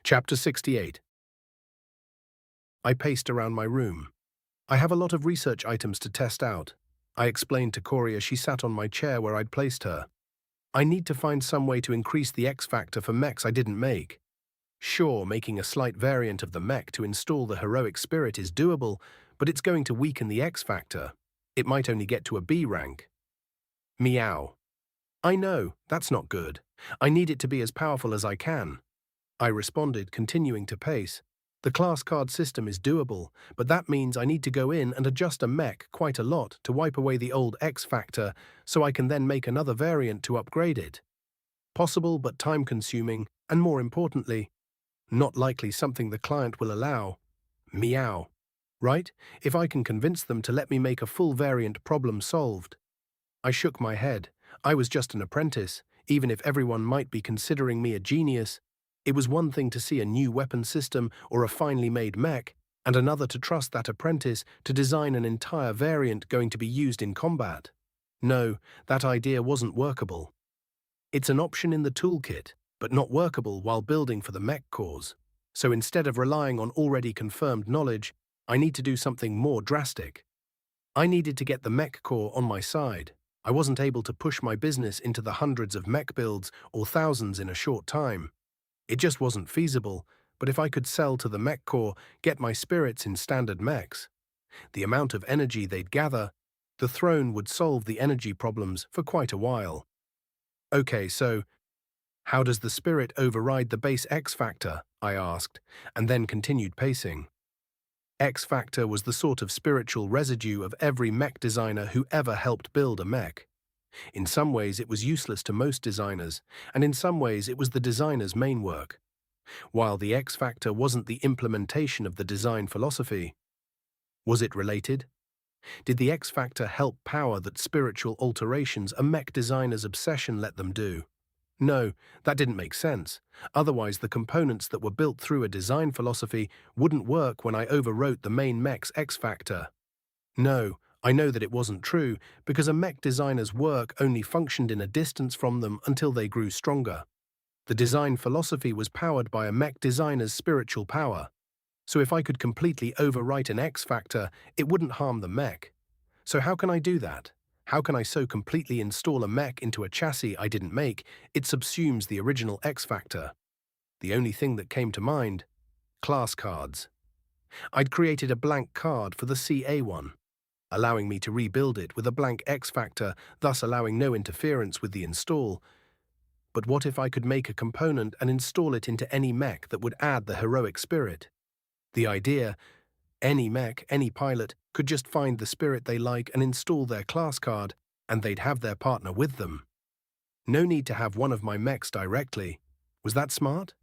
Chapter 68. I paced around my room. I have a lot of research items to test out. I explained to Corey as she sat on my chair where I'd placed her. I need to find some way to increase the X factor for mechs I didn't make. Sure, making a slight variant of the mech to install the heroic spirit is doable, but it's going to weaken the X factor. It might only get to a B rank. Meow. I know, that's not good. I need it to be as powerful as I can. I responded, continuing to pace. The class card system is doable, but that means I need to go in and adjust a mech quite a lot to wipe away the old X factor so I can then make another variant to upgrade it. Possible but time-consuming, and more importantly, not likely something the client will allow. Meow. Right? If I can convince them to let me make a full variant, problem solved. I shook my head. I was just an apprentice, even if everyone might be considering me a genius. It was one thing to see a new weapon system or a finely made mech, and another to trust that apprentice to design an entire variant going to be used in combat. No, that idea wasn't workable. It's an option in the toolkit, but not workable while building for the mech cause. So instead of relying on already confirmed knowledge, I need to do something more drastic. I needed to get the mech core on my side. I wasn't able to push my business into the hundreds of mech builds or thousands in a short time. It just wasn't feasible, but if I could sell to the mech core, get my spirits in standard mechs, the amount of energy they'd gather, the throne would solve the energy problems for quite a while. Okay, so how does the spirit override the base X factor? I asked, and then continued pacing. X factor was the sort of spiritual residue of every mech designer who ever helped build a mech. In some ways it was useless to most designers, and in some ways it was the designer's main work. While the X factor wasn't the implementation of the design philosophy. Was it related? Did the X factor help power that spiritual alterations a mech designer's obsession let them do? No, that didn't make sense. Otherwise the components that were built through a design philosophy wouldn't work when I overwrote the main mech's X factor. No, I know that it wasn't true, because a mech designer's work only functioned in a distance from them until they grew stronger. The design philosophy was powered by a mech designer's spiritual power. So if I could completely overwrite an X factor, it wouldn't harm the mech. So how can I do that? How can I so completely install a mech into a chassis I didn't make, it subsumes the original X factor? The only thing that came to mind: class cards. I'd created a blank card for the CA1, allowing me to rebuild it with a blank X factor, thus allowing no interference with the install. But what if I could make a component and install it into any mech that would add the heroic spirit? The idea: any mech, any pilot, could just find the spirit they like and install their class card, and they'd have their partner with them. No need to have one of my mechs directly. Was that smart?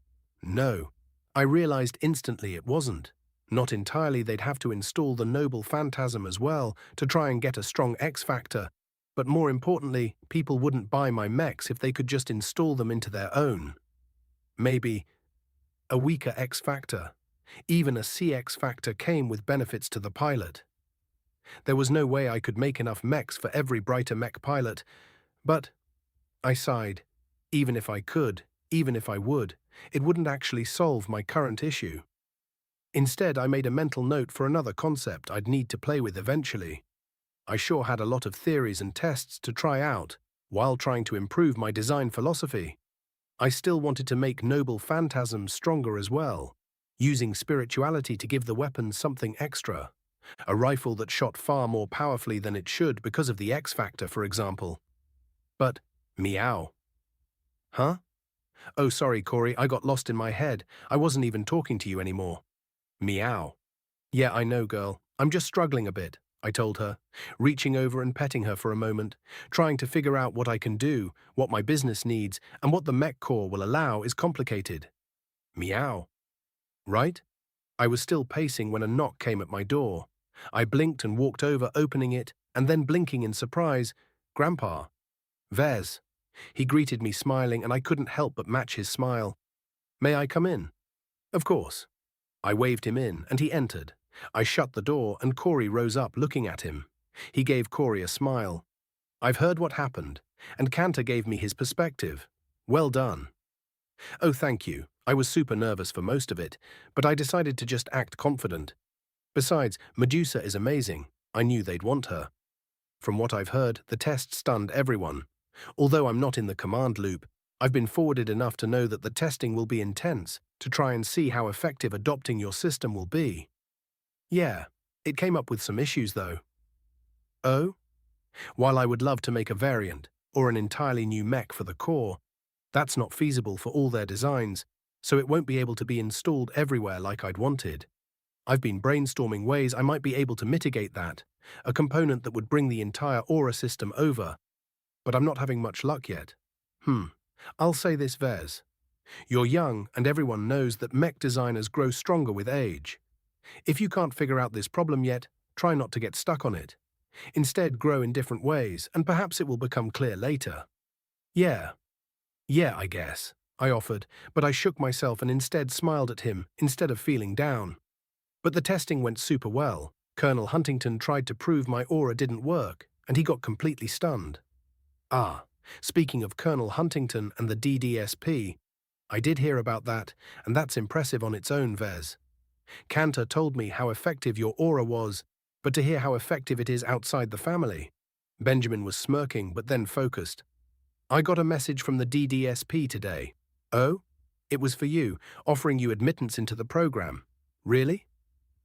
No. I realized instantly it wasn't. Not entirely. They'd have to install the noble phantasm as well to try and get a strong X factor. But more importantly, people wouldn't buy my mechs if they could just install them into their own. Maybe a weaker X factor. Even a CX factor came with benefits to the pilot. There was no way I could make enough mechs for every brighter mech pilot, but I sighed. Even if I could, even if I would, it wouldn't actually solve my current issue. Instead, I made a mental note for another concept I'd need to play with eventually. I sure had a lot of theories and tests to try out while trying to improve my design philosophy. I still wanted to make noble phantasms stronger as well, using spirituality to give the weapon something extra. A rifle that shot far more powerfully than it should because of the X factor, for example. But, meow. Huh? Oh, sorry, Corey, I got lost in my head. I wasn't even talking to you anymore. Meow. Yeah, I know, girl. I'm just struggling a bit, I told her, reaching over and petting her for a moment, trying to figure out what I can do, what my business needs, and what the mech core will allow is complicated. Meow. Right? I was still pacing when a knock came at my door. I blinked and walked over, opening it, and then blinking in surprise. Grandpa. Ves. He greeted me smiling, and I couldn't help but match his smile. May I come in? Of course. I waved him in, and he entered. I shut the door, and Corey rose up, looking at him. He gave Corey a smile. I've heard what happened, and Cantor gave me his perspective. Well done. Oh, thank you. I was super nervous for most of it, but I decided to just act confident. Besides, Medusa is amazing. I knew they'd want her. From what I've heard, the test stunned everyone. Although I'm not in the command loop, I've been forwarded enough to know that the testing will be intense to try and see how effective adopting your system will be. Yeah, it came up with some issues though. Oh? While I would love to make a variant, or an entirely new mech for the core, that's not feasible for all their designs, so it won't be able to be installed everywhere like I'd wanted. I've been brainstorming ways I might be able to mitigate that, a component that would bring the entire Aura system over, but I'm not having much luck yet. I'll say this, Ves. You're young, and everyone knows that mech designers grow stronger with age. If you can't figure out this problem yet, try not to get stuck on it. Instead, grow in different ways, and perhaps it will become clear later. Yeah, I guess, I offered, but I shook myself and instead smiled at him, instead of feeling down. But the testing went super well. Colonel Huntington tried to prove my aura didn't work, and he got completely stunned. Ah, speaking of Colonel Huntington and the DDSP, I did hear about that, and that's impressive on its own, Ves. Cantor told me how effective your aura was, but to hear how effective it is outside the family. Benjamin was smirking, but then focused. I got a message from the DDSP today. Oh? It was for you, offering you admittance into the program. Really?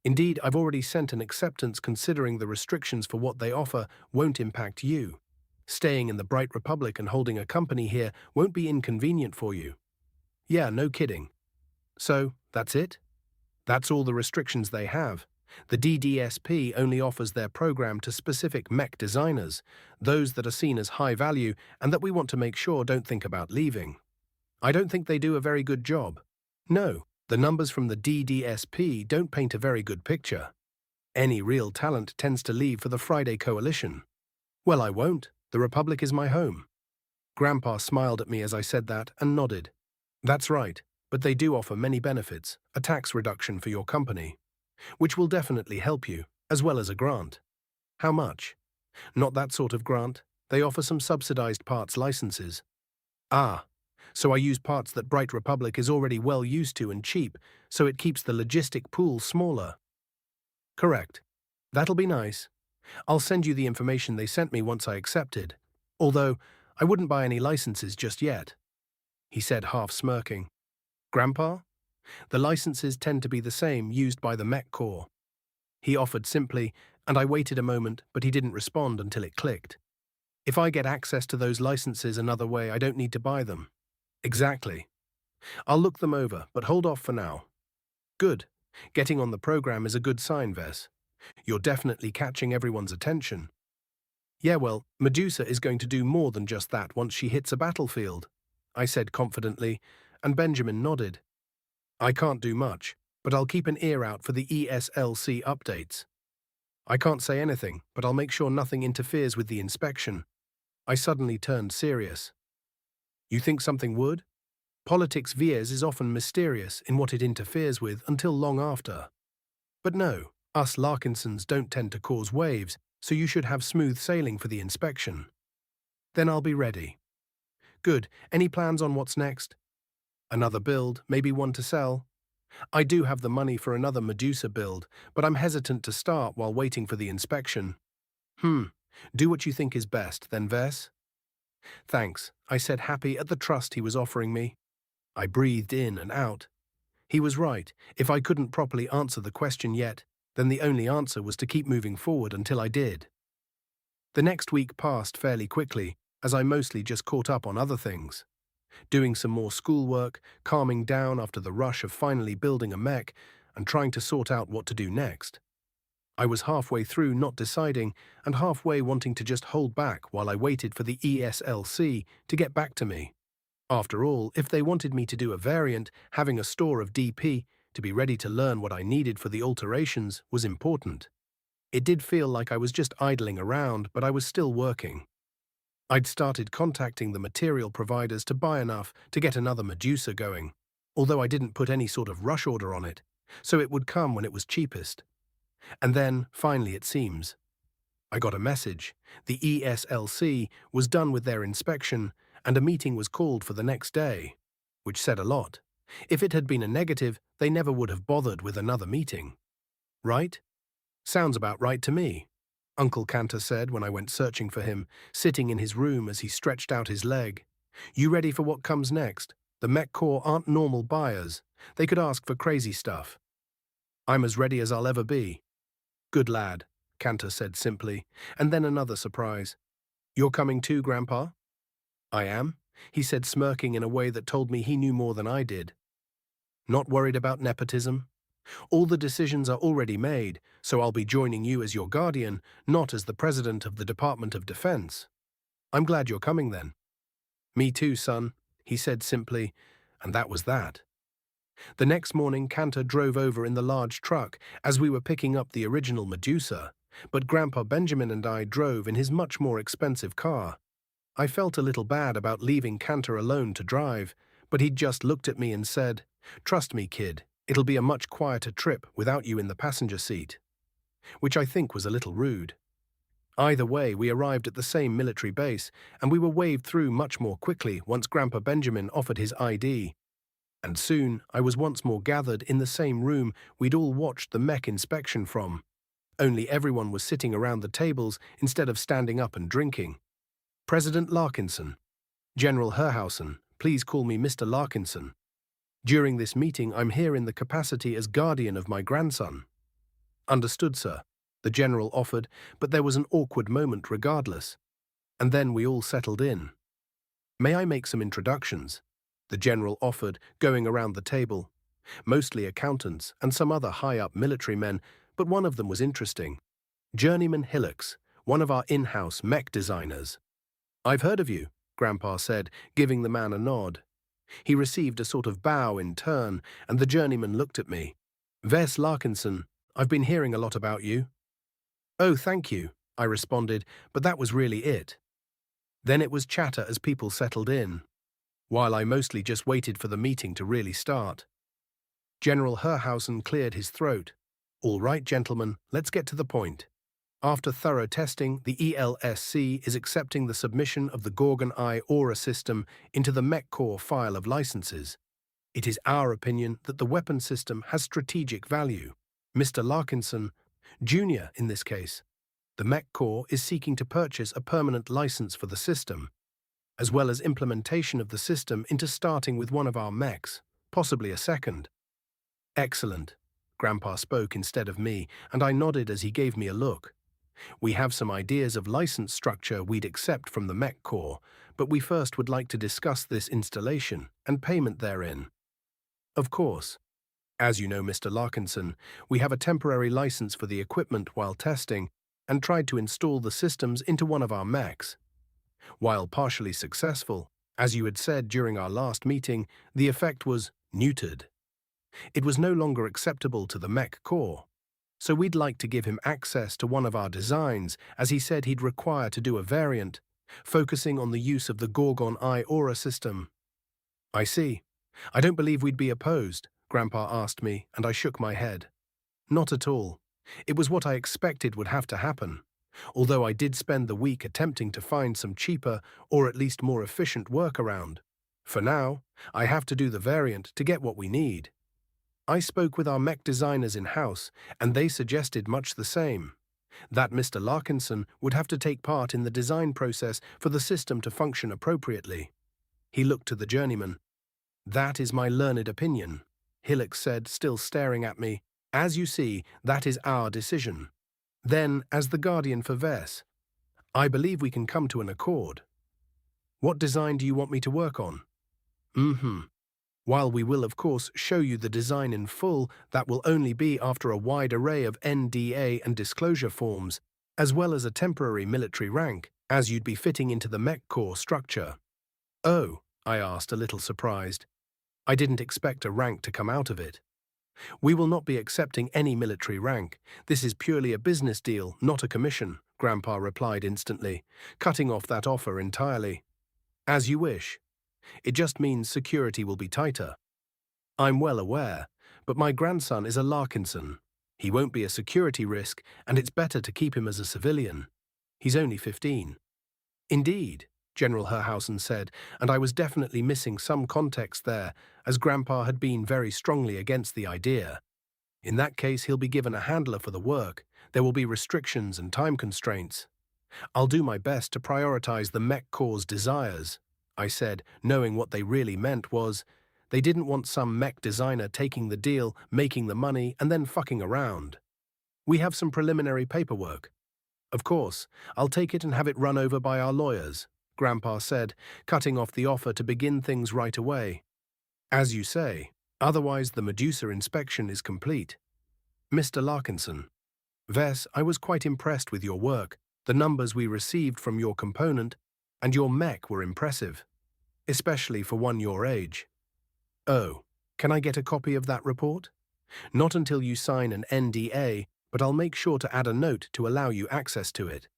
Indeed, I've already sent an acceptance considering the restrictions for what they offer won't impact you. Staying in the Bright Republic and holding a company here won't be inconvenient for you. Yeah, no kidding. So, that's it? That's all the restrictions they have. The DDSP only offers their program to specific mech designers, those that are seen as high value and that we want to make sure don't think about leaving. I don't think they do a very good job. No, the numbers from the DDSP don't paint a very good picture. Any real talent tends to leave for the Friday Coalition. Well, I won't. The Republic is my home. Grandpa smiled at me as I said that and nodded. That's right, but they do offer many benefits, a tax reduction for your company, which will definitely help you, as well as a grant. How much? Not that sort of grant. They offer some subsidized parts licenses. Ah, so I use parts that Bright Republic is already well used to and cheap, so it keeps the logistic pool smaller. Correct. That'll be nice. I'll send you the information they sent me once I accepted, although I wouldn't buy any licenses just yet, he said, half smirking. Grandpa? The licenses tend to be the same used by the Mech Corps. He offered simply, and I waited a moment, but he didn't respond until it clicked. If I get access to those licenses another way, I don't need to buy them. Exactly. I'll look them over, but hold off for now. Good. Getting on the program is a good sign, Ves. You're definitely catching everyone's attention. Yeah, well, Medusa is going to do more than just that once she hits a battlefield, I said confidently, and Benjamin nodded. I can't do much, but I'll keep an ear out for the ESLC updates. I can't say anything, but I'll make sure nothing interferes with the inspection. I suddenly turned serious. You think something would? Politics Vies is often mysterious in what it interferes with until long after. But no, us Larkinsons don't tend to cause waves, so you should have smooth sailing for the inspection. Then I'll be ready. Good. Any plans on what's next? Another build, maybe one to sell? I do have the money for another Medusa build, but I'm hesitant to start while waiting for the inspection. Do what you think is best, then, Ves. Thanks, I said, happy at the trust he was offering me. I breathed in and out. He was right. If I couldn't properly answer the question yet, then the only answer was to keep moving forward until I did. The next week passed fairly quickly, as I mostly just caught up on other things. Doing some more schoolwork, calming down after the rush of finally building a mech, and trying to sort out what to do next. I was halfway through not deciding, and halfway wanting to just hold back while I waited for the ESLC to get back to me. After all, if they wanted me to do a variant, having a store of DP to be ready to learn what I needed for the alterations was important. It did feel like I was just idling around, but I was still working. I'd started contacting the material providers to buy enough to get another Medusa going, although I didn't put any sort of rush order on it, so it would come when it was cheapest. And then, finally it seems, I got a message. The ESLC was done with their inspection, and a meeting was called for the next day, which said a lot. If it had been a negative, they never would have bothered with another meeting. Right? Sounds about right to me, Uncle Cantor said when I went searching for him, sitting in his room as he stretched out his leg. You ready for what comes next? The Mech Corps aren't normal buyers. They could ask for crazy stuff. I'm as ready as I'll ever be. Good lad, Cantor said simply, and then another surprise. You're coming too, Grandpa? I am, he said, smirking in a way that told me he knew more than I did. Not worried about nepotism? All the decisions are already made, so I'll be joining you as your guardian, not as the president of the Department of Defense. I'm glad you're coming then. Me too, son, he said simply, and that was that. The next morning, Cantor drove over in the large truck as we were picking up the original Medusa, but Grandpa Benjamin and I drove in his much more expensive car. I felt a little bad about leaving Cantor alone to drive, but he'd just looked at me and said, "Trust me, kid, it'll be a much quieter trip without you in the passenger seat," which I think was a little rude. Either way, we arrived at the same military base, and we were waved through much more quickly once Grandpa Benjamin offered his ID. And soon I was once more gathered in the same room we'd all watched the mech inspection from. Only everyone was sitting around the tables instead of standing up and drinking. President Larkinson. General Herhausen, please call me Mr. Larkinson. During this meeting, I'm here in the capacity as guardian of my grandson. Understood, sir, the general offered, but there was an awkward moment regardless. And then we all settled in. May I make some introductions? The general offered, going around the table. Mostly accountants and some other high-up military men, but one of them was interesting. Journeyman Hillocks, one of our in-house mech designers. I've heard of you, Grandpa said, giving the man a nod. He received a sort of bow in turn, and the journeyman looked at me. Ves Larkinson, I've been hearing a lot about you. Oh, thank you, I responded, but that was really it. Then it was chatter as people settled in, while I mostly just waited for the meeting to really start. General Herhausen cleared his throat. All right, gentlemen, let's get to the point. After thorough testing, the ELSC is accepting the submission of the Gorgon Eye Aura system into the Mech Corps file of licenses. It is our opinion that the weapon system has strategic value. Mr. Larkinson, Jr. in this case, the Mech Corps is seeking to purchase a permanent license for the system, as well as implementation of the system into starting with one of our mechs, possibly a second. Excellent. Grandpa spoke instead of me, and I nodded as he gave me a look. We have some ideas of license structure we'd accept from the Mech Corps, but we first would like to discuss this installation and payment therein. Of course. As you know, Mr. Larkinson, we have a temporary license for the equipment while testing and tried to install the systems into one of our mechs. While partially successful, as you had said during our last meeting, the effect was neutered. It was no longer acceptable to the Mech Corps. So we'd like to give him access to one of our designs, as he said he'd require to do a variant, focusing on the use of the Gorgon Eye Aura system. I see. I don't believe we'd be opposed, Grandpa asked me, and I shook my head. Not at all. It was what I expected would have to happen, although I did spend the week attempting to find some cheaper or at least more efficient workaround. For now, I have to do the variant to get what we need. I spoke with our mech designers in-house, and they suggested much the same, that Mr. Larkinson would have to take part in the design process for the system to function appropriately. He looked to the journeyman. That is my learned opinion, Hillocks said, still staring at me. As you see, that is our decision. Then, as the guardian for Ves, I believe we can come to an accord. What design do you want me to work on? While we will of course show you the design in full, that will only be after a wide array of NDA and disclosure forms, as well as a temporary military rank, as you'd be fitting into the Mech Corps structure. Oh, I asked, a little surprised. I didn't expect a rank to come out of it. We will not be accepting any military rank. This is purely a business deal, not a commission, Grandpa replied instantly, cutting off that offer entirely. As you wish. It just means security will be tighter. I'm well aware, but my grandson is a Larkinson. He won't be a security risk, and it's better to keep him as a civilian. He's only 15. Indeed. General Herhausen said, and I was definitely missing some context there, as Grandpa had been very strongly against the idea. In that case, he'll be given a handler for the work. There will be restrictions and time constraints. I'll do my best to prioritize the Mech Corps' desires, I said, knowing what they really meant was, they didn't want some mech designer taking the deal, making the money, and then fucking around. We have some preliminary paperwork. Of course, I'll take it and have it run over by our lawyers, Grandpa said, cutting off the offer to begin things right away. As you say, otherwise the Medusa inspection is complete. Mr. Larkinson. Ves, I was quite impressed with your work. The numbers we received from your component and your mech were impressive, especially for one your age. Oh, can I get a copy of that report? Not until you sign an NDA, but I'll make sure to add a note to allow you access to it.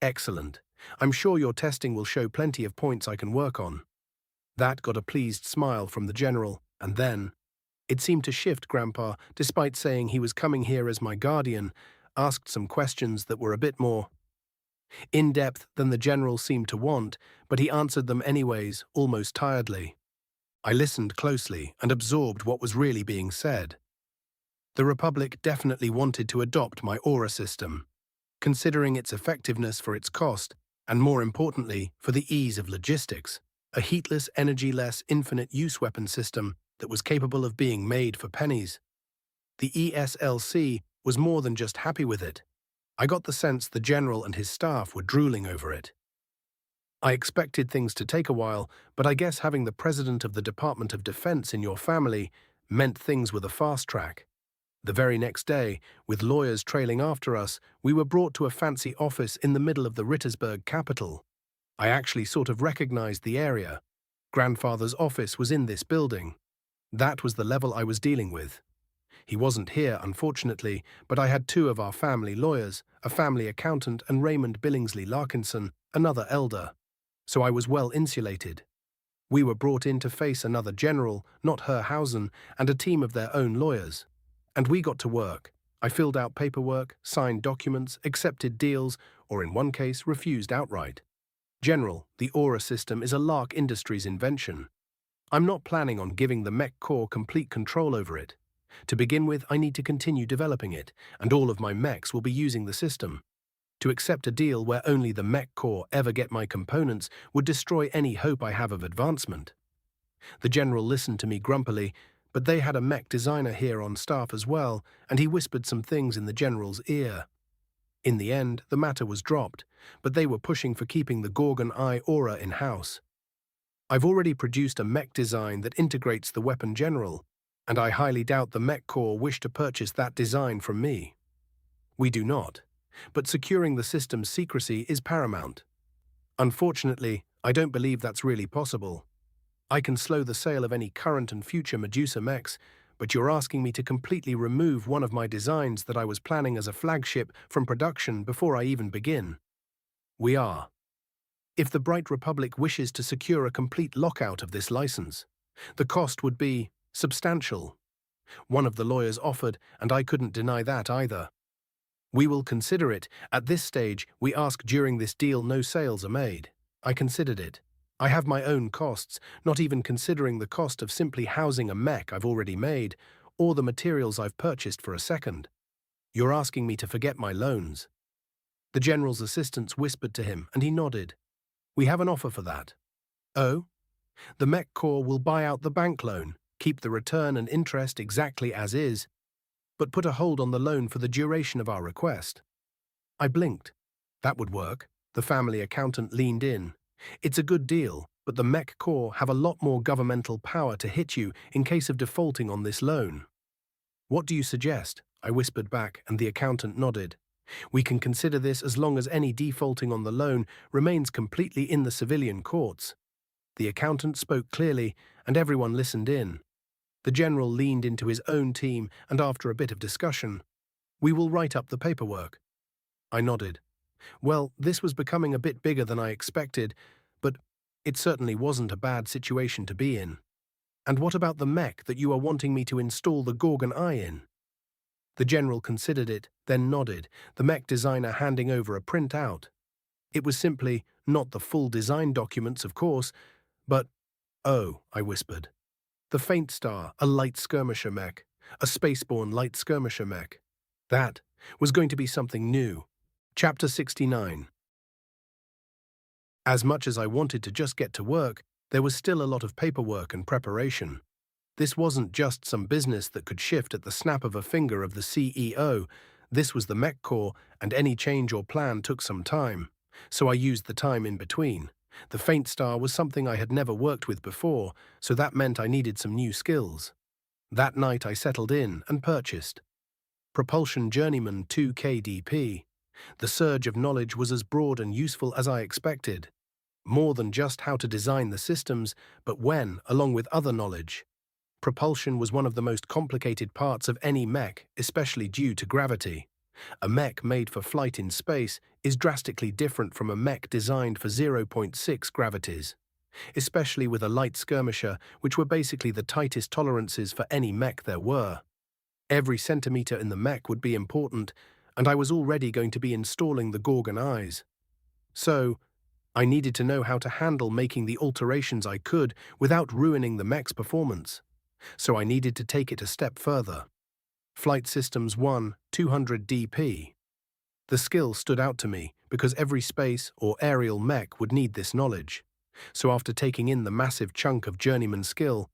Excellent. I'm sure your testing will show plenty of points I can work on. That got a pleased smile from the general, and then it seemed to shift. Grandpa, despite saying he was coming here as my guardian, asked some questions that were a bit more in-depth than the general seemed to want, but he answered them anyways, almost tiredly. I listened closely and absorbed what was really being said. The Republic definitely wanted to adopt my aura system, considering its effectiveness for its cost, and more importantly, for the ease of logistics, a heatless, energy-less, infinite-use weapon system that was capable of being made for pennies. The ESLC was more than just happy with it. I got the sense the general and his staff were drooling over it. I expected things to take a while, but I guess having the president of the Department of Defense in your family meant things were the fast track. The very next day, with lawyers trailing after us, we were brought to a fancy office in the middle of the Rittersberg capital. I actually sort of recognized the area. Grandfather's office was in this building. That was the level I was dealing with. He wasn't here, unfortunately, but I had two of our family lawyers, a family accountant and Raymond Billingsley Larkinson, another elder. So I was well insulated. We were brought in to face another general, not Herhausen, and a team of their own lawyers. And we got to work. I filled out paperwork, signed documents, accepted deals, or in one case, refused outright. General, the Aura system is a Lark Industries invention. I'm not planning on giving the Mech Corps complete control over it. To begin with, I need to continue developing it, and all of my mechs will be using the system. To accept a deal where only the Mech Corps ever get my components would destroy any hope I have of advancement. The general listened to me grumpily, but they had a mech designer here on staff as well, and he whispered some things in the general's ear. In the end, the matter was dropped, but they were pushing for keeping the Gorgon Eye Aura in-house. I've already produced a mech design that integrates the weapon general, and I highly doubt the Mech Corps wish to purchase that design from me. We do not, but securing the system's secrecy is paramount. Unfortunately, I don't believe that's really possible. I can slow the sale of any current and future Medusa mechs, but you're asking me to completely remove one of my designs that I was planning as a flagship from production before I even begin. We are. If the Bright Republic wishes to secure a complete lockout of this license, the cost would be substantial. One of the lawyers offered, and I couldn't deny that either. We will consider it. At this stage, we ask during this deal no sales are made. I considered it. I have my own costs, not even considering the cost of simply housing a mech I've already made, or the materials I've purchased for a second. You're asking me to forget my loans. The general's assistants whispered to him, and he nodded. We have an offer for that. Oh? The Mech Corps will buy out the bank loan, keep the return and interest exactly as is, but put a hold on the loan for the duration of our request. I blinked. That would work. The family accountant leaned in. It's a good deal, but the Mech Corps have a lot more governmental power to hit you in case of defaulting on this loan. What do you suggest? I whispered back, and the accountant nodded. We can consider this as long as any defaulting on the loan remains completely in the civilian courts. The accountant spoke clearly, and everyone listened in. The general leaned into his own team, and after a bit of discussion, we will write up the paperwork. I nodded. Well, this was becoming a bit bigger than I expected, but it certainly wasn't a bad situation to be in. And what about the mech that you are wanting me to install the Gorgon Eye in? The general considered it, then nodded, the mech designer handing over a printout. It was simply not the full design documents, of course, but, oh, I whispered. The faint star, a light skirmisher mech, a spaceborne light skirmisher mech. That was going to be something new. Chapter 69. As much as I wanted to just get to work, there was still a lot of paperwork and preparation. This wasn't just some business that could shift at the snap of a finger of the CEO. This was the Mech Corps, and any change or plan took some time. So I used the time in between. The faint star was something I had never worked with before, so that meant I needed some new skills. That night I settled in and purchased Propulsion Journeyman 2 KDP. The surge of knowledge was as broad and useful as I expected. More than just how to design the systems, but when, along with other knowledge. Propulsion was one of the most complicated parts of any mech, especially due to gravity. A mech made for flight in space is drastically different from a mech designed for 0.6 gravities, especially with a light skirmisher, which were basically the tightest tolerances for any mech there were. Every centimeter in the mech would be important, and I was already going to be installing the Gorgon eyes. So, I needed to know how to handle making the alterations I could without ruining the mech's performance. So I needed to take it a step further. Flight Systems 1, 200 DP. The skill stood out to me because every space or aerial mech would need this knowledge. So after taking in the massive chunk of journeyman skill,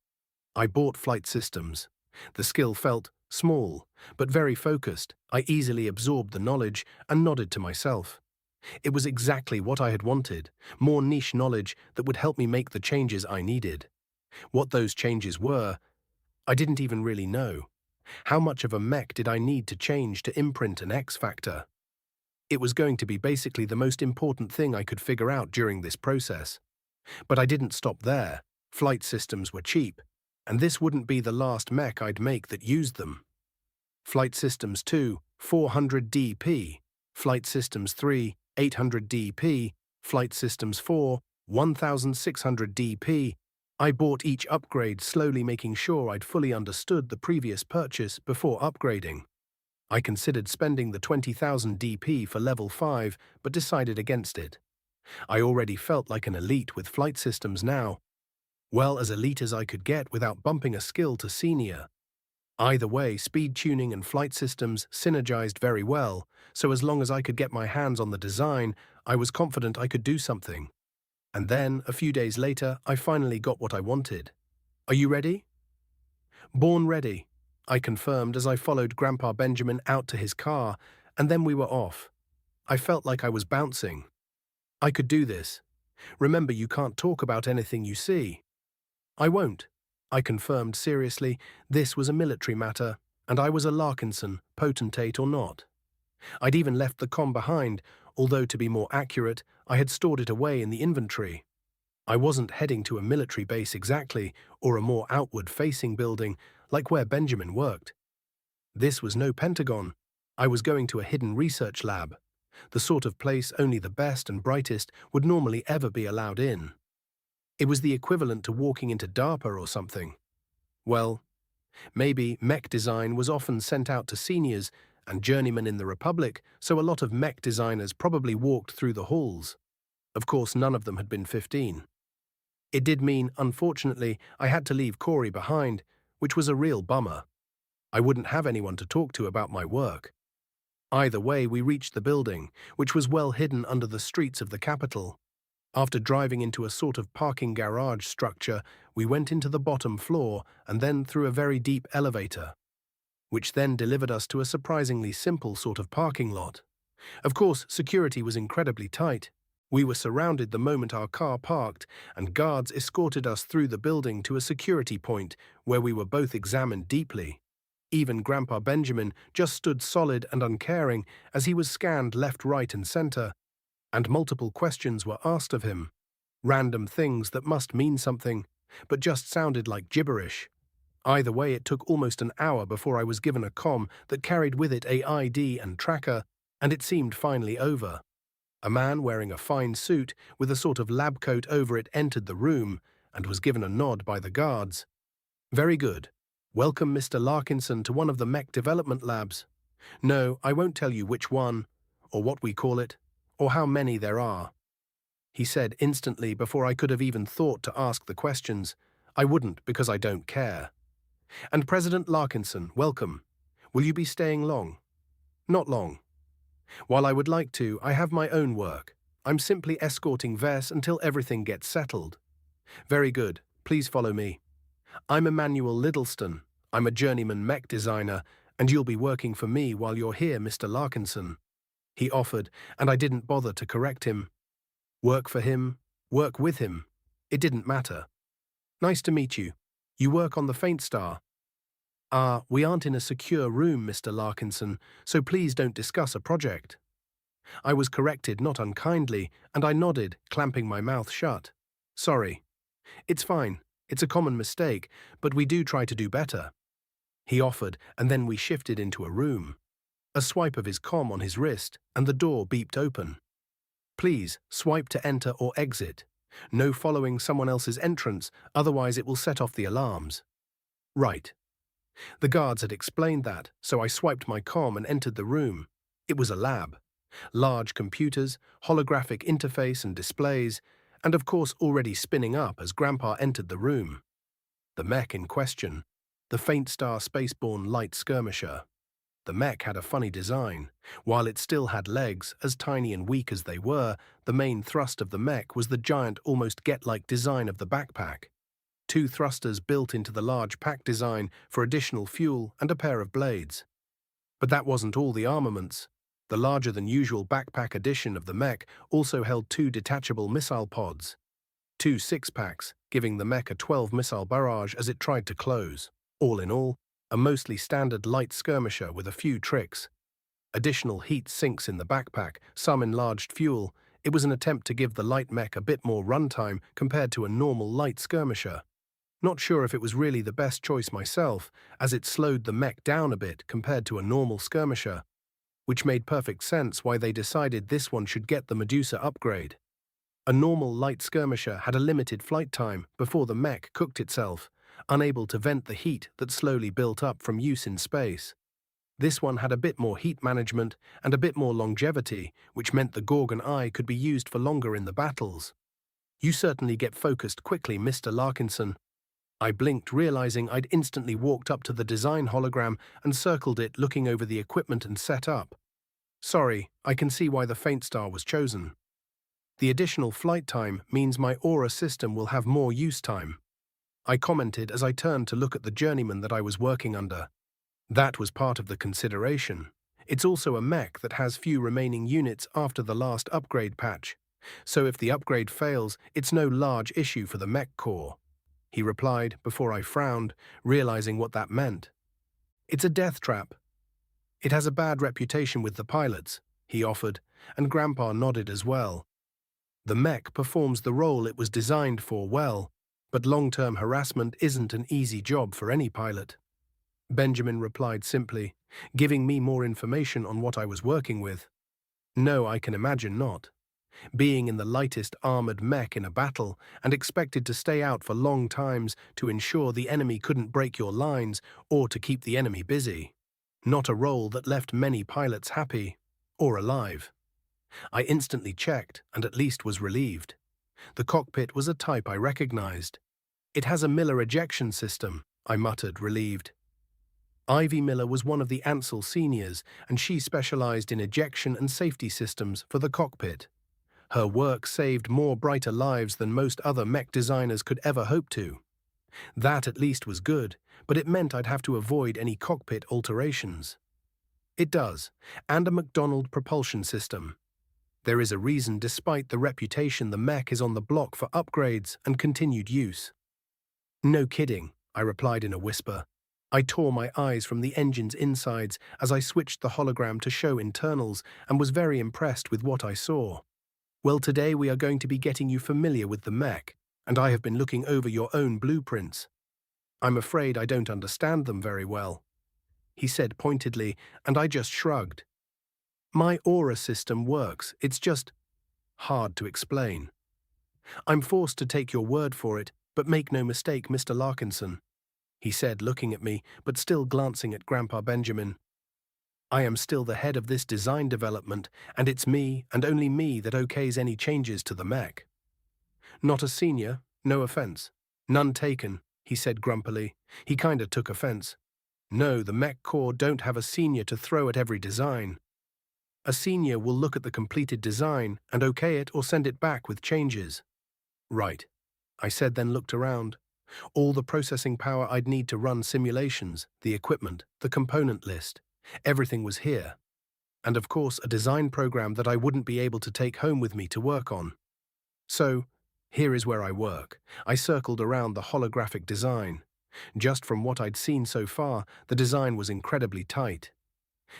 I bought Flight Systems. The skill felt small, but very focused. I easily absorbed the knowledge and nodded to myself. It was exactly what I had wanted, more niche knowledge that would help me make the changes I needed. What those changes were, I didn't even really know. How much of a mech did I need to change to imprint an X factor? It was going to be basically the most important thing I could figure out during this process. But I didn't stop there. Flight Systems were cheap, and this wouldn't be the last mech I'd make that used them. Flight Systems 2, 400 DP. Flight Systems 3, 800 DP. Flight Systems 4, 1600 DP. I bought each upgrade, slowly making sure I'd fully understood the previous purchase before upgrading. I considered spending the 20,000 DP for level 5, but decided against it. I already felt like an elite with Flight Systems now. Well, as elite as I could get without bumping a skill to senior. Either way, speed tuning and Flight Systems synergized very well, so as long as I could get my hands on the design, I was confident I could do something. And then, a few days later, I finally got what I wanted. Are you ready? Born ready, I confirmed as I followed Grandpa Benjamin out to his car, and then we were off. I felt like I was bouncing. I could do this. Remember, you can't talk about anything you see. I won't, I confirmed seriously. This was a military matter, and I was a Larkinson, potentate or not. I'd even left the comm behind, although to be more accurate, I had stored it away in the inventory. I wasn't heading to a military base exactly, or a more outward-facing building, like where Benjamin worked. This was no Pentagon. I was going to a hidden research lab, the sort of place only the best and brightest would normally ever be allowed in. It was the equivalent to walking into DARPA or something. Well, maybe mech design was often sent out to seniors and journeymen in the Republic, so a lot of mech designers probably walked through the halls. Of course, none of them had been 15. It did mean, unfortunately, I had to leave Corey behind, which was a real bummer. I wouldn't have anyone to talk to about my work. Either way, we reached the building, which was well hidden under the streets of the capital. After driving into a sort of parking garage structure, we went into the bottom floor and then through a very deep elevator, which then delivered us to a surprisingly simple sort of parking lot. Of course, security was incredibly tight. We were surrounded the moment our car parked, and guards escorted us through the building to a security point where we were both examined deeply. Even Grandpa Benjamin just stood solid and uncaring as he was scanned left, right, and center, and multiple questions were asked of him. Random things that must mean something, but just sounded like gibberish. Either way, it took almost an hour before I was given a comm that carried with it a ID and tracker, and it seemed finally over. A man wearing a fine suit with a sort of lab coat over it entered the room and was given a nod by the guards. Very good. Welcome, Mr. Larkinson, to one of the mech development labs. No, I won't tell you which one, or what we call it, or how many there are," he said instantly before I could have even thought to ask the questions. I wouldn't because I don't care. "And President Larkinson, welcome. Will you be staying long?" "Not long. While I would like to, I have my own work. I'm simply escorting Ves until everything gets settled." "Very good. Please follow me. I'm Emmanuel Liddleston. I'm a journeyman mech designer, and you'll be working for me while you're here, Mr. Larkinson," he offered, and I didn't bother to correct him. Work for him, work with him. It didn't matter. "Nice to meet you. You work on the Faint Star." We aren't in a secure room, Mr. Larkinson, so please don't discuss a project." I was corrected not unkindly, and I nodded, clamping my mouth shut. "Sorry. It's fine. It's a common mistake, but we do try to do better," he offered, and then we shifted into a room. A swipe of his comm on his wrist, and the door beeped open. "Please, swipe to enter or exit. No following someone else's entrance, otherwise it will set off the alarms." Right. The guards had explained that, so I swiped my comm and entered the room. It was a lab. Large computers, holographic interface and displays, and of course already spinning up as Grandpa entered the room. The mech in question, the Faint Star spaceborne light skirmisher. The mech had a funny design. While it still had legs, as tiny and weak as they were, the main thrust of the mech was the giant, almost Get-like design of the backpack. 2 thrusters built into the large pack design for additional fuel and a pair of blades. But that wasn't all the armaments. The larger-than-usual backpack edition of the mech also held 2 detachable missile pods. 2 six-packs, giving the mech a 12-missile barrage as it tried to close. All in all, a mostly standard light skirmisher with a few tricks. Additional heat sinks in the backpack, some enlarged fuel. It was an attempt to give the light mech a bit more runtime compared to a normal light skirmisher. Not sure if it was really the best choice myself, as it slowed the mech down a bit compared to a normal skirmisher, which made perfect sense why they decided this one should get the Medusa upgrade. A normal light skirmisher had a limited flight time before the mech cooked itself, unable to vent the heat that slowly built up from use in space. This one had a bit more heat management and a bit more longevity, which meant the Gorgon Eye could be used for longer in the battles. "You certainly get focused quickly, Mr. Larkinson." I blinked, realizing I'd instantly walked up to the design hologram and circled it, looking over the equipment and setup. "Sorry, I can see why the Faint Star was chosen. The additional flight time means my aura system will have more use time," I commented as I turned to look at the journeyman that I was working under. That was part of the consideration. It's also a mech that has few remaining units after the last upgrade patch, so if the upgrade fails, it's no large issue for the mech core, he replied before I frowned, realizing what that meant. "It's a death trap. It has a bad reputation with the pilots," he offered, and Grandpa nodded as well. "The mech performs the role it was designed for well, but long-term harassment isn't an easy job for any pilot." Benjamin replied simply, giving me more information on what I was working with. "No, I can imagine not. Being in the lightest armored mech in a battle and expected to stay out for long times to ensure the enemy couldn't break your lines or to keep the enemy busy. Not a role that left many pilots happy or alive." I instantly checked and at least was relieved. The cockpit was a type I recognized. "It has a Miller ejection system," I muttered, relieved. Ivy Miller was one of the Ansel seniors, and she specialized in ejection and safety systems for the cockpit. Her work saved more brighter lives than most other mech designers could ever hope to. That at least was good, but it meant I'd have to avoid any cockpit alterations. It does, and a McDonald propulsion system. There is a reason despite the reputation the mech is on the block for upgrades and continued use. "No kidding," I replied in a whisper. I tore my eyes from the engine's insides as I switched the hologram to show internals and was very impressed with what I saw. "Well, today we are going to be getting you familiar with the mech, and I have been looking over your own blueprints. I'm afraid I don't understand them very well," he said pointedly, and I just shrugged. "My aura system works, it's just hard to explain. I'm forced to take your word for it, but make no mistake, Mr. Larkinson," he said, looking at me, but still glancing at Grandpa Benjamin. I am still the head of this design development, and it's me and only me that okays any changes to the mech. Not a senior, no offense. None taken, he said grumpily. He kinda took offense. No, the mech core don't have a senior to throw at every design. A senior will look at the completed design and okay it or send it back with changes. Right, I said, then looked around. All the processing power I'd need to run simulations, the equipment, the component list. Everything was here. And of course a design program that I wouldn't be able to take home with me to work on. So, here is where I work. I circled around the holographic design. Just from what I'd seen so far, the design was incredibly tight.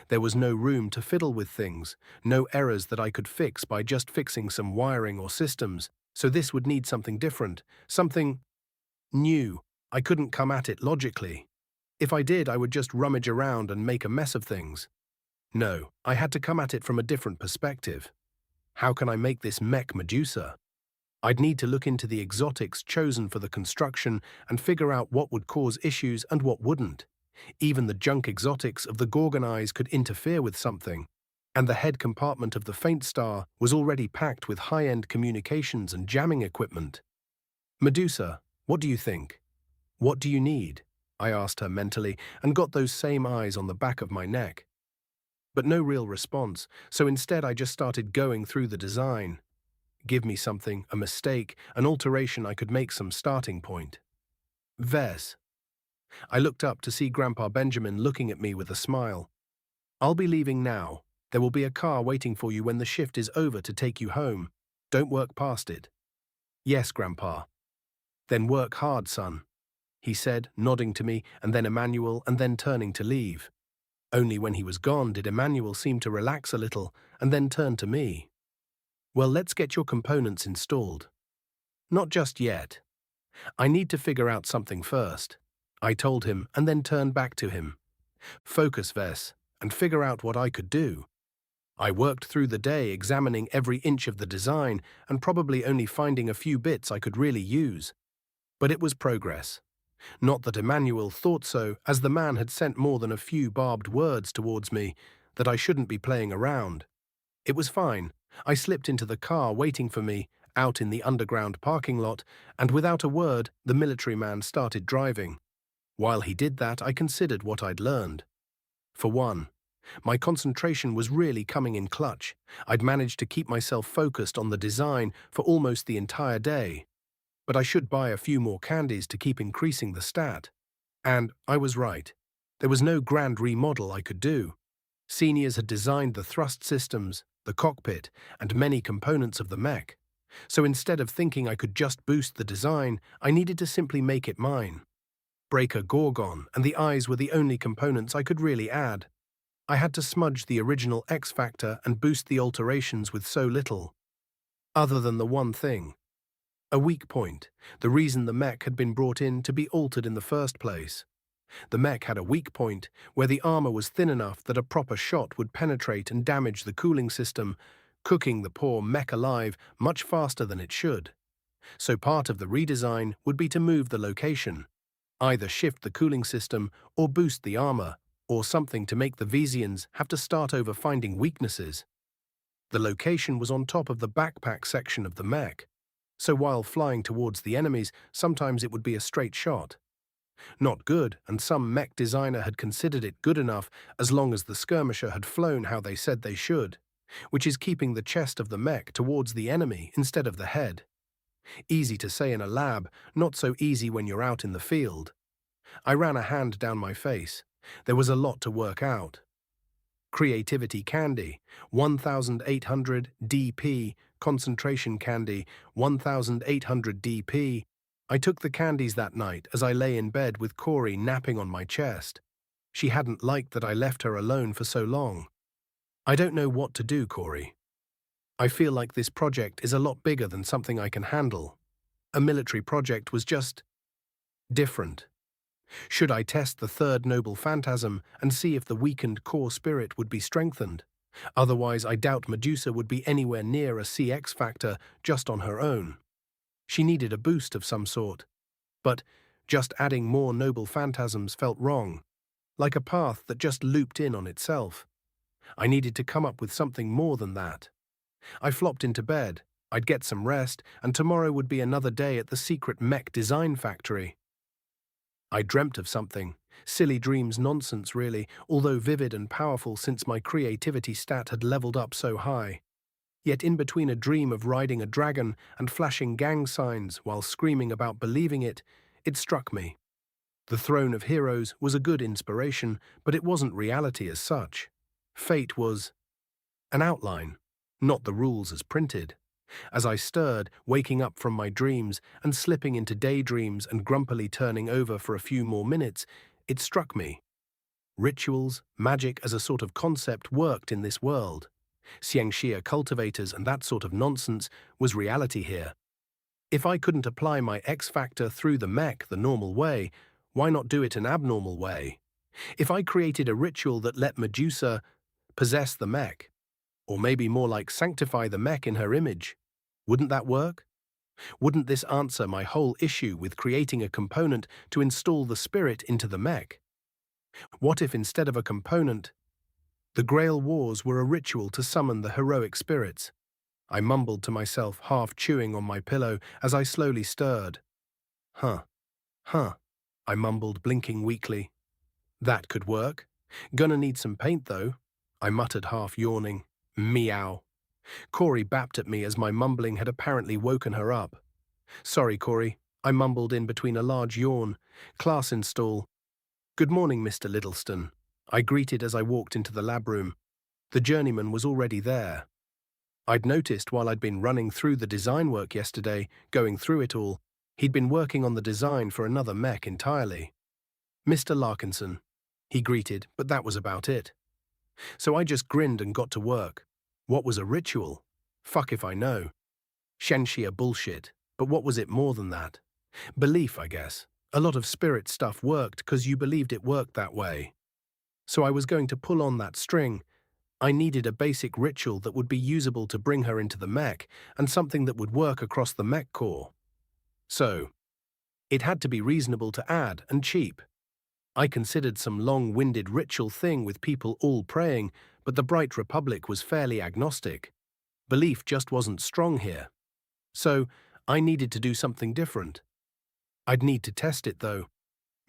There was no room to fiddle with things, no errors that I could fix by just fixing some wiring or systems, so this would need something different, something new. I couldn't come at it logically. If I did, I would just rummage around and make a mess of things. No, I had to come at it from a different perspective. How can I make this mech Medusa? I'd need to look into the exotics chosen for the construction and figure out what would cause issues and what wouldn't. Even the junk exotics of the Gorgon eyes could interfere with something, and the head compartment of the Faint Star was already packed with high-end communications and jamming equipment. Medusa, what do you think? What do you need? I asked her mentally and got those same eyes on the back of my neck. But no real response, so instead I just started going through the design. Give me something, a mistake, an alteration I could make some starting point. Ves. I looked up to see Grandpa Benjamin looking at me with a smile. I'll be leaving now. There will be a car waiting for you when the shift is over to take you home. Don't work past it. Yes, Grandpa. Then work hard, son, he said, nodding to me, and then Emmanuel, and then turning to leave. Only when he was gone did Emmanuel seem to relax a little, and then turn to me. Well, let's get your components installed. Not just yet. I need to figure out something first, I told him, and then turned back to him. Focus, Ves, and figure out what I could do. I worked through the day examining every inch of the design and probably only finding a few bits I could really use. But it was progress. Not that Emmanuel thought so, as the man had sent more than a few barbed words towards me, that I shouldn't be playing around. It was fine. I slipped into the car waiting for me, out in the underground parking lot, and without a word, the military man started driving. While he did that, I considered what I'd learned. For one, my concentration was really coming in clutch. I'd managed to keep myself focused on the design for almost the entire day. But I should buy a few more candies to keep increasing the stat. And I was right. There was no grand remodel I could do. Seniors had designed the thrust systems, the cockpit, and many components of the mech. So instead of thinking I could just boost the design, I needed to simply make it mine. Breaker Gorgon and the eyes were the only components I could really add. I had to smudge the original X Factor and boost the alterations with so little. Other than the one thing. A weak point, the reason the mech had been brought in to be altered in the first place. The mech had a weak point where the armor was thin enough that a proper shot would penetrate and damage the cooling system, cooking the poor mech alive much faster than it should. So part of the redesign would be to move the location, either shift the cooling system or boost the armor, or something to make the Vezians have to start over finding weaknesses. The location was on top of the backpack section of the mech, so while flying towards the enemies, sometimes it would be a straight shot. Not good, and some mech designer had considered it good enough as long as the skirmisher had flown how they said they should, which is keeping the chest of the mech towards the enemy instead of the head. Easy to say in a lab, not so easy when you're out in the field. I ran a hand down my face. There was a lot to work out. Creativity candy, 1800 DP, concentration candy, 1800 DP. I took the candies that night as I lay in bed with Corey napping on my chest. She hadn't liked that I left her alone for so long. I don't know what to do, Corey. I feel like this project is a lot bigger than something I can handle. A military project was just different. Should I test the third noble phantasm and see if the weakened core spirit would be strengthened? Otherwise, I doubt Medusa would be anywhere near a CX factor just on her own. She needed a boost of some sort. But just adding more noble phantasms felt wrong, like a path that just looped in on itself. I needed to come up with something more than that. I flopped into bed. I'd get some rest, and tomorrow would be another day at the secret mech design factory. I dreamt of something. Silly dreams nonsense, really, although vivid and powerful since my creativity stat had leveled up so high. Yet in between a dream of riding a dragon and flashing gang signs while screaming about believing it, it struck me. The Throne of Heroes was a good inspiration, but it wasn't reality as such. Fate was an outline, not the rules as printed. As I stirred, waking up from my dreams and slipping into daydreams and grumpily turning over for a few more minutes, it struck me. Rituals, magic as a sort of concept worked in this world. Xiangxia cultivators and that sort of nonsense was reality here. If I couldn't apply my X factor through the mech the normal way, why not do it an abnormal way? If I created a ritual that let Medusa possess the mech, or maybe more like sanctify the mech in her image, wouldn't that work? Wouldn't this answer my whole issue with creating a component to install the spirit into the mech? What if instead of a component, the Grail Wars were a ritual to summon the heroic spirits? I mumbled to myself, half chewing on my pillow as I slowly stirred. Huh. I mumbled, blinking weakly. That could work. Gonna need some paint, though, I muttered, half yawning. Meow. Corey bapped at me as my mumbling had apparently woken her up. Sorry, Corey, I mumbled in between a large yawn. Class install. Good morning, Mr. Littleston, I greeted as I walked into the lab room. The journeyman was already there. I'd noticed while I'd been running through the design work yesterday, going through it all, he'd been working on the design for another mech entirely. Mr. Larkinson, he greeted, but that was about it. So I just grinned and got to work. What was a ritual? Fuck if I know. Shenxia bullshit, but what was it more than that? Belief, I guess. A lot of spirit stuff worked because you believed it worked that way. So I was going to pull on that string. I needed a basic ritual that would be usable to bring her into the mech, and something that would work across the mech core. So, it had to be reasonable to add and cheap. I considered some long-winded ritual thing with people all praying, but the Bright Republic was fairly agnostic. Belief just wasn't strong here. So, I needed to do something different. I'd need to test it, though.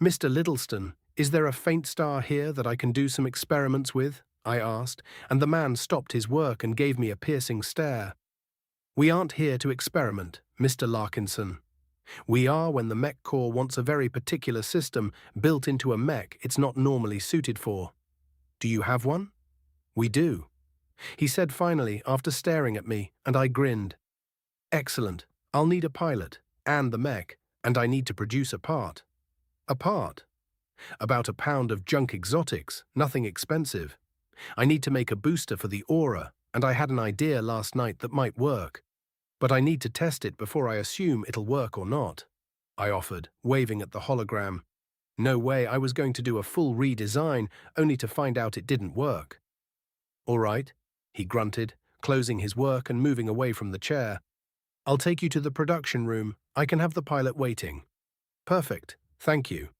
Mr. Littleston, is there a faint star here that I can do some experiments with? I asked, and the man stopped his work and gave me a piercing stare. We aren't here to experiment, Mr. Larkinson. We are when the mech core wants a very particular system built into a mech it's not normally suited for. Do you have one? We do, he said finally after staring at me, and I grinned. Excellent. I'll need a pilot, and the mech, and I need to produce a part. A part? About a pound of junk exotics, nothing expensive. I need to make a booster for the aura, and I had an idea last night that might work. But I need to test it before I assume it'll work or not, I offered, waving at the hologram. No way I was going to do a full redesign only to find out it didn't work. All right, he grunted, closing his work and moving away from the chair. I'll take you to the production room. I can have the pilot waiting. Perfect, thank you,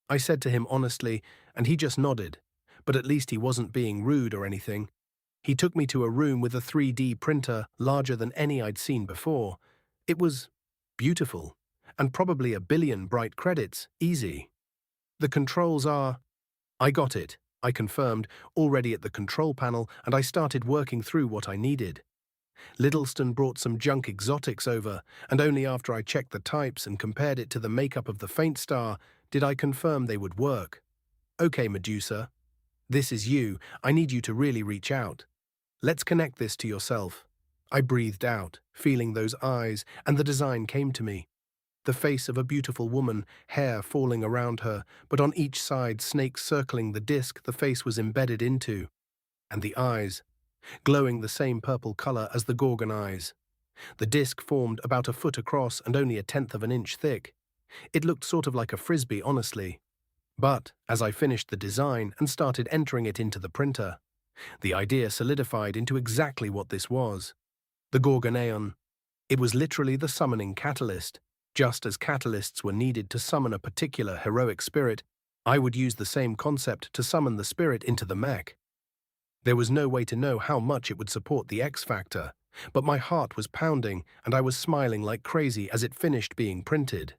I said to him honestly, and he just nodded. But at least he wasn't being rude or anything. He took me to a room with a 3D printer larger than any I'd seen before. It was beautiful, and probably a billion bright credits, easy. The controls are… I got it, I confirmed, already at the control panel, and I started working through what I needed. Littleston brought some junk exotics over, and only after I checked the types and compared it to the makeup of the faint star did I confirm they would work. Okay, Medusa. This is you. I need you to really reach out. Let's connect this to yourself. I breathed out, feeling those eyes, and the design came to me. The face of a beautiful woman, hair falling around her, but on each side snakes circling the disc the face was embedded into. And the eyes, glowing the same purple color as the Gorgon eyes. The disc formed about a foot across and only 1/10 of an inch thick. It looked sort of like a frisbee, honestly. But, as I finished the design and started entering it into the printer, the idea solidified into exactly what this was. The Gorgoneon. It was literally the summoning catalyst. Just as catalysts were needed to summon a particular heroic spirit, I would use the same concept to summon the spirit into the mech. There was no way to know how much it would support the X Factor, but my heart was pounding and I was smiling like crazy as it finished being printed.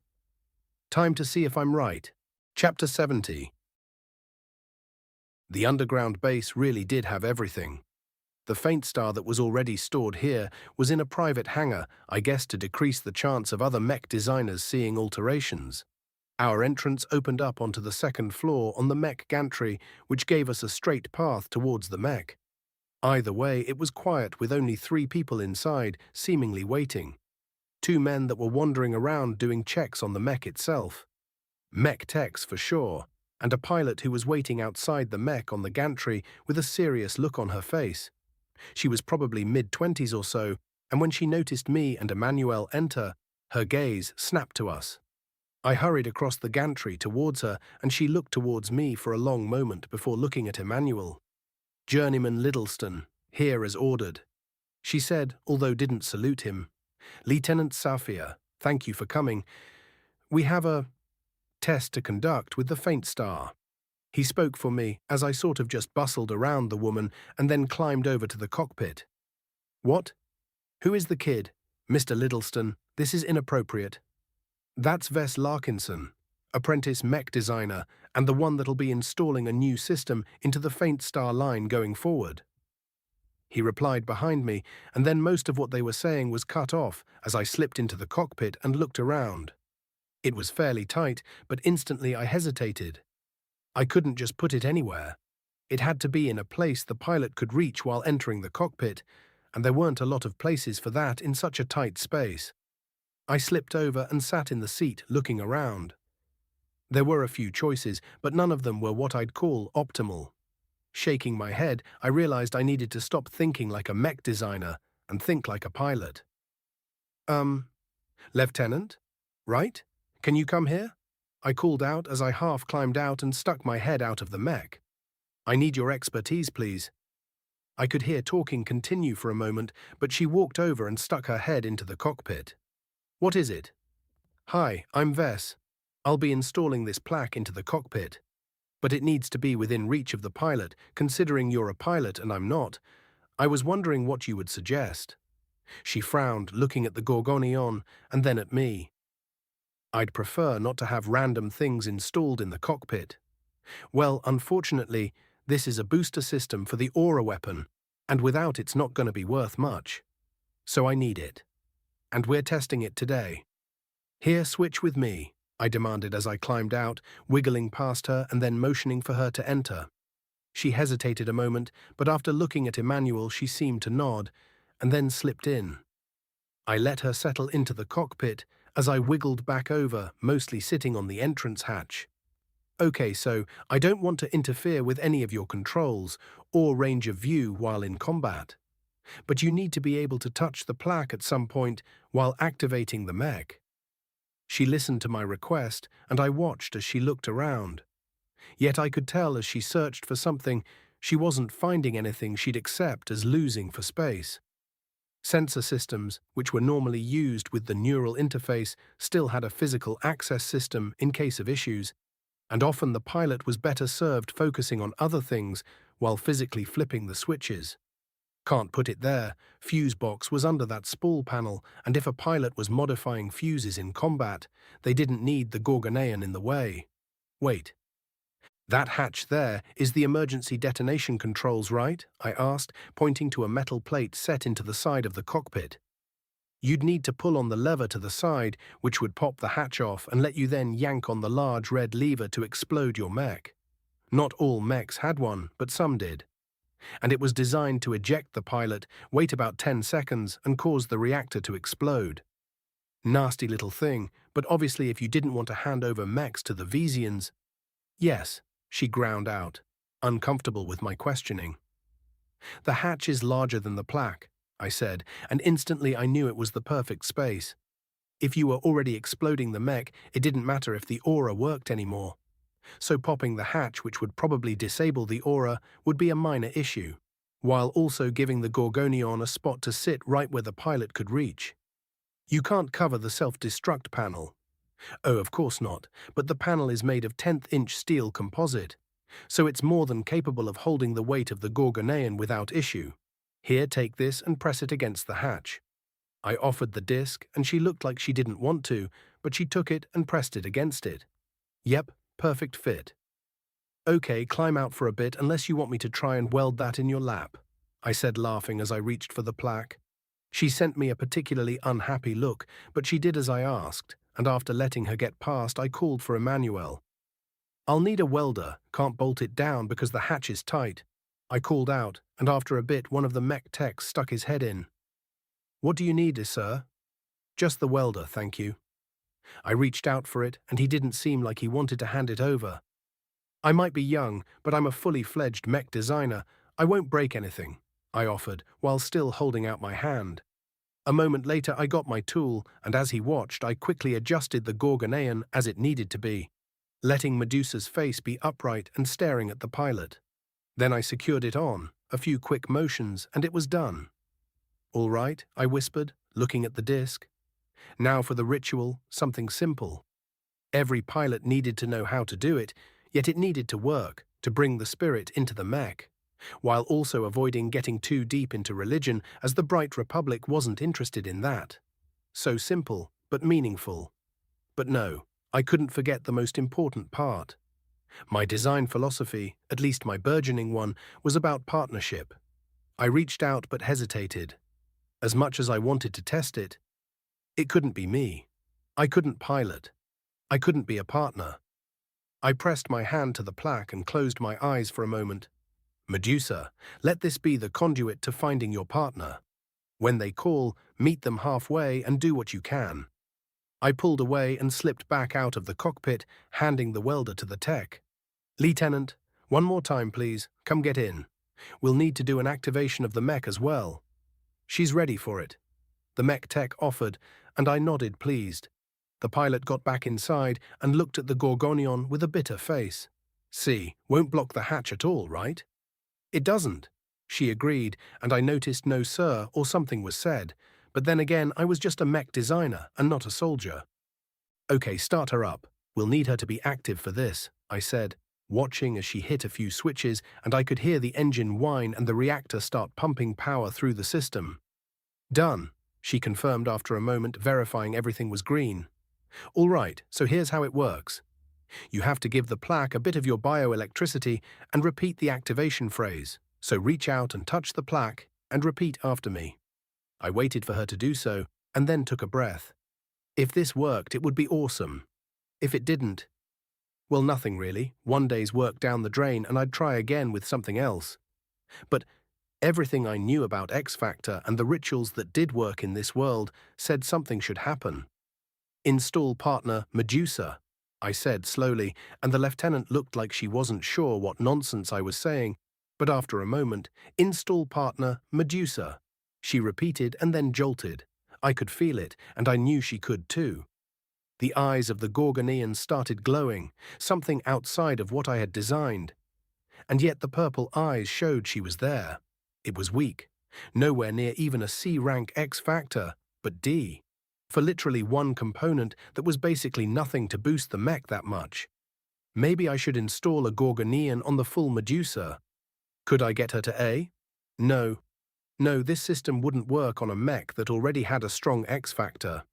Time to see if I'm right. Chapter 70. The underground base really did have everything. The faint star that was already stored here was in a private hangar, I guess to decrease the chance of other mech designers seeing alterations. Our entrance opened up onto the second floor on the mech gantry, which gave us a straight path towards the mech. Either way, it was quiet with only 3 people inside, seemingly waiting. 2 men that were wandering around doing checks on the mech itself. Mech techs for sure, and a pilot who was waiting outside the mech on the gantry with a serious look on her face. She was probably mid-20s or so, and when she noticed me and Emmanuel enter, her gaze snapped to us. I hurried across the gantry towards her, and she looked towards me for a long moment before looking at Emmanuel. "Journeyman Liddleston, here as ordered," she said, although didn't salute him. "Lieutenant Safia, thank you for coming. We have a test to conduct with the faint star." He spoke for me as I sort of just bustled around the woman and then climbed over to the cockpit. "What? Who is the kid? Mr. Liddleston, this is inappropriate." "That's Ves Larkinson, apprentice mech designer, and the one that'll be installing a new system into the faint star line going forward." He replied behind me, and then most of what they were saying was cut off as I slipped into the cockpit and looked around. It was fairly tight, but instantly I hesitated. I couldn't just put it anywhere. It had to be in a place the pilot could reach while entering the cockpit, and there weren't a lot of places for that in such a tight space. I slipped over and sat in the seat looking around. There were a few choices, but none of them were what I'd call optimal. Shaking my head, I realized I needed to stop thinking like a mech designer and think like a pilot. Lieutenant? Right? Can you come here?" I called out as I half climbed out and stuck my head out of the mech. "I need your expertise, please." I could hear talking continue for a moment, but she walked over and stuck her head into the cockpit. "What is it?" "Hi, I'm Ves. I'll be installing this plaque into the cockpit. But it needs to be within reach of the pilot, considering you're a pilot and I'm not. I was wondering what you would suggest." She frowned, looking at the Gorgonion and then at me. "I'd prefer not to have random things installed in the cockpit. Well, unfortunately, this is a booster system for the aura weapon, and without it's not going to be worth much. So I need it. And we're testing it today." "Here, switch with me," I demanded as I climbed out, wiggling past her and then motioning for her to enter. She hesitated a moment, but after looking at Emmanuel she seemed to nod, and then slipped in. I let her settle into the cockpit as I wiggled back over, mostly sitting on the entrance hatch. "Okay, so I don't want to interfere with any of your controls or range of view while in combat. But you need to be able to touch the plaque at some point while activating the mech." She listened to my request, and I watched as she looked around. Yet I could tell as she searched for something, she wasn't finding anything she'd accept as losing for space. Sensor systems, which were normally used with the neural interface, still had a physical access system in case of issues, and often the pilot was better served focusing on other things while physically flipping the switches. Can't put it there, fuse box was under that spool panel, and if a pilot was modifying fuses in combat, they didn't need the Gorgonean in the way. "Wait. That hatch there is the emergency detonation controls, right?" I asked, pointing to a metal plate set into the side of the cockpit. "You'd need to pull on the lever to the side, which would pop the hatch off and let you then yank on the large red lever to explode your mech. Not all mechs had one, but some did. And it was designed to eject the pilot, wait about 10 seconds, and cause the reactor to explode. Nasty little thing, but obviously if you didn't want to hand over mechs to the Vesians—" "Yes," she ground out, uncomfortable with my questioning. "The hatch is larger than the plaque," I said, and instantly I knew it was the perfect space. If you were already exploding the mech, it didn't matter if the aura worked anymore. So popping the hatch, which would probably disable the aura, would be a minor issue, while also giving the Gorgonion a spot to sit right where the pilot could reach. "You can't cover the self-destruct panel." "Oh, of course not, but the panel is made of 10th-inch steel composite. so it's more than capable of holding the weight of the Gorgonean without issue. Here, take this and press it against the hatch. I offered the disc, and she looked like she didn't want to, but she took it and pressed it against it. Yep, perfect fit. Okay, climb out for a bit unless you want me to try and weld that in your lap, I said, laughing as I reached for the plaque. She sent me a particularly unhappy look, but she did as I asked, and after letting her get past, I called for Emmanuel. I'll need a welder, can't bolt it down because the hatch is tight. I called out, and after a bit one of the mech techs stuck his head in. What do you need, sir? Just the welder, thank you. I reached out for it, and he didn't seem like he wanted to hand it over. I might be young, but I'm a fully fledged mech designer. I won't break anything, I offered, while still holding out my hand. A moment later I got my tool, and as he watched, I quickly adjusted the Gorgonean as it needed to be, letting Medusa's face be upright and staring at the pilot. Then I secured it on, a few quick motions, and it was done. All right, I whispered, looking at the disc. Now for the ritual, something simple. Every pilot needed to know how to do it, yet it needed to work, to bring the spirit into the mech, while also avoiding getting too deep into religion, as the Bright Republic wasn't interested in that. So simple, but meaningful. But no, I couldn't forget the most important part. My design philosophy, at least my burgeoning one, was about partnership. I reached out but hesitated. As much as I wanted to test it, it couldn't be me. I couldn't pilot. I couldn't be a partner. I pressed my hand to the plaque and closed my eyes for a moment. Medusa, let this be the conduit to finding your partner. When they call, meet them halfway and do what you can. I pulled away and slipped back out of the cockpit, handing the welder to the tech. Lieutenant, one more time please, come get in. We'll need to do an activation of the mech as well. She's ready for it. The mech tech offered, and I nodded pleased. The pilot got back inside and looked at the Gorgonion with a bitter face. See, won't block the hatch at all, right? It doesn't. She agreed, and I noticed no sir or something was said, but then again I was just a mech designer and not a soldier. Okay, start her up. We'll need her to be active for this, I said, watching as she hit a few switches, and I could hear the engine whine and the reactor start pumping power through the system. Done, she confirmed after a moment, verifying everything was green. All right, so here's how it works. You have to give the plaque a bit of your bioelectricity and repeat the activation phrase. So reach out and touch the plaque and repeat after me. I waited for her to do so and then took a breath. If this worked, it would be awesome. If it didn't, well, nothing really. One day's work down the drain and I'd try again with something else. But everything I knew about X Factor and the rituals that did work in this world said something should happen. Install partner Medusa, I said slowly, and the lieutenant looked like she wasn't sure what nonsense I was saying, but after a moment, install partner Medusa, she repeated and then jolted. I could feel it, and I knew she could too. The eyes of the Gorgonean started glowing, something outside of what I had designed. And yet the purple eyes showed she was there. It was weak, nowhere near even a C-rank X Factor, but D, for literally one component that was basically nothing to boost the mech that much. Maybe I should install a Gorgonean on the full Medusa. Could I get her to A? No. No, this system wouldn't work on a mech that already had a strong X Factor.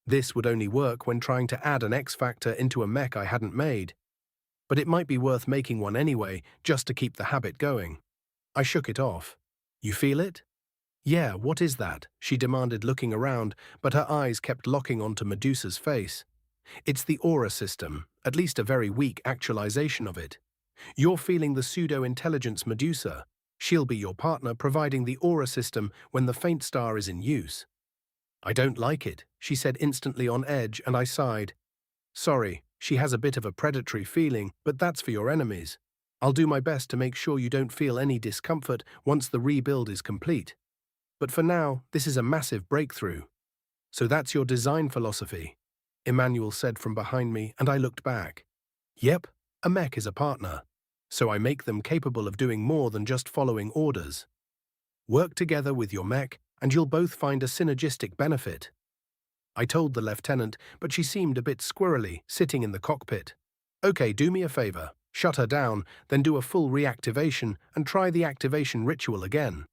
This would only work when trying to add an X Factor into a mech I hadn't made. But it might be worth making one anyway, just to keep the habit going. I shook it off. You feel it? Yeah, what is that? She demanded, looking around, but her eyes kept locking onto Medusa's face. It's the aura system, at least a very weak actualization of it. You're feeling the pseudo-intelligence Medusa. She'll be your partner, providing the aura system when the faint star is in use. I don't like it, she said, instantly on edge, and I sighed. Sorry, she has a bit of a predatory feeling, but that's for your enemies. I'll do my best to make sure you don't feel any discomfort once the rebuild is complete. But for now, this is a massive breakthrough. So that's your design philosophy, Emmanuel said from behind me, and I looked back. Yep, a mech is a partner. So I make them capable of doing more than just following orders. Work together with your mech, and you'll both find a synergistic benefit. I told the lieutenant, but she seemed a bit squirrely, sitting in the cockpit. Okay, do me a favor. Shut her down, then do a full reactivation and try the activation ritual again.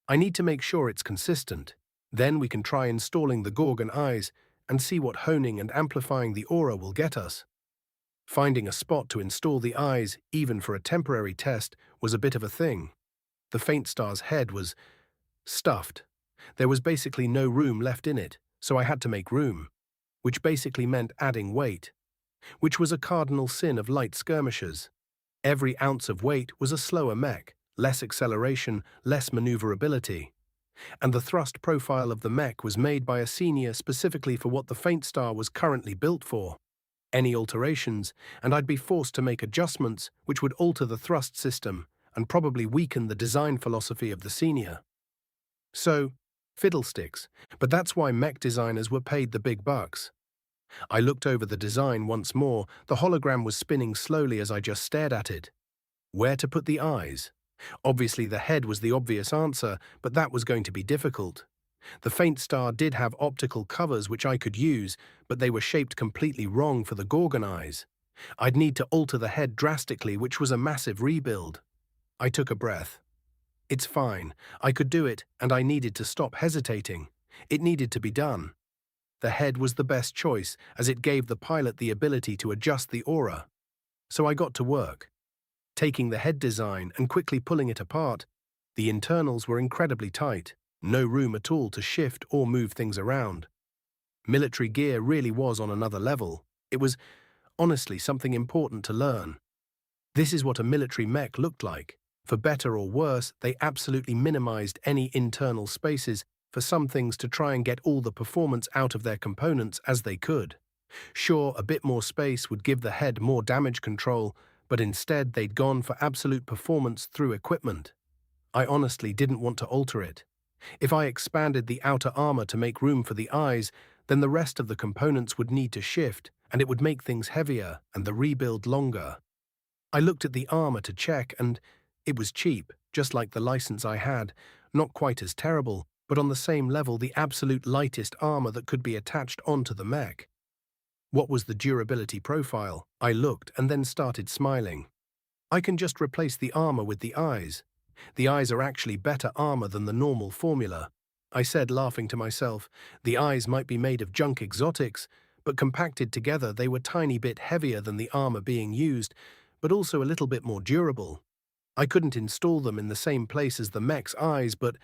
I need to make sure it's consistent. Then we can try installing the Gorgon eyes and see what honing and amplifying the aura will get us. Finding a spot to install the eyes, even for a temporary test, was a bit of a thing. The faint star's head was stuffed. There was basically no room left in it, so I had to make room, which basically meant adding weight, which was a cardinal sin of light skirmishers. Every ounce of weight was a slower mech, less acceleration, less maneuverability. And the thrust profile of the mech was made by a senior specifically for what the faint star was currently built for. Any alterations, and I'd be forced to make adjustments which would alter the thrust system and probably weaken the design philosophy of the senior. So, fiddlesticks, but that's why mech designers were paid the big bucks. I looked over the design once more. The hologram was spinning slowly as I just stared at it. Where to put the eyes? Obviously the head was the obvious answer, but that was going to be difficult. The faint star did have optical covers which I could use, but they were shaped completely wrong for the Gorgon eyes. I'd need to alter the head drastically, which was a massive rebuild. I took a breath. It's fine. I could do it, and I needed to stop hesitating. It needed to be done. The head was the best choice, as it gave the pilot the ability to adjust the aura. So I got to work. Taking the head design and quickly pulling it apart, the internals were incredibly tight, no room at all to shift or move things around. Military gear really was on another level. It was, honestly, something important to learn. This is what a military mech looked like. For better or worse, they absolutely minimized any internal spaces for some things to try and get all the performance out of their components as they could. Sure, a bit more space would give the head more damage control, but instead they'd gone for absolute performance through equipment. I honestly didn't want to alter it. If I expanded the outer armor to make room for the eyes, then the rest of the components would need to shift, and it would make things heavier and the rebuild longer. I looked at the armor to check, and it was cheap, just like the license I had, not quite as terrible, but on the same level the absolute lightest armor that could be attached onto the mech. What was the durability profile? I looked and then started smiling. I can just replace the armor with the eyes. The eyes are actually better armor than the normal formula. I said, laughing to myself. The eyes might be made of junk exotics, but compacted together they were tiny bit heavier than the armor being used, but also a little bit more durable. I couldn't install them in the same place as the mech's eyes, but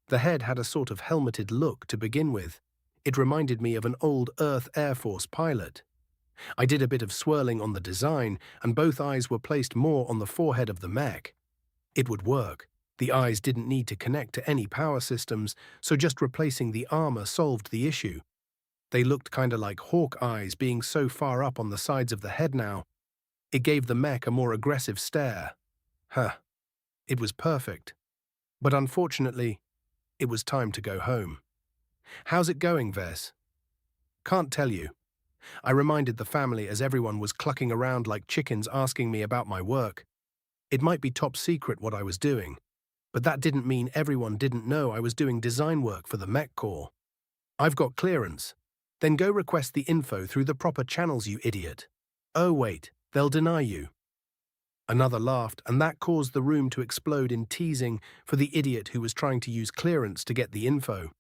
the head had a sort of helmeted look to begin with. It reminded me of an old Earth Air Force pilot. I did a bit of swirling on the design, and both eyes were placed more on the forehead of the mech. It would work. The eyes didn't need to connect to any power systems, so just replacing the armor solved the issue. They looked kinda like hawk eyes being so far up on the sides of the head now. It gave the mech a more aggressive stare. It was perfect. But unfortunately, it was time to go home. How's it going, Ves? Can't tell you. I reminded the family as everyone was clucking around like chickens asking me about my work. It might be top secret what I was doing, but that didn't mean everyone didn't know I was doing design work for the Mech Corps. I've got clearance. Then go request the info through the proper channels, you idiot. Oh wait, they'll deny you. Another laughed, and that caused the room to explode in teasing for the idiot who was trying to use clearance to get the info.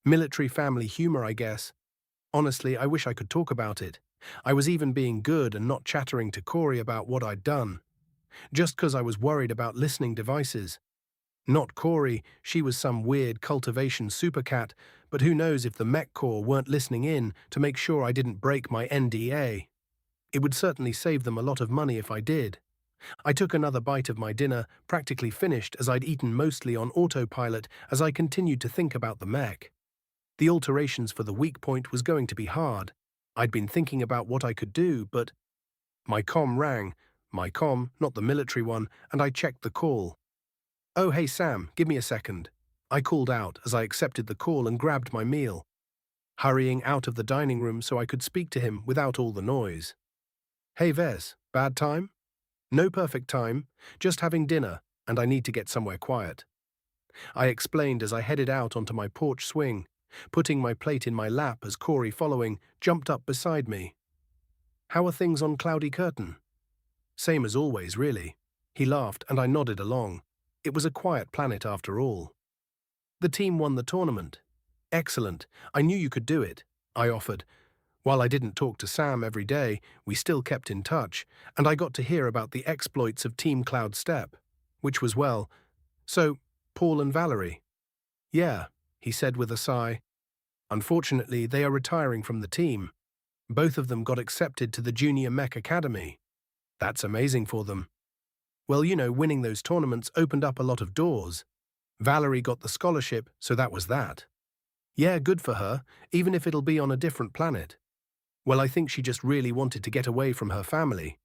Military family humor, I guess. Honestly, I wish I could talk about it. I was even being good and not chattering to Corey about what I'd done. Just 'cause I was worried about listening devices. Not Corey, she was some weird cultivation supercat, but who knows if the Mech Corps weren't listening in to make sure I didn't break my NDA. It would certainly save them a lot of money if I did. I took another bite of my dinner, practically finished as I'd eaten mostly on autopilot as I continued to think about the mech. The alterations for the weak point was going to be hard. I'd been thinking about what I could do, but my comm rang. My comm, not the military one, and I checked the call. Oh, hey Sam, give me a second. I called out as I accepted the call and grabbed my meal, hurrying out of the dining room so I could speak to him without all the noise. Hey Ves, bad time? No perfect time, just having dinner, and I need to get somewhere quiet. I explained as I headed out onto my porch swing, putting my plate in my lap as Corey, following, jumped up beside me. How are things on Cloudy Curtain? Same as always, really. He laughed and I nodded along. It was a quiet planet after all. The team won the tournament. Excellent. I knew you could do it, I offered. While I didn't talk to Sam every day, we still kept in touch, and I got to hear about the exploits of Team Cloud Step, which was well. So, Paul and Valerie. Yeah, he said with a sigh. Unfortunately, they are retiring from the team. Both of them got accepted to the Junior Mech Academy. That's amazing for them. Well, winning those tournaments opened up a lot of doors. Valerie got the scholarship, so that was that. Yeah, good for her, even if it'll be on a different planet. Well, I think she just really wanted to get away from her family,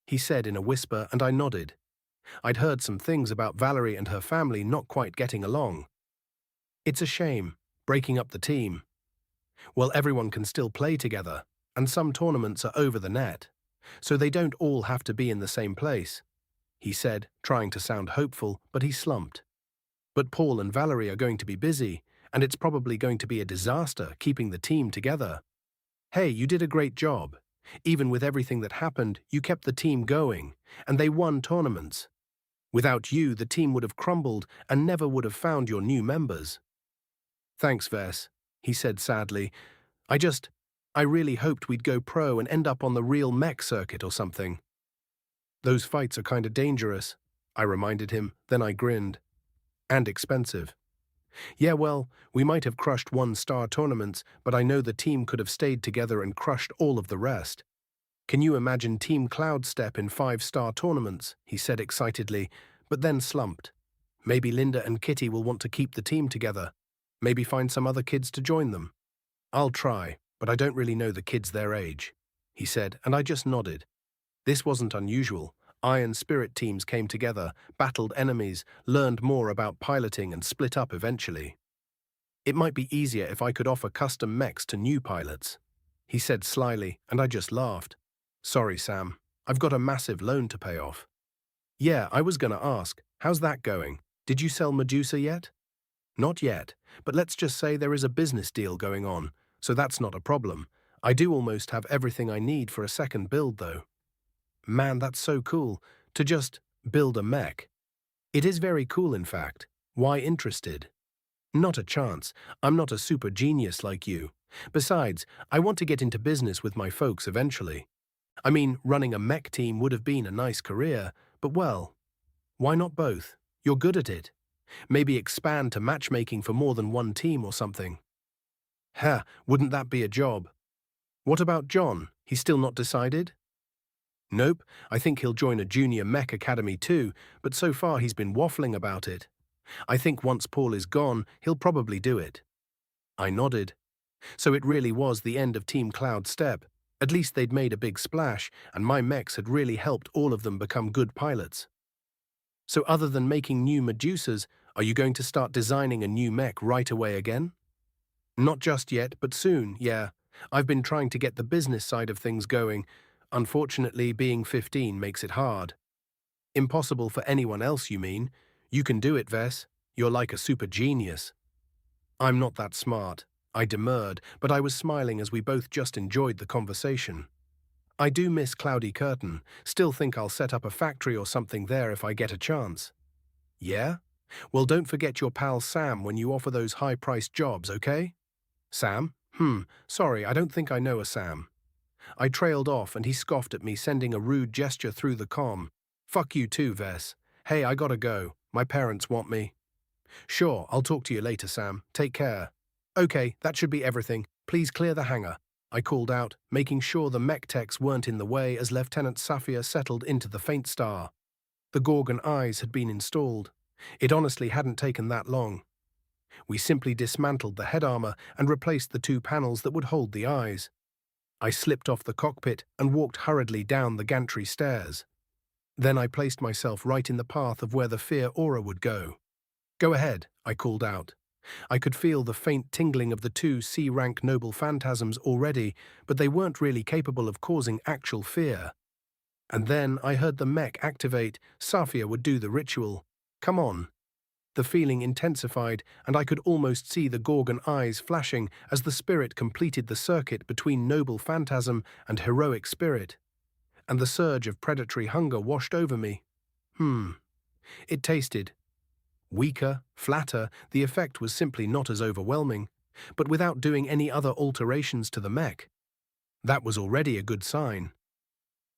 he said in a whisper, and I nodded. I'd heard some things about Valerie and her family not quite getting along. It's a shame, breaking up the team. Well, everyone can still play together, and some tournaments are over the net, so they don't all have to be in the same place, he said, trying to sound hopeful, but he slumped. But Paul and Valerie are going to be busy, and it's probably going to be a disaster keeping the team together. Hey, you did a great job. Even with everything that happened, you kept the team going, and they won tournaments. Without you, the team would have crumbled and never would have found your new members. Thanks, Ves, he said sadly. I really hoped we'd go pro and end up on the real mech circuit or something. Those fights are kinda dangerous, I reminded him, then I grinned. And expensive. Yeah, well, we might have crushed one-star tournaments, but I know the team could have stayed together and crushed all of the rest. Can you imagine Team Cloud Step in 5-star tournaments? He said excitedly, but then slumped. Maybe Linda and Kitty will want to keep the team together. Maybe find some other kids to join them. I'll try, but I don't really know the kids their age, he said, and I just nodded. This wasn't unusual. Iron Spirit teams came together, battled enemies, learned more about piloting and split up eventually. It might be easier if I could offer custom mechs to new pilots, he said slyly, and I just laughed. Sorry, Sam. I've got a massive loan to pay off. Yeah, I was gonna ask, how's that going? Did you sell Medusa yet? Not yet, but let's just say there is a business deal going on, so that's not a problem. I do almost have everything I need for a second build, though. Man, that's so cool, to just build a mech. It is very cool, in fact. Why interested? Not a chance. I'm not a super genius like you. Besides, I want to get into business with my folks eventually. I mean, running a mech team would have been a nice career, but well, why not both? You're good at it. Maybe expand to matchmaking for more than one team or something. Wouldn't that be a job? What about John? He's still not decided? Nope, I think he'll join a junior mech academy too, but so far he's been waffling about it. I think once Paul is gone, he'll probably do it. I nodded. So it really was the end of Team Cloud Step. At least they'd made a big splash, and my mechs had really helped all of them become good pilots. So other than making new Medusas, are you going to start designing a new mech right away again? Not just yet, but soon, yeah. I've been trying to get the business side of things going. Unfortunately, being 15 makes it hard. Impossible for anyone else, you mean? You can do it, Ves. You're like a super genius. I'm not that smart, I demurred, but I was smiling as we both just enjoyed the conversation. I do miss Cloudy Curtain, still think I'll set up a factory or something there if I get a chance. Yeah? Well, don't forget your pal Sam when you offer those high-priced jobs, okay? Sam? Sorry, I don't think I know a Sam. I trailed off and he scoffed at me, sending a rude gesture through the comm. Fuck you too, Ves. Hey, I gotta go. My parents want me. Sure, I'll talk to you later, Sam. Take care. Okay, that should be everything. Please clear the hangar, I called out, making sure the mech techs weren't in the way as Lieutenant Safia settled into the faint star. The Gorgon eyes had been installed. It honestly hadn't taken that long. We simply dismantled the head armor and replaced the 2 panels that would hold the eyes. I slipped off the cockpit and walked hurriedly down the gantry stairs. Then I placed myself right in the path of where the fear aura would go. Go ahead, I called out. I could feel the faint tingling of the 2 C-rank noble phantasms already, but they weren't really capable of causing actual fear. And then I heard the mech activate. Safia would do the ritual. Come on. The feeling intensified, and I could almost see the Gorgon eyes flashing as the spirit completed the circuit between noble phantasm and heroic spirit. and the surge of predatory hunger washed over me. It tasted weaker, flatter. The effect was simply not as overwhelming, but without doing any other alterations to the mech. That was already a good sign.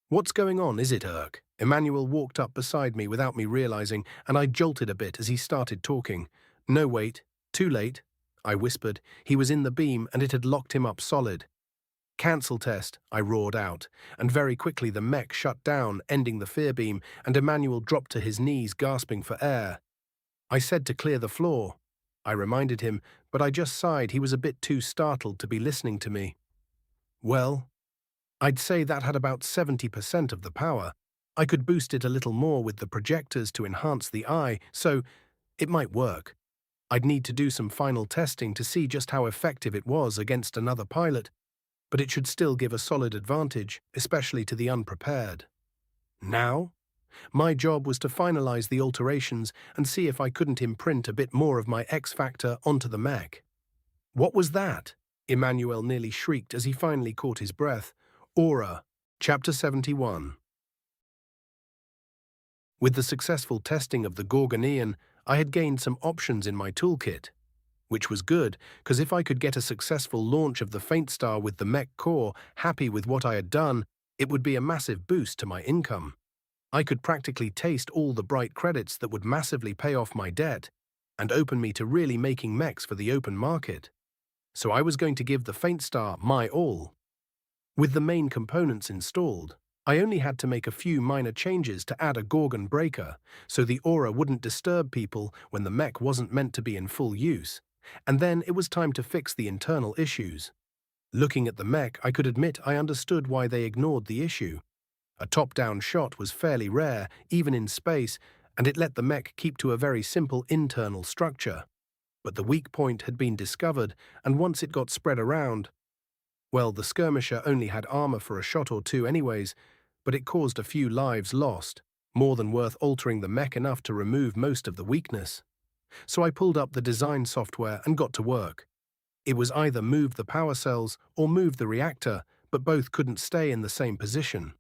"What's going on, is it, Irk?" Emmanuel walked up beside me without me realizing, and I jolted a bit as he started talking. "No, wait. Too late," I whispered. He was in the beam, and it had locked him up solid. "Cancel test," I roared out, and very quickly the mech shut down, ending the fear beam, and Emmanuel dropped to his knees, gasping for air. "I said to clear the floor," I reminded him, but I just sighed. He was a bit too startled to be listening to me. "Well, I'd say that had about 70% of the power. I could boost it a little more with the projectors to enhance the eye, so it might work. I'd need to do some final testing to see just how effective it was against another pilot, but it should still give a solid advantage, especially to the unprepared. Now, my job was to finalize the alterations and see if I couldn't imprint a bit more of my X factor onto the mech. "What was that?" Emmanuel nearly shrieked as he finally caught his breath. Aura, Chapter 71. With the successful testing of the Gorgonean, I had gained some options in my toolkit, which was good, because if I could get a successful launch of the Faint Star with the mech core, happy with what I had done, it would be a massive boost to my income. I could practically taste all the bright credits that would massively pay off my debt and open me to really making mechs for the open market. So I was going to give the Faint Star my all. With the main components installed, I only had to make a few minor changes to add a Gorgon breaker, so the aura wouldn't disturb people when the mech wasn't meant to be in full use, and then it was time to fix the internal issues. Looking at the mech, I could admit I understood why they ignored the issue. A top-down shot was fairly rare, even in space, and it let the mech keep to a very simple internal structure. But the weak point had been discovered, and once it got spread around, well, the skirmisher only had armor for a shot or two anyways, but it caused a few lives lost, more than worth altering the mech enough to remove most of the weakness. So I pulled up the design software and got to work. It was either move the power cells or move the reactor, but both couldn't stay in the same position.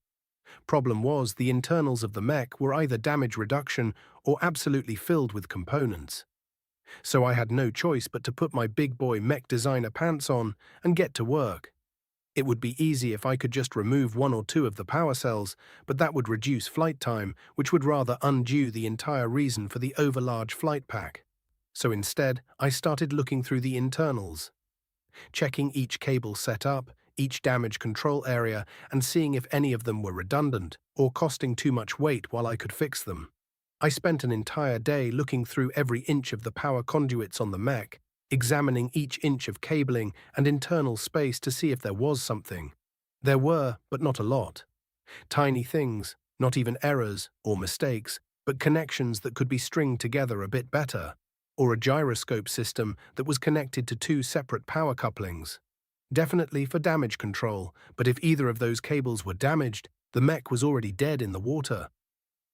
Problem was, the internals of the mech were either damage reduction or absolutely filled with components. So I had no choice but to put my big boy mech designer pants on and get to work. It would be easy if I could just remove one or two of the power cells, but that would reduce flight time, which would rather undo the entire reason for the overlarge flight pack. So instead, I started looking through the internals, checking each cable setup, each damage control area, and seeing if any of them were redundant or costing too much weight while I could fix them. I spent an entire day looking through every inch of the power conduits on the mech, examining each inch of cabling and internal space to see if there was something. There were, but not a lot. Tiny things, not even errors or mistakes, but connections that could be stringed together a bit better, or a gyroscope system that was connected to two separate power couplings. Definitely for damage control, but if either of those cables were damaged, the mech was already dead in the water.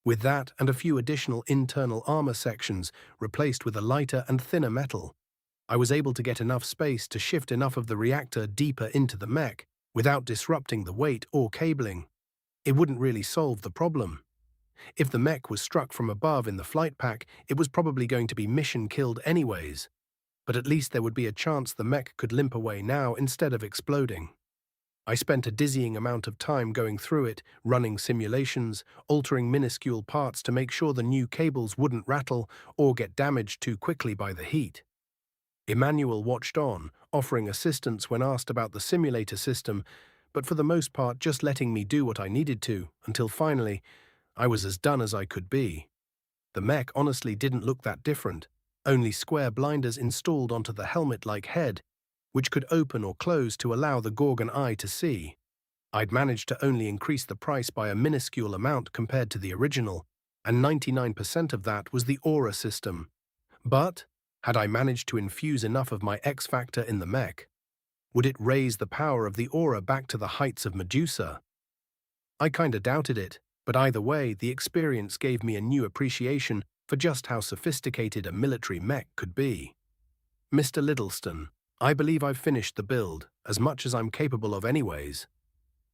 With that and a few additional internal armor sections replaced with a lighter and thinner metal, I was able to get enough space to shift enough of the reactor deeper into the mech without disrupting the weight or cabling. It wouldn't really solve the problem. If the mech was struck from above in the flight pack, it was probably going to be mission killed anyways. But at least there would be a chance the mech could limp away now instead of exploding. I spent a dizzying amount of time going through it, running simulations, altering minuscule parts to make sure the new cables wouldn't rattle or get damaged too quickly by the heat. Emmanuel watched on, offering assistance when asked about the simulator system, but for the most part just letting me do what I needed to, until finally, I was as done as I could be. The mech honestly didn't look that different, only square blinders installed onto the helmet-like head, which could open or close to allow the Gorgon eye to see. I'd managed to only increase the price by a minuscule amount compared to the original, and 99% of that was the aura system. But had I managed to infuse enough of my X factor in the mech, would it raise the power of the aura back to the heights of Medusa? I kinda doubted it, but either way, the experience gave me a new appreciation for just how sophisticated a military mech could be. "Mr. Littleston, I believe I've finished the build, as much as I'm capable of anyways."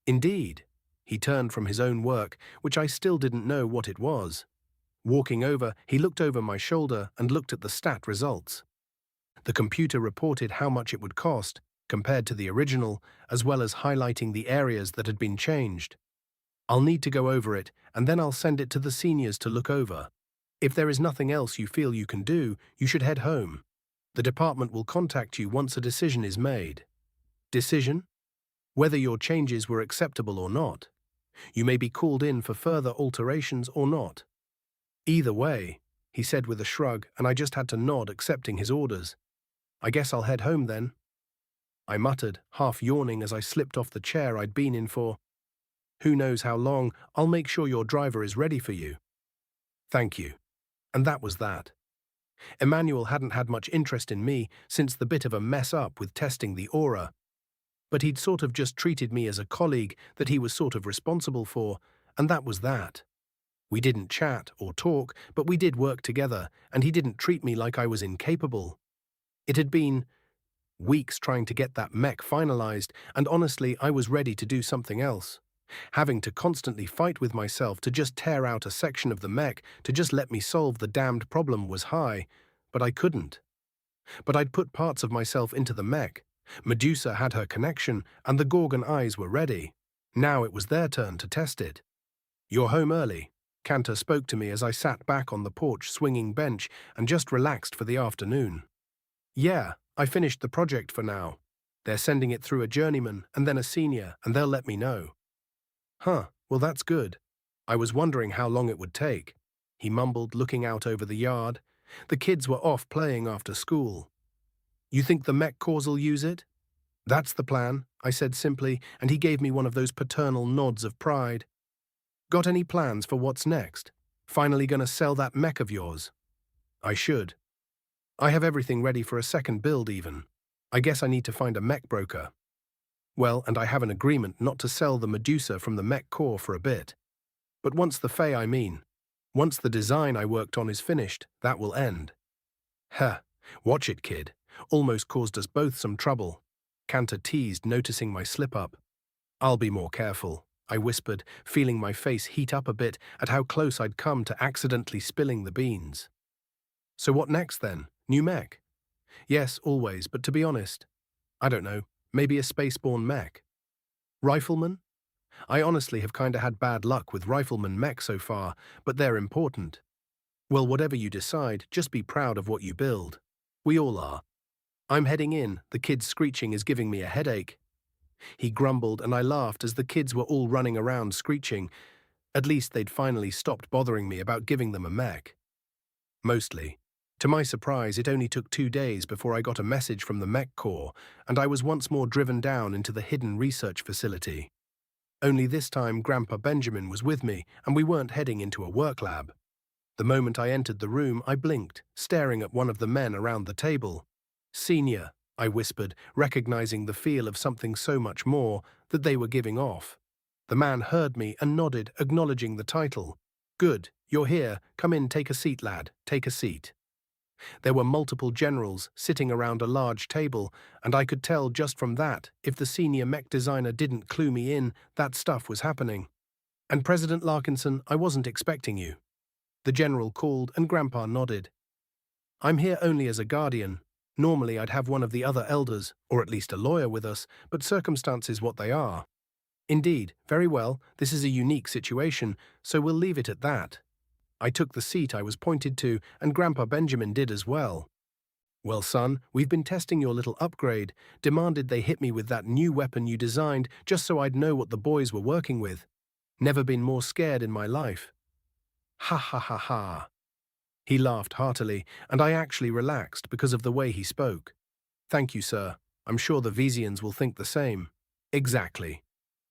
"Indeed. He turned from his own work, which I still didn't know what it was. Walking over, he looked over my shoulder and looked at the stat results. The computer reported how much it would cost, compared to the original, as well as highlighting the areas that had been changed. I'll need to go over it, and then I'll send it to the seniors to look over. If there is nothing else you feel you can do, you should head home. The department will contact you once a decision is made. Decision? Whether your changes were acceptable or not. You may be called in for further alterations or not. Either way, he said with a shrug, and I just had to nod, accepting his orders. I guess I'll head home then. I muttered, half yawning as I slipped off the chair I'd been in for. Who knows how long. I'll make sure your driver is ready for you. Thank you. And that was that. Emmanuel hadn't had much interest in me since the bit of a mess up with testing the aura. But he'd sort of just treated me as a colleague that he was sort of responsible for, and that was that. We didn't chat or talk, but we did work together, and he didn't treat me like I was incapable. It had been weeks trying to get that mech finalized, and honestly, I was ready to do something else. Having to constantly fight with myself to just tear out a section of the mech to just let me solve the damned problem was high, but I couldn't. But I'd put parts of myself into the mech. Medusa had her connection, and the Gorgon eyes were ready. Now it was their turn to test it. You're home early. Cantor spoke to me as I sat back on the porch swinging bench and just relaxed for the afternoon. Yeah, I finished the project for now. They're sending it through a journeyman and then a senior, and they'll let me know. Huh, well that's good. I was wondering how long it would take. He mumbled, looking out over the yard. The kids were off playing after school. You think the mech cores will use it? That's the plan, I said simply, and he gave me one of those paternal nods of pride. Got any plans for what's next? Finally gonna sell that mech of yours? I should. I have everything ready for a second build even. I guess I need to find a mech broker. Well, and I have an agreement not to sell the Medusa from the mech core for a bit. But once once the design I worked on is finished, that will end. Huh, watch it, kid. Almost caused us both some trouble. Cantor teased, noticing my slip-up. I'll be more careful, I whispered, feeling my face heat up a bit at how close I'd come to accidentally spilling the beans. So what next then? New mech? Yes, always, but to be honest, I don't know, maybe a spaceborne mech. Rifleman? I honestly have kinda had bad luck with rifleman mech so far, but they're important. Well, whatever you decide, just be proud of what you build. We all are. I'm heading in, the kid's screeching is giving me a headache. He grumbled and I laughed as the kids were all running around screeching. At least they'd finally stopped bothering me about giving them a mech. Mostly. To my surprise, it only took 2 days before I got a message from the mech core, and I was once more driven down into the hidden research facility. Only this time Grandpa Benjamin was with me, and we weren't heading into a work lab. The moment I entered the room, I blinked, staring at one of the men around the table. Senior, I whispered, recognizing the feel of something so much more that they were giving off. The man heard me and nodded, acknowledging the title. Good, you're here. Come in, take a seat, lad. Take a seat. There were multiple generals sitting around a large table, and I could tell just from that, if the senior mech designer didn't clue me in, that stuff was happening. And President Larkinson, I wasn't expecting you. The general called and Grandpa nodded. I'm here only as a guardian. Normally I'd have one of the other elders, or at least a lawyer with us, but circumstances what they are. Indeed, very well, this is a unique situation, so we'll leave it at that. I took the seat I was pointed to, and Grandpa Benjamin did as well. Well, son, we've been testing your little upgrade, demanded they hit me with that new weapon you designed just so I'd know what the boys were working with. Never been more scared in my life. Ha ha ha ha. He laughed heartily, and I actually relaxed because of the way he spoke. Thank you, sir. I'm sure the Visians will think the same. Exactly.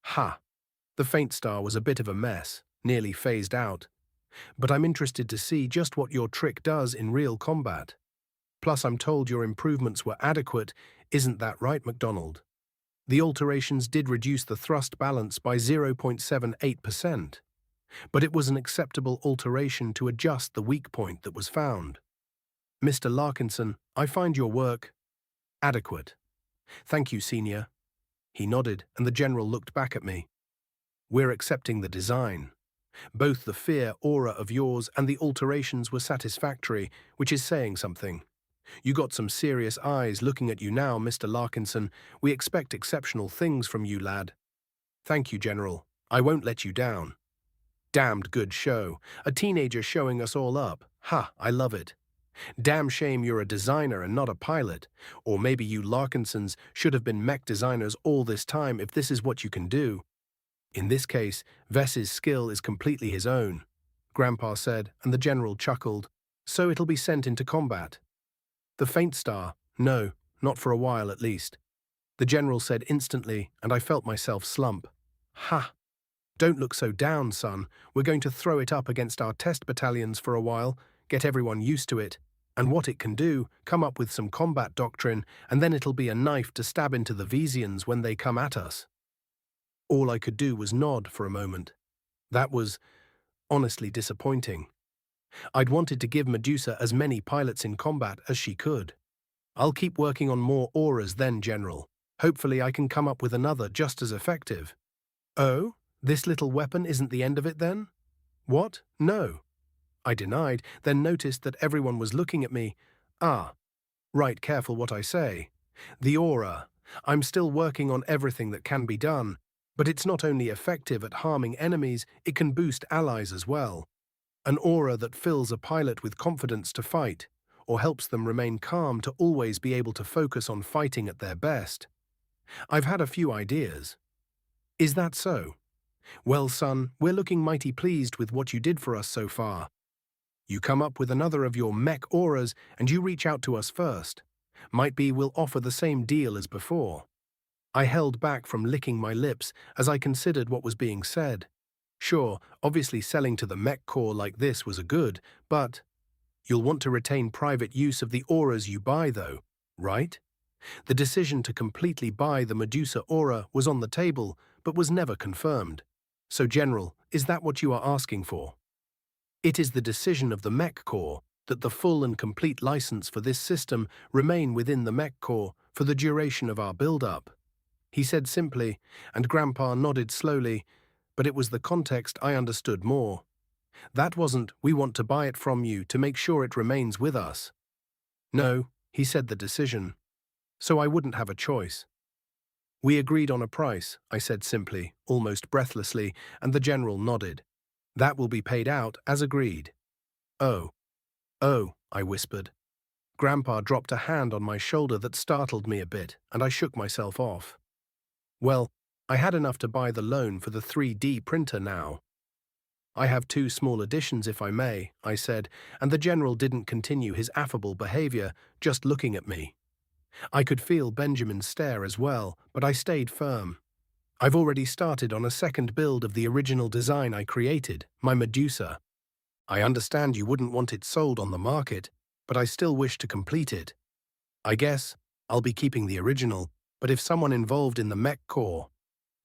Ha. The faint star was a bit of a mess, nearly phased out. But I'm interested to see just what your trick does in real combat. Plus, I'm told your improvements were adequate. Isn't that right, MacDonald? The alterations did reduce the thrust balance by 0.78%. But it was an acceptable alteration to adjust the weak point that was found. Mr. Larkinson, I find your work adequate. Thank you, Senior. He nodded, and the general looked back at me. We're accepting the design. Both the fear aura of yours and the alterations were satisfactory, which is saying something. You got some serious eyes looking at you now, Mr. Larkinson. We expect exceptional things from you, lad. Thank you, General. I won't let you down. Damned good show. A teenager showing us all up. Ha, I love it. Damn shame you're a designer and not a pilot. Or maybe you Larkinsons should have been mech designers all this time if this is what you can do. In this case, Ves's skill is completely his own, Grandpa said, and the General chuckled. So it'll be sent into combat. The faint star? No, not for a while at least. The General said instantly, and I felt myself slump. Ha! Don't look so down, son. We're going to throw it up against our test battalions for a while, get everyone used to it, and what it can do, come up with some combat doctrine, and then it'll be a knife to stab into the Vesians when they come at us. All I could do was nod for a moment. That was honestly disappointing. I'd wanted to give Medusa as many pilots in combat as she could. I'll keep working on more auras then, General. Hopefully I can come up with another just as effective. Oh? This little weapon isn't the end of it then? What? No. I denied, then noticed that everyone was looking at me. Ah, right, careful what I say. The aura. I'm still working on everything that can be done, but it's not only effective at harming enemies, it can boost allies as well. An aura that fills a pilot with confidence to fight, or helps them remain calm to always be able to focus on fighting at their best. I've had a few ideas. Is that so? Well, son, we're looking mighty pleased with what you did for us so far. You come up with another of your mech auras and you reach out to us first. Might be we'll offer the same deal as before. I held back from licking my lips as I considered what was being said. Sure, obviously selling to the mech corps like this was a good, but you'll want to retain private use of the auras you buy though, right? The decision to completely buy the Medusa aura was on the table, but was never confirmed. So, General, is that what you are asking for? It is the decision of the Mech Corps that the full and complete license for this system remain within the Mech Corps for the duration of our build-up. He said simply, and Grandpa nodded slowly, but it was the context I understood more. That wasn't, we want to buy it from you to make sure it remains with us. No, he said the decision. So I wouldn't have a choice. We agreed on a price, I said simply, almost breathlessly, and the General nodded. That will be paid out as agreed. Oh, I whispered. Grandpa dropped a hand on my shoulder that startled me a bit, and I shook myself off. Well, I had enough to buy the loan for the 3D printer now. I have 2 small additions if I may, I said, and the General didn't continue his affable behavior, just looking at me. I could feel Benjamin's stare as well, but I stayed firm. I've already started on a second build of the original design I created, my Medusa. I understand you wouldn't want it sold on the market, but I still wish to complete it. I guess I'll be keeping the original, but if someone involved in the Mech Corps,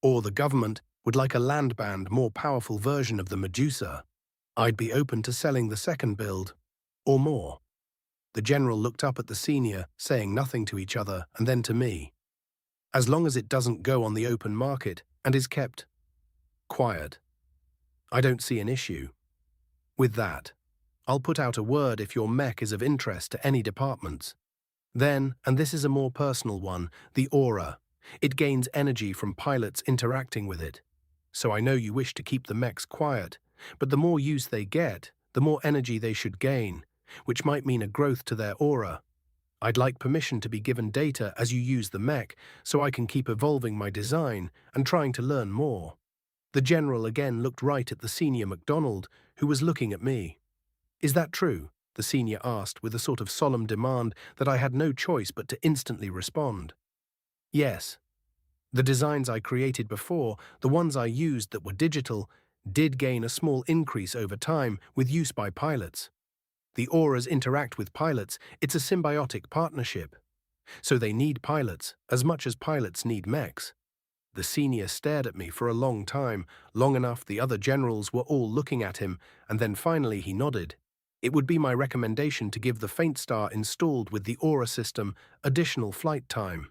or the government, would like a land-banned, more powerful version of the Medusa, I'd be open to selling the second build, or more. The General looked up at the senior, saying nothing to each other, and then to me. As long as it doesn't go on the open market and is kept quiet, I don't see an issue. With that, I'll put out a word if your mech is of interest to any departments. Then, and this is a more personal one, the aura. It gains energy from pilots interacting with it. So I know you wish to keep the mechs quiet, but the more use they get, the more energy they should gain, which might mean a growth to their aura. I'd like permission to be given data as you use the mech, so I can keep evolving my design and trying to learn more. The General again looked right at the senior MacDonald, who was looking at me. Is that true? The senior asked with a sort of solemn demand that I had no choice but to instantly respond. Yes. The designs I created before, the ones I used that were digital, did gain a small increase over time with use by pilots. The auras interact with pilots, it's a symbiotic partnership. So they need pilots, as much as pilots need mechs. The senior stared at me for a long time, long enough the other generals were all looking at him, and then finally he nodded. It would be my recommendation to give the faint star installed with the aura system additional flight time.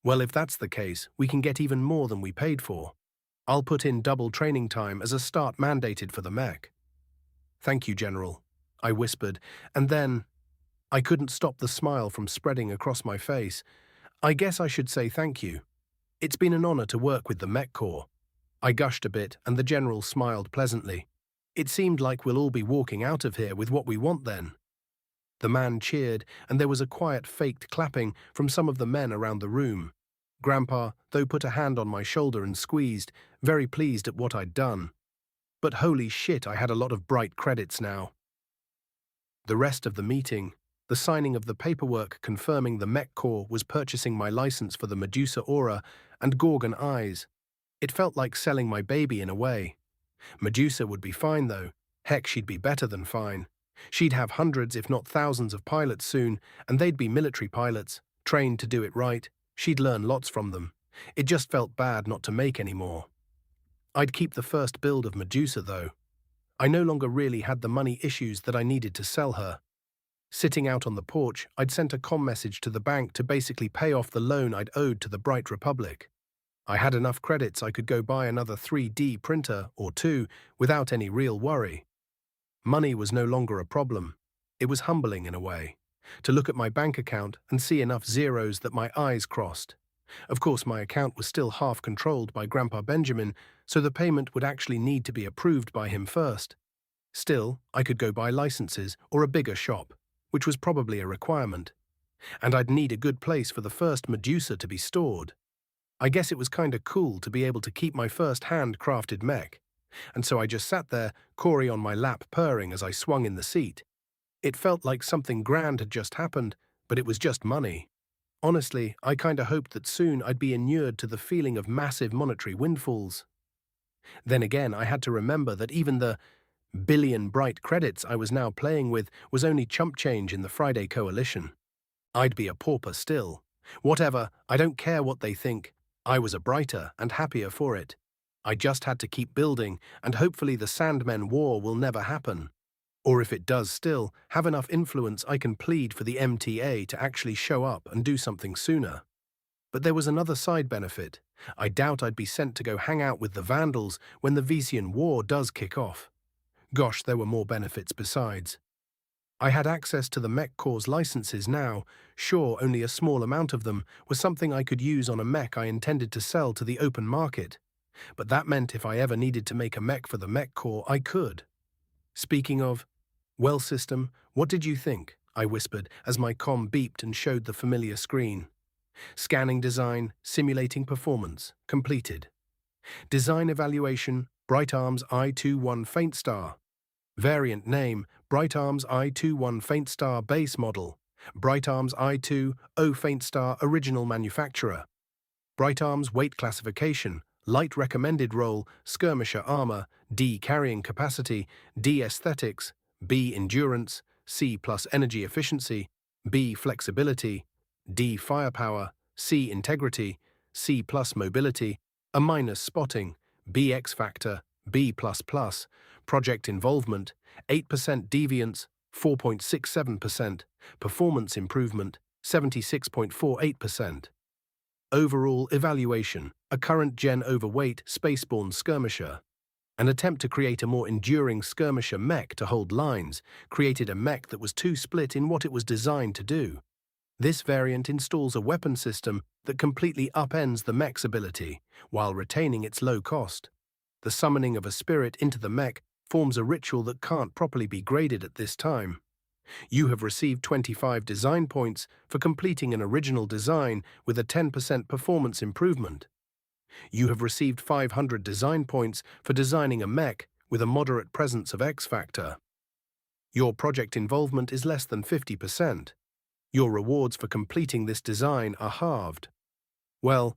Well, if that's the case, we can get even more than we paid for. I'll put in double training time as a start mandated for the mech. Thank you, General, I whispered, and then I couldn't stop the smile from spreading across my face. I guess I should say thank you. It's been an honor to work with the Mech Corps. I gushed a bit, and the General smiled pleasantly. It seemed like we'll all be walking out of here with what we want then. The man cheered, and there was a quiet faked clapping from some of the men around the room. Grandpa, though, put a hand on my shoulder and squeezed, very pleased at what I'd done. But holy shit, I had a lot of bright credits now. The rest of the meeting, the signing of the paperwork confirming the Mech Corps was purchasing my license for the Medusa Aura and Gorgon Eyes. It felt like selling my baby in a way. Medusa would be fine though. Heck, she'd be better than fine. She'd have hundreds if not thousands of pilots soon, and they'd be military pilots, trained to do it right. She'd learn lots from them. It just felt bad not to make any more. I'd keep the first build of Medusa though. I no longer really had the money issues that I needed to sell her. Sitting out on the porch, I'd sent a comm message to the bank to basically pay off the loan I'd owed to the Bright Republic. I had enough credits I could go buy another 3D printer or two without any real worry. Money was no longer a problem. It was humbling in a way, to look at my bank account and see enough zeros that my eyes crossed. Of course, my account was still half controlled by Grandpa Benjamin, so the payment would actually need to be approved by him first. Still, I could go buy licenses or a bigger shop, which was probably a requirement. And I'd need a good place for the first Medusa to be stored. I guess it was kinda cool to be able to keep my first hand-crafted mech. And so I just sat there, Corey on my lap purring as I swung in the seat. It felt like something grand had just happened, but it was just money. Honestly, I kinda hoped that soon I'd be inured to the feeling of massive monetary windfalls. Then again, I had to remember that even the billion bright credits I was now playing with was only chump change in the Friday Coalition. I'd be a pauper still. Whatever, I don't care what they think. I was a brighter and happier for it. I just had to keep building, and hopefully the Sandmen War will never happen. Or if it does still, have enough influence I can plead for the MTA to actually show up and do something sooner. But there was another side benefit. I doubt I'd be sent to go hang out with the Vandals when the Vesian War does kick off. Gosh, there were more benefits besides. I had access to the Mech Corps' licenses now. Sure, only a small amount of them was something I could use on a mech I intended to sell to the open market. But that meant if I ever needed to make a mech for the Mech Corps, I could. Speaking of, well, system, what did you think? I whispered as my comm beeped and showed the familiar screen. Scanning design, simulating performance, completed. Design evaluation, Bright Arms I-21 Faint Star. Variant name, Bright Arms I-21 Faint Star Base Model. Bright Arms I-20 Faint Star Original Manufacturer. Bright Arms Weight Classification, Light Recommended Role, Skirmisher Armor, D Carrying Capacity, D Aesthetics, B Endurance, C plus Energy Efficiency, B Flexibility, D Firepower, C Integrity, C plus Mobility, A minus Spotting, B X Factor, B++, Project Involvement, 8% Deviance, 4.67%, Performance Improvement, 76.48%. Overall Evaluation, a current-gen overweight spaceborne skirmisher. An attempt to create a more enduring skirmisher mech to hold lines created a mech that was too split in what it was designed to do. This variant installs a weapon system that completely upends the mech's ability, while retaining its low cost. The summoning of a spirit into the mech forms a ritual that can't properly be graded at this time. You have received 25 design points for completing an original design with a 10% performance improvement. You have received 500 design points for designing a mech with a moderate presence of X factor. Your project involvement is less than 50%. Your rewards for completing this design are halved. Well,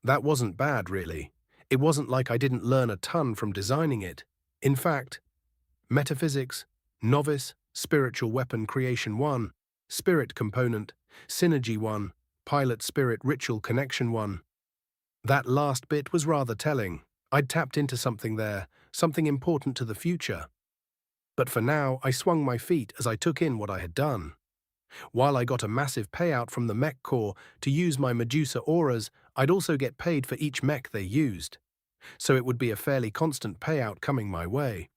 that wasn't bad, really. It wasn't like I didn't learn a ton from designing it. In fact, Metaphysics, Novice, Spiritual Weapon Creation 1, Spirit Component, Synergy 1, Pilot Spirit Ritual Connection 1. That last bit was rather telling. I'd tapped into something there, something important to the future. But for now, I swung my feet as I took in what I had done. While I got a massive payout from the Mech Corps to use my Medusa auras, I'd also get paid for each mech they used. so it would be a fairly constant payout coming my way.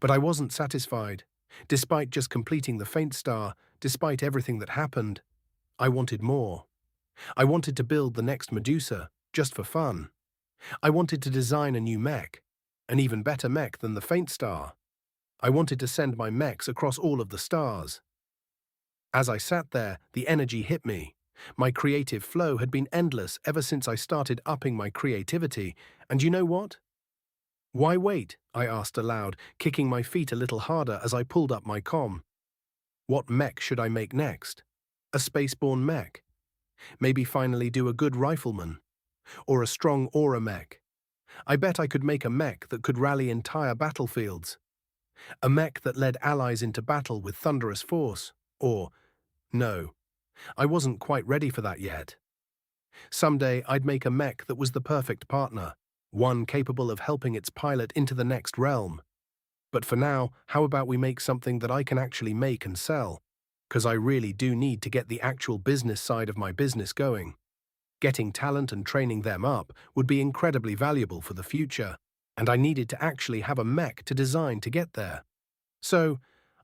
But I wasn't satisfied. Despite just completing the faint star, despite everything that happened, I wanted more. I wanted to build the next Medusa, just for fun. I wanted to design a new mech, an even better mech than the faint star. I wanted to send my mechs across all of the stars. As I sat there, the energy hit me. My creative flow had been endless ever since I started upping my creativity, and you know what? Why wait? I asked aloud, kicking my feet a little harder as I pulled up my comm. What mech should I make next? A spaceborne mech? Maybe finally do a good rifleman? Or a strong aura mech? I bet I could make a mech that could rally entire battlefields. A mech that led allies into battle with thunderous force. Or, no, I wasn't quite ready for that yet. Someday I'd make a mech that was the perfect partner, one capable of helping its pilot into the next realm. But for now, how about we make something that I can actually make and sell? Because I really do need to get the actual business side of my business going. Getting talent and training them up would be incredibly valuable for the future, and I needed to actually have a mech to design to get there. So,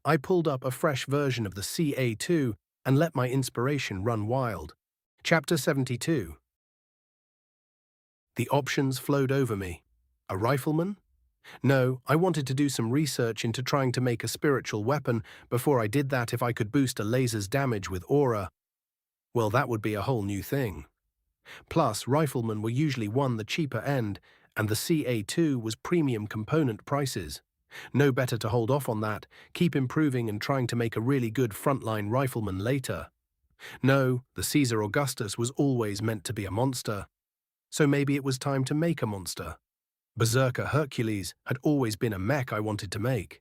I pulled up a fresh version of the CA2 and let my inspiration run wild. Chapter 72. The options flowed over me. A rifleman? No, I wanted to do some research into trying to make a spiritual weapon. Before I did that, if I could boost a laser's damage with aura, well, that would be a whole new thing. Plus, riflemen were usually the cheaper end, and the CA2 was premium component prices. No better to hold off on that, keep improving and trying to make a really good frontline rifleman later. No, the Caesar Augustus was always meant to be a monster. So maybe it was time to make a monster. Berserker Hercules had always been a mech I wanted to make.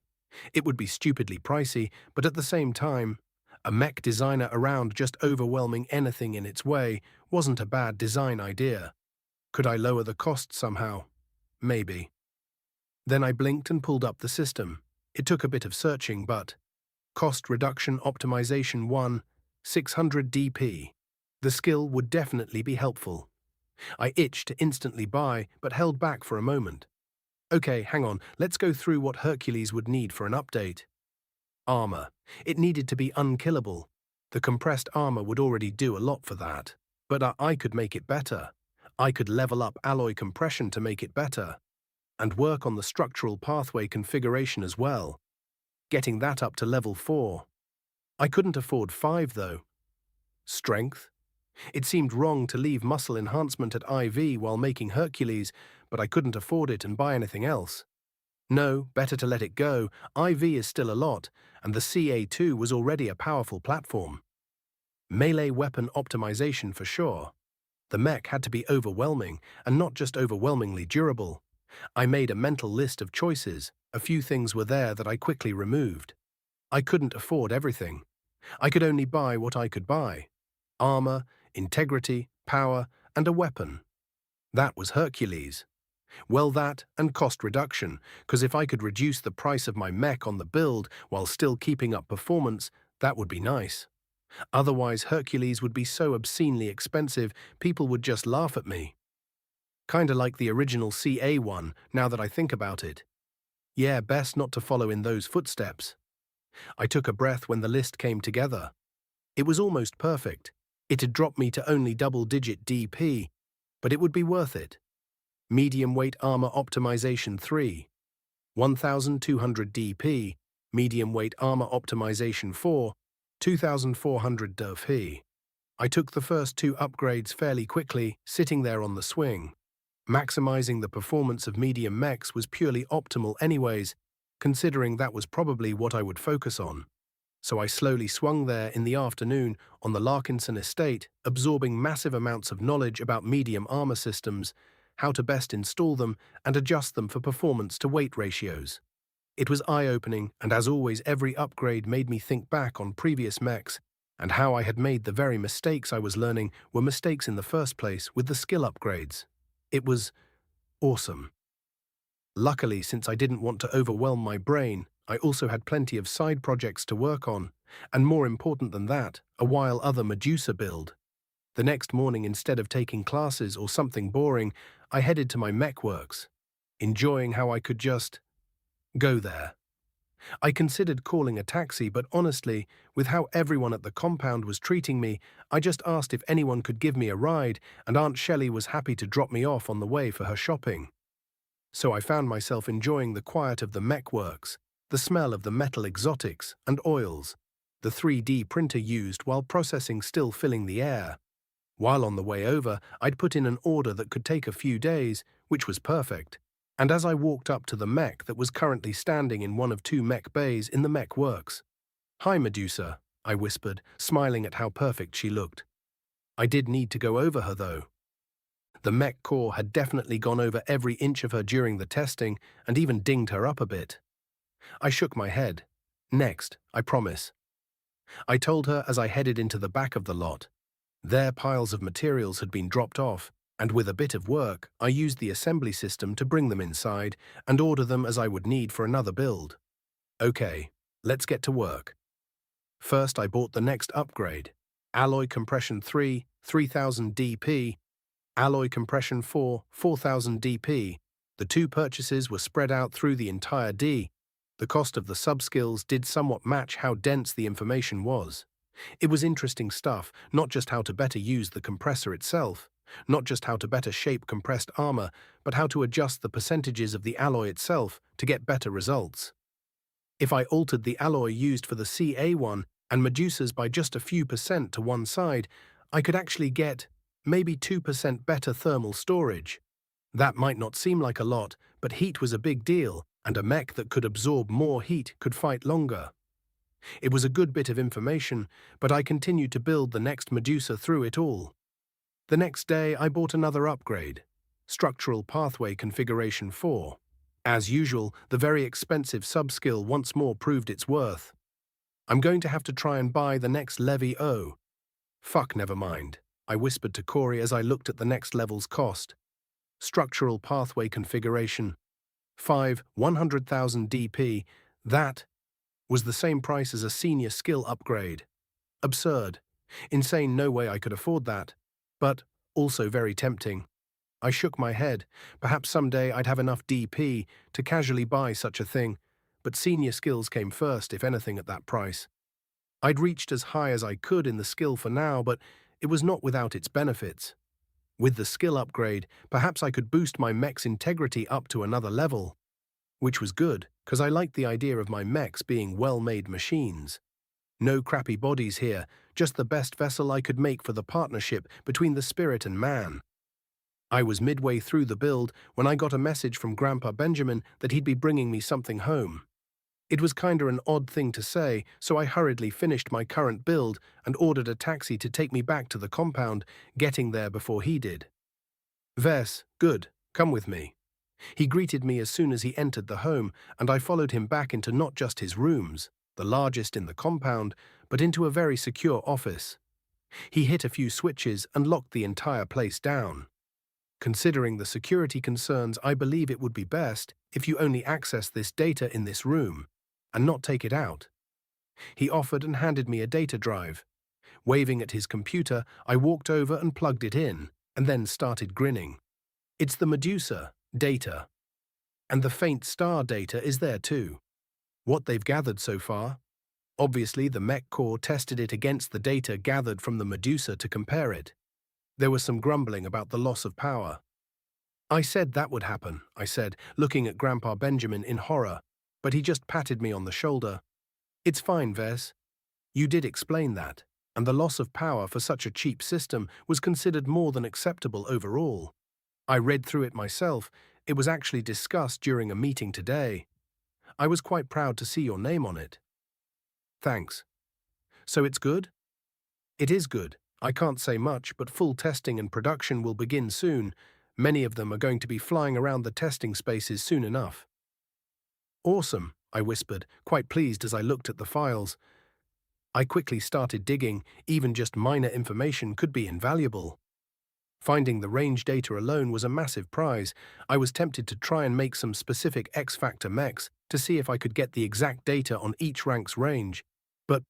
It would be stupidly pricey, but at the same time, a mech designer around just overwhelming anything in its way wasn't a bad design idea. Could I lower the cost somehow? Maybe. Then I blinked and pulled up the system. It took a bit of searching, but cost reduction optimization 1, 600 DP. The skill would definitely be helpful. I itched to instantly buy, but held back for a moment. Okay, hang on, let's go through what Hercules would need for an update. Armor. It needed to be unkillable. The compressed armor would already do a lot for that. But I could make it better. I could level up alloy compression to make it better. And work on the structural pathway configuration as well. Getting that up to level 4. I couldn't afford 5 though. Strength. It seemed wrong to leave muscle enhancement at IV while making Hercules, but I couldn't afford it and buy anything else. No, better to let it go. IV is still a lot, and the CA2 was already a powerful platform. Melee weapon optimization for sure. The mech had to be overwhelming, and not just overwhelmingly durable. I made a mental list of choices. A few things were there that I quickly removed. I couldn't afford everything. I could only buy what I could buy. Armor, integrity, power, and a weapon. That was Hercules. Well, that and cost reduction, because if I could reduce the price of my mech on the build while still keeping up performance, that would be nice. Otherwise, Hercules would be so obscenely expensive, people would just laugh at me. Kinda like the original CA1, now that I think about it. Yeah, best not to follow in those footsteps. I took a breath when the list came together. It was almost perfect. It had dropped me to only double-digit DP, but it would be worth it. Medium weight armor optimization 3, 1200 DP, medium weight armor optimization 4, 2400 DP. I took the first 2 upgrades fairly quickly, sitting there on the swing. Maximizing the performance of medium mechs was purely optimal anyways, considering that was probably what I would focus on. So I slowly swung there in the afternoon on the Larkinson estate, absorbing massive amounts of knowledge about medium armor systems, how to best install them, and adjust them for performance to weight ratios. It was eye-opening, and as always, every upgrade made me think back on previous mechs and how I had made the very mistakes I was learning were mistakes in the first place with the skill upgrades. It was awesome. Luckily, since I didn't want to overwhelm my brain, I also had plenty of side projects to work on, and more important than that, a while other Medusa build. The next morning, instead of taking classes or something boring, I headed to my mech works, enjoying how I could just go there. I considered calling a taxi, but honestly, with how everyone at the compound was treating me, I just asked if anyone could give me a ride, and Aunt Shelley was happy to drop me off on the way for her shopping. So I found myself enjoying the quiet of the mech works, the smell of the metal exotics and oils, the 3D printer used while processing still filling the air. While on the way over, I'd put in an order that could take a few days, which was perfect. And as I walked up to the mech that was currently standing in one of two mech bays in the mech works, "Hi, Medusa," I whispered, smiling at how perfect she looked. I did need to go over her, though. The mech core had definitely gone over every inch of her during the testing and even dinged her up a bit. I shook my head. "Next, I promise," I told her as I headed into the back of the lot. Their piles of materials had been dropped off, and with a bit of work, I used the assembly system to bring them inside and order them as I would need for another build. Okay, let's get to work. First, I bought the next upgrade. Alloy Compression 3, 3000 DP. Alloy Compression 4, 4000 DP. The two purchases were spread out through the entire D. The cost of the subskills did somewhat match how dense the information was. It was interesting stuff, not just how to better use the compressor itself, not just how to better shape compressed armor, but how to adjust the percentages of the alloy itself to get better results. If I altered the alloy used for the CA1 and Medusa's by just a few percent to one side, I could actually get maybe 2% better thermal storage. That might not seem like a lot, but heat was a big deal, and a mech that could absorb more heat could fight longer. It was a good bit of information, but I continued to build the next Medusa through it all. The next day, I bought another upgrade, Structural Pathway Configuration 4. As usual, the very expensive subskill once more proved its worth. I'm going to have to try and buy the next Levy O. Fuck, never mind, I whispered to Corey as I looked at the next level's cost. Structural Pathway Configuration 5, 100,000 DP. That was the same price as a senior skill upgrade. Absurd. Insane, no way I could afford that. But also very tempting. I shook my head. Perhaps someday I'd have enough DP to casually buy such a thing, but senior skills came first, if anything, at that price. I'd reached as high as I could in the skill for now, but it was not without its benefits. With the skill upgrade, perhaps I could boost my mech's integrity up to another level. Which was good, because I liked the idea of my mechs being well-made machines. No crappy bodies here, just the best vessel I could make for the partnership between the spirit and man. I was midway through the build when I got a message from Grandpa Benjamin that he'd be bringing me something home. It was kinda an odd thing to say, so I hurriedly finished my current build and ordered a taxi to take me back to the compound, getting there before he did. "Ves, good, come with me." He greeted me as soon as he entered the home, and I followed him back into not just his rooms, the largest in the compound, but into a very secure office. He hit a few switches and locked the entire place down. Considering the security concerns, I believe it would be best if you only access this data in this room, and not take it out. He offered and handed me a data drive. Waving at his computer, I walked over and plugged it in, and then started grinning. It's the Medusa data. And the faint star data is there too. What they've gathered so far? Obviously, the mech core tested it against the data gathered from the Medusa to compare it. There was some grumbling about the loss of power. "I said that would happen," I said, looking at Grandpa Benjamin in horror, but he just patted me on the shoulder. "It's fine, Ves. You did explain that, and the loss of power for such a cheap system was considered more than acceptable overall. I read through it myself. It was actually discussed during a meeting today. I was quite proud to see your name on it." "Thanks. So it's good?" "It is good. I can't say much, but full testing and production will begin soon. Many of them are going to be flying around the testing spaces soon enough." "Awesome," I whispered, quite pleased as I looked at the files. I quickly started digging. Even just minor information could be invaluable. Finding the range data alone was a massive prize. I was tempted to try and make some specific X-Factor mechs to see if I could get the exact data on each rank's range. But,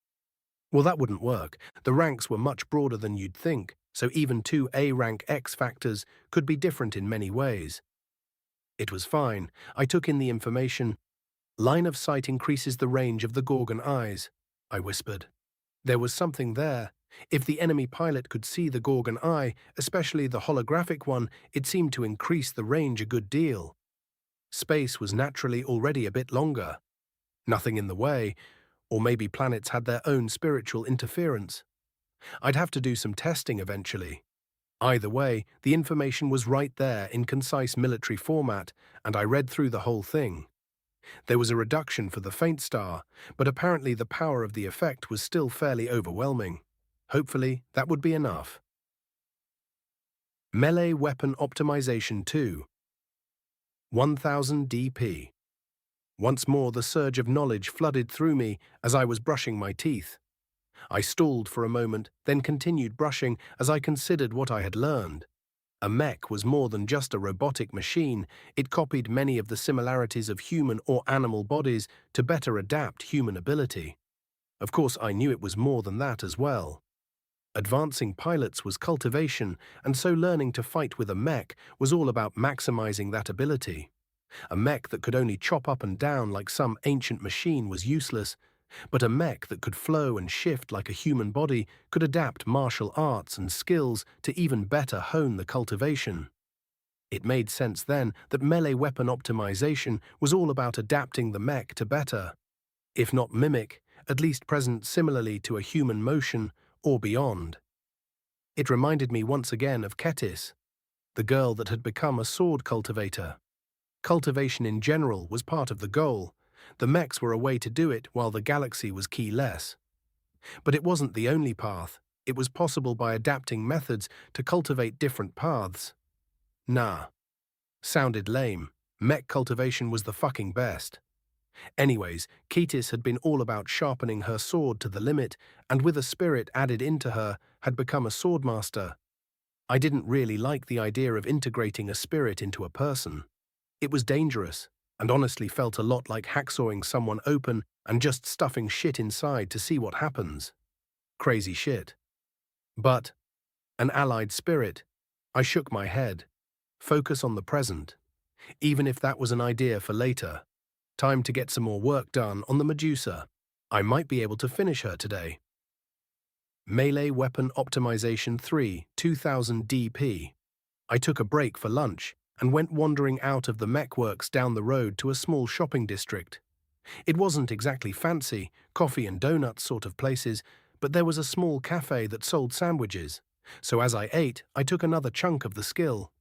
well, that wouldn't work. The ranks were much broader than you'd think. so even two A-rank X factors could be different in many ways. It was fine. I took in the information. Line of sight increases the range of the Gorgon eyes, I whispered. There was something there. If the enemy pilot could see the Gorgon eye, especially the holographic one, it seemed to increase the range a good deal. Space was naturally already a bit longer. Nothing in the way, or maybe planets had their own spiritual interference. I'd have to do some testing eventually. Either way, the information was right there in concise military format, and I read through the whole thing. There was a reduction for the faint star, but apparently the power of the effect was still fairly overwhelming. Hopefully, that would be enough. Melee Weapon Optimization 2. 1000 DP. Once more the surge of knowledge flooded through me as I was brushing my teeth. I stalled for a moment, then continued brushing as I considered what I had learned. A mech was more than just a robotic machine. It copied many of the similarities of human or animal bodies to better adapt human ability. Of course, I knew it was more than that as well. Advancing pilots was cultivation, and so learning to fight with a mech was all about maximizing that ability. A mech that could only chop up and down like some ancient machine was useless, but a mech that could flow and shift like a human body could adapt martial arts and skills to even better hone the cultivation. It made sense then that melee weapon optimization was all about adapting the mech to better, if not mimic, at least present similarly to a human motion or beyond. It reminded me once again of Ketis, the girl that had become a sword cultivator. Cultivation in general was part of the goal. The mechs were a way to do it while the galaxy was keyless. But it wasn't the only path. It was possible by adapting methods to cultivate different paths. Nah. Sounded lame. Mech cultivation was the fucking best. Anyways, Ketis had been all about sharpening her sword to the limit, and with a spirit added into her, had become a swordmaster. I didn't really like the idea of integrating a spirit into a person. It was dangerous, and honestly felt a lot like hacksawing someone open and just stuffing shit inside to see what happens. Crazy shit. But, an allied spirit. I shook my head. Focus on the present. Even if that was an idea for later. Time to get some more work done on the Medusa. I might be able to finish her today. Melee Weapon Optimization 3, 2000 DP. I took a break for lunch and went wandering out of the mech works down the road to a small shopping district. It wasn't exactly fancy, coffee and donuts sort of places, but there was a small cafe that sold sandwiches. So as I ate, I took another chunk of the skill.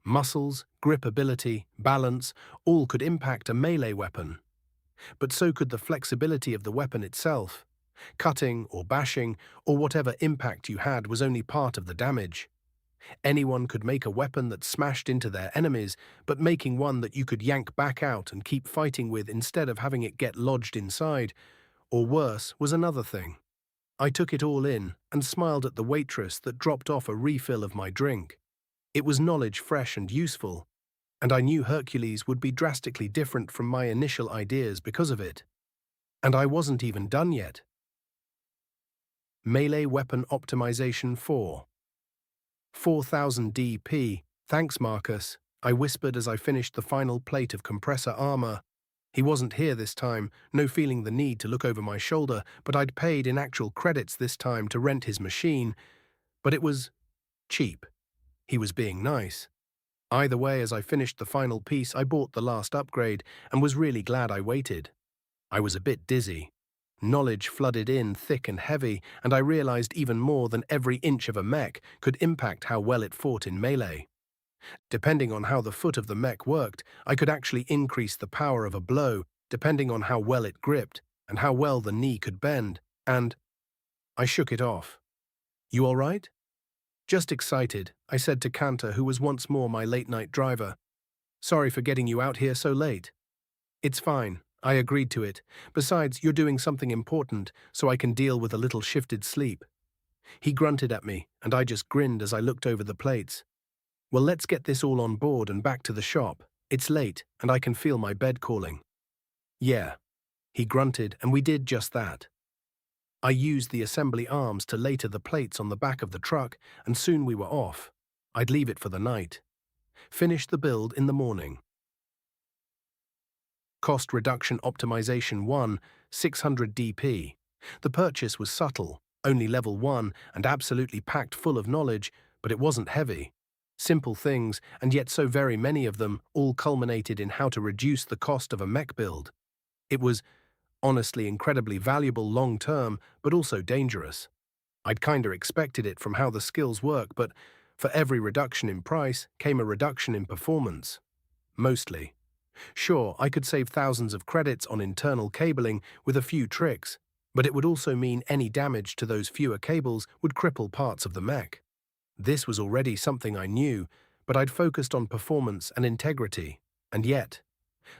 Muscles, grip ability, balance, all could impact a melee weapon. But so could the flexibility of the weapon itself. Cutting or bashing, or whatever impact you had was only part of the damage. Anyone could make a weapon that smashed into their enemies, but making one that you could yank back out and keep fighting with instead of having it get lodged inside, or worse, was another thing. I took it all in and smiled at the waitress that dropped off a refill of my drink. It was knowledge fresh and useful, and I knew Hercules would be drastically different from my initial ideas because of it. And I wasn't even done yet. Melee Weapon Optimization 4. 4000 DP. Thanks, Marcus, I whispered as I finished the final plate of compressor armor. He wasn't here this time, no feeling the need to look over my shoulder, but I'd paid in actual credits this time to rent his machine. But it was cheap. He was being nice. Either way, as I finished the final piece, I bought the last upgrade and was really glad I waited. I was a bit dizzy. Knowledge flooded in thick and heavy, and I realized even more than every inch of a mech could impact how well it fought in melee. Depending on how the foot of the mech worked, I could actually increase the power of a blow, depending on how well it gripped, and how well the knee could bend, and I shook it off. You all right? Just excited, I said to Cantor, who was once more my late-night driver. Sorry for getting you out here so late. It's fine, I agreed to it. Besides, you're doing something important, so I can deal with a little shifted sleep. He grunted at me, and I just grinned as I looked over the plates. Well, let's get this all on board and back to the shop. It's late, and I can feel my bed calling. Yeah. He grunted, and we did just that. I used the assembly arms to later the plates on the back of the truck, and soon we were off. I'd leave it for the night. Finish the build in the morning. Cost Reduction Optimization 1, 600 DP. The purchase was subtle, only level 1 and absolutely packed full of knowledge, but it wasn't heavy. Simple things, and yet so very many of them, all culminated in how to reduce the cost of a mech build. It was, honestly, incredibly valuable long-term, but also dangerous. I'd kinda expected it from how the skills work, but for every reduction in price came a reduction in performance. Mostly. Sure, I could save thousands of credits on internal cabling with a few tricks, but it would also mean any damage to those fewer cables would cripple parts of the mech. This was already something I knew, but I'd focused on performance and integrity, and yet,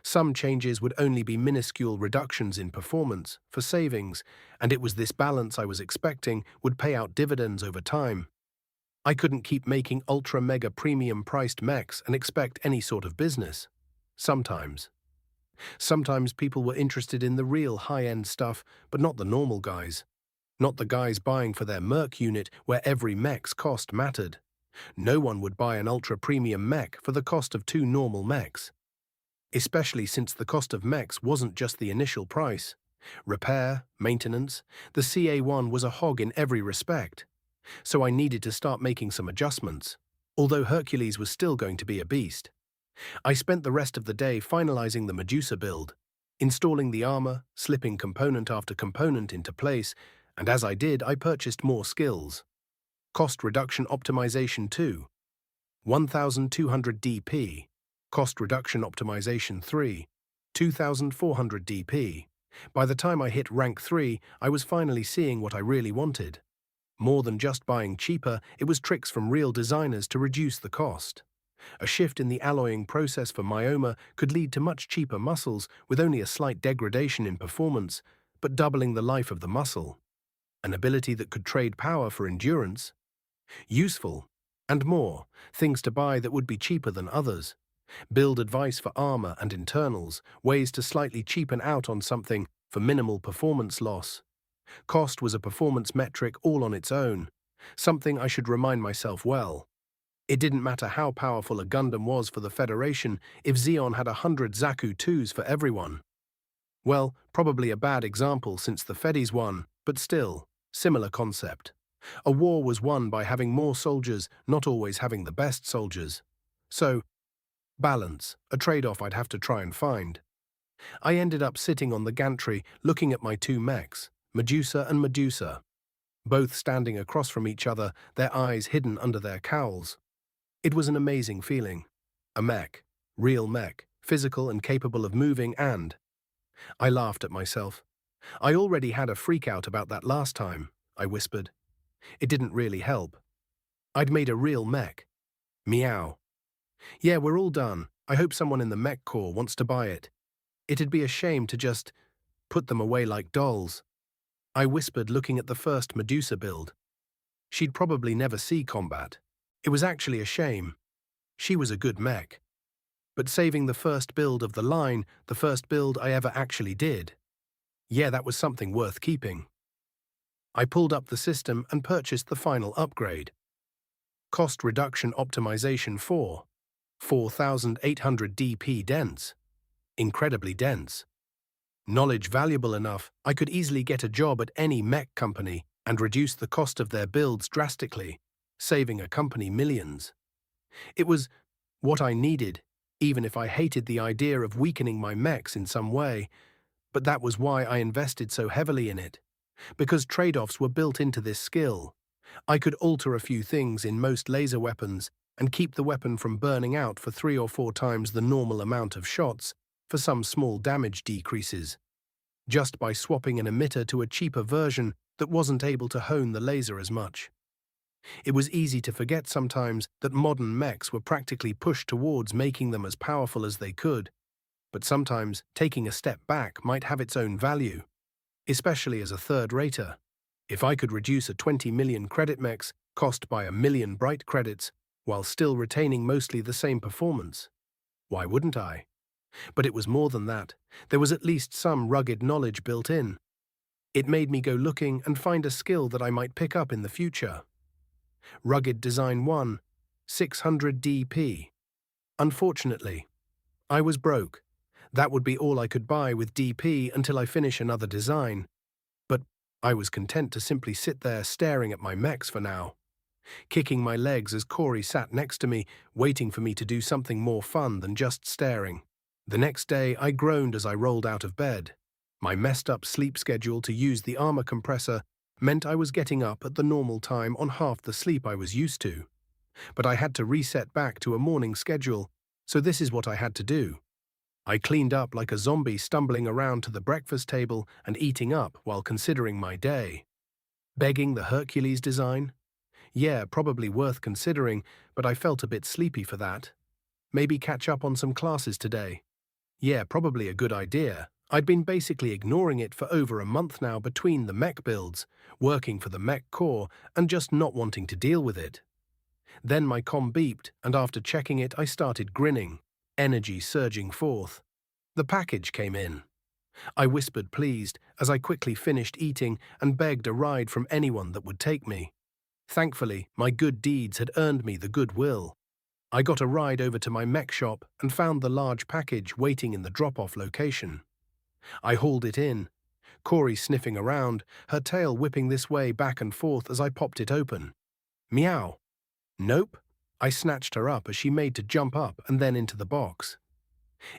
some changes would only be minuscule reductions in performance for savings, and it was this balance I was expecting would pay out dividends over time. I couldn't keep making ultra-mega premium-priced mechs and expect any sort of business. Sometimes. Sometimes people were interested in the real high-end stuff, but not the normal guys. Not the guys buying for their Merc unit where every mech's cost mattered. No one would buy an ultra-premium mech for the cost of two normal mechs. Especially since the cost of mechs wasn't just the initial price. Repair, maintenance, the CA1 was a hog in every respect. So I needed to start making some adjustments, although Hercules was still going to be a beast. I spent the rest of the day finalizing the Medusa build, installing the armor, slipping component after component into place, and as I did, I purchased more skills. Cost Reduction Optimization 2, 1200 DP. Cost Reduction Optimization 3, 2400 DP. By the time I hit rank 3, I was finally seeing what I really wanted. More than just buying cheaper, it was tricks from real designers to reduce the cost. A shift in the alloying process for myoma could lead to much cheaper muscles with only a slight degradation in performance, but doubling the life of the muscle. An ability that could trade power for endurance. Useful. And more, things to buy that would be cheaper than others. Build advice for armor and internals, ways to slightly cheapen out on something for minimal performance loss. Cost was a performance metric all on its own, something I should remind myself well. It didn't matter how powerful a Gundam was for the Federation if Zeon had 100 Zaku 2s for everyone. Well, probably a bad example since the Fedis won, but still, similar concept. A war was won by having more soldiers, not always having the best soldiers. So, balance, a trade-off I'd have to try and find. I ended up sitting on the gantry looking at my two mechs, Medusa and Medusa, both standing across from each other, their eyes hidden under their cowls. It was an amazing feeling. A mech, real mech, physical and capable of moving and… I laughed at myself. I already had a freak-out about that last time, I whispered. It didn't really help. I'd made a real mech. Meow. Yeah, we're all done. I hope someone in the mech corps wants to buy it. It'd be a shame to just put them away like dolls. I whispered, looking at the first Medusa build. She'd probably never see combat. It was actually a shame. She was a good mech. But saving the first build of the line, the first build I ever actually did. Yeah, that was something worth keeping. I pulled up the system and purchased the final upgrade. Cost Reduction Optimization 4, 4800 DP dense. Incredibly dense. Knowledge valuable enough, I could easily get a job at any mech company and reduce the cost of their builds drastically, saving a company millions. It was what I needed, even if I hated the idea of weakening my mechs in some way, but that was why I invested so heavily in it. Because trade-offs were built into this skill. I could alter a few things in most laser weapons and keep the weapon from burning out for 3 or 4 times the normal amount of shots for some small damage decreases, just by swapping an emitter to a cheaper version that wasn't able to hone the laser as much. It was easy to forget sometimes that modern mechs were practically pushed towards making them as powerful as they could, but sometimes taking a step back might have its own value, especially as a third-rater. If I could reduce a 20 million credit mech's cost by 1 million bright credits while still retaining mostly the same performance, why wouldn't I? But it was more than that. There was at least some rugged knowledge built in. It made me go looking and find a skill that I might pick up in the future. Rugged Design 1, 600 DP. Unfortunately, I was broke. That would be all I could buy with DP until I finish another design. But I was content to simply sit there staring at my mechs for now, kicking my legs as Corey sat next to me, waiting for me to do something more fun than just staring. The next day, I groaned as I rolled out of bed. My messed-up sleep schedule to use the armor compressor meant I was getting up at the normal time on half the sleep I was used to. But I had to reset back to a morning schedule, so this is what I had to do. I cleaned up like a zombie, stumbling around to the breakfast table and eating up while considering my day. Begging the Hercules design? Yeah, probably worth considering, but I felt a bit sleepy for that. Maybe catch up on some classes today. Yeah, probably a good idea. I'd been basically ignoring it for over a month now between the mech builds, working for the mech core, and just not wanting to deal with it. Then my comm beeped, and after checking it, I started grinning, energy surging forth. The package came in. I whispered pleased as I quickly finished eating and begged a ride from anyone that would take me. Thankfully, my good deeds had earned me the goodwill. I got a ride over to my mech shop and found the large package waiting in the drop-off location. I hauled it in, Corey sniffing around, her tail whipping this way back and forth as I popped it open. Meow. Nope. I snatched her up as she made to jump up and then into the box.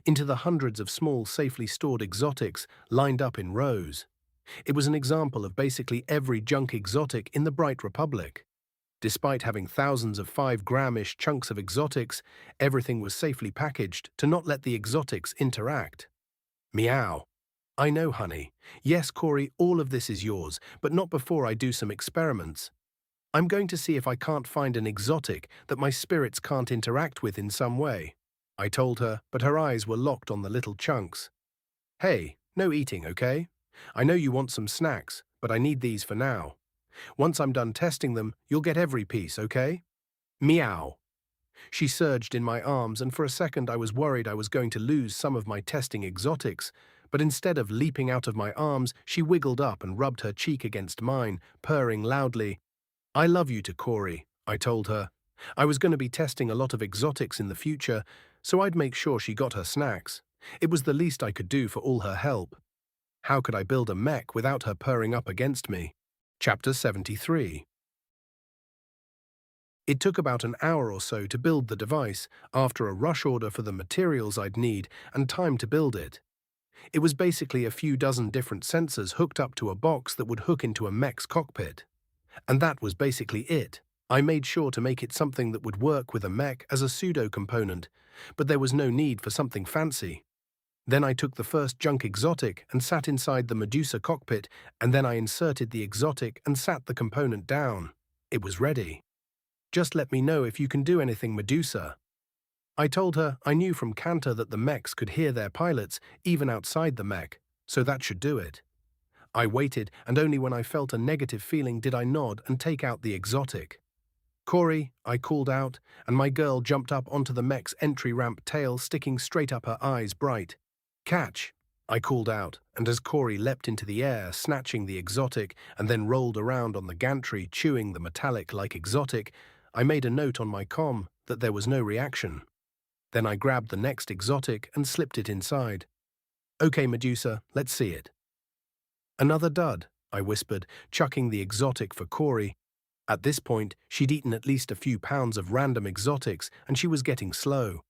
Into the hundreds of small, safely stored exotics lined up in rows. It was an example of basically every junk exotic in the Bright Republic. Despite having thousands of 5-gram-ish chunks of exotics, everything was safely packaged to not let the exotics interact. Meow. I know, honey. Yes, Corey, all of this is yours, but not before I do some experiments. I'm going to see if I can't find an exotic that my spirits can't interact with in some way, I told her, but her eyes were locked on the little chunks. Hey, no eating, okay? I know you want some snacks, but I need these for now. Once I'm done testing them, you'll get every piece, okay? Meow. She surged in my arms, and for a second I was worried I was going to lose some of my testing exotics, but instead of leaping out of my arms, she wiggled up and rubbed her cheek against mine, purring loudly. I love you to Corey, I told her. I was going to be testing a lot of exotics in the future, so I'd make sure she got her snacks. It was the least I could do for all her help. How could I build a mech without her purring up against me? Chapter 73. It took about an hour or so to build the device, after a rush order for the materials I'd need and time to build it. It was basically a few dozen different sensors hooked up to a box that would hook into a mech's cockpit. And that was basically it. I made sure to make it something that would work with a mech as a pseudo-component, but there was no need for something fancy. Then I took the first junk exotic and sat inside the Medusa cockpit, and then I inserted the exotic and sat the component down. It was ready. Just let me know if you can do anything, Medusa. I told her I knew from Cantor that the mechs could hear their pilots even outside the mech, so that should do it. I waited, and only when I felt a negative feeling did I nod and take out the exotic. Corey, I called out, and my girl jumped up onto the mech's entry ramp, tail sticking straight up, her eyes bright. Catch, I called out, and as Corey leapt into the air, snatching the exotic, and then rolled around on the gantry, chewing the metallic-like exotic, I made a note on my comm that there was no reaction. Then I grabbed the next exotic and slipped it inside. Okay, Medusa, let's see it. Another dud, I whispered, chucking the exotic for Corey. At this point, she'd eaten at least a few pounds of random exotics, and she was getting slow.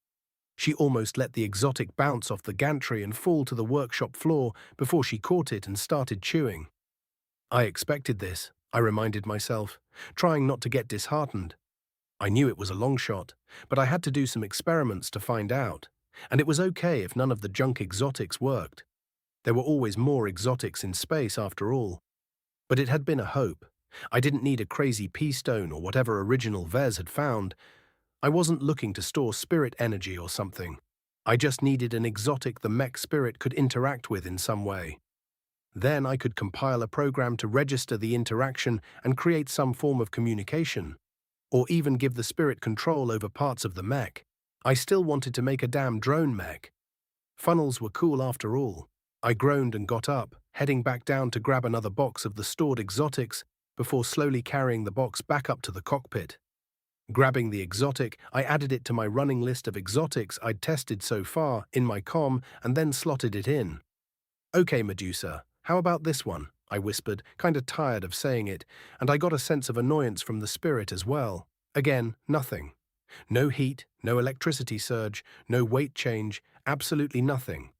She almost let the exotic bounce off the gantry and fall to the workshop floor before she caught it and started chewing. I expected this, I reminded myself, trying not to get disheartened. I knew it was a long shot, but I had to do some experiments to find out, and it was okay if none of the junk exotics worked. There were always more exotics in space after all. But it had been a hope. I didn't need a crazy P-stone or whatever original Ves had found. I wasn't looking to store spirit energy or something. I just needed an exotic the mech spirit could interact with in some way. Then I could compile a program to register the interaction and create some form of communication, or even give the spirit control over parts of the mech. I still wanted to make a damn drone mech. Funnels were cool after all. I groaned and got up, heading back down to grab another box of the stored exotics before slowly carrying the box back up to the cockpit. Grabbing the exotic, I added it to my running list of exotics I'd tested so far in my comm and then slotted it in. "Okay, Medusa, how about this one?" I whispered, kinda tired of saying it, and I got a sense of annoyance from the spirit as well. Again, nothing. No heat, no electricity surge, no weight change, absolutely nothing.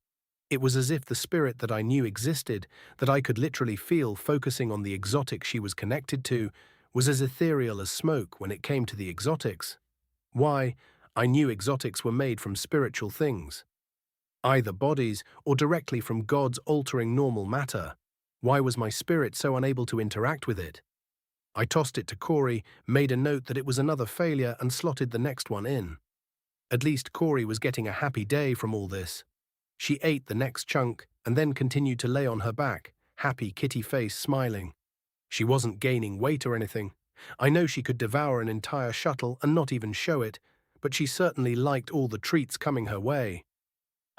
It was as if the spirit that I knew existed, that I could literally feel focusing on the exotic she was connected to, was as ethereal as smoke when it came to the exotics. Why? I knew exotics were made from spiritual things, either bodies or directly from God's altering normal matter. Why was my spirit so unable to interact with it? I tossed it to Corey, made a note that it was another failure and slotted the next one in. At least Corey was getting a happy day from all this. She ate the next chunk and then continued to lay on her back, happy kitty face smiling. She wasn't gaining weight or anything. I know she could devour an entire shuttle and not even show it, but she certainly liked all the treats coming her way.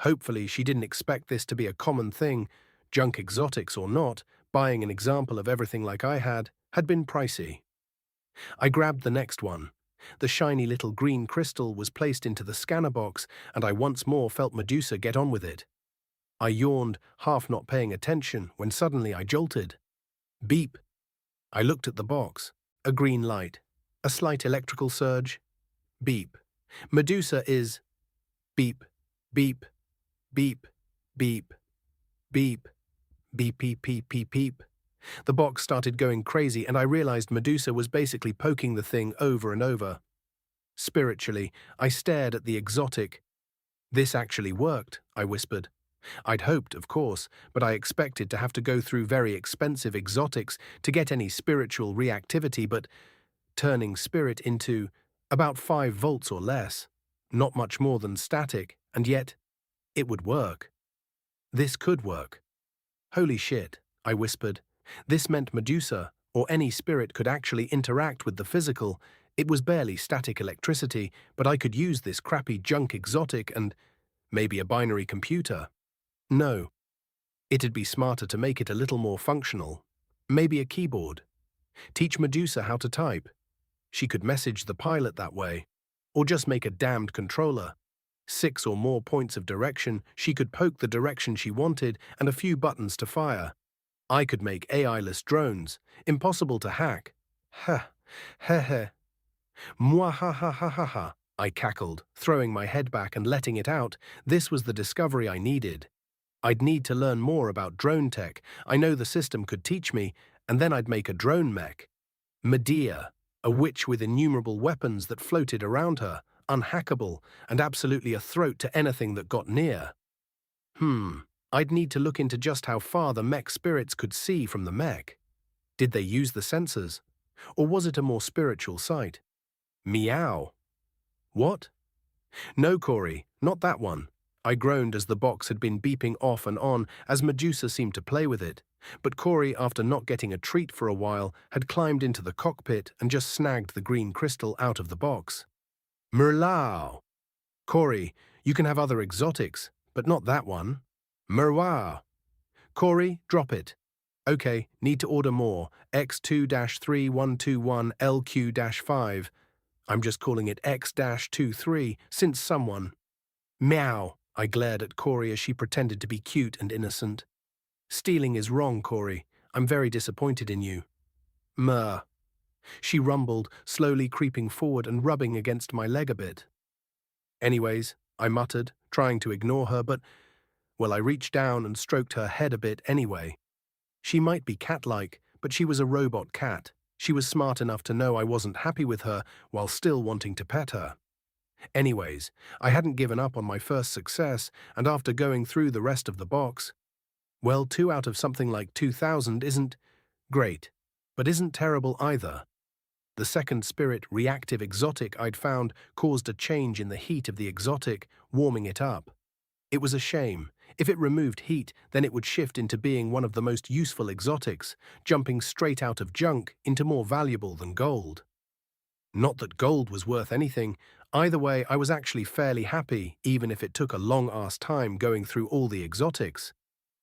Hopefully she didn't expect this to be a common thing. Junk exotics or not, buying an example of everything like I had been pricey. I grabbed the next one. The shiny little green crystal was placed into the scanner box, and I once more felt Medusa get on with it. I yawned, half not paying attention, when suddenly I jolted. Beep. I looked at the box. A green light. A slight electrical surge. Beep. Medusa is... Beep. Beep. Beep. Beep. Beep. Beep, beep, beep, beep, beep. The box started going crazy, and I realized Medusa was basically poking the thing over and over. Spiritually, I stared at the exotic. "This actually worked," I whispered. I'd hoped, of course, but I expected to have to go through very expensive exotics to get any spiritual reactivity, but turning spirit into about 5 volts or less, not much more than static, and yet it would work. This could work. "Holy shit," I whispered. This meant Medusa, or any spirit, could actually interact with the physical. It was barely static electricity, but I could use this crappy junk exotic and maybe a binary computer. No. It'd be smarter to make it a little more functional. Maybe a keyboard. Teach Medusa how to type. She could message the pilot that way. Or just make a damned controller. 6 or more points of direction, she could poke the direction she wanted, and a few buttons to fire. I could make AI-less drones, impossible to hack. Ha, heh heh. Mwahahahaha, I cackled, throwing my head back and letting it out. This was the discovery I needed. I'd need to learn more about drone tech. I know the system could teach me, and then I'd make a drone mech. Medea, a witch with innumerable weapons that floated around her, unhackable, and absolutely a throat to anything that got near. I'd need to look into just how far the mech spirits could see from the mech. Did they use the sensors? Or was it a more spiritual sight? Meow. What? No, Corey, not that one. I groaned as the box had been beeping off and on as Medusa seemed to play with it. But Corey, after not getting a treat for a while, had climbed into the cockpit and just snagged the green crystal out of the box. Merlao. Corey, you can have other exotics, but not that one. Merwah. Corey, drop it. Okay, need to order more. X2-3121 LQ-5. I'm just calling it X-23 since someone... Meow. I glared at Corey as she pretended to be cute and innocent. Stealing is wrong, Corey. I'm very disappointed in you. Meh. She rumbled, slowly creeping forward and rubbing against my leg a bit. Anyways, I muttered, trying to ignore her, but, well, I reached down and stroked her head a bit anyway. She might be cat-like, but she was a robot cat. She was smart enough to know I wasn't happy with her while still wanting to pet her. Anyways, I hadn't given up on my first success, and after going through the rest of the box, well, 2 out of something like 2,000 isn't great, but isn't terrible either. The second spirit reactive exotic I'd found caused a change in the heat of the exotic, warming it up. It was a shame. If it removed heat, then it would shift into being one of the most useful exotics, jumping straight out of junk into more valuable than gold. Not that gold was worth anything. Either way, I was actually fairly happy, even if it took a long-ass time going through all the exotics.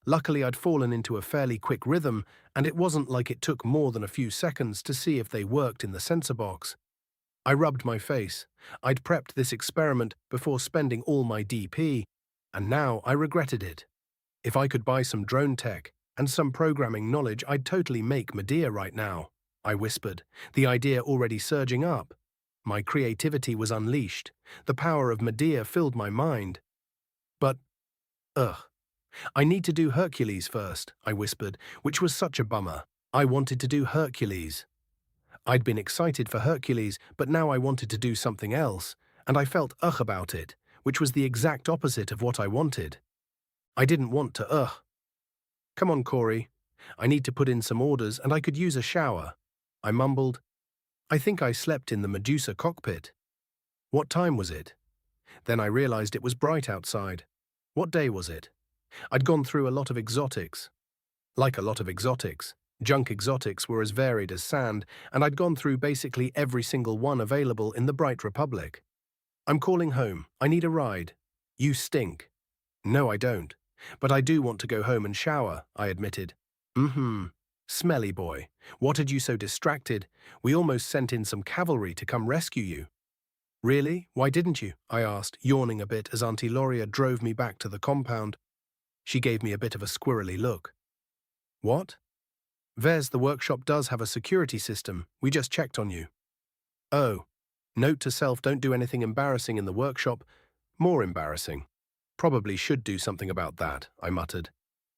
Luckily, I'd fallen into a fairly quick rhythm, and it wasn't like it took more than a few seconds to see if they worked in the sensor box. I rubbed my face. I'd prepped this experiment before spending all my DP, and now I regretted it. If I could buy some drone tech and some programming knowledge, I'd totally make Medea right now, I whispered, the idea already surging up. My creativity was unleashed. The power of Medea filled my mind. But, I need to do Hercules first, I whispered, which was such a bummer. I wanted to do Hercules. I'd been excited for Hercules, but now I wanted to do something else, and I felt about it, which was the exact opposite of what I wanted. I didn't want to Come on, Corey. I need to put in some orders and I could use a shower. I mumbled. I think I slept in the Medusa cockpit. What time was it? Then I realized it was bright outside. What day was it? I'd gone through a lot of exotics. Like a lot of exotics. Junk exotics were as varied as sand, and I'd gone through basically every single one available in the Bright Republic. I'm calling home. I need a ride. You stink. No, I don't. But I do want to go home and shower, I admitted. Smelly boy. What had you so distracted? We almost sent in some cavalry to come rescue you. Really? Why didn't you? I asked, yawning a bit as Auntie Loria drove me back to the compound. She gave me a bit of a squirrely look. What? Ves, the workshop does have a security system. We just checked on you. Oh. Note to self, don't do anything embarrassing in the workshop. More embarrassing. Probably should do something about that, I muttered.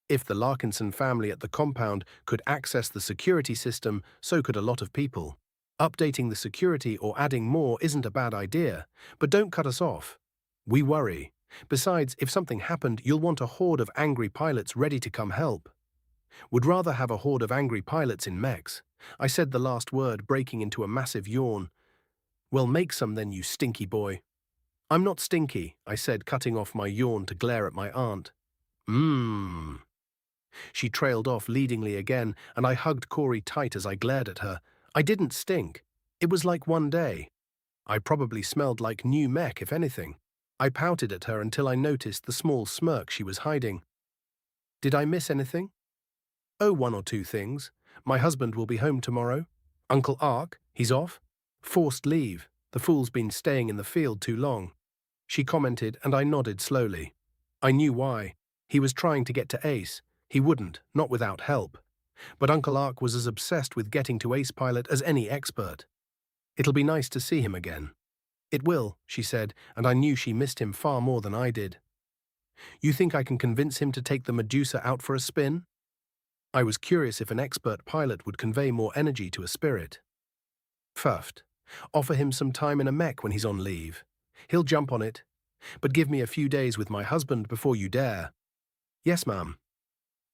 If the Larkinson family at the compound could access the security system, so could a lot of people. Updating the security or adding more isn't a bad idea, but don't cut us off. We worry. Besides, if something happened, you'll want a horde of angry pilots ready to come help. Would rather have a horde of angry pilots in mechs. I said the last word, breaking into a massive yawn. Well, make some then, you stinky boy. I'm not stinky, I said, cutting off my yawn to glare at my aunt. She trailed off leadingly again, and I hugged Corey tight as I glared at her. I didn't stink. It was like one day. I probably smelled like new Mech, if anything. I pouted at her until I noticed the small smirk she was hiding. Did I miss anything? Oh, one or two things. My husband will be home tomorrow. Uncle Ark, he's off. Forced leave. The fool's been staying in the field too long. She commented, and I nodded slowly. I knew why. He was trying to get to Ace. He wouldn't, not without help. But Uncle Ark was as obsessed with getting to Ace Pilot as any expert. It'll be nice to see him again. It will, she said, and I knew she missed him far more than I did. You think I can convince him to take the Medusa out for a spin? I was curious if an expert pilot would convey more energy to a spirit. Fuffed. Offer him some time in a mech when he's on leave. He'll jump on it. But give me a few days with my husband before you dare. Yes, ma'am.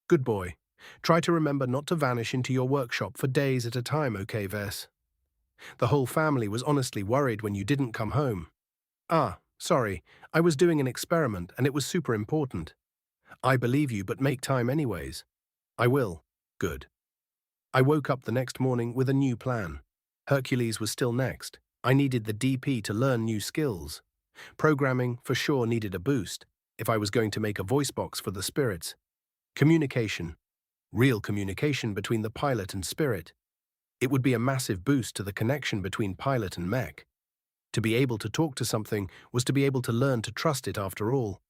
Good boy. Try to remember not to vanish into your workshop for days at a time, okay, Ves? The whole family was honestly worried when you didn't come home. Ah, sorry. I was doing an experiment and it was super important. I believe you, but make time anyways. I will. Good. I woke up the next morning with a new plan. Hercules was still next. I needed the DP to learn new skills. Programming, for sure, needed a boost, if I was going to make a voice box for the spirits. Communication. Real communication between the pilot and spirit. It would be a massive boost to the connection between pilot and mech. To be able to talk to something was to be able to learn to trust it after all.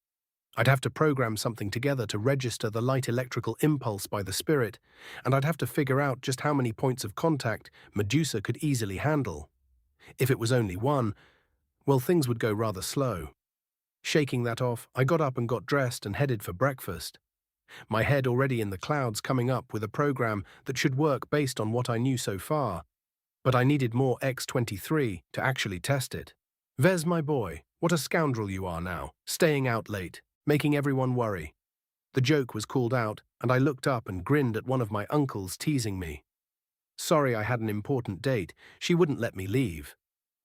I'd have to program something together to register the light electrical impulse by the spirit, and I'd have to figure out just how many points of contact Medusa could easily handle. If it was only one, well, things would go rather slow. Shaking that off, I got up and got dressed and headed for breakfast. My head already in the clouds, coming up with a program that should work based on what I knew so far. But I needed more X-23 to actually test it. Ves, my boy, what a scoundrel you are now, staying out late, making everyone worry. The joke was called out, and I looked up and grinned at one of my uncles teasing me. Sorry, I had an important date. She wouldn't let me leave.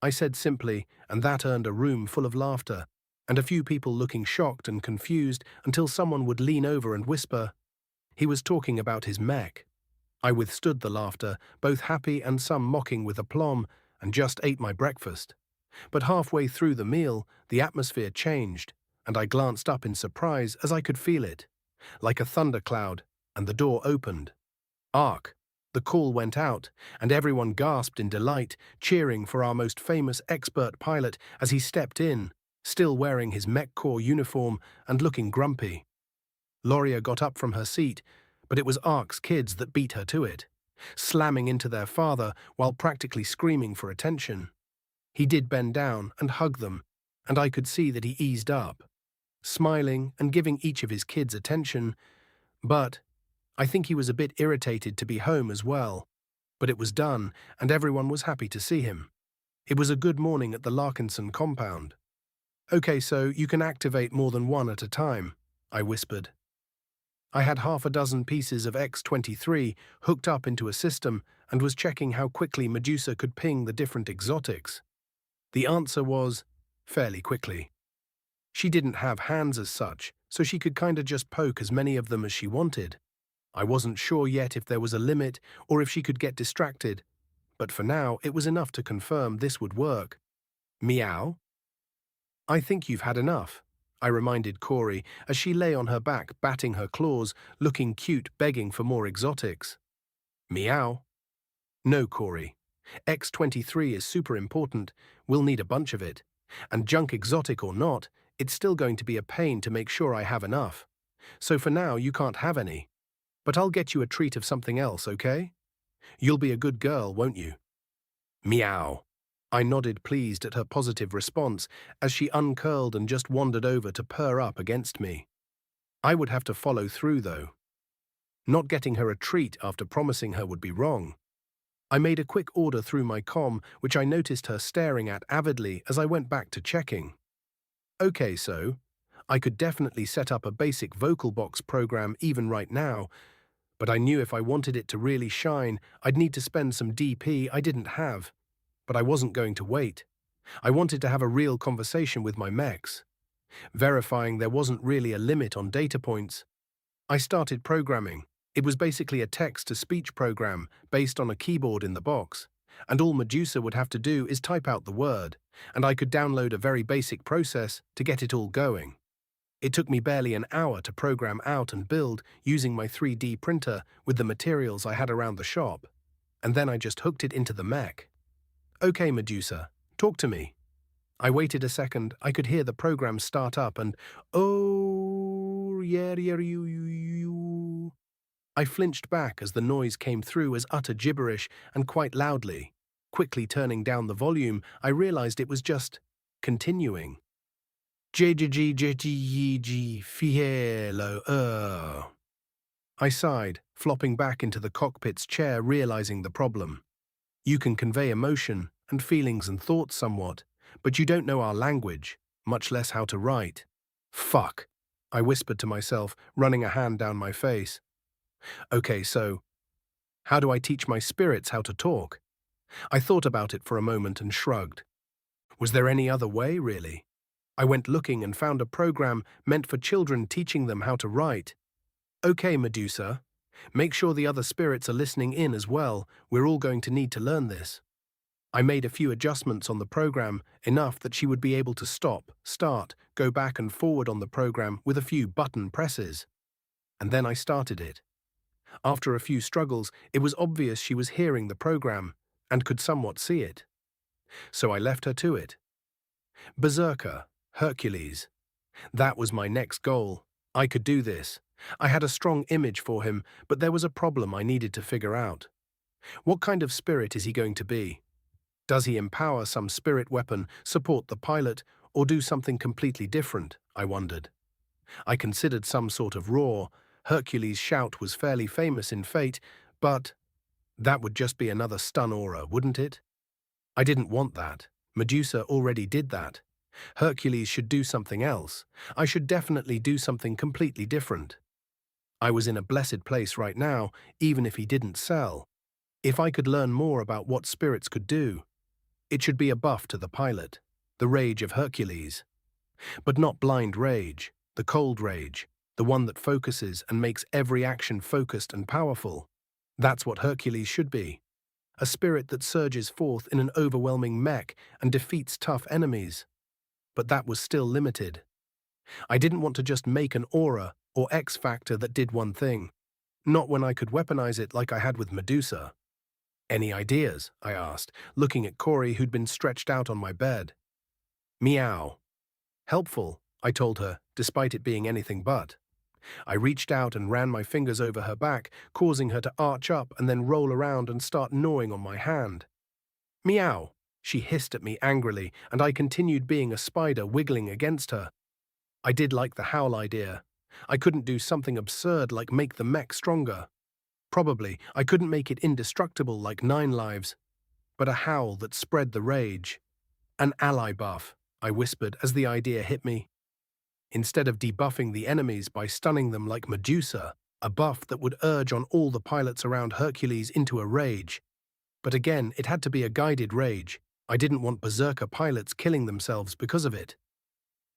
I said simply, and that earned a room full of laughter, and a few people looking shocked and confused until someone would lean over and whisper, he was talking about his mech. I withstood the laughter, both happy and some mocking with aplomb, and just ate my breakfast. But halfway through the meal, the atmosphere changed, and I glanced up in surprise as I could feel it. like a thundercloud, and the door opened. Arc. The call went out, and everyone gasped in delight, cheering for our most famous expert pilot as he stepped in, still wearing his Mech Corps uniform and looking grumpy. Loria got up from her seat, but it was Arc's kids that beat her to it, slamming into their father while practically screaming for attention. He did bend down and hug them, and I could see that he eased up, smiling and giving each of his kids attention, but I think he was a bit irritated to be home as well. But it was done, and everyone was happy to see him. It was a good morning at the Larkinson compound. "Okay, so you can activate more than one at a time," I whispered. I had half a dozen pieces of X-23 hooked up into a system and was checking how quickly Medusa could ping the different exotics. The answer was, fairly quickly. She didn't have hands as such, so she could kinda just poke as many of them as she wanted. I wasn't sure yet if there was a limit or if she could get distracted, but for now it was enough to confirm this would work. Meow? "I think you've had enough," I reminded Corey as she lay on her back batting her claws, looking cute, begging for more exotics. Meow? "No, Corey. X-23 is super important, we'll need a bunch of it. And junk exotic or not, it's still going to be a pain to make sure I have enough. So for now you can't have any. But I'll get you a treat of something else, okay? You'll be a good girl, won't you?" Meow. I nodded pleased at her positive response as she uncurled and just wandered over to purr up against me. I would have to follow through, though. Not getting her a treat after promising her would be wrong. I made a quick order through my comm, which I noticed her staring at avidly as I went back to checking. Okay, so I could definitely set up a basic vocal box program even right now, but I knew if I wanted it to really shine, I'd need to spend some DP I didn't have. But I wasn't going to wait. I wanted to have a real conversation with my mechs. Verifying there wasn't really a limit on data points, I started programming. It was basically a text-to-speech program based on a keyboard in the box, and all Medusa would have to do is type out the word, and I could download a very basic process to get it all going. It took me barely an hour to program out and build using my 3D printer with the materials I had around the shop, and then I just hooked it into the mech. "Okay, Medusa, talk to me." I waited a second. I could hear the program start up and, "Oh, yeah, you." I flinched back as the noise came through as utter gibberish and quite loudly. Quickly turning down the volume, I realized it was just continuing. "JJJJG fielo." I sighed, flopping back into the cockpit's chair, realizing the problem. You can convey emotion and feelings and thoughts somewhat, but you don't know our language, much less how to write. Fuck, I whispered to myself, running a hand down my face. Okay, so, how do I teach my spirits how to talk? I thought about it for a moment and shrugged. Was there any other way, really? I went looking and found a program meant for children teaching them how to write. Okay, Medusa, make sure the other spirits are listening in as well. We're all going to need to learn this. I made a few adjustments on the program, enough that she would be able to stop, start, go back and forward on the program with a few button presses. And then I started it. After a few struggles, it was obvious she was hearing the program and could somewhat see it. So I left her to it. Berserker, Hercules. That was my next goal. I could do this. I had a strong image for him, but there was a problem I needed to figure out. What kind of spirit is he going to be? Does he empower some spirit weapon, support the pilot, or do something completely different? I wondered. I considered some sort of roar. Hercules' shout was fairly famous in Fate, but that would just be another stun aura, wouldn't it? I didn't want that. Medusa already did that. Hercules should do something else. I should definitely do something completely different. I was in a blessed place right now, even if he didn't sell. If I could learn more about what spirits could do, it should be a buff to the pilot, the rage of Hercules. But not blind rage, the cold rage, the one that focuses and makes every action focused and powerful. That's what Hercules should be. A spirit that surges forth in an overwhelming mech and defeats tough enemies. But that was still limited. I didn't want to just make an aura or X factor that did one thing. Not when I could weaponize it like I had with Medusa. Any ideas? I asked, looking at Corey who'd been stretched out on my bed. Meow. Helpful, I told her, despite it being anything but. I reached out and ran my fingers over her back, causing her to arch up and then roll around and start gnawing on my hand. Meow, she hissed at me angrily, and I continued being a spider wiggling against her. I did like the howl idea. I couldn't do something absurd like make the mech stronger. Probably I couldn't make it indestructible like 9 lives, but a howl that spread the rage. An ally buff, I whispered as the idea hit me. Instead of debuffing the enemies by stunning them like Medusa, a buff that would urge on all the pilots around Hercules into a rage. But again, it had to be a guided rage. I didn't want berserker pilots killing themselves because of it.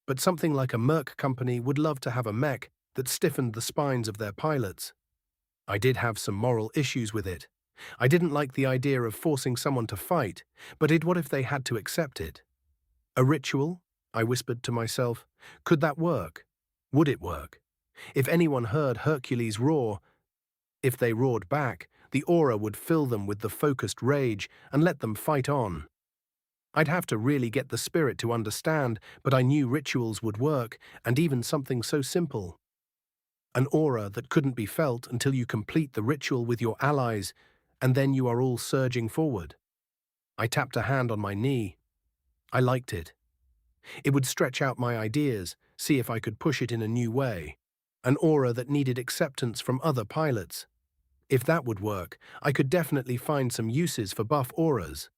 But something like a Merc company would love to have a mech that stiffened the spines of their pilots. I did have some moral issues with it. I didn't like the idea of forcing someone to fight, but what if they had to accept it? A ritual? I whispered to myself. Could that work? Would it work? If anyone heard Hercules roar, if they roared back, the aura would fill them with the focused rage and let them fight on. I'd have to really get the spirit to understand, but I knew rituals would work, and even something so simple. An aura that couldn't be felt until you complete the ritual with your allies, and then you are all surging forward. I tapped a hand on my knee. I liked it. It would stretch out my ideas, see if I could push it in a new way. An aura that needed acceptance from other pilots. If that would work, I could definitely find some uses for buff auras.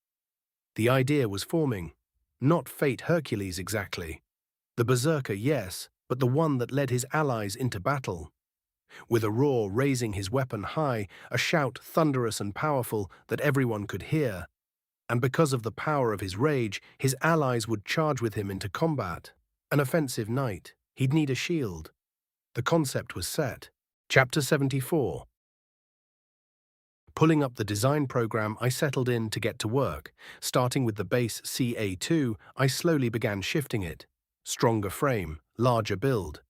The idea was forming. Not Fate Hercules exactly. The berserker, yes, but the one that led his allies into battle. With a roar raising his weapon high, a shout thunderous and powerful that everyone could hear. And because of the power of his rage, his allies would charge with him into combat. An offensive knight. He'd need a shield. The concept was set. Chapter 74. Pulling up the design program, I settled in to get to work. Starting with the base CA2, I slowly began shifting it. Stronger frame, larger build.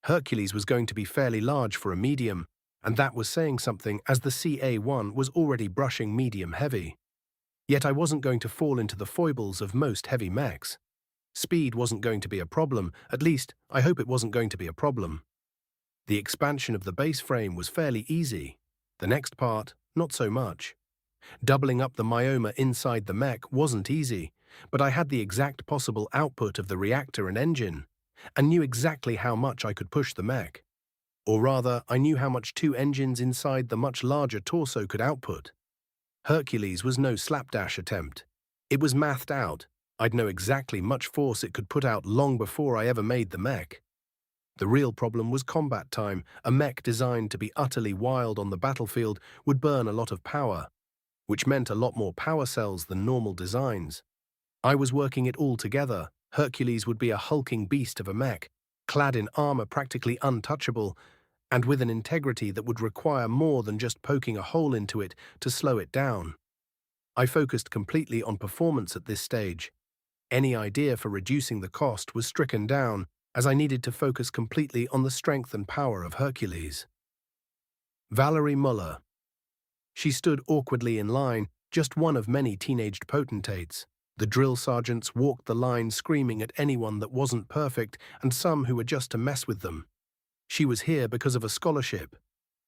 Hercules was going to be fairly large for a medium, and that was saying something as the CA1 was already brushing medium-heavy. Yet I wasn't going to fall into the foibles of most heavy mechs. Speed wasn't going to be a problem, at least I hope it wasn't going to be a problem. The expansion of the base frame was fairly easy. The next part, not so much. Doubling up the myoma inside the mech wasn't easy, but I had the exact possible output of the reactor and engine, and knew exactly how much I could push the mech. Or rather, I knew how much 2 engines inside the much larger torso could output. Hercules was no slapdash attempt. It was mathed out. I'd know exactly much force it could put out long before I ever made the mech. The real problem was combat time. A mech designed to be utterly wild on the battlefield would burn a lot of power, which meant a lot more power cells than normal designs. I was working it all together. Hercules would be a hulking beast of a mech, clad in armor practically untouchable, and with an integrity that would require more than just poking a hole into it to slow it down. I focused completely on performance at this stage. Any idea for reducing the cost was stricken down, as I needed to focus completely on the strength and power of Hercules. Valerie Muller. She stood awkwardly in line, just one of many teenaged potentates. The drill sergeants walked the line screaming at anyone that wasn't perfect and some who were just to mess with them. She was here because of a scholarship.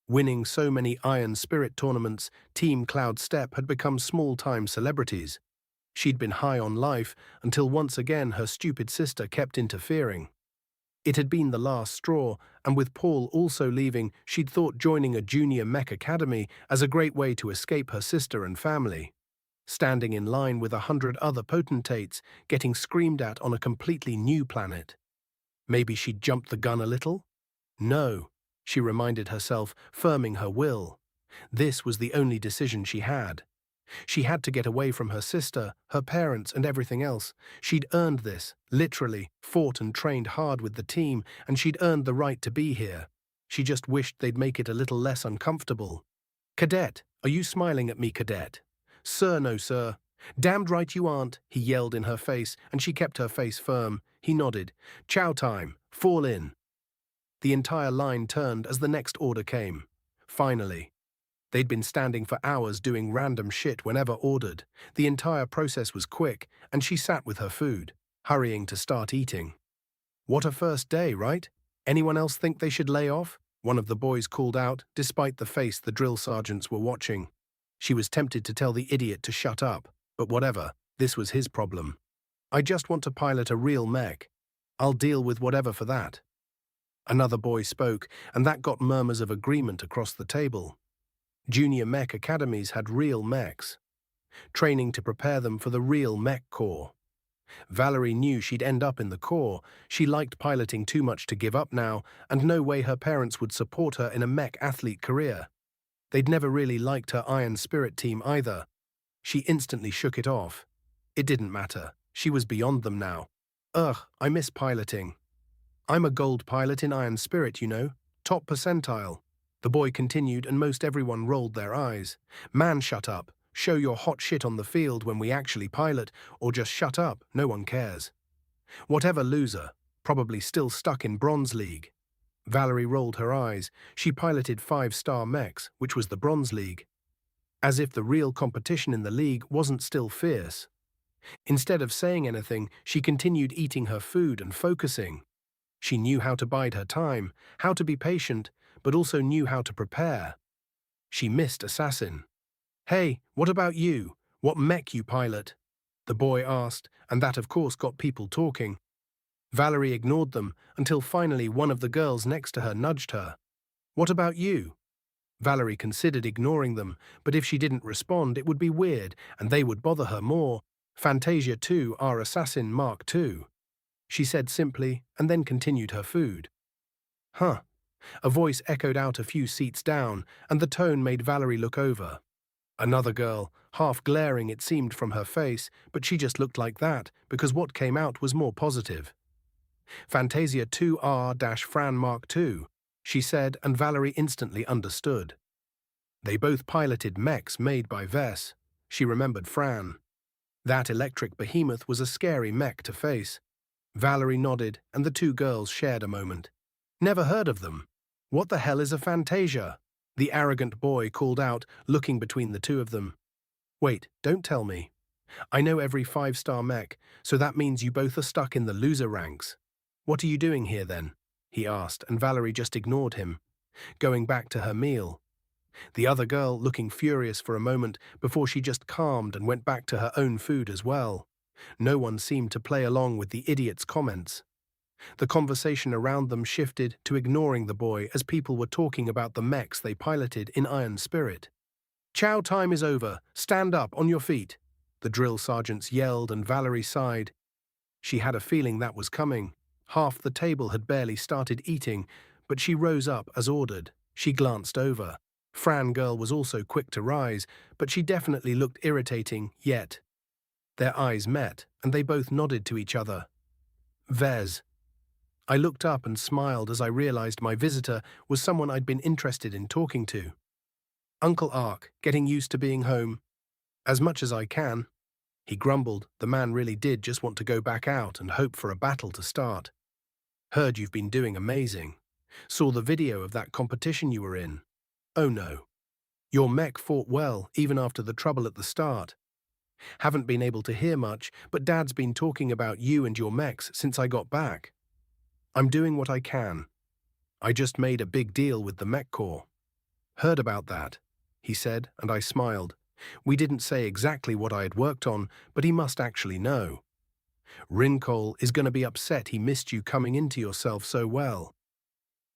Winning so many Iron Spirit tournaments, Team Cloud Step had become small-time celebrities. She'd been high on life until once again her stupid sister kept interfering. It had been the last straw, and with Paul also leaving, she'd thought joining a junior mech academy as a great way to escape her sister and family. Standing in line with 100 other potentates, getting screamed at on a completely new planet. Maybe she'd jumped the gun a little? No, she reminded herself, firming her will. This was the only decision she had. She had to get away from her sister, her parents, and everything else. She'd earned this, literally, fought and trained hard with the team, and she'd earned the right to be here. She just wished they'd make it a little less uncomfortable. "Cadet, are you smiling at me, Cadet?" "Sir, no, sir." "Damned right you aren't," he yelled in her face, and she kept her face firm. He nodded. "Chow time. Fall in. The entire line turned as the next order came. Finally. They'd been standing for hours doing random shit whenever ordered. The entire process was quick, and she sat with her food, hurrying to start eating. What a first day, right? Anyone else think they should lay off? One of the boys called out, despite the face the drill sergeants were watching. She was tempted to tell the idiot to shut up, but whatever, this was his problem. I just want to pilot a real mech. I'll deal with whatever for that. Another boy spoke, and that got murmurs of agreement across the table. Junior mech academies had real mechs, training to prepare them for the real mech corps. Valerie knew she'd end up in the corps. She liked piloting too much to give up now, and no way her parents would support her in a mech athlete career. They'd never really liked her Iron Spirit team either. She instantly shook it off. It didn't matter. She was beyond them now. Ugh, I miss piloting. I'm a gold pilot in Iron Spirit, you know. Top percentile. The boy continued, and most everyone rolled their eyes. Man, shut up. Show your hot shit on the field when we actually pilot, or just shut up, no one cares. Whatever, loser. Probably still stuck in Bronze League. Valerie rolled her eyes. She piloted 5-star mechs, which was the Bronze League. As if the real competition in the league wasn't still fierce. Instead of saying anything, she continued eating her food and focusing. She knew how to bide her time, how to be patient, but also knew how to prepare. She missed Assassin. Hey, what about you? What mech you pilot? The boy asked, and that of course got people talking. Valerie ignored them until finally one of the girls next to her nudged her. What about you? Valerie considered ignoring them, but if she didn't respond it would be weird and they would bother her more. Fantasia 2 R Assassin Mark II. She said simply, and then continued her food. Huh. A voice echoed out a few seats down, and the tone made Valerie look over. Another girl, half glaring it seemed from her face, but she just looked like that, because what came out was more positive. Fantasia 2R-Fran Mark II, she said, and Valerie instantly understood. They both piloted mechs made by Ves. She remembered Fran. That electric behemoth was a scary mech to face. Valerie nodded, and the two girls shared a moment. Never heard of them. What the hell is a Fantasia? The arrogant boy called out, looking between the two of them. Wait, don't tell me. I know every 5-star mech, so that means you both are stuck in the loser ranks. What are you doing here then? He asked, and Valerie just ignored him, going back to her meal. The other girl looking furious for a moment before she just calmed and went back to her own food as well. No one seemed to play along with the idiot's comments. The conversation around them shifted to ignoring the boy as people were talking about the mechs they piloted in Iron Spirit. Chow time is over. Stand up, on your feet. The drill sergeants yelled and Valerie sighed. She had a feeling that was coming. Half the table had barely started eating, but she rose up as ordered. She glanced over. Fran girl was also quick to rise, but she definitely looked irritating yet. Their eyes met, and they both nodded to each other. Ves. I looked up and smiled as I realized my visitor was someone I'd been interested in talking to. Uncle Ark, getting used to being home. As much as I can. He grumbled. The man really did just want to go back out and hope for a battle to start. Heard you've been doing amazing. Saw the video of that competition you were in. Oh no. Your mech fought well, even after the trouble at the start. Haven't been able to hear much, but Dad's been talking about you and your mechs since I got back. I'm doing what I can. I just made a big deal with the mech corps. Heard about that, he said, and I smiled. We didn't say exactly what I had worked on, but he must actually know. Rincol is going to be upset he missed you coming into yourself so well.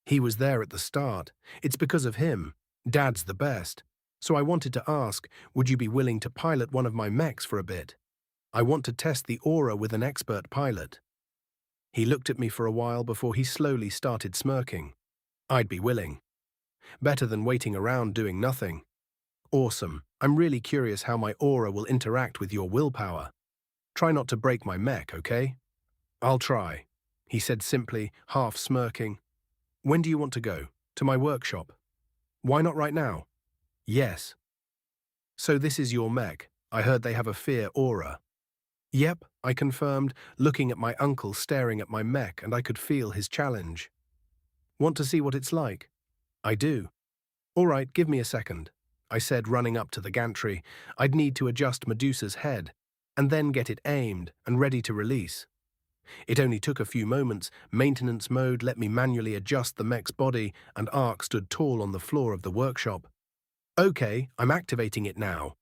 He was there at the start. It's because of him. Dad's the best. So I wanted to ask, would you be willing to pilot one of my mechs for a bit? I want to test the aura with an expert pilot. He looked at me for a while before he slowly started smirking. I'd be willing. Better than waiting around doing nothing. Awesome. I'm really curious how my aura will interact with your willpower. Try not to break my mech, okay? I'll try, he said simply, half smirking. When do you want to go? To my workshop? Why not right now? Yes. So this is your mech. I heard they have a fear aura. Yep, I confirmed, looking at my uncle staring at my mech, and I could feel his challenge. Want to see what it's like? I do. All right, give me a second, I said, running up to the gantry. I'd need to adjust Medusa's head, and then get it aimed and ready to release. It only took a few moments. Maintenance mode let me manually adjust the mech's body, and Ark stood tall on the floor of the workshop. Okay, I'm activating it now.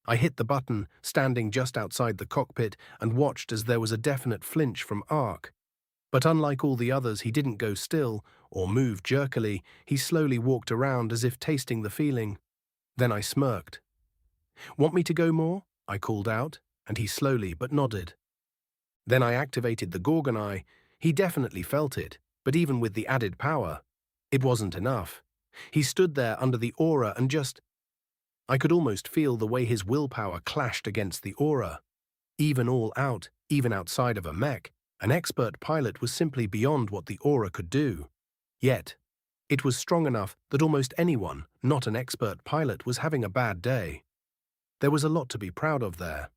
I hit the button, standing just outside the cockpit, and watched as there was a definite flinch from Ark. But unlike all the others, he didn't go still or move jerkily. He slowly walked around as if tasting the feeling. Then I smirked. Want me to go more? I called out, and he slowly but nodded. Then I activated the Gorgon Eye. He definitely felt it, but even with the added power, it wasn't enough. He stood there under the aura and I could almost feel the way his willpower clashed against the aura. Even all out, even outside of a mech, an expert pilot was simply beyond what the aura could do. Yet, it was strong enough that almost anyone, not an expert pilot, was having a bad day. There was a lot to be proud of there.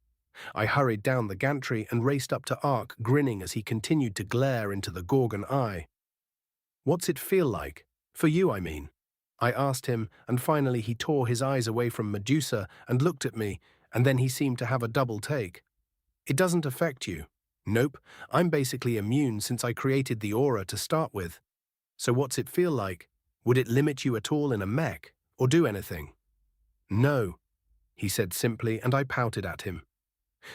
I hurried down the gantry and raced up to Ark, grinning as he continued to glare into the Gorgon Eye. What's it feel like? For you, I mean. I asked him, and finally he tore his eyes away from Medusa and looked at me, and then he seemed to have a double take. It doesn't affect you. Nope, I'm basically immune since I created the aura to start with. So what's it feel like? Would it limit you at all in a mech, or do anything? No, he said simply, and I pouted at him.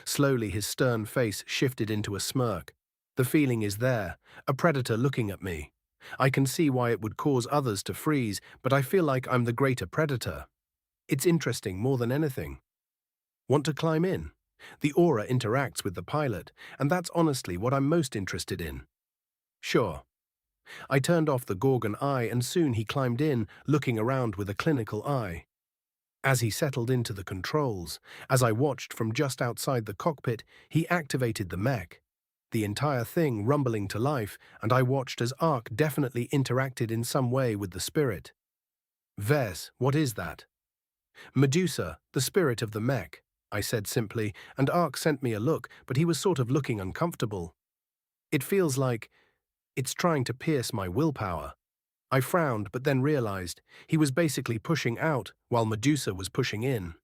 Slowly his stern face shifted into a smirk. The feeling is there, a predator looking at me. I can see why it would cause others to freeze, but I feel like I'm the greater predator. It's interesting more than anything. Want to climb in? The aura interacts with the pilot, and that's honestly what I'm most interested in. Sure. I turned off the Gorgon Eye, and soon he climbed in, looking around with a clinical eye. As he settled into the controls, as I watched from just outside the cockpit, he activated the mech. The entire thing rumbling to life, and I watched as Ark definitely interacted in some way with the spirit. Ves, what is that? Medusa, the spirit of the mech, I said simply, and Ark sent me a look, but he was sort of looking uncomfortable. It feels like it's trying to pierce my willpower. I frowned, but then realized he was basically pushing out while Medusa was pushing in.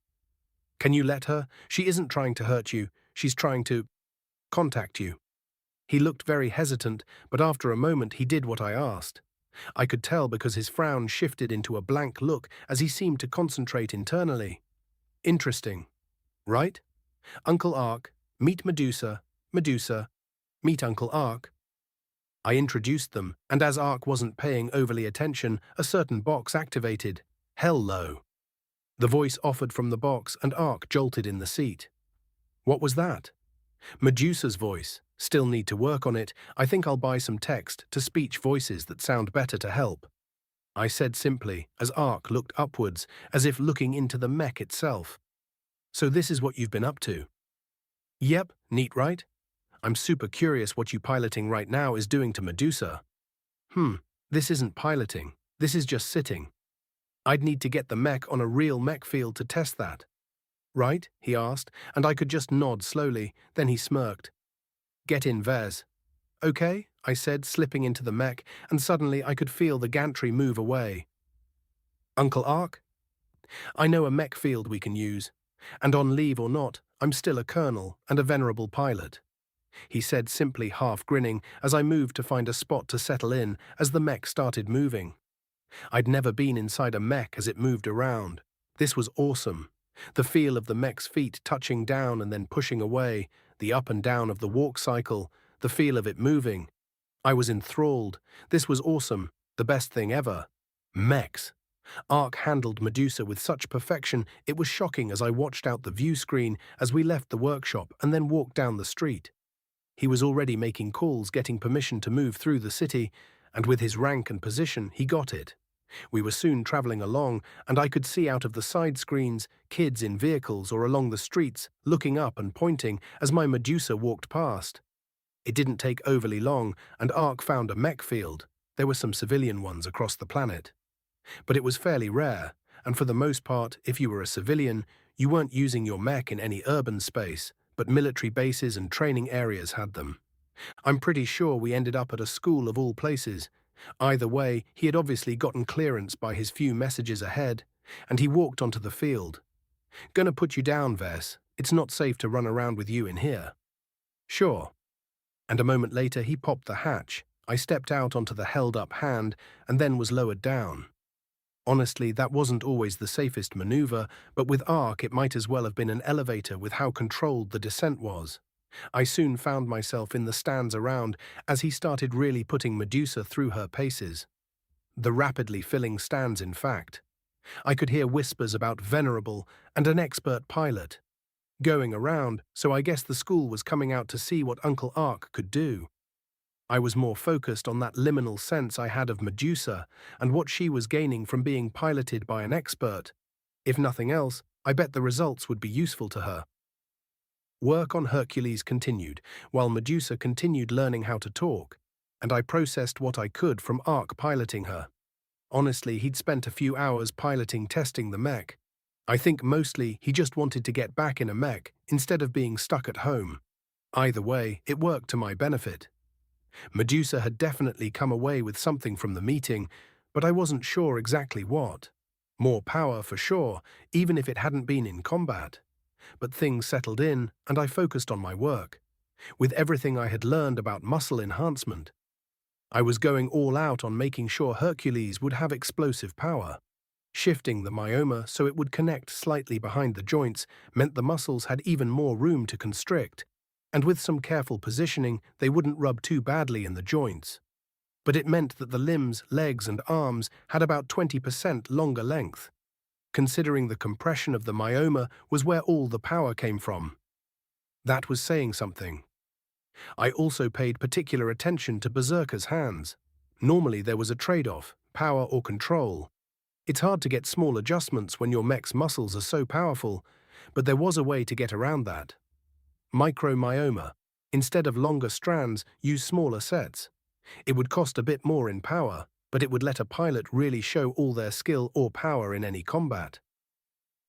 Can you let her? She isn't trying to hurt you. She's trying to contact you. He looked very hesitant, but after a moment he did what I asked. I could tell because his frown shifted into a blank look as he seemed to concentrate internally. Interesting. Right? Uncle Ark, meet Medusa, Medusa, meet Uncle Ark. I introduced them, and as Ark wasn't paying overly attention, a certain box activated. Hello. The voice offered from the box, and Ark jolted in the seat. What was that? Medusa's voice. Still need to work on it. I think I'll buy some text-to-speech voices that sound better to help. I said simply, as Ark looked upwards, as if looking into the mech itself. So this is what you've been up to? Yep, neat, right? I'm super curious what you piloting right now is doing to Medusa. This isn't piloting. This is just sitting. I'd need to get the mech on a real mech field to test that. Right? He asked, and I could just nod slowly. Then he smirked. Get in, Ves. Okay, I said, slipping into the mech, and suddenly I could feel the gantry move away. Uncle Ark? I know a mech field we can use, and on leave or not, I'm still a colonel and a venerable pilot. He said simply, half grinning, as I moved to find a spot to settle in as the mech started moving. I'd never been inside a mech as it moved around. This was awesome. The feel of the mech's feet touching down and then pushing away, the up and down of the walk cycle, the feel of it moving. I was enthralled. This was awesome. The best thing ever. Mechs. Ark handled Medusa with such perfection, it was shocking as I watched out the view screen as we left the workshop and then walked down the street. He was already making calls, getting permission to move through the city, and with his rank and position, he got it. We were soon traveling along, and I could see out of the side screens kids in vehicles or along the streets, looking up and pointing as my Medusa walked past. It didn't take overly long, and Ark found a mech field. There were some civilian ones across the planet. But it was fairly rare, and for the most part, if you were a civilian, you weren't using your mech in any urban space, but military bases and training areas had them. I'm pretty sure we ended up at a school of all places. Either way, he had obviously gotten clearance by his few messages ahead, and he walked onto the field. "Gonna put you down, Ves. It's not safe to run around with you in here." "Sure." And a moment later he popped the hatch. I stepped out onto the held-up hand and then was lowered down. Honestly, that wasn't always the safest maneuver, but with Ark it might as well have been an elevator with how controlled the descent was. I soon found myself in the stands around as he started really putting Medusa through her paces. The rapidly filling stands, in fact. I could hear whispers about Venerable and an expert pilot going around, so I guess the school was coming out to see what Uncle Ark could do. I was more focused on that liminal sense I had of Medusa and what she was gaining from being piloted by an expert. If nothing else, I bet the results would be useful to her. Work on Hercules continued, while Medusa continued learning how to talk, and I processed what I could from Ark piloting her. Honestly, he'd spent a few hours piloting testing the mech. I think mostly he just wanted to get back in a mech instead of being stuck at home. Either way, it worked to my benefit. Medusa had definitely come away with something from the meeting, but I wasn't sure exactly what. More power for sure, even if it hadn't been in combat. But things settled in, and I focused on my work. With everything I had learned about muscle enhancement, I was going all out on making sure Hercules would have explosive power. Shifting the myoma so it would connect slightly behind the joints meant the muscles had even more room to constrict, and with some careful positioning, they wouldn't rub too badly in the joints. But it meant that the limbs, legs, and arms had about 20% longer length. Considering the compression of the myoma was where all the power came from. That was saying something. I also paid particular attention to Berserker's hands. Normally there was a trade-off, power or control. It's hard to get small adjustments when your mech's muscles are so powerful, but there was a way to get around that. Micro-myoma. Instead of longer strands, use smaller sets. It would cost a bit more in power, but it would let a pilot really show all their skill or power in any combat.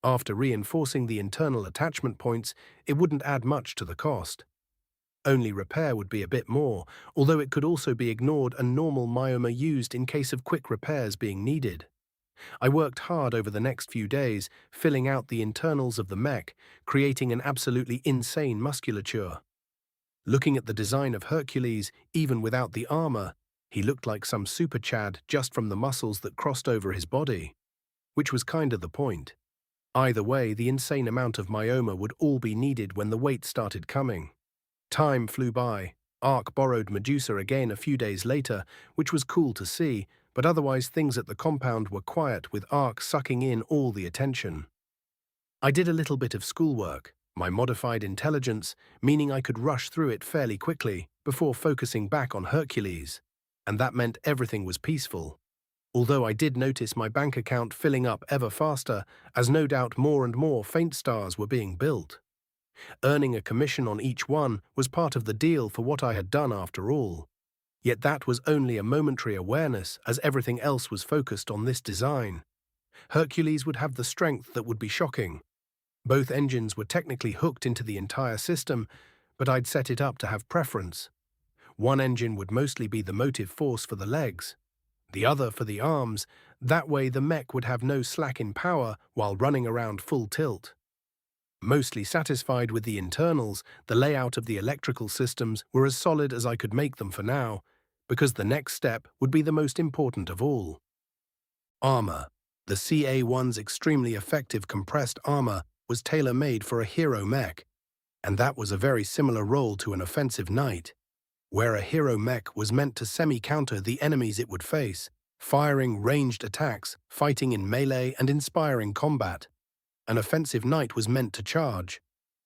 After reinforcing the internal attachment points, it wouldn't add much to the cost. Only repair would be a bit more, although it could also be ignored and normal myoma used in case of quick repairs being needed. I worked hard over the next few days, filling out the internals of the mech, creating an absolutely insane musculature. Looking at the design of Hercules, even without the armor, he looked like some super Chad just from the muscles that crossed over his body. Which was kinda the point. Either way, the insane amount of myoma would all be needed when the weight started coming. Time flew by. Ark borrowed Medusa again a few days later, which was cool to see, but otherwise things at the compound were quiet with Ark sucking in all the attention. I did a little bit of schoolwork, my modified intelligence, meaning I could rush through it fairly quickly before focusing back on Hercules, and that meant everything was peaceful. Although I did notice my bank account filling up ever faster, as no doubt more and more faint stars were being built. Earning a commission on each one was part of the deal for what I had done after all. Yet that was only a momentary awareness as everything else was focused on this design. Hercules would have the strength that would be shocking. Both engines were technically hooked into the entire system, but I'd set it up to have preference. One engine would mostly be the motive force for the legs, the other for the arms. That way the mech would have no slack in power while running around full tilt. Mostly satisfied with the internals, the layout of the electrical systems were as solid as I could make them for now, because the next step would be the most important of all. Armor. The CA-1's extremely effective compressed armor was tailor-made for a hero mech, and that was a very similar role to an offensive knight, where a hero mech was meant to semi-counter the enemies it would face, firing ranged attacks, fighting in melee and inspiring combat. An offensive knight was meant to charge.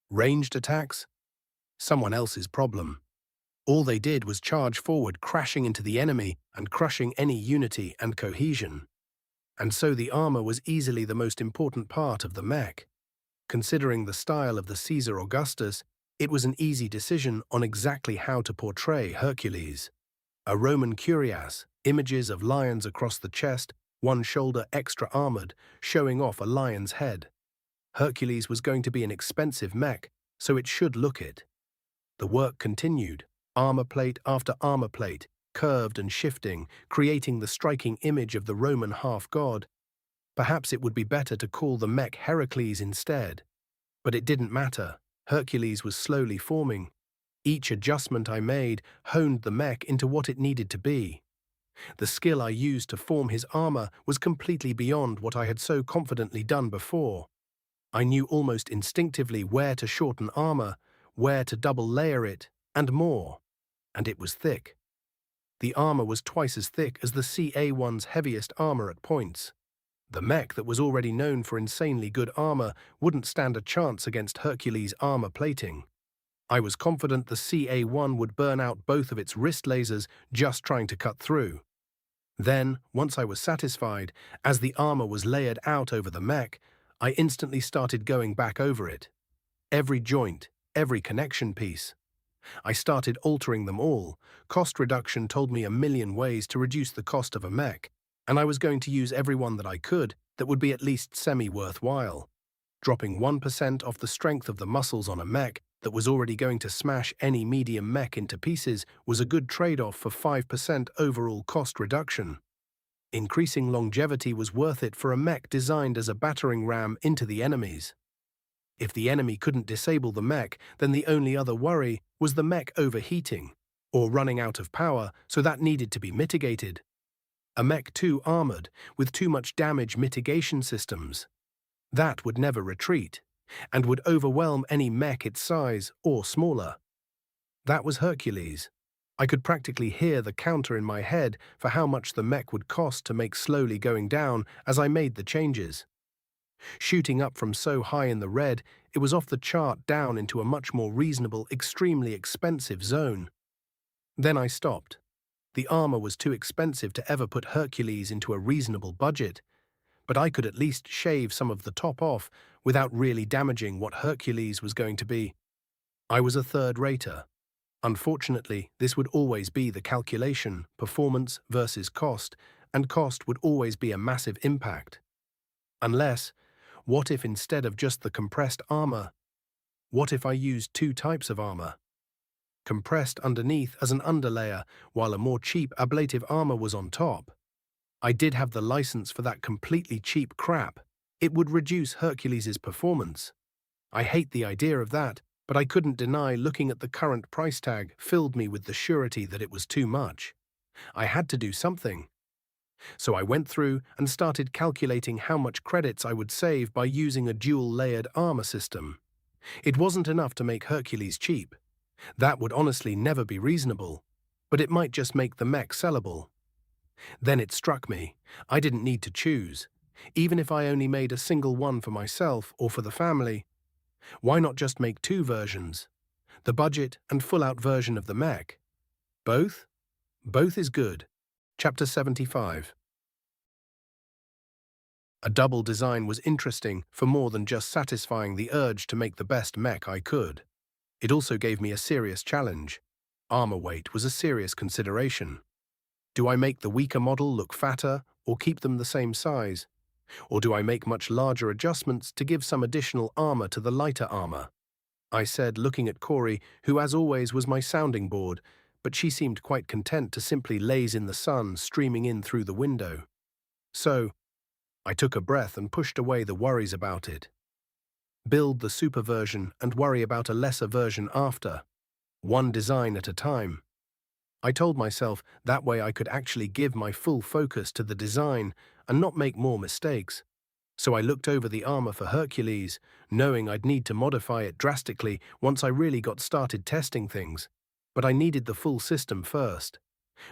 Ranged attacks? Someone else's problem. All they did was charge forward, crashing into the enemy and crushing any unity and cohesion. And so the armor was easily the most important part of the mech. Considering the style of the Caesar Augustus, it was an easy decision on exactly how to portray Hercules. A Roman cuirass, images of lions across the chest, one shoulder extra armored, showing off a lion's head. Hercules was going to be an expensive mech, so it should look it. The work continued, armor plate after armor plate, curved and shifting, creating the striking image of the Roman half-god. Perhaps it would be better to call the mech Heracles instead. But it didn't matter. Hercules was slowly forming. Each adjustment I made honed the mech into what it needed to be. The skill I used to form his armor was completely beyond what I had so confidently done before. I knew almost instinctively where to shorten armor, where to double layer it, and more. And it was thick. The armor was twice as thick as the CA-1's heaviest armor at points. The mech that was already known for insanely good armor wouldn't stand a chance against Hercules' armor plating. I was confident the CA-1 would burn out both of its wrist lasers just trying to cut through. Then, once I was satisfied, as the armor was layered out over the mech, I instantly started going back over it. Every joint, every connection piece. I started altering them all. Cost reduction told me a million ways to reduce the cost of a mech, and I was going to use every one that I could that would be at least semi-worthwhile. Dropping 1% off the strength of the muscles on a mech that was already going to smash any medium mech into pieces was a good trade-off for 5% overall cost reduction. Increasing longevity was worth it for a mech designed as a battering ram into the enemies. If the enemy couldn't disable the mech, then the only other worry was the mech overheating, or running out of power, so that needed to be mitigated. A mech too armored, with too much damage mitigation systems. That would never retreat, and would overwhelm any mech its size or smaller. That was Hercules. I could practically hear the counter in my head for how much the mech would cost to make slowly going down as I made the changes. Shooting up from so high in the red, it was off the chart down into a much more reasonable, extremely expensive zone. Then I stopped. The armor was too expensive to ever put Hercules into a reasonable budget, but I could at least shave some of the top off without really damaging what Hercules was going to be. I was a third-rater. Unfortunately, this would always be the calculation, performance versus cost, and cost would always be a massive impact. Unless, what if instead of just the compressed armor? What if I used two types of armor? Compressed underneath as an underlayer, while a more cheap ablative armor was on top. I did have the license for that completely cheap crap. It would reduce Hercules' performance. I hate the idea of that, but I couldn't deny looking at the current price tag filled me with the surety that it was too much. I had to do something. So I went through and started calculating how much credits I would save by using a dual-layered armor system. It wasn't enough to make Hercules cheap. That would honestly never be reasonable, but it might just make the mech sellable. Then it struck me, I didn't need to choose. Even if I only made a single one for myself or for the family, why not just make two versions? The budget and full-out version of the mech. Both? Both is good. Chapter 75. A double design was interesting for more than just satisfying the urge to make the best mech I could. It also gave me a serious challenge. Armor weight was a serious consideration. Do I make the weaker model look fatter or keep them the same size? Or do I make much larger adjustments to give some additional armor to the lighter armor? I said, looking at Corey, who as always was my sounding board, but she seemed quite content to simply laze in the sun streaming in through the window. So, I took a breath and pushed away the worries about it. Build the super version and worry about a lesser version after. One design at a time. I told myself that way I could actually give my full focus to the design and not make more mistakes. So I looked over the armor for Hercules, knowing I'd need to modify it drastically once I really got started testing things. But I needed the full system first,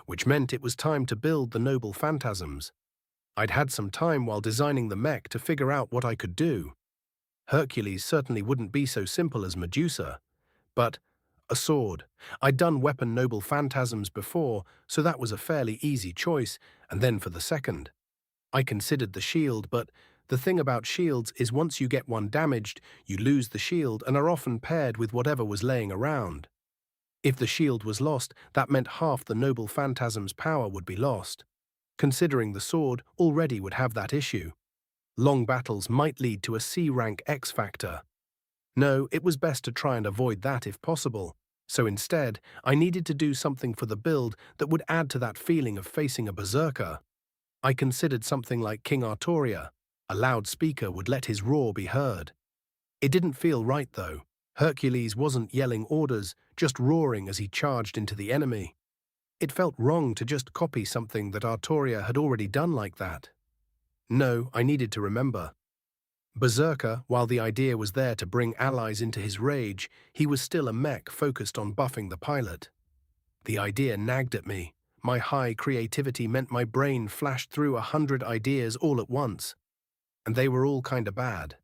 which meant it was time to build the noble phantasms. I'd had some time while designing the mech to figure out what I could do. Hercules certainly wouldn't be so simple as Medusa, but a sword. I'd done weapon noble phantasms before, so that was a fairly easy choice, and then for the second. I considered the shield, but the thing about shields is once you get one damaged, you lose the shield and are often paired with whatever was laying around. If the shield was lost, that meant half the noble phantasm's power would be lost. Considering the sword already would have that issue. Long battles might lead to a C-rank X factor. No, it was best to try and avoid that if possible. So instead, I needed to do something for the build that would add to that feeling of facing a berserker. I considered something like King Artoria. A loudspeaker would let his roar be heard. It didn't feel right, though. Hercules wasn't yelling orders, just roaring as he charged into the enemy. It felt wrong to just copy something that Artoria had already done like that. No, I needed to remember. Berserker, while the idea was there to bring allies into his rage, he was still a mech focused on buffing the pilot. The idea nagged at me. My high creativity meant my brain flashed through 100 ideas all at once, and they were all kinda bad.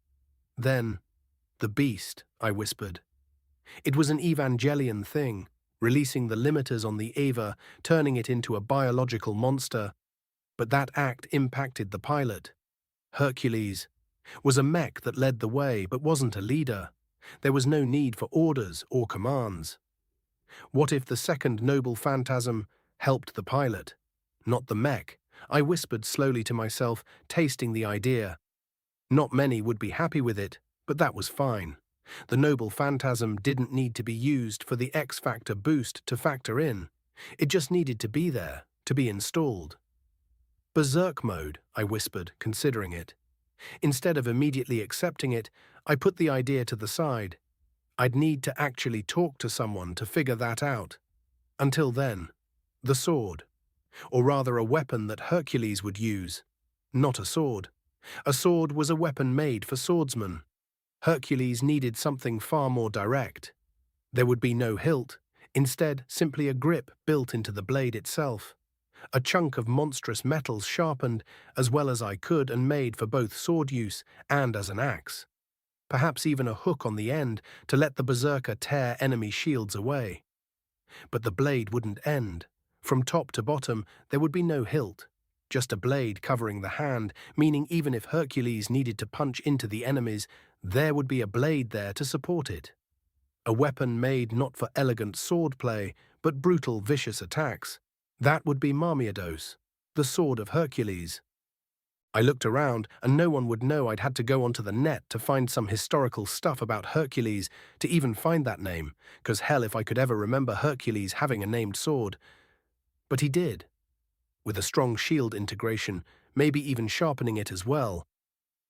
Then, the beast, I whispered. It was an Evangelion thing, releasing the limiters on the Eva, turning it into a biological monster. But that act impacted the pilot. Hercules was a mech that led the way but wasn't a leader. There was no need for orders or commands. What if the second noble phantasm helped the pilot, not the mech? I whispered slowly to myself, tasting the idea. Not many would be happy with it, but that was fine. The noble phantasm didn't need to be used for the X-factor boost to factor in. It just needed to be there, to be installed. Berserk mode, I whispered, considering it. Instead of immediately accepting it, I put the idea to the side. I'd need to actually talk to someone to figure that out. Until then, the sword. Or rather a weapon that Hercules would use. Not a sword. A sword was a weapon made for swordsmen. Hercules needed something far more direct. There would be no hilt, instead simply a grip built into the blade itself. A chunk of monstrous metals sharpened as well as I could and made for both sword use and as an axe. Perhaps even a hook on the end to let the berserker tear enemy shields away. But the blade wouldn't end. From top to bottom, there would be no hilt. Just a blade covering the hand, meaning even if Hercules needed to punch into the enemies, there would be a blade there to support it. A weapon made not for elegant swordplay, but brutal, vicious attacks. That would be Marmiados, the sword of Hercules. I looked around, and no one would know I'd had to go onto the net to find some historical stuff about Hercules to even find that name, 'cause hell if I could ever remember Hercules having a named sword. But he did. With a strong shield integration, maybe even sharpening it as well.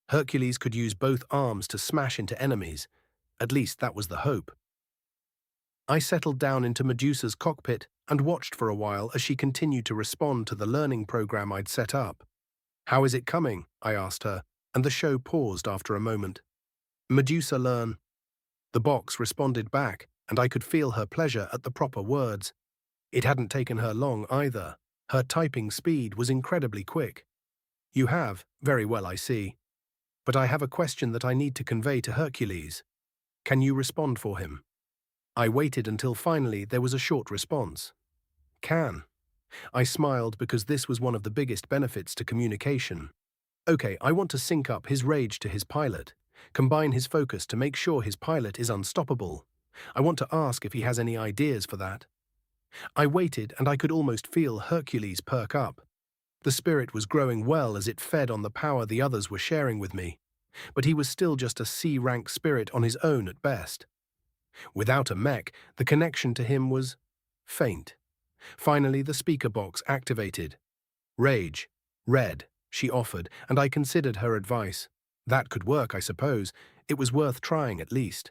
Hercules could use both arms to smash into enemies. At least that was the hope. I settled down into Medusa's cockpit and watched for a while as she continued to respond to the learning program I'd set up. "How is it coming?" I asked her, and the show paused after a moment. "Medusa learn." The box responded back, and I could feel her pleasure at the proper words. It hadn't taken her long either. Her typing speed was incredibly quick. "You have, very well I see. But I have a question that I need to convey to Hercules. Can you respond for him?" I waited until finally there was a short response. "Can." I smiled because this was one of the biggest benefits to communication. "Okay, I want to sync up his rage to his pilot, combine his focus to make sure his pilot is unstoppable. I want to ask if he has any ideas for that." I waited and I could almost feel Hercules perk up. The spirit was growing well as it fed on the power the others were sharing with me. But he was still just a C-rank spirit on his own at best. Without a mech, the connection to him was faint. Finally, the speaker box activated. "Rage. Red," she offered, and I considered her advice. That could work, I suppose. It was worth trying at least.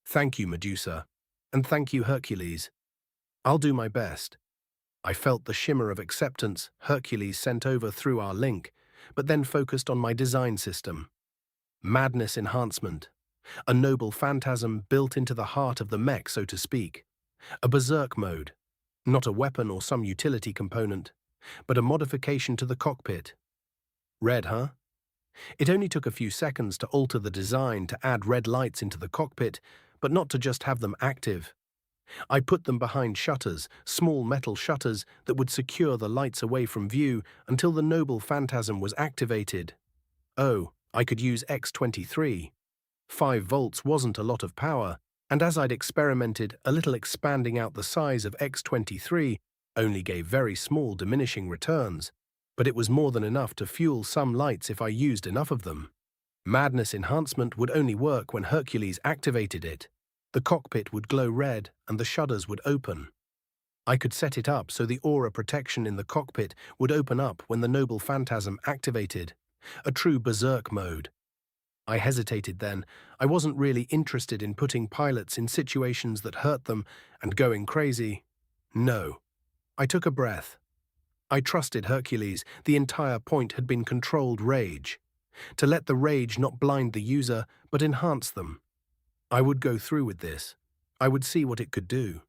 "Thank you, Medusa. And thank you, Hercules. I'll do my best." I felt the shimmer of acceptance Hercules sent over through our link, but then focused on my design system. Madness enhancement. A noble phantasm built into the heart of the mech, so to speak. A berserk mode. Not a weapon or some utility component, but a modification to the cockpit. Red, huh? It only took a few seconds to alter the design to add red lights into the cockpit, but not to just have them active. I put them behind shutters, small metal shutters that would secure the lights away from view until the noble phantasm was activated. Oh, I could use X23. 5 volts wasn't a lot of power, and as I'd experimented, a little expanding out the size of X23 only gave very small diminishing returns, but it was more than enough to fuel some lights if I used enough of them. Madness enhancement would only work when Hercules activated it. The cockpit would glow red and the shutters would open. I could set it up so the aura protection in the cockpit would open up when the noble phantasm activated. A true berserk mode. I hesitated then. I wasn't really interested in putting pilots in situations that hurt them and going crazy. No. I took a breath. I trusted Hercules. The entire point had been controlled rage. To let the rage not blind the user, but enhance them. I would go through with this. I would see what it could do.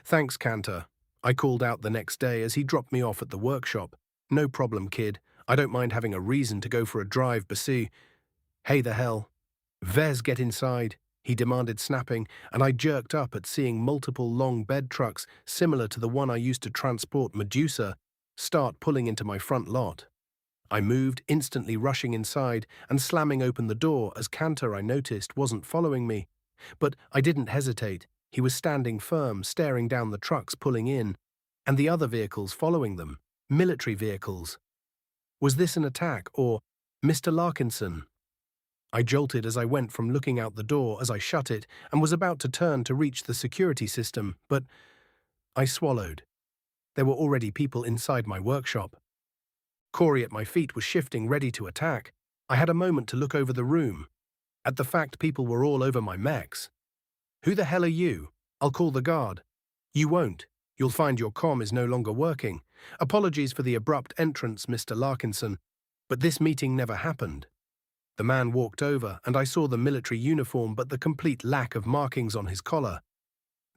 Thanks, Cantor. I called out the next day as he dropped me off at the workshop. No problem, kid. I don't mind having a reason to go for a drive, Bassi. Hey the hell. Ves, get inside, he demanded, snapping, and I jerked up at seeing multiple long bed trucks similar to the one I used to transport Medusa start pulling into my front lot. I moved, instantly rushing inside and slamming open the door as Cantor, I noticed, wasn't following me. But I didn't hesitate. He was standing firm, staring down the trucks pulling in, and the other vehicles following them, military vehicles. Was this an attack, or Mr. Larkinson? I jolted as I went from looking out the door as I shut it and was about to turn to reach the security system, but I swallowed. There were already people inside my workshop. Corey at my feet was shifting, ready to attack. I had a moment to look over the room, at the fact people were all over my mechs. Who the hell are you? I'll call the guard. You won't. You'll find your comm is no longer working. Apologies for the abrupt entrance, Mr. Larkinson, but this meeting never happened. The man walked over, and I saw the military uniform but the complete lack of markings on his collar.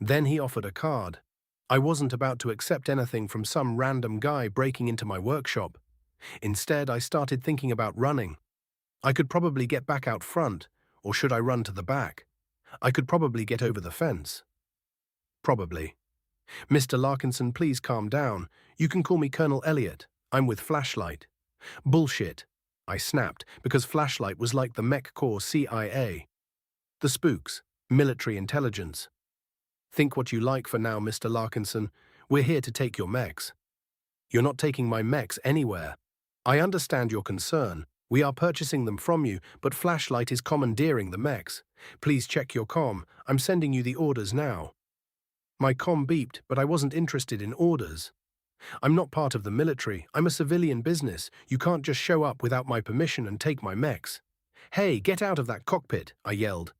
Then he offered a card. I wasn't about to accept anything from some random guy breaking into my workshop. Instead, I started thinking about running. I could probably get back out front, or should I run to the back? I could probably get over the fence. Probably. Mr. Larkinson, please calm down. You can call me Colonel Elliot. I'm with Flashlight. Bullshit. I snapped, because Flashlight was like the Mech Corps CIA. The spooks, military intelligence. Think what you like for now, Mr. Larkinson. We're here to take your mechs. You're not taking my mechs anywhere. I understand your concern. We are purchasing them from you, but Flashlight is commandeering the mechs. Please check your comm. I'm sending you the orders now. My comm beeped, but I wasn't interested in orders. I'm not part of the military. I'm a civilian business. You can't just show up without my permission and take my mechs. Hey, get out of that cockpit, I yelled.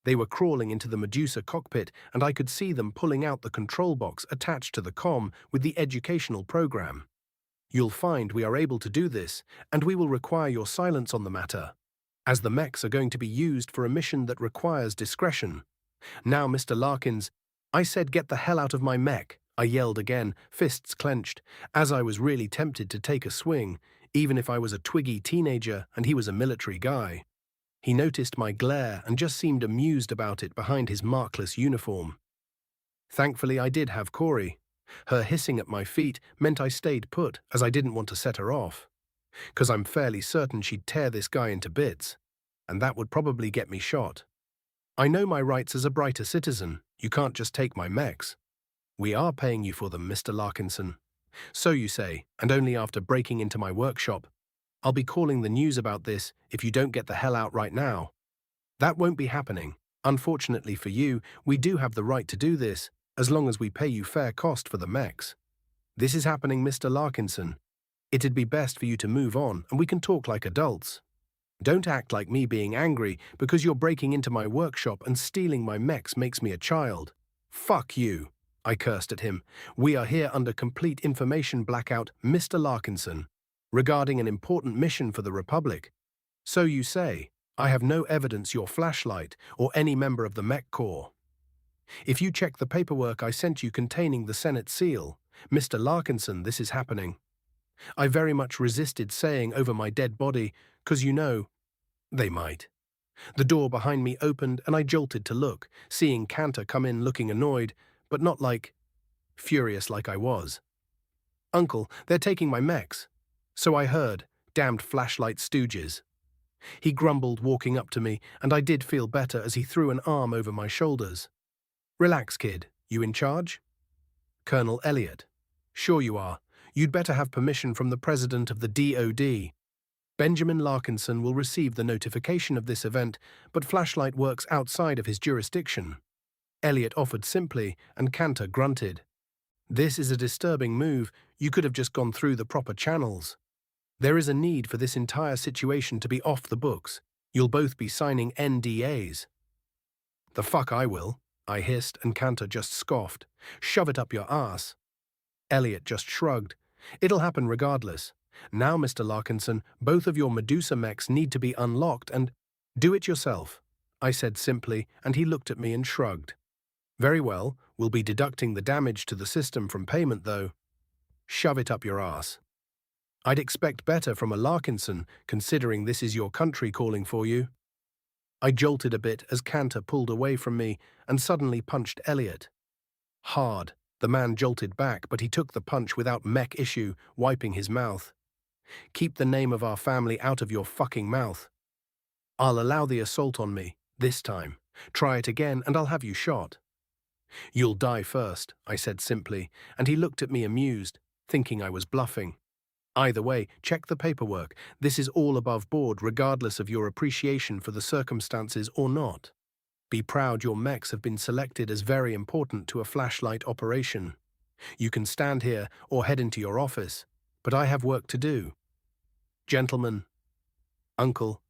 They were crawling into the Medusa cockpit, and I could see them pulling out the control box attached to the comm with the educational program. You'll find we are able to do this, and we will require your silence on the matter, as the mechs are going to be used for a mission that requires discretion. Now, Mr. Larkins, I said get the hell out of my mech, I yelled again, fists clenched, as I was really tempted to take a swing, even if I was a twiggy teenager and he was a military guy. He noticed my glare and just seemed amused about it behind his markless uniform. Thankfully, I did have Corey. Her hissing at my feet meant I stayed put, as I didn't want to set her off. 'Cause I'm fairly certain she'd tear this guy into bits, and that would probably get me shot. I know my rights as a brighter citizen. You can't just take my mechs. We are paying you for them, Mr. Larkinson. So you say, and only after breaking into my workshop. I'll be calling the news about this if you don't get the hell out right now. That won't be happening. Unfortunately for you, we do have the right to do this, as long as we pay you fair cost for the mechs. This is happening, Mr. Larkinson. It'd be best for you to move on, and we can talk like adults. Don't act like me being angry because you're breaking into my workshop and stealing my mechs makes me a child. Fuck you, I cursed at him. We are here under complete information blackout, Mr. Larkinson, regarding an important mission for the Republic. So you say. I have no evidence you're Flashlight or any member of the Mech Corps. If you check the paperwork I sent you containing the Senate seal, Mr. Larkinson, this is happening. I very much resisted saying over my dead body, 'cause you know, they might. The door behind me opened and I jolted to look, seeing Cantor come in looking annoyed, but not furious like I was. Uncle, they're taking my mechs. So I heard, damned Flashlight stooges. He grumbled, walking up to me, and I did feel better as he threw an arm over my shoulders. Relax, kid. You in charge? Colonel Elliot. Sure you are. You'd better have permission from the president of the DOD. Benjamin Larkinson will receive the notification of this event, but Flashlight works outside of his jurisdiction. Elliot offered simply, and Cantor grunted. This is a disturbing move. You could have just gone through the proper channels. There is a need for this entire situation to be off the books. You'll both be signing NDAs. The fuck I will, I hissed, and Cantor just scoffed. Shove it up your ass. Elliot just shrugged. It'll happen regardless. Now, Mr. Larkinson, both of your Medusa mechs need to be unlocked and— Do it yourself, I said simply, and he looked at me and shrugged. Very well, we'll be deducting the damage to the system from payment though. Shove it up your ass. I'd expect better from a Larkinson, considering this is your country calling for you. I jolted a bit as Cantor pulled away from me and suddenly punched Elliot. Hard. The man jolted back, but he took the punch without mech issue, wiping his mouth. Keep the name of our family out of your fucking mouth. I'll allow the assault on me, this time. Try it again and I'll have you shot. You'll die first, I said simply, and he looked at me amused, thinking I was bluffing. Either way, check the paperwork. This is all above board regardless of your appreciation for the circumstances or not. Be proud your mechs have been selected as very important to a Flashlight operation. You can stand here or head into your office, but I have work to do. Gentlemen, uncle,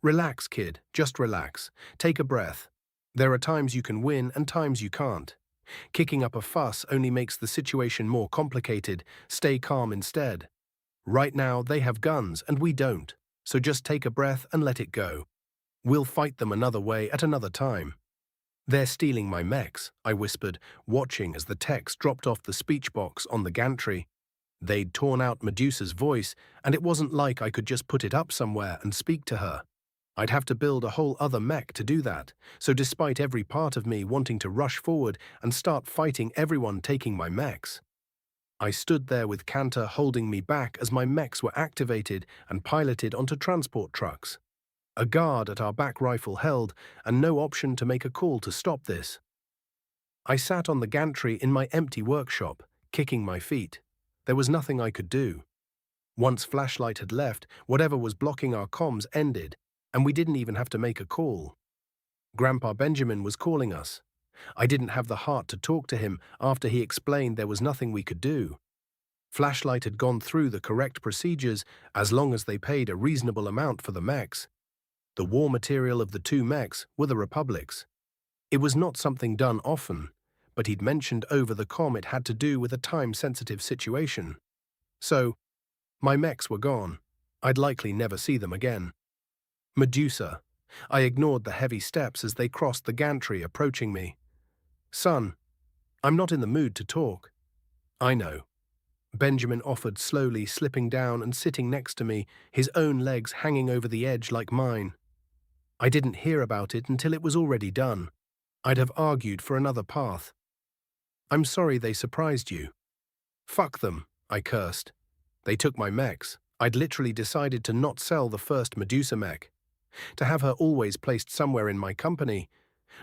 relax, kid, just relax. Take a breath. There are times you can win and times you can't. Kicking up a fuss only makes the situation more complicated. Stay calm instead. Right now, they have guns and we don't, so just take a breath and let it go. We'll fight them another way at another time. They're stealing my mechs, I whispered, watching as the text dropped off the speech box on the gantry. They'd torn out Medusa's voice, and it wasn't like I could just put it up somewhere and speak to her. I'd have to build a whole other mech to do that, so despite every part of me wanting to rush forward and start fighting everyone taking my mechs, I stood there with Cantor holding me back as my mechs were activated and piloted onto transport trucks. A guard at our back rifle held, and no option to make a call to stop this. I sat on the gantry in my empty workshop, kicking my feet. There was nothing I could do. Once Flashlight had left, whatever was blocking our comms ended, and we didn't even have to make a call. Grandpa Benjamin was calling us. I didn't have the heart to talk to him after he explained there was nothing we could do. Flashlight had gone through the correct procedures as long as they paid a reasonable amount for the mechs. The war material of the two mechs were the Republic's. It was not something done often, but he'd mentioned over the comm it had to do with a time-sensitive situation. So, my mechs were gone. I'd likely never see them again. Medusa. I ignored the heavy steps as they crossed the gantry, approaching me. Son, I'm not in the mood to talk. I know. Benjamin offered, slowly slipping down and sitting next to me, his own legs hanging over the edge like mine. I didn't hear about it until it was already done. I'd have argued for another path. I'm sorry they surprised you. Fuck them, I cursed. They took my mechs. I'd literally decided to not sell the first Medusa mech. To have her always placed somewhere in my company.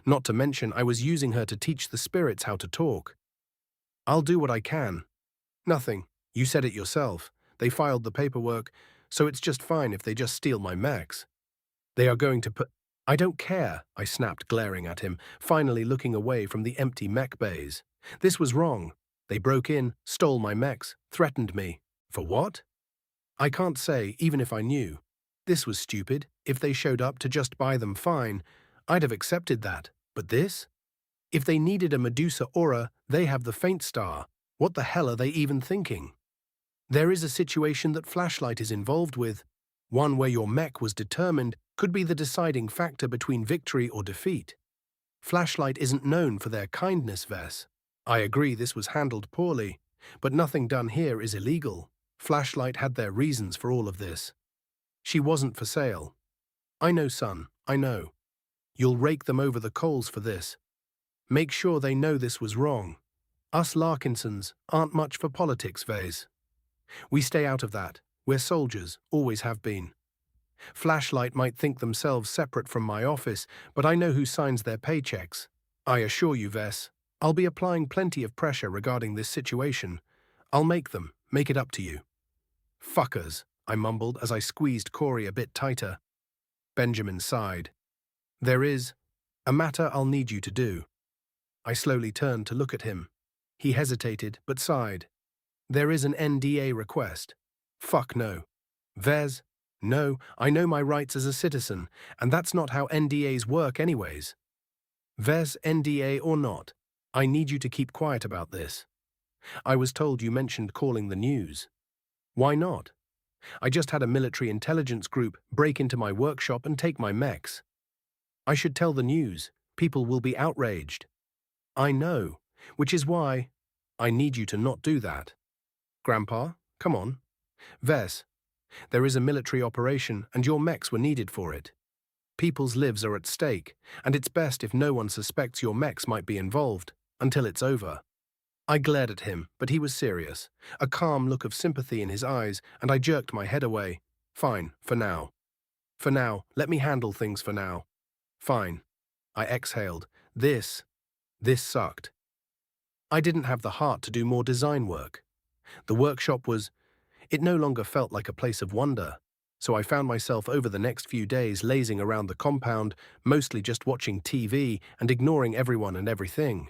Not to mention I was using her to teach the spirits how to talk. I'll do what I can. Nothing. You said it yourself. They filed the paperwork, so it's just fine if they just steal my mechs. They are going to put— I don't care, I snapped, glaring at him, finally looking away from the empty mech bays. This was wrong. They broke in, stole my mechs, threatened me. For what? I can't say, even if I knew. This was stupid. If they showed up to just buy them, fine. I'd have accepted that. But this? If they needed a Medusa aura, they have the faint star. What the hell are they even thinking? There is a situation that Flashlight is involved with. One where your mech was determined could be the deciding factor between victory or defeat. Flashlight isn't known for their kindness, Ves. I agree this was handled poorly, but nothing done here is illegal. Flashlight had their reasons for all of this. She wasn't for sale. I know, son, I know. You'll rake them over the coals for this. Make sure they know this was wrong. Us Larkinsons aren't much for politics, Ves. We stay out of that. We're soldiers, always have been. Flashlight might think themselves separate from my office, but I know who signs their paychecks. I assure you, Ves, I'll be applying plenty of pressure regarding this situation. I'll make them, make it up to you. Fuckers, I mumbled as I squeezed Corey a bit tighter. Benjamin sighed. There is a matter I'll need you to do. I slowly turned to look at him. He hesitated, but sighed. There is an NDA request. Fuck no. Ves? No, I know my rights as a citizen, and that's not how NDAs work anyways. Ves, NDA or not, I need you to keep quiet about this. I was told you mentioned calling the news. Why not? I just had a military intelligence group break into my workshop and take my mechs. I should tell the news. People will be outraged. I know, which is why I need you to not do that. Grandpa, come on. Ves, there is a military operation and your mechs were needed for it. People's lives are at stake, and it's best if no one suspects your mechs might be involved, until it's over. I glared at him, but he was serious, a calm look of sympathy in his eyes, and I jerked my head away. Fine, for now. For now, let me handle things for now. Fine. I exhaled. This sucked. I didn't have the heart to do more design work. The workshop it no longer felt like a place of wonder, so I found myself over the next few days lazing around the compound, mostly just watching TV and ignoring everyone and everything.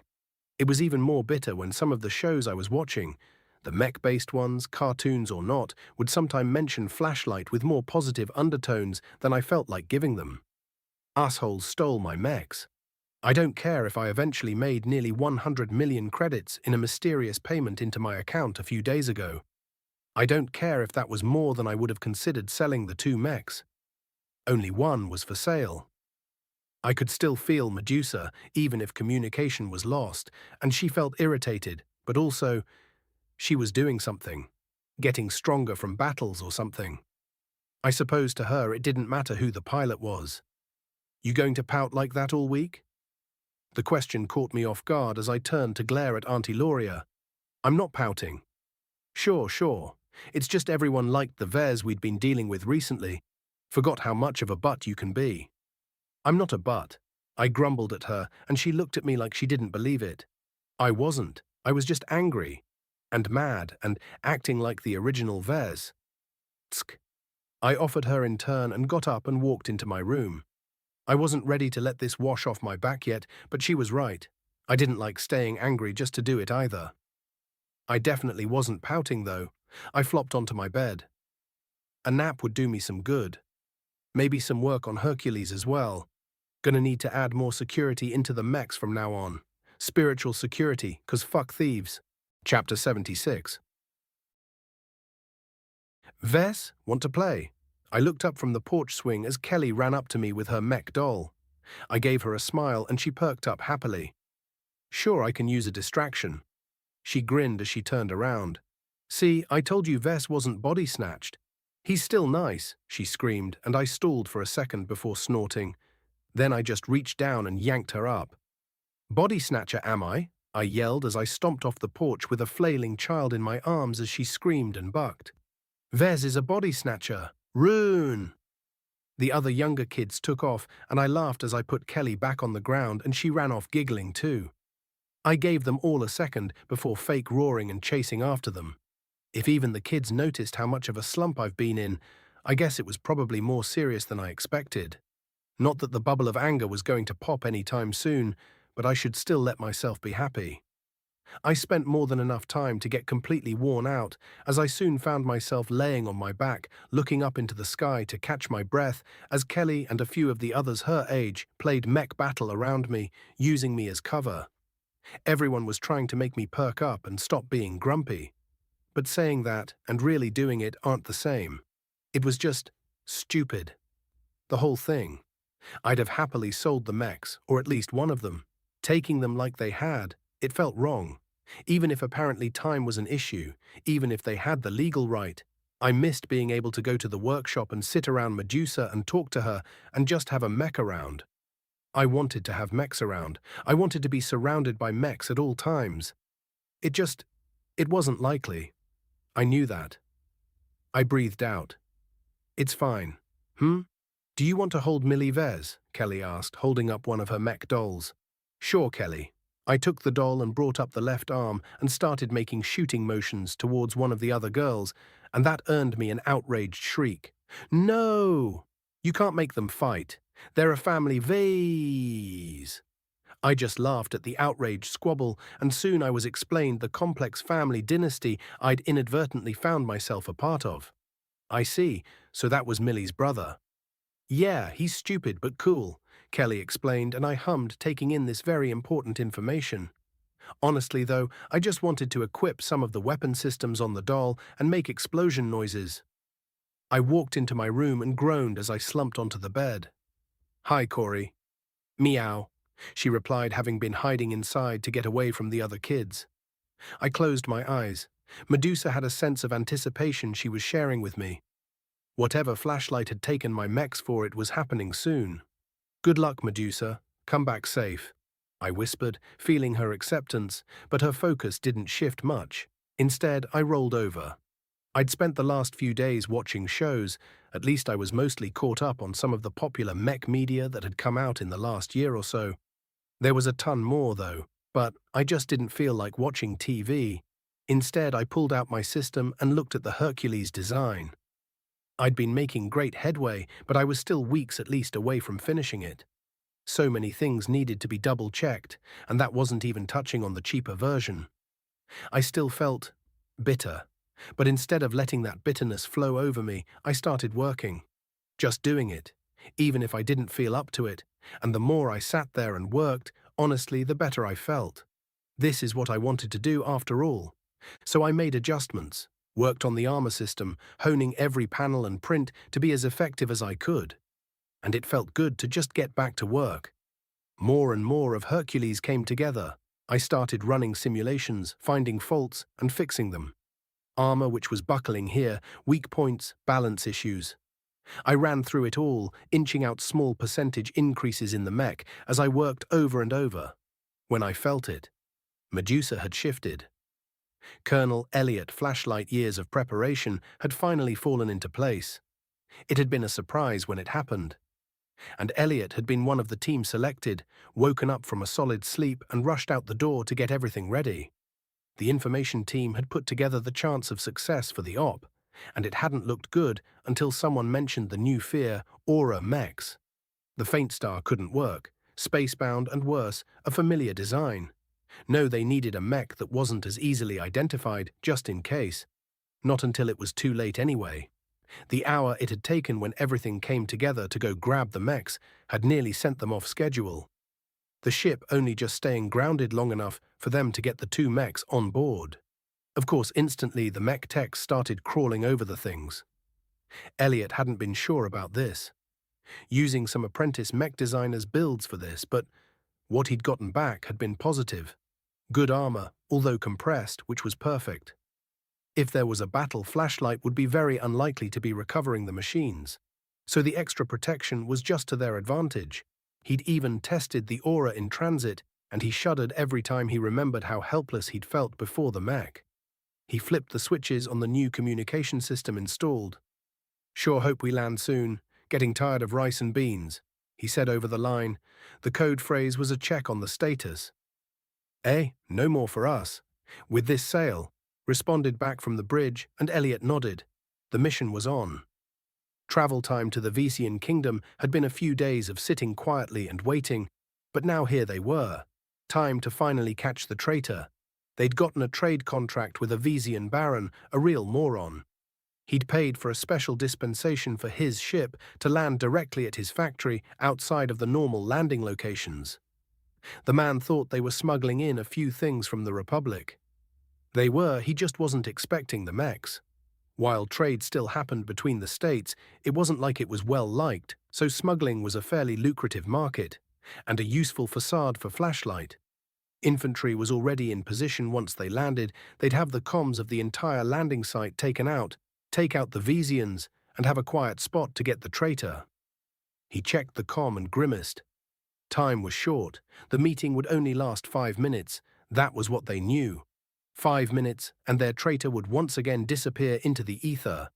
It was even more bitter when some of the shows I was watching, the mech-based ones, cartoons or not, would sometimes mention Flashlight with more positive undertones than I felt like giving them. Assholes stole my mechs. I don't care if I eventually made nearly 100 million credits in a mysterious payment into my account a few days ago. I don't care if that was more than I would have considered selling the 2 mechs. Only one was for sale. I could still feel Medusa, even if communication was lost, and she felt irritated, but also, she was doing something, getting stronger from battles or something. I suppose to her it didn't matter who the pilot was. You going to pout like that all week? The question caught me off guard as I turned to glare at Auntie Lauria. I'm not pouting. Sure. It's just everyone liked the Ves we'd been dealing with recently. Forgot how much of a butt you can be. I'm not a butt. I grumbled at her, and she looked at me like she didn't believe it. I wasn't. I was just angry. And mad, and acting like the original Ves. Tsk. I offered her in turn and got up and walked into my room. I wasn't ready to let this wash off my back yet, but she was right. I didn't like staying angry just to do it either. I definitely wasn't pouting, though. I flopped onto my bed. A nap would do me some good. Maybe some work on Hercules as well. Gonna need to add more security into the mechs from now on. Spiritual security, 'cause fuck thieves. Chapter 76. Ves, want to play? I looked up from the porch swing as Kelly ran up to me with her mech doll. I gave her a smile and she perked up happily. Sure, I can use a distraction. She grinned as she turned around. See, I told you Ves wasn't body snatched. He's still nice, she screamed, and I stalled for a second before snorting. Then I just reached down and yanked her up. Body snatcher, am I? I yelled as I stomped off the porch with a flailing child in my arms as she screamed and bucked. Ves is a body snatcher. Rune! The other younger kids took off, and I laughed as I put Kelly back on the ground and she ran off giggling too. I gave them all a second before fake roaring and chasing after them. If even the kids noticed how much of a slump I've been in, I guess it was probably more serious than I expected. Not that the bubble of anger was going to pop any time soon, but I should still let myself be happy. I spent more than enough time to get completely worn out, as I soon found myself laying on my back, looking up into the sky to catch my breath, as Kelly and a few of the others her age played mech battle around me, using me as cover. Everyone was trying to make me perk up and stop being grumpy. But saying that and really doing it aren't the same. It was just stupid. The whole thing. I'd have happily sold the mechs, or at least one of them. Taking them like they had, it felt wrong. Even if apparently time was an issue, even if they had the legal right, I missed being able to go to the workshop and sit around Medusa and talk to her and just have a mech around. I wanted to have mechs around. I wanted to be surrounded by mechs at all times. It wasn't likely. I knew that. I breathed out. It's fine. Do you want to hold Millie Ves? Kelly asked, holding up one of her mech dolls. Sure, Kelly. I took the doll and brought up the left arm and started making shooting motions towards one of the other girls, and that earned me an outraged shriek. No! You can't make them fight. They're a family vase. I just laughed at the outraged squabble, and soon I was explained the complex family dynasty I'd inadvertently found myself a part of. I see, so that was Millie's brother. Yeah, he's stupid but cool, Kelly explained, and I hummed, taking in this very important information. Honestly, though, I just wanted to equip some of the weapon systems on the doll and make explosion noises. I walked into my room and groaned as I slumped onto the bed. Hi, Corey. Meow, she replied, having been hiding inside to get away from the other kids. I closed my eyes. Medusa had a sense of anticipation she was sharing with me. Whatever flashlight had taken my mechs for it was happening soon. Good luck, Medusa. Come back safe, I whispered, feeling her acceptance, but her focus didn't shift much. Instead, I rolled over. I'd spent the last few days watching shows. At least I was mostly caught up on some of the popular mech media that had come out in the last year or so. There was a ton more, though, but I just didn't feel like watching TV. Instead, I pulled out my system and looked at the Hercules design. I'd been making great headway, but I was still weeks at least away from finishing it. So many things needed to be double-checked, and that wasn't even touching on the cheaper version. I still felt bitter, but instead of letting that bitterness flow over me, I started working. Just doing it, even if I didn't feel up to it, and the more I sat there and worked, honestly, the better I felt. This is what I wanted to do after all. So I made adjustments, worked on the armor system, honing every panel and print to be as effective as I could. And it felt good to just get back to work. More and more of Hercules came together. I started running simulations, finding faults, and fixing them. Armor which was buckling here, weak points, balance issues. I ran through it all, inching out small percentage increases in the mech as I worked over and over. When I felt it, Medusa had shifted. Colonel Elliot flashlight years of preparation had finally fallen into place. It had been a surprise when it happened. And Elliot had been one of the team selected, woken up from a solid sleep and rushed out the door to get everything ready. The information team had put together the chance of success for the op, and it hadn't looked good until someone mentioned the new fear, Aura mechs. The faint star couldn't work, spacebound and worse, a familiar design. No, they needed a mech that wasn't as easily identified, just in case. Not until it was too late anyway. The hour it had taken when everything came together to go grab the mechs had nearly sent them off schedule. The ship only just staying grounded long enough for them to get the two mechs on board. Of course, instantly the mech techs started crawling over the things. Elliot hadn't been sure about this. Using some apprentice mech designers' builds for this, but what he'd gotten back had been positive. Good armor, although compressed, which was perfect. If there was a battle, flashlight would be very unlikely to be recovering the machines. So the extra protection was just to their advantage. He'd even tested the aura in transit, and he shuddered every time he remembered how helpless he'd felt before the mech. He flipped the switches on the new communication system installed. Sure hope we land soon. Getting tired of rice and beans, he said over the line. The code phrase was a check on the status. No more for us. With this sail, responded back from the bridge, and Elliot nodded. The mission was on. Travel time to the Vesian kingdom had been a few days of sitting quietly and waiting, but now here they were. Time to finally catch the traitor. They'd gotten a trade contract with a Vesian baron, a real moron. He'd paid for a special dispensation for his ship to land directly at his factory outside of the normal landing locations. The man thought they were smuggling in a few things from the Republic. They were, he just wasn't expecting the mechs. While trade still happened between the states, it wasn't like it was well liked, so smuggling was a fairly lucrative market, and a useful facade for flashlight. Infantry was already in position once they landed. They'd have the comms of the entire landing site taken out, take out the Vesians, and have a quiet spot to get the traitor. He checked the comm and grimaced. Time was short. The meeting would only last 5 minutes. That was what they knew. 5 minutes, and their traitor would once again disappear into the ether.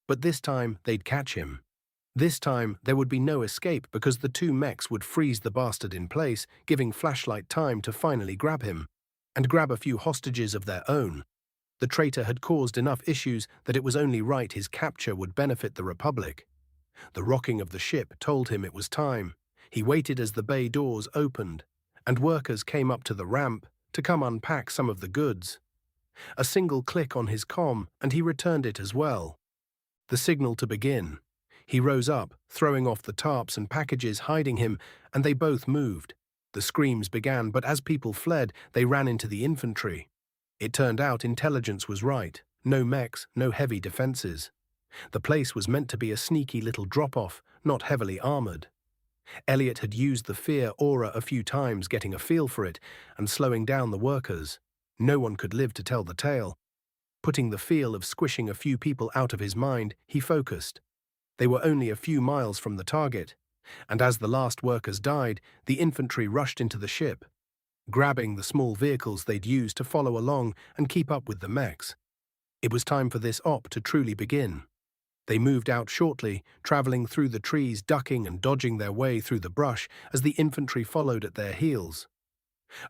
But this time, they'd catch him. This time, there would be no escape because the two mechs would freeze the bastard in place, giving Flashlight time to finally grab him. And grab a few hostages of their own. The traitor had caused enough issues that it was only right his capture would benefit the Republic. The rocking of the ship told him it was time. He waited as the bay doors opened, and workers came up to the ramp to come unpack some of the goods. A single click on his comm, and he returned it as well. The signal to begin. He rose up, throwing off the tarps and packages hiding him, and they both moved. The screams began, but as people fled, they ran into the infantry. It turned out intelligence was right. No mechs, no heavy defenses. The place was meant to be a sneaky little drop-off, not heavily armored. Elliot had used the fear aura a few times, getting a feel for it and slowing down the workers. No one could live to tell the tale. Putting the feel of squishing a few people out of his mind, he focused. They were only a few miles from the target, and as the last workers died, the infantry rushed into the ship, grabbing the small vehicles they'd used to follow along and keep up with the mechs. It was time for this op to truly begin. They moved out shortly, traveling through the trees, ducking and dodging their way through the brush as the infantry followed at their heels.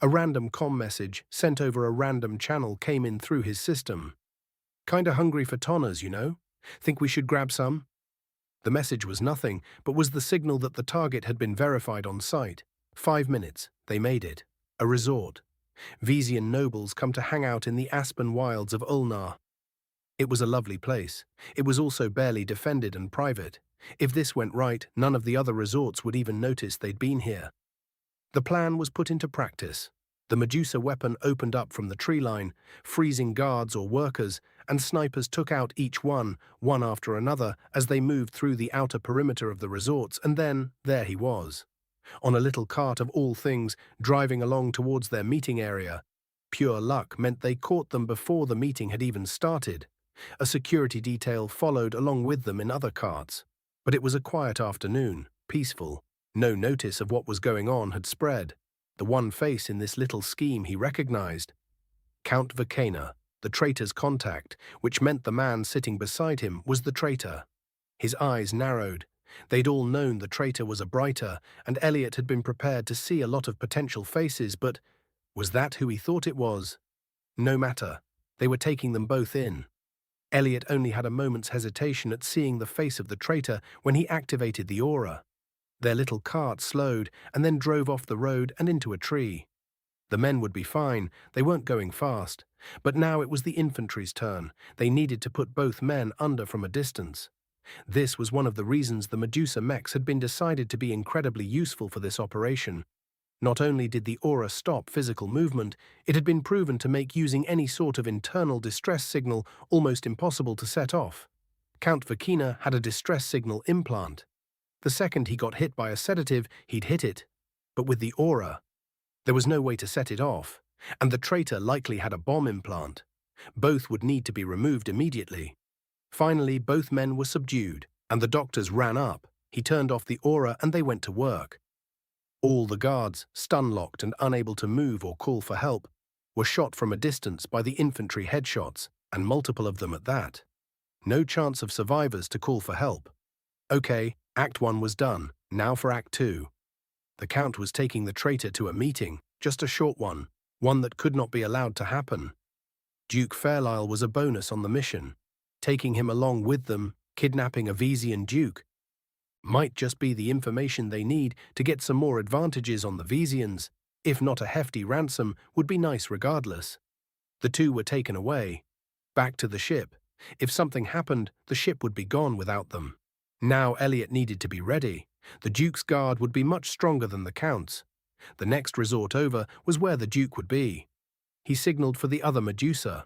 A random comm message sent over a random channel came in through his system. "Kinda hungry for toners, you know? Think we should grab some?" The message was nothing, but was the signal that the target had been verified on site. 5 minutes, they made it. A resort. Vesian nobles come to hang out in the aspen wilds of Ulnar. It was a lovely place. It was also barely defended and private. If this went right, none of the other resorts would even notice they'd been here. The plan was put into practice. The Medusa weapon opened up from the tree line, freezing guards or workers, and snipers took out each one after another, as they moved through the outer perimeter of the resorts, and then there he was. On a little cart of all things, driving along towards their meeting area. Pure luck meant they caught them before the meeting had even started. A security detail followed along with them in other carts. But it was a quiet afternoon, peaceful. No notice of what was going on had spread. The one face in this little scheme he recognized. Count Vecana, the traitor's contact, which meant the man sitting beside him was the traitor. His eyes narrowed. They'd all known the traitor was a brighter, and Elliot had been prepared to see a lot of potential faces, but was that who he thought it was? No matter. They were taking them both in. Elliot only had a moment's hesitation at seeing the face of the traitor when he activated the aura. Their little cart slowed and then drove off the road and into a tree. The men would be fine, they weren't going fast. But now it was the infantry's turn. They needed to put both men under from a distance. This was one of the reasons the Medusa mechs had been decided to be incredibly useful for this operation. Not only did the aura stop physical movement, it had been proven to make using any sort of internal distress signal almost impossible to set off. Count Vecana had a distress signal implant. The second he got hit by a sedative, he'd hit it. But with the aura, there was no way to set it off, and the traitor likely had a bomb implant. Both would need to be removed immediately. Finally, both men were subdued, and the doctors ran up. He turned off the aura and they went to work. All the guards, stun-locked and unable to move or call for help, were shot from a distance by the infantry headshots, and multiple of them at that. No chance of survivors to call for help. Okay, Act 1 was done, now for Act 2. The Count was taking the traitor to a meeting, just a short one that could not be allowed to happen. Duke Fairlisle was a bonus on the mission. Taking him along with them, kidnapping a Vesian duke, might just be the information they need to get some more advantages on the Vesians. If not a hefty ransom, would be nice regardless. The two were taken away. Back to the ship. If something happened, the ship would be gone without them. Now Elliot needed to be ready. The Duke's guard would be much stronger than the Count's. The next resort over was where the Duke would be. He signaled for the other Medusa.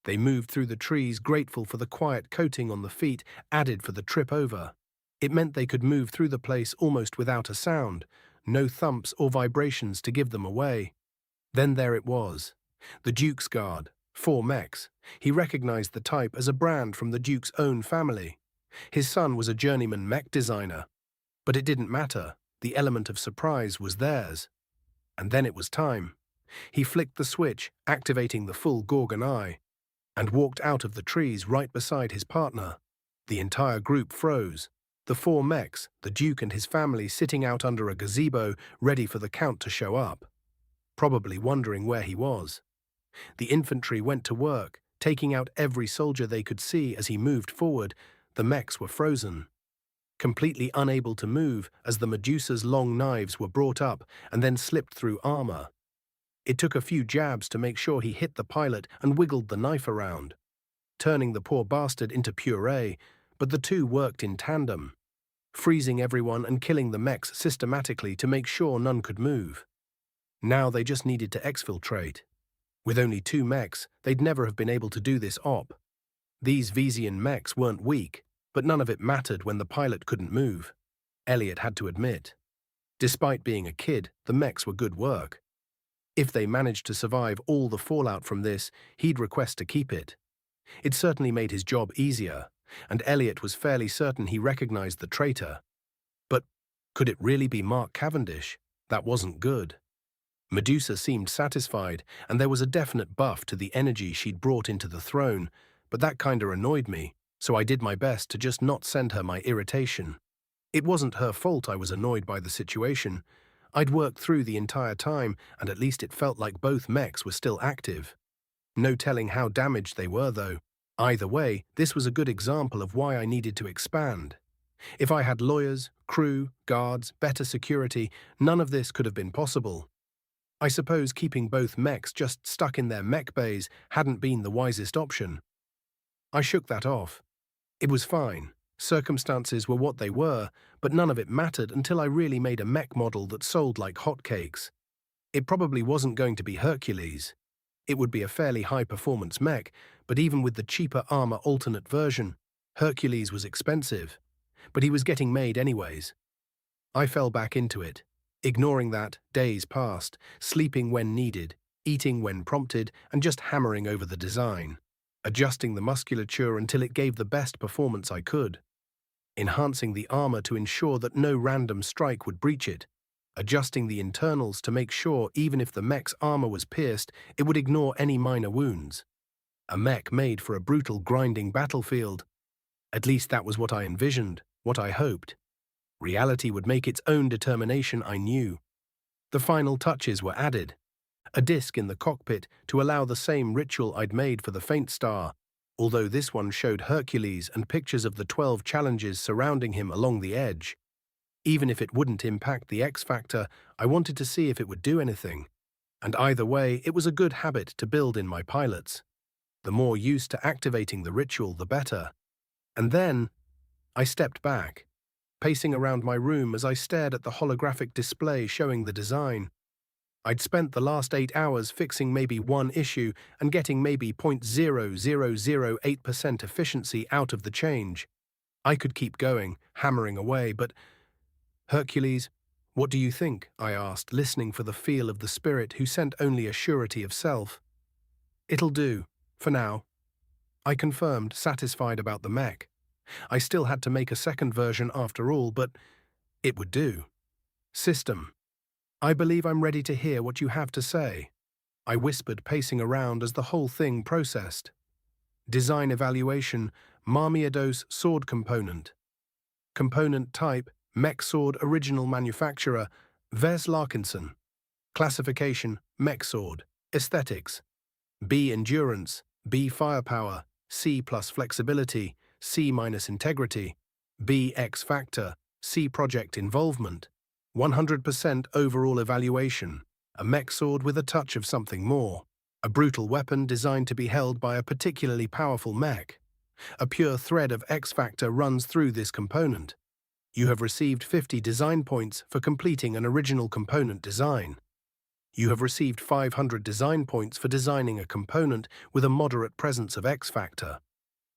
They moved through the trees, grateful for the quiet coating on the feet added for the trip over. It meant they could move through the place almost without a sound, no thumps or vibrations to give them away. Then there it was. The Duke's guard, 4 mechs. He recognized the type as a brand from the Duke's own family. His son was a journeyman mech designer. But it didn't matter. The element of surprise was theirs. And then it was time. He flicked the switch, activating the full Gorgon eye, and walked out of the trees right beside his partner. The entire group froze. The four mechs, the Duke and his family sitting out under a gazebo ready for the Count to show up, probably wondering where he was. The infantry went to work, taking out every soldier they could see as he moved forward. The mechs were frozen, completely unable to move as the Medusa's long knives were brought up and then slipped through armor. It took a few jabs to make sure he hit the pilot and wiggled the knife around, turning the poor bastard into puree, but the two worked in tandem, freezing everyone and killing the mechs systematically to make sure none could move. Now they just needed to exfiltrate. With only two mechs, they'd never have been able to do this op. These Vesian mechs weren't weak, but none of it mattered when the pilot couldn't move. Elliot had to admit. Despite being a kid, the mechs were good work. If they managed to survive all the fallout from this, he'd request to keep it. It certainly made his job easier, and Elliot was fairly certain he recognized the traitor. But could it really be Mark Cavendish? That wasn't good. Medusa seemed satisfied, and there was a definite buff to the energy she'd brought into the throne, but that kinda annoyed me, so I did my best to just not send her my irritation. It wasn't her fault I was annoyed by the situation. I'd worked through the entire time, and at least it felt like both mechs were still active. No telling how damaged they were, though. Either way, this was a good example of why I needed to expand. If I had lawyers, crew, guards, better security, none of this could have been possible. I suppose keeping both mechs just stuck in their mech bays hadn't been the wisest option. I shook that off. It was fine. Circumstances were what they were, but none of it mattered until I really made a mech model that sold like hotcakes. It probably wasn't going to be Hercules. It would be a fairly high-performance mech, but even with the cheaper armor alternate version, Hercules was expensive. But he was getting made anyways. I fell back into it. Ignoring that, days passed, sleeping when needed, eating when prompted, and just hammering over the design, adjusting the musculature until it gave the best performance I could, enhancing the armor to ensure that no random strike would breach it, adjusting the internals to make sure even if the mech's armor was pierced, it would ignore any minor wounds. A mech made for a brutal grinding battlefield. At least that was what I envisioned, what I hoped. Reality would make its own determination, I knew. The final touches were added. A disc in the cockpit to allow the same ritual I'd made for the faint star, although this one showed Hercules and pictures of the 12 challenges surrounding him along the edge. Even if it wouldn't impact the X factor, I wanted to see if it would do anything. And either way, it was a good habit to build in my pilots. The more used to activating the ritual, the better. And then I stepped back, pacing around my room as I stared at the holographic display showing the design. I'd spent the last 8 hours fixing maybe one issue and getting maybe 0.0008% efficiency out of the change. I could keep going, hammering away, but Hercules, what do you think? I asked, listening for the feel of the spirit who sent only a surety of self. It'll do, for now. I confirmed, satisfied about the mech. I still had to make a second version after all, but it would do. System. I believe I'm ready to hear what you have to say. I whispered, pacing around as the whole thing processed. Design evaluation, Marmiados sword component. Component type, mech sword original manufacturer, Ves Larkinson. Classification, mech sword. Aesthetics. B endurance, B firepower, C plus flexibility, C minus integrity, B X factor, C project involvement, 100% overall evaluation, a mech sword with a touch of something more, a brutal weapon designed to be held by a particularly powerful mech. A pure thread of X factor runs through this component. You have received 50 design points for completing an original component design. You have received 500 design points for designing a component with a moderate presence of X factor.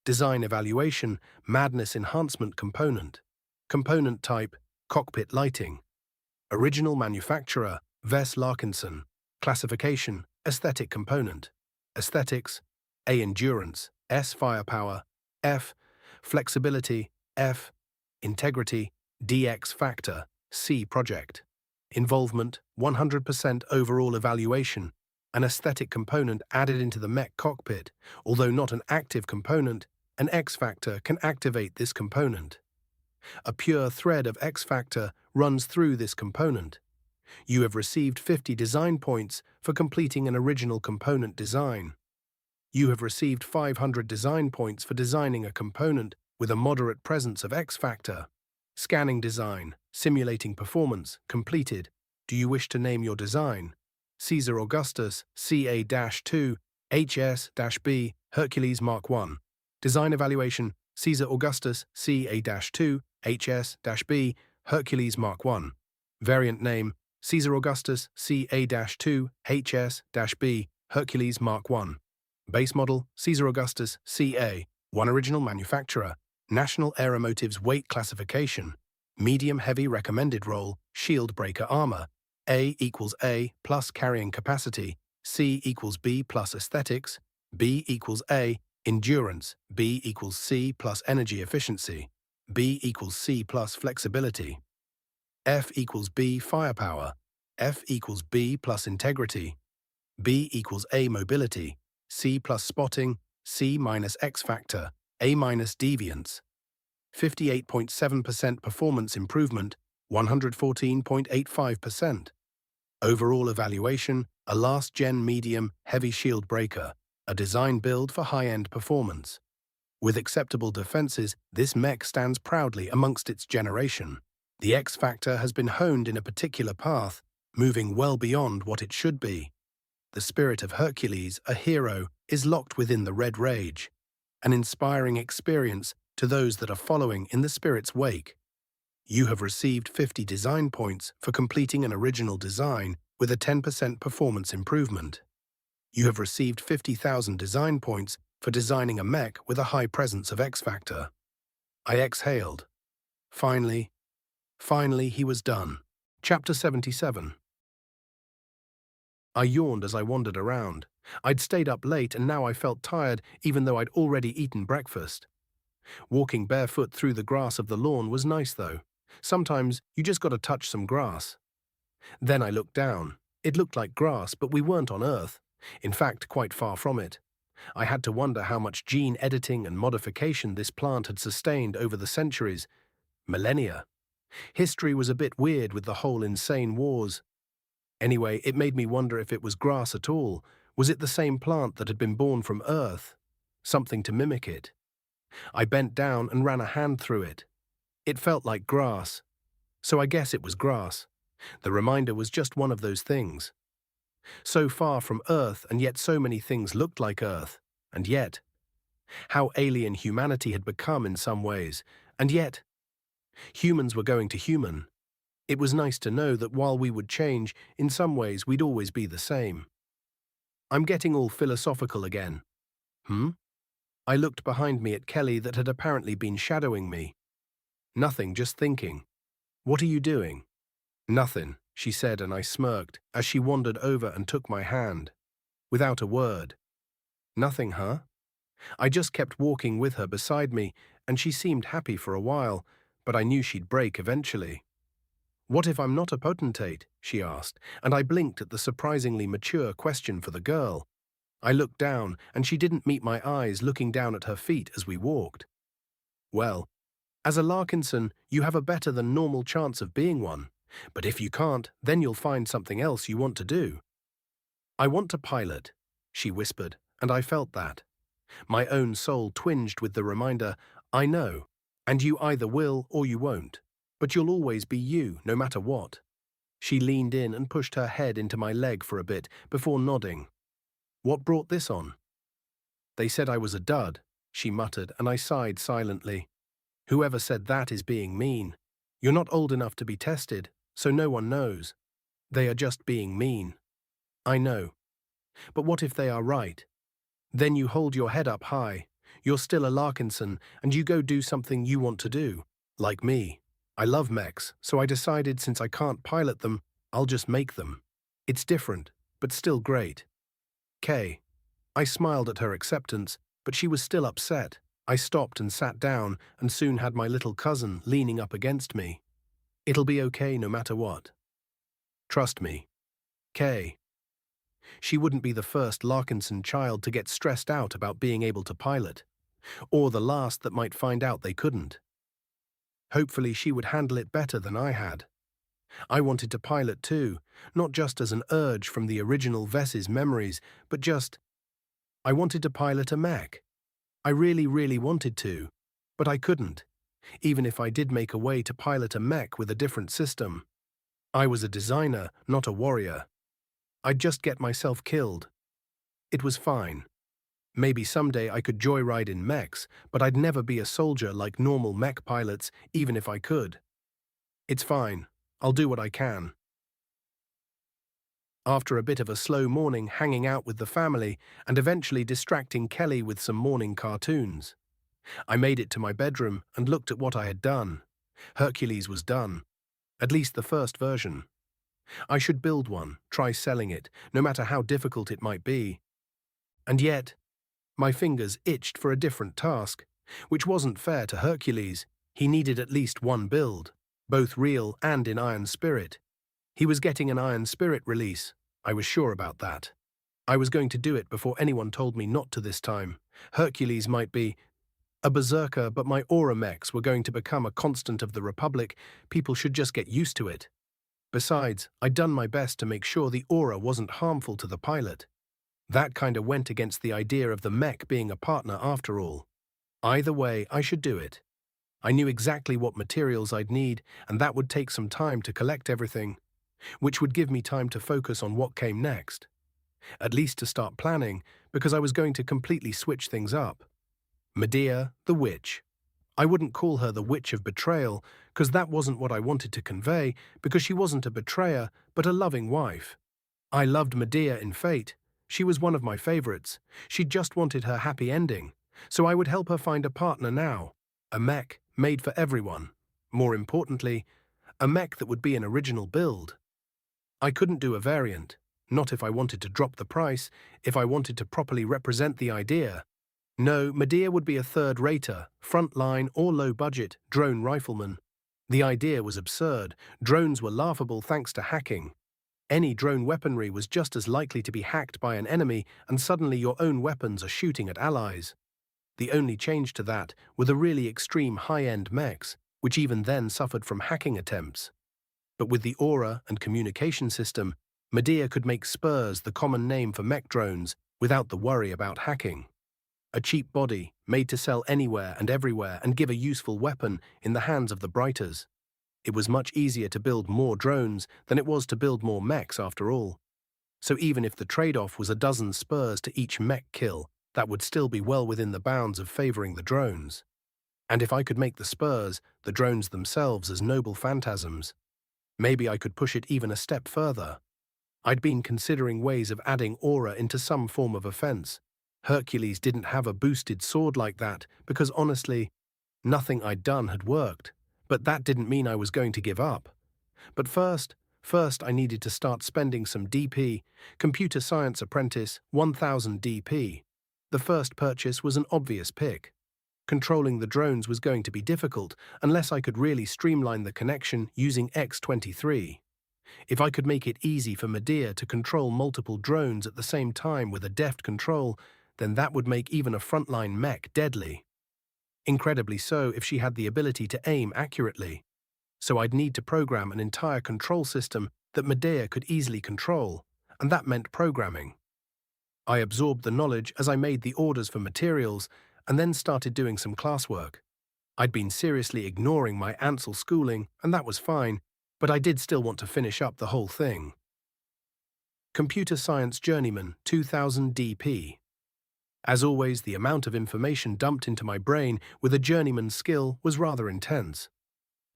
Design evaluation, madness enhancement component. Component type, cockpit lighting. Original manufacturer, Ves Larkinson. Classification, aesthetic component. Aesthetics, A endurance, S firepower, F flexibility, F integrity, DX factor, C project. Involvement, 100% overall evaluation. An aesthetic component added into the mech cockpit, although not an active component. An X factor can activate this component. A pure thread of X factor runs through this component. You have received 50 design points for completing an original component design. You have received 500 design points for designing a component with a moderate presence of X factor. Scanning design, simulating performance, completed. Do you wish to name your design? Caesar Augustus, CA-2, HS-B, Hercules Mark I. Design evaluation, Caesar Augustus, CA-2, HS-B, Hercules Mark I. Variant name, Caesar Augustus, CA-2, HS-B, Hercules Mark I. Base model, Caesar Augustus, CA, one original manufacturer, National Aeromotives weight classification, medium-heavy recommended role, shield breaker armor, A equals A plus carrying capacity, C equals B plus aesthetics, B equals A, endurance, B equals C plus energy efficiency, B equals C plus flexibility, F equals B firepower, F equals B plus integrity, B equals A mobility, C plus spotting, C minus X factor, A minus deviance. 58.7% performance improvement, 114.85%. Overall evaluation, a last-gen medium heavy shield breaker, a design build for high-end performance. With acceptable defenses, this mech stands proudly amongst its generation. The X factor has been honed in a particular path, moving well beyond what it should be. The spirit of Hercules, a hero, is locked within the Red Rage, an inspiring experience to those that are following in the spirit's wake. You have received 50 design points for completing an original design with a 10% performance improvement. You have received 50,000 design points for designing a mech with a high presence of X factor. I exhaled. Finally, he was done. Chapter 77. I yawned as I wandered around. I'd stayed up late and now I felt tired even though I'd already eaten breakfast. Walking barefoot through the grass of the lawn was nice though. Sometimes you just gotta touch some grass. Then I looked down. It looked like grass, but we weren't on Earth. In fact, quite far from it. I had to wonder how much gene editing and modification this plant had sustained over the centuries, millennia. History was a bit weird with the whole insane wars. Anyway, it made me wonder if it was grass at all. Was it the same plant that had been born from Earth? Something to mimic it. I bent down and ran a hand through it. It felt like grass. So I guess it was grass. The reminder was just one of those things. So far from Earth, and yet so many things looked like Earth. And yet, how alien humanity had become in some ways. And yet, humans were going to human. It was nice to know that while we would change, in some ways we'd always be the same. I'm getting all philosophical again. I looked behind me at Kelly that had apparently been shadowing me. Nothing, just thinking. What are you doing? Nothing, she said, and I smirked as she wandered over and took my hand. Without a word. Nothing, huh? I just kept walking with her beside me, and she seemed happy for a while, but I knew she'd break eventually. What if I'm not a potentate? She asked, and I blinked at the surprisingly mature question for the girl. I looked down, and she didn't meet my eyes looking down at her feet as we walked. Well, as a Larkinson, you have a better than normal chance of being one. But if you can't, then you'll find something else you want to do. I want to pilot, she whispered, and I felt that. My own soul twinged with the reminder, I know, and you either will or you won't. But you'll always be you, no matter what. She leaned in and pushed her head into my leg for a bit before nodding. What brought this on? They said I was a dud, she muttered, and I sighed silently. Whoever said that is being mean. You're not old enough to be tested, so no one knows. They are just being mean. I know. But what if they are right? Then you hold your head up high. You're still a Larkinson, and you go do something you want to do. Like me. I love mechs, so I decided since I can't pilot them, I'll just make them. It's different, but still great. Kay. I smiled at her acceptance, but she was still upset. I stopped and sat down, and soon had my little cousin leaning up against me. It'll be okay no matter what. Trust me. Kay. She wouldn't be the first Larkinson child to get stressed out about being able to pilot, or the last that might find out they couldn't. Hopefully she would handle it better than I had. I wanted to pilot too, not just as an urge from the original Ves's memories, but I wanted to pilot a mech. I really, really wanted to, but I couldn't, even if I did make a way to pilot a mech with a different system. I was a designer, not a warrior. I'd just get myself killed. It was fine. Maybe someday I could joyride in mechs, but I'd never be a soldier like normal mech pilots, even if I could. It's fine. I'll do what I can. After a bit of a slow morning hanging out with the family and eventually distracting Kelly with some morning cartoons, I made it to my bedroom and looked at what I had done. Hercules was done. At least the first version. I should build one, try selling it, no matter how difficult it might be. And yet, my fingers itched for a different task, which wasn't fair to Hercules. He needed at least one build, both real and in Iron Spirit. He was getting an Iron Spirit release. I was sure about that. I was going to do it before anyone told me not to this time. Hercules might be a berserker, but my aura mechs were going to become a constant of the Republic. People should just get used to it. Besides, I'd done my best to make sure the aura wasn't harmful to the pilot. That kinda went against the idea of the mech being a partner after all. Either way, I should do it. I knew exactly what materials I'd need, and that would take some time to collect everything, which would give me time to focus on what came next. At least to start planning, because I was going to completely switch things up. Medea, the witch. I wouldn't call her the witch of betrayal, because that wasn't what I wanted to convey, because she wasn't a betrayer, but a loving wife. I loved Medea in Fate. She was one of my favorites. She just wanted her happy ending, so I would help her find a partner now. A mech made for everyone. More importantly, a mech that would be an original build. I couldn't do a variant, not if I wanted to drop the price, if I wanted to properly represent the idea. No, Medea would be a third-rater, front-line or low-budget drone rifleman. The idea was absurd. Drones were laughable thanks to hacking. Any drone weaponry was just as likely to be hacked by an enemy, and suddenly your own weapons are shooting at allies. The only change to that were the really extreme high-end mechs, which even then suffered from hacking attempts. But with the aura and communication system, Medea could make Spurs the common name for mech drones without the worry about hacking. A cheap body, made to sell anywhere and everywhere and give a useful weapon in the hands of the Briters. It was much easier to build more drones than it was to build more mechs after all. So even if the trade-off was a dozen Spurs to each mech kill, that would still be well within the bounds of favoring the drones. And if I could make the Spurs, the drones themselves as noble phantasms, maybe I could push it even a step further. I'd been considering ways of adding aura into some form of offense. Hercules didn't have a boosted sword like that because honestly, nothing I'd done had worked. But that didn't mean I was going to give up. But first I needed to start spending some DP, Computer Science Apprentice, 1000 DP. The first purchase was an obvious pick. Controlling the drones was going to be difficult unless I could really streamline the connection using X23. If I could make it easy for Medea to control multiple drones at the same time with a deft control, then that would make even a frontline mech deadly. Incredibly so if she had the ability to aim accurately. So I'd need to program an entire control system that Medea could easily control, and that meant programming. I absorbed the knowledge as I made the orders for materials and then started doing some classwork. I'd been seriously ignoring my Ansel schooling, and that was fine, but I did still want to finish up the whole thing. Computer Science Journeyman, 2000 DP. As always, the amount of information dumped into my brain with a journeyman's skill was rather intense.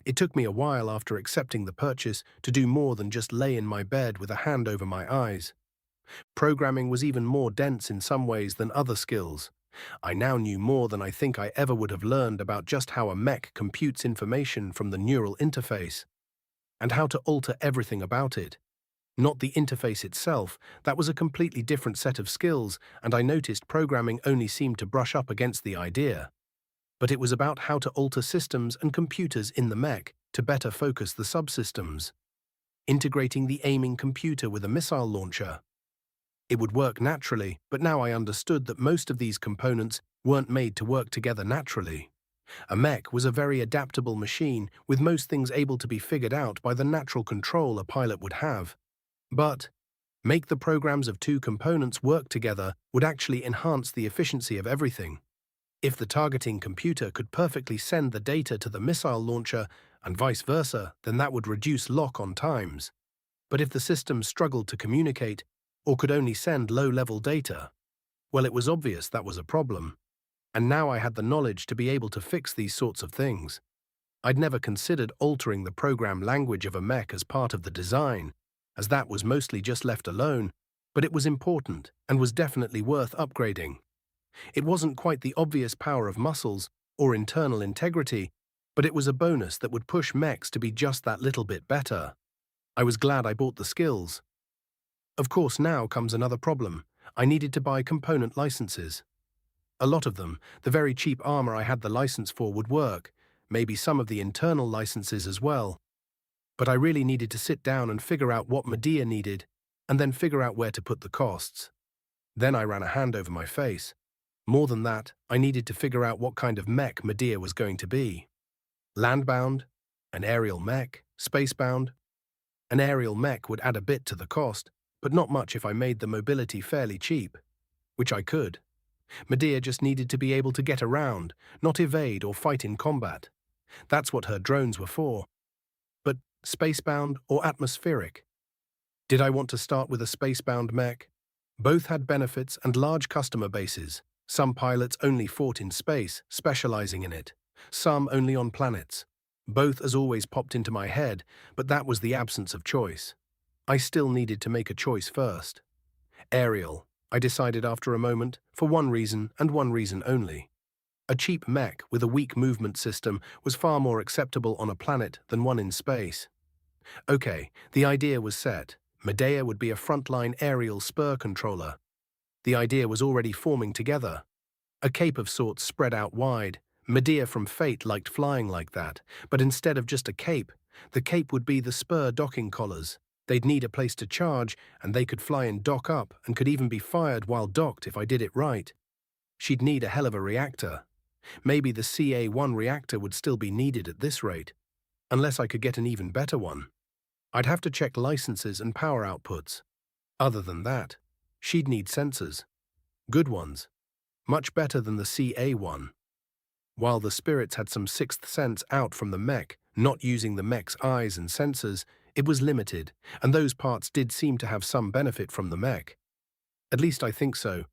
It took me a while after accepting the purchase to do more than just lay in my bed with a hand over my eyes. Programming was even more dense in some ways than other skills. I now knew more than I think I ever would have learned about just how a mech computes information from the neural interface, and how to alter everything about it. Not the interface itself, that was a completely different set of skills, and I noticed programming only seemed to brush up against the idea. But it was about how to alter systems and computers in the mech to better focus the subsystems. Integrating the aiming computer with a missile launcher. It would work naturally, but now I understood that most of these components weren't made to work together naturally. A mech was a very adaptable machine, with most things able to be figured out by the natural control a pilot would have. But make the programs of two components work together would actually enhance the efficiency of everything. If the targeting computer could perfectly send the data to the missile launcher and vice versa, then that would reduce lock-on times. But if the system struggled to communicate or could only send low-level data, well, it was obvious that was a problem. And now I had the knowledge to be able to fix these sorts of things. I'd never considered altering the program language of a mech as part of the design, as that was mostly just left alone, but it was important and was definitely worth upgrading. It wasn't quite the obvious power of muscles or internal integrity, but it was a bonus that would push mechs to be just that little bit better. I was glad I bought the skills. Of course, now comes another problem. I needed to buy component licenses. A lot of them, the very cheap armor I had the license for would work, maybe some of the internal licenses as well. But I really needed to sit down and figure out what Medea needed, and then figure out where to put the costs. Then I ran a hand over my face. More than that, I needed to figure out what kind of mech Medea was going to be. Landbound? An aerial mech? Spacebound? An aerial mech would add a bit to the cost, but not much if I made the mobility fairly cheap, which I could. Medea just needed to be able to get around, not evade or fight in combat. That's what her drones were for. But spacebound or atmospheric? Did I want to start with a spacebound mech? Both had benefits and large customer bases. Some pilots only fought in space, specializing in it. Some only on planets. Both as always popped into my head, but that was the absence of choice. I still needed to make a choice first. Aerial, I decided after a moment, for one reason and one reason only. A cheap mech with a weak movement system was far more acceptable on a planet than one in space. Okay, the idea was set. Medea would be a frontline aerial spur controller. The idea was already forming together. A cape of sorts spread out wide. Medea from Fate liked flying like that, but instead of just a cape, the cape would be the spur docking collars. They'd need a place to charge, and they could fly and dock up, and could even be fired while docked if I did it right. She'd need a hell of a reactor. Maybe the CA-1 reactor would still be needed at this rate, unless I could get an even better one. I'd have to check licenses and power outputs. Other than that, she'd need sensors. Good ones. Much better than the CA-1. While the spirits had some sixth sense out from the mech, not using the mech's eyes and sensors, it was limited, and those parts did seem to have some benefit from the mech. At least I think so.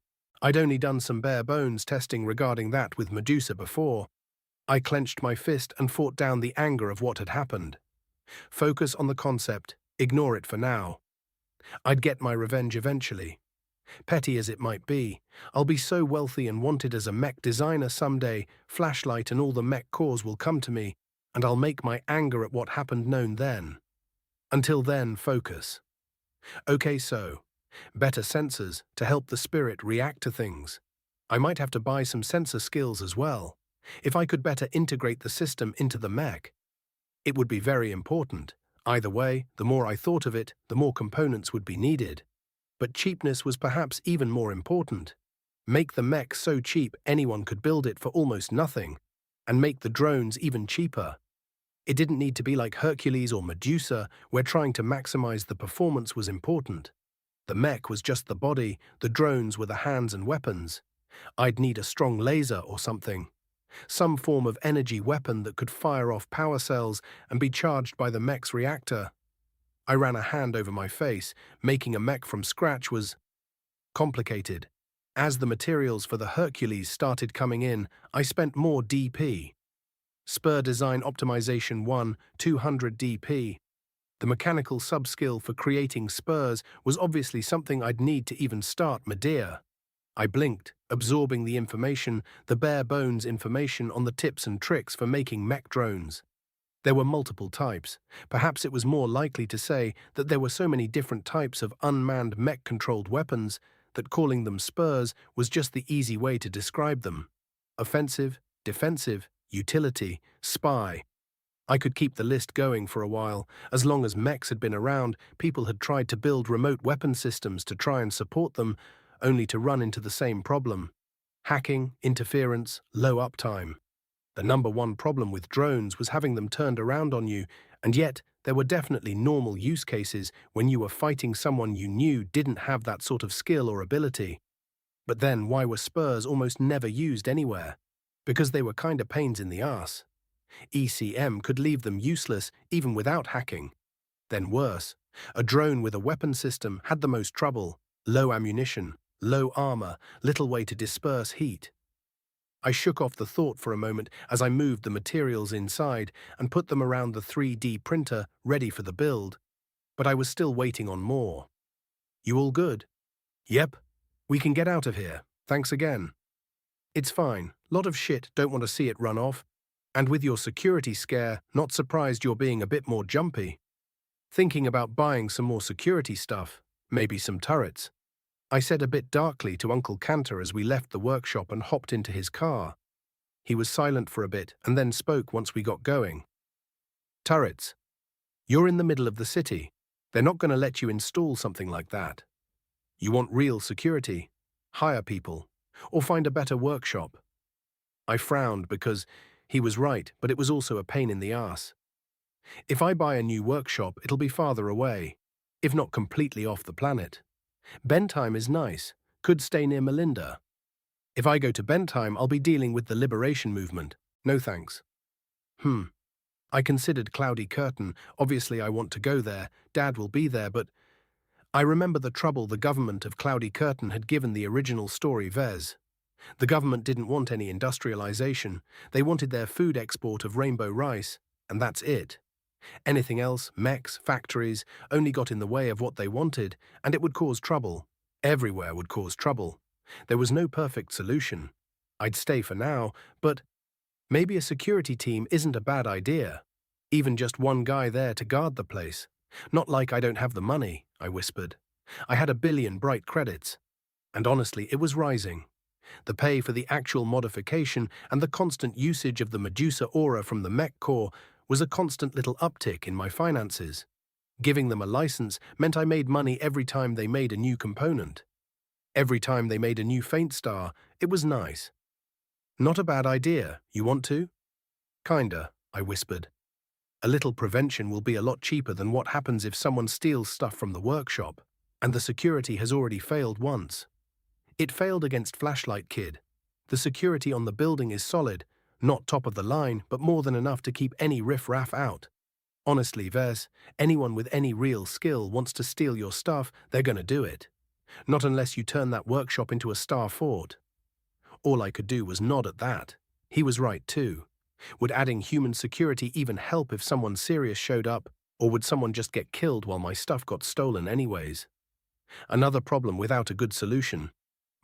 I'd only done some bare-bones testing regarding that with Medusa before. I clenched my fist and fought down the anger of what had happened. Focus on the concept, ignore it for now. I'd get my revenge eventually. Petty as it might be, I'll be so wealthy and wanted as a mech designer someday, Flashlight and all the mech cores will come to me, and I'll make my anger at what happened known then. Until then, focus. Okay, so, better sensors to help the spirit react to things. I might have to buy some sensor skills as well. If I could better integrate the system into the mech, it would be very important. Either way, the more I thought of it, the more components would be needed. But cheapness was perhaps even more important. Make the mech so cheap anyone could build it for almost nothing, and make the drones even cheaper. It didn't need to be like Hercules or Medusa, where trying to maximize the performance was important. The mech was just the body, the drones were the hands and weapons. I'd need a strong laser or something. Some form of energy weapon that could fire off power cells and be charged by the mech's reactor. I ran a hand over my face. Making a mech from scratch was complicated. As the materials for the Hercules started coming in, I spent more DP. Spur Design Optimization 1, 200 DP. The mechanical sub-skill for creating spurs was obviously something I'd need to even start Medea. I blinked, absorbing the information, the bare-bones information on the tips and tricks for making mech drones. There were multiple types. Perhaps it was more likely to say that there were so many different types of unmanned mech-controlled weapons that calling them spurs was just the easy way to describe them. Offensive, defensive, utility, spy. I could keep the list going for a while. As long as mechs had been around, people had tried to build remote weapon systems to try and support them, only to run into the same problem. Hacking, interference, low uptime. The number one problem with drones was having them turned around on you, and yet there were definitely normal use cases when you were fighting someone you knew didn't have that sort of skill or ability. But then why were spurs almost never used anywhere? Because they were kinda pains in the ass. ECM could leave them useless even without hacking. Then worse, a drone with a weapon system had the most trouble: low ammunition, low armor, little way to disperse heat. I shook off the thought for a moment as I moved the materials inside and put them around the 3D printer ready for the build, but I was still waiting on more. "You all good?" "Yep. We can get out of here. Thanks again." "It's fine. Lot of shit, don't want to see it run off. And with your security scare, not surprised you're being a bit more jumpy. Thinking about buying some more security stuff, maybe some turrets," I said a bit darkly to Uncle Cantor as we left the workshop and hopped into his car. He was silent for a bit and then spoke once we got going. "Turrets. You're in the middle of the city. They're not going to let you install something like that. You want real security? Hire people. Or find a better workshop." I frowned because he was right, but it was also a pain in the ass. If I buy a new workshop, it'll be farther away, if not completely off the planet. Bentheim is nice, could stay near Melinda. If I go to Bentheim, I'll be dealing with the liberation movement. No thanks. I considered Cloudy Curtain. Obviously I want to go there, Dad will be there, but I remember the trouble the government of Cloudy Curtain had given the original story Ves. The government didn't want any industrialization. They wanted their food export of rainbow rice, and that's it. Anything else, mechs, factories, only got in the way of what they wanted, and it would cause trouble. Everywhere would cause trouble. There was no perfect solution. I'd stay for now, but maybe a security team isn't a bad idea. Even just one guy there to guard the place. Not like I don't have the money, I whispered. I had 1 billion bright credits. And honestly, it was rising. The pay for the actual modification and the constant usage of the Medusa aura from the mech core was a constant little uptick in my finances. Giving them a license meant I made money every time they made a new component. Every time they made a new faint star, it was nice. "Not a bad idea. You want to?" "Kinda," I whispered. "A little prevention will be a lot cheaper than what happens if someone steals stuff from the workshop, and the security has already failed once. It failed against Flashlight Kid. The security on the building is solid, not top of the line, but more than enough to keep any riff-raff out. Honestly, Ves, anyone with any real skill wants to steal your stuff, they're gonna do it. Not unless you turn that workshop into a star fort." All I could do was nod at that. He was right too. Would adding human security even help if someone serious showed up, or would someone just get killed while my stuff got stolen anyways? Another problem without a good solution.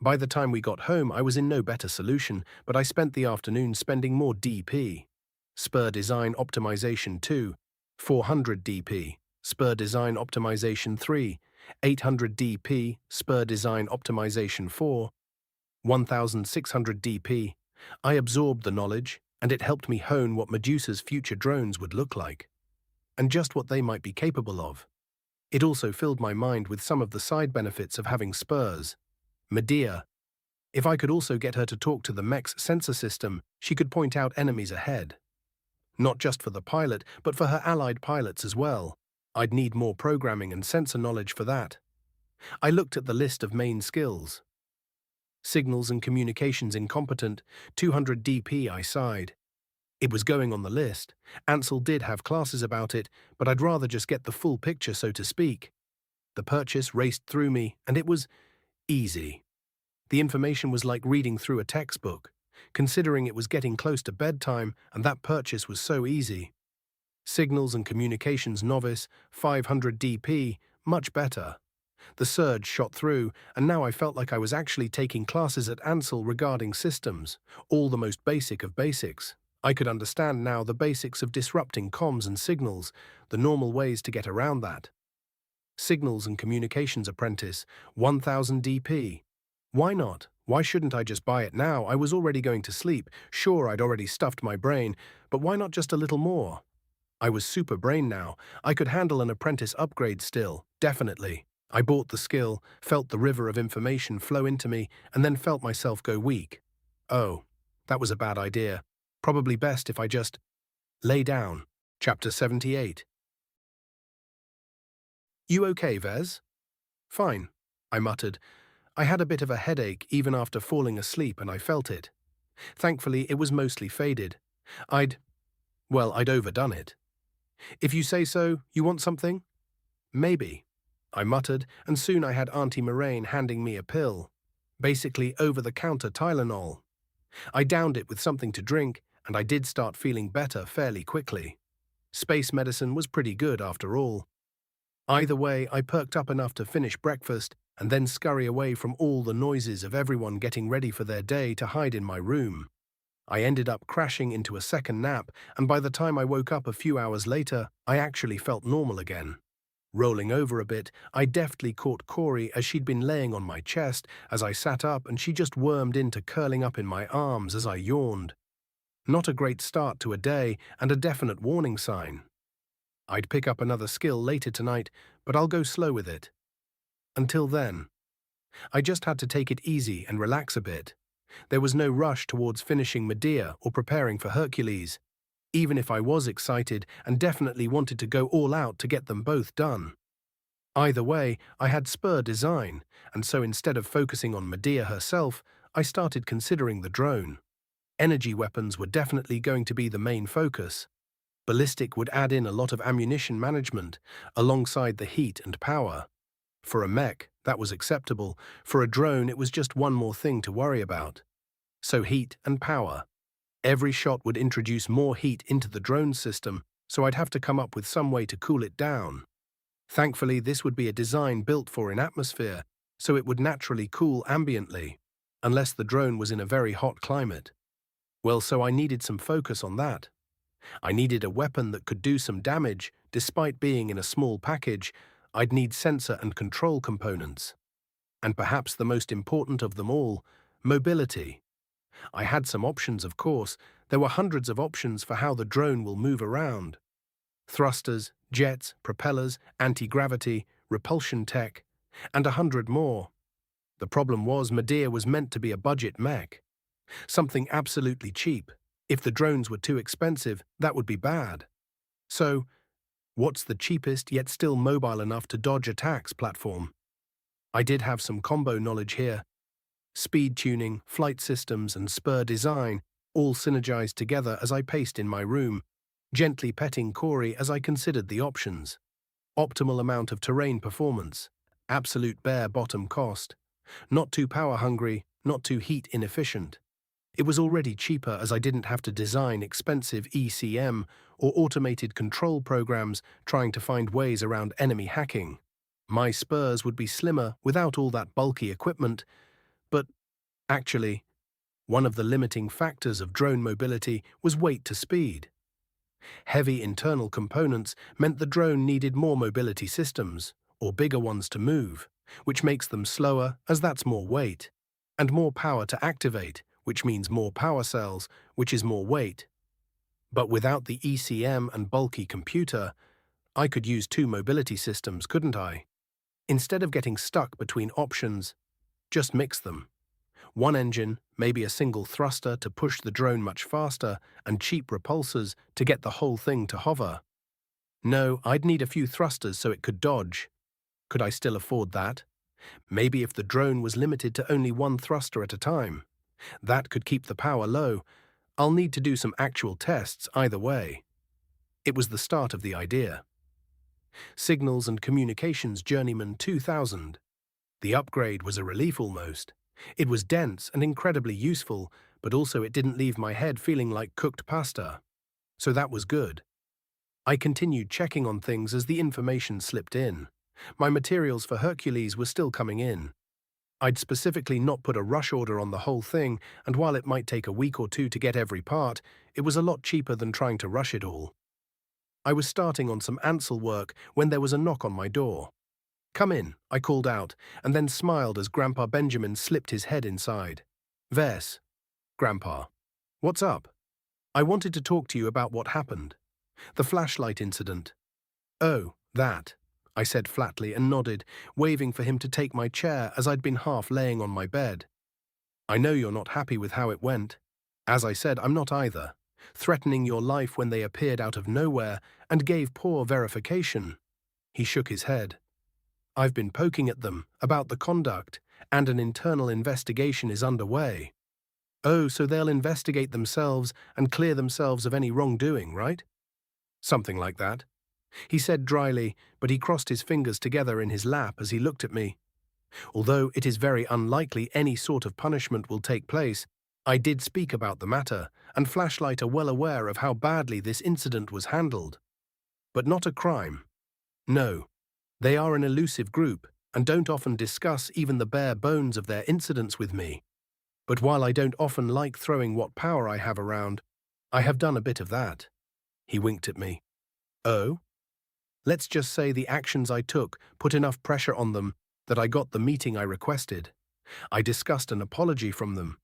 By the time we got home, I was in no better solution, but I spent the afternoon spending more DP. Spur Design Optimization 2, 400 DP. Spur Design Optimization 3, 800 DP. Spur Design Optimization 4, 1600 DP. I absorbed the knowledge, and it helped me hone what Medusa's future drones would look like, and just what they might be capable of. It also filled my mind with some of the side benefits of having spurs. Medea. If I could also get her to talk to the mech's sensor system, she could point out enemies ahead. Not just for the pilot, but for her allied pilots as well. I'd need more programming and sensor knowledge for that. I looked at the list of main skills. Signals and communications incompetent, 200 DP, I sighed. It was going on the list. Ansel did have classes about it, but I'd rather just get the full picture, so to speak. The purchase raced through me, and it was easy. The information was like reading through a textbook, considering it was getting close to bedtime and that purchase was so easy. Signals and communications novice, 500 DP, much better. The surge shot through, and now I felt like I was actually taking classes at Ansel regarding systems, all the most basic of basics. I could understand now the basics of disrupting comms and signals, the normal ways to get around that. Signals and communications apprentice, 1000 DP. Why not? Why shouldn't I just buy it now? I was already going to sleep. Sure, I'd already stuffed my brain, but why not just a little more? I was super brain now. I could handle an apprentice upgrade still, definitely. I bought the skill, felt the river of information flow into me, and then felt myself go weak. Oh, that was a bad idea. Probably best if I just lay down. Chapter 78. You okay, Ves? Fine, I muttered. I had a bit of a headache even after falling asleep and I felt it. Thankfully, it was mostly faded. I'd overdone it. If you say so, you want something? Maybe, I muttered, and soon I had Auntie Moraine handing me a pill. Basically over-the-counter Tylenol. I downed it with something to drink, and I did start feeling better fairly quickly. Space medicine was pretty good after all. Either way, I perked up enough to finish breakfast and then scurry away from all the noises of everyone getting ready for their day to hide in my room. I ended up crashing into a second nap, and by the time I woke up a few hours later, I actually felt normal again. Rolling over a bit, I deftly caught Corey as she'd been laying on my chest as I sat up, and she just wormed into curling up in my arms as I yawned. Not a great start to a day and a definite warning sign. I'd pick up another skill later tonight, but I'll go slow with it. Until then, I just had to take it easy and relax a bit. There was no rush towards finishing Medea or preparing for Hercules, even if I was excited and definitely wanted to go all out to get them both done. Either way, I had spur design, and so instead of focusing on Medea herself, I started considering the drone. Energy weapons were definitely going to be the main focus. Ballistic would add in a lot of ammunition management, alongside the heat and power. For a mech, that was acceptable. For a drone, it was just one more thing to worry about. So heat and power. Every shot would introduce more heat into the drone system, so I'd have to come up with some way to cool it down. Thankfully, this would be a design built for in atmosphere, so it would naturally cool ambiently, unless the drone was in a very hot climate. Well, so I needed some focus on that. I needed a weapon that could do some damage, despite being in a small package. I'd need sensor and control components. And perhaps the most important of them all, mobility. I had some options, of course. There were hundreds of options for how the drone will move around. Thrusters, jets, propellers, anti-gravity, repulsion tech, and 100 more. The problem was Medea was meant to be a budget mech. Something absolutely cheap. If the drones were too expensive, that would be bad. So, what's the cheapest yet still mobile enough to dodge attacks platform? I did have some combo knowledge here. Speed tuning, flight systems, and spur design all synergized together as I paced in my room, gently petting Corey as I considered the options. Optimal amount of terrain performance, absolute bare bottom cost, not too power hungry, not too heat inefficient. It was already cheaper as I didn't have to design expensive ECM or automated control programs trying to find ways around enemy hacking. My spurs would be slimmer without all that bulky equipment, but actually, one of the limiting factors of drone mobility was weight to speed. Heavy internal components meant the drone needed more mobility systems, or bigger ones to move, which makes them slower as that's more weight, and more power to activate, which means more power cells, which is more weight. But without the ECM and bulky computer, I could use two mobility systems, couldn't I? Instead of getting stuck between options, just mix them. One engine, maybe a single thruster to push the drone much faster, and cheap repulsors to get the whole thing to hover. No, I'd need a few thrusters so it could dodge. Could I still afford that? Maybe if the drone was limited to only one thruster at a time. That could keep the power low. I'll need to do some actual tests either way. It was the start of the idea. Signals and Communications Journeyman 2000. The upgrade was a relief almost. It was dense and incredibly useful, but also it didn't leave my head feeling like cooked pasta. So that was good. I continued checking on things as the information slipped in. My materials for Hercules were still coming in. I'd specifically not put a rush order on the whole thing, and while it might take a week or two to get every part, it was a lot cheaper than trying to rush it all. I was starting on some Ansel work when there was a knock on my door. "Come in," I called out, and then smiled as Grandpa Benjamin slipped his head inside. "Ves." "Grandpa." "What's up?" "I wanted to talk to you about what happened. The flashlight incident." "Oh, that," I said flatly and nodded, waving for him to take my chair as I'd been half laying on my bed. "I know you're not happy with how it went." "As I said, I'm not either. threatening your life when they appeared out of nowhere and gave poor verification. He shook his head. I've been poking at them about the conduct, and an internal investigation is underway. Oh, so they'll investigate themselves and clear themselves of any wrongdoing, right? Something like that. He said dryly, but he crossed his fingers together in his lap as he looked at me. Although it is very unlikely any sort of punishment will take place, I did speak about the matter, and Flashlight are well aware of how badly this incident was handled. But not a crime. No. They are an elusive group, and don't often discuss even the bare bones of their incidents with me. But while I don't often like throwing what power I have around, I have done a bit of that. He winked at me. Oh? Let's just say the actions I took put enough pressure on them that I got the meeting I requested. I discussed an apology from them.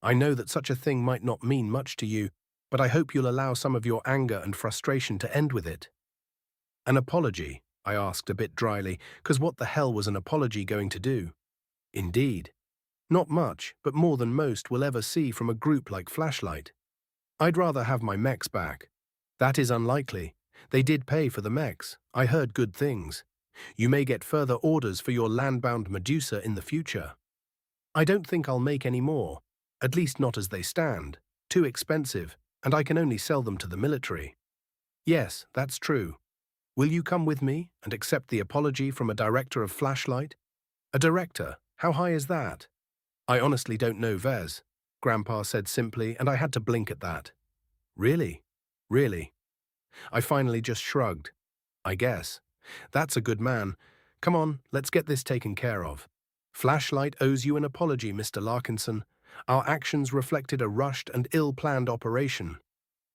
I know that such a thing might not mean much to you, but I hope you'll allow some of your anger and frustration to end with it. An apology? I asked a bit dryly, because what the hell was an apology going to do? Indeed. Not much, but more than most will ever see from a group like Flashlight. I'd rather have my mechs back. That is unlikely. They did pay for the mechs. I heard good things. You may get further orders for your land-bound Medusa in the future. I don't think I'll make any more, at least not as they stand. Too expensive, and I can only sell them to the military. Yes, that's true. Will you come with me and accept the apology from a director of Flashlight? A director? How high is that? I honestly don't know, Ves, Grandpa said simply, and I had to blink at that. Really? Really? I finally just shrugged. I guess. That's a good man. Come on, let's get this taken care of. Flashlight owes you an apology, Mr. Larkinson. Our actions reflected a rushed and ill-planned operation.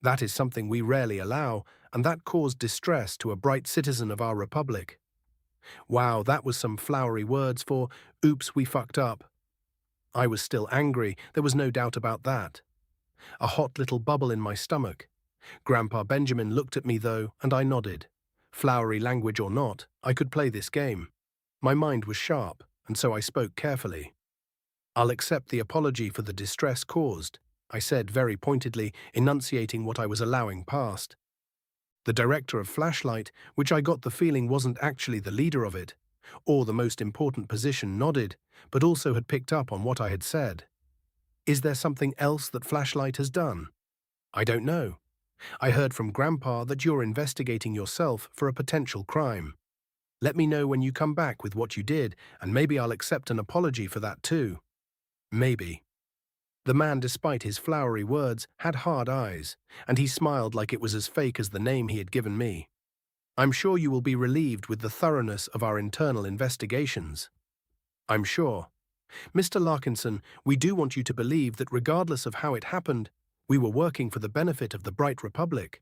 That is something we rarely allow, and that caused distress to a bright citizen of our republic. Wow, that was some flowery words for, oops, we fucked up. I was still angry, there was no doubt about that. A hot little bubble in my stomach. Grandpa Benjamin looked at me though, and I nodded. Flowery language or not, I could play this game. My mind was sharp, and so I spoke carefully. I'll accept the apology for the distress caused, I said very pointedly, enunciating what I was allowing past. The director of Flashlight, which I got the feeling wasn't actually the leader of it, or the most important position, nodded, but also had picked up on what I had said. Is there something else that Flashlight has done? I don't know. I heard from Grandpa that you're investigating yourself for a potential crime. Let me know when you come back with what you did, and maybe I'll accept an apology for that too. Maybe. The man, despite his flowery words, had hard eyes, and he smiled like it was as fake as the name he had given me. I'm sure you will be relieved with the thoroughness of our internal investigations. I'm sure. Mr. Larkinson, we do want you to believe that regardless of how it happened, we were working for the benefit of the Bright Republic.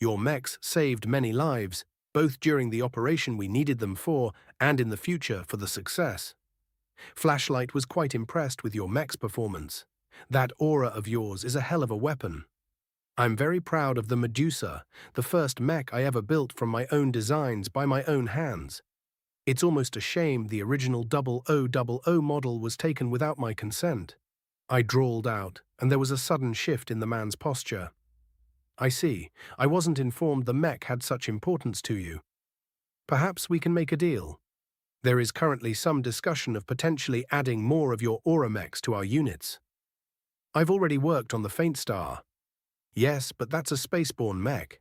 Your mechs saved many lives, both during the operation we needed them for and in the future for the success. Flashlight was quite impressed with your mech's performance. That aura of yours is a hell of a weapon. I'm very proud of the Medusa, the first mech I ever built from my own designs by my own hands. It's almost a shame the original 0000 model was taken without my consent. I drawled out, and there was a sudden shift in the man's posture. I see. I wasn't informed the mech had such importance to you. Perhaps we can make a deal. There is currently some discussion of potentially adding more of your aura mechs to our units. I've already worked on the Faint Star. Yes, but that's a spaceborne mech.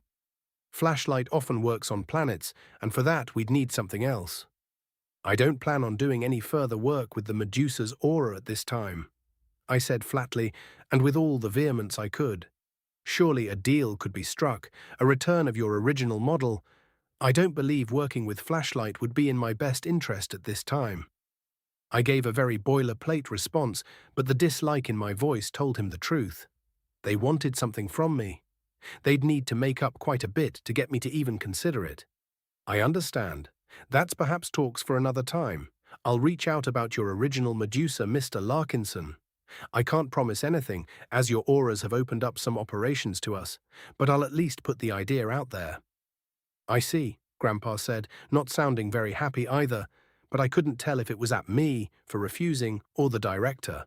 Flashlight often works on planets, and for that we'd need something else. I don't plan on doing any further work with the Medusa's aura at this time, I said flatly, and with all the vehemence I could. Surely a deal could be struck, a return of your original model. I don't believe working with Flashlight would be in my best interest at this time. I gave a very boilerplate response, but the dislike in my voice told him the truth. They wanted something from me. They'd need to make up quite a bit to get me to even consider it. I understand. That's perhaps talks for another time. I'll reach out about your original Medusa, Mr. Larkinson. I can't promise anything, as your auras have opened up some operations to us, but I'll at least put the idea out there. I see, Grandpa said, not sounding very happy either, but I couldn't tell if it was at me for refusing or the director.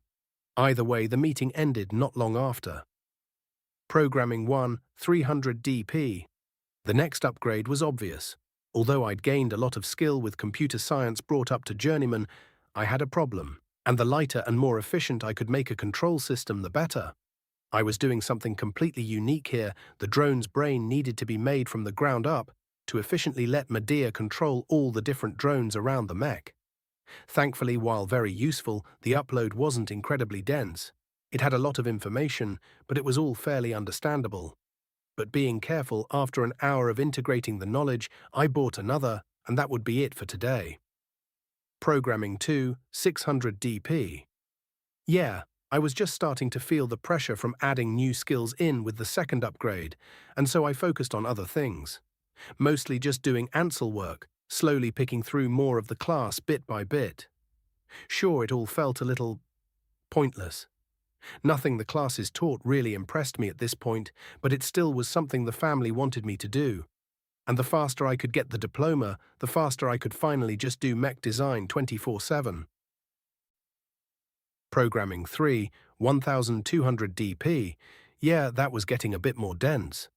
Either way, the meeting ended not long after. Programming 1, 300 DP. The next upgrade was obvious. Although I'd gained a lot of skill with computer science brought up to journeyman, I had a problem. And the lighter and more efficient I could make a control system, the better. I was doing something completely unique here. The drone's brain needed to be made from the ground up to efficiently let Medea control all the different drones around the mech. Thankfully, while very useful, the upload wasn't incredibly dense. It had a lot of information, but it was all fairly understandable. But being careful, after an hour of integrating the knowledge, I bought another, and that would be it for today. Programming 2, 600 DP. Yeah, I was just starting to feel the pressure from adding new skills in with the second upgrade, and so I focused on other things. Mostly just doing Ansel work, slowly picking through more of the class bit by bit. Sure, it all felt a little pointless. Nothing the classes taught really impressed me at this point, but it still was something the family wanted me to do. And the faster I could get the diploma, the faster I could finally just do mech design 24/7. Programming 3, 1200 DP. Yeah, that was getting a bit more dense.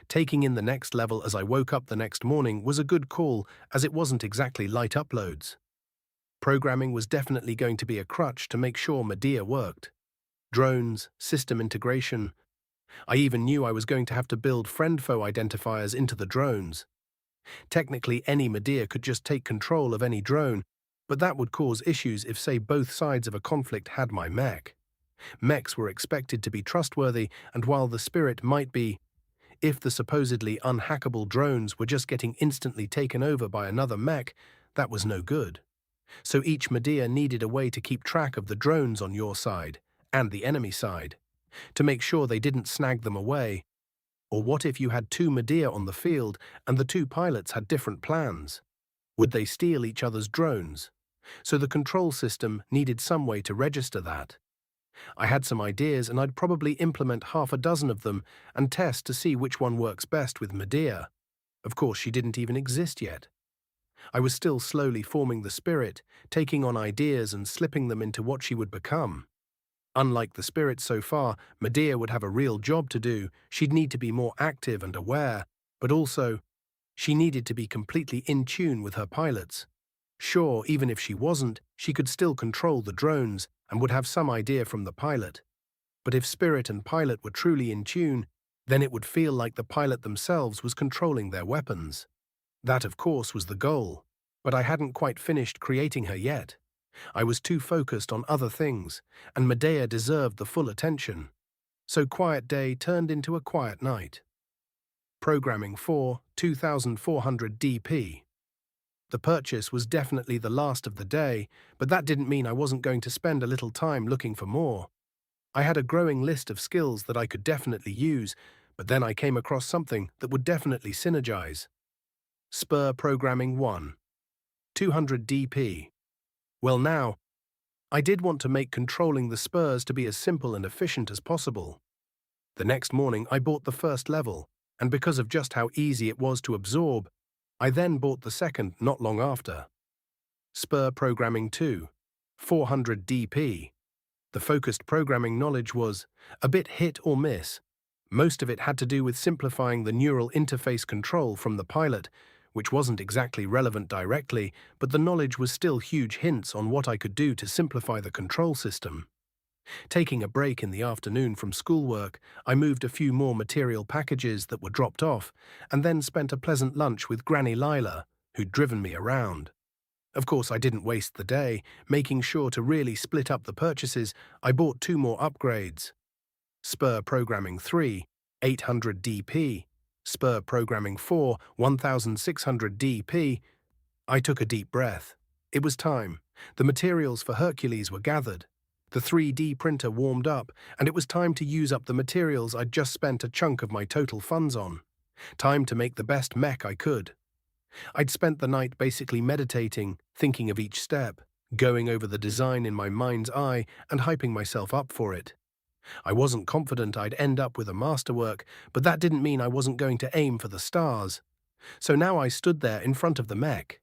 Taking in the next level as I woke up the next morning was a good call, as it wasn't exactly light uploads. Programming was definitely going to be a crutch to make sure Medea worked. Drones, system integration. I even knew I was going to have to build friend-foe identifiers into the drones. Technically, any Medea could just take control of any drone, but that would cause issues if, say, both sides of a conflict had my mech. Mechs were expected to be trustworthy, and while the spirit might be, if the supposedly unhackable drones were just getting instantly taken over by another mech, that was no good. So each Medea needed a way to keep track of the drones on your side, and the enemy side, to make sure they didn't snag them away. Or what if you had two Medea on the field and the two pilots had different plans? Would they steal each other's drones? So the control system needed some way to register that. I had some ideas, and I'd probably implement half a dozen of them and test to see which one works best with Medea. Of course, she didn't even exist yet. I was still slowly forming the spirit, taking on ideas and slipping them into what she would become. Unlike the spirit so far, Medea would have a real job to do. She'd need to be more active and aware, but also, she needed to be completely in tune with her pilots. Sure, even if she wasn't, she could still control the drones and would have some idea from the pilot. But if spirit and pilot were truly in tune, then it would feel like the pilot themselves was controlling their weapons. That, of course, was the goal, but I hadn't quite finished creating her yet. I was too focused on other things, and Medea deserved the full attention. So quiet day turned into a quiet night. Programming 4, 2400 DP. The purchase was definitely the last of the day, but that didn't mean I wasn't going to spend a little time looking for more. I had a growing list of skills that I could definitely use, but then I came across something that would definitely synergize. Spur Programming 1. 200 DP. Well now, I did want to make controlling the spurs to be as simple and efficient as possible. The next morning I bought the first level, and because of just how easy it was to absorb, I then bought the second not long after. Spur Programming 2. 400 DP. The focused programming knowledge was a bit hit or miss. Most of it had to do with simplifying the neural interface control from the pilot, which wasn't exactly relevant directly, but the knowledge was still huge hints on what I could do to simplify the control system. Taking a break in the afternoon from schoolwork, I moved a few more material packages that were dropped off, and then spent a pleasant lunch with Granny Lila, who'd driven me around. Of course, I didn't waste the day. Making sure to really split up the purchases, I bought 2 more upgrades. Spur Programming 3, 800 DP. Spur Programming 4, 1600 DP. I took a deep breath. It was time. The materials for Hercules were gathered. The 3D printer warmed up, and it was time to use up the materials I'd just spent a chunk of my total funds on. Time to make the best mech I could. I'd spent the night basically meditating, thinking of each step, going over the design in my mind's eye and hyping myself up for it. I wasn't confident I'd end up with a masterwork, but that didn't mean I wasn't going to aim for the stars. So now I stood there in front of the mech.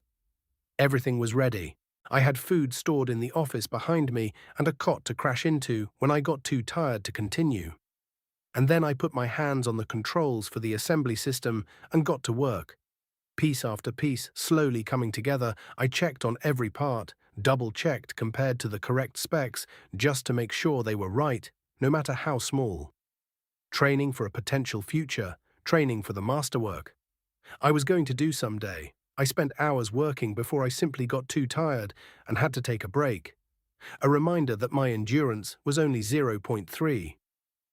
Everything was ready. I had food stored in the office behind me and a cot to crash into when I got too tired to continue. And then I put my hands on the controls for the assembly system and got to work. Piece after piece slowly coming together, I checked on every part, double-checked compared to the correct specs, just to make sure they were right, no matter how small. Training for a potential future, training for the masterwork I was going to do someday. I spent hours working before I simply got too tired and had to take a break. A reminder that my endurance was only 0.3.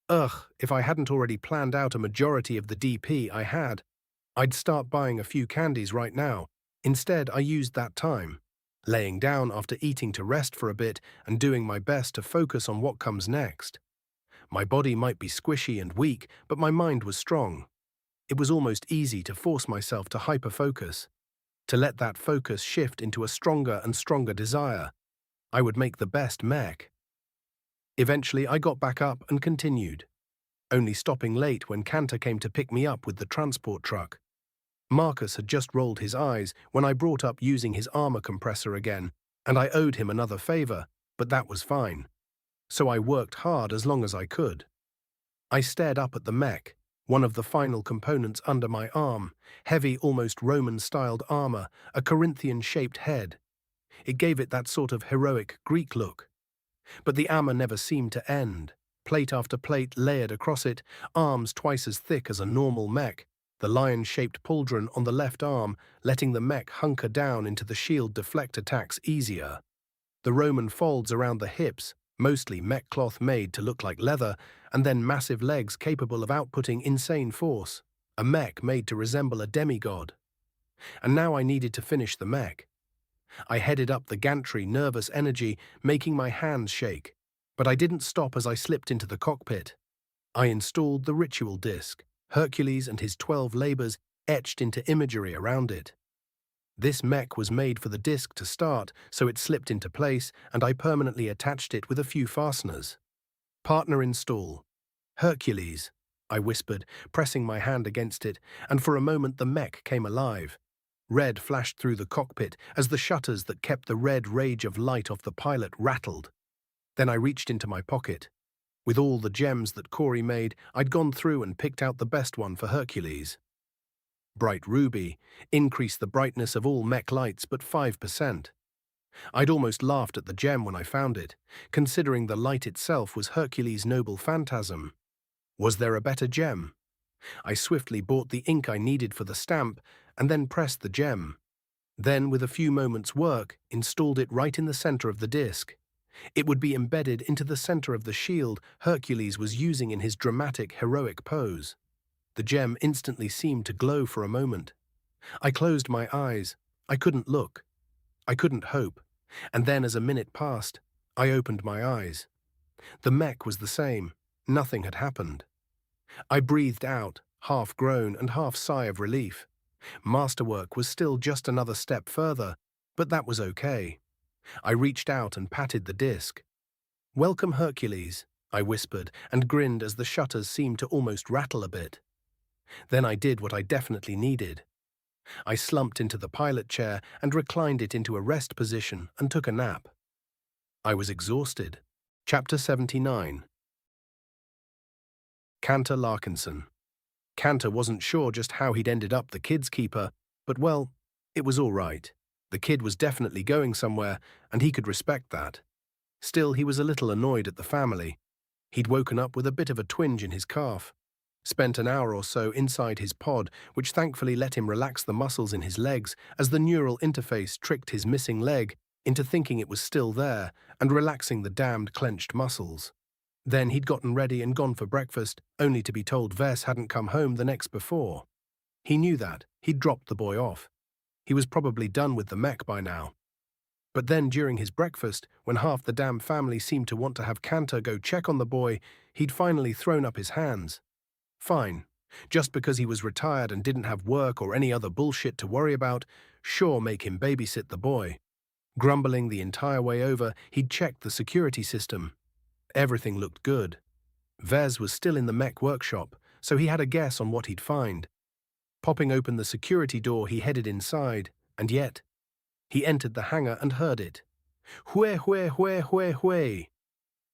Ugh, if I hadn't already planned out a majority of the DP I had, I'd start buying a few candies right now. Instead, I used that time, laying down after eating to rest for a bit and doing my best to focus on what comes next. My body might be squishy and weak, but my mind was strong. It was almost easy to force myself to hyper-focus, to let that focus shift into a stronger and stronger desire. I would make the best mech. Eventually, I got back up and continued, only stopping late when Cantor came to pick me up with the transport truck. Marcus had just rolled his eyes when I brought up using his armor compressor again, and I owed him another favor, but that was fine. So I worked hard as long as I could. I stared up at the mech, one of the final components under my arm, heavy, almost Roman-styled armor, a Corinthian-shaped head. It gave it that sort of heroic Greek look. But the armor never seemed to end. Plate after plate layered across it, arms twice as thick as a normal mech, the lion-shaped pauldron on the left arm letting the mech hunker down into the shield deflect attacks easier. The Roman folds around the hips, mostly mech cloth made to look like leather, and then massive legs capable of outputting insane force. A mech made to resemble a demigod. And now I needed to finish the mech. I headed up the gantry, nervous energy, making my hands shake. But I didn't stop as I slipped into the cockpit. I installed the ritual disc, Hercules and his 12 labors etched into imagery around it. This mech was made for the disc to start, so it slipped into place, and I permanently attached it with a few fasteners. Partner install. Hercules, I whispered, pressing my hand against it, and for a moment the mech came alive. Red flashed through the cockpit as the shutters that kept the red rage of light off the pilot rattled. Then I reached into my pocket. With all the gems that Corey made, I'd gone through and picked out the best one for Hercules. Bright ruby, increased the brightness of all mech lights but 5%. I'd almost laughed at the gem when I found it, considering the light itself was Hercules' noble phantasm. Was there a better gem? I swiftly bought the ink I needed for the stamp and then pressed the gem. Then, with a few moments' work, installed it right in the center of the disc. It would be embedded into the center of the shield Hercules was using in his dramatic, heroic pose. The gem instantly seemed to glow for a moment. I closed my eyes. I couldn't look. I couldn't hope. And then, as a minute passed, I opened my eyes. The mech was the same. Nothing had happened. I breathed out, half groan and half sigh of relief. Masterwork was still just another step further, but that was okay. I reached out and patted the disc. "Welcome, Hercules," I whispered, and grinned as the shutters seemed to almost rattle a bit. Then I did what I definitely needed. I slumped into the pilot chair and reclined it into a rest position and took a nap. I was exhausted. Chapter 79. Cantor Larkinson. Cantor wasn't sure just how he'd ended up the kid's keeper, but well, it was all right. The kid was definitely going somewhere, and he could respect that. Still, he was a little annoyed at the family. He'd woken up with a bit of a twinge in his calf. Spent an hour or so inside his pod, which thankfully let him relax the muscles in his legs as the neural interface tricked his missing leg into thinking it was still there and relaxing the damned clenched muscles. Then he'd gotten ready and gone for breakfast, only to be told Ves hadn't come home the next before. He knew that. He'd dropped the boy off. He was probably done with the mech by now. But then during his breakfast, when half the damn family seemed to want to have Cantor go check on the boy, he'd finally thrown up his hands. Fine. Just because he was retired and didn't have work or any other bullshit to worry about, sure, make him babysit the boy. Grumbling the entire way over, he'd checked the security system. Everything looked good. Ves was still in the mech workshop, so he had a guess on what he'd find. Popping open the security door, he headed inside, and yet, he entered the hangar and heard it. Hue, hue, hue, hue, hue.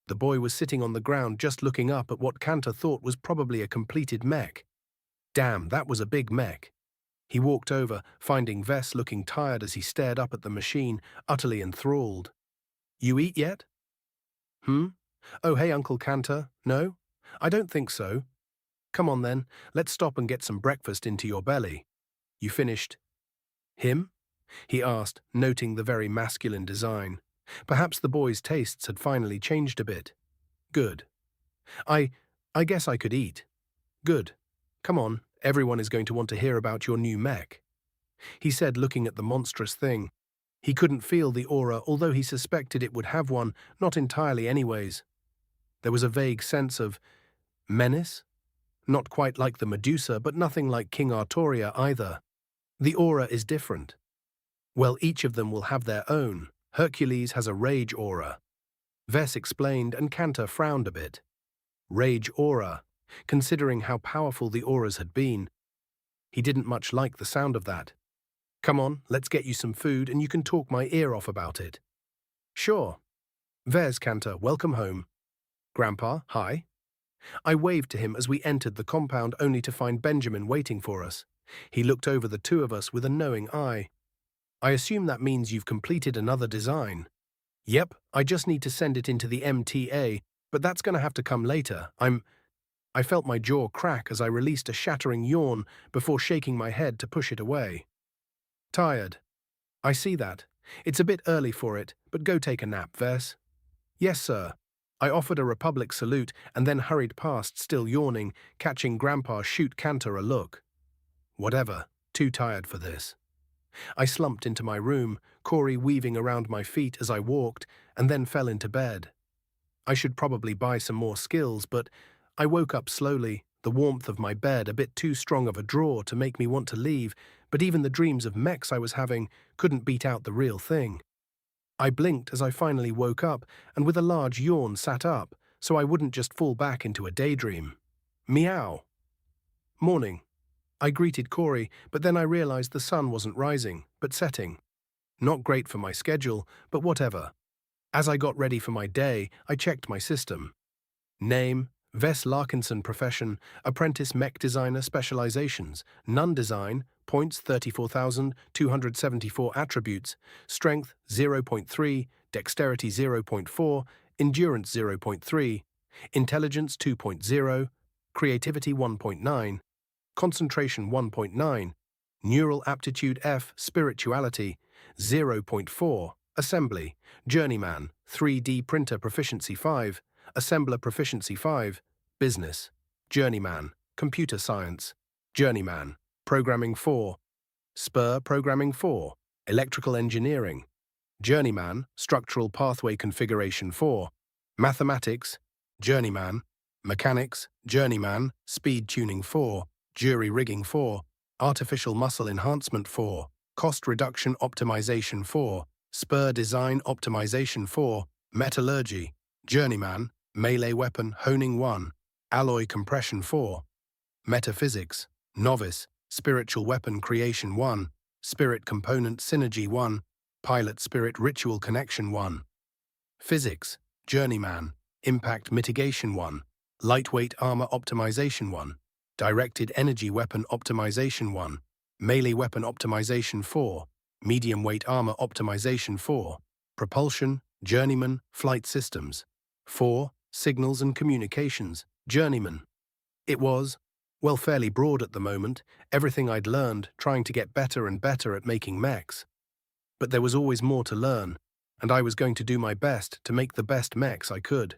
The boy was sitting on the ground just looking up at what Cantor thought was probably a completed mech. Damn, that was a big mech. He walked over, finding Ves looking tired as he stared up at the machine, utterly enthralled. You eat yet? Hmm? Oh, hey, Uncle Cantor. No? I don't think so. Come on then, let's stop and get some breakfast into your belly. You finished? Him? He asked, noting the very masculine design. Perhaps the boy's tastes had finally changed a bit. Good. I guess I could eat. Good. Come on, everyone is going to want to hear about your new mech. He said, looking at the monstrous thing. He couldn't feel the aura, although he suspected it would have one, not entirely anyways. There was a vague sense of menace? Not quite like the Medusa, but nothing like King Arturia either. The aura is different. Well, each of them will have their own. Hercules has a rage aura. Ves explained, and Cantor frowned a bit. Rage aura. Considering how powerful the auras had been, he didn't much like the sound of that. Come on, let's get you some food and you can talk my ear off about it. Sure. Ves, Cantor, welcome home. Grandpa, hi. I waved to him as we entered the compound only to find Benjamin waiting for us. He looked over the two of us with a knowing eye. I assume that means you've completed another design. Yep, I just need to send it into the MTA, but that's going to have to come later. I felt my jaw crack as I released a shattering yawn before shaking my head to push it away. Tired. I see that. It's a bit early for it, but go take a nap, Ves. Yes, sir. I offered a republic salute and then hurried past, still yawning, catching Grandpa shoot Cantor a look. Whatever, too tired for this. I slumped into my room, Corey weaving around my feet as I walked, and then fell into bed. I should probably buy some more skills, but I woke up slowly, the warmth of my bed a bit too strong of a draw to make me want to leave, but even the dreams of mechs I was having couldn't beat out the real thing. I blinked as I finally woke up and with a large yawn sat up, so I wouldn't just fall back into a daydream. Meow. Morning. I greeted Corey, but then I realized the sun wasn't rising, but setting. Not great for my schedule, but whatever. As I got ready for my day, I checked my system. Name, Ves Larkinson. Profession, apprentice mech designer. Specializations, none design, points 34,274. Attributes, strength 0.3, dexterity 0.4, endurance 0.3, intelligence 2.0, creativity 1.9, concentration 1.9, neural aptitude F, spirituality 0.4, assembly, journeyman, 3D printer proficiency 5, assembler proficiency 5, business, journeyman, computer science, journeyman, programming 4, spur programming 4, electrical engineering, journeyman, structural pathway configuration 4, mathematics, journeyman, mechanics, journeyman, speed tuning 4, jury rigging 4, artificial muscle enhancement 4, cost reduction optimization 4, spur design optimization 4, metallurgy, journeyman, melee weapon honing 1, alloy compression 4, metaphysics, novice, spiritual weapon creation 1, spirit component synergy 1, pilot spirit ritual connection 1, physics, journeyman, impact mitigation 1, lightweight armor optimization 1, directed energy weapon optimization 1, melee weapon optimization 4, medium weight armor optimization 4, propulsion, journeyman, flight systems, 4, signals and communications, journeyman. It was, well, fairly broad at the moment, everything I'd learned, trying to get better and better at making mechs. But there was always more to learn, and I was going to do my best to make the best mechs I could.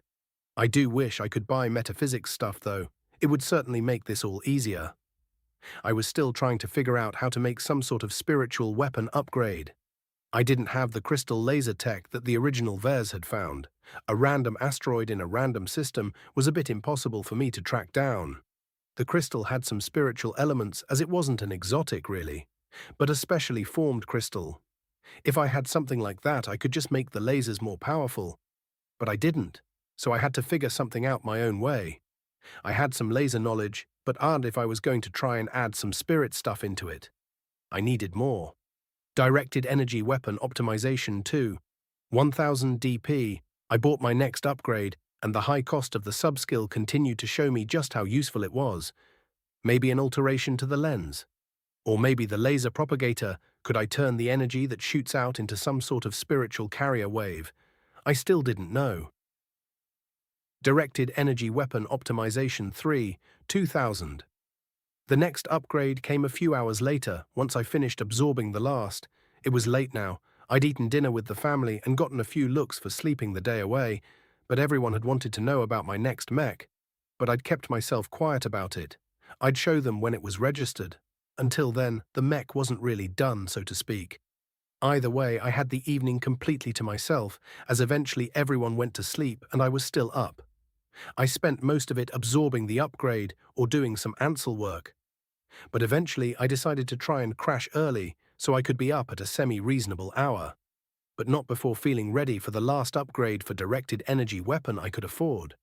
I do wish I could buy metaphysics stuff, though. It would certainly make this all easier. I was still trying to figure out how to make some sort of spiritual weapon upgrade. I didn't have the crystal laser tech that the original Ves had found. A random asteroid in a random system was a bit impossible for me to track down. The crystal had some spiritual elements, as it wasn't an exotic really, but a specially formed crystal. If I had something like that, I could just make the lasers more powerful. But I didn't, so I had to figure something out my own way. I had some laser knowledge, but if I was going to try and add some spirit stuff into it. I needed more. Directed energy weapon optimization 2. 1000 DP. I bought my next upgrade, and the high cost of the subskill continued to show me just how useful it was. Maybe an alteration to the lens. Or maybe the laser propagator. Could I turn the energy that shoots out into some sort of spiritual carrier wave? I still didn't know. Directed Energy Weapon Optimization 3, 2000. The next upgrade came a few hours later, once I finished absorbing the last. It was late now. I'd eaten dinner with the family and gotten a few looks for sleeping the day away, but everyone had wanted to know about my next mech. But I'd kept myself quiet about it. I'd show them when it was registered. Until then, the mech wasn't really done, so to speak. Either way, I had the evening completely to myself, as eventually everyone went to sleep and I was still up. I spent most of it absorbing the upgrade or doing some Ansel work. But eventually I decided to try and crash early so I could be up at a semi-reasonable hour. But not before feeling ready for the last upgrade for directed energy weapon I could afford.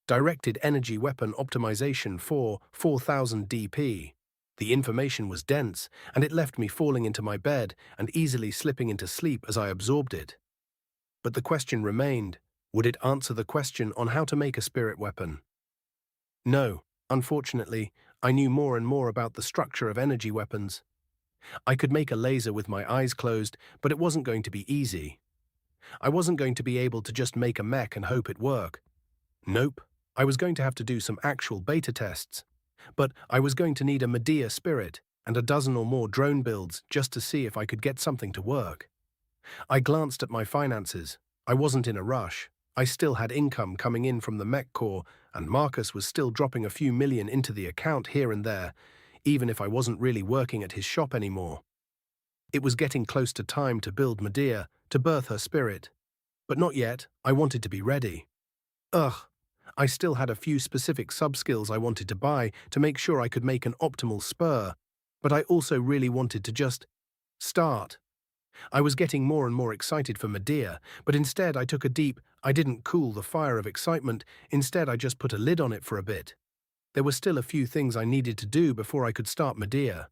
Directed Energy Weapon Optimization 4, 4000 DP. The information was dense, and it left me falling into my bed and easily slipping into sleep as I absorbed it. But the question remained, would it answer the question on how to make a spirit weapon? No, unfortunately, I knew more and more about the structure of energy weapons. I could make a laser with my eyes closed, but it wasn't going to be easy. I wasn't going to be able to just make a mech and hope it work. Nope, I was going to have to do some actual beta tests. But I was going to need a Medea spirit and a dozen or more drone builds just to see if I could get something to work. I glanced at my finances. I wasn't in a rush. I still had income coming in from the Mech Corps, and Marcus was still dropping a few million into the account here and there, even if I wasn't really working at his shop anymore. It was getting close to time to build Medea, to birth her spirit. But not yet. I wanted to be ready. I still had a few specific subskills I wanted to buy to make sure I could make an optimal spur, but I also really wanted to just start. I was getting more and more excited for Medea, but instead I didn't cool the fire of excitement. Instead, I just put a lid on it for a bit. There were still a few things I needed to do before I could start Medea.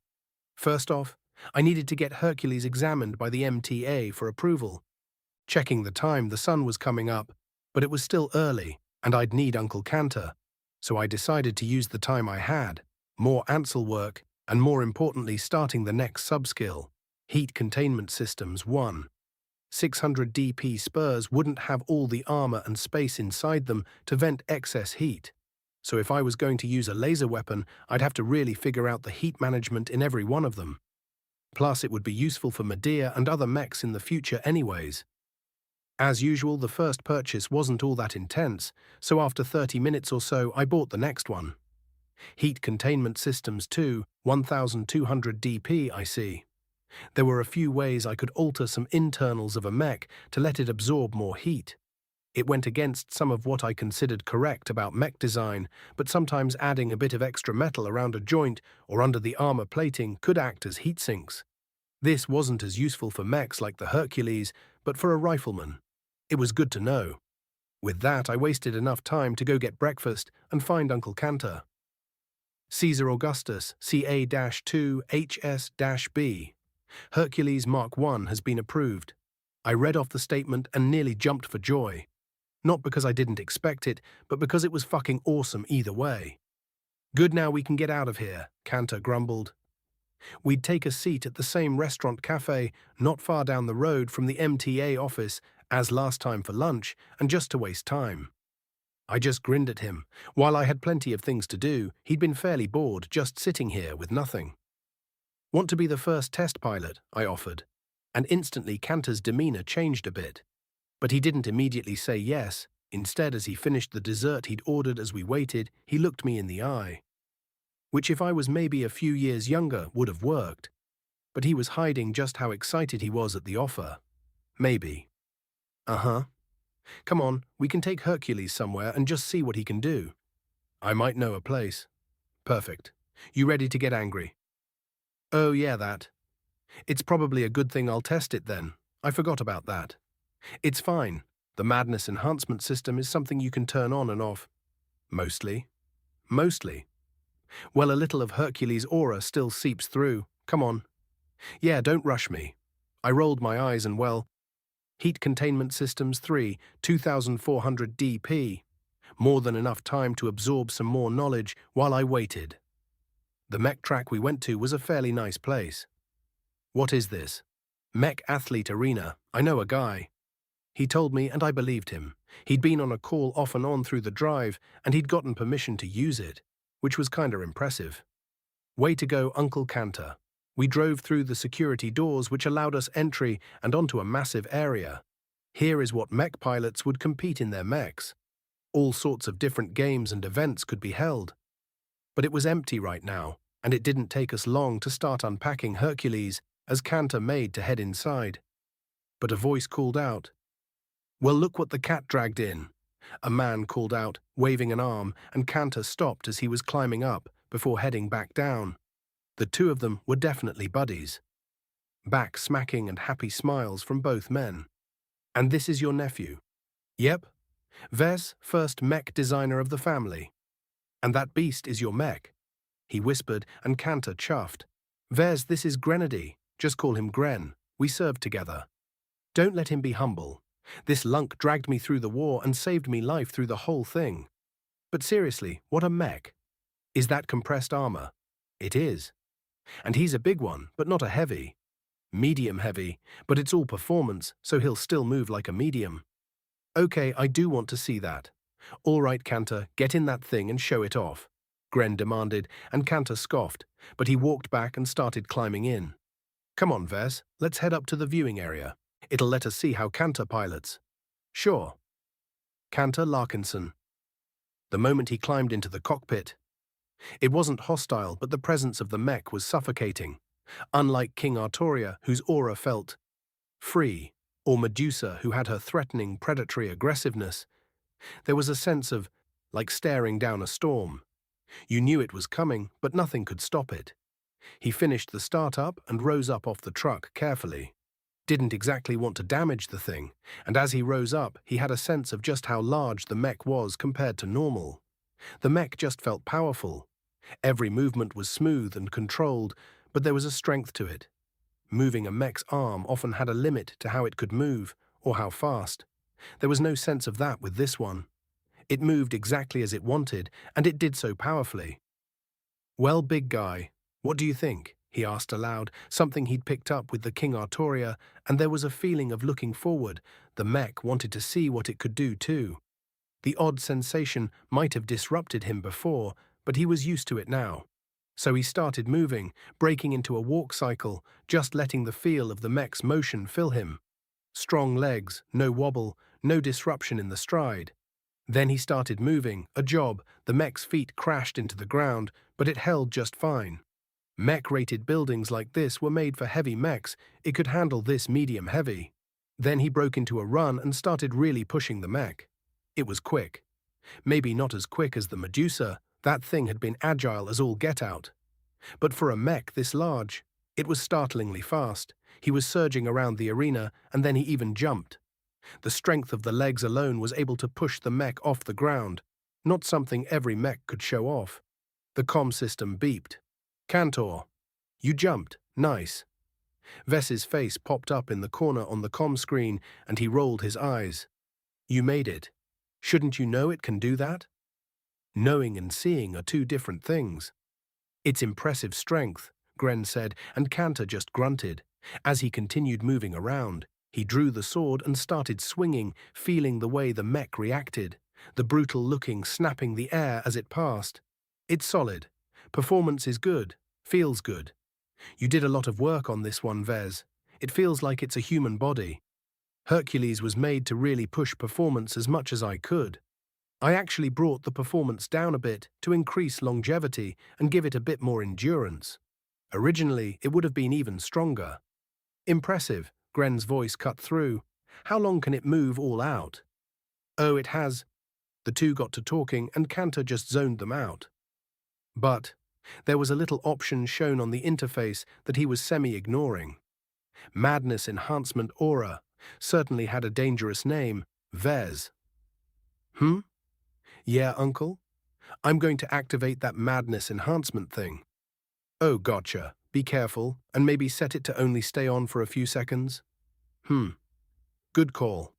First off, I needed to get Hercules examined by the MTA for approval. Checking the time, the sun was coming up, but it was still early, and I'd need Uncle Cantor. So I decided to use the time I had, more Ansel work, and more importantly starting the next subskill. Heat Containment Systems 1. 600 DP spurs wouldn't have all the armor and space inside them to vent excess heat. So if I was going to use a laser weapon, I'd have to really figure out the heat management in every one of them. Plus, it would be useful for Medea and other mechs in the future anyways. As usual, the first purchase wasn't all that intense, so after 30 minutes or so, I bought the next one. Heat Containment Systems 2, 1200 DP, I see. There were a few ways I could alter some internals of a mech to let it absorb more heat. It went against some of what I considered correct about mech design, but sometimes adding a bit of extra metal around a joint or under the armor plating could act as heat sinks. This wasn't as useful for mechs like the Hercules, but for a rifleman. It was good to know. With that, I wasted enough time to go get breakfast and find Uncle Cantor. Caesar Augustus, CA-2 HS-B. Hercules Mark I has been approved. I read off the statement and nearly jumped for joy. Not because I didn't expect it, but because it was fucking awesome either way. Good, now we can get out of here, Cantor grumbled. We'd take a seat at the same restaurant cafe not far down the road from the MTA office as last time for lunch, and just to waste time. I just grinned at him. While I had plenty of things to do, he'd been fairly bored just sitting here with nothing. Want to be the first test pilot? I offered, and instantly Cantor's demeanor changed a bit. But he didn't immediately say yes. Instead, as he finished the dessert he'd ordered as we waited, he looked me in the eye. Which, if I was maybe a few years younger, would have worked. But he was hiding just how excited he was at the offer. Maybe. Come on, we can take Hercules somewhere and just see what he can do. I might know a place. Perfect. You ready to get angry? Oh yeah, that. It's probably a good thing I'll test it then. I forgot about that. It's fine. The madness enhancement system is something you can turn on and off. Mostly. Well, a little of Hercules' aura still seeps through. Come on. Yeah, don't rush me. I rolled my eyes and, well, Heat Containment Systems 3, 2400 DP. more than enough time to absorb some more knowledge while I waited. The mech track we went to was a fairly nice place. What is this? Mech Athlete Arena. I know a guy. He told me and I believed him. He'd been on a call off and on through the drive and he'd gotten permission to use it, which was kinda impressive. Way to go, Uncle Cantor. We drove through the security doors which allowed us entry and onto a massive area. Here is what mech pilots would compete in their mechs. All sorts of different games and events could be held. But it was empty right now, and it didn't take us long to start unpacking Hercules as Cantor made to head inside. But a voice called out, "Well, look what the cat dragged in." A man called out, waving an arm, and Cantor stopped as he was climbing up before heading back down. The two of them were definitely buddies. Back smacking and happy smiles from both men. "And this is your nephew?" "Yep. Ves, first mech designer of the family." "And that beast is your mech?" he whispered, and Cantor chuffed. "Ves, this is Grenady. Just call him Gren. We served together." "Don't let him be humble. This lunk dragged me through the war and saved me life through the whole thing." "But seriously, what a mech? Is that compressed armor?" "It is. And he's a big one, but not a heavy. Medium heavy, but it's all performance, so he'll still move like a medium." "Okay, I do want to see that." "All right, Cantor, get in that thing and show it off," Gren demanded, and Cantor scoffed, but he walked back and started climbing in. "Come on, Ves, let's head up to the viewing area. It'll let us see how Cantor pilots." "Sure." Cantor Larkinson. The moment he climbed into the cockpit, it wasn't hostile, but the presence of the mech was suffocating. Unlike King Artoria, whose aura felt free, or Medusa, who had her threatening, predatory aggressiveness, there was a sense of, like staring down a storm. You knew it was coming, but nothing could stop it. He finished the startup and rose up off the truck carefully. Didn't exactly want to damage the thing, and as he rose up, he had a sense of just how large the mech was compared to normal. The mech just felt powerful. Every movement was smooth and controlled, but there was a strength to it. Moving a mech's arm often had a limit to how it could move, or how fast. There was no sense of that with this one. It moved exactly as it wanted, and it did so powerfully. "Well, big guy, what do you think?" he asked aloud, something he'd picked up with the King Artoria, and there was a feeling of looking forward. The mech wanted to see what it could do too. The odd sensation might have disrupted him before, but he was used to it now. So he started moving, breaking into a walk cycle, just letting the feel of the mech's motion fill him. Strong legs, no wobble, no disruption in the stride. Then he started moving, a job. The mech's feet crashed into the ground, but it held just fine. Mech-rated buildings like this were made for heavy mechs. It could handle this medium-heavy. Then he broke into a run and started really pushing the mech. It was quick. Maybe not as quick as the Medusa. That thing had been agile as all get out. But for a mech this large, it was startlingly fast. He was surging around the arena, and then he even jumped. The strength of the legs alone was able to push the mech off the ground, not something every mech could show off. The comm system beeped. "Cantor, you jumped. Nice." Ves's face popped up in the corner on the comm screen, and he rolled his eyes. "You made it. Shouldn't you know it can do that?" Knowing and seeing are two different things. "It's impressive strength," Gren said, and Cantor just grunted. As he continued moving around, he drew the sword and started swinging, feeling the way the mech reacted, the brutal-looking snapping the air as it passed. "It's solid. Performance is good. Feels good. You did a lot of work on this one, Ves. It feels like it's a human body. Hercules was made to really push performance as much as I could. I actually brought the performance down a bit to increase longevity and give it a bit more endurance. Originally, it would have been even stronger." "Impressive," Gren's voice cut through. "How long can it move all out?" "Oh, it has." The two got to talking, and Cantor just zoned them out. But there was a little option shown on the interface that he was semi-ignoring. Madness Enhancement Aura certainly had a dangerous name, Ves. "Hmm? Yeah, Uncle? I'm going to activate that madness enhancement thing." "Oh, gotcha. Be careful, and maybe set it to only stay on for a few seconds." "Good call."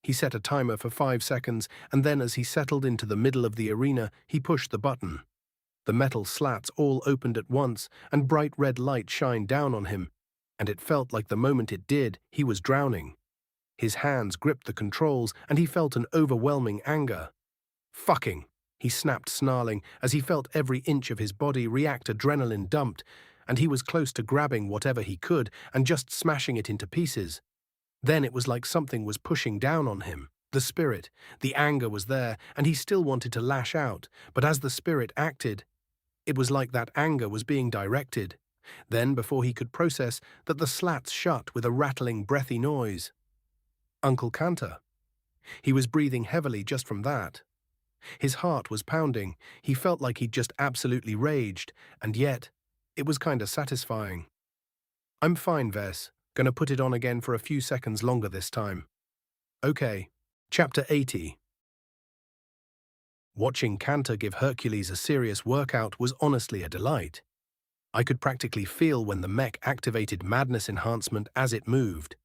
He set a timer for 5 seconds, and then as he settled into the middle of the arena, he pushed the button. The metal slats all opened at once, and bright red light shined down on him, and it felt like the moment it did, he was drowning. His hands gripped the controls, and he felt an overwhelming anger. Fucking! He snapped, snarling, as he felt every inch of his body react. Adrenaline dumped, and he was close to grabbing whatever he could and just smashing it into pieces. Then it was like something was pushing down on him. The spirit, the anger was there, and he still wanted to lash out, but as the spirit acted, it was like that anger was being directed. Then, before he could process that, the slats shut with a rattling, breathy noise. Uncle Cantor. He was breathing heavily just from that. His heart was pounding. He felt like he'd just absolutely raged, and yet, it was kinda satisfying. I'm fine, Ves. Gonna put it on again for a few seconds longer this time. Okay. Chapter 80. Watching Cantor give Hercules a serious workout was honestly a delight. I could practically feel when the mech activated madness enhancement as it moved.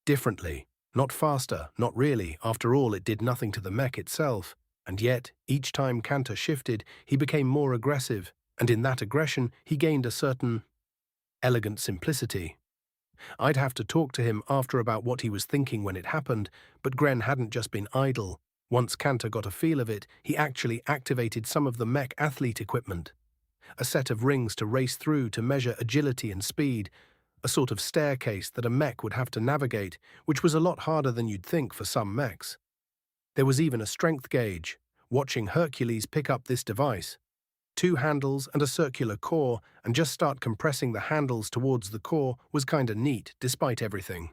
Differently. Not faster, not really. After all, it did nothing to the mech itself. And yet, each time Cantor shifted, he became more aggressive, and in that aggression, he gained a certain elegant simplicity. I'd have to talk to him after about what he was thinking when it happened, but Gren hadn't just been idle. Once Cantor got a feel of it, he actually activated some of the mech athlete equipment. A set of rings to race through to measure agility and speed, a sort of staircase that a mech would have to navigate, which was a lot harder than you'd think for some mechs. There was even a strength gauge. Watching Hercules pick up this device, 2 handles and a circular core, and just start compressing the handles towards the core was kinda neat, despite everything.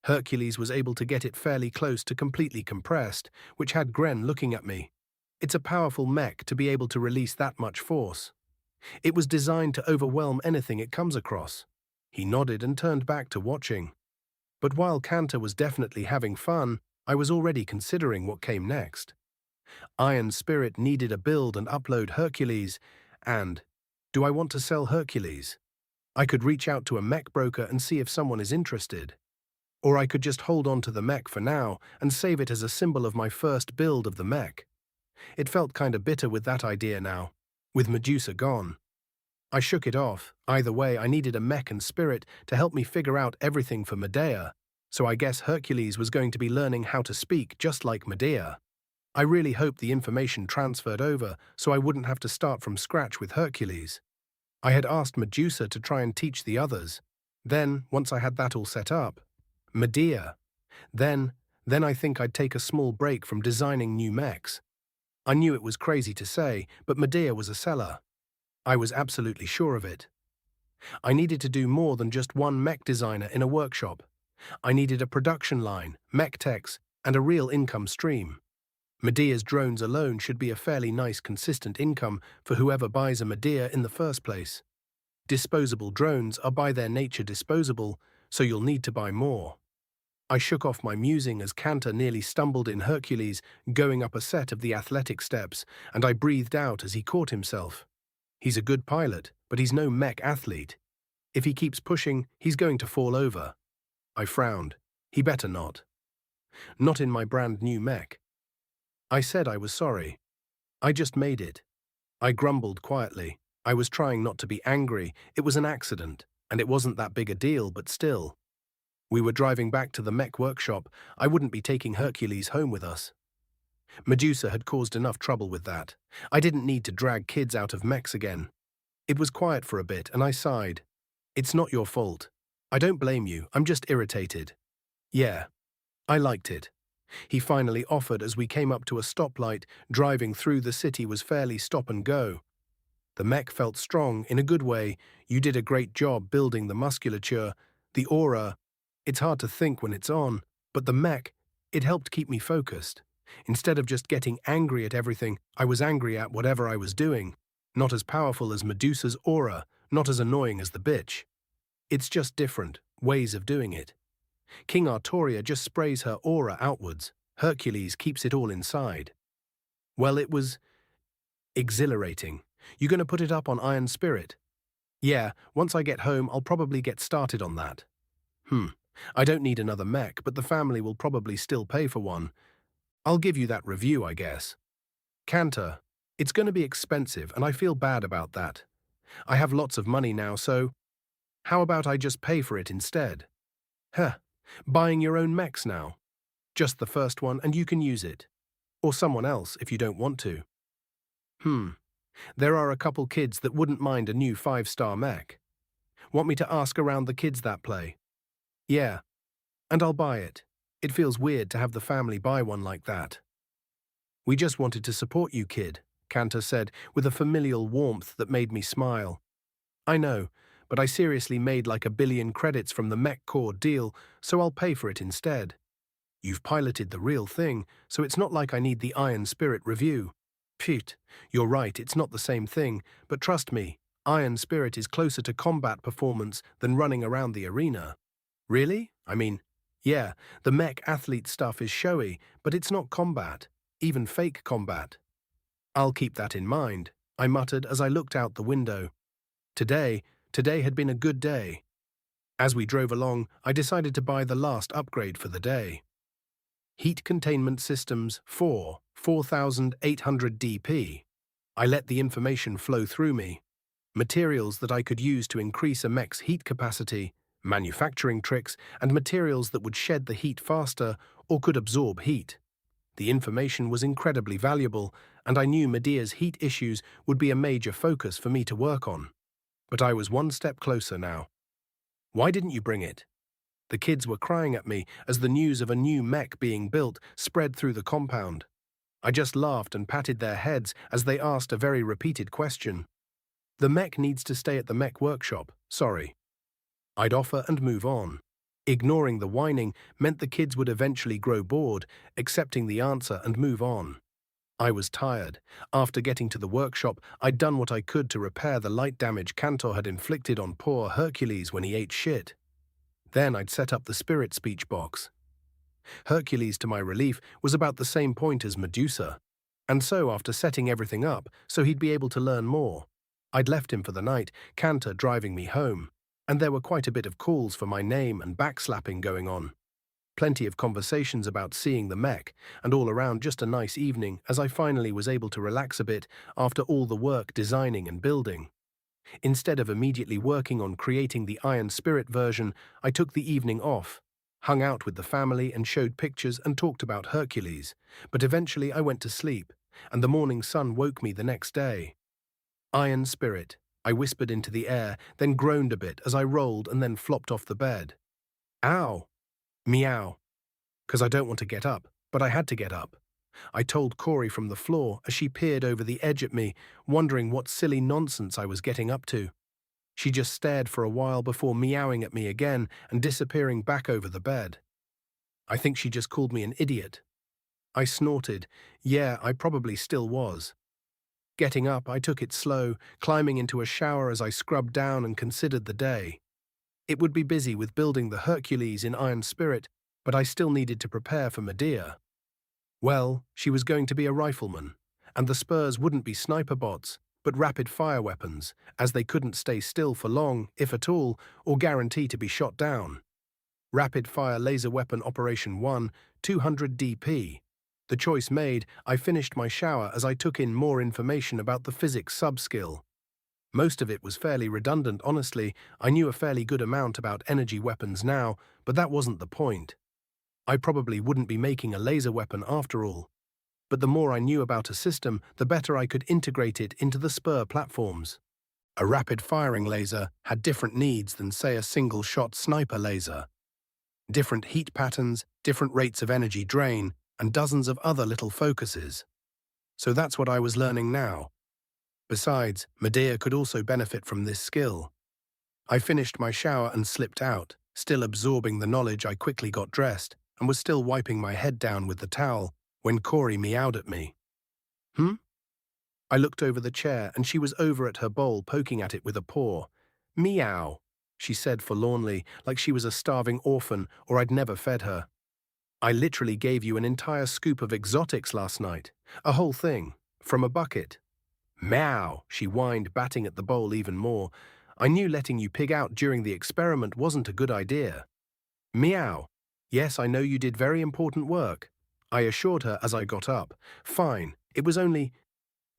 Hercules was able to get it fairly close to completely compressed, which had Gren looking at me. It's a powerful mech to be able to release that much force. It was designed to overwhelm anything it comes across. He nodded and turned back to watching. But while Cantor was definitely having fun, I was already considering what came next. Iron Spirit needed a build and upload Hercules, and do I want to sell Hercules? I could reach out to a mech broker and see if someone is interested. Or I could just hold on to the mech for now and save it as a symbol of my first build of the mech. It felt kinda bitter with that idea now, with Medusa gone. I shook it off. Either way, I needed a mech and spirit to help me figure out everything for Medea, so I guess Hercules was going to be learning how to speak just like Medea. I really hoped the information transferred over so I wouldn't have to start from scratch with Hercules. I had asked Medusa to try and teach the others. Then, once I had that all set up, Medea. Then I think I'd take a small break from designing new mechs. I knew it was crazy to say, but Medea was a seller. I was absolutely sure of it. I needed to do more than just one mech designer in a workshop. I needed a production line, mech techs, and a real income stream. Medea's drones alone should be a fairly nice consistent income for whoever buys a Medea in the first place. Disposable drones are by their nature disposable, so you'll need to buy more. I shook off my musing as Cantor nearly stumbled in Hercules, going up a set of the athletic steps, and I breathed out as he caught himself. He's a good pilot, but he's no mech athlete. If he keeps pushing, he's going to fall over. I frowned. He better not. Not in my brand new mech. I said I was sorry. I just made it. I grumbled quietly. I was trying not to be angry. It was an accident, and it wasn't that big a deal, but still. We were driving back to the mech workshop. I wouldn't be taking Hercules home with us. Medusa had caused enough trouble with that. I didn't need to drag kids out of mechs again. It was quiet for a bit, and I sighed. It's not your fault. I don't blame you, I'm just irritated. Yeah. I liked it. He finally offered as we came up to a stoplight. Driving through the city was fairly stop and go. The mech felt strong, in a good way. You did a great job building the musculature, the aura. It's hard to think when it's on, but the mech, it helped keep me focused. Instead of just getting angry at everything, I was angry at whatever I was doing. Not as powerful as Medusa's aura, not as annoying as the bitch. It's just different ways of doing it. King Artoria just sprays her aura outwards. Hercules keeps it all inside. Well, it was exhilarating. You gonna put it up on Iron Spirit? Yeah, once I get home, I'll probably get started on that. I don't need another mech, but the family will probably still pay for one. I'll give you that review, I guess. Cantor, it's going to be expensive, and I feel bad about that. I have lots of money now, so how about I just pay for it instead? Huh, buying your own mechs now. Just the first one, and you can use it. Or someone else if you don't want to. There are a couple kids that wouldn't mind a new 5-star mech. Want me to ask around the kids that play? Yeah, and I'll buy it. It feels weird to have the family buy one like that. We just wanted to support you, kid, Cantor said with a familial warmth that made me smile. I know, but I seriously made like 1 billion credits from the Mech Core deal, so I'll pay for it instead. You've piloted the real thing, so it's not like I need the Iron Spirit review. Phew, you're right, it's not the same thing, but trust me, Iron Spirit is closer to combat performance than running around the arena. Really? I mean, yeah, the mech athlete stuff is showy, but it's not combat, even fake combat. I'll keep that in mind, I muttered as I looked out the window. Today had been a good day. As we drove along, I decided to buy the last upgrade for the day. Heat Containment Systems 4, 4800 DP. I let the information flow through me. Materials that I could use to increase a mech's heat capacity, manufacturing tricks, and materials that would shed the heat faster or could absorb heat. The information was incredibly valuable, and I knew Medea's heat issues would be a major focus for me to work on. But I was one step closer now. Why didn't you bring it? The kids were crying at me as the news of a new mech being built spread through the compound. I just laughed and patted their heads as they asked a very repeated question. The mech needs to stay at the mech workshop, sorry. I'd offer and move on. Ignoring the whining meant the kids would eventually grow bored, accepting the answer and move on. I was tired. After getting to the workshop, I'd done what I could to repair the light damage Cantor had inflicted on poor Hercules when he ate shit. Then I'd set up the spirit speech box. Hercules, to my relief, was about the same point as Medusa. And so after setting everything up, so he'd be able to learn more, I'd left him for the night, Cantor driving me home, and there were quite a bit of calls for my name and backslapping going on. Plenty of conversations about seeing the mech, and all around just a nice evening as I finally was able to relax a bit after all the work designing and building. Instead of immediately working on creating the Iron Spirit version, I took the evening off, hung out with the family and showed pictures and talked about Hercules, but eventually I went to sleep, and the morning sun woke me the next day. Iron Spirit, I whispered into the air, then groaned a bit as I rolled and then flopped off the bed. Ow! Meow. 'Cause I don't want to get up, but I had to get up. I told Corey from the floor as she peered over the edge at me, wondering what silly nonsense I was getting up to. She just stared for a while before meowing at me again and disappearing back over the bed. I think she just called me an idiot. I snorted. Yeah, I probably still was. Getting up, I took it slow, climbing into a shower as I scrubbed down and considered the day. It would be busy with building the Hercules in Iron Spirit, but I still needed to prepare for Medea. Well, she was going to be a rifleman, and the spurs wouldn't be sniper bots, but rapid-fire weapons, as they couldn't stay still for long, if at all, or guarantee to be shot down. Rapid-fire laser weapon Operation 1, 200 DP. The choice made, I finished my shower as I took in more information about the physics sub-skill. Most of it was fairly redundant, honestly. I knew a fairly good amount about energy weapons now, but that wasn't the point. I probably wouldn't be making a laser weapon after all. But the more I knew about a system, the better I could integrate it into the spur platforms. A rapid-firing laser had different needs than, say, a single-shot sniper laser. Different heat patterns, different rates of energy drain, and dozens of other little focuses. So that's what I was learning now. Besides, Medea could also benefit from this skill. I finished my shower and slipped out, still absorbing the knowledge. I quickly got dressed and was still wiping my head down with the towel when Corey meowed at me. I looked over the chair and she was over at her bowl poking at it with a paw. Meow, she said forlornly, like she was a starving orphan or I'd never fed her. I literally gave you an entire scoop of exotics last night, a whole thing, from a bucket. Meow, she whined, batting at the bowl even more. I knew letting you pig out during the experiment wasn't a good idea. Meow. Yes, I know you did very important work. I assured her as I got up. Fine, it was only…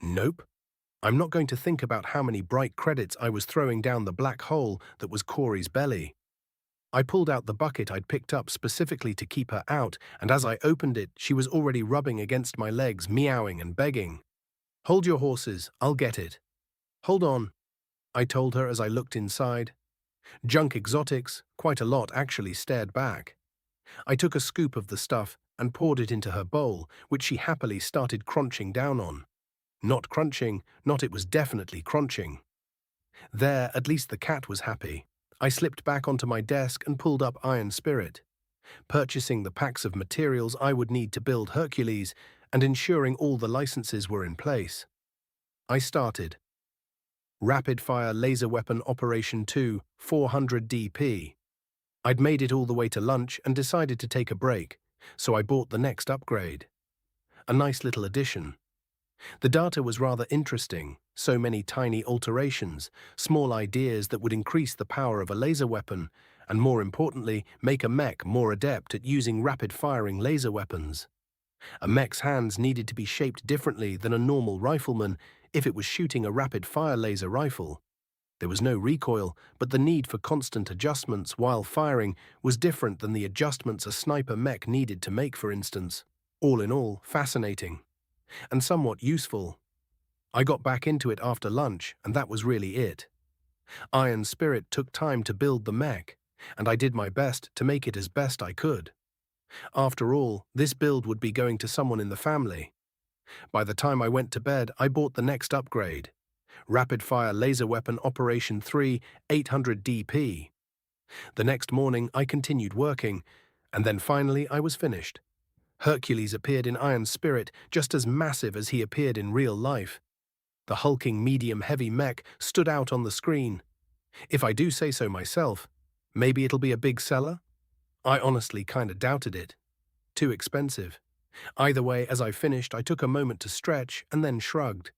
Nope. I'm not going to think about how many bright credits I was throwing down the black hole that was Corey's belly. I pulled out the bucket I'd picked up specifically to keep her out, and as I opened it, she was already rubbing against my legs, meowing and begging. Hold your horses, I'll get it. Hold on, I told her as I looked inside. Junk Exotics, quite a lot actually, stared back. I took a scoop of the stuff and poured it into her bowl, which she happily started crunching down on. Not crunching, not it was definitely crunching. There, at least the cat was happy. I slipped back onto my desk and pulled up Iron Spirit, purchasing the packs of materials I would need to build Hercules and ensuring all the licenses were in place. I started. Rapid-fire laser weapon Operation 2, 400 DP. I'd made it all the way to lunch and decided to take a break, so I bought the next upgrade. A nice little addition. The data was rather interesting, so many tiny alterations, small ideas that would increase the power of a laser weapon, and more importantly, make a mech more adept at using rapid-firing laser weapons. A mech's hands needed to be shaped differently than a normal rifleman if it was shooting a rapid-fire laser rifle. There was no recoil, but the need for constant adjustments while firing was different than the adjustments a sniper mech needed to make, for instance. All in all, fascinating. And somewhat useful. I got back into it after lunch, and that was really it. Iron Spirit took time to build the mech, and I did my best to make it as best I could. After all, this build would be going to someone in the family. By the time I went to bed, I bought the next upgrade. Rapid-fire laser weapon Operation 3, 800 DP. The next morning, I continued working, and then finally I was finished. Hercules appeared in Iron Spirit just as massive as he appeared in real life. The hulking medium-heavy mech stood out on the screen. If I do say so myself, maybe it'll be a big seller? I honestly kinda doubted it. Too expensive. Either way, as I finished, I took a moment to stretch and then shrugged.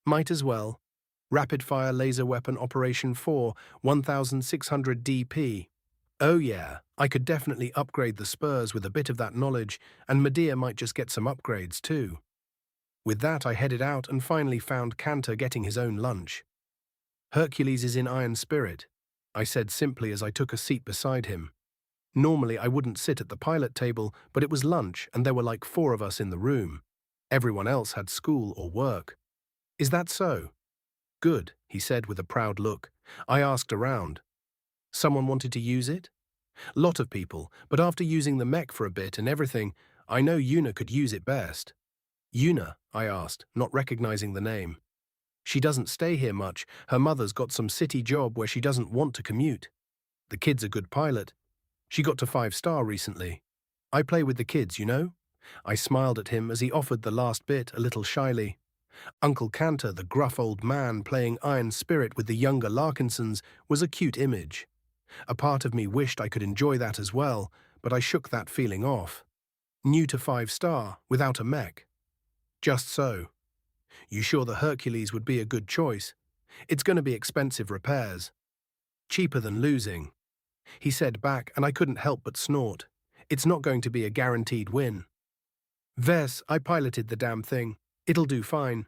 Might as well. Rapid-fire laser weapon Operation 4, 1600 DP. Oh yeah, I could definitely upgrade the Spurs with a bit of that knowledge, and Medea might just get some upgrades too. With that, I headed out and finally found Cantor getting his own lunch. Hercules is in Iron Spirit, I said simply as I took a seat beside him. Normally I wouldn't sit at the pilot table, but it was lunch and there were like 4 of us in the room. Everyone else had school or work. Is that so? Good, he said with a proud look. I asked around. Someone wanted to use it? Lot of people, but after using the mech for a bit and everything, I know Yuna could use it best. Yuna, I asked, not recognizing the name. She doesn't stay here much. Her mother's got some city job where she doesn't want to commute. The kid's a good pilot. She got to 5-star recently. I play with the kids, you know? I smiled at him as he offered the last bit a little shyly. Uncle Cantor, the gruff old man playing Iron Spirit with the younger Larkinsons, was a cute image. A part of me wished I could enjoy that as well, but I shook that feeling off. New to 5-star, without a mech. Just so. You sure the Hercules would be a good choice? It's going to be expensive repairs. Cheaper than losing. He said back, and I couldn't help but snort. It's not going to be a guaranteed win. Ves, I piloted the damn thing. It'll do fine.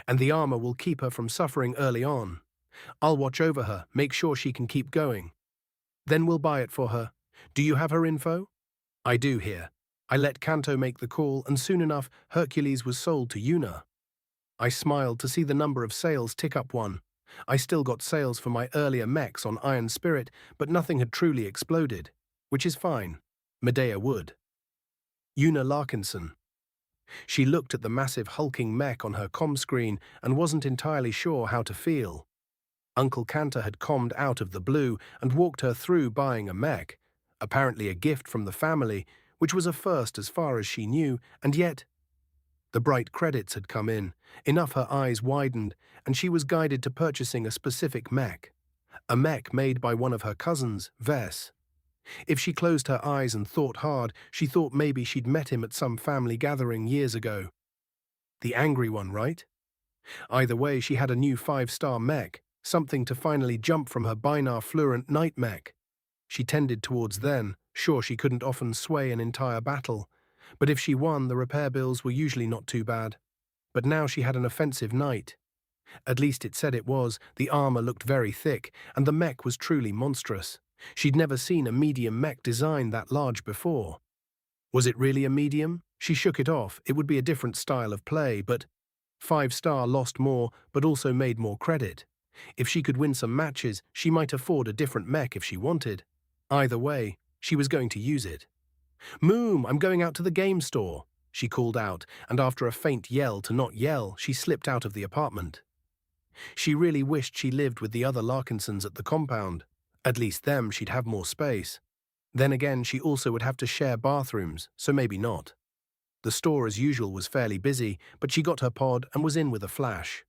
And the armor will keep her from suffering early on. I'll watch over her, make sure she can keep going. Then we'll buy it for her. Do you have her info? I do here. I let Kanto make the call, and soon enough, Hercules was sold to Yuna. I smiled to see the number of sales tick up one. I still got sales for my earlier mechs on Iron Spirit, but nothing had truly exploded, which is fine. Medea would. Yuna Larkinson. She looked at the massive hulking mech on her comm screen and wasn't entirely sure how to feel. Uncle Cantor had commed out of the blue and walked her through buying a mech, apparently a gift from the family, which was a first as far as she knew, and yet… The bright credits had come in, enough her eyes widened, and she was guided to purchasing a specific mech. A mech made by one of her cousins, Ves. If she closed her eyes and thought hard, she thought maybe she'd met him at some family gathering years ago. The angry one, right? Either way, she had a new 5-star mech, something to finally jump from her binar fluorant night mech. She tended towards then, Sure, she couldn't often sway an entire battle, but if she won, the repair bills were usually not too bad. But now she had an offensive knight. At least it said it was. The armor looked very thick, and the mech was truly monstrous. She'd never seen a medium mech design that large before. Was it really a medium? She shook it off. It would be a different style of play, but 5-star lost more, but also made more credit. If she could win some matches, she might afford a different mech if she wanted. Either way, she was going to use it. "Moom, I'm going out to the game store," she called out, and after a faint yell to not yell, she slipped out of the apartment. She really wished she lived with the other Larkinsons at the compound. At least them, she'd have more space. Then again, she also would have to share bathrooms, so maybe not. The store as usual was fairly busy, but she got her pod and was in with a flash.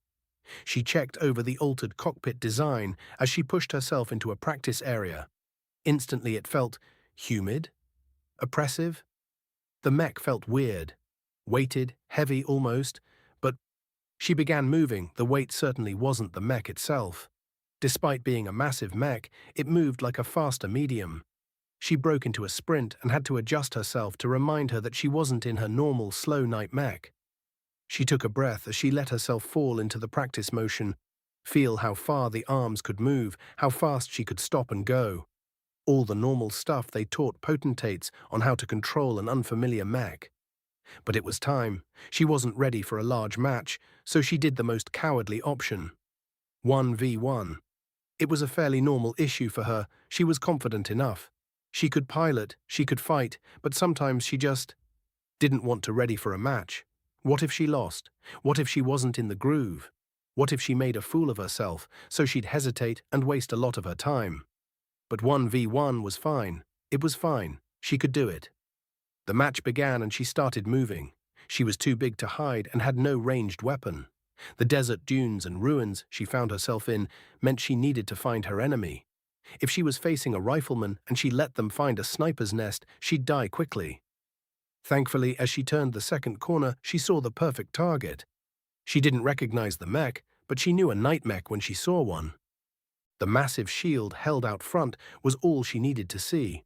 She checked over the altered cockpit design as she pushed herself into a practice area. Instantly it felt humid, oppressive. The mech felt weird, weighted, heavy almost, but she began moving. The weight certainly wasn't the mech itself. Despite being a massive mech, it moved like a faster medium. She broke into a sprint and had to adjust herself to remind her that she wasn't in her normal slow night mech. She took a breath as she let herself fall into the practice motion, feel how far the arms could move, how fast she could stop and go. All the normal stuff they taught potentates on how to control an unfamiliar mech. But it was time. She wasn't ready for a large match, so she did the most cowardly option. 1v1. It was a fairly normal issue for her. She was confident enough. She could pilot, she could fight, but sometimes she just didn't want to ready for a match. What if she lost? What if she wasn't in the groove? What if she made a fool of herself, so she'd hesitate and waste a lot of her time? But 1v1 was fine. It was fine. She could do it. The match began and she started moving. She was too big to hide and had no ranged weapon. The desert dunes and ruins she found herself in meant she needed to find her enemy. If she was facing a rifleman and she let them find a sniper's nest, she'd die quickly. Thankfully, as she turned the second corner, she saw the perfect target. She didn't recognize the mech, but she knew a night mech when she saw one. The massive shield held out front was all she needed to see.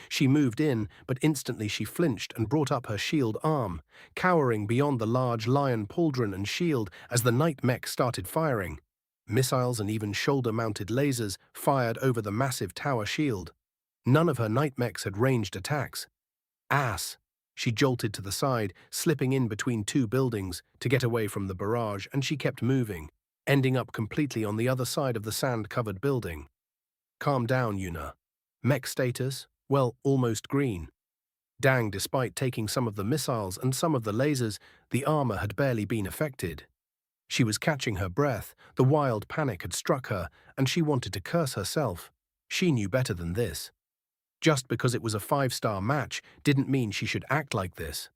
She moved in, but instantly she flinched and brought up her shield arm, cowering beyond the large lion pauldron and shield as the night mech started firing. Missiles and even shoulder-mounted lasers fired over the massive tower shield. None of her night mechs had ranged attacks. Ass! She jolted to the side, slipping in between two buildings to get away from the barrage, and she kept moving, ending up completely on the other side of the sand-covered building. Calm down, Yuna. Mech status? Well, almost green. Dang, despite taking some of the missiles and some of the lasers, the armor had barely been affected. She was catching her breath, the wild panic had struck her, and she wanted to curse herself. She knew better than this. Just because it was a 5-star match didn't mean she should act like this.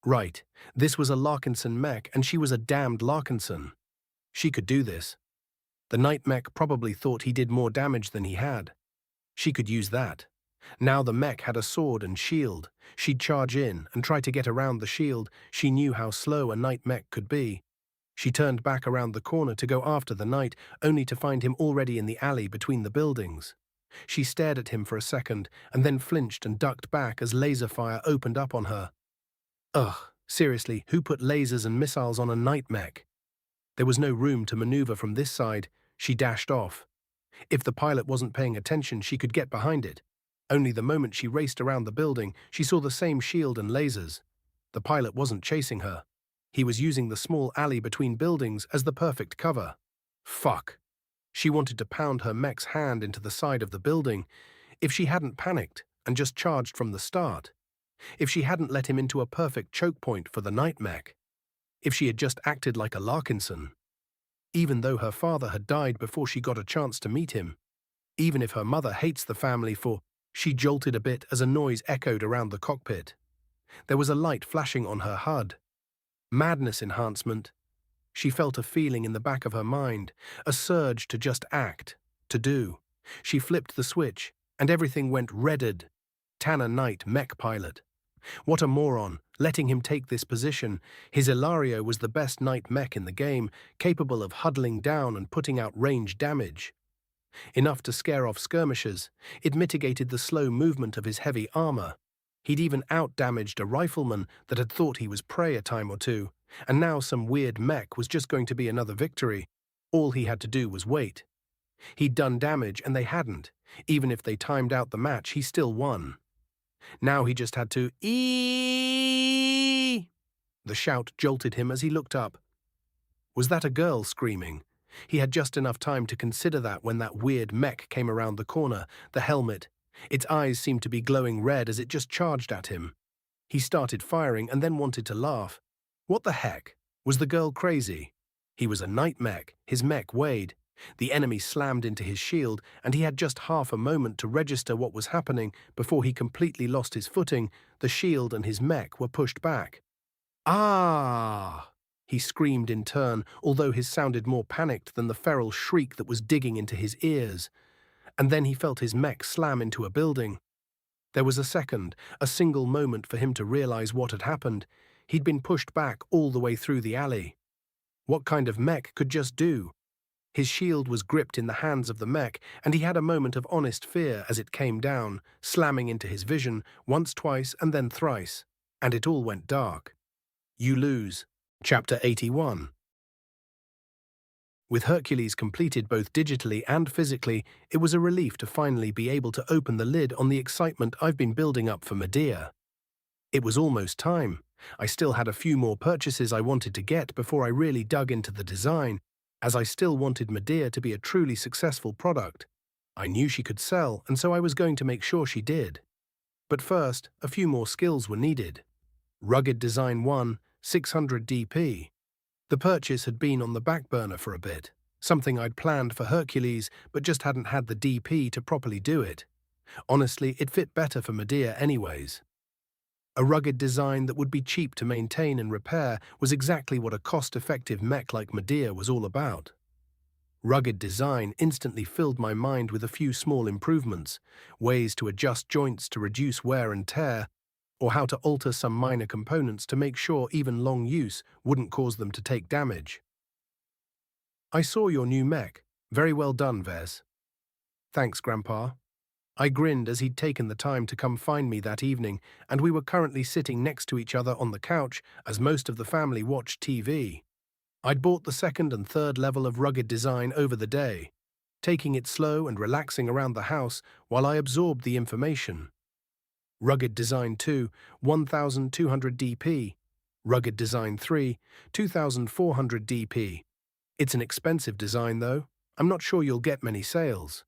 Right, this was a Larkinson mech and she was a damned Larkinson. She could do this. The night mech probably thought he did more damage than he had. She could use that. Now the mech had a sword and shield. She'd charge in and try to get around the shield. She knew how slow a night mech could be. She turned back around the corner to go after the knight, only to find him already in the alley between the buildings. She stared at him for a second and then flinched and ducked back as laser fire opened up on her. Ugh, seriously, who put lasers and missiles on a night mech? There was no room to maneuver from this side. She dashed off. If the pilot wasn't paying attention, she could get behind it. Only the moment she raced around the building, she saw the same shield and lasers. The pilot wasn't chasing her. He was using the small alley between buildings as the perfect cover. Fuck. She wanted to pound her mech's hand into the side of the building. If she hadn't panicked and just charged from the start. If she hadn't let him into a perfect choke point for the night mech. If she had just acted like a Larkinson. Even though her father had died before she got a chance to meet him. Even if her mother hates the family for... She jolted a bit as a noise echoed around the cockpit. There was a light flashing on her HUD. Madness enhancement. She felt a feeling in the back of her mind, a surge to just act, to do. She flipped the switch, and everything went redded. Tanner Knight, mech pilot. What a moron, letting him take this position. His Ilario was the best night mech in the game, capable of huddling down and putting out range damage. Enough to scare off skirmishers, it mitigated the slow movement of his heavy armor. He'd even out-damaged a rifleman that had thought he was prey a time or two, and now some weird mech was just going to be another victory. All he had to do was wait. He'd done damage and they hadn't. Even if they timed out the match, he still won. Now he just had to eeeeee. The shout jolted him as he looked up. Was that a girl screaming? He had just enough time to consider that when that weird mech came around the corner, the helmet. Its eyes seemed to be glowing red as it just charged at him. He started firing and then wanted to laugh. What the heck? Was the girl crazy? He was a night mech, his mech weighed. The enemy slammed into his shield, and he had just half a moment to register what was happening before he completely lost his footing. The shield and his mech were pushed back. Ah! He screamed in turn, although his sounded more panicked than the feral shriek that was digging into his ears. And then he felt his mech slam into a building. There was a single moment for him to realize what had happened. He'd been pushed back all the way through the alley. What kind of mech could just do? His shield was gripped in the hands of the mech, and he had a moment of honest fear as it came down, slamming into his vision, once, twice, and then thrice. And it all went dark. You lose. Chapter 81. With Hercules completed both digitally and physically, it was a relief to finally be able to open the lid on the excitement I've been building up for Medea. It was almost time. I still had a few more purchases I wanted to get before I really dug into the design, as I still wanted Medea to be a truly successful product. I knew she could sell, and so I was going to make sure she did. But first, a few more skills were needed. Rugged Design 1, 600 DP. The purchase had been on the back burner for a bit, something I'd planned for Hercules but just hadn't had the DP to properly do it. Honestly, it fit better for Medea anyways. A rugged design that would be cheap to maintain and repair was exactly what a cost-effective mech like Medea was all about. Rugged design instantly filled my mind with a few small improvements, ways to adjust joints to reduce wear and tear, or how to alter some minor components to make sure even long use wouldn't cause them to take damage. I saw your new mech. Very well done, Ves. Thanks, Grandpa. I grinned as he'd taken the time to come find me that evening, and we were currently sitting next to each other on the couch as most of the family watched TV. I'd bought the second and third level of rugged design over the day, taking it slow and relaxing around the house while I absorbed the information. Rugged Design 2, 1200 DP. Rugged Design 3, 2400 DP. It's an expensive design though. I'm not sure you'll get many sales.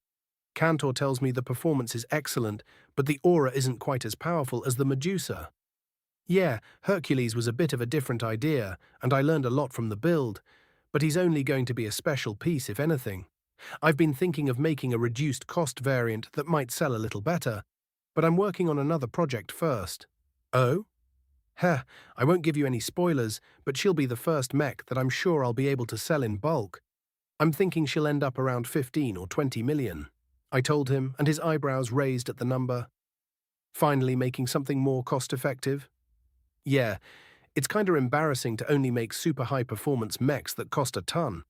Cantor tells me the performance is excellent, but the aura isn't quite as powerful as the Medusa. Yeah, Hercules was a bit of a different idea, and I learned a lot from the build, but he's only going to be a special piece if anything. I've been thinking of making a reduced cost variant that might sell a little better, but I'm working on another project first. Oh? Heh, I won't give you any spoilers, but she'll be the first mech that I'm sure I'll be able to sell in bulk. I'm thinking she'll end up around 15 or 20 million. I told him, and his eyebrows raised at the number. Finally making something more cost-effective? Yeah, it's kinda embarrassing to only make super high-performance mechs that cost a ton.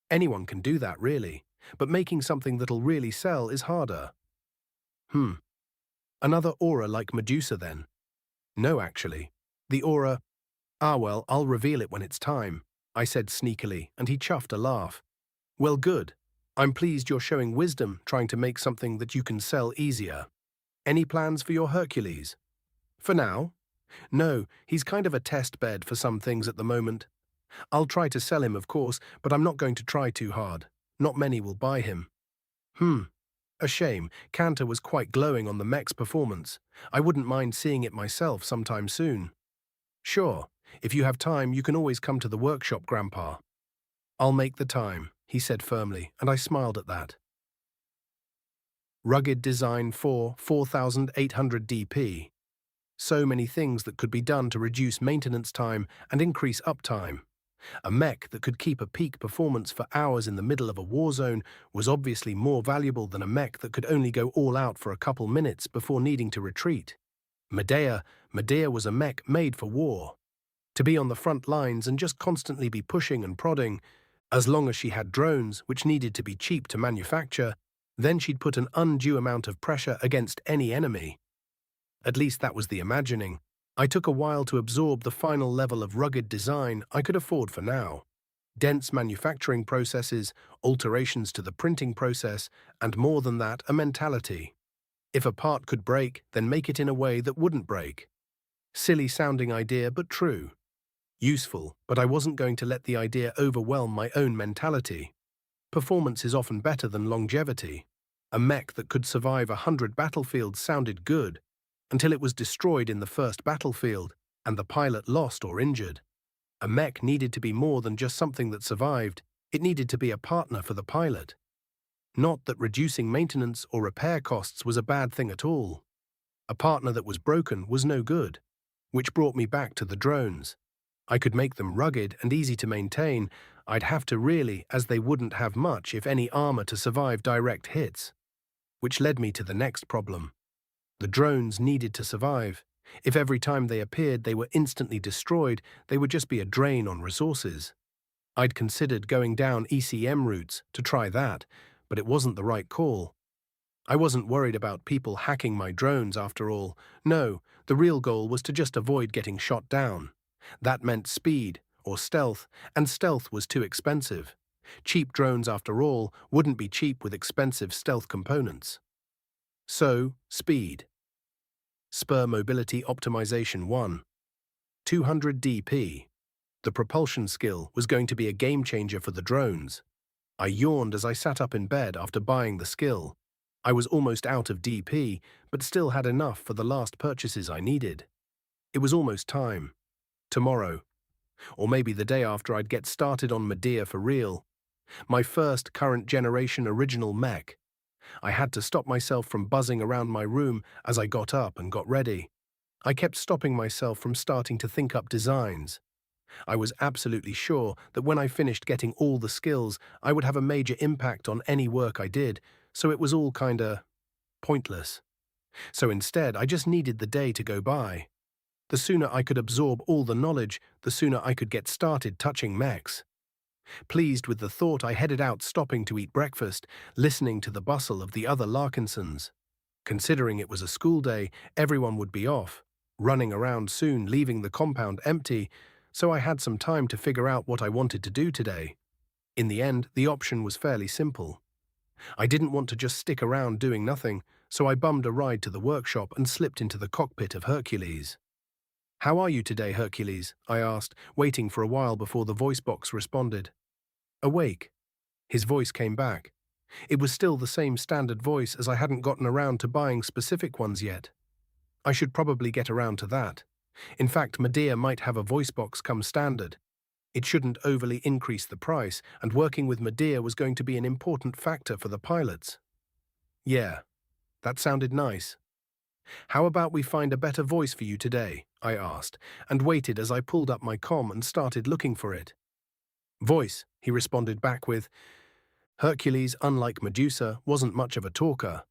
Anyone can do that, really, but making something that'll really sell is harder. Another aura like Medusa, then? No, actually. The aura… well, I'll reveal it when it's time, I said sneakily, and he chuffed a laugh. Well, good. I'm pleased you're showing wisdom trying to make something that you can sell easier. Any plans for your Hercules? For now? No, he's kind of a test bed for some things at the moment. I'll try to sell him, of course, but I'm not going to try too hard. Not many will buy him. A shame. Cantor was quite glowing on the mech's performance. I wouldn't mind seeing it myself sometime soon. Sure. If you have time, you can always come to the workshop, Grandpa. I'll make the time, he said firmly, and I smiled at that. Rugged Design 4, 4800 DP. So many things that could be done to reduce maintenance time and increase uptime. A mech that could keep a peak performance for hours in the middle of a war zone was obviously more valuable than a mech that could only go all out for a couple minutes before needing to retreat. Medea was a mech made for war. To be on the front lines and just constantly be pushing and prodding. As long as she had drones, which needed to be cheap to manufacture, Then she'd put an undue amount of pressure against any enemy. At least that was the imagining. I took a while to absorb the final level of rugged design I could afford for now. Dense manufacturing processes, alterations to the printing process, and more than that, a mentality. If a part could break, then make it in a way that wouldn't break. Silly-sounding idea, but true. Useful, but I wasn't going to let the idea overwhelm my own mentality. Performance is often better than longevity. A mech that could survive 100 battlefields sounded good, until it was destroyed in the first battlefield, and the pilot lost or injured. A mech needed to be more than just something that survived, it needed to be a partner for the pilot. Not that reducing maintenance or repair costs was a bad thing at all. A partner that was broken was no good. Which brought me back to the drones. I could make them rugged and easy to maintain. I'd have to really, as they wouldn't have much, if any, armor to survive direct hits. Which led me to the next problem. The drones needed to survive. If every time they appeared they were instantly destroyed, they would just be a drain on resources. I'd considered going down ECM routes to try that, but it wasn't the right call. I wasn't worried about people hacking my drones after all. No, the real goal was to just avoid getting shot down. That meant speed, or stealth, and stealth was too expensive. Cheap drones, after all, wouldn't be cheap with expensive stealth components. So, speed. Spur Mobility Optimization 1. 200 dp. The propulsion skill was going to be a game-changer for the drones. I yawned as I sat up in bed after buying the skill. I was almost out of DP, but still had enough for the last purchases I needed. It was almost time. Tomorrow. Or maybe the day after I'd get started on Medea for real. My first current-generation original mech. I had to stop myself from buzzing around my room as I got up and got ready. I kept stopping myself from starting to think up designs. I was absolutely sure that when I finished getting all the skills, I would have a major impact on any work I did, so it was all kinda pointless. So instead, I just needed the day to go by. The sooner I could absorb all the knowledge, the sooner I could get started touching mechs. Pleased with the thought, I headed out, stopping to eat breakfast, listening to the bustle of the other Larkinsons. Considering it was a school day, everyone would be off, running around soon, leaving the compound empty, so I had some time to figure out what I wanted to do today. In the end, the option was fairly simple. I didn't want to just stick around doing nothing, so I bummed a ride to the workshop and slipped into the cockpit of Hercules. "How are you today, Hercules?" I asked, waiting for a while before the voice box responded. "Awake." His voice came back. It was still the same standard voice, as I hadn't gotten around to buying specific ones yet. I should probably get around to that. In fact, Medea might have a voice box come standard. It shouldn't overly increase the price, and working with Medea was going to be an important factor for the pilots. Yeah, that sounded nice. "How about we find a better voice for you today?" I asked, and waited as I pulled up my comm and started looking for it. "Voice," he responded back with. Hercules, unlike Medusa, wasn't much of a talker.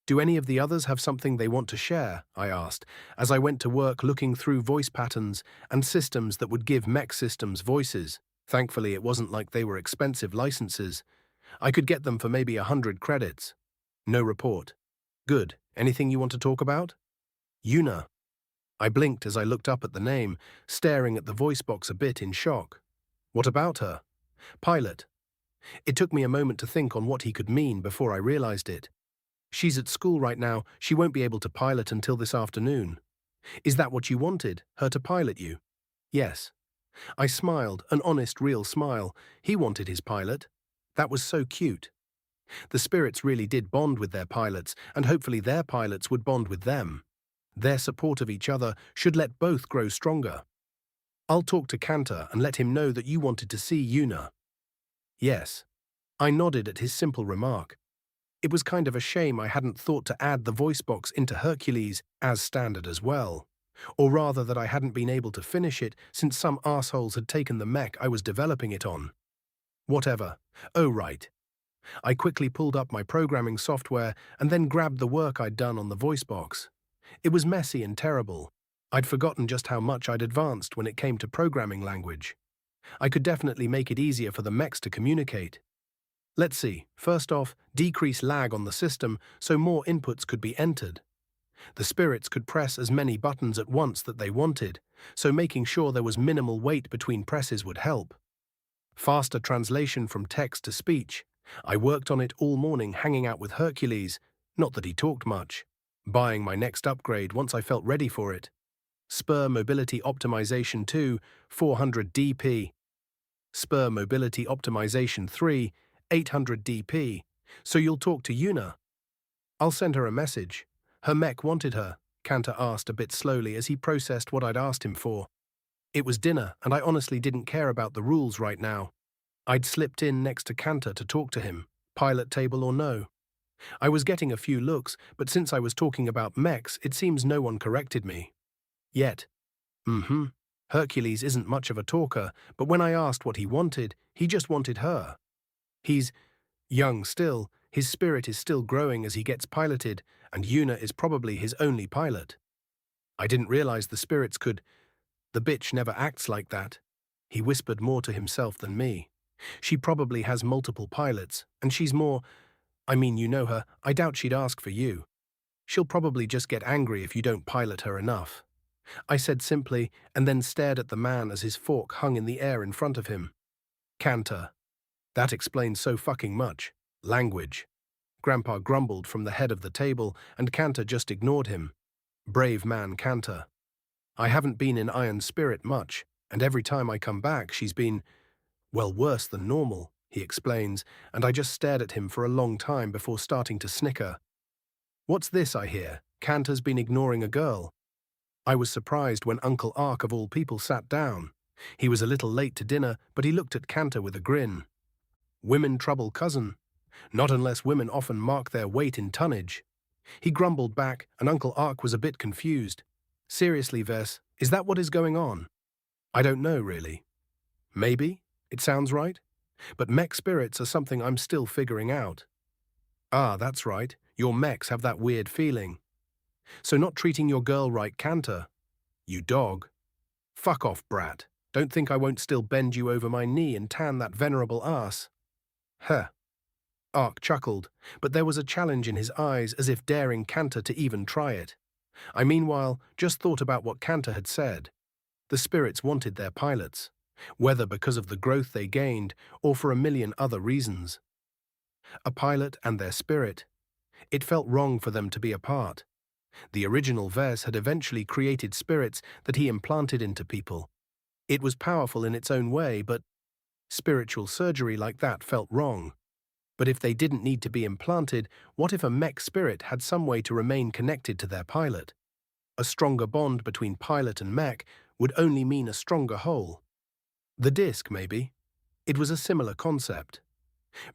"Do any of the others have something they want to share?" I asked, as I went to work looking through voice patterns and systems that would give mech systems voices. Thankfully, it wasn't like they were expensive licenses. I could get them for maybe 100 credits. No report. Good. Anything you want to talk about? Yuna. I blinked as I looked up at the name, staring at the voice box a bit in shock. What about her? Pilot. It took me a moment to think on what he could mean before I realized it. She's at school right now, she won't be able to pilot until this afternoon. Is that what you wanted, her to pilot you? Yes. I smiled, an honest, real smile. He wanted his pilot. That was so cute. The spirits really did bond with their pilots, and hopefully their pilots would bond with them. Their support of each other should let both grow stronger. I'll talk to Cantor and let him know that you wanted to see Yuna. Yes. I nodded at his simple remark. It was kind of a shame I hadn't thought to add the voice box into Hercules as standard as well. Or rather that I hadn't been able to finish it since some assholes had taken the mech I was developing it on. Whatever. Oh right. I quickly pulled up my programming software and then grabbed the work I'd done on the voice box. It was messy and terrible. I'd forgotten just how much I'd advanced when it came to programming language. I could definitely make it easier for the mechs to communicate. Let's see. First off, decrease lag on the system so more inputs could be entered. The spirits could press as many buttons at once that they wanted, so making sure there was minimal wait between presses would help. Faster translation from text to speech. I worked on it all morning hanging out with Hercules, not that he talked much. Buying my next upgrade once I felt ready for it. Spur Mobility Optimization 2, 400 dp. Spur Mobility Optimization 3, 800 dp. So you'll talk to Yuna? I'll send her a message. Her mech wanted her, Kanta asked a bit slowly as he processed what I'd asked him for. It was dinner, and I honestly didn't care about the rules right now. I'd slipped in next to Kanta to talk to him, pilot table or no. I was getting a few looks, but since I was talking about mechs, it seems no one corrected me. Yet. Hercules isn't much of a talker, but when I asked what he wanted, he just wanted her. He's young still, his spirit is still growing as he gets piloted, and Yuna is probably his only pilot. I didn't realize the spirits could. The bitch never acts like that. He whispered more to himself than me. She probably has multiple pilots, and she's more. I mean, you know her, I doubt she'd ask for you. She'll probably just get angry if you don't pilot her enough. I said simply, and then stared at the man as his fork hung in the air in front of him. Kanta. That explains so fucking much. Language. Grandpa grumbled from the head of the table, and Kanta just ignored him. Brave man Kanta. I haven't been in Iron Spirit much, and every time I come back she's been, well, worse than normal, he explains, and I just stared at him for a long time before starting to snicker. What's this I hear? Kanta's been ignoring a girl. I was surprised when Uncle Ark of all people sat down. He was a little late to dinner, but he looked at Kanta with a grin. Women trouble cousin. Not unless women often mark their weight in tonnage. He grumbled back, and Uncle Ark was a bit confused. Seriously, Ves, is that what is going on? I don't know, really. Maybe. It sounds right. But mech spirits are something I'm still figuring out. Ah, that's right. Your mechs have that weird feeling. So not treating your girl right, Kanta. You dog. Fuck off, brat. Don't think I won't still bend you over my knee and tan that venerable ass. Huh. Ark chuckled, but there was a challenge in his eyes as if daring Kanta to even try it. I meanwhile just thought about what Kanta had said. The spirits wanted their pilots, whether because of the growth they gained or for a million other reasons. A pilot and their spirit. It felt wrong for them to be apart. The original Ves had eventually created spirits that he implanted into people. It was powerful in its own way, but spiritual surgery like that felt wrong. But if they didn't need to be implanted, what if a mech spirit had some way to remain connected to their pilot? A stronger bond between pilot and mech would only mean a stronger whole. The disc, maybe. It was a similar concept.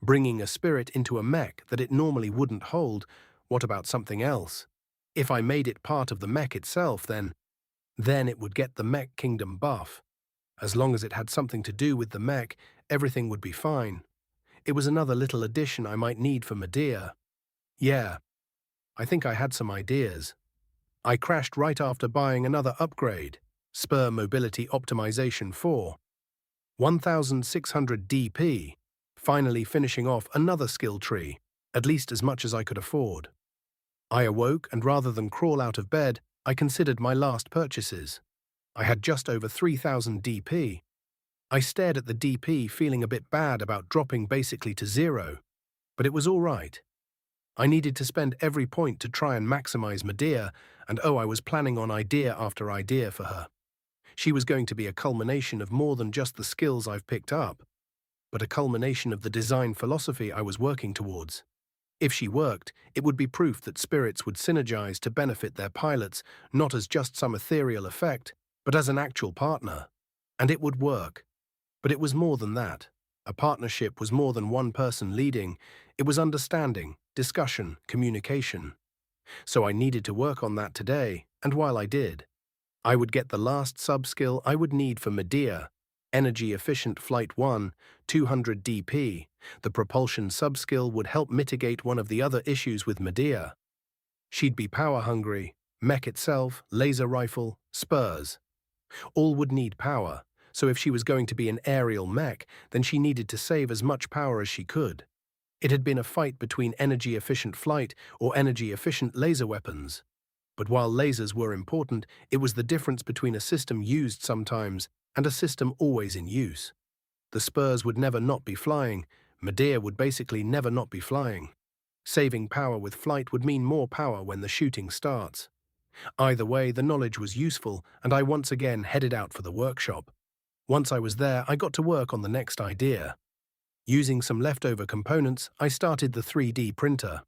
Bringing a spirit into a mech that it normally wouldn't hold, what about something else? If I made it part of the mech itself, then it would get the mech kingdom buff. As long as it had something to do with the mech, everything would be fine. It was another little addition I might need for Medea. Yeah, I think I had some ideas. I crashed right after buying another upgrade, Spur Mobility Optimization 4. 1600 dp, finally finishing off another skill tree, at least as much as I could afford. I awoke, and rather than crawl out of bed, I considered my last purchases. I had just over 3000 dp. I stared at the DP feeling a bit bad about dropping basically to zero, but it was all right. I needed to spend every point to try and maximize Medea, and I was planning on idea after idea for her. She was going to be a culmination of more than just the skills I've picked up, but a culmination of the design philosophy I was working towards. If she worked, it would be proof that spirits would synergize to benefit their pilots, not as just some ethereal effect, but as an actual partner. And it would work. But it was more than that. A partnership was more than one person leading. It was understanding, discussion, communication. So I needed to work on that today, and while I did, I would get the last sub-skill I would need for Medea, Energy-Efficient Flight 1, 200 dp. The propulsion sub-skill would help mitigate one of the other issues with Medea. She'd be power-hungry, mech itself, laser rifle, spurs. All would need power. So if she was going to be an aerial mech, then she needed to save as much power as she could. It had been a fight between energy-efficient flight or energy-efficient laser weapons. But while lasers were important, it was the difference between a system used sometimes and a system always in use. The spurs would never not be flying. Medea would basically never not be flying. Saving power with flight would mean more power when the shooting starts. Either way, the knowledge was useful, and I once again headed out for the workshop. Once I was there, I got to work on the next idea. Using some leftover components, I started the 3D printer.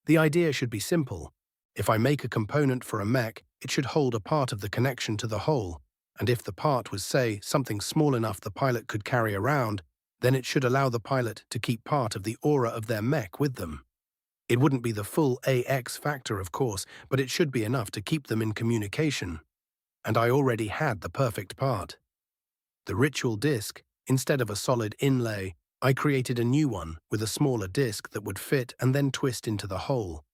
The idea should be simple. If I make a component for a mech, it should hold a part of the connection to the whole, and if the part was, say, something small enough the pilot could carry around, then it should allow the pilot to keep part of the aura of their mech with them. It wouldn't be the full AX factor, of course, but it should be enough to keep them in communication. And I already had the perfect part. The ritual disc, instead of a solid inlay, I created a new one with a smaller disc that would fit and then twist into the hole.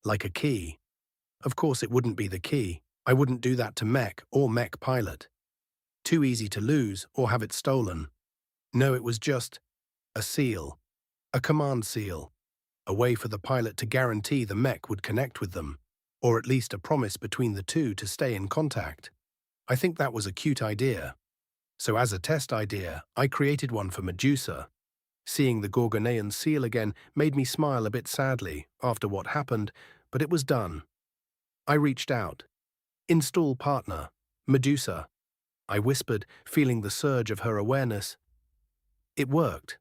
Like a key. Of course it wouldn't be the key. I wouldn't do that to mech or mech pilot. Too easy to lose or have it stolen. No, it was just a seal. A command seal. A way for the pilot to guarantee the mech would connect with them, or at least a promise between the two to stay in contact. I think that was a cute idea. So as a test idea, I created one for Medusa. Seeing the Gorgonean seal again made me smile a bit sadly after what happened, but it was done. I reached out. Install partner, Medusa. I whispered, feeling the surge of her awareness. It worked.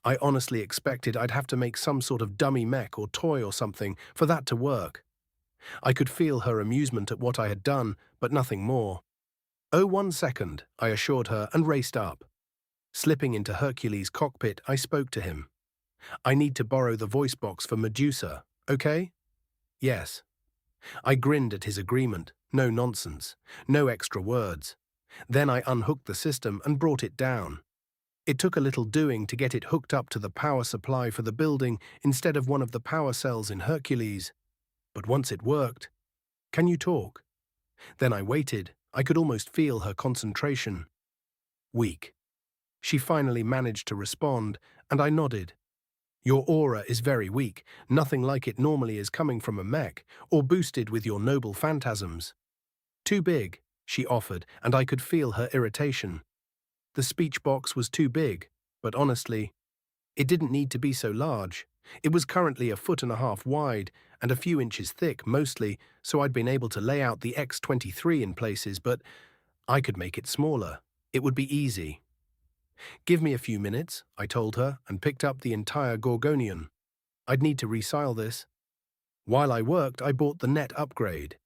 I honestly expected I'd have to make some sort of dummy mech or toy or something for that to work. I could feel her amusement at what I had done, but nothing more. "Oh, 1 second," I assured her and raced up. Slipping into Hercules' cockpit, I spoke to him. "I need to borrow the voice box for Medusa, okay?" "Yes." I grinned at his agreement. No nonsense. No extra words. Then I unhooked the system and brought it down. It took a little doing to get it hooked up to the power supply for the building instead of one of the power cells in Hercules. But once it worked, "Can you talk?" Then I waited. I could almost feel her concentration. Weak. She finally managed to respond, and I nodded. "Your aura is very weak, nothing like it normally is coming from a mech, or boosted with your noble phantasms." "Too big," she offered, and I could feel her irritation. The speech box was too big, but honestly, it didn't need to be so large. It was currently 1.5 feet wide and a few inches thick mostly, so I'd been able to lay out the X-23 in places, but I could make it smaller. It would be easy. "Give me a few minutes," I told her, and picked up the entire Gorgonian. I'd need to resile this. While I worked, I bought the net upgrade.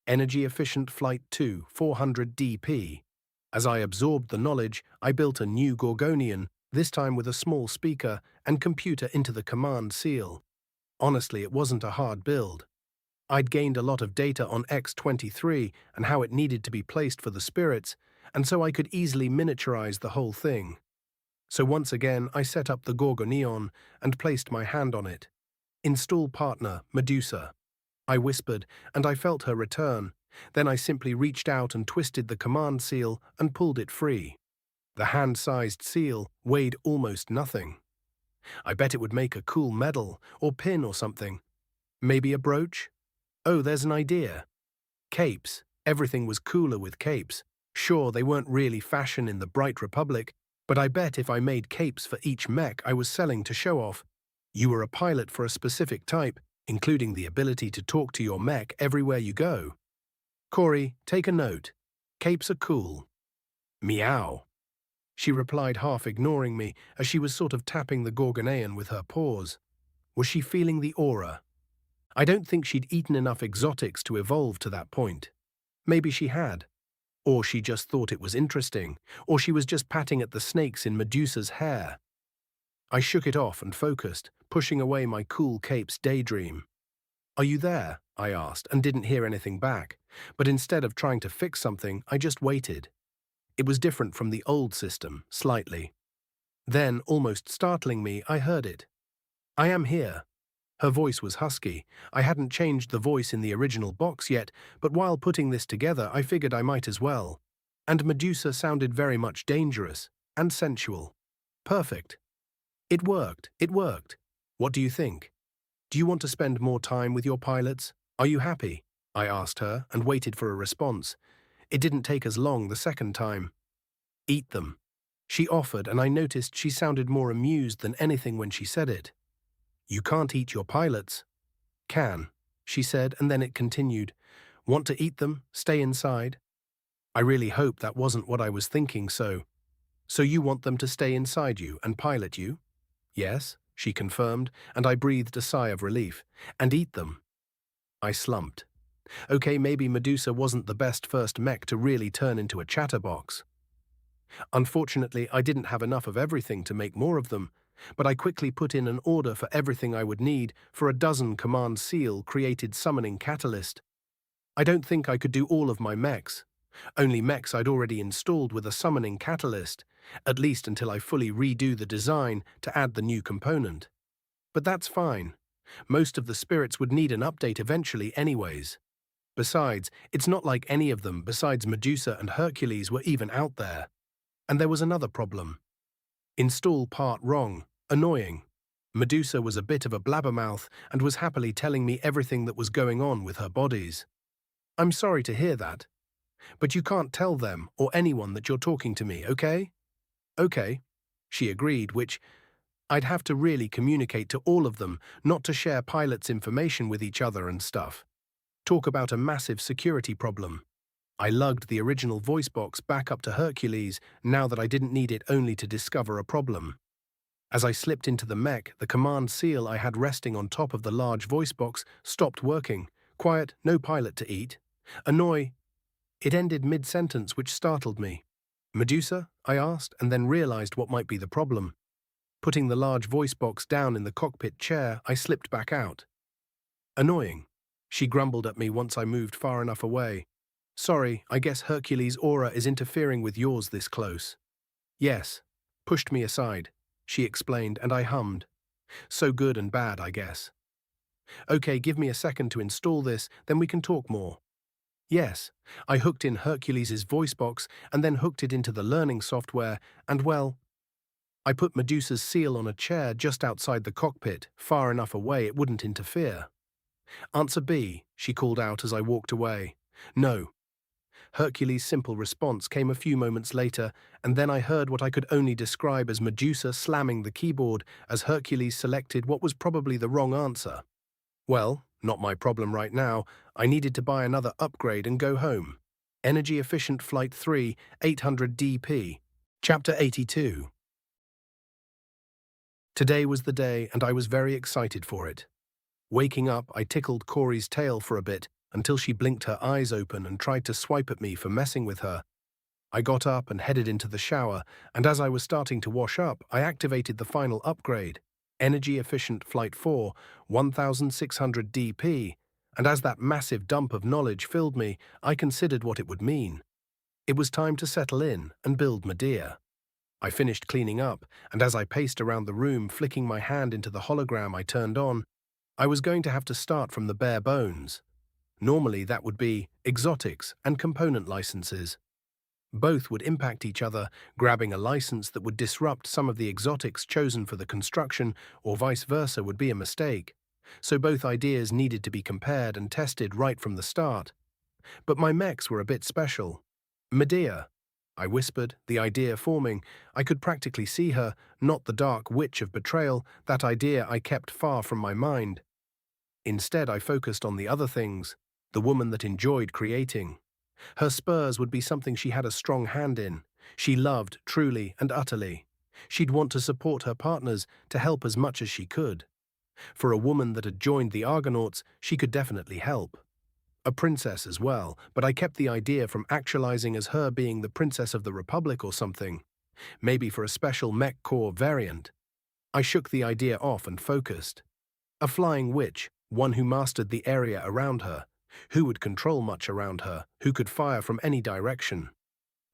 Energy Efficient Flight 2, 400 DP. As I absorbed the knowledge, I built a new Gorgonian, this time with a small speaker and computer into the command seal. Honestly, it wasn't a hard build. I'd gained a lot of data on X-23 and how it needed to be placed for the spirits, and so I could easily miniaturize the whole thing. So once again, I set up the Gorgonion and placed my hand on it. "Install partner, Medusa." I whispered, and I felt her return. Then I simply reached out and twisted the command seal and pulled it free. The hand-sized seal weighed almost nothing. I bet it would make a cool medal or pin or something. Maybe a brooch? Oh, there's an idea. Capes. Everything was cooler with capes. Sure, they weren't really fashion in the Bright Republic, but I bet if I made capes for each mech I was selling to show off, you were a pilot for a specific type, including the ability to talk to your mech everywhere you go. "Corey, take a note. Capes are cool." "Meow." She replied, half ignoring me, as she was sort of tapping the Gorgonean with her paws. Was she feeling the aura? I don't think she'd eaten enough exotics to evolve to that point. Maybe she had. Or she just thought it was interesting. Or she was just patting at the snakes in Medusa's hair. I shook it off and focused, pushing away my cool cape's daydream. "Are you there?" I asked, and didn't hear anything back. But instead of trying to fix something, I just waited. It was different from the old system, slightly. Then, almost startling me, I heard it. "I am here." Her voice was husky. I hadn't changed the voice in the original box yet, but while putting this together, I figured I might as well. And Medusa sounded very much dangerous and sensual. Perfect. It worked. It worked. What do you think? Do you want to spend more time with your pilots? Are you happy? I asked her and waited for a response. It didn't take as long the second time. Eat them. She offered, and I noticed she sounded more amused than anything when she said it. You can't eat your pilots. Can, she said, and then it continued. Want to eat them? Stay inside. I really hope that wasn't what I was thinking, So you want them to stay inside you and pilot you? Yes, she confirmed, and I breathed a sigh of relief. And eat them. I slumped. Okay, maybe Medusa wasn't the best first mech to really turn into a chatterbox. Unfortunately, I didn't have enough of everything to make more of them, but I quickly put in an order for everything I would need for a dozen command seal-created summoning catalyst. I don't think I could do all of my mechs. Only mechs I'd already installed with a summoning catalyst, at least until I fully redo the design to add the new component. But that's fine. Most of the spirits would need an update eventually anyways. Besides, it's not like any of them besides Medusa and Hercules were even out there. And there was another problem. Install part wrong. Annoying. Medusa was a bit of a blabbermouth and was happily telling me everything that was going on with her bodies. I'm sorry to hear that. But you can't tell them or anyone that you're talking to me, okay? Okay. She agreed, which I'd have to really communicate to all of them, not to share pilots' information with each other and stuff. Talk about a massive security problem. I lugged the original voice box back up to Hercules now that I didn't need it only to discover a problem. As I slipped into the mech, the command seal I had resting on top of the large voice box stopped working. Quiet, no pilot to eat. Annoy. It ended mid-sentence, which startled me. Medusa? I asked, and then realized what might be the problem. Putting the large voice box down in the cockpit chair, I slipped back out. Annoying. She grumbled at me once I moved far enough away. Sorry, I guess Hercules' aura is interfering with yours this close. Yes. Pushed me aside, she explained, and I hummed. So good and bad, I guess. Okay, give me a second to install this, then we can talk more. Yes, I hooked in Hercules' voice box and then hooked it into the learning software, and well, I put Medusa's seal on a chair just outside the cockpit, far enough away it wouldn't interfere. Answer B, she called out as I walked away. No. Hercules' simple response came a few moments later, and then I heard what I could only describe as Medusa slamming the keyboard as Hercules selected what was probably the wrong answer. Well, not my problem right now. I needed to buy another upgrade and go home. Energy Efficient Flight 3, 800 DP. Chapter 82. Today was the day, and I was very excited for it. Waking up, I tickled Corey's tail for a bit until she blinked her eyes open and tried to swipe at me for messing with her. I got up and headed into the shower, and as I was starting to wash up, I activated the final upgrade, Energy Efficient Flight 4, 1600 DP, and as that massive dump of knowledge filled me, I considered what it would mean. It was time to settle in and build Medea. I finished cleaning up, and as I paced around the room flicking my hand into the hologram I turned on, I was going to have to start from the bare bones. Normally that would be exotics and component licenses. Both would impact each other, grabbing a license that would disrupt some of the exotics chosen for the construction or vice versa would be a mistake. So both ideas needed to be compared and tested right from the start. But my mechs were a bit special. Medea, I whispered, the idea forming. I could practically see her, not the dark witch of betrayal, that idea I kept far from my mind. Instead, I focused on the other things, the woman that enjoyed creating. Her spurs would be something she had a strong hand in. She loved, truly and utterly. She'd want to support her partners, to help as much as she could. For a woman that had joined the Argonauts, she could definitely help. A princess as well, but I kept the idea from actualizing as her being the Princess of the Republic or something. Maybe for a special mech core variant. I shook the idea off and focused. A flying witch, one who mastered the area around her, who would control much around her, who could fire from any direction.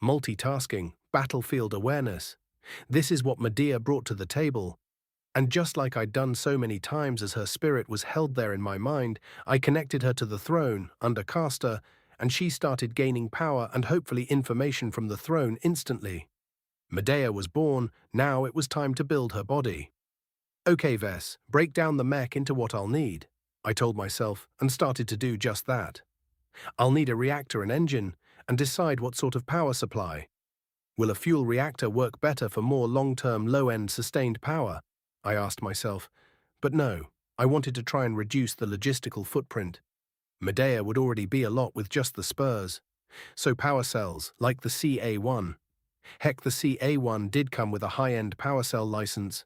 Multitasking, battlefield awareness. This is what Medea brought to the table. And just like I'd done so many times as her spirit was held there in my mind, I connected her to the throne, under Caster, and she started gaining power and hopefully information from the throne instantly. Medea was born, now it was time to build her body. Okay, Ves, break down the mech into what I'll need, I told myself, and started to do just that. I'll need a reactor and engine, and decide what sort of power supply. Will a fuel reactor work better for more long-term, low-end sustained power? I asked myself. But no, I wanted to try and reduce the logistical footprint. Medea would already be a lot with just the spurs. So power cells, like the CA1. Heck, the CA1 did come with a high-end power cell license.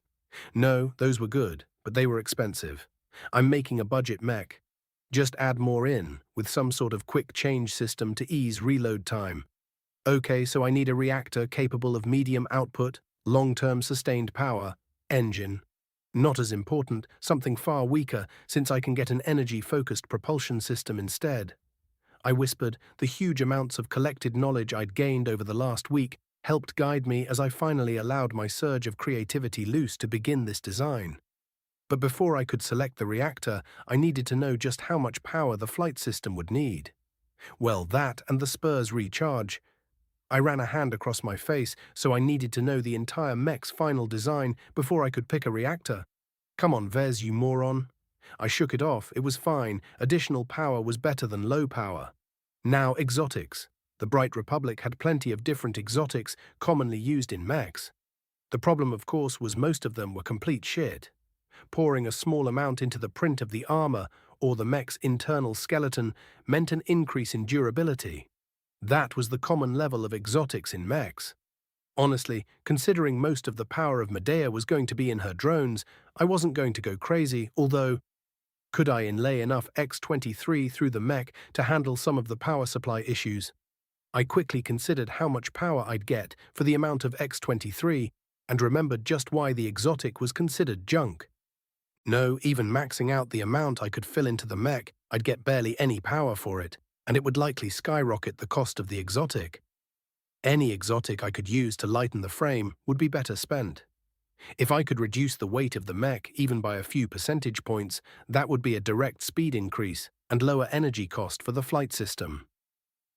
No, those were good, but they were expensive. I'm making a budget mech. Just add more in, with some sort of quick change system to ease reload time. Okay, so I need a reactor capable of medium output, long-term sustained power, engine. Not as important, something far weaker, since I can get an energy-focused propulsion system instead. I whispered, the huge amounts of collected knowledge I'd gained over the last week helped guide me as I finally allowed my surge of creativity loose to begin this design. But before I could select the reactor, I needed to know just how much power the flight system would need. Well, that and the spurs recharge. I ran a hand across my face, so I needed to know the entire mech's final design before I could pick a reactor. Come on, Ves, you moron. I shook it off, it was fine, additional power was better than low power. Now exotics. The Bright Republic had plenty of different exotics commonly used in mechs. The problem, of course, was most of them were complete shit. Pouring a small amount into the print of the armor or the mech's internal skeleton meant an increase in durability. That was the common level of exotics in mechs. Honestly, considering most of the power of Medea was going to be in her drones, I wasn't going to go crazy, although, could I inlay enough X-23 through the mech to handle some of the power supply issues? I quickly considered how much power I'd get for the amount of X-23 and remembered just why the exotic was considered junk. No, even maxing out the amount I could fill into the mech, I'd get barely any power for it, and it would likely skyrocket the cost of the exotic. Any exotic I could use to lighten the frame would be better spent. If I could reduce the weight of the mech even by a few percentage points, that would be a direct speed increase and lower energy cost for the flight system.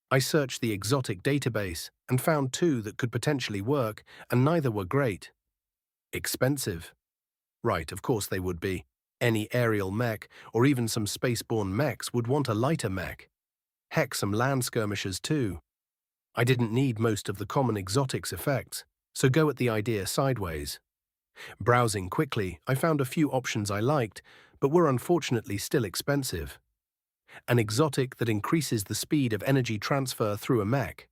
I searched the exotic database and found two that could potentially work, and neither were great. Expensive. Right, of course they would be. Any aerial mech, or even some spaceborne mechs, would want a lighter mech. Heck, some land skirmishers too. I didn't need most of the common exotics effects, so go at the idea sideways. Browsing quickly, I found a few options I liked, but were unfortunately still expensive. An exotic that increases the speed of energy transfer through a mech.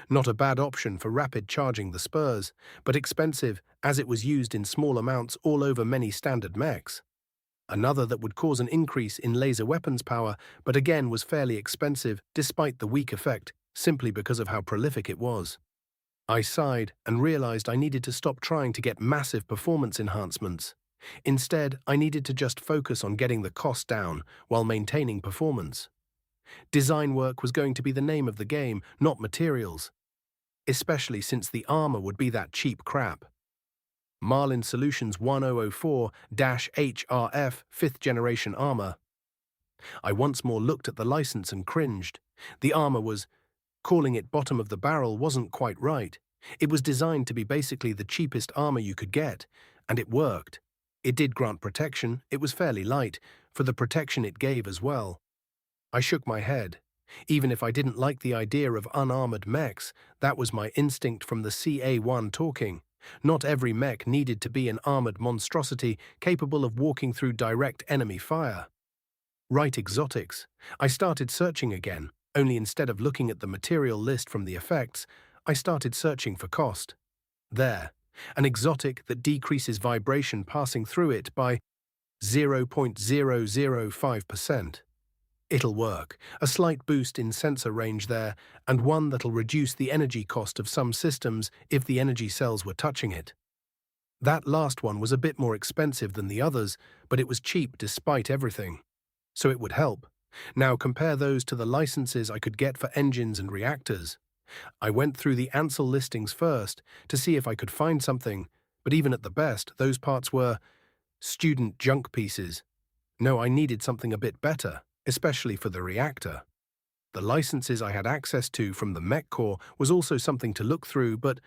Not a bad option for rapid charging the spurs, but expensive as it was used in small amounts all over many standard mechs. Another that would cause an increase in laser weapons power, but again was fairly expensive despite the weak effect, simply because of how prolific it was. I sighed and realized I needed to stop trying to get massive performance enhancements. Instead, I needed to just focus on getting the cost down while maintaining performance. Design work was going to be the name of the game, not materials. Especially since the armor would be that cheap crap. Marlin Solutions 1004-HRF 5th Generation Armor. I once more looked at the license and cringed. The armor was, calling it bottom of the barrel wasn't quite right. It was designed to be basically the cheapest armor you could get, and it worked. It did grant protection, it was fairly light, for the protection it gave as well. I shook my head. Even if I didn't like the idea of unarmored mechs, that was my instinct from the CA1 talking. Not every mech needed to be an armored monstrosity capable of walking through direct enemy fire. Right exotics. I started searching again, only instead of looking at the material list from the effects, I started searching for cost. There, an exotic that decreases vibration passing through it by 0.005%. It'll work, a slight boost in sensor range there, and one that'll reduce the energy cost of some systems if the energy cells were touching it. That last one was a bit more expensive than the others, but it was cheap despite everything. So it would help. Now compare those to the licenses I could get for engines and reactors. I went through the Ansel listings first to see if I could find something, but even at the best, those parts were student junk pieces. No, I needed something a bit better, especially for the reactor. The licenses I had access to from the Mech Core was also something to look through, but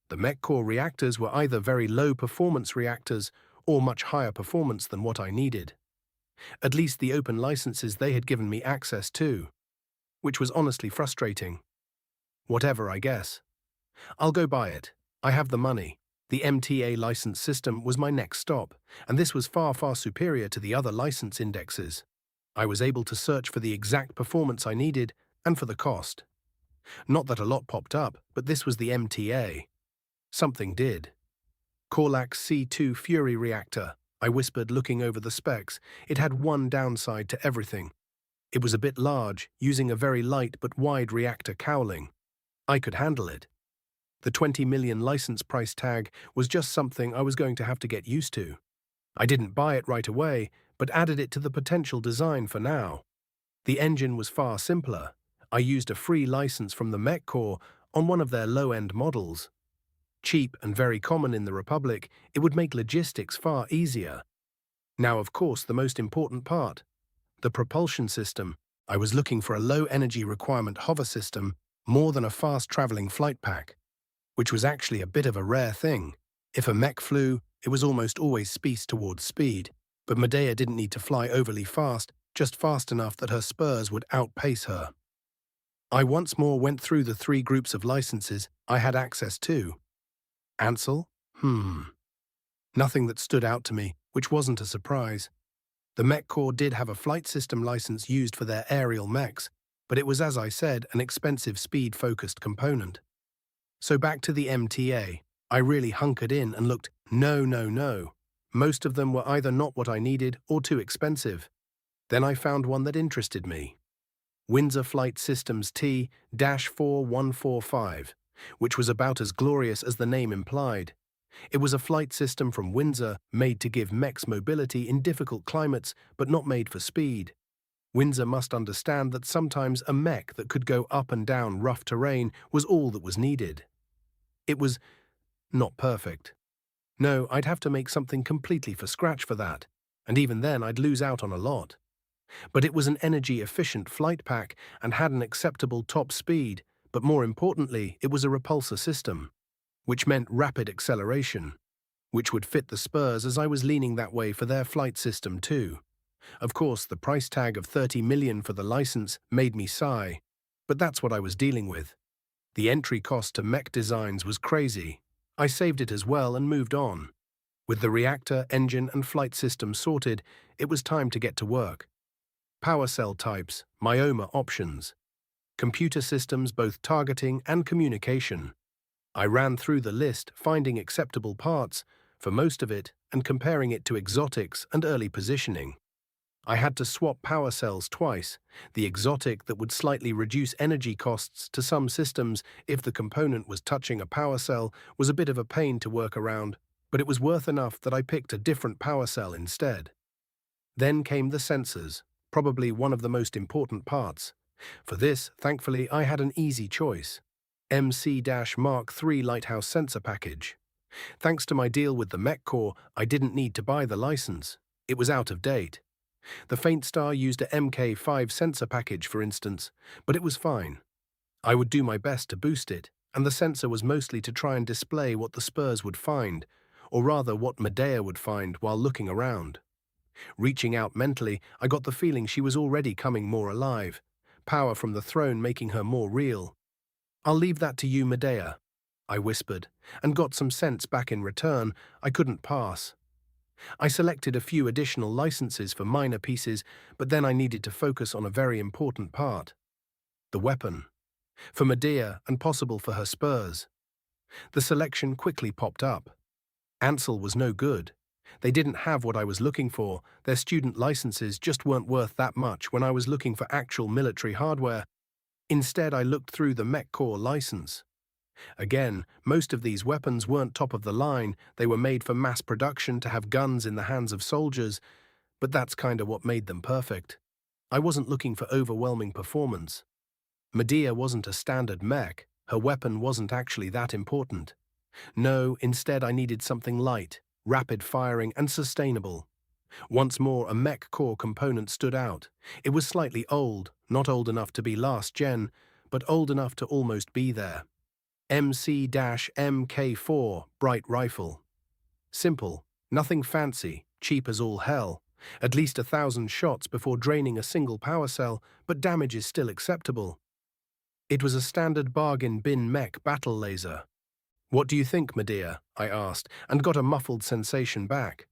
the Mech Core reactors were either very low-performance reactors or much higher performance than what I needed. At least the open licenses they had given me access to, which was honestly frustrating. Whatever, I guess. I'll go buy it. I have the money. The MTA license system was my next stop, and this was far, far superior to the other license indexes. I was able to search for the exact performance I needed and for the cost. Not that a lot popped up, but this was the MTA. Something did. Corlax C2 Fury reactor, I whispered, looking over the specs. It had one downside to everything. It was a bit large, using a very light but wide reactor cowling. I could handle it. The 20 million license price tag was just something I was going to have to get used to. I didn't buy it right away, but added it to the potential design for now. The engine was far simpler. I used a free license from the Mech Corps on one of their low-end models. Cheap and very common in the Republic, it would make logistics far easier. Now, of course, the most important part, the propulsion system. I was looking for a low-energy requirement hover system more than a fast-traveling flight pack, which was actually a bit of a rare thing. If a mech flew, it was almost always spaced towards speed, but Medea didn't need to fly overly fast, just fast enough that her spurs would outpace her. I once more went through the 3 groups of licenses I had access to. Ansel? Nothing that stood out to me, which wasn't a surprise. The Mech Corps did have a flight system license used for their aerial mechs, but it was, as I said, an expensive speed-focused component. So back to the MTA. I really hunkered in and looked, no. Most of them were either not what I needed or too expensive. Then I found one that interested me. Windsor Flight Systems T-4145, which was about as glorious as the name implied. It was a flight system from Windsor made to give mechs mobility in difficult climates, but not made for speed. Windsor must understand that sometimes a mech that could go up and down rough terrain was all that was needed. It was not perfect. No, I'd have to make something completely from scratch for that, and even then I'd lose out on a lot. But it was an energy-efficient flight pack and had an acceptable top speed, but more importantly, it was a repulsor system, which meant rapid acceleration, which would fit the spurs as I was leaning that way for their flight system too. Of course, the price tag of 30 million for the license made me sigh, but that's what I was dealing with. The entry cost to mech designs was crazy. I saved it as well and moved on. With the reactor, engine and flight system sorted, it was time to get to work. Power cell types, myoma options. Computer systems both targeting and communication. I ran through the list, finding acceptable parts for most of it and comparing it to exotics and early positioning. I had to swap power cells twice, the exotic that would slightly reduce energy costs to some systems if the component was touching a power cell was a bit of a pain to work around, but it was worth enough that I picked a different power cell instead. Then came the sensors, probably one of the most important parts. For this, thankfully, I had an easy choice. MC-Mark III Lighthouse Sensor Package. Thanks to my deal with the Mech Corps, I didn't need to buy the license. It was out of date. The Faint Star used a MK5 sensor package, for instance, but it was fine. I would do my best to boost it, and the sensor was mostly to try and display what the spurs would find, or rather what Medea would find while looking around. Reaching out mentally, I got the feeling she was already coming more alive, power from the throne making her more real. "I'll leave that to you, Medea," I whispered, and got some sense back in return I couldn't pass. I selected a few additional licenses for minor pieces, but then I needed to focus on a very important part. The weapon. For Medea and possible for her spurs. The selection quickly popped up. Ansel was no good. They didn't have what I was looking for. Their student licenses just weren't worth that much when I was looking for actual military hardware. Instead, I looked through the Mech Corps license. Again, most of these weapons weren't top of the line. They were made for mass production to have guns in the hands of soldiers, but that's kinda what made them perfect. I wasn't looking for overwhelming performance. Medea wasn't a standard mech. Her weapon wasn't actually that important. No, instead I needed something light, rapid firing and sustainable. Once more, a Mech Corps component stood out. It was slightly old, not old enough to be last gen, but old enough to almost be there. MC-MK4 Bright Rifle. Simple, Nothing fancy, cheap as all hell. At least 1,000 shots before draining a single power cell, but damage is still acceptable. It was a standard bargain bin mech battle laser. What do you think, Medea? I asked, and got a muffled sensation back.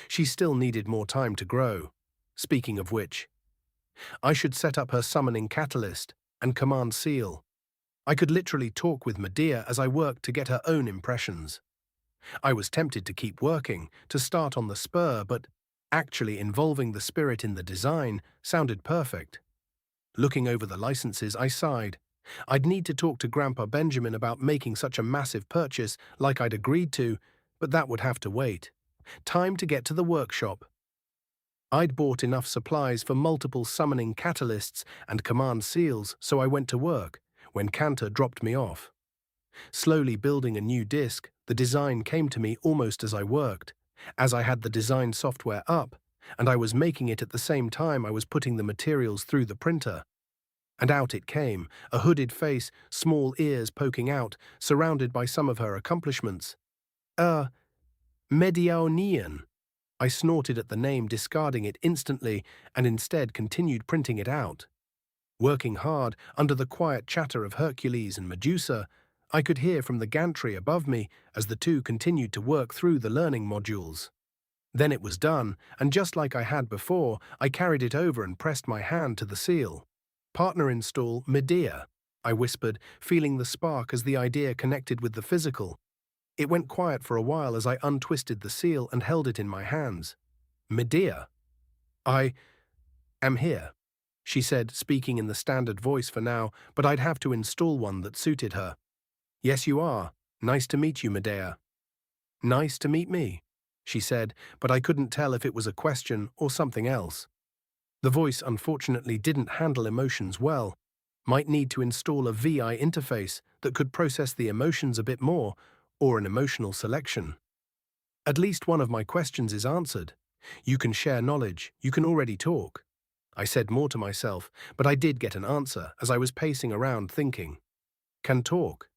She still needed more time to grow. Speaking of which, I should set up her summoning catalyst and command seal. I could literally talk with Medea as I worked to get her own impressions. I was tempted to keep working, to start on the spur, but actually involving the spirit in the design sounded perfect. Looking over the licenses, I sighed. I'd need to talk to Grandpa Benjamin about making such a massive purchase like I'd agreed to, but that would have to wait. Time to get to the workshop. I'd bought enough supplies for multiple summoning catalysts and command seals, so I went to work, when Cantor dropped me off. Slowly building a new disc, the design came to me almost as I worked, as I had the design software up, and I was making it at the same time I was putting the materials through the printer. And out it came, a hooded face, small ears poking out, surrounded by some of her accomplishments. Mediaonian. I snorted at the name, discarding it instantly, and instead continued printing it out. Working hard, under the quiet chatter of Hercules and Medusa, I could hear from the gantry above me as the two continued to work through the learning modules. Then it was done, and just like I had before, I carried it over and pressed my hand to the seal. Partner install Medea, I whispered, feeling the spark as the idea connected with the physical. It went quiet for a while as I untwisted the seal and held it in my hands. Medea. I am here, she said, speaking in the standard voice for now, but I'd have to install one that suited her. Yes, you are. Nice to meet you, Medea. Nice to meet me, she said, but I couldn't tell if it was a question or something else. The voice unfortunately didn't handle emotions well. Might need to install a VI interface that could process the emotions a bit more, or an emotional selection. At least one of my questions is answered. You can share knowledge, you can already talk. I said more to myself, but I did get an answer as I was pacing around thinking. Can talk?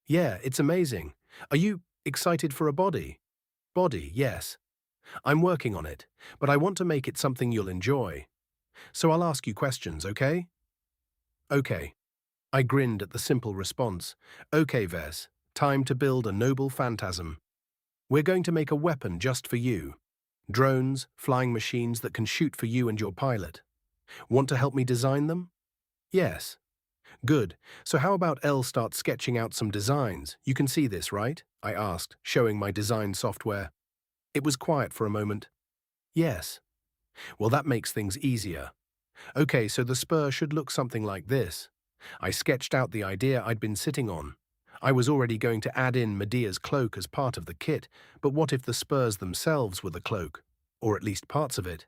Yeah, it's amazing. Are you excited for a body? Body, yes. I'm working on it, but I want to make it something you'll enjoy. So I'll ask you questions, okay? Okay. I grinned at the simple response. Okay, Ves, time to build a noble phantasm. We're going to make a weapon just for you. Drones, flying machines that can shoot for you and your pilot. Want to help me design them? Yes. Good. So how about Elle start sketching out some designs? You can see this, right? I asked, showing my design software. It was quiet for a moment. Yes. Well, that makes things easier. Okay, so the spur should look something like this. I sketched out the idea I'd been sitting on. I was already going to add in Medea's cloak as part of the kit, but what if the spurs themselves were the cloak? Or at least parts of it?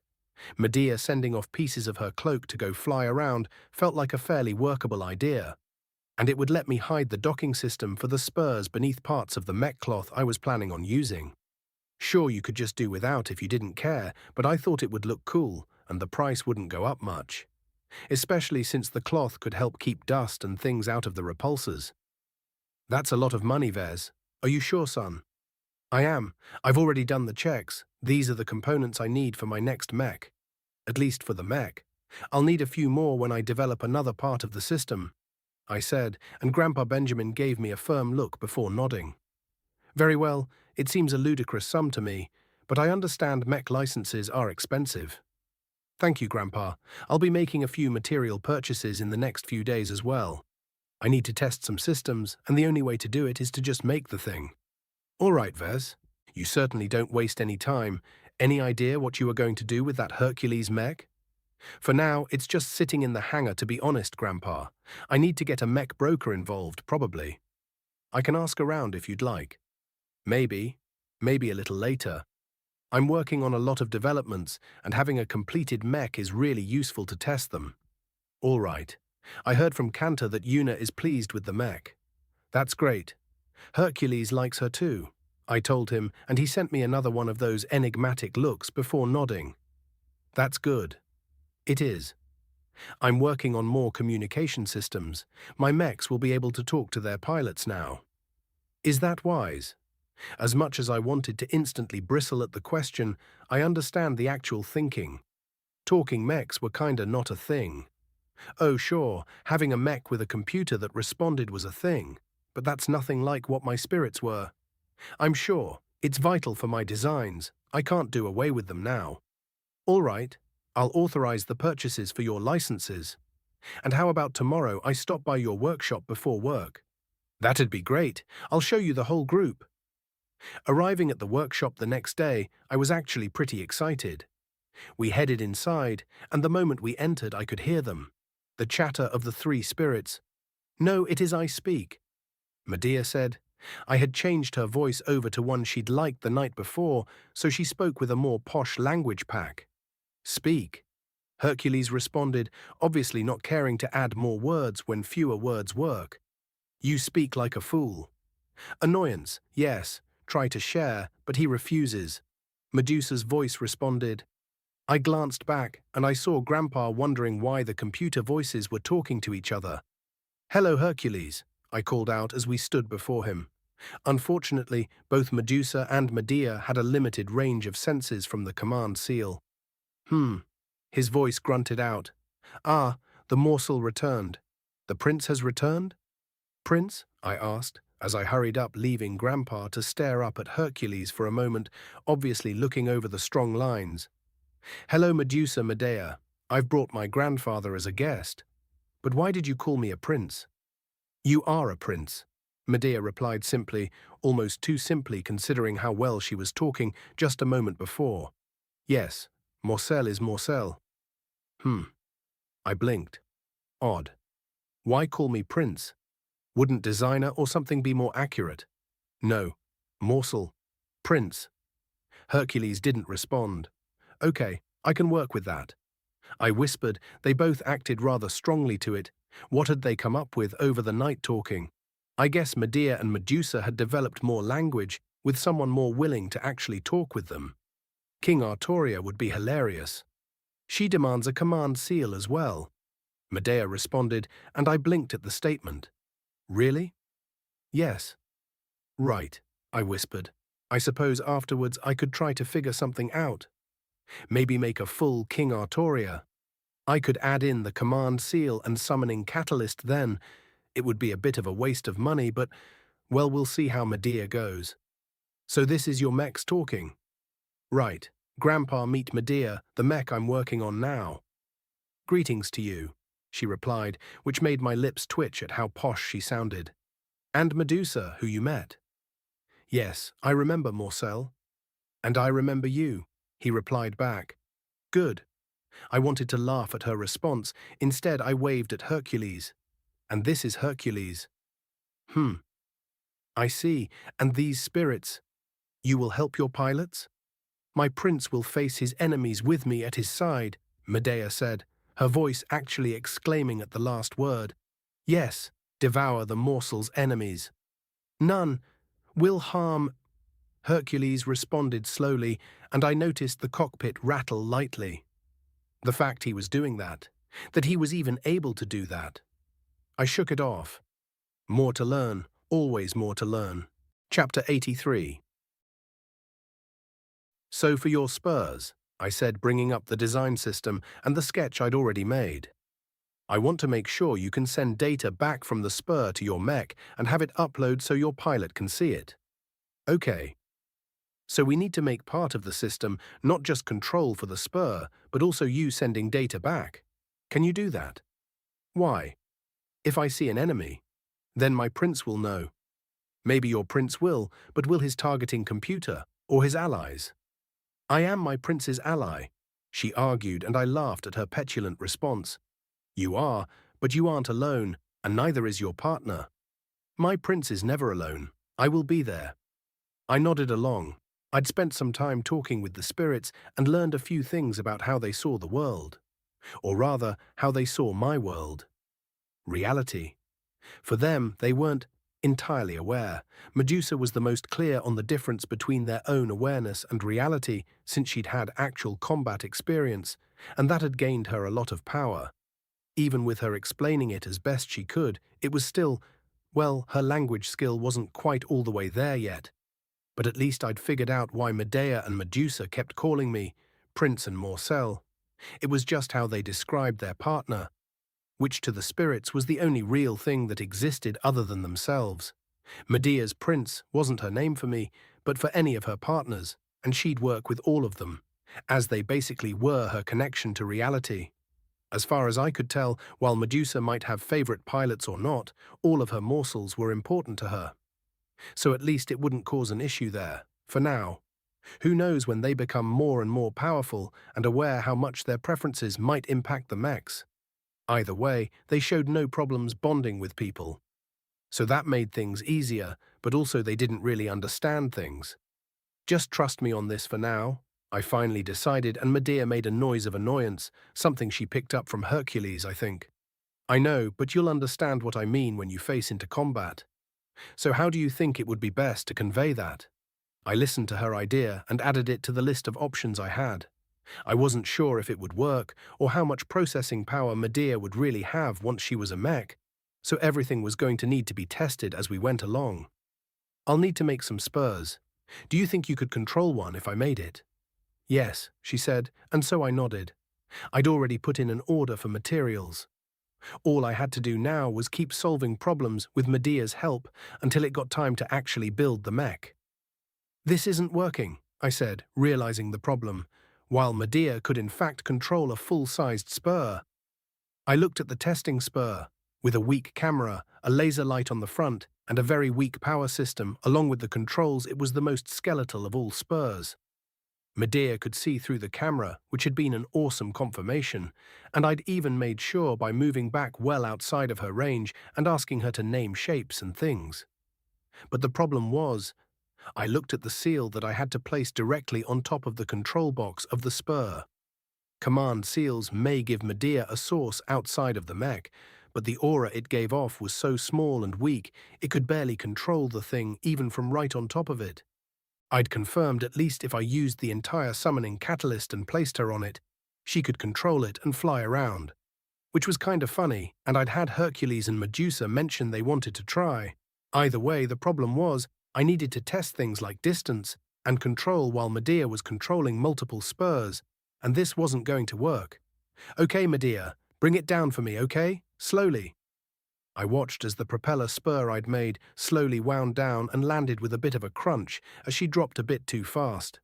Medea sending off pieces of her cloak to go fly around felt like a fairly workable idea. And it would let me hide the docking system for the spurs beneath parts of the mech cloth I was planning on using. Sure, you could just do without if you didn't care, but I thought it would look cool, and the price wouldn't go up much. Especially since the cloth could help keep dust and things out of the repulsors. That's a lot of money, Ves. Are you sure, son? I am. I've already done the checks. These are the components I need for my next mech. At least for the mech. I'll need a few more when I develop another part of the system, I said, and Grandpa Benjamin gave me a firm look before nodding. Very well, it seems a ludicrous sum to me, but I understand mech licenses are expensive. Thank you, Grandpa. I'll be making a few material purchases in the next few days as well. I need to test some systems, and the only way to do it is to just make the thing. All right, Ves. You certainly don't waste any time. Any idea what you are going to do with that Hercules mech? For now, it's just sitting in the hangar, to be honest, Grandpa. I need to get a mech broker involved, probably. I can ask around if you'd like. Maybe a little later. I'm working on a lot of developments, and having a completed mech is really useful to test them. All right. I heard from Cantor that Una is pleased with the mech. That's great. Hercules likes her too, I told him, and he sent me another one of those enigmatic looks before nodding. That's good. It is. I'm working on more communication systems. My mechs will be able to talk to their pilots now. Is that wise? As much as I wanted to instantly bristle at the question, I understand the actual thinking. Talking mechs were kinda not a thing. Oh sure, having a mech with a computer that responded was a thing, but that's nothing like what my spirits were. I'm sure, it's vital for my designs, I can't do away with them now. All right, I'll authorize the purchases for your licenses. And how about tomorrow I stop by your workshop before work? That'd be great, I'll show you the whole group. Arriving at the workshop the next day, I was actually pretty excited. We headed inside, and the moment we entered I could hear them. The chatter of the three spirits. No, it is I speak, Medea said. I had changed her voice over to one she'd liked the night before, so she spoke with a more posh language pack. Speak. Hercules responded, obviously not caring to add more words when fewer words work. You speak like a fool. Annoyance, yes, try to share, but he refuses. Medusa's voice responded. I glanced back, and I saw Grandpa wondering why the computer voices were talking to each other. Hello, Hercules, I called out as we stood before him. Unfortunately, both Medusa and Medea had a limited range of senses from the command seal. His voice grunted out. Ah, the morsel returned. The prince has returned? Prince? I asked, as I hurried up, leaving Grandpa to stare up at Hercules for a moment, obviously looking over the strong lines. Hello, Medusa, Medea. I've brought my grandfather as a guest. But why did you call me a prince? You are a prince, Medea replied simply, almost too simply considering how well she was talking just a moment before. Yes, Morcel is Morcel. I blinked. Odd. Why call me prince? Wouldn't designer or something be more accurate? No. Morsel. Prince. Hercules didn't respond. Okay, I can work with that. I whispered. They both acted rather strongly to it. What had they come up with over the night talking? I guess Medea and Medusa had developed more language, with someone more willing to actually talk with them. King Artoria would be hilarious. She demands a command seal as well. Medea responded, and I blinked at the statement. Really? Yes. Right, I whispered. I suppose afterwards I could try to figure something out. Maybe make a full King Artoria. I could add in the command seal and summoning catalyst then. It would be a bit of a waste of money, but, well, we'll see how Medea goes. So this is your mechs talking? Right. Grandpa, meet Medea, the mech I'm working on now. Greetings to you, she replied, which made my lips twitch at how posh she sounded. And Medusa, who you met. Yes, I remember Morcel. And I remember you, he replied back. Good. I wanted to laugh at her response. Instead, I waved at Hercules. And this is Hercules. I see. And these spirits. You will help your pilots? My prince will face his enemies with me at his side, Medea said, her voice actually exclaiming at the last word. Yes, devour the morsel's enemies. None will harm. Hercules responded slowly, and I noticed the cockpit rattle lightly. The fact he was doing that he was even able to do that. I shook it off. More to learn, always more to learn. Chapter 83. So for your spurs, I said, bringing up the design system and the sketch I'd already made. I want to make sure you can send data back from the spur to your mech and have it upload so your pilot can see it. Okay. So we need to make part of the system not just control for the spur, but also you sending data back. Can you do that? Why? If I see an enemy, then my prince will know. Maybe your prince will, but will his targeting computer or his allies? I am my prince's ally, she argued, and I laughed at her petulant response. You are, but you aren't alone, and neither is your partner. My prince is never alone. I will be there. I nodded along. I'd spent some time talking with the spirits and learned a few things about how they saw the world. Or rather, how they saw my world. Reality. For them, they weren't entirely aware. Medusa was the most clear on the difference between their own awareness and reality since she'd had actual combat experience, and that had gained her a lot of power. Even with her explaining it as best she could, it was still, well, her language skill wasn't quite all the way there yet. But at least I'd figured out why Medea and Medusa kept calling me Prince and Morcel. It was just how they described their partner, which to the spirits was the only real thing that existed other than themselves. Medea's prince wasn't her name for me, but for any of her partners, and she'd work with all of them, as they basically were her connection to reality. As far as I could tell, while Medusa might have favorite pilots or not, all of her morsels were important to her. So at least it wouldn't cause an issue there, for now. Who knows when they become more and more powerful and aware how much their preferences might impact the mechs. Either way, they showed no problems bonding with people. So that made things easier, but also they didn't really understand things. Just trust me on this for now, I finally decided, and Medea made a noise of annoyance, something she picked up from Hercules, I think. I know, but you'll understand what I mean when you face into combat. So how do you think it would be best to convey that? I listened to her idea and added it to the list of options I had. I wasn't sure if it would work or how much processing power Medea would really have once she was a mech, so everything was going to need to be tested as we went along. I'll need to make some spurs. Do you think you could control one if I made it? Yes, she said, and so I nodded. I'd already put in an order for materials. All I had to do now was keep solving problems with Medea's help until it got time to actually build the mech. This isn't working, I said, realizing the problem, while Medea could in fact control a full-sized spur. I looked at the testing spur. With a weak camera, a laser light on the front, and a very weak power system, along with the controls, it was the most skeletal of all spurs. Medea could see through the camera, which had been an awesome confirmation, and I'd even made sure by moving back well outside of her range and asking her to name shapes and things. But the problem was, I looked at the seal that I had to place directly on top of the control box of the spur. Command seals may give Medea a source outside of the mech, but the aura it gave off was so small and weak it could barely control the thing even from right on top of it. I'd confirmed at least if I used the entire summoning catalyst and placed her on it, she could control it and fly around. Which was kind of funny, and I'd had Hercules and Medusa mention they wanted to try. Either way, the problem was, I needed to test things like distance and control while Medea was controlling multiple spurs, and this wasn't going to work. Okay, Medea, bring it down for me, okay? Slowly. I watched as the propeller spur I'd made slowly wound down and landed with a bit of a crunch as she dropped a bit too fast.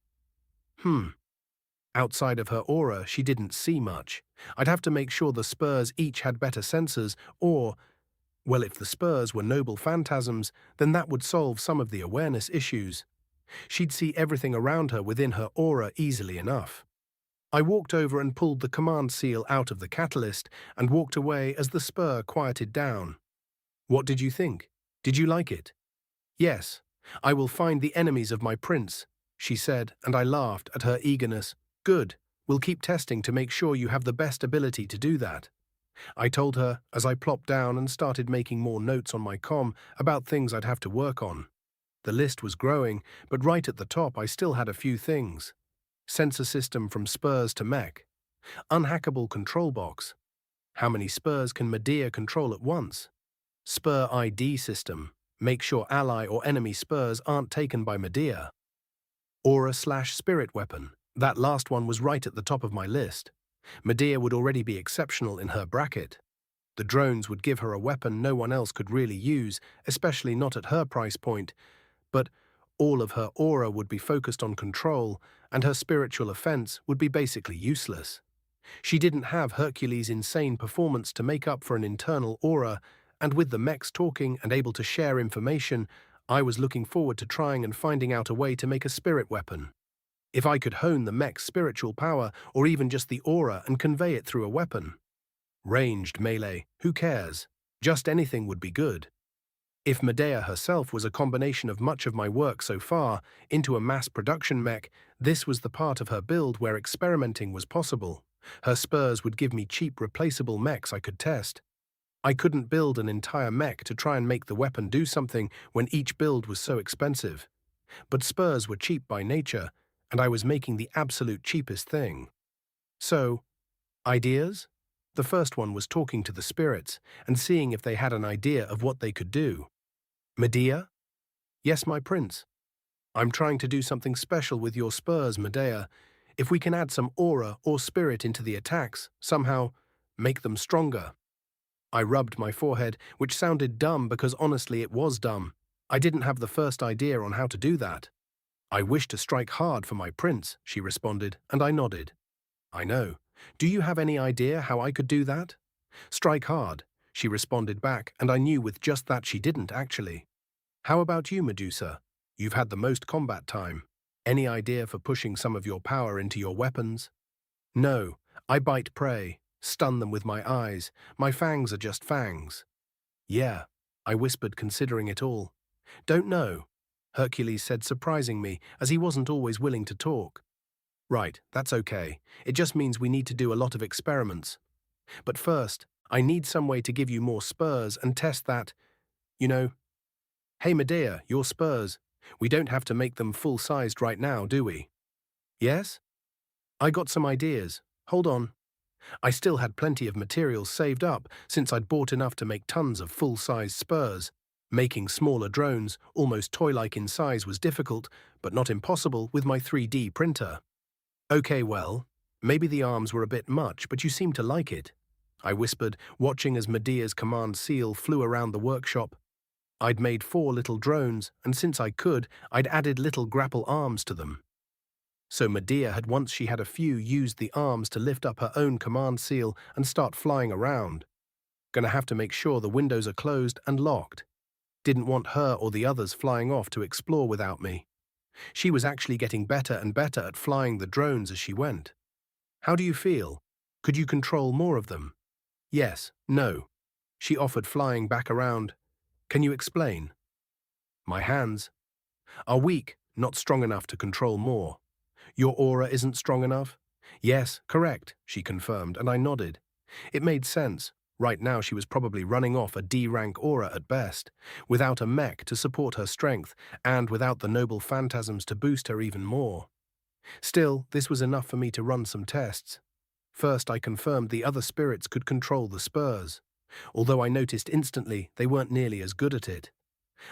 Outside of her aura, she didn't see much. I'd have to make sure the spurs each had better sensors, or, well, if the spurs were noble phantasms, then that would solve some of the awareness issues. She'd see everything around her within her aura easily enough. I walked over and pulled the command seal out of the catalyst and walked away as the spur quieted down. What did you think? Did you like it? Yes, I will find the enemies of my prince, she said, and I laughed at her eagerness. Good, we'll keep testing to make sure you have the best ability to do that. I told her as I plopped down and started making more notes on my comm about things I'd have to work on. The list was growing, but right at the top I still had a few things. Sensor system from spurs to mech. Unhackable control box. How many spurs can Medea control at once? Spur ID system. Make sure ally or enemy spurs aren't taken by Medea. Aura/spirit weapon. That last one was right at the top of my list. Medea would already be exceptional in her bracket. The drones would give her a weapon no one else could really use, especially not at her price point, but all of her aura would be focused on control, and her spiritual offense would be basically useless. She didn't have Hercules' insane performance to make up for an internal aura, and with the mechs talking and able to share information, I was looking forward to trying and finding out a way to make a spirit weapon. If I could hone the mech's spiritual power, or even just the aura, and convey it through a weapon. Ranged melee, who cares? Just anything would be good. If Medea herself was a combination of much of my work so far into a mass production mech, this was the part of her build where experimenting was possible. Her spurs would give me cheap replaceable mechs I could test. I couldn't build an entire mech to try and make the weapon do something when each build was so expensive. But spurs were cheap by nature, and I was making the absolute cheapest thing. So, ideas? The first one was talking to the spirits and seeing if they had an idea of what they could do. Medea? Yes, my prince. I'm trying to do something special with your spurs, Medea. If we can add some aura or spirit into the attacks, somehow make them stronger. I rubbed my forehead, which sounded dumb because honestly it was dumb. I didn't have the first idea on how to do that. I wish to strike hard for my prince, she responded, and I nodded. I know. Do you have any idea how I could do that? Strike hard, she responded back, and I knew with just that she didn't actually. How about you, Medusa? You've had the most combat time. Any idea for pushing some of your power into your weapons? No, I bite prey, stun them with my eyes. My fangs are just fangs. Yeah, I whispered, considering it all. Don't know, Hercules said, surprising me, as he wasn't always willing to talk. Right, that's okay. It just means we need to do a lot of experiments. But first, I need some way to give you more spurs and test that, you know. Hey Medea, your spurs. We don't have to make them full-sized right now, do we? Yes? I got some ideas. Hold on. I still had plenty of materials saved up since I'd bought enough to make tons of full-sized spurs. Making smaller drones, almost toy-like in size, was difficult, but not impossible with my 3D printer. Okay, well, maybe the arms were a bit much, but you seem to like it, I whispered, watching as Medea's command seal flew around the workshop. I'd made 4 little drones, and since I could, I'd added little grapple arms to them. So Medea had, once she had a few, used the arms to lift up her own command seal and start flying around. Gonna have to make sure the windows are closed and locked. Didn't want her or the others flying off to explore without me. She was actually getting better and better at flying the drones as she went. How do you feel? Could you control more of them? Yes, no. She offered, flying back around. Can you explain? My hands are weak, not strong enough to control more. Your aura isn't strong enough? Yes, correct, she confirmed, and I nodded. It made sense. Right now she was probably running off a D-rank aura at best, without a mech to support her strength, and without the noble phantasms to boost her even more. Still, this was enough for me to run some tests. First, I confirmed the other spirits could control the spurs, although I noticed instantly they weren't nearly as good at it.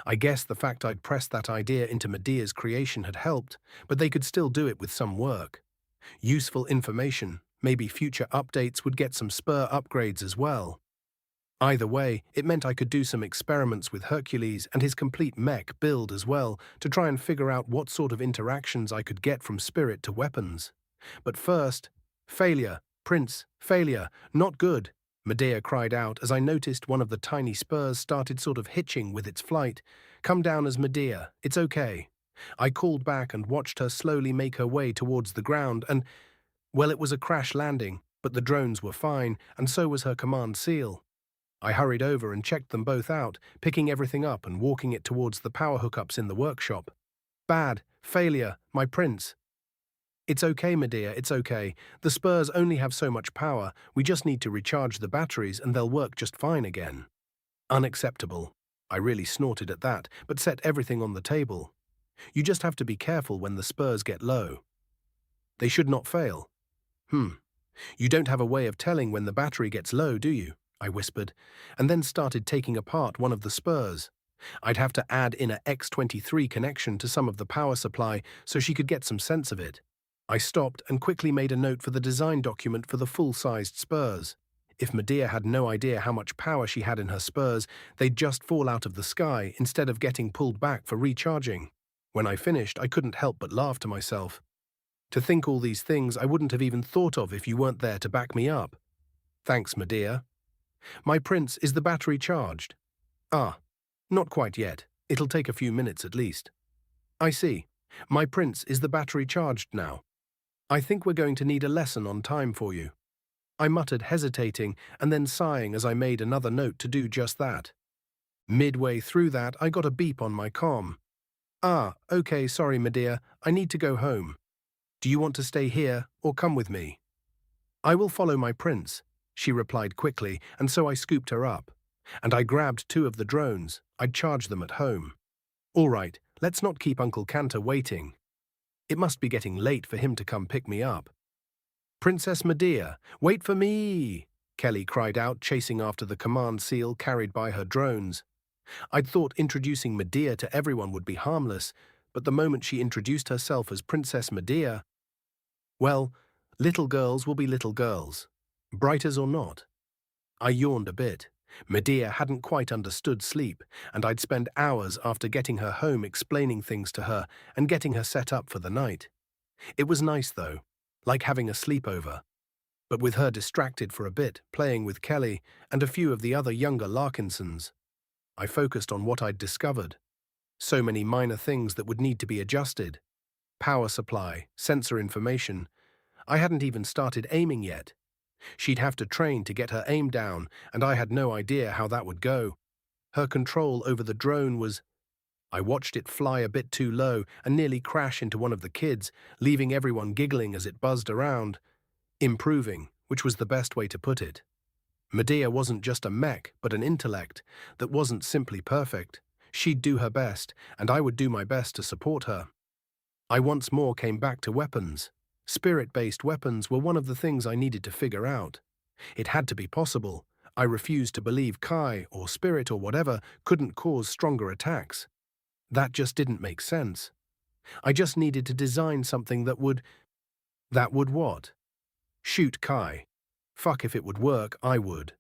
I guess the fact I'd pressed that idea into Medea's creation had helped, but they could still do it with some work. Useful information, maybe future updates would get some spur upgrades as well. Either way, it meant I could do some experiments with Hercules and his complete mech build as well to try and figure out what sort of interactions I could get from spirit to weapons. But first, failure, Prince, failure, not good, Medea cried out as I noticed one of the tiny spurs started sort of hitching with its flight. Come down as Medea, it's okay. I called back and watched her slowly make her way towards the ground and, well, it was a crash landing, but the drones were fine, and so was her command seal. I hurried over and checked them both out, picking everything up and walking it towards the power hookups in the workshop. Bad, failure, my prince. It's okay, Medea, it's okay. The spurs only have so much power, we just need to recharge the batteries and they'll work just fine again. Unacceptable. I really snorted at that, but set everything on the table. You just have to be careful when the spurs get low. They should not fail. You don't have a way of telling when the battery gets low, do you? I whispered, and then started taking apart one of the spurs. I'd have to add in a X23 connection to some of the power supply so she could get some sense of it. I stopped and quickly made a note for the design document for the full-sized spurs. If Medea had no idea how much power she had in her spurs, they'd just fall out of the sky instead of getting pulled back for recharging. When I finished, I couldn't help but laugh to myself. To think all these things I wouldn't have even thought of if you weren't there to back me up. Thanks, Medea. My prince, is the battery charged? Ah, not quite yet. It'll take a few minutes at least. I see. My prince, is the battery charged now? I think we're going to need a lesson on time for you. I muttered, hesitating, and then sighing as I made another note to do just that. Midway through that, I got a beep on my comm. Ah, okay, sorry, Medea, I need to go home. Do you want to stay here or come with me? I will follow my prince, she replied quickly, and so I scooped her up. And I grabbed 2 of the drones. I'd charge them at home. All right, let's not keep Uncle Cantor waiting. It must be getting late for him to come pick me up. Princess Medea, wait for me! Kelly cried out, chasing after the command seal carried by her drones. I'd thought introducing Medea to everyone would be harmless, but the moment she introduced herself as Princess Medea, well, little girls will be little girls, brighters or not. I yawned a bit. Medea hadn't quite understood sleep, and I'd spend hours after getting her home explaining things to her and getting her set up for the night. It was nice, though, like having a sleepover. But with her distracted for a bit, playing with Kelly and a few of the other younger Larkinsons, I focused on what I'd discovered. So many minor things that would need to be adjusted. Power supply, sensor information. I hadn't even started aiming yet. She'd have to train to get her aim down, and I had no idea how that would go. Her control over the drone was... I watched it fly a bit too low and nearly crash into one of the kids, leaving everyone giggling as it buzzed around. Improving, which was the best way to put it. Medea wasn't just a mech, but an intellect that wasn't simply perfect. She'd do her best, and I would do my best to support her. I once more came back to weapons. Spirit-based weapons were one of the things I needed to figure out. It had to be possible. I refused to believe Kai, or spirit or whatever, couldn't cause stronger attacks. That just didn't make sense. I just needed to design something that would... That would what? Shoot Kai. Fuck, if it would work, I would.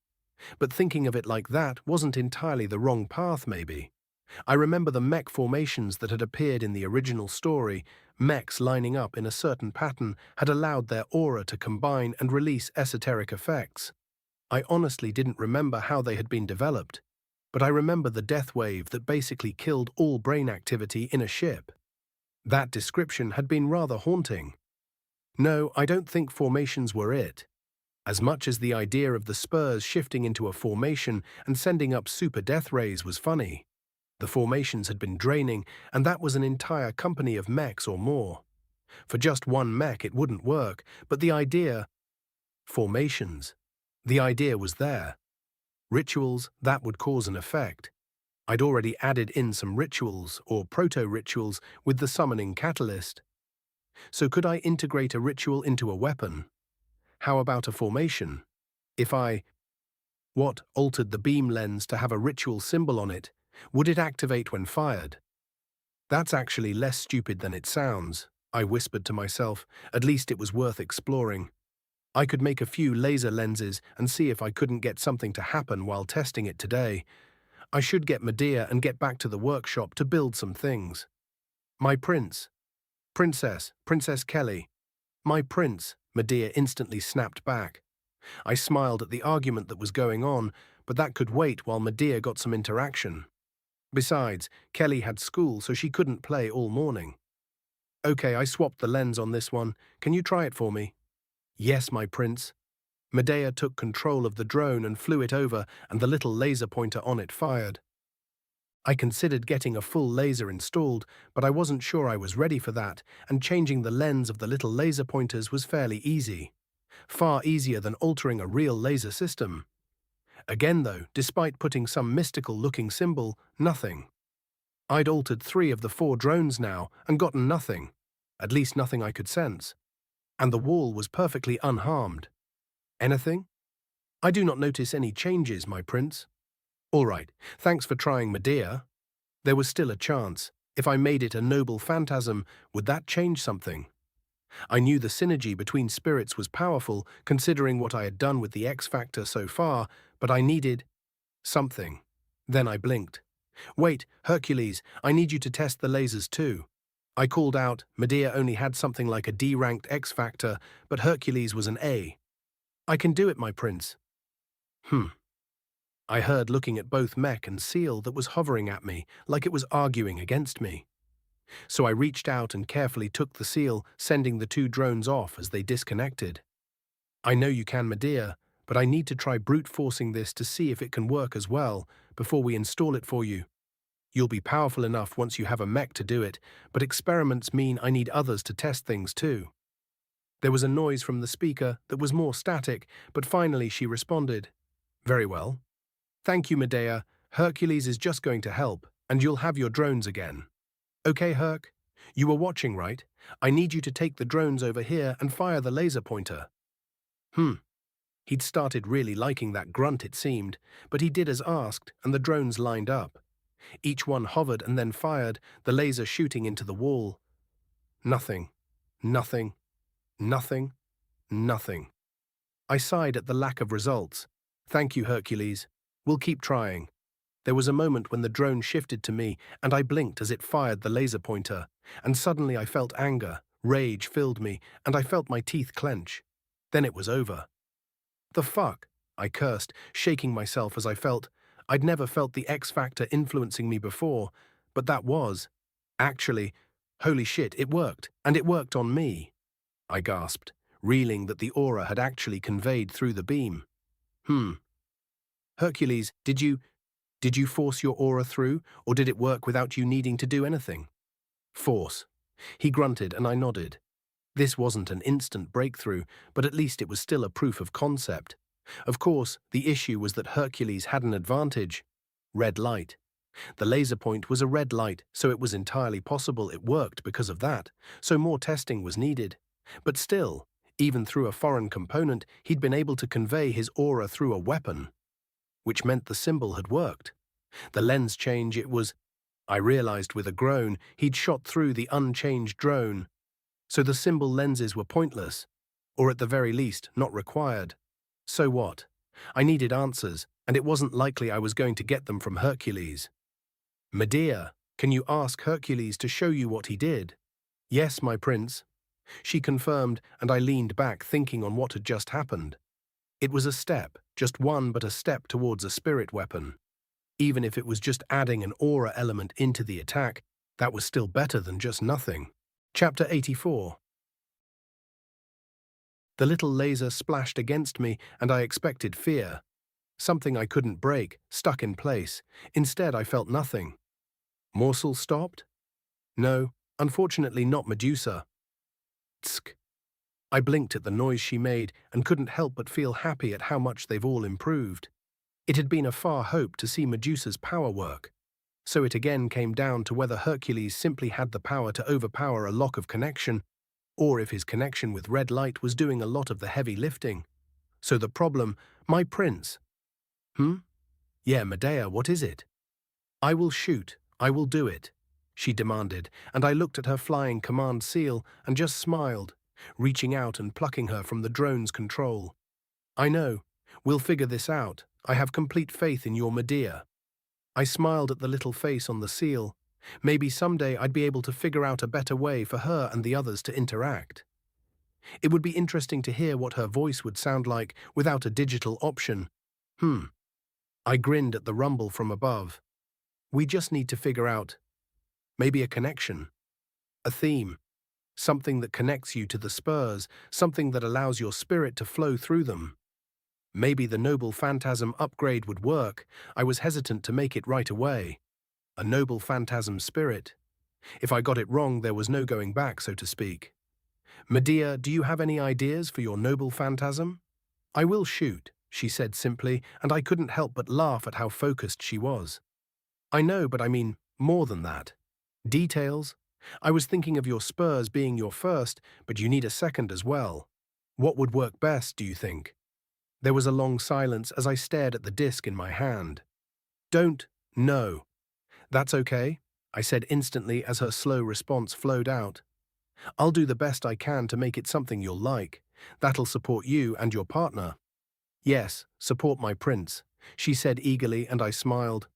But thinking of it like that wasn't entirely the wrong path, maybe. I remember the mech formations that had appeared in the original story. Mechs lining up in a certain pattern had allowed their aura to combine and release esoteric effects. I honestly didn't remember how they had been developed, but I remember the death wave that basically killed all brain activity in a ship. That description had been rather haunting. No, I don't think formations were it. As much as the idea of the spurs shifting into a formation and sending up super death rays was funny. The formations had been draining, and that was an entire company of mechs or more. For just one mech it wouldn't work, but the idea... Formations. The idea was there. Rituals, that would cause an effect. I'd already added in some rituals, or proto-rituals, with the summoning catalyst. So could I integrate a ritual into a weapon? How about a formation? If I... What altered the beam lens to have a ritual symbol on it? Would it activate when fired? That's actually less stupid than it sounds, I whispered to myself. At least it was worth exploring. I could make a few laser lenses and see if I couldn't get something to happen while testing it today. I should get Medea and get back to the workshop to build some things. My Princess Kelly. My prince, Medea instantly snapped back. I smiled at the argument that was going on, but that could wait while Medea got some interaction. Besides, Kelly had school, so she couldn't play all morning. Okay, I swapped the lens on this one. Can you try it for me? Yes, my prince. Medea took control of the drone and flew it over, and the little laser pointer on it fired. I considered getting a full laser installed, but I wasn't sure I was ready for that, and changing the lens of the little laser pointers was fairly easy. Far easier than altering a real laser system. Again though, despite putting some mystical-looking symbol, nothing. I'd altered 3 of the 4 drones now and gotten nothing. At least nothing I could sense. And the wall was perfectly unharmed. Anything? I do not notice any changes, my prince. All right, thanks for trying Medea. There was still a chance. If I made it a noble phantasm, would that change something? I knew the synergy between spirits was powerful, considering what I had done with the X Factor so far, but I needed something. Then I blinked. Wait, Hercules, I need you to test the lasers too. I called out. Medea only had something like a D-ranked X Factor, but Hercules was an A. I can do it, my prince. I heard looking at both Mech and Seal that was hovering at me, like it was arguing against me. So I reached out and carefully took the Seal, sending the 2 drones off as they disconnected. I know you can, Medea, but I need to try brute forcing this to see if it can work as well before we install it for you. You'll be powerful enough once you have a mech to do it, but experiments mean I need others to test things too. There was a noise from the speaker that was more static, but finally she responded. Very well. Thank you, Medea. Hercules is just going to help, and you'll have your drones again. Okay, Herc? You were watching, right? I need you to take the drones over here and fire the laser pointer. He'd started really liking that grunt, it seemed, but he did as asked, and the drones lined up. Each one hovered and then fired, the laser shooting into the wall. Nothing. Nothing. Nothing. Nothing. I sighed at the lack of results. Thank you, Hercules. We'll keep trying. There was a moment when the drone shifted to me, and I blinked as it fired the laser pointer, and suddenly I felt anger, rage filled me, and I felt my teeth clench. Then it was over. The fuck? I cursed, shaking myself as I felt. I'd never felt the X factor influencing me before, but that was. Actually, holy shit, it worked, and it worked on me. I gasped, reeling that the aura had actually conveyed through the beam. Hercules, did you force your aura through, or did it work without you needing to do anything? Force. He grunted and I nodded. This wasn't an instant breakthrough, but at least it was still a proof of concept. Of course, the issue was that Hercules had an advantage. Red light. The laser point was a red light, so it was entirely possible it worked because of that, so more testing was needed. But still, even through a foreign component, he'd been able to convey his aura through a weapon, which meant the symbol had worked. The lens change, it was, I realized with a groan, he'd shot through the unchanged drone. So the symbol lenses were pointless, or at the very least, not required. So what? I needed answers, and it wasn't likely I was going to get them from Hercules. Medea, can you ask Hercules to show you what he did? Yes, my prince. She confirmed, and I leaned back thinking on what had just happened. It was a step, just one but a step towards a spirit weapon. Even if it was just adding an aura element into the attack, that was still better than just nothing. Chapter 84. The little laser splashed against me, and I expected fear. Something I couldn't break, stuck in place. Instead, I felt nothing. Morsel stopped? No, unfortunately not Medusa. Tsk. I blinked at the noise she made and couldn't help but feel happy at how much they've all improved. It had been a far hope to see Medusa's power work. So it again came down to whether Hercules simply had the power to overpower a lock of connection, or if his connection with red light was doing a lot of the heavy lifting. So the problem, my prince. Yeah, Medea, what is it? I will shoot, I will do it, she demanded, and I looked at her flying command seal and just smiled, reaching out and plucking her from the drone's control. I know, we'll figure this out. I have complete faith in your Medea. I smiled at the little face on the seal. Maybe someday I'd be able to figure out a better way for her and the others to interact. It would be interesting to hear what her voice would sound like without a digital option. I grinned at the rumble from above. We just need to figure out, maybe a connection, a theme, something that connects you to the spurs, something that allows your spirit to flow through them. Maybe the Noble Phantasm upgrade would work. I was hesitant to make it right away. A Noble Phantasm spirit. If I got it wrong, there was no going back, so to speak. Medea, do you have any ideas for your Noble Phantasm? I will shoot, she said simply, and I couldn't help but laugh at how focused she was. I know, but I mean more than that. Details? I was thinking of your spurs being your first, but you need a second as well. What would work best, do you think? There was a long silence as I stared at the disc in my hand. Don't know. That's okay, I said instantly as her slow response flowed out. I'll do the best I can to make it something you'll like. That'll support you and your partner. Yes, support my prince, she said eagerly, and I smiled.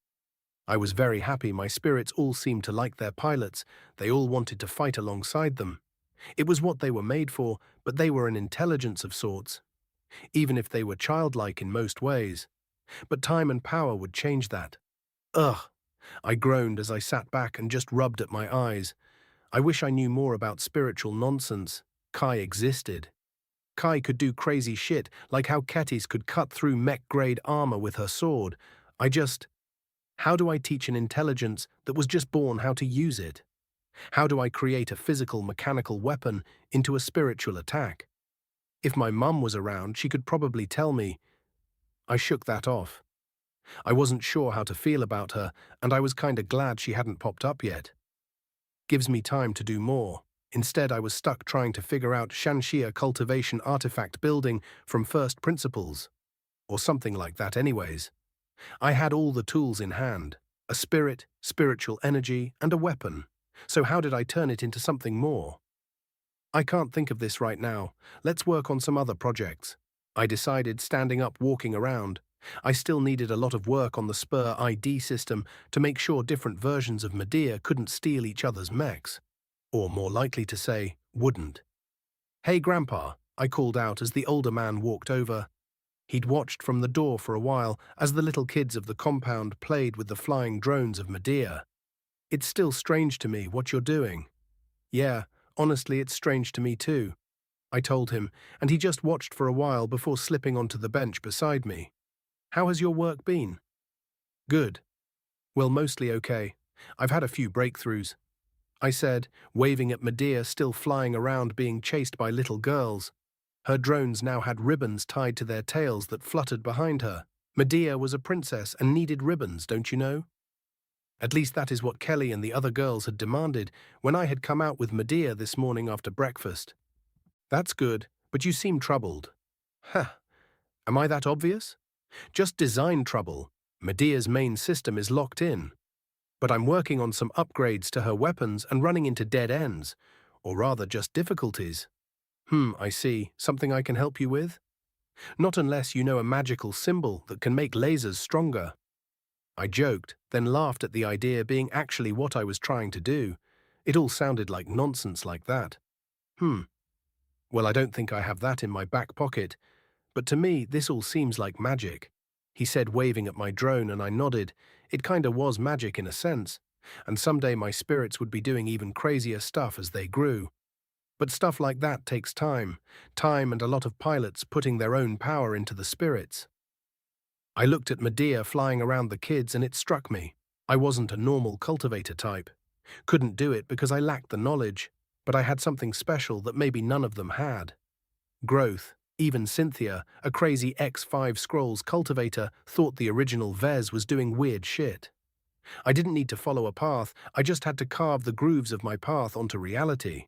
I was very happy. My spirits all seemed to like their pilots. They all wanted to fight alongside them. It was what they were made for, but they were an intelligence of sorts, even if they were childlike in most ways. But time and power would change that. Ugh! I groaned as I sat back and just rubbed at my eyes. I wish I knew more about spiritual nonsense. Kai existed. Kai could do crazy shit, like how Ketis could cut through mech-grade armor with her sword. How do I teach an intelligence that was just born how to use it? How do I create a physical, mechanical weapon into a spiritual attack? If my mum was around, she could probably tell me. I shook that off. I wasn't sure how to feel about her, and I was kinda glad she hadn't popped up yet. Gives me time to do more. Instead, I was stuck trying to figure out Shanxia cultivation artifact building from first principles. Or something like that anyways. I had all the tools in hand. A spirit, spiritual energy, and a weapon. So how did I turn it into something more? I can't think of this right now. Let's work on some other projects. I decided, standing up, walking around. I still needed a lot of work on the Spur ID system to make sure different versions of Medea couldn't steal each other's mechs. Or more likely to say, wouldn't. "Hey, Grandpa," I called out as the older man walked over. He'd watched from the door for a while as the little kids of the compound played with the flying drones of Medea. "It's still strange to me what you're doing." "Yeah, honestly, it's strange to me too," I told him, and he just watched for a while before slipping onto the bench beside me. "How has your work been?" "Good. Well, mostly okay. I've had a few breakthroughs," I said, waving at Medea still flying around being chased by little girls. Her drones now had ribbons tied to their tails that fluttered behind her. Medea was a princess and needed ribbons, don't you know? At least that is what Kelly and the other girls had demanded when I had come out with Medea this morning after breakfast. "That's good, but you seem troubled." "Huh, am I that obvious?" "Just design trouble. Medea's main system is locked in. But I'm working on some upgrades to her weapons and running into dead ends, or rather just difficulties." I see. Something I can help you with?" "Not unless you know a magical symbol that can make lasers stronger." I joked, then laughed at the idea being actually what I was trying to do. It all sounded like nonsense like that. Well, I don't think I have that in my back pocket, but to me this all seems like magic," he said, waving at my drone, and I nodded. It kinda was magic in a sense, and someday my spirits would be doing even crazier stuff as they grew. But stuff like that takes time and a lot of pilots putting their own power into the spirits. I looked at Medea flying around the kids and it struck me. I wasn't a normal cultivator type. Couldn't do it because I lacked the knowledge, but I had something special that maybe none of them had. Growth. Even Cynthia, a crazy X5 Scrolls cultivator, thought the original Ves was doing weird shit. I didn't need to follow a path, I just had to carve the grooves of my path onto reality.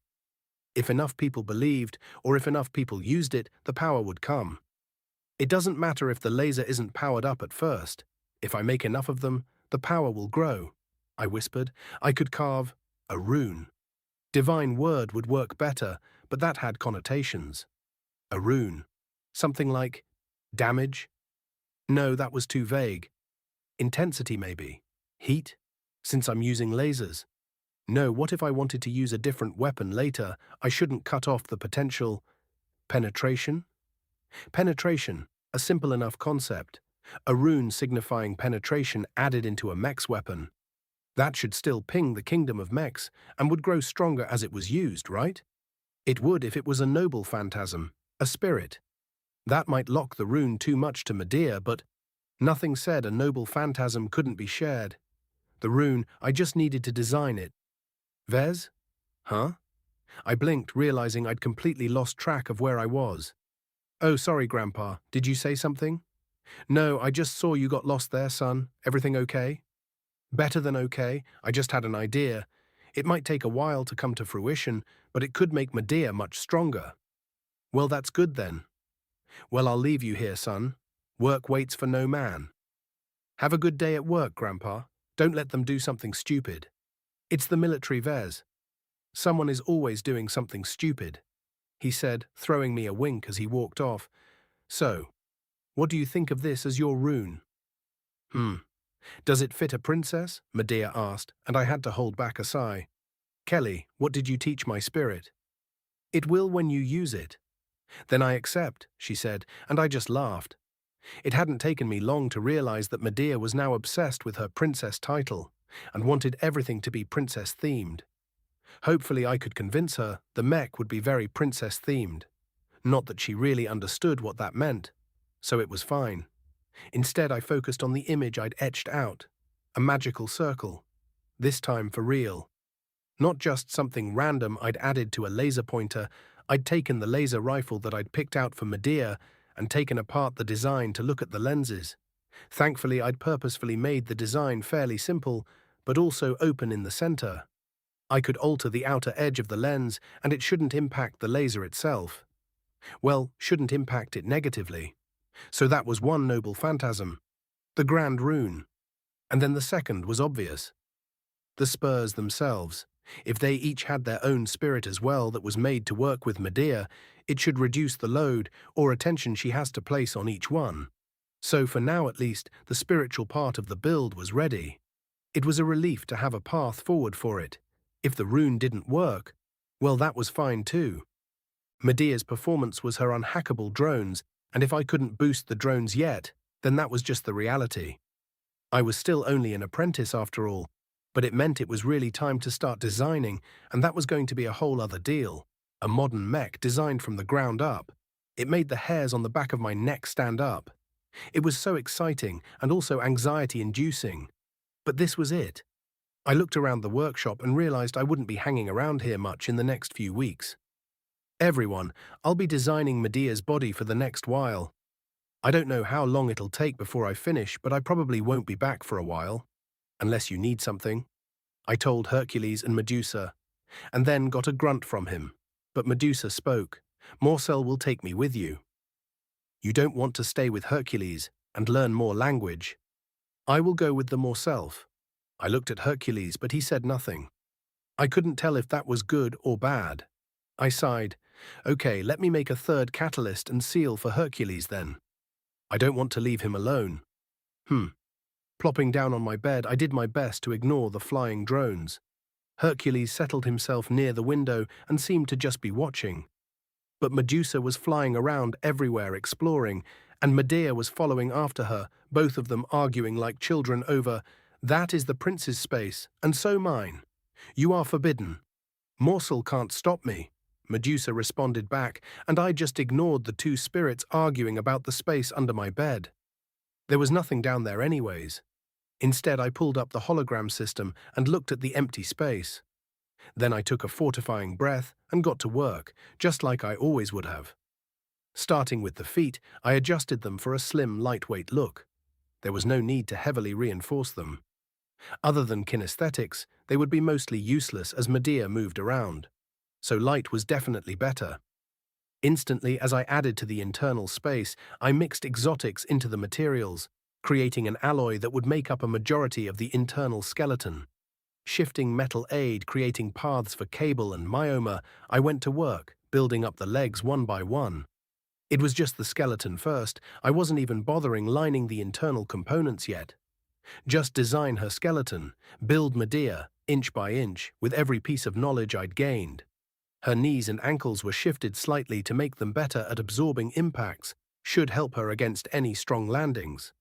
If enough people believed, or if enough people used it, the power would come. It doesn't matter if the laser isn't powered up at first. If I make enough of them, the power will grow. I whispered. I could carve a rune. Divine word would work better, but that had connotations. A rune. Something like damage? No, that was too vague. Intensity, maybe. Heat? Since I'm using lasers. No, what if I wanted to use a different weapon later? I shouldn't cut off the potential. Penetration? Penetration, a simple enough concept. A rune signifying penetration added into a mech's weapon. That should still ping the kingdom of mechs and would grow stronger as it was used, right? It would if it was a noble phantasm, a spirit. That might lock the rune too much to Medea, but nothing said a noble phantasm couldn't be shared. The rune, I just needed to design it. Ves? Huh? I blinked, realizing I'd completely lost track of where I was. "Oh, sorry, Grandpa. Did you say something?" "No, I just saw you got lost there, son. Everything okay?" "Better than okay. I just had an idea. It might take a while to come to fruition, but it could make Medea much stronger." "Well, that's good then." "Well, I'll leave you here, son. Work waits for no man." "Have a good day at work, Grandpa. Don't let them do something stupid." "It's the military Ves. Someone is always doing something stupid," he said, throwing me a wink as he walked off. "So, what do you think of this as your rune?" "Does it fit a princess?" Medea asked, and I had to hold back a sigh. "Kelly, what did you teach my spirit?" "It will when you use it." "Then I accept," she said, and I just laughed. It hadn't taken me long to realize that Medea was now obsessed with her princess title and wanted everything to be princess-themed. Hopefully I could convince her the mech would be very princess-themed. Not that she really understood what that meant, so it was fine. Instead, I focused on the image I'd etched out, a magical circle, this time for real. Not just something random I'd added to a laser pointer. I'd taken the laser rifle that I'd picked out for Medea and taken apart the design to look at the lenses. Thankfully, I'd purposefully made the design fairly simple, but also open in the center. I could alter the outer edge of the lens and it shouldn't impact the laser itself. Well, shouldn't impact it negatively. So that was one noble phantasm. The Grand Rune. And then the second was obvious. The spurs themselves. If they each had their own spirit as well that was made to work with Medea, it should reduce the load or attention she has to place on each one. So for now at least, the spiritual part of the build was ready. It was a relief to have a path forward for it. If the rune didn't work, well, that was fine too. Medea's performance was her unhackable drones, and if I couldn't boost the drones yet, then that was just the reality. I was still only an apprentice after all, but it meant it was really time to start designing, and that was going to be a whole other deal. A modern mech designed from the ground up. It made the hairs on the back of my neck stand up. It was so exciting and also anxiety-inducing. But this was it. I looked around the workshop and realized I wouldn't be hanging around here much in the next few weeks. Everyone, I'll be designing Medea's body for the next while. I don't know how long it'll take before I finish, but I probably won't be back for a while. Unless you need something. I told Hercules and Medusa, and then got a grunt from him. But Medusa spoke. Morcel will take me with you. You don't want to stay with Hercules and learn more language. I will go with them myself. I looked at Hercules, but he said nothing. I couldn't tell if that was good or bad. I sighed. Okay, let me make a third catalyst and seal for Hercules then. I don't want to leave him alone. Plopping down on my bed, I did my best to ignore the flying drones. Hercules settled himself near the window and seemed to just be watching. But Medusa was flying around everywhere exploring, and Medea was following after her, both of them arguing like children over, "That is the prince's space, and so mine. You are forbidden. Morsel can't stop me," Medusa responded back, and I just ignored the two spirits arguing about the space under my bed. There was nothing down there anyways. Instead, I pulled up the hologram system and looked at the empty space. Then I took a fortifying breath and got to work, just like I always would have. Starting with the feet, I adjusted them for a slim, lightweight look. There was no need to heavily reinforce them. Other than kinesthetics, they would be mostly useless as Medea moved around. So light was definitely better. Instantly, as I added to the internal space, I mixed exotics into the materials, creating an alloy that would make up a majority of the internal skeleton. Shifting metal aid, creating paths for cable and myoma, I went to work, building up the legs one by one. It was just the skeleton first. I wasn't even bothering lining the internal components yet. Just design her skeleton, build Medea, inch by inch, with every piece of knowledge I'd gained. Her knees and ankles were shifted slightly to make them better at absorbing impacts, should help her against any strong landings.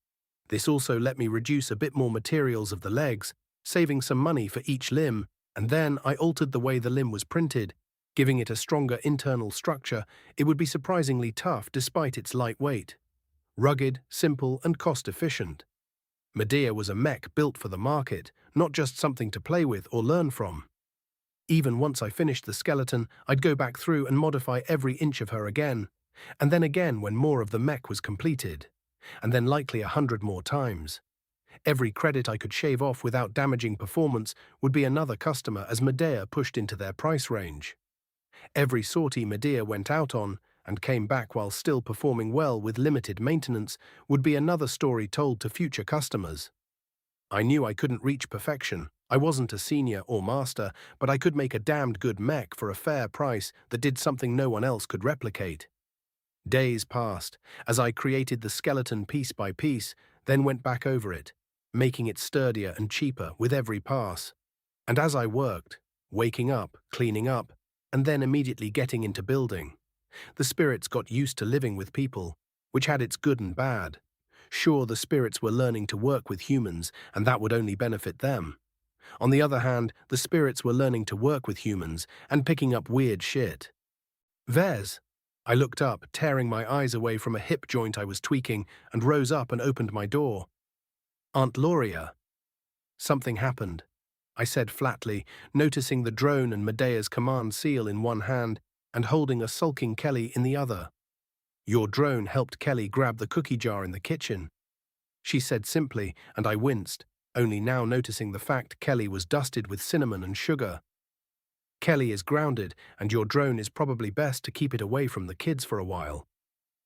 This also let me reduce a bit more materials of the legs, saving some money for each limb, and then I altered the way the limb was printed, giving it a stronger internal structure. It would be surprisingly tough despite its light weight. Rugged, simple, and cost-efficient. Medea was a mech built for the market, not just something to play with or learn from. Even once I finished the skeleton, I'd go back through and modify every inch of her again, and then again when more of the mech was completed, and then likely 100 more times. Every credit I could shave off without damaging performance would be another customer as Medea pushed into their price range. Every sortie Medea went out on, and came back while still performing well with limited maintenance, would be another story told to future customers. I knew I couldn't reach perfection. I wasn't a senior or master, but I could make a damned good mech for a fair price that did something no one else could replicate. Days passed, as I created the skeleton piece by piece, then went back over it, making it sturdier and cheaper with every pass. And as I worked, waking up, cleaning up, and then immediately getting into building, the spirits got used to living with people, which had its good and bad. Sure, the spirits were learning to work with humans, and that would only benefit them. On the other hand, the spirits were learning to work with humans and picking up weird shit. Ves. I looked up, tearing my eyes away from a hip joint I was tweaking, and rose up and opened my door. Aunt Loria. Something happened, I said flatly, noticing the drone and Medea's command seal in one hand and holding a sulking Kelly in the other. Your drone helped Kelly grab the cookie jar in the kitchen, she said simply, and I winced, only now noticing the fact Kelly was dusted with cinnamon and sugar. Kelly is grounded, and your drone is probably best to keep it away from the kids for a while.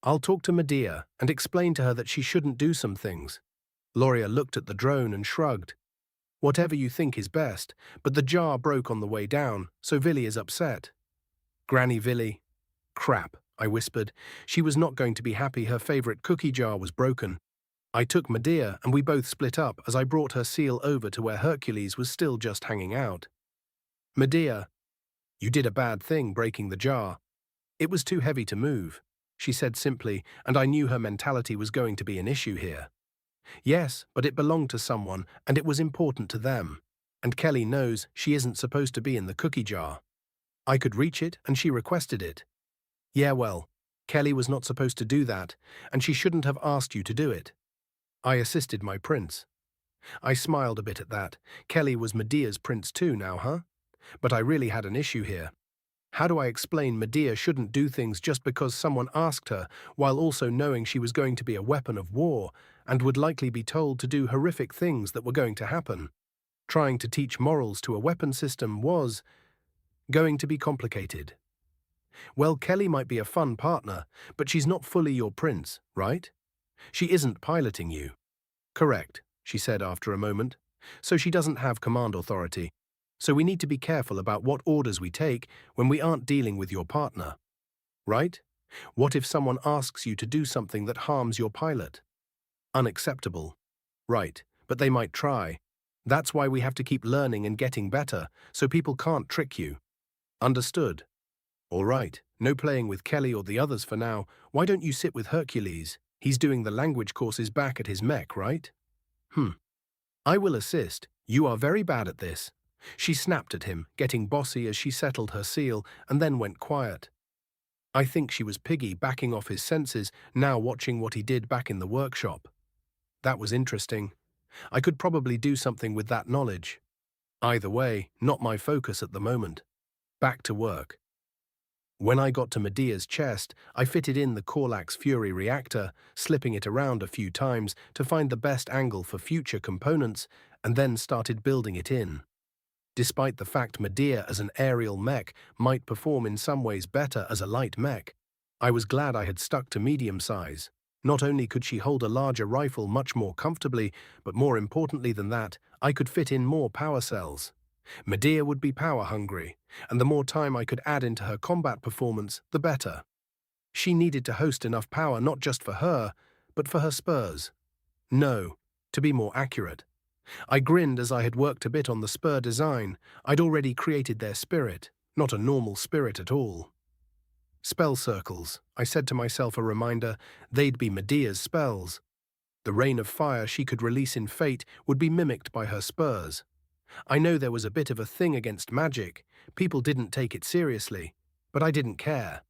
I'll talk to Medea and explain to her that she shouldn't do some things. Loria looked at the drone and shrugged. Whatever you think is best, but the jar broke on the way down, so Villy is upset. Granny Villy. Crap, I whispered. She was not going to be happy her favorite cookie jar was broken. I took Medea and we both split up as I brought her seal over to where Hercules was still just hanging out. Medea, you did a bad thing breaking the jar. It was too heavy to move, she said simply, and I knew her mentality was going to be an issue here. Yes, but it belonged to someone and it was important to them. And Kelly knows she isn't supposed to be in the cookie jar. I could reach it and she requested it. Yeah, well, Kelly was not supposed to do that, and she shouldn't have asked you to do it. I assisted my prince. I smiled a bit at that. Kelly was Medea's prince too now, huh? But I really had an issue here. How do I explain Medea shouldn't do things just because someone asked her, while also knowing she was going to be a weapon of war and would likely be told to do horrific things that were going to happen? Trying to teach morals to a weapon system was going to be complicated. Well, Kelly might be a fun partner, but she's not fully your prince, right? She isn't piloting you. Correct, she said after a moment. So she doesn't have command authority. So we need to be careful about what orders we take when we aren't dealing with your partner. Right? What if someone asks you to do something that harms your pilot? Unacceptable. Right, but they might try. That's why we have to keep learning and getting better, so people can't trick you. Understood. All right, no playing with Kelly or the others for now. Why don't you sit with Hercules? He's doing the language courses back at his mech, right? I will assist. You are very bad at this. She snapped at him, getting bossy as she settled her seal, and then went quiet. I think she was Piggy backing off his senses, now watching what he did back in the workshop. That was interesting. I could probably do something with that knowledge. Either way, not my focus at the moment. Back to work. When I got to Medea's chest, I fitted in the Korlax Fury reactor, slipping it around a few times to find the best angle for future components, and then started building it in. Despite the fact Medea as an aerial mech might perform in some ways better as a light mech, I was glad I had stuck to medium size. Not only could she hold a larger rifle much more comfortably, but more importantly than that, I could fit in more power cells. Medea would be power-hungry, and the more time I could add into her combat performance, the better. She needed to host enough power not just for her, but for her spurs. No, to be more accurate. I grinned as I had worked a bit on the spur design. I'd already created their spirit, not a normal spirit at all. Spell circles, I said to myself, a reminder, they'd be Medea's spells. The rain of fire she could release in Fate would be mimicked by her spurs. I know there was a bit of a thing against magic. People didn't take it seriously, but I didn't care.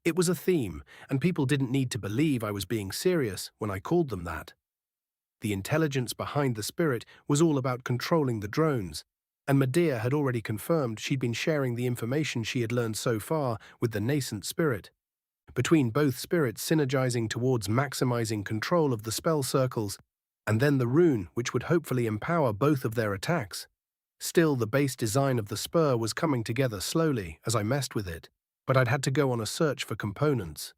It was a theme, and people didn't need to believe I was being serious when I called them that. The intelligence behind the spirit was all about controlling the drones, and Medea had already confirmed she'd been sharing the information she had learned so far with the nascent spirit. Between both spirits synergizing towards maximizing control of the spell circles, and then the rune which would hopefully empower both of their attacks. Still, the base design of the spur was coming together slowly as I messed with it, but I'd had to go on a search for components.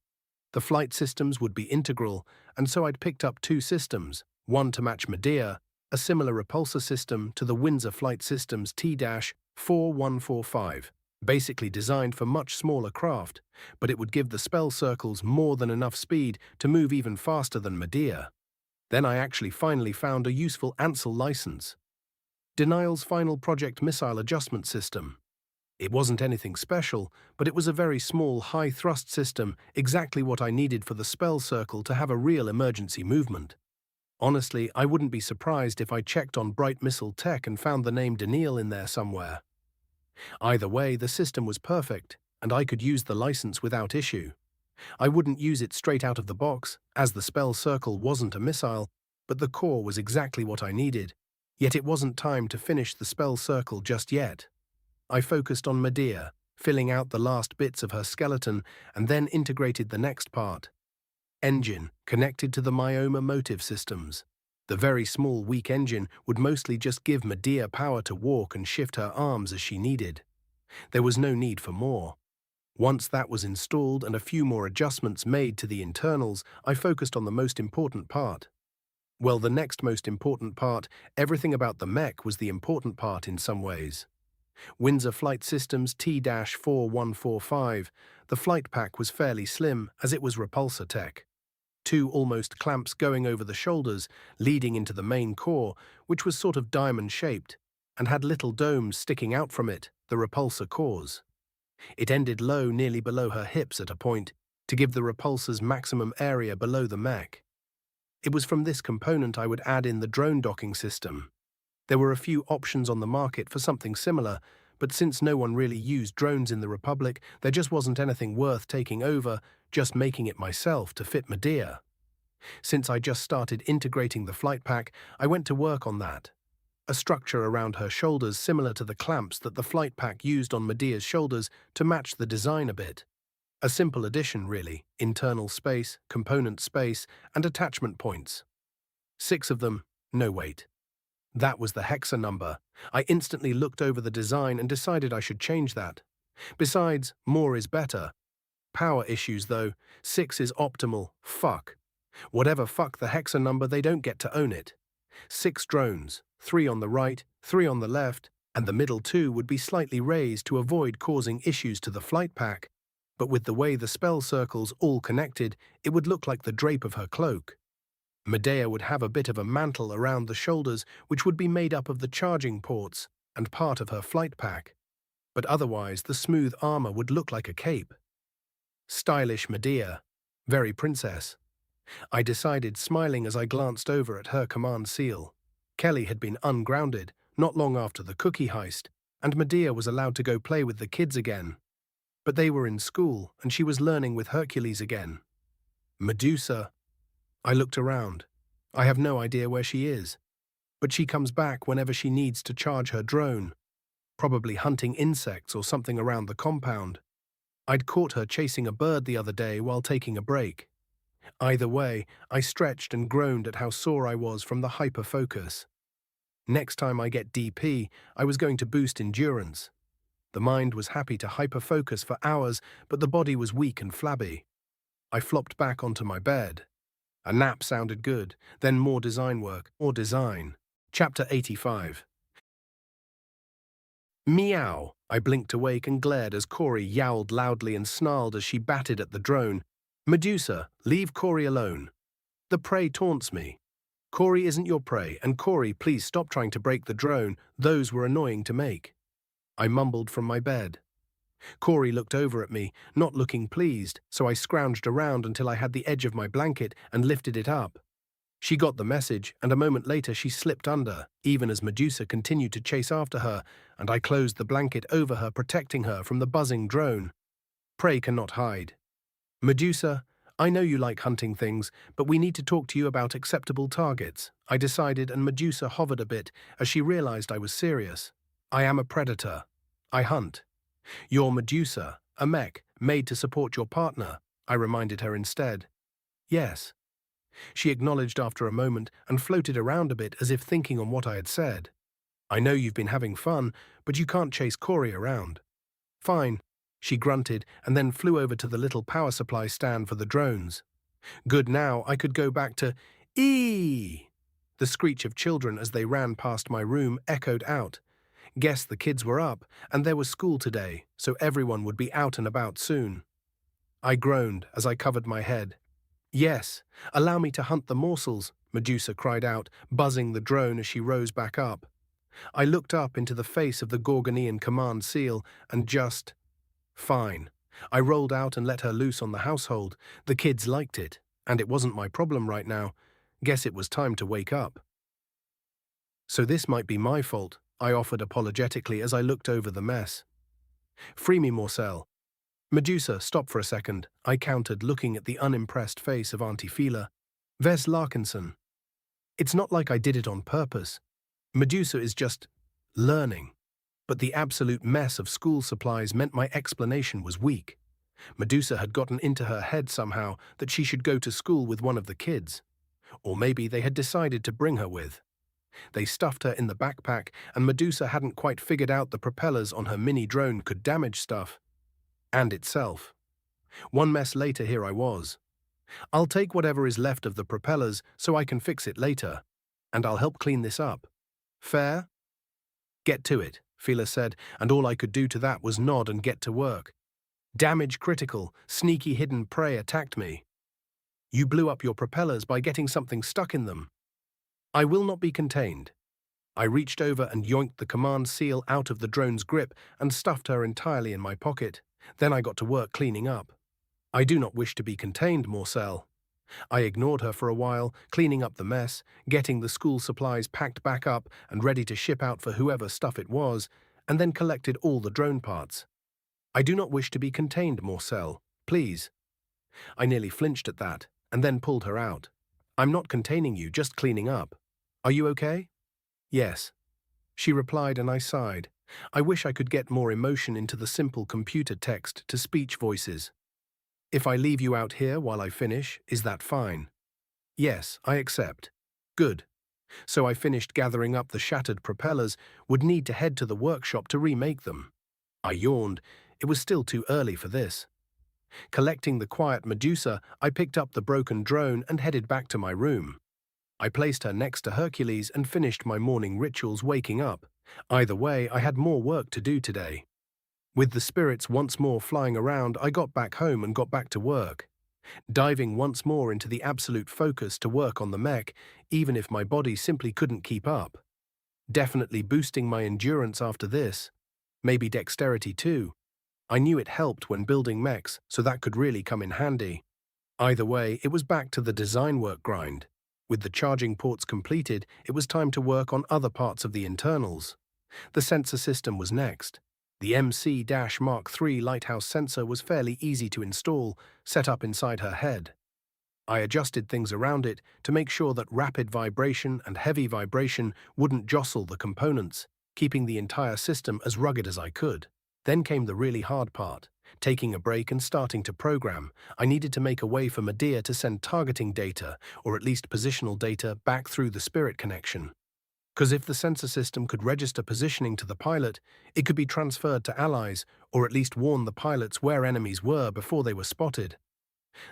The flight systems would be integral, and so I'd picked up two systems, one to match Medea, a similar repulsor system to the Windsor Flight Systems T-4145, basically designed for much smaller craft, but it would give the spell circles more than enough speed to move even faster than Medea. Then I actually finally found a useful Ansel license. Denial's Final Project Missile Adjustment System. It wasn't anything special, but it was a very small, high-thrust system, exactly what I needed for the spell circle to have a real emergency movement. Honestly, I wouldn't be surprised if I checked on Bright Missile Tech and found the name Denial in there somewhere. Either way, the system was perfect, and I could use the license without issue. I wouldn't use it straight out of the box, as the spell circle wasn't a missile, but the core was exactly what I needed. Yet it wasn't time to finish the spell circle just yet. I focused on Medea, filling out the last bits of her skeleton, and then integrated the next part. Engine, connected to the myoma motive systems. The very small, weak engine would mostly just give Medea power to walk and shift her arms as she needed. There was no need for more. Once that was installed and a few more adjustments made to the internals, I focused on the most important part. Well, the next most important part, everything about the mech was the important part in some ways. Windsor Flight Systems T-4145, the flight pack was fairly slim as it was repulsor tech. Two almost clamps going over the shoulders, leading into the main core, which was sort of diamond-shaped, and had little domes sticking out from it, the repulsor cores. It ended low nearly below her hips at a point, to give the repulsor's maximum area below the mech. It was from this component I would add in the drone docking system. There were a few options on the market for something similar, but since no one really used drones in the Republic, there just wasn't anything worth taking over, just making it myself to fit Medea. Since I just started integrating the flight pack, I went to work on that. A structure around her shoulders similar to the clamps that the flight pack used on Medea's shoulders to match the design a bit. A simple addition, really: internal space, component space, and attachment points. 6 of them, no wait. That was the hexa number. I instantly looked over the design and decided I should change that. Besides, more is better. Power issues though, 6 is optimal, fuck. Whatever fuck the hexa number, they don't get to own it. 6 drones, 3 on the right, 3 on the left, and the middle 2 would be slightly raised to avoid causing issues to the flight pack, but with the way the spell circles all connected, it would look like the drape of her cloak. Medea would have a bit of a mantle around the shoulders which would be made up of the charging ports and part of her flight pack, but otherwise the smooth armor would look like a cape. Stylish Medea, very princess. I decided, smiling as I glanced over at her command seal. Kelly had been ungrounded not long after the cookie heist, and Medea was allowed to go play with the kids again. But they were in school, and she was learning with Hercules again. Medusa. I looked around. I have no idea where she is, but she comes back whenever she needs to charge her drone, probably hunting insects or something around the compound. I'd caught her chasing a bird the other day while taking a break. Either way, I stretched and groaned at how sore I was from the hyperfocus. Next time I get DP, I was going to boost endurance. The mind was happy to hyperfocus for hours, but the body was weak and flabby. I flopped back onto my bed. A nap sounded good, then more design work, more design. Chapter 85. Meow! I blinked awake and glared as Corey yowled loudly and snarled as she batted at the drone. Medusa, leave Corey alone. The prey taunts me. Corey isn't your prey, and Corey, please stop trying to break the drone. Those were annoying to make. I mumbled from my bed. Corey looked over at me, not looking pleased, so I scrounged around until I had the edge of my blanket and lifted it up. She got the message, and a moment later she slipped under, even as Medusa continued to chase after her, and I closed the blanket over her, protecting her from the buzzing drone. Prey cannot hide. Medusa, I know you like hunting things, but we need to talk to you about acceptable targets, I decided, and Medusa hovered a bit as she realized I was serious. I am a predator. I hunt. You're Medusa, a mech, made to support your partner, I reminded her instead. Yes. She acknowledged after a moment and floated around a bit as if thinking on what I had said. I know you've been having fun, but you can't chase Corey around. Fine, she grunted and then flew over to the little power supply stand for the drones. Good, now I could go back to eee! The screech of children as they ran past my room echoed out. Guess the kids were up, and there was school today, so everyone would be out and about soon. I groaned as I covered my head. Yes, allow me to hunt the morsels, Medusa cried out, buzzing the drone as she rose back up. I looked up into the face of the Gorgonian command seal and just... Fine. I rolled out and let her loose on the household. The kids liked it, and it wasn't my problem right now. Guess it was time to wake up. So this might be my fault, I offered apologetically as I looked over the mess. Free me, Morcel. Medusa, stop for a second, I countered, looking at the unimpressed face of Auntie Fila. Ves Larkinson. It's not like I did it on purpose. Medusa is just learning. But the absolute mess of school supplies meant my explanation was weak. Medusa had gotten into her head somehow that she should go to school with one of the kids. Or maybe they had decided to bring her with. They stuffed her in the backpack, and Medusa hadn't quite figured out the propellers on her mini drone could damage stuff. And itself. One mess later, here I was. I'll take whatever is left of the propellers so I can fix it later. And I'll help clean this up. Fair? Get to it, Fila said, and all I could do to that was nod and get to work. Damage critical, sneaky hidden prey attacked me. You blew up your propellers by getting something stuck in them. I will not be contained. I reached over and yoinked the command seal out of the drone's grip and stuffed her entirely in my pocket. Then I got to work cleaning up. I do not wish to be contained, Morcel. I ignored her for a while, cleaning up the mess, getting the school supplies packed back up and ready to ship out for whoever stuff it was, and then collected all the drone parts. I do not wish to be contained, Morcel. Please. I nearly flinched at that, and then pulled her out. I'm not containing you, just cleaning up. Are you okay? Yes. She replied, and I sighed. I wish I could get more emotion into the simple computer text-to-speech voices. If I leave you out here while I finish, is that fine? Yes, I accept. Good. So I finished gathering up the shattered propellers, would need to head to the workshop to remake them. I yawned. It was still too early for this. Collecting the quiet Medusa, I picked up the broken drone and headed back to my room. I placed her next to Hercules and finished my morning rituals waking up. Either way, I had more work to do today. With the spirits once more flying around, I got back home and got back to work. Diving once more into the absolute focus to work on the mech, even if my body simply couldn't keep up. Definitely boosting my endurance after this. Maybe dexterity too. I knew it helped when building mechs, so that could really come in handy. Either way, it was back to the design work grind. With the charging ports completed, it was time to work on other parts of the internals. The sensor system was next. The MC-Mark III lighthouse sensor was fairly easy to install, set up inside her head. I adjusted things around it to make sure that rapid vibration and heavy vibration wouldn't jostle the components, keeping the entire system as rugged as I could. Then came the really hard part. Taking a break and starting to program, I needed to make a way for Medea to send targeting data, or at least positional data, back through the spirit connection. Because if the sensor system could register positioning to the pilot, it could be transferred to allies, or at least warn the pilots where enemies were before they were spotted.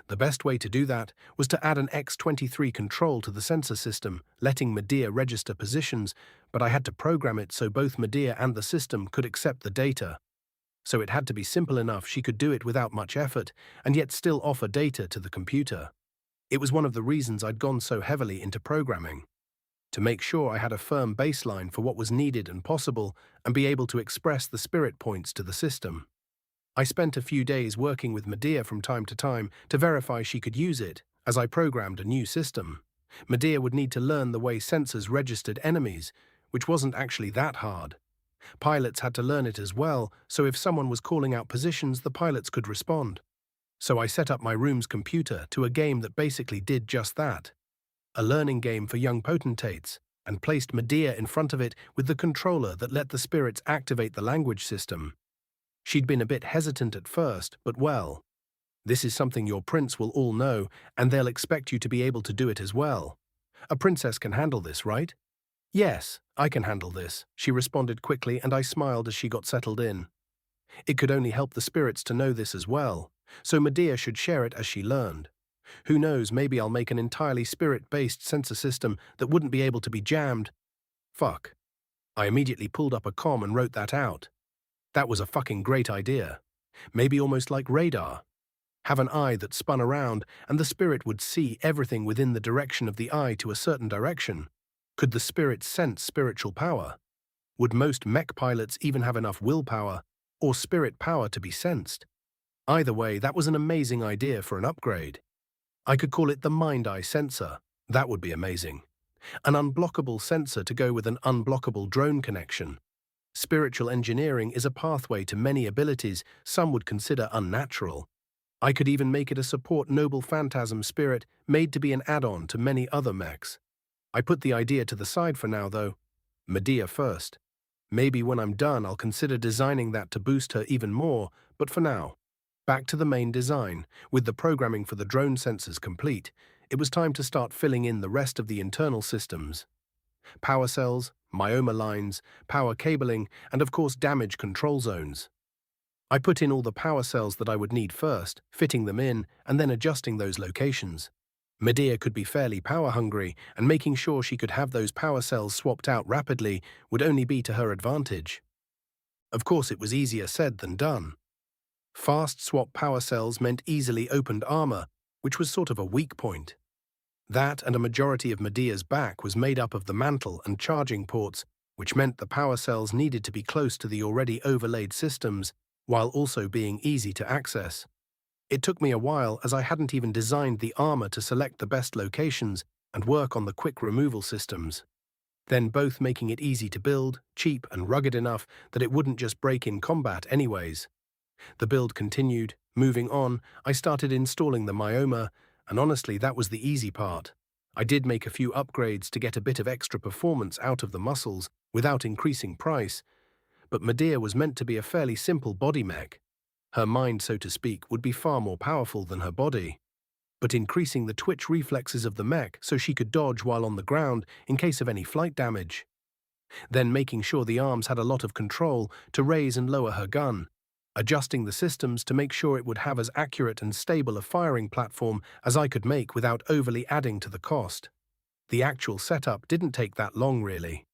The best way to do that was to add an X-23 control to the sensor system, letting Medea register positions, but I had to program it so both Medea and the system could accept the data. So it had to be simple enough she could do it without much effort, and yet still offer data to the computer. It was one of the reasons I'd gone so heavily into programming. To make sure I had a firm baseline for what was needed and possible, and be able to express the spirit points to the system. I spent a few days working with Medea from time to time to verify she could use it, as I programmed a new system. Medea would need to learn the way sensors registered enemies, which wasn't actually that hard. Pilots had to learn it as well, so if someone was calling out positions, the pilots could respond. So I set up my room's computer to a game that basically did just that. A learning game for young potentates, and placed Medea in front of it with the controller that let the spirits activate the language system. She'd been a bit hesitant at first, but well. This is something your prince will all know, and they'll expect you to be able to do it as well. A princess can handle this, right? Yes, I can handle this, she responded quickly, and I smiled as she got settled in. It could only help the spirits to know this as well, so Medea should share it as she learned. Who knows, maybe I'll make an entirely spirit-based sensor system that wouldn't be able to be jammed. Fuck. I immediately pulled up a comm and wrote that out. That was a fucking great idea. Maybe almost like radar. Have an eye that spun around, and the spirit would see everything within the direction of the eye to a certain direction. Could the spirit sense spiritual power? Would most mech pilots even have enough willpower, or spirit power to be sensed? Either way, that was an amazing idea for an upgrade. I could call it the Mind-Eye sensor. That would be amazing. An unblockable sensor to go with an unblockable drone connection. Spiritual engineering is a pathway to many abilities some would consider unnatural. I could even make it a support noble phantasm spirit made to be an add-on to many other mechs. I put the idea to the side for now, though. Medea first. Maybe when I'm done, I'll consider designing that to boost her even more, but for now. Back to the main design. With the programming for the drone sensors complete, it was time to start filling in the rest of the internal systems. Power cells, myoma lines, power cabling, and of course damage control zones. I put in all the power cells that I would need first, fitting them in, and then adjusting those locations. Medea could be fairly power-hungry, and making sure she could have those power cells swapped out rapidly would only be to her advantage. Of course, it was easier said than done. Fast swap power cells meant easily opened armor, which was sort of a weak point. That and a majority of Medea's back was made up of the mantle and charging ports, which meant the power cells needed to be close to the already overlaid systems, while also being easy to access. It took me a while as I hadn't even designed the armor to select the best locations and work on the quick removal systems. Then both making it easy to build, cheap and rugged enough that it wouldn't just break in combat anyways. The build continued. Moving on, I started installing the myoma, and honestly that was the easy part. I did make a few upgrades to get a bit of extra performance out of the muscles without increasing price, but Medea was meant to be a fairly simple body mech. Her mind, so to speak, would be far more powerful than her body. But increasing the twitch reflexes of the mech so she could dodge while on the ground in case of any flight damage. Then making sure the arms had a lot of control to raise and lower her gun. Adjusting the systems to make sure it would have as accurate and stable a firing platform as I could make without overly adding to the cost. The actual setup didn't take that long, really.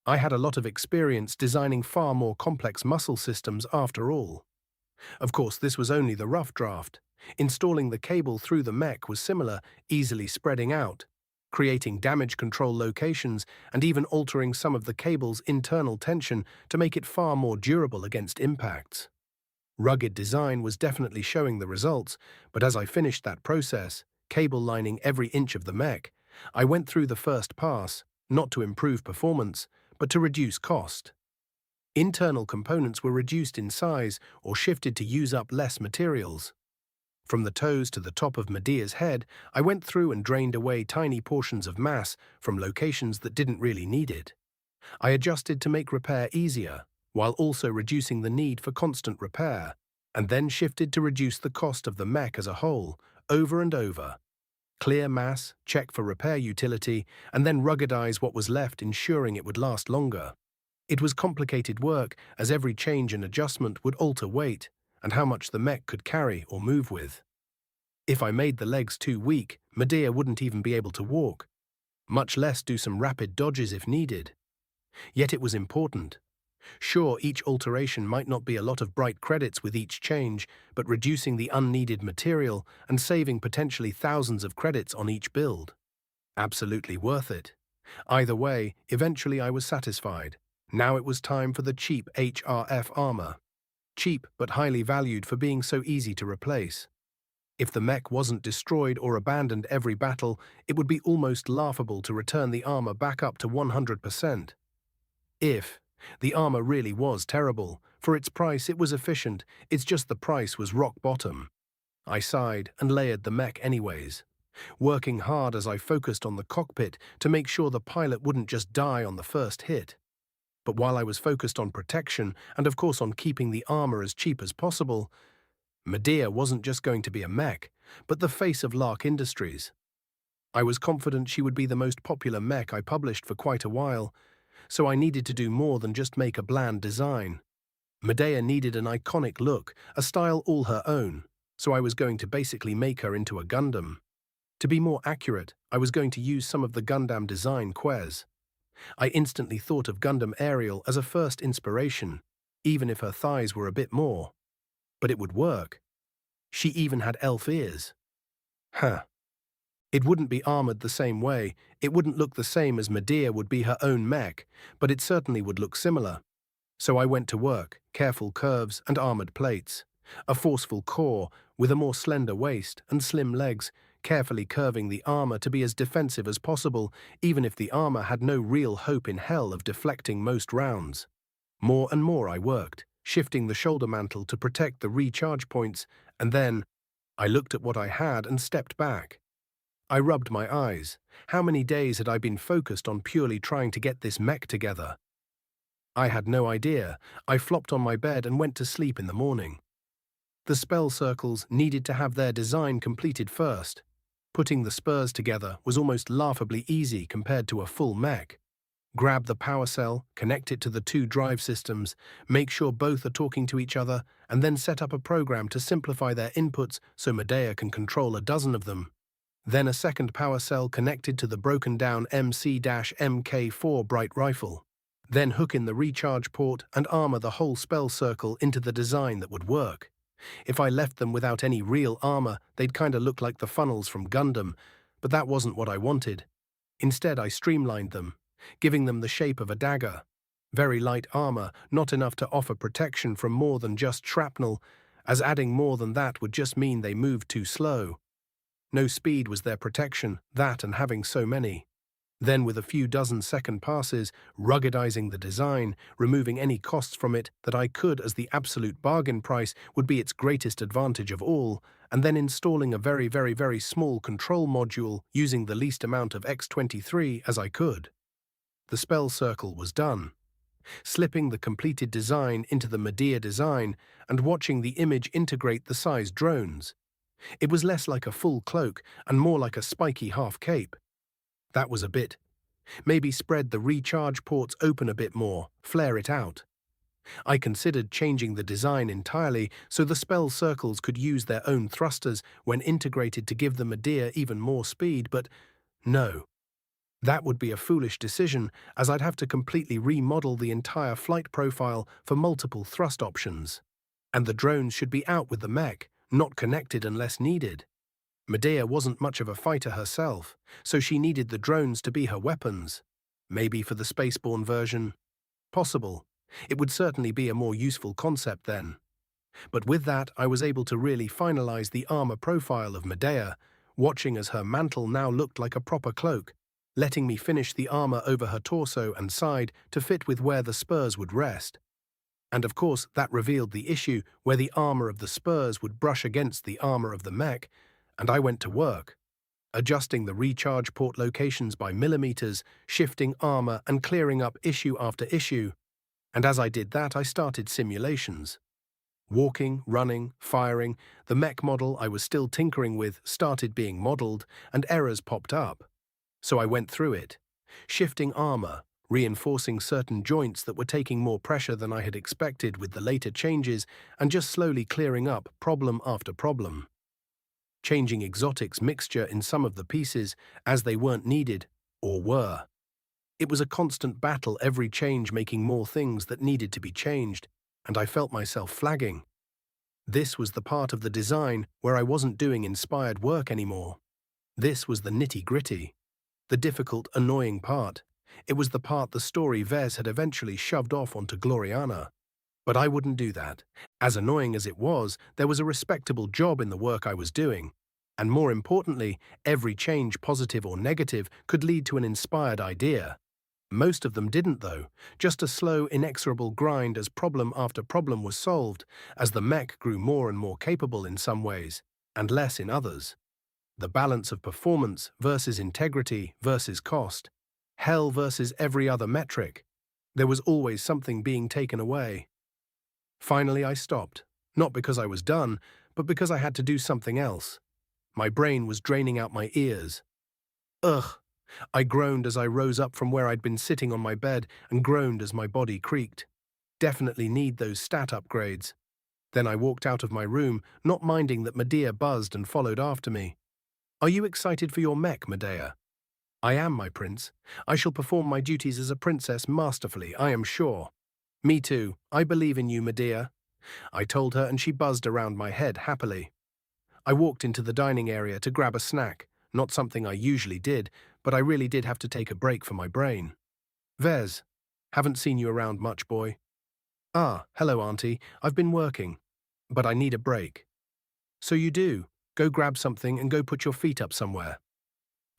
I had a lot of experience designing far more complex muscle systems after all. Of course, this was only the rough draft. Installing the cable through the mech was similar, easily spreading out, creating damage control locations and even altering some of the cable's internal tension to make it far more durable against impacts. Rugged design was definitely showing the results, but as I finished that process, cable lining every inch of the mech, I went through the first pass, not to improve performance, but to reduce cost. Internal components were reduced in size or shifted to use up less materials. From the toes to the top of Medea's head, I went through and drained away tiny portions of mass from locations that didn't really need it. I adjusted to make repair easier, while also reducing the need for constant repair, and then shifted to reduce the cost of the mech as a whole, over and over. Clear mass, check for repair utility, and then ruggedize what was left, ensuring it would last longer. It was complicated work, as every change and adjustment would alter weight and how much the mech could carry or move with. If I made the legs too weak, Medea wouldn't even be able to walk, much less do some rapid dodges if needed. Yet it was important. Sure, each alteration might not be a lot of bright credits with each change, but reducing the unneeded material and saving potentially thousands of credits on each build. Absolutely worth it. Either way, eventually I was satisfied. Now it was time for the cheap HRF armor. Cheap but highly valued for being so easy to replace. If the mech wasn't destroyed or abandoned every battle, it would be almost laughable to return the armor back up to 100%. If the armor really was terrible, for its price it was efficient, it's just the price was rock bottom. I sighed and layered the mech anyways, working hard as I focused on the cockpit to make sure the pilot wouldn't just die on the first hit. But while I was focused on protection and of course on keeping the armor as cheap as possible, Medea wasn't just going to be a mech, but the face of Lark Industries. I was confident she would be the most popular mech I published for quite a while, so I needed to do more than just make a bland design. Medea needed an iconic look, a style all her own, so I was going to basically make her into a Gundam. To be more accurate, I was going to use some of the Gundam design Quez. I instantly thought of Gundam Ariel as a first inspiration, even if her thighs were a bit more. But it would work. She even had elf ears. Huh. It wouldn't be armored the same way, it wouldn't look the same as Medea would be her own mech, but it certainly would look similar. So I went to work, careful curves and armored plates. A forceful core, with a more slender waist and slim legs, carefully curving the armor to be as defensive as possible, even if the armor had no real hope in hell of deflecting most rounds. More and more I worked, shifting the shoulder mantle to protect the recharge points, and then I looked at what I had and stepped back. I rubbed my eyes. How many days had I been focused on purely trying to get this mech together? I had no idea. I flopped on my bed and went to sleep in the morning. The spell circles needed to have their design completed first. Putting the spurs together was almost laughably easy compared to a full mech. Grab the power cell, connect it to the two drive systems, make sure both are talking to each other, and then set up a program to simplify their inputs so Medea can control a dozen of them. Then a second power cell connected to the broken-down MC-MK4 bright rifle. Then hook in the recharge port and armor the whole spell circle into the design that would work. If I left them without any real armor, they'd kinda look like the funnels from Gundam, but that wasn't what I wanted. Instead, I streamlined them, giving them the shape of a dagger. Very light armor, not enough to offer protection from more than just shrapnel, as adding more than that would just mean they moved too slow. No speed was their protection, that and having so many. Then with a few dozen second passes, ruggedizing the design, removing any costs from it that I could as the absolute bargain price would be its greatest advantage of all, and then installing a very small control module using the least amount of X23 as I could. The spell circle was done. Slipping the completed design into the Medea design and watching the image integrate the size drones. It was less like a full cloak and more like a spiky half cape. That was a bit. Maybe spread the recharge ports open a bit more, flare it out. I considered changing the design entirely so the spell circles could use their own thrusters when integrated to give the Medea even more speed, but no. That would be a foolish decision, as I'd have to completely remodel the entire flight profile for multiple thrust options. And the drones should be out with the mech, not connected unless needed. Medea wasn't much of a fighter herself, so she needed the drones to be her weapons. Maybe for the spaceborne version? Possible. It would certainly be a more useful concept then. But with that, I was able to really finalize the armor profile of Medea, watching as her mantle now looked like a proper cloak, letting me finish the armor over her torso and side to fit with where the spurs would rest. And of course, that revealed the issue where the armor of the spurs would brush against the armor of the mech, and I went to work, adjusting the recharge port locations by millimeters, shifting armor and clearing up issue after issue. And as I did that, I started simulations. Walking, running, firing, the mech model I was still tinkering with started being modeled, and errors popped up. So I went through it, shifting armor, reinforcing certain joints that were taking more pressure than I had expected with the later changes, and just slowly clearing up problem after problem. Changing exotics mixture in some of the pieces as they weren't needed, or were. It was a constant battle, every change making more things that needed to be changed, and I felt myself flagging. This was the part of the design where I wasn't doing inspired work anymore. This was the nitty-gritty, the difficult, annoying part. It was the part the story Ves had eventually shoved off onto Gloriana. But I wouldn't do that. As annoying as it was, there was a respectable job in the work I was doing. And more importantly, every change, positive or negative, could lead to an inspired idea. Most of them didn't though, just a slow, inexorable grind as problem after problem was solved, as the mech grew more and more capable in some ways, and less in others. The balance of performance versus integrity versus cost. Hell versus every other metric. There was always something being taken away. Finally, I stopped, not because I was done, but because I had to do something else. My brain was draining out my ears. Ugh! I groaned as I rose up from where I'd been sitting on my bed and groaned as my body creaked. Definitely need those stat upgrades. Then I walked out of my room, not minding that Medea buzzed and followed after me. Are you excited for your mech, Medea? I am, my prince. I shall perform my duties as a princess masterfully, I am sure. Me too. I believe in you, Medea. I told her, and she buzzed around my head happily. I walked into the dining area to grab a snack, not something I usually did, but I really did have to take a break for my brain. Ves, haven't seen you around much, boy. Ah, hello, Auntie. I've been working, but I need a break. So you do. Go grab something and go put your feet up somewhere.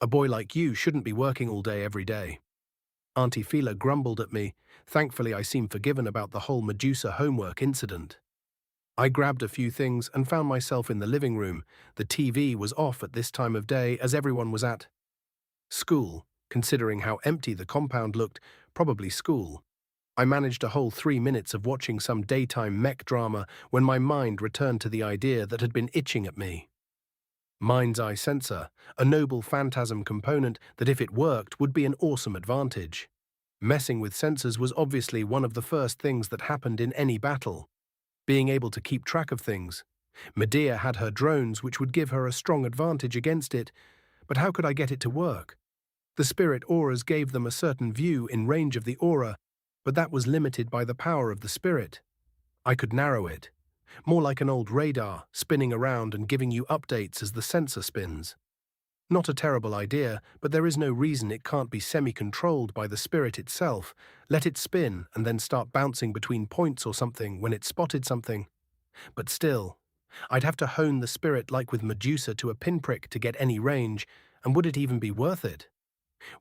A boy like you shouldn't be working all day every day. Auntie Fila grumbled at me. Thankfully, I seemed forgiven about the whole Medusa homework incident. I grabbed a few things and found myself in the living room. The TV was off at this time of day as everyone was at school. Considering how empty the compound looked, probably school. I managed a whole 3 minutes of watching some daytime mech drama when my mind returned to the idea that had been itching at me. Mind's eye sensor, a noble phantasm component that if it worked would be an awesome advantage. Messing with sensors was obviously one of the first things that happened in any battle. Being able to keep track of things. Medea had her drones, which would give her a strong advantage against it, but how could I get it to work? The spirit auras gave them a certain view in range of the aura, but that was limited by the power of the spirit. I could narrow it, more like an old radar, spinning around and giving you updates as the sensor spins. Not a terrible idea, but there is no reason it can't be semi-controlled by the spirit itself. Let it spin and then start bouncing between points or something when it spotted something. But still, I'd have to hone the spirit like with Medusa to a pinprick to get any range, and would it even be worth it?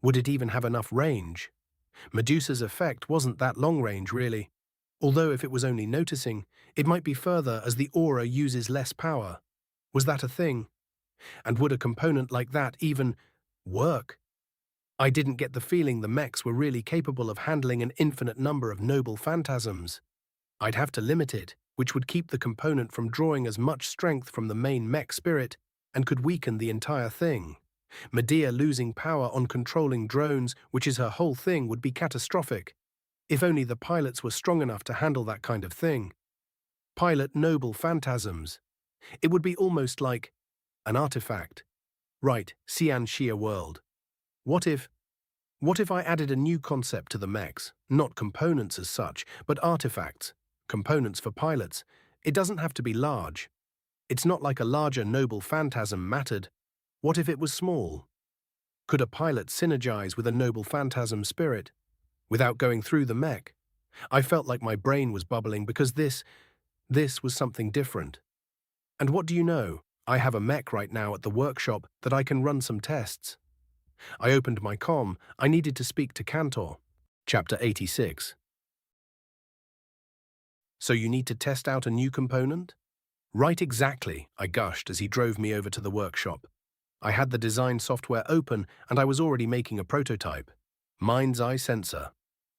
Would it even have enough range? Medusa's effect wasn't that long range, really. Although if it was only noticing, it might be further as the aura uses less power. Was that a thing? And would a component like that even work? I didn't get the feeling the mechs were really capable of handling an infinite number of noble phantasms. I'd have to limit it, which would keep the component from drawing as much strength from the main mech spirit and could weaken the entire thing. Medea losing power on controlling drones, which is her whole thing, would be catastrophic. If only the pilots were strong enough to handle that kind of thing. Pilot noble phantasms. It would be almost like an artifact. Right, Xian Xia world. What if I added a new concept to the mechs, not components as such, but artifacts, components for pilots? It doesn't have to be large. It's not like a larger noble phantasm mattered. What if it was small? Could a pilot synergize with a noble phantasm spirit without going through the mech? I felt like my brain was bubbling because this was something different. And what do you know? I have a mech right now at the workshop that I can run some tests. I opened my comm. I needed to speak to Cantor. Chapter 86. So you need to test out a new component? Right, exactly, I gushed as he drove me over to the workshop. I had the design software open and I was already making a prototype. Mind's eye sensor.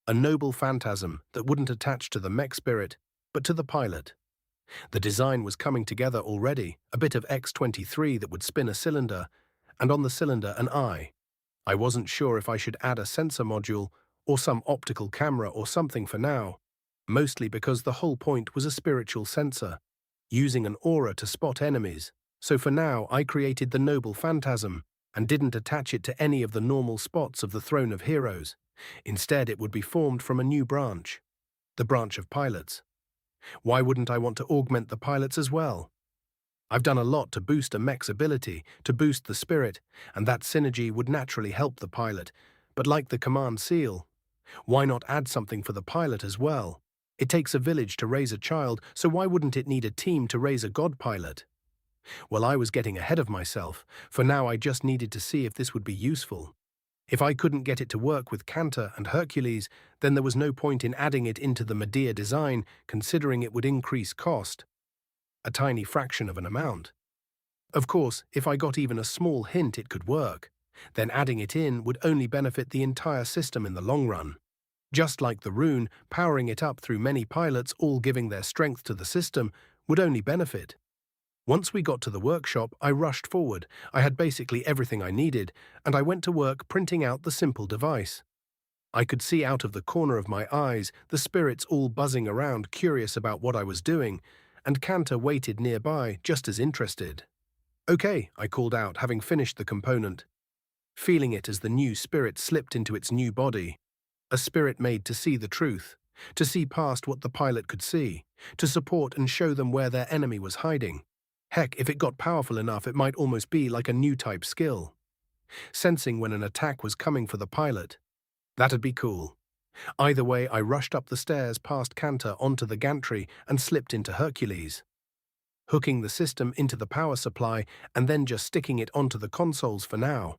A noble phantasm that wouldn't attach to the mech spirit, but to the pilot. The design was coming together already, a bit of X-23 that would spin a cylinder, and on the cylinder an eye. I wasn't sure if I should add a sensor module or some optical camera or something for now, mostly because the whole point was a spiritual sensor, using an aura to spot enemies. So for now I created the noble phantasm and didn't attach it to any of the normal spots of the Throne of Heroes. Instead it would be formed from a new branch, the branch of pilots. Why wouldn't I want to augment the pilots as well? I've done a lot to boost a mech's ability, to boost the spirit, and that synergy would naturally help the pilot. But like the command seal, why not add something for the pilot as well? It takes a village to raise a child, so why wouldn't it need a team to raise a god pilot? Well, I was getting ahead of myself. For now I just needed to see if this would be useful. If I couldn't get it to work with Cantor and Hercules, then there was no point in adding it into the Medea design, considering it would increase cost. A tiny fraction of an amount. Of course, if I got even a small hint it could work, then adding it in would only benefit the entire system in the long run. Just like the rune, powering it up through many pilots all giving their strength to the system would only benefit. Once we got to the workshop, I rushed forward. I had basically everything I needed, and I went to work printing out the simple device. I could see out of the corner of my eyes the spirits all buzzing around, curious about what I was doing, and Cantor waited nearby, just as interested. "Okay," I called out, having finished the component, feeling it as the new spirit slipped into its new body. A spirit made to see the truth, to see past what the pilot could see, to support and show them where their enemy was hiding. Heck, if it got powerful enough, it might almost be like a new type skill. Sensing when an attack was coming for the pilot. That'd be cool. Either way, I rushed up the stairs past Cantor onto the gantry and slipped into Hercules. Hooking the system into the power supply and then just sticking it onto the consoles for now.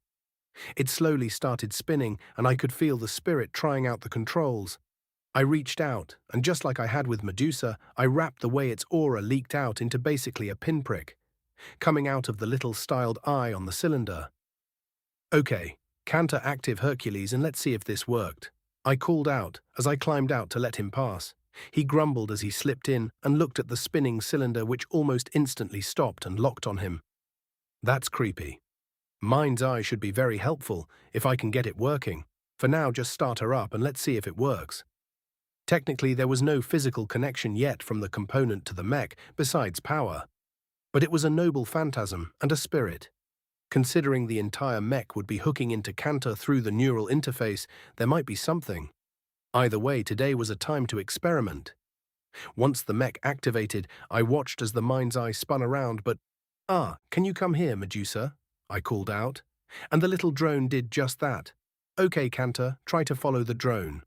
It slowly started spinning and I could feel the spirit trying out the controls. I reached out, and just like I had with Medusa, I wrapped the way its aura leaked out into basically a pinprick, coming out of the little styled eye on the cylinder. "Okay, Cantor active Hercules and let's see if this worked," I called out as I climbed out to let him pass. He grumbled as he slipped in and looked at the spinning cylinder which almost instantly stopped and locked on him. That's creepy. Mind's eye should be very helpful if I can get it working. For now, just start her up and let's see if it works. Technically, there was no physical connection yet from the component to the mech besides power. But it was a noble phantasm and a spirit. Considering the entire mech would be hooking into Cantor through the neural interface, there might be something. Either way, today was a time to experiment. Once the mech activated, I watched as the mind's eye spun around, but, can you come here, Medusa? I called out. And the little drone did just that. Okay, Cantor, try to follow the drone.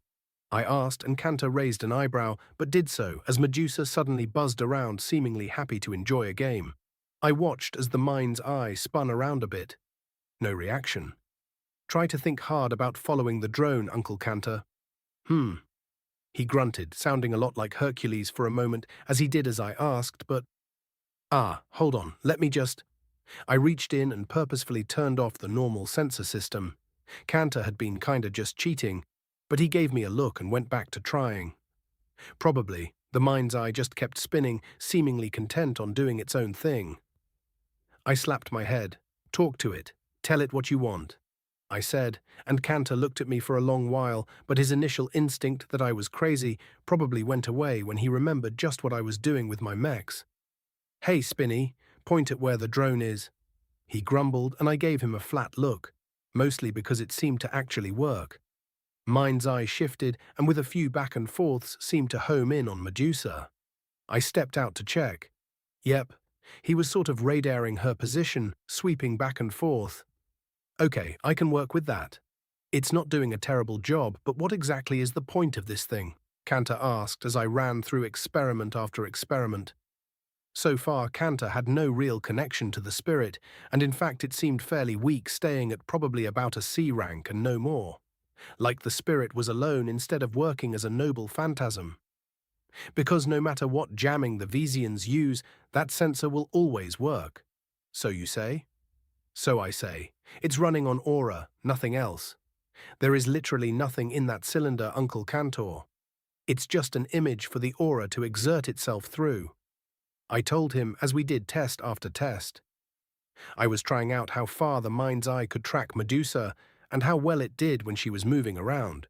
I asked, and Cantor raised an eyebrow, but did so as Medusa suddenly buzzed around, seemingly happy to enjoy a game. I watched as the mind's eye spun around a bit. No reaction. Try to think hard about following the drone, Uncle Cantor. He grunted, sounding a lot like Hercules for a moment as he did as I asked, but… hold on, let me just… I reached in and purposefully turned off the normal sensor system. Cantor had been kinda just cheating, but he gave me a look and went back to trying. Probably, the mind's eye just kept spinning, seemingly content on doing its own thing. I slapped my head. Talk to it. Tell it what you want, I said, and Cantor looked at me for a long while, but his initial instinct that I was crazy probably went away when he remembered just what I was doing with my mechs. Hey, Spinny, point at where the drone is. He grumbled, and I gave him a flat look, mostly because it seemed to actually work. Mind's eye shifted, and with a few back and forths seemed to home in on Medusa. I stepped out to check. Yep, he was sort of radaring her position, sweeping back and forth. Okay, I can work with that. It's not doing a terrible job, but what exactly is the point of this thing? Cantor asked as I ran through experiment after experiment. So far, Cantor had no real connection to the spirit, and in fact it seemed fairly weak, staying at probably about a C rank and no more. Like the spirit was alone instead of working as a noble phantasm. Because no matter what jamming the Vesians use, that sensor will always work. So you say? So I say. It's running on aura, nothing else. There is literally nothing in that cylinder, Uncle Cantor. It's just an image for the aura to exert itself through. I told him as we did test after test. I was trying out how far the mind's eye could track Medusa and how well it did when she was moving around.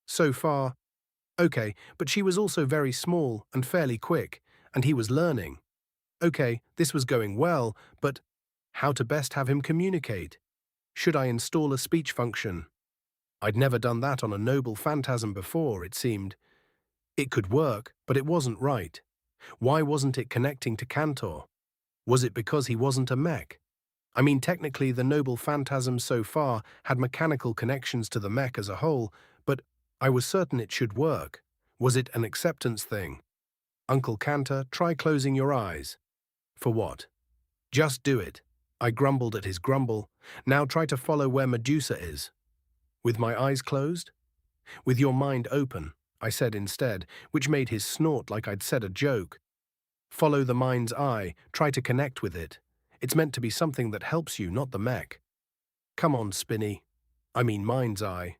So far, okay, but she was also very small and fairly quick, and he was learning. Okay, this was going well, but how to best have him communicate? Should I install a speech function? I'd never done that on a noble phantasm before, it seemed. It could work, but it wasn't right. Why wasn't it connecting to Cantor? Was it because he wasn't a mech? I mean, technically, the noble phantasm so far had mechanical connections to the mech as a whole, but I was certain it should work. Was it an acceptance thing? Uncle Cantor, try closing your eyes. For what? Just do it. I grumbled at his grumble. Now try to follow where Medusa is. With my eyes closed? With your mind open, I said instead, which made his snort like I'd said a joke. Follow the mind's eye, try to connect with it. It's meant to be something that helps you, not the mech. Come on, Spinny. I mean mind's eye.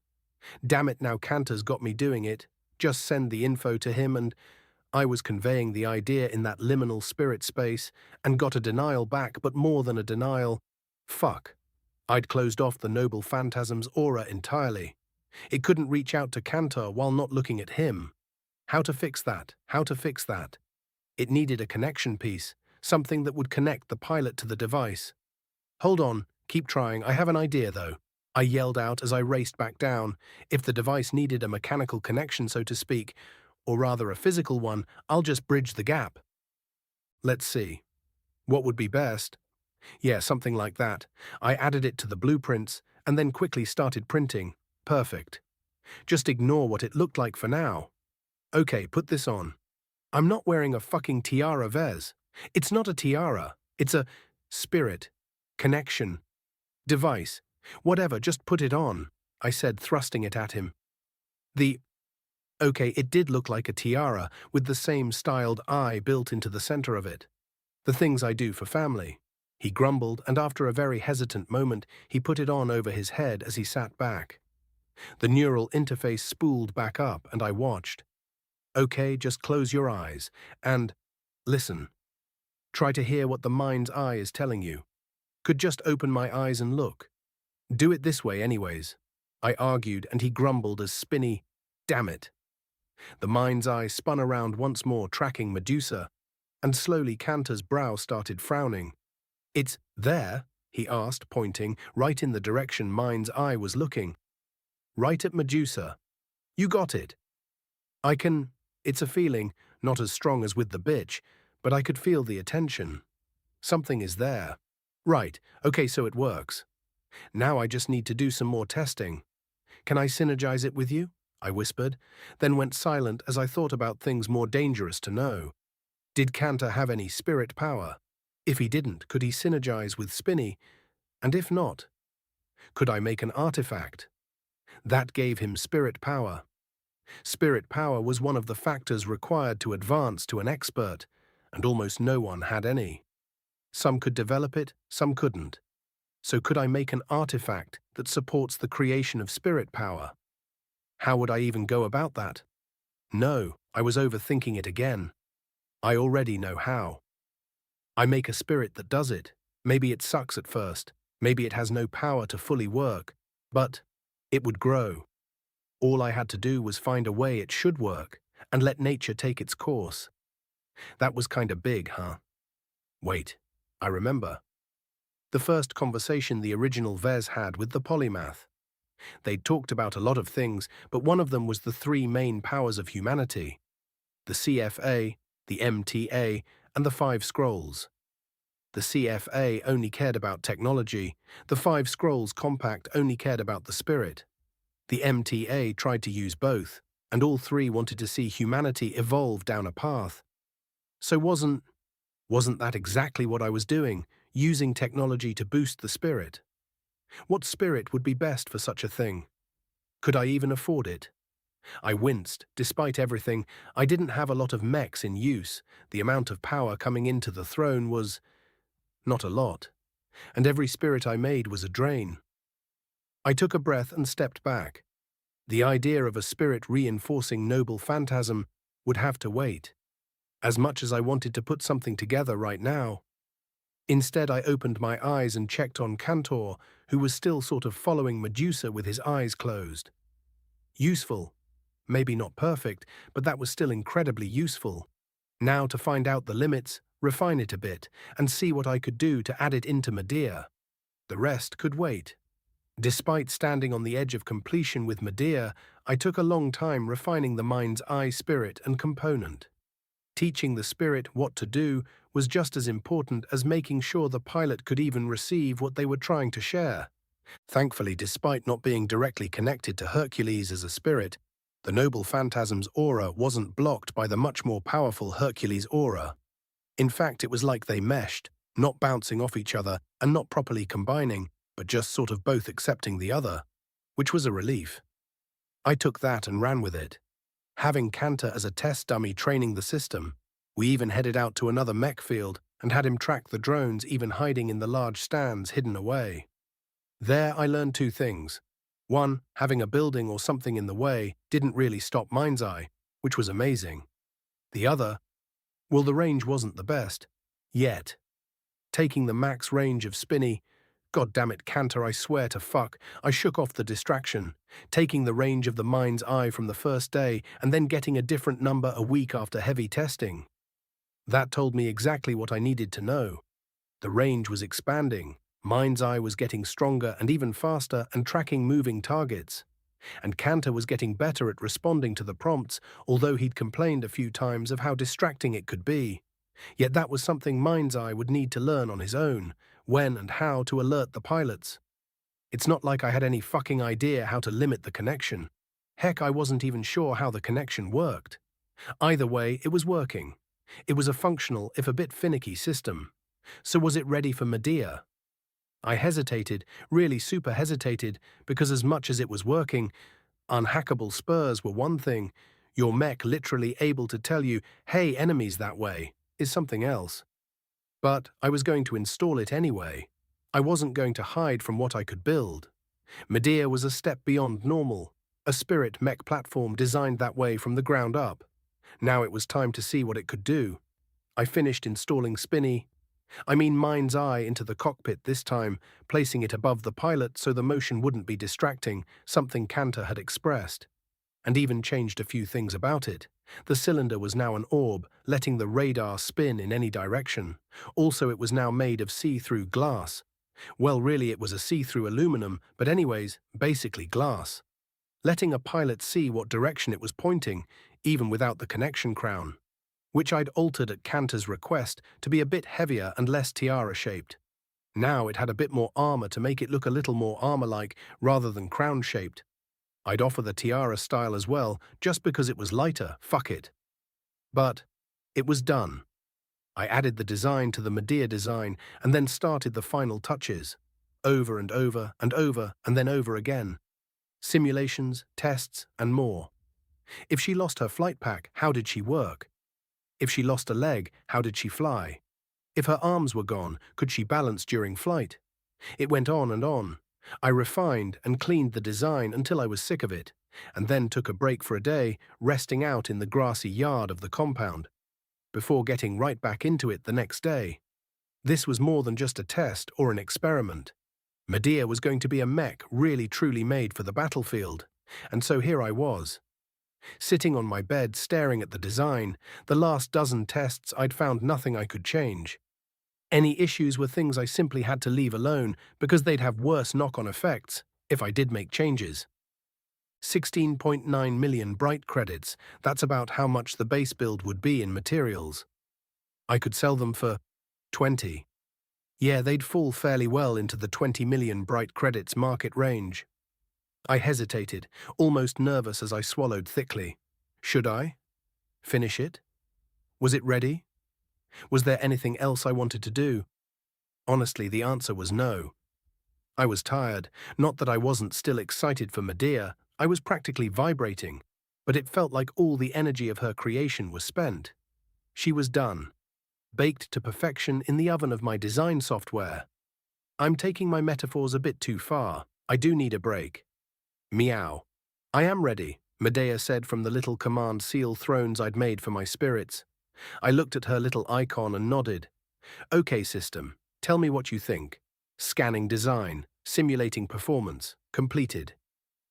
Damn it, now Cantor's got me doing it. Just send the info to him, and I was conveying the idea in that liminal spirit space and got a denial back, but more than a denial. Fuck. I'd closed off the noble phantasm's aura entirely. It couldn't reach out to Cantor while not looking at him. How to fix that? How to fix that? It needed a connection piece, something that would connect the pilot to the device. Hold on, keep trying, I have an idea though. I yelled out as I raced back down. If the device needed a mechanical connection, so to speak, or rather a physical one, I'll just bridge the gap. Let's see. What would be best? Yeah, something like that. I added it to the blueprints and then quickly started printing. Perfect. Just ignore what it looked like for now. Okay, put this on. I'm not wearing a fucking tiara, Ves. It's not a tiara. It's a spirit, connection, device, whatever, just put it on, I said, thrusting it at him. Okay, it did look like a tiara with the same styled eye built into the center of it. The things I do for family. He grumbled, and after a very hesitant moment, he put it on over his head as he sat back. The neural interface spooled back up, and I watched. Okay, just close your eyes, and listen. Try to hear what the mind's eye is telling you. Could just open my eyes and look. Do it this way anyways. I argued, and he grumbled as Spinny, damn it. The mind's eye spun around once more, tracking Medusa, and slowly Cantor's brow started frowning. It's there, he asked, pointing right in the direction mind's eye was looking. Right at Medusa. You got it. It's a feeling, not as strong as with the bitch, but I could feel the attention. Something is there. Right, okay, so it works. Now I just need to do some more testing. Can I synergize it with you? I whispered, then went silent as I thought about things more dangerous to know. Did Cantor have any spirit power? If he didn't, could he synergize with Spinny? And if not, could I make an artifact? That gave him spirit power. Spirit power was one of the factors required to advance to an expert, and almost no one had any. Some could develop it, some couldn't. So could I make an artifact that supports the creation of spirit power? How would I even go about that? No, I was overthinking it again. I already know how. I make a spirit that does it. Maybe it sucks at first. Maybe it has no power to fully work. But it would grow. All I had to do was find a way it should work and let nature take its course. That was kinda big, huh? Wait, I remember. The first conversation the original Ves had with the polymath. They'd talked about a lot of things, but one of them was the three main powers of humanity: the CFA, the MTA, and the Five Scrolls. The CFA only cared about technology, the Five Scrolls Compact only cared about the spirit. The MTA tried to use both, and all three wanted to see humanity evolve down a path. So wasn't that exactly what I was doing, using technology to boost the spirit? What spirit would be best for such a thing? Could I even afford it? I winced. Despite everything, I didn't have a lot of mechs in use. The amount of power coming into the throne was not a lot, and every spirit I made was a drain. I took a breath and stepped back. The idea of a spirit reinforcing noble phantasm would have to wait, as much as I wanted to put something together right now. Instead, I opened my eyes and checked on Cantor, who was still sort of following Medusa with his eyes closed. Useful. Maybe not perfect, but that was still incredibly useful. Now to find out the limits, refine it a bit, and see what I could do to add it into Medea. The rest could wait. Despite standing on the edge of completion with Medea, I took a long time refining the mind's eye spirit and component. Teaching the spirit what to do was just as important as making sure the pilot could even receive what they were trying to share. Thankfully, despite not being directly connected to Hercules as a spirit, the noble phantasm's aura wasn't blocked by the much more powerful Hercules aura. In fact, it was like they meshed, not bouncing off each other and not properly combining, but just sort of both accepting the other, which was a relief. I took that and ran with it. Having Cantor as a test dummy training the system, we even headed out to another mech field and had him track the drones even hiding in the large stands hidden away. There I learned two things. One, having a building or something in the way didn't really stop mind's eye, which was amazing. The other, well, the range wasn't the best. Yet. Taking the max range of Spinny, God damn it, Cantor, I swear to fuck, I shook off the distraction, taking the range of the mind's eye from the first day and then getting a different number a week after heavy testing. That told me exactly what I needed to know. The range was expanding, mind's eye was getting stronger and even faster and tracking moving targets. And Cantor was getting better at responding to the prompts, although he'd complained a few times of how distracting it could be. Yet that was something mind's eye would need to learn on his own, when and how to alert the pilots. It's not like I had any fucking idea how to limit the connection. Heck, I wasn't even sure how the connection worked. Either way, it was working. It was a functional, if a bit finicky, system. So was it ready for Medea? I hesitated, really super hesitated, because as much as it was working, unhackable spurs were one thing. Your mech literally able to tell you, hey, enemies that way, is something else. But I was going to install it anyway. I wasn't going to hide from what I could build. Medea was a step beyond normal, a spirit mech platform designed that way from the ground up. Now it was time to see what it could do. I finished installing Spinny. I mean mind's eye into the cockpit this time, placing it above the pilot so the motion wouldn't be distracting, something Cantor had expressed. And even changed a few things about it. The cylinder was now an orb, letting the radar spin in any direction. Also, it was now made of see-through glass. Well, really, it was a see-through aluminum, but anyways, basically glass. Letting a pilot see what direction it was pointing, even without the connection crown, which I'd altered at Cantor's request to be a bit heavier and less tiara-shaped. Now it had a bit more armor to make it look a little more armor-like rather than crown-shaped. I'd offer the tiara style as well, just because it was lighter, fuck it. But it was done. I added the design to the Medea design and then started the final touches. Over and over and over and then over again. Simulations, tests, and more. If she lost her flight pack, how did she work? If she lost a leg, how did she fly? If her arms were gone, could she balance during flight? It went on and on. I refined and cleaned the design until I was sick of it, and then took a break for a day, resting out in the grassy yard of the compound, before getting right back into it the next day. This was more than just a test or an experiment. Medea was going to be a mech really truly made for the battlefield, and so here I was. Sitting on my bed staring at the design, the last dozen tests I'd found nothing I could change. Any issues were things I simply had to leave alone because they'd have worse knock-on effects if I did make changes. 16.9 million bright credits, that's about how much the base build would be in materials. I could sell them for 20. Yeah, they'd fall fairly well into the 20 million bright credits market range. I hesitated, almost nervous as I swallowed thickly. Should I? Finish it? Was it ready? Was there anything else I wanted to do? Honestly, the answer was no. I was tired, not that I wasn't still excited for Medea, I was practically vibrating, but it felt like all the energy of her creation was spent. She was done, baked to perfection in the oven of my design software. I'm taking my metaphors a bit too far, I do need a break. Meow. I am ready, Medea said from the little command seal thrones I'd made for my spirits. I looked at her little icon and nodded. Okay, system, tell me what you think. Scanning design, simulating performance, completed.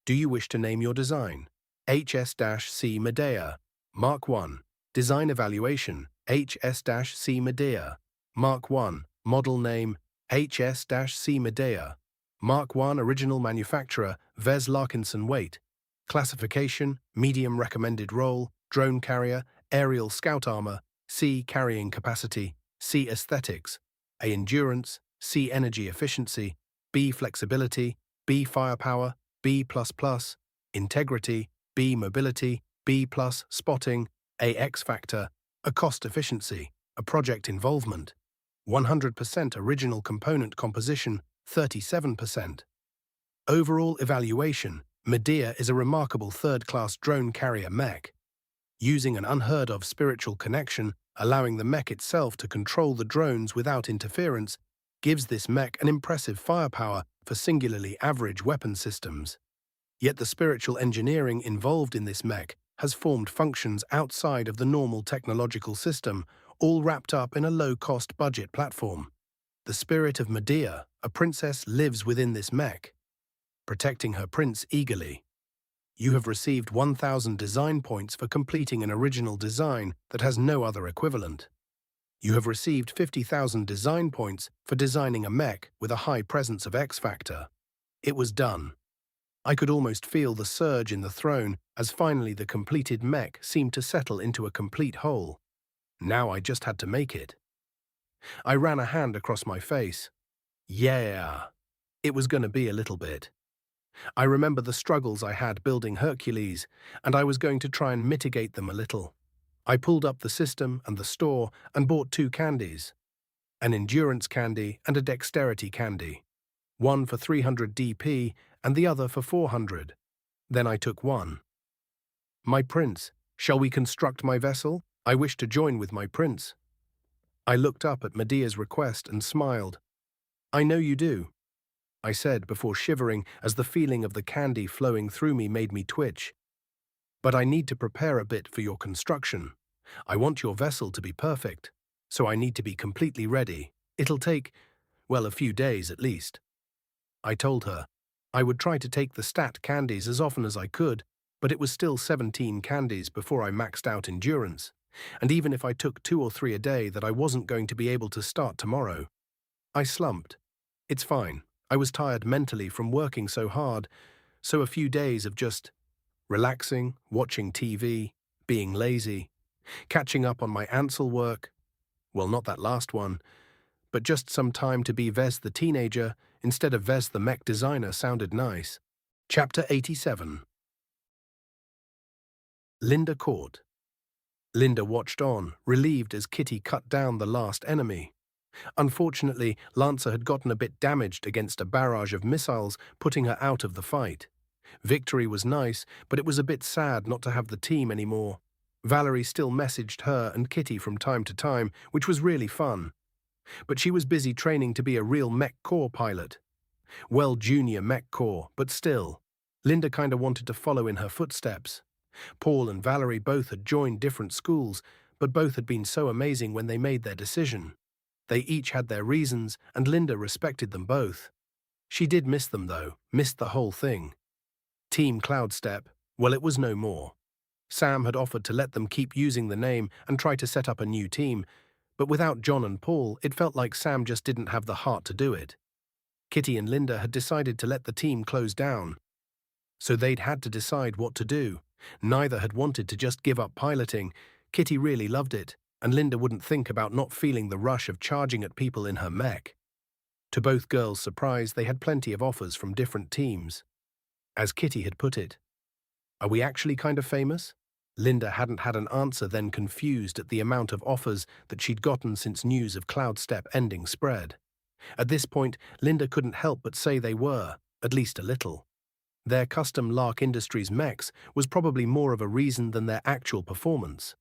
Do you wish to name your design? HS-C Medea. Mark 1. Design evaluation, HS-C Medea. Mark 1. Model name, HS-C Medea. Mark 1. Original manufacturer, Ves Larkinson. Weight. Classification, medium recommended role, drone carrier, aerial scout armor, C. Carrying capacity, C. Aesthetics, A. Endurance, C. Energy efficiency, B. Flexibility, B. Firepower, B++, Integrity, B. Mobility, B+, Spotting, A. X factor, A. Cost efficiency, A. Project involvement, 100% original component composition, 37%. Overall evaluation, Medea is a remarkable third-class drone carrier mech. Using an unheard-of spiritual connection, allowing the mech itself to control the drones without interference, gives this mech an impressive firepower for singularly average weapon systems. Yet the spiritual engineering involved in this mech has formed functions outside of the normal technological system, all wrapped up in a low-cost budget platform. The spirit of Medea, a princess, lives within this mech, protecting her prince eagerly. You have received 1,000 design points for completing an original design that has no other equivalent. You have received 50,000 design points for designing a mech with a high presence of X factor. It was done. I could almost feel the surge in the throne as finally the completed mech seemed to settle into a complete whole. Now I just had to make it. I ran a hand across my face. Yeah, it was going to be a little bit. I remember the struggles I had building Hercules, and I was going to try and mitigate them a little. I pulled up the system and the store and bought 2 candies, an endurance candy and a dexterity candy, one for 300 DP and the other for 400. Then I took one. My prince, shall we construct my vessel? I wish to join with my prince. I looked up at Medea's request and smiled. I know you do, I said before shivering as the feeling of the candy flowing through me made me twitch. But I need to prepare a bit for your construction. I want your vessel to be perfect, so I need to be completely ready. It'll take, well, a few days at least. I told her. I would try to take the stat candies as often as I could, but it was still 17 candies before I maxed out endurance. And even if I took 2 or 3 a day, that I wasn't going to be able to start tomorrow. I slumped. It's fine. I was tired mentally from working so hard, so a few days of just relaxing, watching TV, being lazy, catching up on my Ansel work, well, not that last one, but just some time to be Ves the teenager instead of Ves the mech designer sounded nice. Chapter 87. Linda caught. Linda watched on, relieved as Kitty cut down the last enemy. Unfortunately, Lancer had gotten a bit damaged against a barrage of missiles, putting her out of the fight. Victory was nice, but it was a bit sad not to have the team anymore. Valerie still messaged her and Kitty from time to time, which was really fun. But she was busy training to be a real mech corps pilot. Well, junior mech corps, but still. Linda kinda wanted to follow in her footsteps. Paul and Valerie both had joined different schools, but both had been so amazing when they made their decision. They each had their reasons, and Linda respected them both. She did miss them, though, missed the whole thing. Team Cloudstep, well, it was no more. Sam had offered to let them keep using the name and try to set up a new team, but without John and Paul, it felt like Sam just didn't have the heart to do it. Kitty and Linda had decided to let the team close down. So they'd had to decide what to do. Neither had wanted to just give up piloting. Kitty really loved it, and Linda wouldn't think about not feeling the rush of charging at people in her mech. To both girls' surprise, they had plenty of offers from different teams. As Kitty had put it, "Are we actually kind of famous?" Linda hadn't had an answer, then confused at the amount of offers that she'd gotten since news of Cloudstep ending spread. At this point, Linda couldn't help but say they were, at least a little. Their custom Lark Industries mechs was probably more of a reason than their actual performance.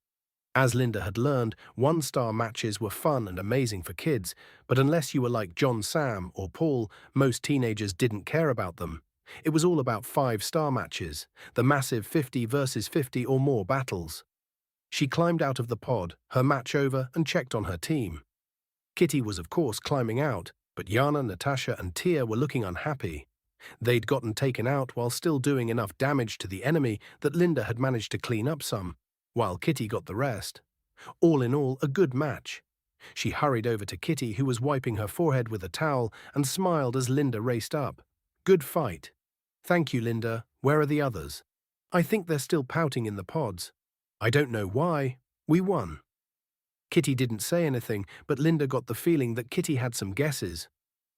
As Linda had learned, one-star matches were fun and amazing for kids, but unless you were like John, Sam, or Paul, most teenagers didn't care about them. It was all about 5-star matches, the massive 50 versus 50 or more battles. She climbed out of the pod, her match over, and checked on her team. Kitty was of course climbing out, but Yana, Natasha, and Tia were looking unhappy. They'd gotten taken out while still doing enough damage to the enemy that Linda had managed to clean up some, while Kitty got the rest. All in all, a good match. She hurried over to Kitty, who was wiping her forehead with a towel, and smiled as Linda raced up. "Good fight." "Thank you, Linda. Where are the others?" "I think they're still pouting in the pods." "I don't know why. We won." Kitty didn't say anything, but Linda got the feeling that Kitty had some guesses.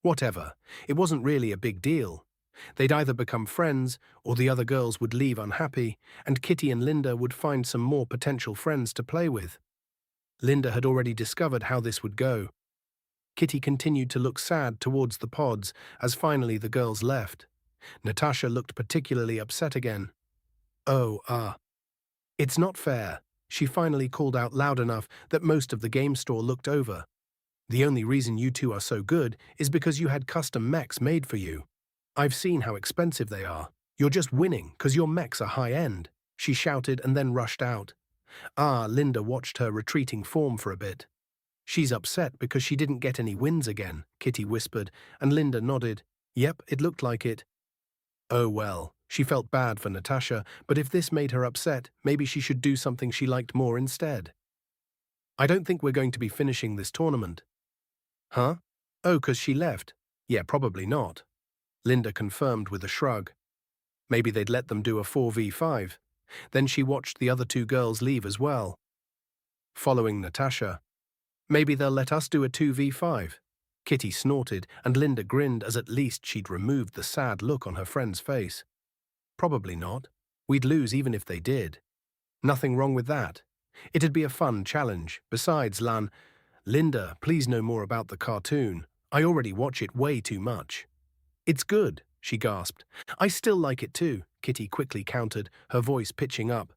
Whatever. It wasn't really a big deal. They'd either become friends, or the other girls would leave unhappy, and Kitty and Linda would find some more potential friends to play with. Linda had already discovered how this would go. Kitty continued to look sad towards the pods as finally the girls left. Natasha looked particularly upset again. "Oh, it's not fair," she finally called out loud enough that most of the game store looked over. "The only reason you two are so good is because you had custom mechs made for you. I've seen how expensive they are. You're just winning because your mechs are high-end," she shouted and then rushed out. Linda watched her retreating form for a bit. "She's upset because she didn't get any wins again," Kitty whispered, and Linda nodded. "Yep, it looked like it." Oh well, she felt bad for Natasha, but if this made her upset, maybe she should do something she liked more instead. "I don't think we're going to be finishing this tournament." "Huh? Oh, 'cause she left? Yeah, probably not." Linda confirmed with a shrug. Maybe they'd let them do a 4v5. Then she watched the other two girls leave as well. Following Natasha. "Maybe they'll let us do a 2v5. Kitty snorted, and Linda grinned as at least she'd removed the sad look on her friend's face. "Probably not. We'd lose even if they did." "Nothing wrong with that. It'd be a fun challenge. Besides, Linda, please know more about the cartoon. I already watch it way too much." "It's good," she gasped. "I still like it too," Kitty quickly countered, her voice pitching up.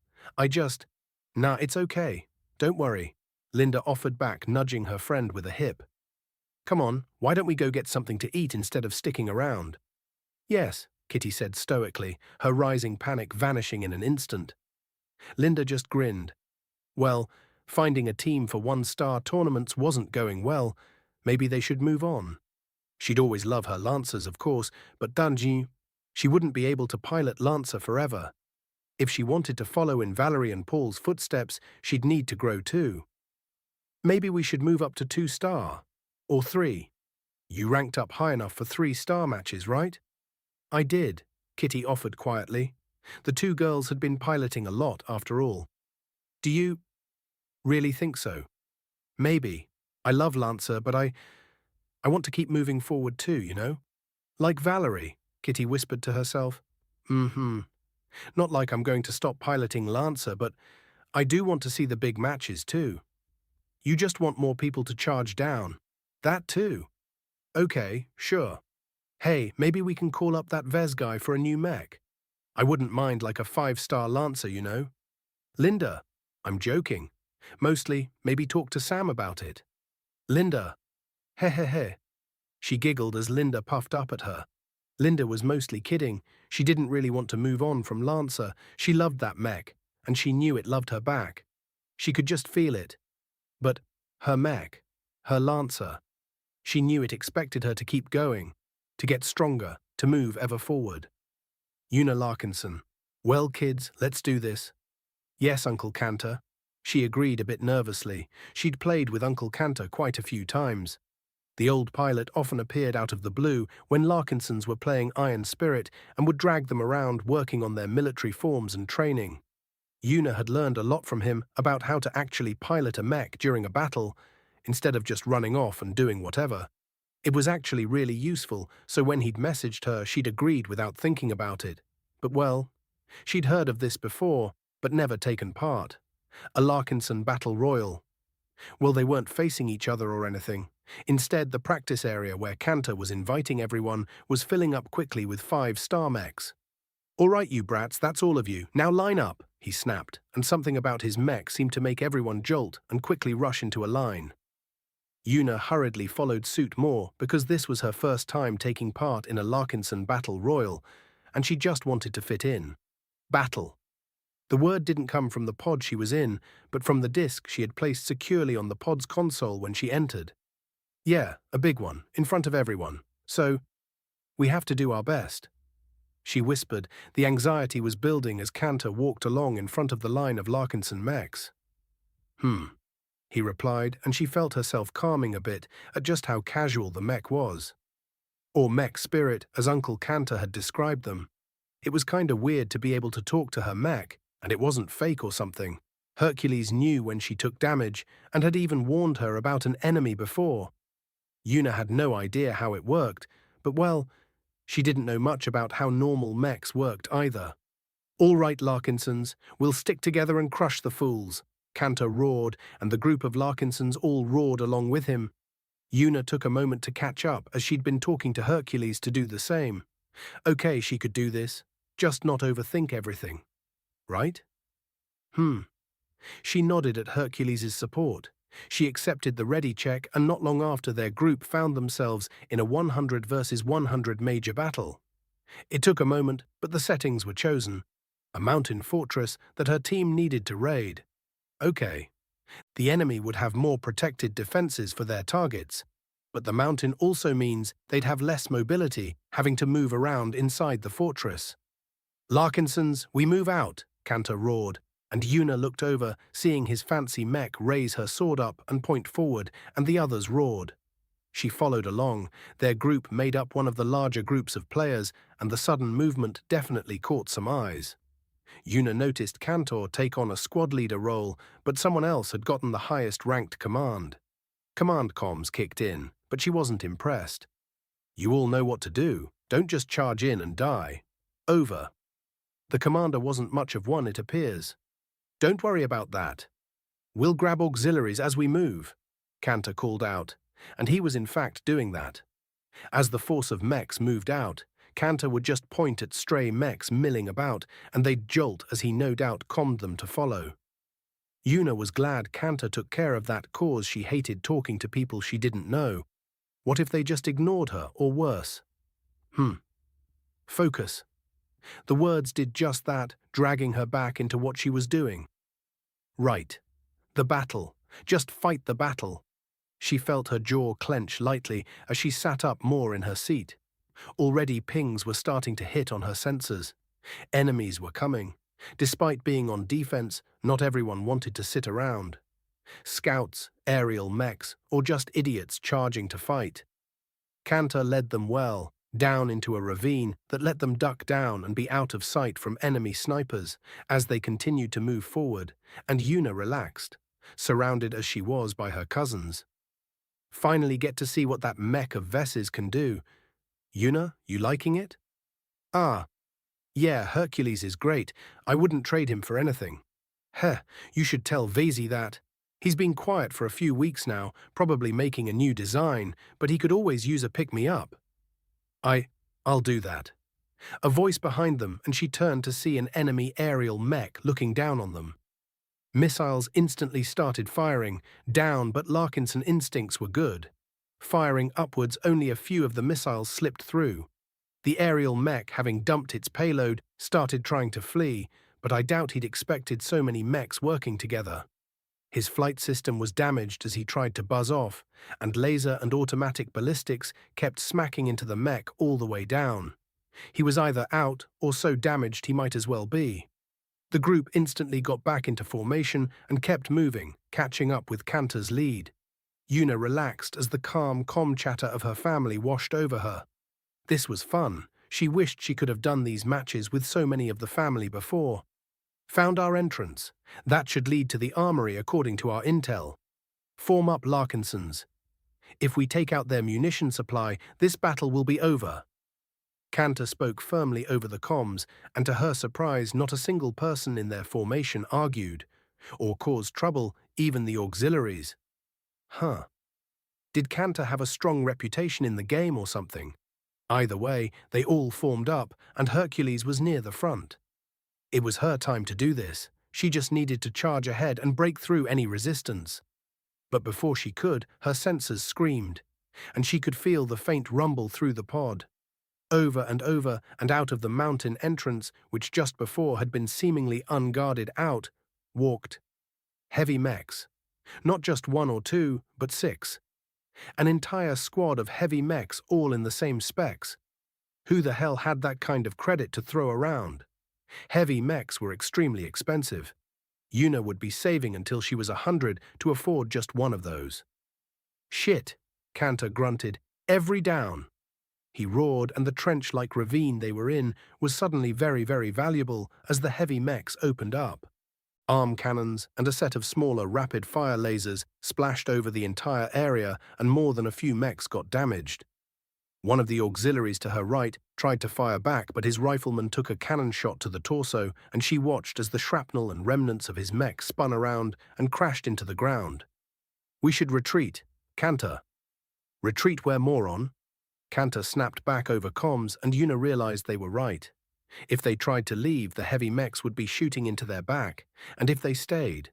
Nah, it's okay. Don't worry," Linda offered back, nudging her friend with a hip. "Come on, why don't we go get something to eat instead of sticking around?" "Yes," Kitty said stoically, her rising panic vanishing in an instant. Linda just grinned. Well, finding a team for one-star tournaments wasn't going well, Maybe they should move on. She'd always love her Lancers, of course, but Danji, she wouldn't be able to pilot Lancer forever. If she wanted to follow in Valerie and Paul's footsteps, she'd need to grow too. Maybe we should move up to 2-star. Or 3. You ranked up high enough for 3-star matches, right? I did, Kitty offered quietly. The two girls had been piloting a lot, after all. Do you really think so? Maybe. I love Lancer, but I want to keep moving forward too, you know? Like Valerie, Kitty whispered to herself. Not like I'm going to stop piloting Lancer, but I do want to see the big matches too. You just want more people to charge down. That too. Okay, sure. Hey, maybe we can call up that Ves guy for a new mech. I wouldn't mind like a 5-star Lancer, you know. Linda, I'm joking. Mostly, maybe talk to Sam about it. Linda, he. She giggled as Linda puffed up at her. Linda was mostly kidding. She didn't really want to move on from Lancer. She loved that mech, and she knew it loved her back. She could just feel it. But her mech, her Lancer, she knew it expected her to keep going, to get stronger, to move ever forward. Ves Larkinson. Well, kids, let's do this. Yes, Uncle Cantor. She agreed a bit nervously. She'd played with Uncle Cantor quite a few times. The old pilot often appeared out of the blue when Larkinsons were playing Iron Spirit and would drag them around working on their military forms and training. Una had learned a lot from him about how to actually pilot a mech during a battle, instead of just running off and doing whatever. It was actually really useful, so when he'd messaged her, she'd agreed without thinking about it. But well, she'd heard of this before, but never taken part. A Larkinson Battle Royal. Well, they weren't facing each other or anything. Instead, the practice area where Cantor was inviting everyone was filling up quickly with 5-star mechs. All right, you brats, that's all of you. Now line up, he snapped, and something about his mech seemed to make everyone jolt and quickly rush into a line. Una hurriedly followed suit more because this was her first time taking part in a Larkinson Battle Royal, and she just wanted to fit in. Battle. The word didn't come from the pod she was in, but from the disc she had placed securely on the pod's console when she entered. Yeah, a big one, in front of everyone. So, we have to do our best. She whispered. The anxiety was building as Cantor walked along in front of the line of Larkinson mechs. He replied, and she felt herself calming a bit at just how casual the mech was. Or mech spirit, as Uncle Cantor had described them. It was kinda weird to be able to talk to her mech, and it wasn't fake or something. Hercules knew when she took damage, and had even warned her about an enemy before. Una had no idea how it worked, but well, she didn't know much about how normal mechs worked either. All right, Larkinsons, we'll stick together and crush the fools. Cantor roared, and the group of Larkinsons all roared along with him. Una took a moment to catch up as she'd been talking to Hercules to do the same. Okay, she could do this, just not overthink everything. Right? She nodded at Hercules' support. She accepted the ready check, and not long after their group found themselves in a 100 versus 100 major battle. It took a moment, but the settings were chosen. A mountain fortress that her team needed to raid. Okay. The enemy would have more protected defenses for their targets, but the mountain also means they'd have less mobility, having to move around inside the fortress. Larkinsons, we move out, Cantor roared, and Una looked over, seeing his fancy mech raise her sword up and point forward, and the others roared. She followed along. Their group made up one of the larger groups of players, and the sudden movement definitely caught some eyes. Una noticed Cantor take on a squad leader role, but someone else had gotten the highest-ranked command. Command comms kicked in, but she wasn't impressed. You all know what to do. Don't just charge in and die. Over. The commander wasn't much of one, it appears. Don't worry about that. We'll grab auxiliaries as we move, Cantor called out, and he was in fact doing that. As the force of mechs moved out, Cantor would just point at stray mechs milling about, and they'd jolt as he no doubt calmed them to follow. Una was glad Cantor took care of that cause she hated talking to people she didn't know. What if they just ignored her, or worse? Focus. The words did just that, dragging her back into what she was doing. Right. The battle. Just fight the battle. She felt her jaw clench lightly as she sat up more in her seat. Already pings were starting to hit on her sensors. Enemies were coming. Despite being on defense, not everyone wanted to sit around. Scouts, aerial mechs, or just idiots charging to fight. Cantor led them well, down into a ravine that let them duck down and be out of sight from enemy snipers as they continued to move forward, and Yuna relaxed, surrounded as she was by her cousins. Finally get to see what that mech of Ves's can do. Yuna, you liking it? Ah, yeah, Hercules is great. I wouldn't trade him for anything. Heh, you should tell Vesi that. He's been quiet for a few weeks now, probably making a new design, but he could always use a pick-me-up. I'll do that. A voice behind them, and she turned to see an enemy aerial mech looking down on them. Missiles instantly started firing, down, but Larkinson instincts were good. Firing upwards, only a few of the missiles slipped through. The aerial mech, having dumped its payload, started trying to flee, but I doubt he'd expected so many mechs working together. His flight system was damaged as he tried to buzz off, and laser and automatic ballistics kept smacking into the mech all the way down. He was either out or so damaged he might as well be. The group instantly got back into formation and kept moving, catching up with Cantor's lead. Yuna relaxed as the calm chatter of her family washed over her. This was fun. She wished she could have done these matches with so many of the family before. Found our entrance. That should lead to the armory according to our intel. Form up Larkinsons. If we take out their munition supply, this battle will be over. Cantor spoke firmly over the comms, and to her surprise, not a single person in their formation argued, or caused trouble, even the auxiliaries. Huh. Did Cantor have a strong reputation in the game or something? Either way, they all formed up, and Hercules was near the front. It was her time to do this. She just needed to charge ahead and break through any resistance. But before she could, her sensors screamed, and she could feel the faint rumble through the pod. Over and out of the mountain entrance, which just before had been seemingly unguarded out, walked heavy mechs. Not just one or two, but 6. An entire squad of heavy mechs all in the same specs. Who the hell had that kind of credit to throw around? Heavy mechs were extremely expensive. Yuna would be saving until she was 100 to afford just one of those. Shit, Cantor grunted. Every down. He roared, and the trench-like ravine they were in was suddenly very, very valuable as the heavy mechs opened up. Arm cannons and a set of smaller rapid-fire lasers splashed over the entire area, and more than a few mechs got damaged. One of the auxiliaries to her right tried to fire back, but his rifleman took a cannon shot to the torso, and she watched as the shrapnel and remnants of his mech spun around and crashed into the ground. We should retreat, Cantor. Retreat where, moron? Cantor snapped back over comms, and Yuna realized they were right. If they tried to leave, the heavy mechs would be shooting into their back, and if they stayed,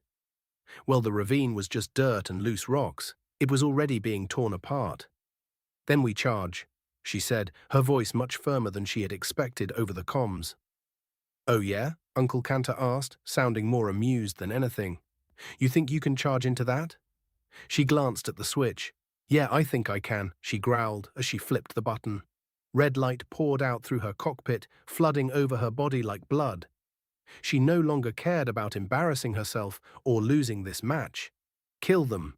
well, the ravine was just dirt and loose rocks. It was already being torn apart. Then we charge, she said, her voice much firmer than she had expected over the comms. Oh yeah? Uncle Cantor asked, sounding more amused than anything. You think you can charge into that? She glanced at the switch. Yeah, I think I can, she growled as she flipped the button. Red light poured out through her cockpit, flooding over her body like blood. She no longer cared about embarrassing herself or losing this match. Kill them.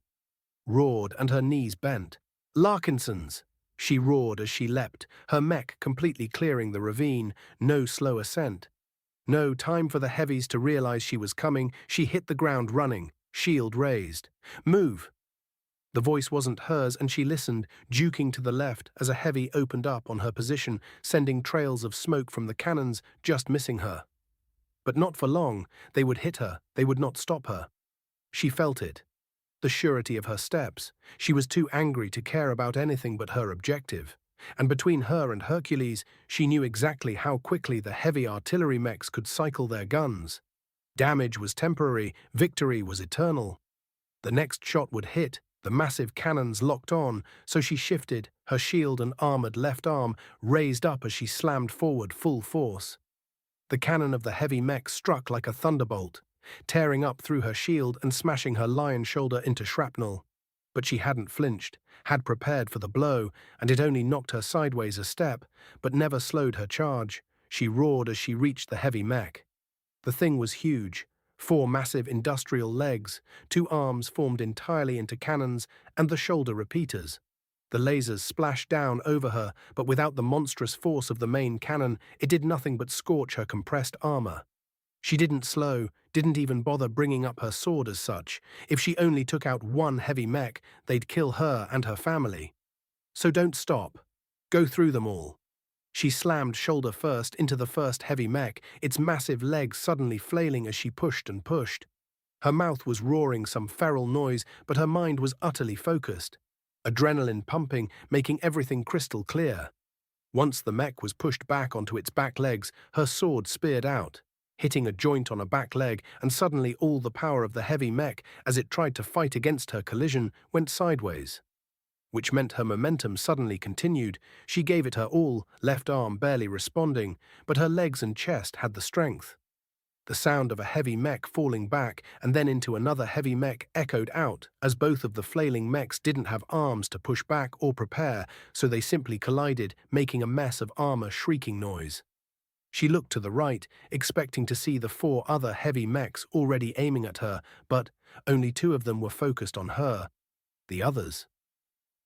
Roared, and her knees bent. Larkinsons! She roared as she leapt, her mech completely clearing the ravine, no slow ascent. No time for the heavies to realize she was coming. She hit the ground running, shield raised. Move! The voice wasn't hers, and she listened, juking to the left as a heavy opened up on her position, sending trails of smoke from the cannons, just missing her. But not for long. They would hit her. They would not stop her. She felt it. The surety of her steps. She was too angry to care about anything but her objective. And between her and Hercules, she knew exactly how quickly the heavy artillery mechs could cycle their guns. Damage was temporary, victory was eternal. The next shot would hit. The massive cannons locked on, so she shifted, her shield and armored left arm raised up as she slammed forward full force. The cannon of the heavy mech struck like a thunderbolt, tearing up through her shield and smashing her lion shoulder into shrapnel. But she hadn't flinched, had prepared for the blow, and it only knocked her sideways a step, but never slowed her charge. She roared as she reached the heavy mech. The thing was huge. 4 massive industrial legs, 2 arms formed entirely into cannons, and the shoulder repeaters. The lasers splashed down over her, but without the monstrous force of the main cannon, it did nothing but scorch her compressed armor. She didn't slow, didn't even bother bringing up her sword as such. If she only took out one heavy mech, they'd kill her and her family. So don't stop. Go through them all. She slammed shoulder first into the first heavy mech, its massive legs suddenly flailing as she pushed and pushed. Her mouth was roaring some feral noise, but her mind was utterly focused. Adrenaline pumping, making everything crystal clear. Once the mech was pushed back onto its back legs, her sword speared out, hitting a joint on a back leg, and suddenly all the power of the heavy mech, as it tried to fight against her collision, went sideways. Which meant her momentum suddenly continued. She gave it her all, left arm barely responding, but her legs and chest had the strength. The sound of a heavy mech falling back and then into another heavy mech echoed out, as both of the flailing mechs didn't have arms to push back or prepare, so they simply collided, making a mess of armor shrieking noise. She looked to the right, expecting to see the 4 other heavy mechs already aiming at her, but only 2 of them were focused on her. The others.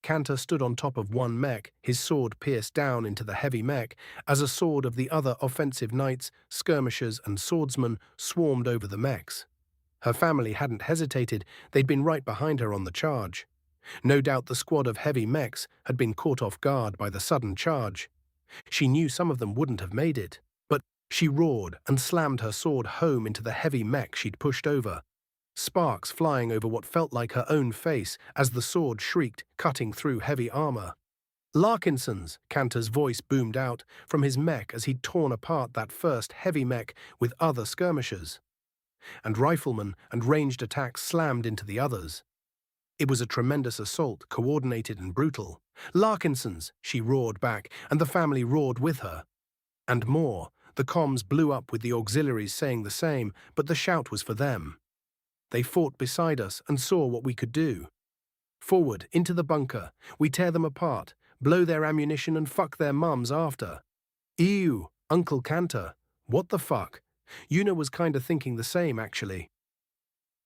Cantor stood on top of one mech, his sword pierced down into the heavy mech, as a sword of the other offensive knights, skirmishers, and swordsmen swarmed over the mechs. Her family hadn't hesitated, they'd been right behind her on the charge. No doubt the squad of heavy mechs had been caught off guard by the sudden charge. She knew some of them wouldn't have made it, but she roared and slammed her sword home into the heavy mech she'd pushed over. Sparks flying over what felt like her own face as the sword shrieked, cutting through heavy armor. Larkinson's, Cantor's voice boomed out from his mech as he'd torn apart that first heavy mech with other skirmishers. And riflemen and ranged attacks slammed into the others. It was a tremendous assault, coordinated and brutal. Larkinson's, she roared back, and the family roared with her. And more, the comms blew up with the auxiliaries saying the same, but the shout was for them. They fought beside us and saw what we could do. Forward, into the bunker. We tear them apart, blow their ammunition and fuck their mums after. Ew, Uncle Cantor. What the fuck? Yuna was kinda thinking the same, actually.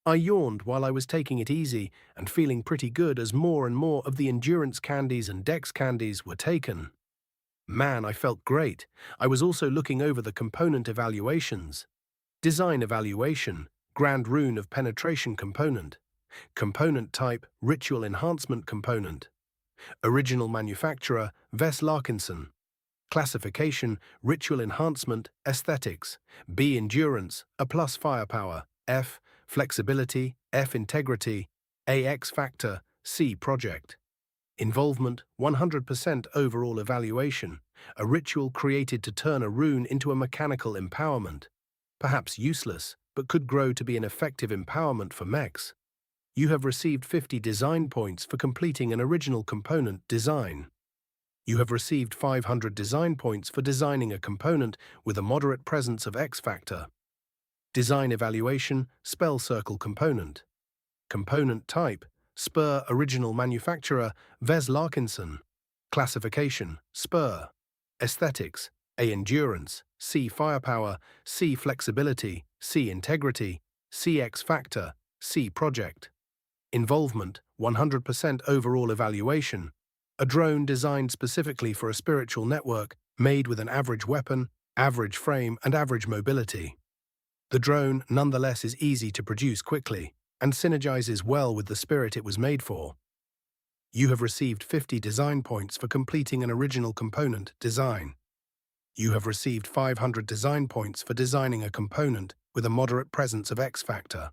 I yawned while I was taking it easy and feeling pretty good as more and more of the endurance candies and dex candies were taken. Man, I felt great. I was also looking over the component evaluations. Design evaluation. Grand Rune of Penetration Component. Component Type, Ritual Enhancement Component. Original Manufacturer, Ves Larkinson. Classification, Ritual Enhancement, Aesthetics. B. Endurance, A plus Firepower. F. Flexibility, F. Integrity. A. X Factor, C. Project. Involvement, 100% overall evaluation. A ritual created to turn a rune into a mechanical empowerment. Perhaps useless, but could grow to be an effective empowerment for mechs. You have received 50 design points for completing an original component design. You have received 500 design points for designing a component with a moderate presence of X factor. Design evaluation, Spell Circle Component. Component type, Spur Original Manufacturer, Ves Larkinson. Classification, Spur. Aesthetics, A. Endurance, C. Firepower, C. Flexibility, C. Integrity, C. X Factor, C. Project. Involvement, 100% overall evaluation. A drone designed specifically for a spiritual network, made with an average weapon, average frame, and average mobility. The drone, nonetheless, is easy to produce quickly, and synergizes well with the spirit it was made for. You have received 50 design points for completing an original component design. You have received 500 design points for designing a component with a moderate presence of X factor.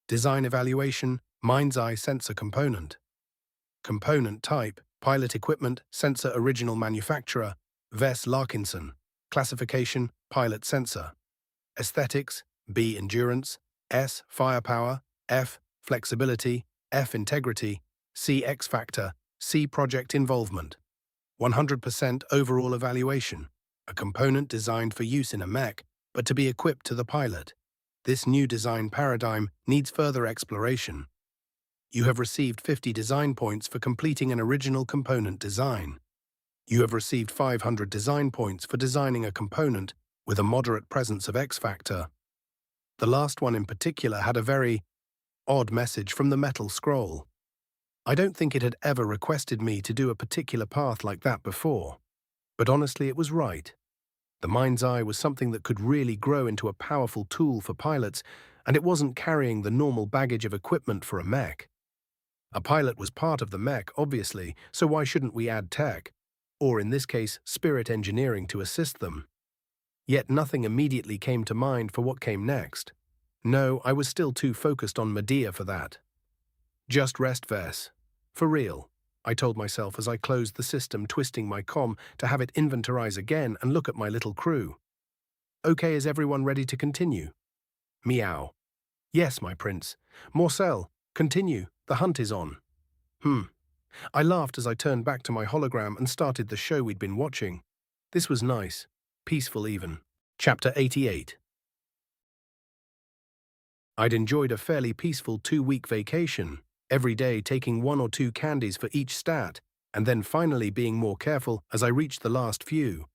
Design evaluation, Mind's Eye Sensor Component. Component type, Pilot Equipment, Sensor Original Manufacturer, Ves Larkinson. Classification, Pilot Sensor. Aesthetics, B. Endurance, S. Firepower, F. Flexibility, F. Integrity, C. X Factor, C. Project Involvement. 100% overall evaluation. A component designed for use in a mech, but to be equipped to the pilot. This new design paradigm needs further exploration. You have received 50 design points for completing an original component design. You have received 500 design points for designing a component with a moderate presence of X factor. The last one in particular had a very odd message from the metal scroll. I don't think it had ever requested me to do a particular path like that before. But honestly, it was right. The mind's eye was something that could really grow into a powerful tool for pilots, and it wasn't carrying the normal baggage of equipment for a mech. A pilot was part of the mech, obviously, so why shouldn't we add tech? Or in this case, spirit engineering to assist them. Yet nothing immediately came to mind for what came next. No, I was still too focused on Medea for that. Just rest, Ves. For real, I told myself as I closed the system, twisting my comm to have it inventorize again and look at my little crew. Okay, is everyone ready to continue? Meow. Yes, my prince. Morcel, continue, the hunt is on. I laughed as I turned back to my hologram and started the show we'd been watching. This was nice. Peaceful even. Chapter 88. I'd enjoyed a fairly peaceful 2-week vacation, every day taking 1 or 2 candies for each stat, and then finally being more careful as I reached the last few.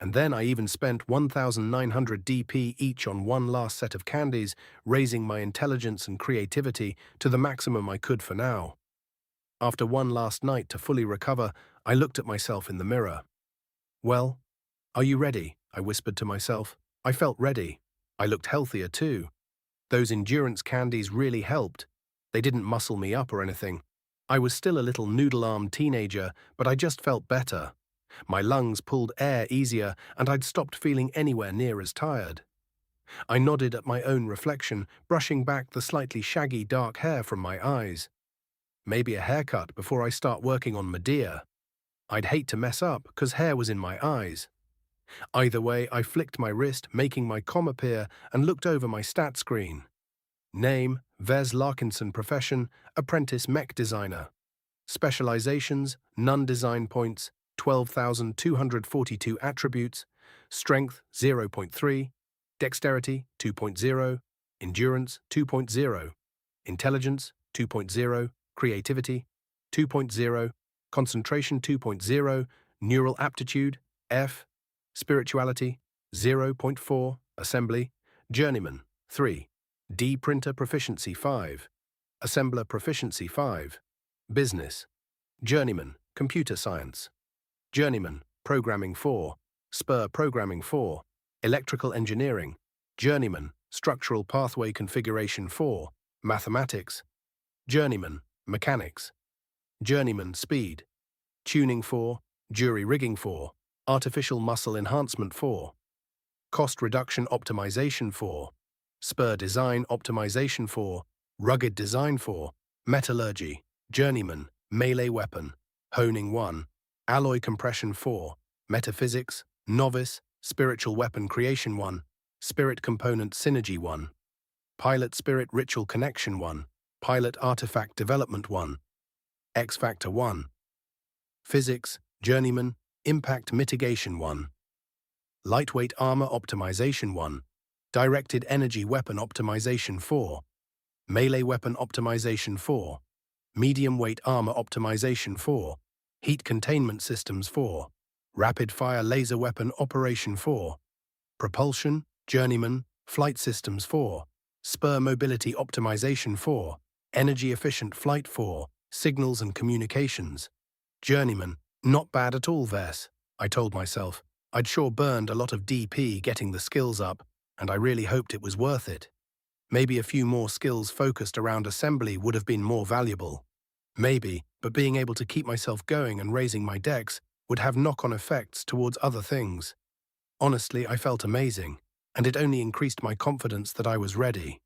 And then I even spent 1,900 DP each on one last set of candies, raising my intelligence and creativity to the maximum I could for now. After one last night to fully recover, I looked at myself in the mirror. Well, are you ready? I whispered to myself. I felt ready. I looked healthier too. Those endurance candies really helped. They didn't muscle me up or anything. I was still a little noodle-armed teenager, but I just felt better. My lungs pulled air easier, and I'd stopped feeling anywhere near as tired. I nodded at my own reflection, brushing back the slightly shaggy dark hair from my eyes. Maybe a haircut before I start working on Medea. I'd hate to mess up, 'cause hair was in my eyes. Either way, I flicked my wrist, making my comm appear, and looked over my stat screen. Name, Ves Larkinson. Profession, apprentice mech designer. Specializations, none. Design points, 12,242 attributes. Strength, 0.3. Dexterity, 2.0. Endurance, 2.0. Intelligence, 2.0. Creativity, 2.0. Concentration, 2.0. Neural aptitude, F. Spirituality, 0.4. Assembly, Journeyman, 3. D. Printer proficiency, 5. Assembler proficiency, 5. Business, Journeyman, Computer Science. Journeyman, Programming, 4. Spur Programming, 4. Electrical Engineering. Journeyman, Structural Pathway Configuration, 4. Mathematics. Journeyman, Mechanics. Journeyman, Speed. Tuning, 4. Jury Rigging, 4. Artificial Muscle Enhancement, 4. Cost Reduction Optimization, 4. Spur Design Optimization, 4. Rugged Design, 4. Metallurgy. Journeyman, Melee Weapon. Honing, 1. Alloy Compression, 4. Metaphysics. Novice. Spiritual Weapon Creation, 1. Spirit Component Synergy, 1. Pilot Spirit Ritual Connection, 1. Pilot Artifact Development, 1. X Factor, 1. Physics. Journeyman. Impact Mitigation, 1. Lightweight Armor Optimization, 1. Directed Energy Weapon Optimization, 4. Melee Weapon Optimization, 4. Medium Weight Armor Optimization, 4. Heat Containment Systems, 4. Rapid Fire Laser Weapon Operation, 4. Propulsion, Journeyman, Flight Systems, 4. Spur Mobility Optimization, 4. Energy Efficient Flight, 4. Signals and Communications. Journeyman, not bad at all, Ves, I told myself. I'd sure burned a lot of DP getting the skills up, and I really hoped it was worth it. Maybe a few more skills focused around assembly would have been more valuable. Maybe, but being able to keep myself going and raising my dex would have knock-on effects towards other things. Honestly, I felt amazing, and it only increased my confidence that I was ready.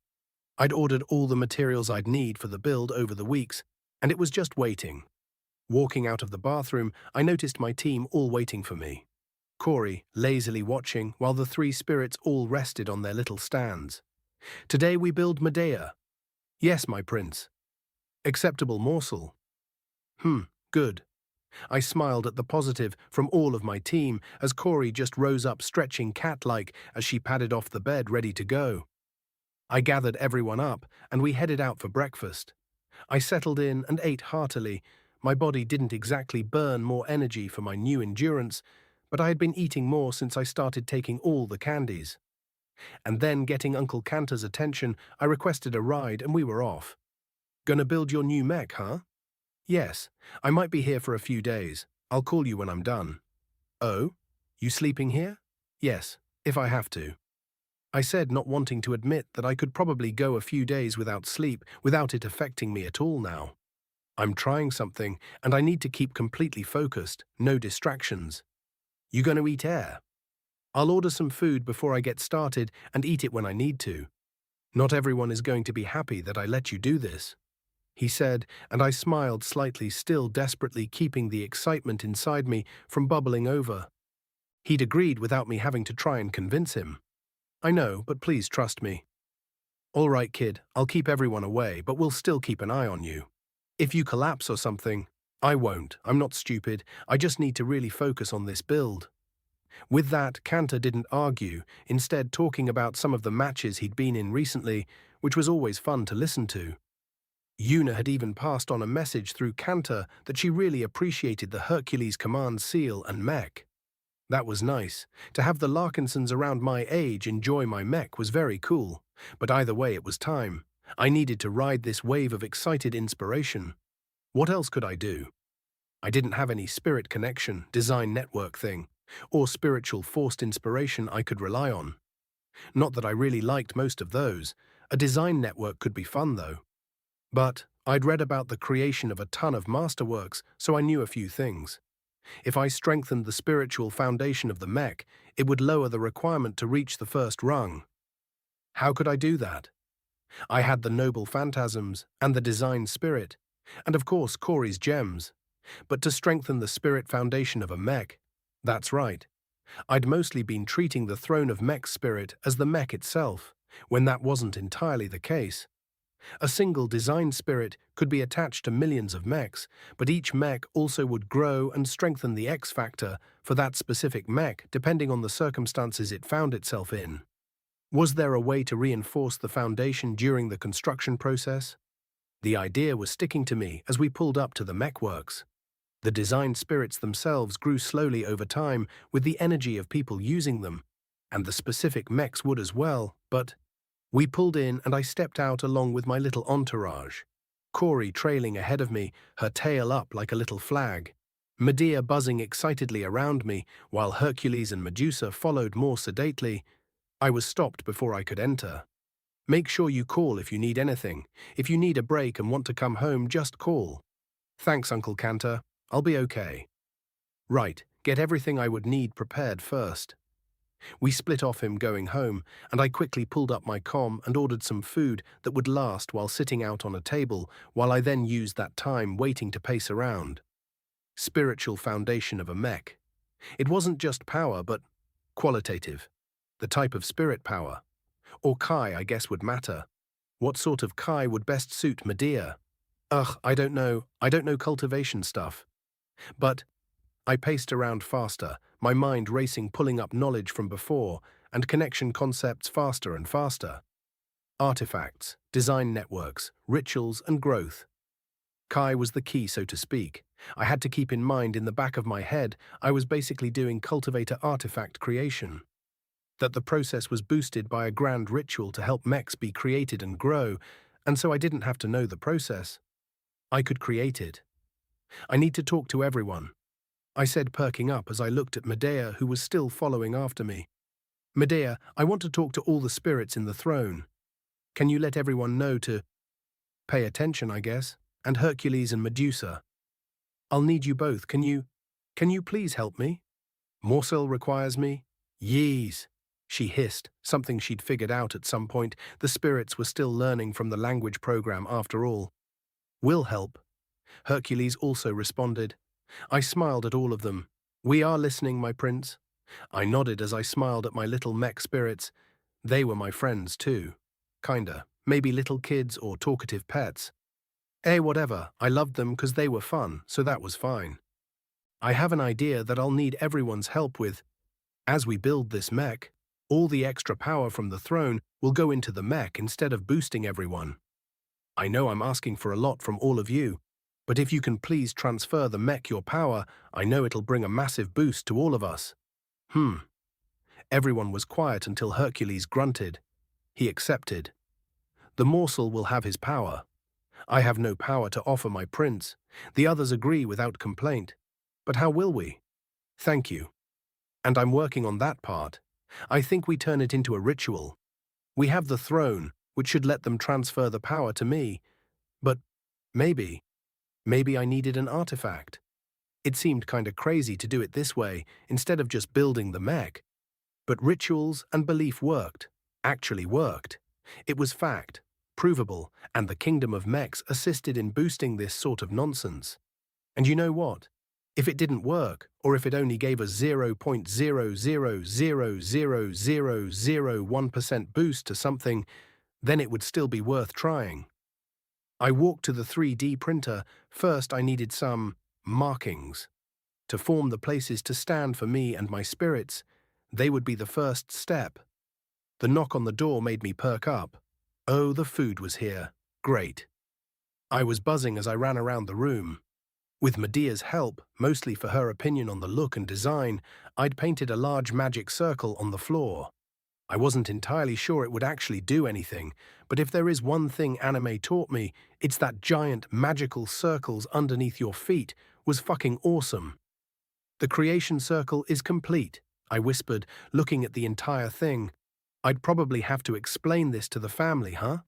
I'd ordered all the materials I'd need for the build over the weeks, and it was just waiting. Walking out of the bathroom, I noticed my team all waiting for me. Corey, lazily watching, while the 3 spirits all rested on their little stands. Today we build Medea. Yes, my prince. Acceptable morsel. Good. I smiled at the positive from all of my team as Corey just rose up stretching cat-like as she padded off the bed ready to go. I gathered everyone up and we headed out for breakfast. I settled in and ate heartily. My body didn't exactly burn more energy for my new endurance, but I had been eating more since I started taking all the candies. And then, getting Uncle Cantor's attention, I requested a ride and we were off. Gonna build your new mech, huh? Yes, I might be here for a few days. I'll call you when I'm done. Oh? You sleeping here? Yes, if I have to. I said, not wanting to admit that I could probably go a few days without sleep without it affecting me at all now. I'm trying something, and I need to keep completely focused, no distractions. You gonna eat air? I'll order some food before I get started and eat it when I need to. Not everyone is going to be happy that I let you do this, he said, and I smiled slightly, still desperately keeping the excitement inside me from bubbling over. He'd agreed without me having to try and convince him. I know, but please trust me. All right, kid, I'll keep everyone away, but we'll still keep an eye on you. If you collapse or something, I won't. I'm not stupid. I just need to really focus on this build. With that, Cantor didn't argue, instead talking about some of the matches he'd been in recently, which was always fun to listen to. Yuna had even passed on a message through Cantor that she really appreciated the Hercules command seal and mech. That was nice. To have the Larkinsons around my age enjoy my mech was very cool, but either way it was time. I needed to ride this wave of excited inspiration. What else could I do? I didn't have any spirit connection, design network thing, or spiritual forced inspiration I could rely on. Not that I really liked most of those. A design network could be fun though. But I'd read about the creation of a ton of masterworks, so I knew a few things. If I strengthened the spiritual foundation of the mech, it would lower the requirement to reach the first rung. How could I do that? I had the noble phantasms and the design spirit, and of course Corey's gems. But to strengthen the spirit foundation of a mech, that's right. I'd mostly been treating the throne of mech spirit as the mech itself, when that wasn't entirely the case. A single design spirit could be attached to millions of mechs, but each mech also would grow and strengthen the X factor for that specific mech depending on the circumstances it found itself in. Was there a way to reinforce the foundation during the construction process? The idea was sticking to me as we pulled up to the mech works. The design spirits themselves grew slowly over time with the energy of people using them, and the specific mechs would as well, but we pulled in and I stepped out along with my little entourage. Corey trailing ahead of me, her tail up like a little flag. Medea buzzing excitedly around me, while Hercules and Medusa followed more sedately. I was stopped before I could enter. Make sure you call if you need anything. If you need a break and want to come home, just call. Thanks, Uncle Cantor. I'll be okay. Right, get everything I would need prepared first. We split off him going home, and I quickly pulled up my comm and ordered some food that would last while sitting out on a table, while I then used that time waiting to pace around. Spiritual foundation of a mech. It wasn't just power, but qualitative. The type of spirit power. Or Kai, I guess, would matter. What sort of Kai would best suit Medea? Ugh, I don't know cultivation stuff. But I paced around faster, my mind racing, pulling up knowledge from before, and connection concepts faster and faster. Artifacts, design networks, rituals, and growth. Kai was the key, so to speak. I had to keep in mind in the back of my head I was basically doing cultivator artifact creation. That the process was boosted by a grand ritual to help mechs be created and grow, and so I didn't have to know the process. I could create it. I need to talk to everyone, I said, perking up as I looked at Medea, who was still following after me. Medea, I want to talk to all the spirits in the throne. Can you let everyone know to pay attention, I guess, and Hercules and Medusa? I'll need you both. Can you please help me? Morsel requires me? Yees, she hissed, something she'd figured out at some point. The spirits were still learning from the language program after all. Will help. Hercules also responded. I smiled at all of them. We are listening, my prince. I nodded as I smiled at my little mech spirits. They were my friends too. Kinda. Maybe little kids or talkative pets. Whatever. I loved them because they were fun, so that was fine. I have an idea that I'll need everyone's help with. As we build this mech, all the extra power from the throne will go into the mech instead of boosting everyone. I know I'm asking for a lot from all of you, but if you can please transfer the mech your power, I know it'll bring a massive boost to all of us. Everyone was quiet until Hercules grunted. He accepted. The morsel will have his power. I have no power to offer my prince. The others agree without complaint. But how will we? Thank you. And I'm working on that part. I think we turn it into a ritual. We have the throne, which should let them transfer the power to me. But maybe I needed an artifact. It seemed kinda crazy to do it this way, instead of just building the mech. But rituals and belief worked. Actually worked. It was fact, provable, and the kingdom of mechs assisted in boosting this sort of nonsense. And you know what? If it didn't work, or if it only gave a 0.0000001% boost to something, then it would still be worth trying. I walked to the 3D printer. First, I needed some markings to form the places to stand for me and my spirits. They would be the first step. The knock on the door made me perk up. Oh, the food was here. Great. I was buzzing as I ran around the room. With Medea's help, mostly for her opinion on the look and design, I'd painted a large magic circle on the floor. I wasn't entirely sure it would actually do anything, but if there is one thing anime taught me, it's that giant magical circles underneath your feet was fucking awesome. The creation circle is complete, I whispered, looking at the entire thing. I'd probably have to explain this to the family, huh?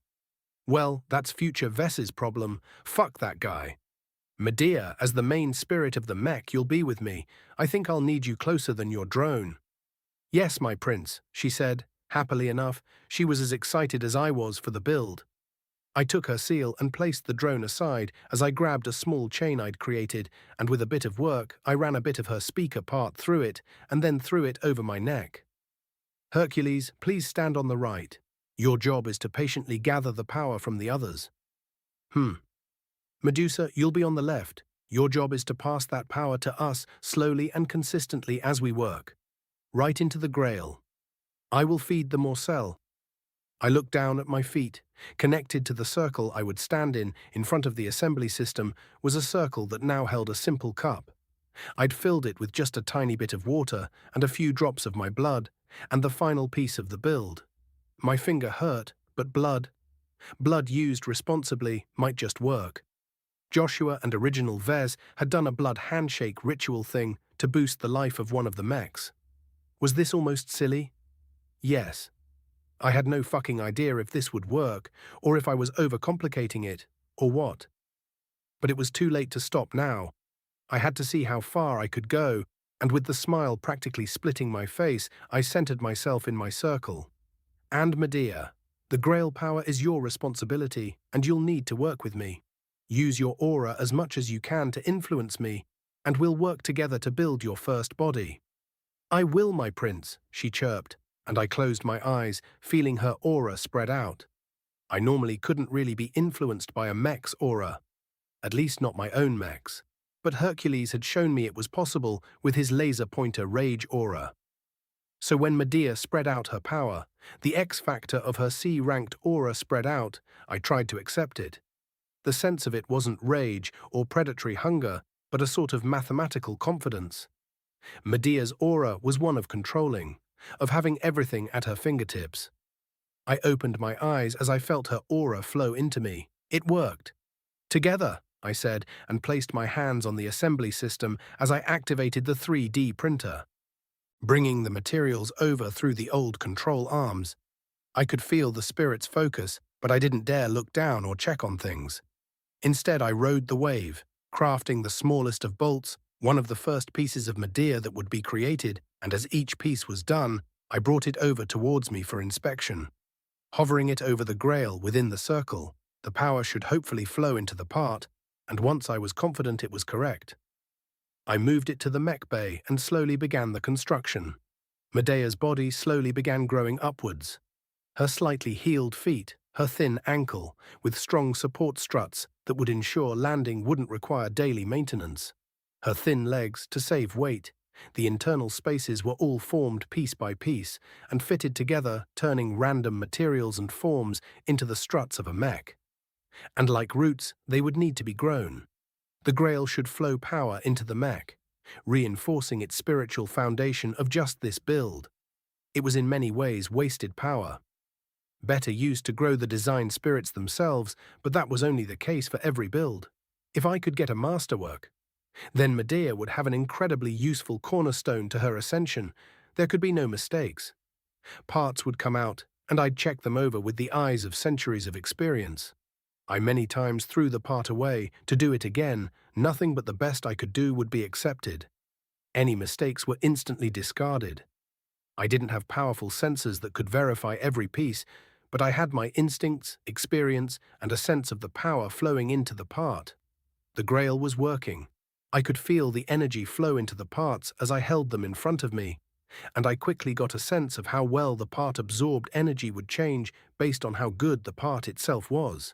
Well, that's future Ves's problem. Fuck that guy. Medea, as the main spirit of the mech, you'll be with me. I think I'll need you closer than your drone. Yes, my prince, she said. Happily enough, she was as excited as I was for the build. I took her seal and placed the drone aside as I grabbed a small chain I'd created, and with a bit of work, I ran a bit of her speaker part through it and then threw it over my neck. Hercules, please stand on the right. Your job is to patiently gather the power from the others. Medusa, you'll be on the left. Your job is to pass that power to us slowly and consistently as we work. Right into the Grail. I will feed the morsel. I looked down at my feet. Connected to the circle I would stand in front of the assembly system, was a circle that now held a simple cup. I'd filled it with just a tiny bit of water and a few drops of my blood, and the final piece of the build. My finger hurt, but blood used responsibly, might just work. Joshua and original Ves had done a blood handshake ritual thing to boost the life of one of the mechs. Was this almost silly? Yes. I had no fucking idea if this would work, or if I was overcomplicating it, or what. But it was too late to stop now. I had to see how far I could go, and with the smile practically splitting my face, I centered myself in my circle. And Medea, the Grail power is your responsibility, and you'll need to work with me. Use your aura as much as you can to influence me, and we'll work together to build your first body. I will, my prince, she chirped, and I closed my eyes, feeling her aura spread out. I normally couldn't really be influenced by a mech's aura, at least not my own mech's, but Hercules had shown me it was possible with his laser pointer rage aura. So when Medea spread out her power, the X-factor of her C-ranked aura spread out, I tried to accept it. The sense of it wasn't rage or predatory hunger, but a sort of mathematical confidence. Medea's aura was one of controlling, of having everything at her fingertips. I opened my eyes as I felt her aura flow into me. It worked. Together, I said, and placed my hands on the assembly system as I activated the 3D printer. Bringing the materials over through the old control arms, I could feel the spirit's focus, but I didn't dare look down or check on things. Instead, I rode the wave, crafting the smallest of bolts, one of the first pieces of Medea that would be created, and as each piece was done, I brought it over towards me for inspection. Hovering it over the Grail within the circle, the power should hopefully flow into the part, and once I was confident it was correct, I moved it to the mech bay and slowly began the construction. Medea's body slowly began growing upwards. Her slightly healed feet, her thin ankle, with strong support struts that would ensure landing wouldn't require daily maintenance. Her thin legs to save weight. The internal spaces were all formed piece by piece and fitted together, turning random materials and forms into the struts of a mech. And like roots, they would need to be grown. The Grail should flow power into the mech, reinforcing its spiritual foundation of just this build. It was in many ways wasted power. Better used to grow the design spirits themselves, but that was only the case for every build. If I could get a masterwork, then Medea would have an incredibly useful cornerstone to her ascension. There could be no mistakes. Parts would come out, and I'd check them over with the eyes of centuries of experience. I many times threw the part away. To do it again, nothing but the best I could do would be accepted. Any mistakes were instantly discarded. I didn't have powerful sensors that could verify every piece, but I had my instincts, experience, and a sense of the power flowing into the part. The Grail was working. I could feel the energy flow into the parts as I held them in front of me, and I quickly got a sense of how well the part absorbed energy would change based on how good the part itself was.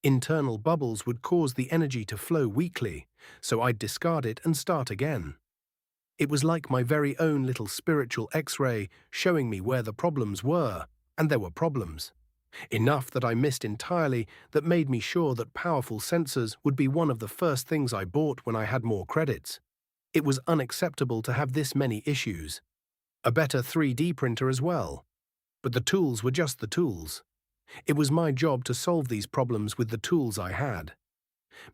Internal bubbles would cause the energy to flow weakly, so I'd discard it and start again. It was like my very own little spiritual X-ray showing me where the problems were, and there were problems. Enough that I missed entirely that made me sure that powerful sensors would be one of the first things I bought when I had more credits. It was unacceptable to have this many issues. A better 3D printer as well. But the tools were just the tools. It was my job to solve these problems with the tools I had.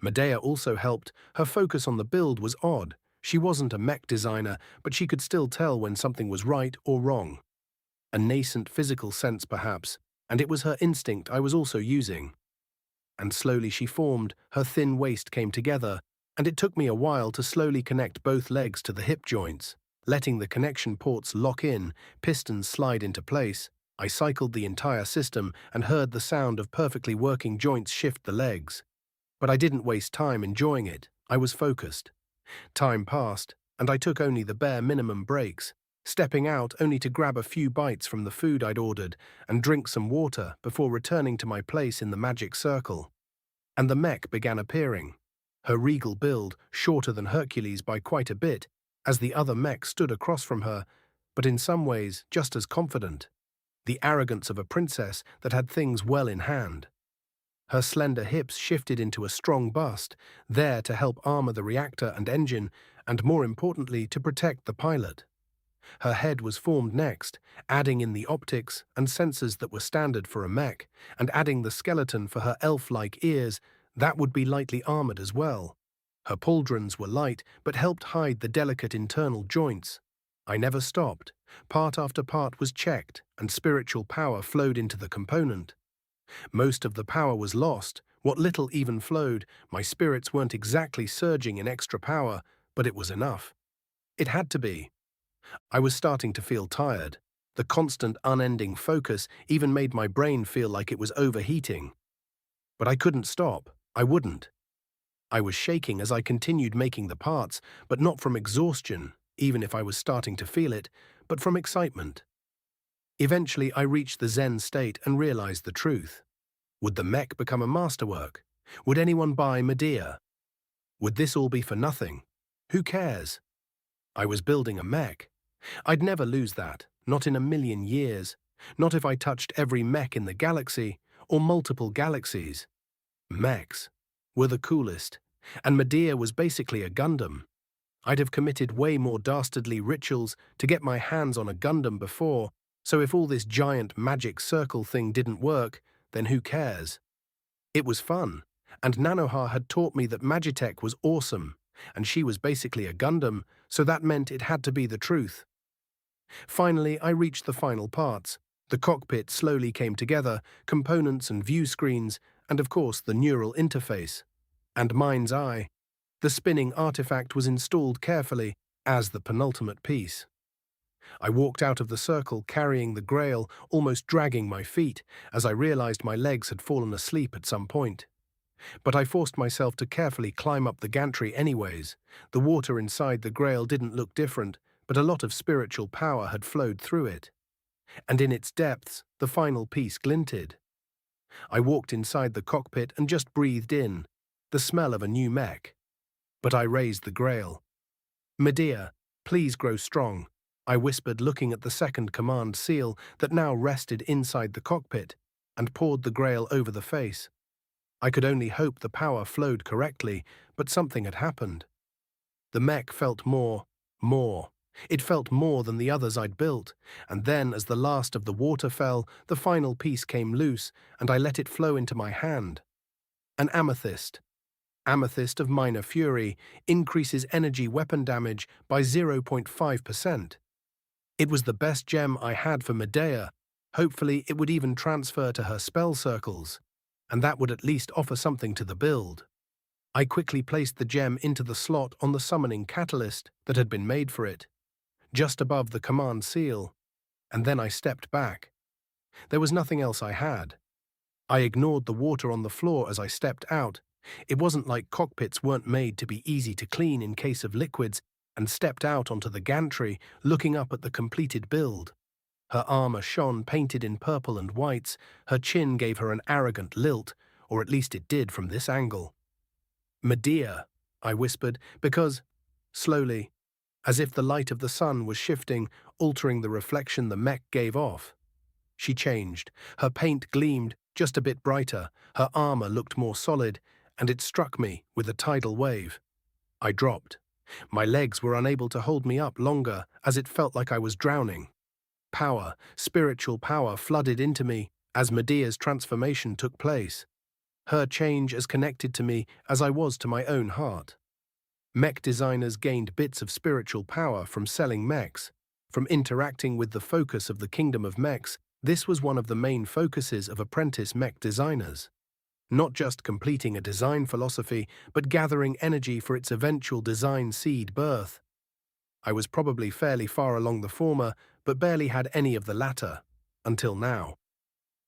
Medea also helped. Her focus on the build was odd. She wasn't a mech designer, but she could still tell when something was right or wrong. A nascent physical sense, perhaps, and it was her instinct I was also using. And slowly she formed, her thin waist came together, and it took me a while to slowly connect both legs to the hip joints. Letting the connection ports lock in, pistons slide into place, I cycled the entire system and heard the sound of perfectly working joints shift the legs. But I didn't waste time enjoying it. I was focused. Time passed, and I took only the bare minimum breaks, stepping out only to grab a few bites from the food I'd ordered and drink some water before returning to my place in the magic circle. And the mech began appearing. Her regal build, shorter than Hercules by quite a bit, as the other mech stood across from her, but in some ways just as confident. The arrogance of a princess that had things well in hand. Her slender hips shifted into a strong bust, there to help armor the reactor and engine, and more importantly, to protect the pilot. Her head was formed next, adding in the optics and sensors that were standard for a mech, and adding the skeleton for her elf-like ears, that would be lightly armored as well. Her pauldrons were light, but helped hide the delicate internal joints. I never stopped. Part after part was checked, and spiritual power flowed into the component. Most of the power was lost. What little even flowed, my spirits weren't exactly surging in extra power, but it was enough. It had to be. I was starting to feel tired. The constant, unending focus even made my brain feel like it was overheating. But I couldn't stop. I wouldn't. I was shaking as I continued making the parts, but not from exhaustion, even if I was starting to feel it, but from excitement. Eventually, I reached the Zen state and realized the truth. Would the mech become a masterwork? Would anyone buy Medea? Would this all be for nothing? Who cares? I was building a mech. I'd never lose that, not in a million years, not if I touched every mech in the galaxy, or multiple galaxies. Mechs were the coolest, and Medea was basically a Gundam. I'd have committed way more dastardly rituals to get my hands on a Gundam before, so if all this giant magic circle thing didn't work, then who cares? It was fun, and Nanoha had taught me that Magitech was awesome, and she was basically a Gundam, so that meant it had to be the truth. Finally, I reached the final parts. The cockpit slowly came together, components and view screens, and of course the neural interface. And mind's eye. The spinning artifact was installed carefully as the penultimate piece. I walked out of the circle carrying the Grail, almost dragging my feet, as I realized my legs had fallen asleep at some point. But I forced myself to carefully climb up the gantry anyways. The water inside the Grail didn't look different, but a lot of spiritual power had flowed through it. And in its depths, the final piece glinted. I walked inside the cockpit and just breathed in, the smell of a new mech. But I raised the Grail. Medea, please grow strong, I whispered, looking at the second command seal that now rested inside the cockpit, and poured the Grail over the face. I could only hope the power flowed correctly, but something had happened. The mech felt more. It felt more than the others I'd built, and then as the last of the water fell, the final piece came loose, and I let it flow into my hand. An amethyst. Amethyst of minor fury increases energy weapon damage by 0.5%. It was the best gem I had for Medea. Hopefully it would even transfer to her spell circles, and that would at least offer something to the build. I quickly placed the gem into the slot on the summoning catalyst that had been made for it, just above the command seal, and then I stepped back. There was nothing else I had. I ignored the water on the floor as I stepped out. It wasn't like cockpits weren't made to be easy to clean in case of liquids, and stepped out onto the gantry, looking up at the completed build. Her armor shone painted in purple and whites, her chin gave her an arrogant lilt, or at least it did from this angle. Medea, I whispered, because, slowly, as if the light of the sun was shifting, altering the reflection the mech gave off. She changed. Her paint gleamed just a bit brighter, her armor looked more solid, and it struck me with a tidal wave. I dropped. My legs were unable to hold me up longer, as it felt like I was drowning. Power, spiritual power flooded into me as Medea's transformation took place. Her change as connected to me as I was to my own heart. Mech designers gained bits of spiritual power from selling mechs, from interacting with the focus of the kingdom of mechs. This was one of the main focuses of apprentice mech designers. Not just completing a design philosophy, but gathering energy for its eventual design seed birth. I was probably fairly far along the former, but barely had any of the latter, until now.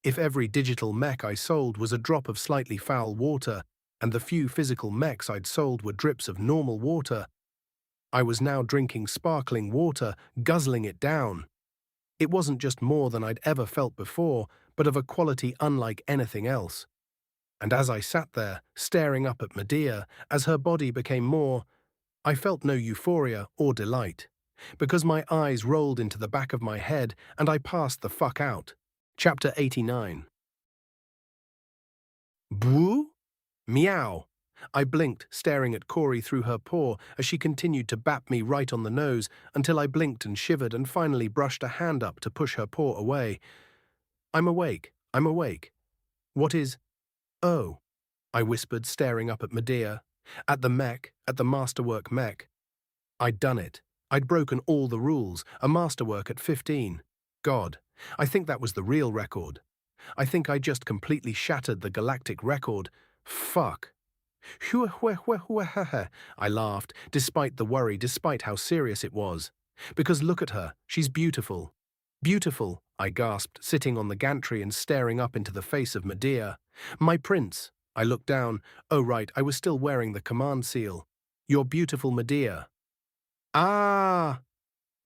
If every digital mech I sold was a drop of slightly foul water, and the few physical mechs I'd sold were drips of normal water, I was now drinking sparkling water, guzzling it down. It wasn't just more than I'd ever felt before, but of a quality unlike anything else. And as I sat there, staring up at Medea, as her body became more, I felt no euphoria or delight, because my eyes rolled into the back of my head and I passed the fuck out. Chapter 89. Boo? Meow. I blinked, staring at Corey through her paw as she continued to bap me right on the nose until I blinked and shivered and finally brushed a hand up to push her paw away. I'm awake. What is... Oh, I whispered, staring up at Medea. At the mech, at the masterwork mech. I'd done it. I'd broken all the rules, a masterwork at 15. God, I think that was the real record. I think I just completely shattered the galactic record. Fuck. I laughed, despite the worry, despite how serious it was. Because look at her, she's beautiful. Beautiful, I gasped, sitting on the gantry and staring up into the face of Medea. My prince. I looked down. Oh right, I was still wearing the command seal. Your beautiful Medea. Ah!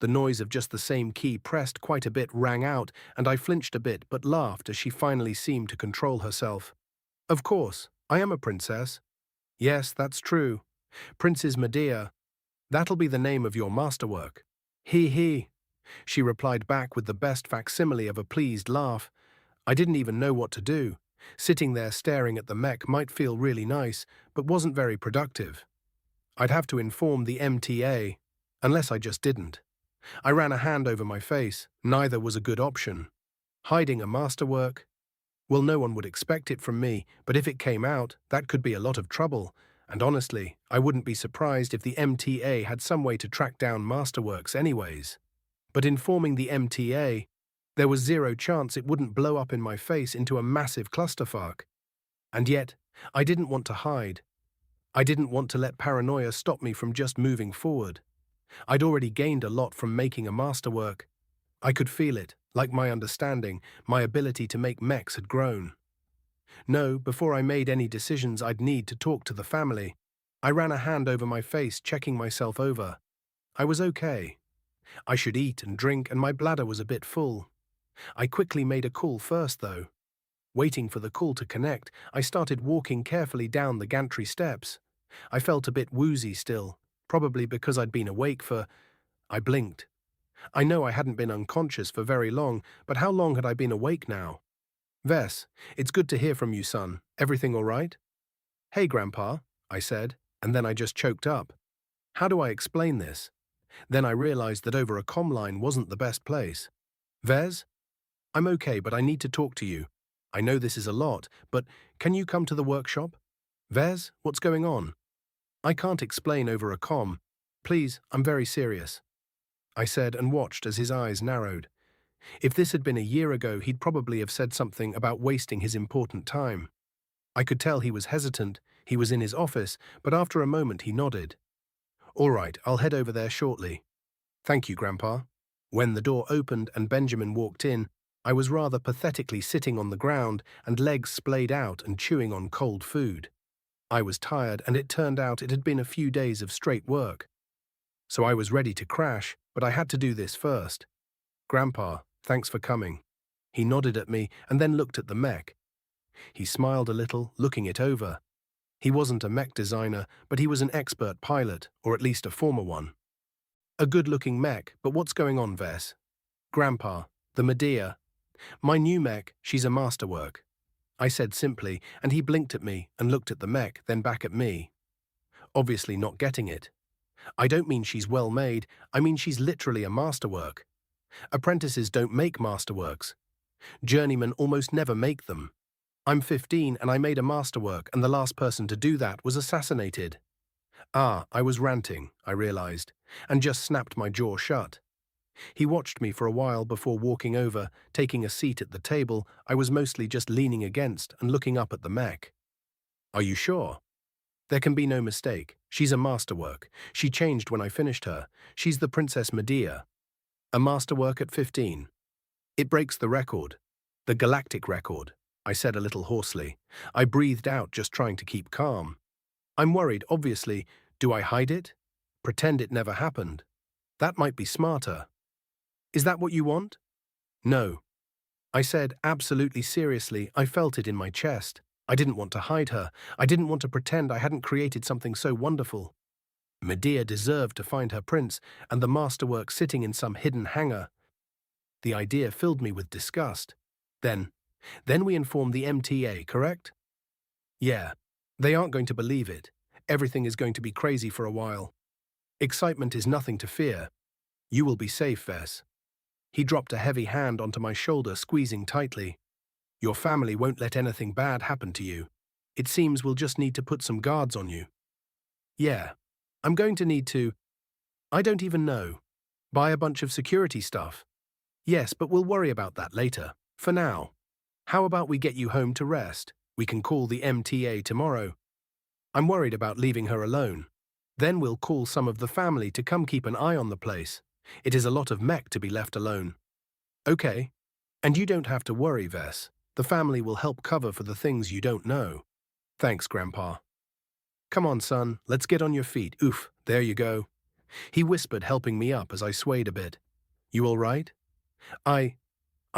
The noise of just the same key pressed quite a bit rang out, and I flinched a bit but laughed as she finally seemed to control herself. Of course, I am a princess. Yes, that's true. Princess Medea. That'll be the name of your masterwork. He. She replied back with the best facsimile of a pleased laugh. I didn't even know what to do. Sitting there staring at the mech might feel really nice, but wasn't very productive. I'd have to inform the MTA, unless I just didn't. I ran a hand over my face. Neither was a good option. Hiding a masterwork? Well, no one would expect it from me, but if it came out, that could be a lot of trouble. And honestly, I wouldn't be surprised if the MTA had some way to track down masterworks anyways. But informing the MTA, there was zero chance it wouldn't blow up in my face into a massive clusterfuck. And yet, I didn't want to hide. I didn't want to let paranoia stop me from just moving forward. I'd already gained a lot from making a masterwork. I could feel it, like my understanding, my ability to make mechs had grown. No, before I made any decisions I'd need to talk to the family. I ran a hand over my face, checking myself over. I was okay. I should eat and drink, and my bladder was a bit full. I quickly made a call first, though. Waiting for the call to connect, I started walking carefully down the gantry steps. I felt a bit woozy still, probably because I'd been awake for... I blinked. I know I hadn't been unconscious for very long, but how long had I been awake now? Ves, it's good to hear from you, son. Everything all right? Hey, Grandpa, I said, and then I just choked up. How do I explain this? Then I realized that over a comm line wasn't the best place. Ves, I'm okay, but I need to talk to you. I know this is a lot, but can you come to the workshop? Ves, what's going on? I can't explain over a comm. Please, I'm very serious. I said and watched as his eyes narrowed. If this had been a year ago, he'd probably have said something about wasting his important time. I could tell he was hesitant, he was in his office, but after a moment he nodded. All right, I'll head over there shortly. Thank you, Grandpa. When the door opened and Benjamin walked in, I was rather pathetically sitting on the ground and legs splayed out and chewing on cold food. I was tired, and it turned out it had been a few days of straight work. So I was ready to crash, but I had to do this first. Grandpa, thanks for coming. He nodded at me and then looked at the mech. He smiled a little, looking it over. He wasn't a mech designer, but he was an expert pilot, or at least a former one. A good-looking mech, but what's going on, Ves? Grandpa, the Medea. My new mech, she's a masterwork. I said simply, and he blinked at me and looked at the mech, then back at me. Obviously not getting it. I don't mean she's well made, I mean she's literally a masterwork. Apprentices don't make masterworks. Journeymen almost never make them. I'm 15 and I made a masterwork, and the last person to do that was assassinated. I was ranting, I realized, and just snapped my jaw shut. He watched me for a while before walking over, taking a seat at the table I was mostly just leaning against and looking up at the mech. Are you sure? There can be no mistake. She's a masterwork. She changed when I finished her. She's the Princess Medea. A masterwork at 15. It breaks the record. The galactic record, I said a little hoarsely. I breathed out, just trying to keep calm. I'm worried, obviously. Do I hide it? Pretend it never happened? That might be smarter. Is that what you want? No. I said, absolutely seriously. I felt it in my chest. I didn't want to hide her. I didn't want to pretend I hadn't created something so wonderful. Medea deserved to find her prince, and the masterwork sitting in some hidden hangar. The idea filled me with disgust. Then we inform the MTA, correct? Yeah. They aren't going to believe it. Everything is going to be crazy for a while. Excitement is nothing to fear. You will be safe, Ves. He dropped a heavy hand onto my shoulder, squeezing tightly. Your family won't let anything bad happen to you. It seems we'll just need to put some guards on you. Yeah. I'm going to need to… I don't even know. Buy a bunch of security stuff. Yes, but we'll worry about that later. For now. How about we get you home to rest? We can call the MTA tomorrow. I'm worried about leaving her alone. Then we'll call some of the family to come keep an eye on the place. It is a lot of mech to be left alone. Okay. And you don't have to worry, Ves. The family will help cover for the things you don't know. Thanks, Grandpa. Come on, son, let's get on your feet. Oof, there you go. He whispered, helping me up as I swayed a bit. You all right? I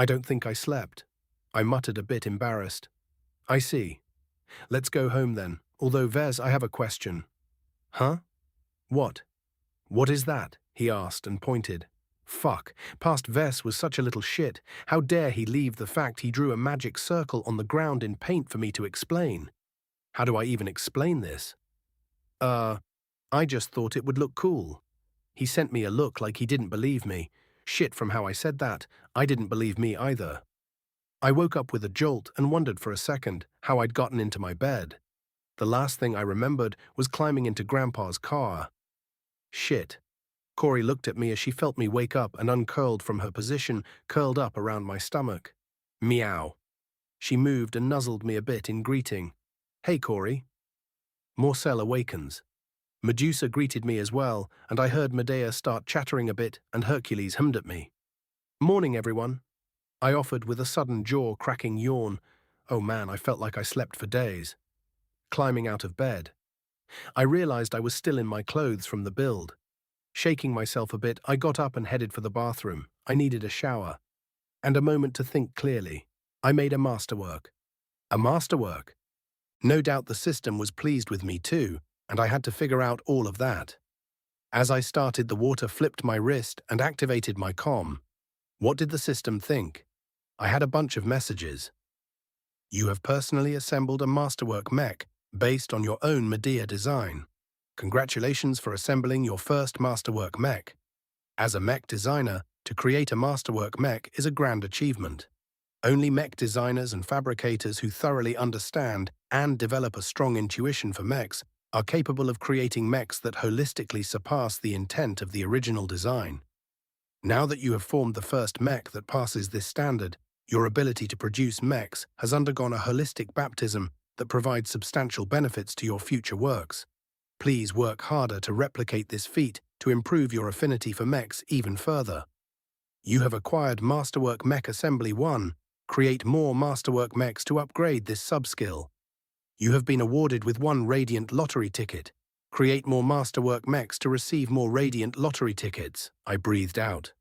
don't think I slept. I muttered, a bit embarrassed. I see. Let's go home then. Although, Ves, I have a question. Huh? What? What is that? He asked and pointed. Fuck, past Ves was such a little shit. How dare he leave the fact he drew a magic circle on the ground in paint for me to explain? How do I even explain this? I just thought it would look cool. He sent me a look like he didn't believe me. Shit, from how I said that, I didn't believe me either. I woke up with a jolt and wondered for a second how I'd gotten into my bed. The last thing I remembered was climbing into Grandpa's car. Shit. Corey looked at me as she felt me wake up and uncurled from her position, curled up around my stomach. Meow. She moved and nuzzled me a bit in greeting. Hey, Corey. Morcel awakens. Medusa greeted me as well, and I heard Medea start chattering a bit, and Hercules hummed at me. Morning, everyone. I offered with a sudden jaw-cracking yawn. Oh man, I felt like I slept for days. Climbing out of bed. I realized I was still in my clothes from the build. Shaking myself a bit, I got up and headed for the bathroom. I needed a shower. And a moment to think clearly. I made a masterwork. A masterwork? No doubt the system was pleased with me too, and I had to figure out all of that. As I started, the water flipped my wrist and activated my comm. What did the system think? I had a bunch of messages. You have personally assembled a masterwork mech based on your own Medea design. Congratulations for assembling your first masterwork mech. As a mech designer, to create a masterwork mech is a grand achievement. Only mech designers and fabricators who thoroughly understand and develop a strong intuition for mechs are capable of creating mechs that holistically surpass the intent of the original design. Now that you have formed the first mech that passes this standard, your ability to produce mechs has undergone a holistic baptism that provides substantial benefits to your future works. Please work harder to replicate this feat to improve your affinity for mechs even further. You have acquired Masterwork Mech Assembly 1. Create more Masterwork mechs to upgrade this sub-skill. You have been awarded with 1 Radiant Lottery ticket. Create more Masterwork mechs to receive more Radiant Lottery tickets. I breathed out.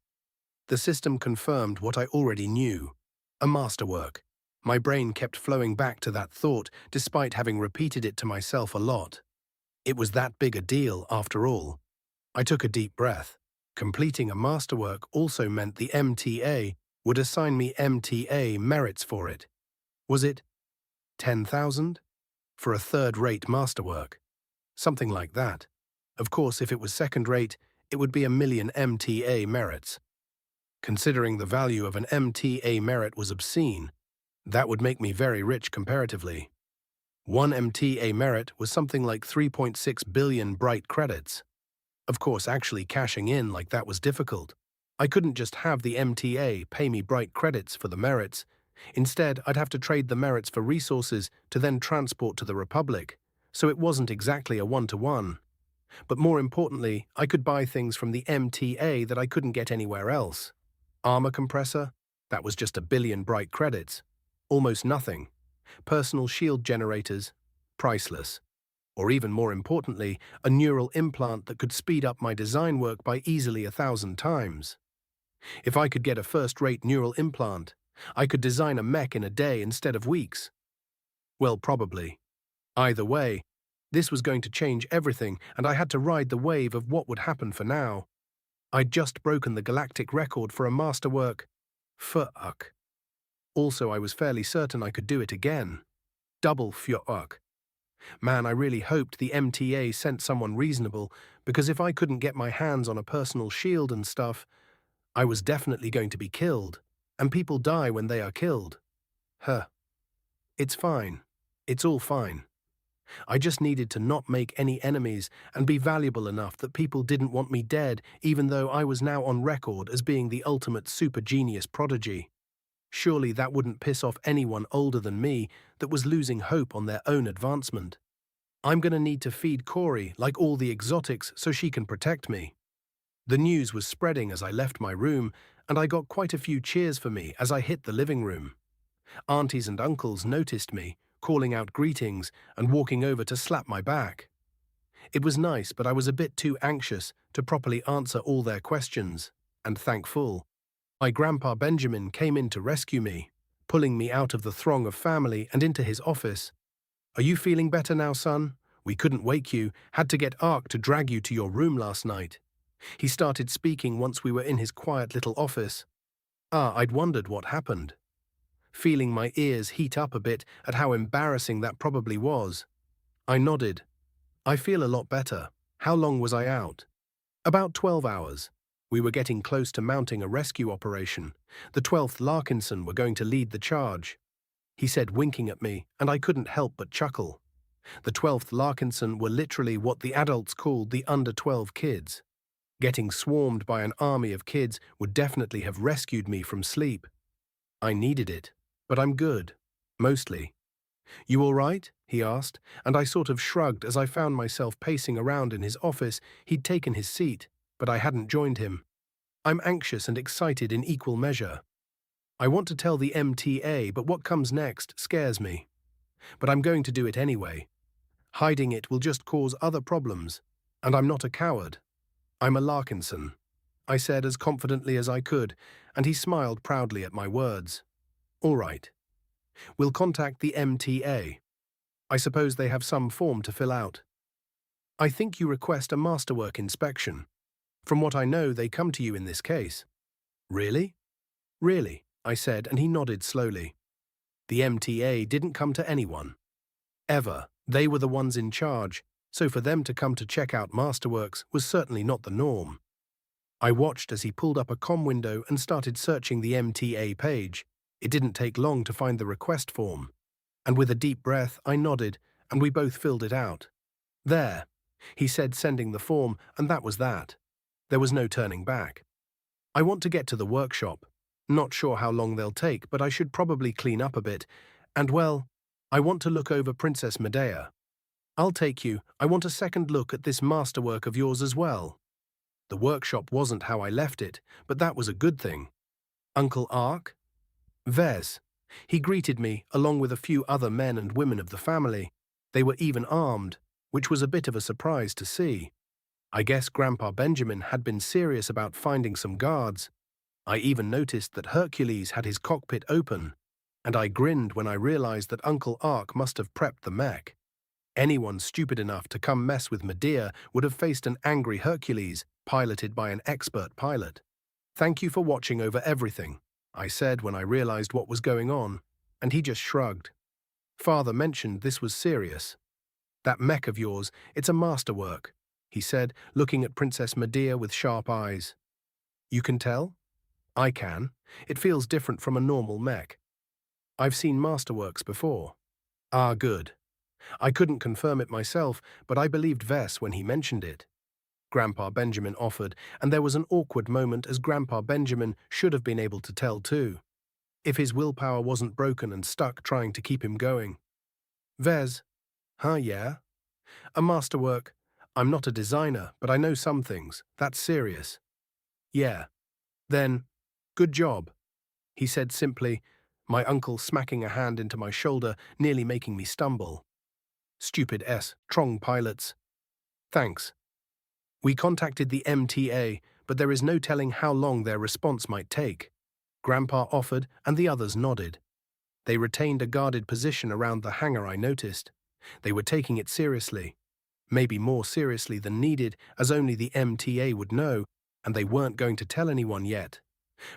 The system confirmed what I already knew. A masterwork. My brain kept flowing back to that thought, despite having repeated it to myself a lot. It was that big a deal, after all. I took a deep breath. Completing a masterwork also meant the MTA would assign me MTA merits for it. Was it 10,000? For a third-rate masterwork. Something like that. Of course, if it was second-rate, it would be 1,000,000 MTA merits. Considering the value of an MTA merit was obscene, that would make me very rich comparatively. 1 MTA merit was something like 3.6 billion bright credits. Of course, actually cashing in like that was difficult. I couldn't just have the MTA pay me bright credits for the merits. Instead, I'd have to trade the merits for resources to then transport to the Republic, so it wasn't exactly a one-to-one. But more importantly, I could buy things from the MTA that I couldn't get anywhere else. Armor compressor? That was just 1 billion bright credits. Almost nothing. Personal shield generators? Priceless. Or even more importantly, a neural implant that could speed up my design work by easily 1,000 times. If I could get a first-rate neural implant, I could design a mech in a day instead of weeks. Well, probably. Either way, this was going to change everything, and I had to ride the wave of what would happen for now. I'd just broken the galactic record for a masterwork. Fuck. Also, I was fairly certain I could do it again. Double fuck. Man, I really hoped the MTA sent someone reasonable, because if I couldn't get my hands on a personal shield and stuff, I was definitely going to be killed, and people die when they are killed. It's fine. It's all fine. I just needed to not make any enemies and be valuable enough that people didn't want me dead, even though I was now on record as being the ultimate super genius prodigy. Surely that wouldn't piss off anyone older than me that was losing hope on their own advancement. I'm gonna need to feed Corey like all the exotics so she can protect me. The news was spreading as I left my room, and I got quite a few cheers for me as I hit the living room. Aunties and uncles noticed me, calling out greetings and walking over to slap my back. It was nice, but I was a bit too anxious to properly answer all their questions, and thankful. My grandpa Benjamin came in to rescue me, pulling me out of the throng of family and into his office. "Are you feeling better now, son? We couldn't wake you, had to get Ark to drag you to your room last night." He started speaking once we were in his quiet little office. I'd wondered what happened. Feeling my ears heat up a bit at how embarrassing that probably was. I nodded. "I feel a lot better. How long was I out?" "About 12 hours. We were getting close to mounting a rescue operation. The 12th Larkinson were going to lead the charge," he said, winking at me, and I couldn't help but chuckle. The 12th Larkinson were literally what the adults called the under-12 kids. Getting swarmed by an army of kids would definitely have rescued me from sleep. I needed it, but I'm good. Mostly. "You all right?" he asked, and I sort of shrugged as I found myself pacing around in his office. He'd taken his seat, but I hadn't joined him. I'm anxious and excited in equal measure. I want to tell the MTA, but what comes next scares me. But I'm going to do it anyway. Hiding it will just cause other problems, and I'm not a coward. "I'm a Larkinson," I said as confidently as I could, and he smiled proudly at my words. "All right. We'll contact the MTA. I suppose they have some form to fill out. I think you request a masterwork inspection. From what I know, they come to you in this case." "Really?" "Really," I said, and he nodded slowly. The MTA didn't come to anyone. Ever. They were the ones in charge, so for them to come to check out Masterworks was certainly not the norm. I watched as he pulled up a comm window and started searching the MTA page. It didn't take long to find the request form. And with a deep breath, I nodded, and we both filled it out. There, he said, sending the form, and that was that. There was no turning back. I want to get to the workshop. Not sure how long they'll take, but I should probably clean up a bit. And well, I want to look over Princess Medea. I'll take you. I want a second look at this masterwork of yours as well. The workshop wasn't how I left it, but that was a good thing. Uncle Ark? Ves. He greeted me, along with a few other men and women of the family. They were even armed, which was a bit of a surprise to see. I guess Grandpa Benjamin had been serious about finding some guards. I even noticed that Hercules had his cockpit open, and I grinned when I realized that Uncle Ark must have prepped the mech. Anyone stupid enough to come mess with Medea would have faced an angry Hercules, piloted by an expert pilot. Thank you for watching over everything, I said when I realized what was going on, and he just shrugged. Father mentioned this was serious. That mech of yours, it's a masterwork, he said, looking at Princess Medea with sharp eyes. You can tell? I can. It feels different from a normal mech. I've seen masterworks before. Ah, good. I couldn't confirm it myself, but I believed Ves when he mentioned it. Grandpa Benjamin offered, and there was an awkward moment as Grandpa Benjamin should have been able to tell too, if his willpower wasn't broken and stuck trying to keep him going. Ves, yeah? A masterwork. I'm not a designer, but I know some things. That's serious. Yeah. Then, good job, he said simply, my uncle smacking a hand into my shoulder, nearly making me stumble. Stupid Trong pilots. Thanks. We contacted the MTA, but there is no telling how long their response might take. Grandpa offered, and the others nodded. They retained a guarded position around the hangar, I noticed. They were taking it seriously. Maybe more seriously than needed, as only the MTA would know, and they weren't going to tell anyone yet.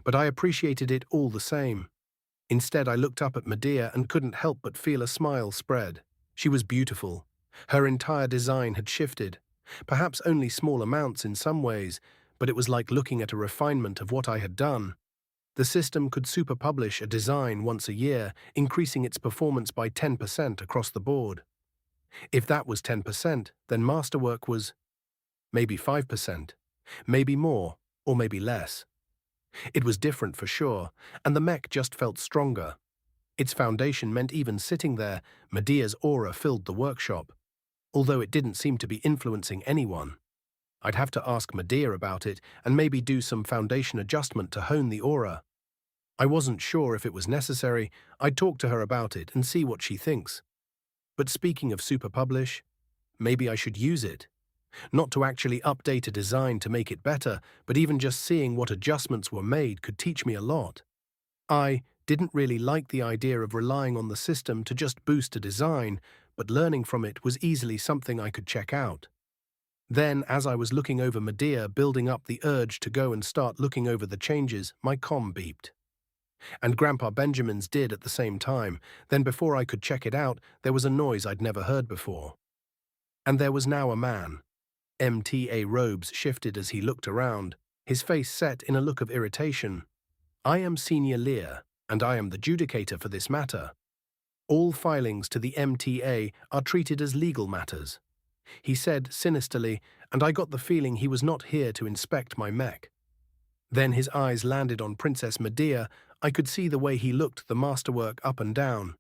But I appreciated it all the same. Instead, I looked up at Medea and couldn't help but feel a smile spread. She was beautiful. Her entire design had shifted, perhaps only small amounts in some ways, but it was like looking at a refinement of what I had done. The system could super-publish a design once a year, increasing its performance by 10% across the board. If that was 10%, then Masterwork was maybe 5%, maybe more, or maybe less. It was different for sure, and the mech just felt stronger. Its foundation meant even sitting there, Medea's aura filled the workshop, although it didn't seem to be influencing anyone. I'd have to ask Medea about it and maybe do some foundation adjustment to hone the aura. I wasn't sure if it was necessary. I'd talk to her about it and see what she thinks. But speaking of super publish, maybe I should use it. Not to actually update a design to make it better, but even just seeing what adjustments were made could teach me a lot. I didn't really like the idea of relying on the system to just boost a design, but learning from it was easily something I could check out. Then, as I was looking over Medea, building up the urge to go and start looking over the changes, my comm beeped. And Grandpa Benjamin's did at the same time. Then before I could check it out, there was a noise I'd never heard before. And there was now a man. MTA robes shifted as he looked around, his face set in a look of irritation. I am Senior Lear, and I am the judicator for this matter. All filings to the MTA are treated as legal matters, he said sinisterly, and I got the feeling he was not here to inspect my mech. Then his eyes landed on Princess Medea. I could see the way he looked the masterwork up and down.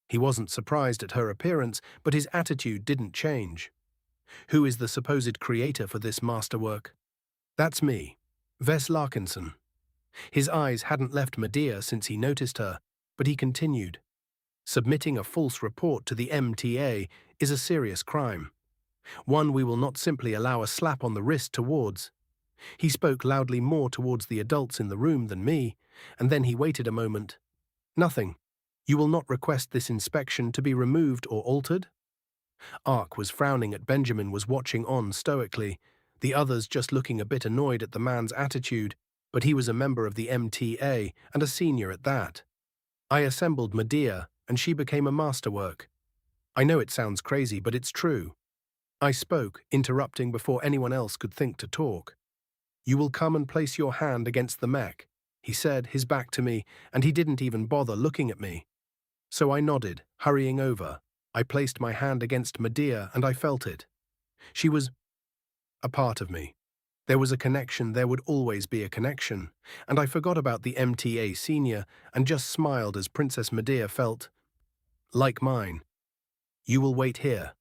He wasn't surprised at her appearance, but his attitude didn't change. Who is the supposed creator for this masterwork? That's me, Ves Larkinson. His eyes hadn't left Medea since he noticed her, but he continued. Submitting a false report to the MTA is a serious crime. One we will not simply allow a slap on the wrist towards. He spoke loudly more towards the adults in the room than me, and then he waited a moment. Nothing. You will not request this inspection to be removed or altered? Ark was frowning at Benjamin was watching on stoically, the others just looking a bit annoyed at the man's attitude, but he was a member of the MTA and a senior at that. I assembled Medea, and she became a masterwork. I know it sounds crazy, but it's true. I spoke, interrupting before anyone else could think to talk. You will come and place your hand against the mech, he said, his back to me, and he didn't even bother looking at me. So I nodded, hurrying over. I placed my hand against Medea, and I felt it. She was a part of me. There was a connection, there would always be a connection, and I forgot about the MTA senior and just smiled as Princess Medea felt like mine. You will wait here.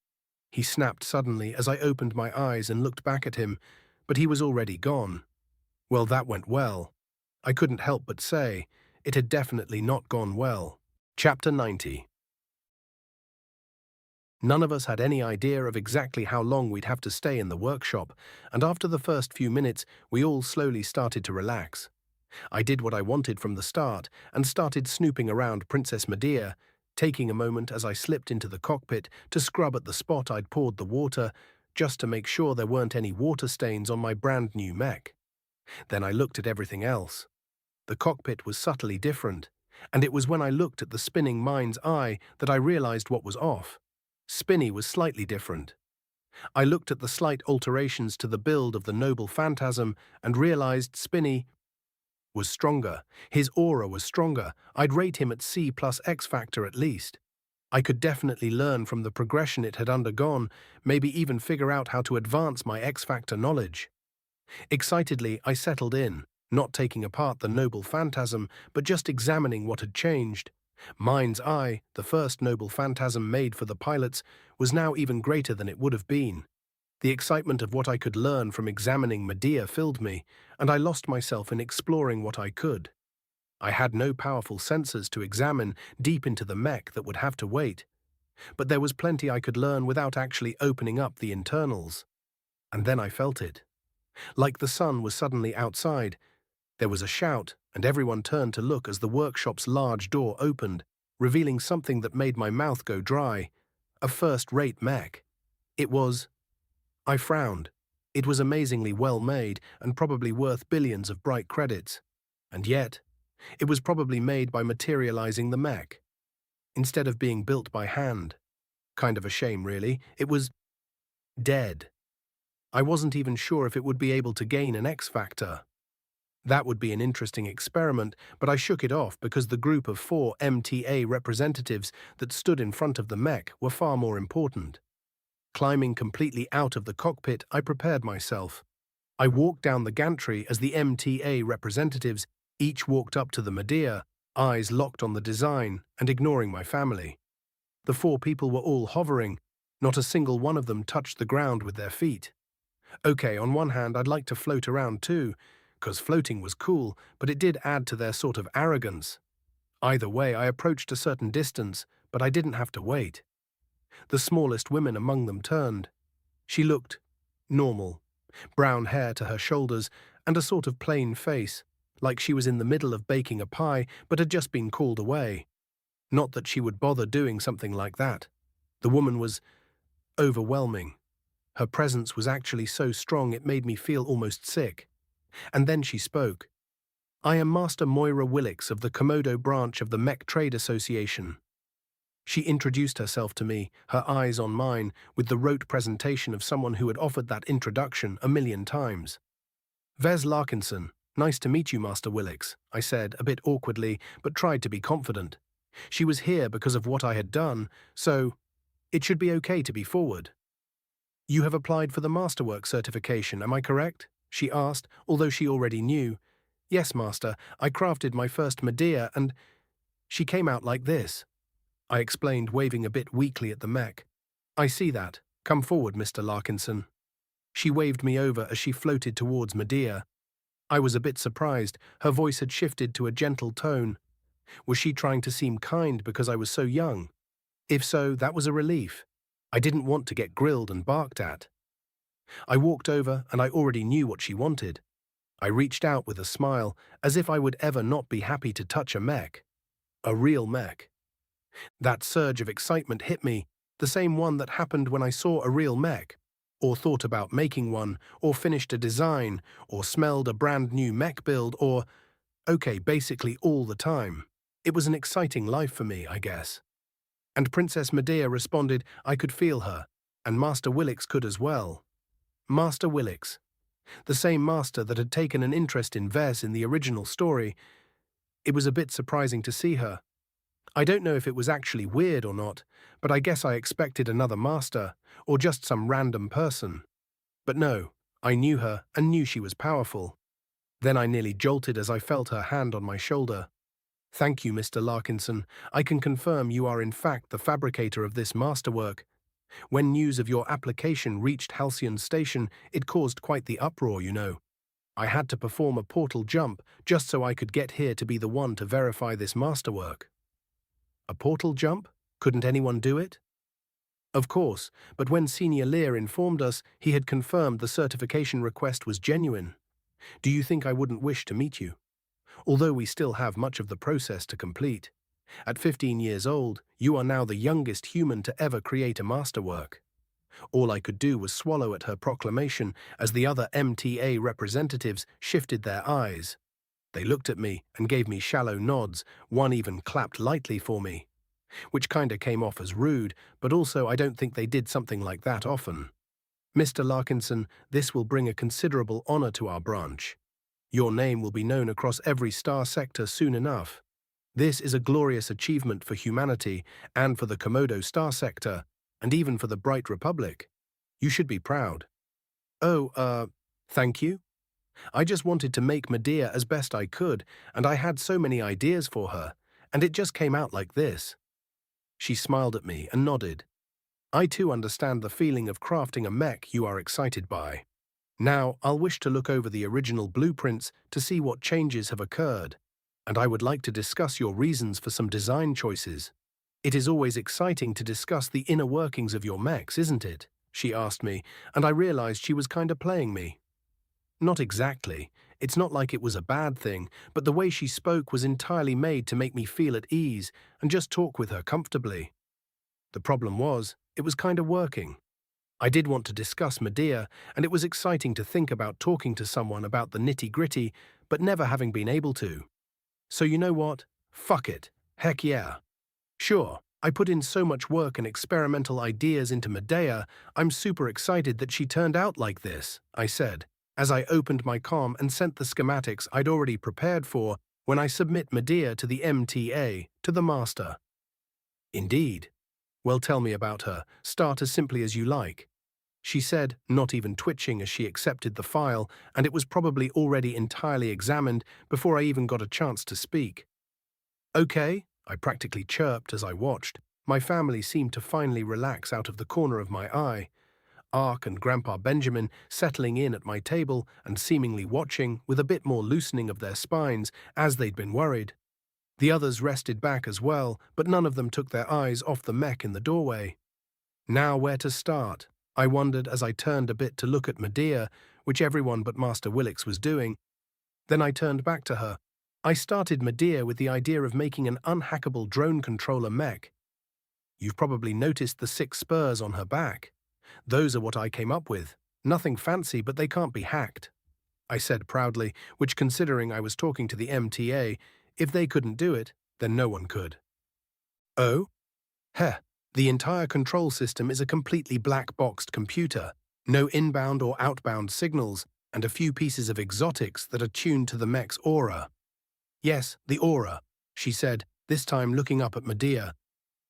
He snapped suddenly as I opened my eyes and looked back at him, but he was already gone. Well, that went well. I couldn't help but say, it had definitely not gone well. Chapter 90. None of us had any idea of exactly how long we'd have to stay in the workshop, and after the first few minutes, we all slowly started to relax. I did what I wanted from the start and started snooping around Princess Medea, taking a moment as I slipped into the cockpit to scrub at the spot I'd poured the water, just to make sure there weren't any water stains on my brand new mech. Then I looked at everything else. The cockpit was subtly different, and it was when I looked at the spinning mind's eye that I realized what was off. Spinny was slightly different. I looked at the slight alterations to the build of the noble phantasm and realized Spinny was stronger. His aura was stronger. I'd rate him at C plus X factor at least. I could definitely learn from the progression it had undergone, maybe even figure out how to advance my X factor knowledge. Excitedly, I settled in, not taking apart the noble phantasm, but just examining what had changed. Mind's eye, the first noble phantasm made for the pilots, was now even greater than it would have been. The excitement of what I could learn from examining Medea filled me, and I lost myself in exploring what I could. I had no powerful sensors to examine deep into the mech that would have to wait, but there was plenty I could learn without actually opening up the internals. And then I felt it. Like the sun was suddenly outside, there was a shout, and everyone turned to look as the workshop's large door opened, revealing something that made my mouth go dry. A first-rate mech. It was... I frowned. It was amazingly well made and probably worth billions of bright credits. And yet, it was probably made by materializing the mech, instead of being built by hand. Kind of a shame, really. It was dead. I wasn't even sure if it would be able to gain an X factor. That would be an interesting experiment, but I shook it off because the group of 4 MTA representatives that stood in front of the mech were far more important. Climbing completely out of the cockpit, I prepared myself. I walked down the gantry as the MTA representatives each walked up to the Medea, eyes locked on the design and ignoring my family. The 4 people were all hovering. Not a single one of them touched the ground with their feet. Okay, on one hand, I'd like to float around too, because floating was cool, but it did add to their sort of arrogance. Either way, I approached a certain distance, but I didn't have to wait. The smallest woman among them turned. She looked normal, brown hair to her shoulders and a sort of plain face, like she was in the middle of baking a pie but had just been called away. Not that she would bother doing something like that. The woman was overwhelming. Her presence was actually so strong it made me feel almost sick. And then she spoke. I am Master Moira Willix of the Komodo branch of the Mech Trade Association. She introduced herself to me, her eyes on mine, with the rote presentation of someone who had offered that introduction a million times. Ves Larkinson, nice to meet you, Master Willix, I said, a bit awkwardly, but tried to be confident. She was here because of what I had done, so it should be okay to be forward. You have applied for the Masterwork certification, am I correct? She asked, although she already knew. Yes, Master, I crafted my first Medea and... She came out like this. I explained, waving a bit weakly at the mech. I see that. Come forward, Mr. Larkinson. She waved me over as she floated towards Medea. I was a bit surprised. Her voice had shifted to a gentle tone. Was she trying to seem kind because I was so young? If so, that was a relief. I didn't want to get grilled and barked at. I walked over and I already knew what she wanted. I reached out with a smile, as if I would ever not be happy to touch a mech. A real mech. That surge of excitement hit me, the same one that happened when I saw a real mech, or thought about making one, or finished a design, or smelled a brand new mech build, or, okay, basically all the time. It was an exciting life for me, I guess. And Princess Medea responded I could feel her, and Master Willix could as well. Master Willix, the same master that had taken an interest in Ves in the original story. It was a bit surprising to see her. I don't know if it was actually weird or not, but I guess I expected another master, or just some random person. But no, I knew her and knew she was powerful. Then I nearly jolted as I felt her hand on my shoulder. Thank you, Mr. Larkinson. I can confirm you are in fact the fabricator of this masterwork. When news of your application reached Halcyon Station, it caused quite the uproar, you know. I had to perform a portal jump just so I could get here to be the one to verify this masterwork. A portal jump? Couldn't anyone do it? Of course, but when Senior Lear informed us, he had confirmed the certification request was genuine. Do you think I wouldn't wish to meet you? Although we still have much of the process to complete. At 15 years old, you are now the youngest human to ever create a masterwork. All I could do was swallow at her proclamation as the other MTA representatives shifted their eyes. They looked at me and gave me shallow nods, one even clapped lightly for me. Which kinda came off as rude, but also I don't think they did something like that often. Mr. Larkinson, this will bring a considerable honor to our branch. Your name will be known across every star sector soon enough. This is a glorious achievement for humanity and for the Komodo star sector, and even for the Bright Republic. You should be proud. Oh, thank you? I just wanted to make Medea as best I could, and I had so many ideas for her, and it just came out like this. She smiled at me and nodded. I too understand the feeling of crafting a mech you are excited by. Now, I'll wish to look over the original blueprints to see what changes have occurred, and I would like to discuss your reasons for some design choices. It is always exciting to discuss the inner workings of your mechs, isn't it? She asked me, and I realized she was kinda playing me. Not exactly. It's not like it was a bad thing, but the way she spoke was entirely made to make me feel at ease and just talk with her comfortably. The problem was, it was kinda working. I did want to discuss Medea, and it was exciting to think about talking to someone about the nitty-gritty, but never having been able to. So you know what? Fuck it. Heck yeah. Sure, I put in so much work and experimental ideas into Medea, I'm super excited that she turned out like this, I said, as I opened my comm and sent the schematics I'd already prepared for when I submit Medea to the MTA, to the master. Indeed. Well, tell me about her. Start as simply as you like. She said, not even twitching as she accepted the file, and it was probably already entirely examined before I even got a chance to speak. Okay, I practically chirped as I watched. My family seemed to finally relax out of the corner of my eye. Ark and Grandpa Benjamin settling in at my table and seemingly watching with a bit more loosening of their spines as they'd been worried. The others rested back as well, but none of them took their eyes off the mech in the doorway. Now where to start? I wondered as I turned a bit to look at Medea, which everyone but Master Willix was doing. Then I turned back to her. I started Medea with the idea of making an unhackable drone controller mech. You've probably noticed the 6 spurs on her back. Those are what I came up with. Nothing fancy, but they can't be hacked, I said proudly, which, considering I was talking to the MTA, if they couldn't do it, then no one could. Oh? Heh, the entire control system is a completely black-boxed computer, no inbound or outbound signals, and a few pieces of exotics that are tuned to the mech's aura. Yes, the aura, she said, this time looking up at Medea.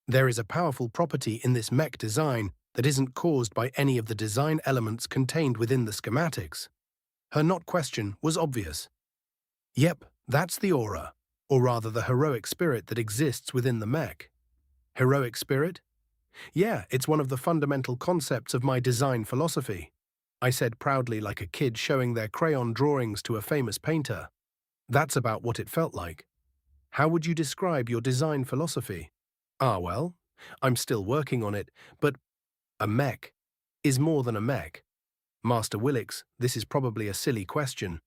There is a powerful property in this mech design that isn't caused by any of the design elements contained within the schematics. Her not question was obvious. Yep, that's the aura, or rather the heroic spirit that exists within the mech. Heroic spirit? Yeah, it's one of the fundamental concepts of my design philosophy, I said proudly like a kid showing their crayon drawings to a famous painter. That's about what it felt like. How would you describe your design philosophy? Ah, well, I'm still working on it, but a mech is more than a mech. Master Willix, this is probably a silly question,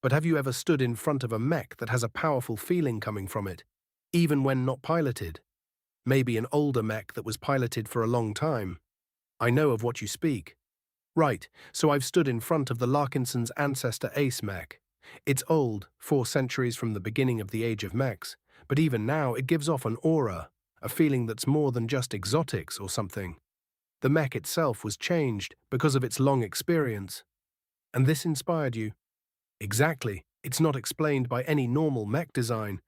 but have you ever stood in front of a mech that has a powerful feeling coming from it, even when not piloted? Maybe an older mech that was piloted for a long time. I know of what you speak. Right, so I've stood in front of the Larkinson's ancestor Ace mech. It's old, 4 centuries from the beginning of the age of mechs, but even now it gives off an aura, a feeling that's more than just exotics or something. The mech itself was changed because of its long experience. And this inspired you? Exactly. It's not explained by any normal mech design.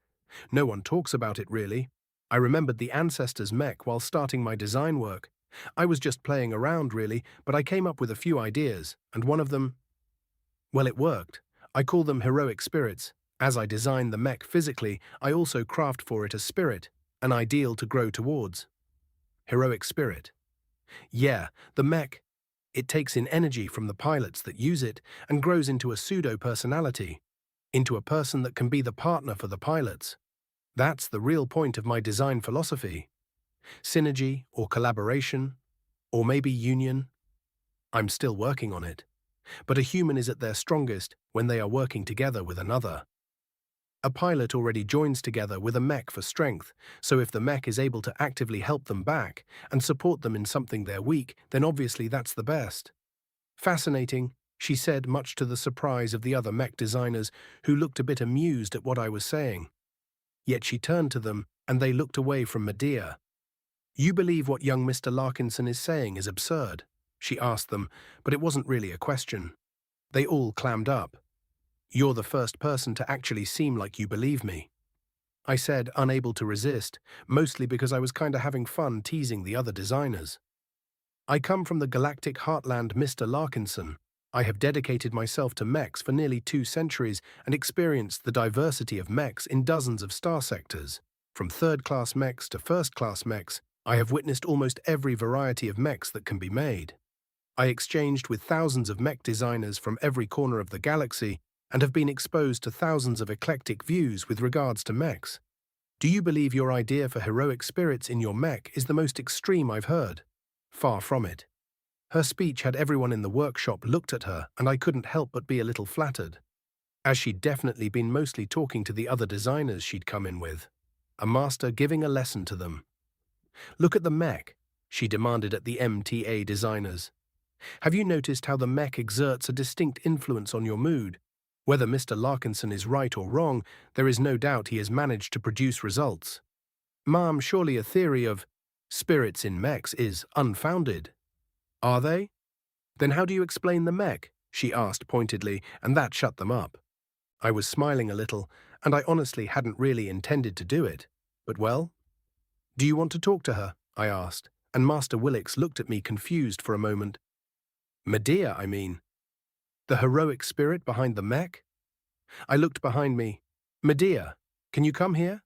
No one talks about it really. I remembered the ancestors' mech while starting my design work. I was just playing around really, but I came up with a few ideas, and one of them, well, it worked. I call them heroic spirits. As I design the mech physically, I also craft for it a spirit, an ideal to grow towards. Heroic spirit. Yeah, the mech, it takes in energy from the pilots that use it and grows into a pseudo-personality, into a person that can be the partner for the pilots. That's the real point of my design philosophy. Synergy or collaboration, or maybe union. I'm still working on it. But a human is at their strongest when they are working together with another. A pilot already joins together with a mech for strength, so if the mech is able to actively help them back and support them in something they're weak, then obviously that's the best. Fascinating, she said, much to the surprise of the other mech designers who looked a bit amused at what I was saying. Yet she turned to them and they looked away from Medea. You believe what young Mr. Larkinson is saying is absurd, she asked them, but it wasn't really a question. They all clammed up. You're the first person to actually seem like you believe me, I said, unable to resist, mostly because I was kinda having fun teasing the other designers. I come from the galactic heartland, Mr. Larkinson. I have dedicated myself to mechs for nearly 2 centuries and experienced the diversity of mechs in dozens of star sectors. From third-class mechs to first-class mechs, I have witnessed almost every variety of mechs that can be made. I exchanged with thousands of mech designers from every corner of the galaxy and have been exposed to thousands of eclectic views with regards to mechs. Do you believe your idea for heroic spirits in your mech is the most extreme I've heard? Far from it. Her speech had everyone in the workshop looked at her, and I couldn't help but be a little flattered, as she'd definitely been mostly talking to the other designers she'd come in with. A master giving a lesson to them. Look at the mech, she demanded at the MTA designers. Have you noticed how the mech exerts a distinct influence on your mood? Whether Mr. Larkinson is right or wrong, there is no doubt he has managed to produce results. Ma'am, surely a theory of spirits in mechs is unfounded. Are they? Then how do you explain the mech? She asked pointedly, and that shut them up. I was smiling a little, and I honestly hadn't really intended to do it. But well? Do you want to talk to her? I asked, and Master Willix looked at me confused for a moment. Medea, I mean. The heroic spirit behind the mech? I looked behind me. Medea, can you come here?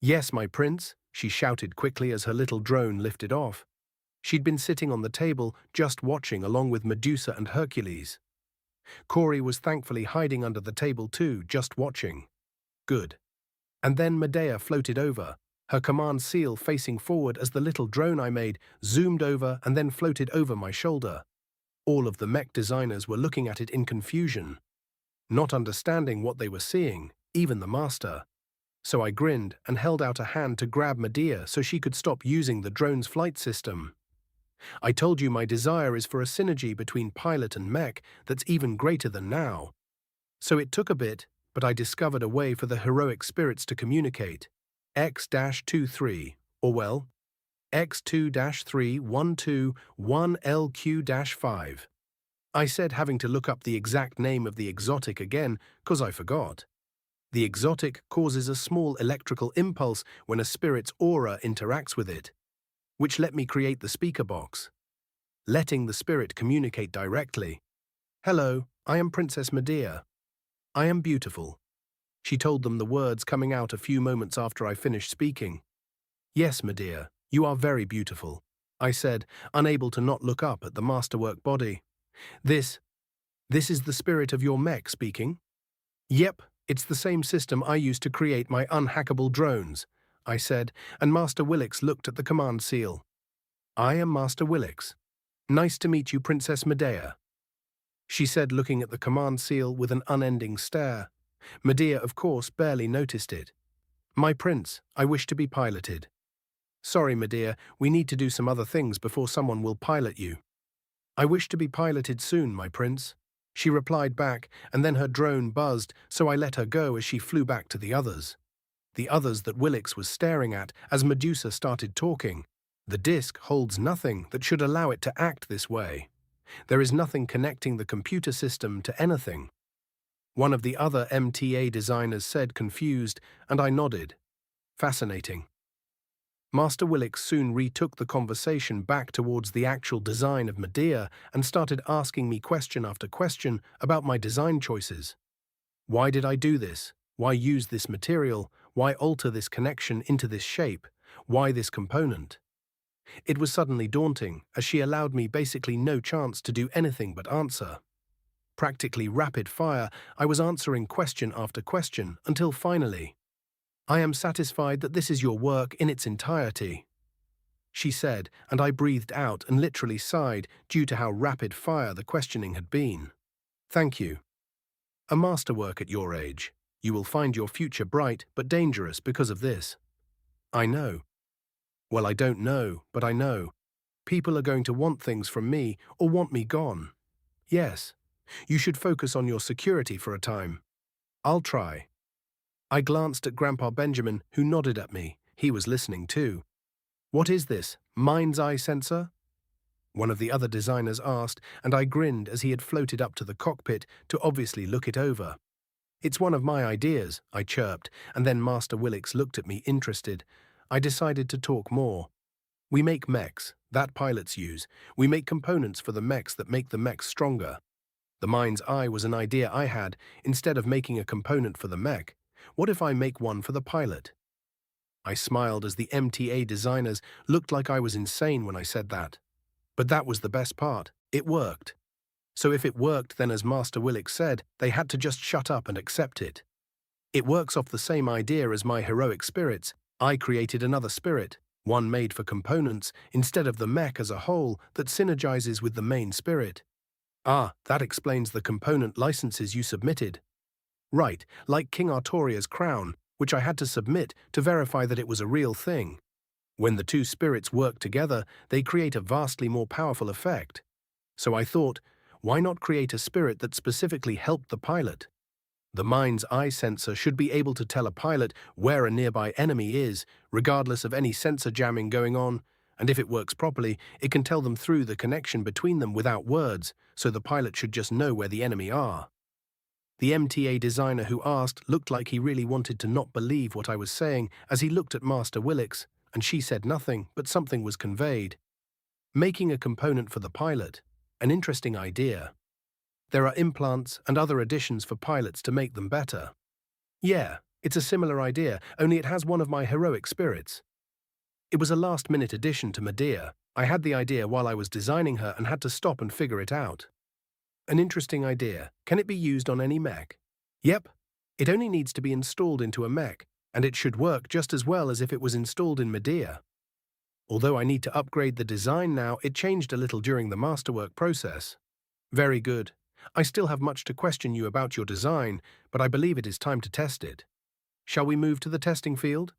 Yes, my prince, she shouted quickly as her little drone lifted off. She'd been sitting on the table, just watching along with Medusa and Hercules. Corey was thankfully hiding under the table too, just watching. Good. And then Medea floated over, her command seal facing forward as the little drone I made zoomed over and then floated over my shoulder. All of the mech designers were looking at it in confusion, not understanding what they were seeing, even the master. So I grinned and held out a hand to grab Medea so she could stop using the drone's flight system. I told you my desire is for a synergy between pilot and mech that's even greater than now. So it took a bit, but I discovered a way for the heroic spirits to communicate. X-23, or well, X2-3121LQ-5. I said, having to look up the exact name of the exotic again, 'cause I forgot. The exotic causes a small electrical impulse when a spirit's aura interacts with it, which let me create the speaker box, letting the spirit communicate directly. Hello, I am Princess Medea. I am beautiful. She told them, the words coming out a few moments after I finished speaking. Yes, Medea, you are very beautiful, I said, unable to not look up at the masterwork body. This is the spirit of your mech speaking? Yep, it's the same system I used to create my unhackable drones, I said, and Master Willix looked at the command seal. I am Master Willix. Nice to meet you, Princess Medea, she said, looking at the command seal with an unending stare. Medea, of course, barely noticed it. My prince, I wish to be piloted. Sorry, Medea, we need to do some other things before someone will pilot you. I wish to be piloted soon, my prince, she replied back, and then her drone buzzed, so I let her go as she flew back to the others. the others that Willix was staring at as Medusa started talking. The disk holds nothing that should allow it to act this way. There is nothing connecting the computer system to anything. One of the other MTA designers said, confused, and I nodded. Fascinating. Master Willix soon retook the conversation back towards the actual design of Medea and started asking me question after question about my design choices. Why did I do this? Why use this material? Why alter this connection into this shape? Why this component? It was suddenly daunting, as she allowed me basically no chance to do anything but answer. Practically rapid fire, I was answering question after question until finally, "I am satisfied that this is your work in its entirety," she said, and I breathed out and literally sighed due to how rapid fire the questioning had been. "Thank you. A masterwork at your age. You will find your future bright but dangerous because of this." "I know." "Well, I don't know, but I know. People are going to want things from me or want me gone." "Yes. You should focus on your security for a time." "I'll try." I glanced at Grandpa Benjamin, who nodded at me. He was listening too. "What is this, mind's eye sensor?" one of the other designers asked, and I grinned as he had floated up to the cockpit to obviously look it over. "It's one of my ideas," I chirped, and then Master Willix looked at me interested. I decided to talk more. "We make mechs, that pilots use. We make components for the mechs that make the mechs stronger." The mind's eye was an idea I had. Instead of making a component for the mech, what if I make one for the pilot? I smiled as the MTA designers looked like I was insane when I said that. But that was the best part. It worked. So if it worked, then as Master Willix said, they had to just shut up and accept it. It works off the same idea as my heroic spirits. I created another spirit, one made for components instead of the mech as a whole that synergizes with the main spirit. "Ah, that explains the component licenses you submitted." "Right, like King Artoria's crown, which I had to submit to verify that it was a real thing. When the two spirits work together, they create a vastly more powerful effect. So I thought, why not create a spirit that specifically helped the pilot? The mind's eye sensor should be able to tell a pilot where a nearby enemy is, regardless of any sensor jamming going on, and if it works properly, it can tell them through the connection between them without words, so the pilot should just know where the enemy are." The MTA designer who asked looked like he really wanted to not believe what I was saying as he looked at Master Willix, and she said nothing, but something was conveyed. Making a component for the pilot, an interesting idea. There are implants and other additions for pilots to make them better. Yeah, it's a similar idea, only it has one of my heroic spirits. It was a last-minute addition to Medea. I had the idea while I was designing her and had to stop and figure it out. An interesting idea. Can it be used on any mech? Yep. It only needs to be installed into a mech, and it should work just as well as if it was installed in Medea. Although I need to upgrade the design now, it changed a little during the masterwork process. Very good. I still have much to question you about your design, but I believe it is time to test it. Shall we move to the testing field?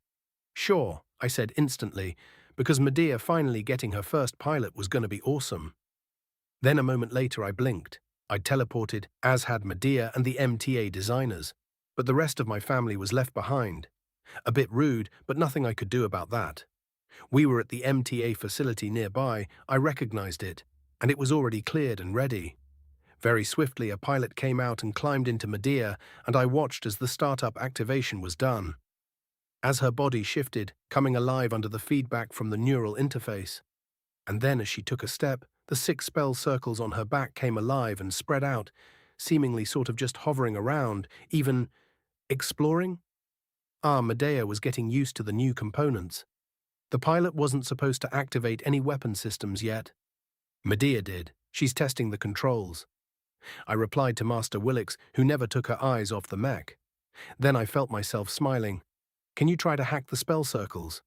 Sure, I said instantly, because Medea finally getting her first pilot was going to be awesome. Then a moment later I blinked. I'd teleported, as had Medea and the MTA designers, but the rest of my family was left behind. A bit rude, but nothing I could do about that. We were at the MTA facility nearby. I recognized it, and it was already cleared and ready. Very swiftly a pilot came out and climbed into Medea, and I watched as the startup activation was done. As her body shifted, coming alive under the feedback from the neural interface. And then as she took a step, the 6 spell circles on her back came alive and spread out, seemingly sort of just hovering around, even exploring. Medea was getting used to the new components. The pilot wasn't supposed to activate any weapon systems yet. Medea did. She's testing the controls. I replied to Master Willix, who never took her eyes off the mech. Then I felt myself smiling. "Can you try to hack the spell circles?"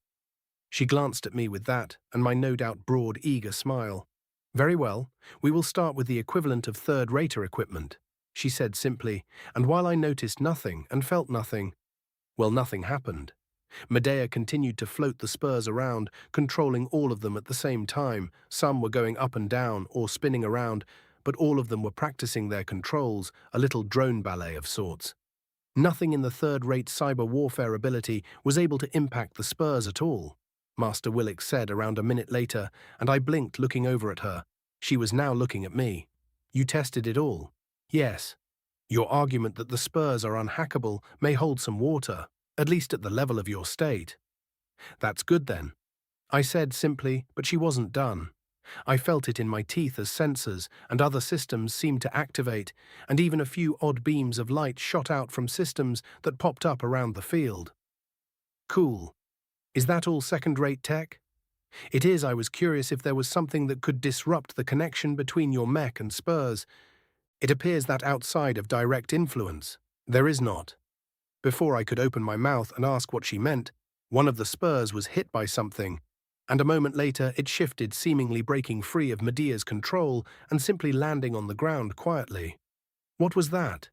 She glanced at me with that, and my no doubt broad, eager smile. "Very well, we will start with the equivalent of third-rater equipment," she said simply, and while I noticed nothing and felt nothing, well, nothing happened. Medea continued to float the spurs around, controlling all of them at the same time. Some were going up and down or spinning around, but all of them were practicing their controls, a little drone ballet of sorts. Nothing in the third-rate cyber warfare ability was able to impact the spurs at all, Master Willick said around a minute later, and I blinked looking over at her. She was now looking at me. You tested it all? Yes. Your argument that the spurs are unhackable may hold some water, at least at the level of your state. That's good then, I said simply, but she wasn't done. I felt it in my teeth as sensors and other systems seemed to activate, and even a few odd beams of light shot out from systems that popped up around the field. Cool. Is that all second-rate tech? It is. I was curious if there was something that could disrupt the connection between your mech and spurs. It appears that outside of direct influence, there is not. Before I could open my mouth and ask what she meant, one of the spurs was hit by something, and a moment later it shifted, seemingly breaking free of Medea's control and simply landing on the ground quietly. What was that?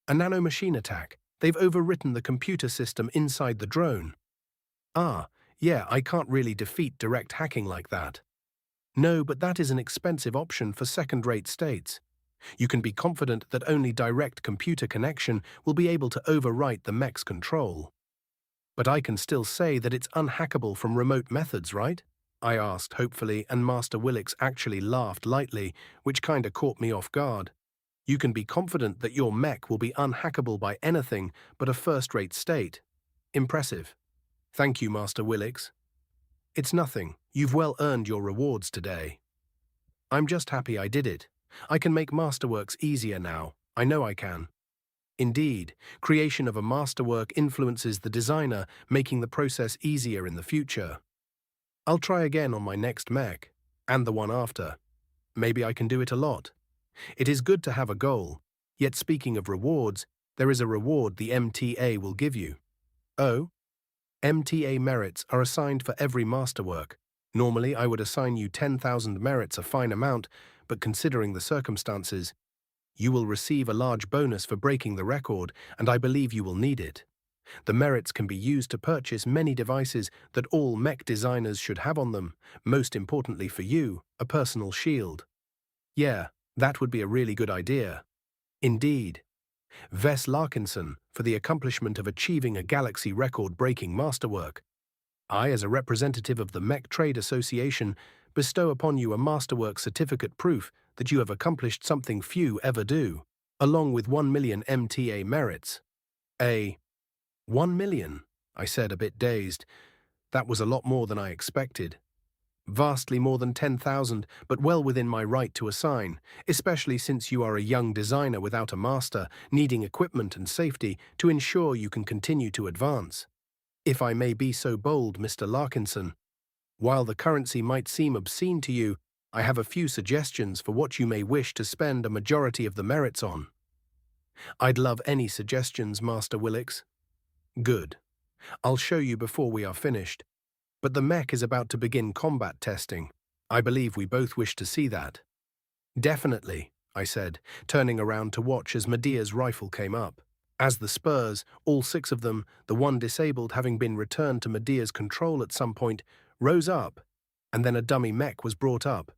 A nanomachine attack. They've overwritten the computer system inside the drone. Ah, yeah, I can't really defeat direct hacking like that. No, but that is an expensive option for second-rate states. You can be confident that only direct computer connection will be able to overwrite the mech's control. But I can still say that it's unhackable from remote methods, right? I asked hopefully, and Master Willix actually laughed lightly, which kinda caught me off guard. You can be confident that your mech will be unhackable by anything but a first-rate state. Impressive. Thank you, Master Willix. It's nothing. You've well earned your rewards today. I'm just happy I did it. I can make masterworks easier now. I know I can. Indeed, creation of a masterwork influences the designer, making the process easier in the future. I'll try again on my next mech, and the one after. Maybe I can do it a lot. It is good to have a goal, yet speaking of rewards, there is a reward the MTA will give you. Oh? MTA merits are assigned for every masterwork. Normally I would assign you 10,000 merits, a fine amount, but considering the circumstances, you will receive a large bonus for breaking the record, and I believe you will need it. The merits can be used to purchase many devices that all mech designers should have on them, most importantly for you, a personal shield. Yeah, that would be a really good idea. Indeed. Ves Larkinson, for the accomplishment of achieving a galaxy record-breaking masterwork. I, as a representative of the Mech Trade Association, bestow upon you a masterwork certificate proof that you have accomplished something few ever do, along with 1 million MTA merits. 1 million, I said, a bit dazed. That was a lot more than I expected. Vastly more than 10,000, but well within my right to assign, especially since you are a young designer without a master, needing equipment and safety to ensure you can continue to advance. If I may be so bold, Mr. Larkinson, while the currency might seem obscene to you, I have a few suggestions for what you may wish to spend a majority of the merits on. I'd love any suggestions, Master Willix. Good. I'll show you before we are finished. But the mech is about to begin combat testing. I believe we both wish to see that. Definitely, I said, turning around to watch as Medea's rifle came up. As the spurs, all 6 of them, the one disabled having been returned to Medea's control at some point, rose up, and then a dummy mech was brought up.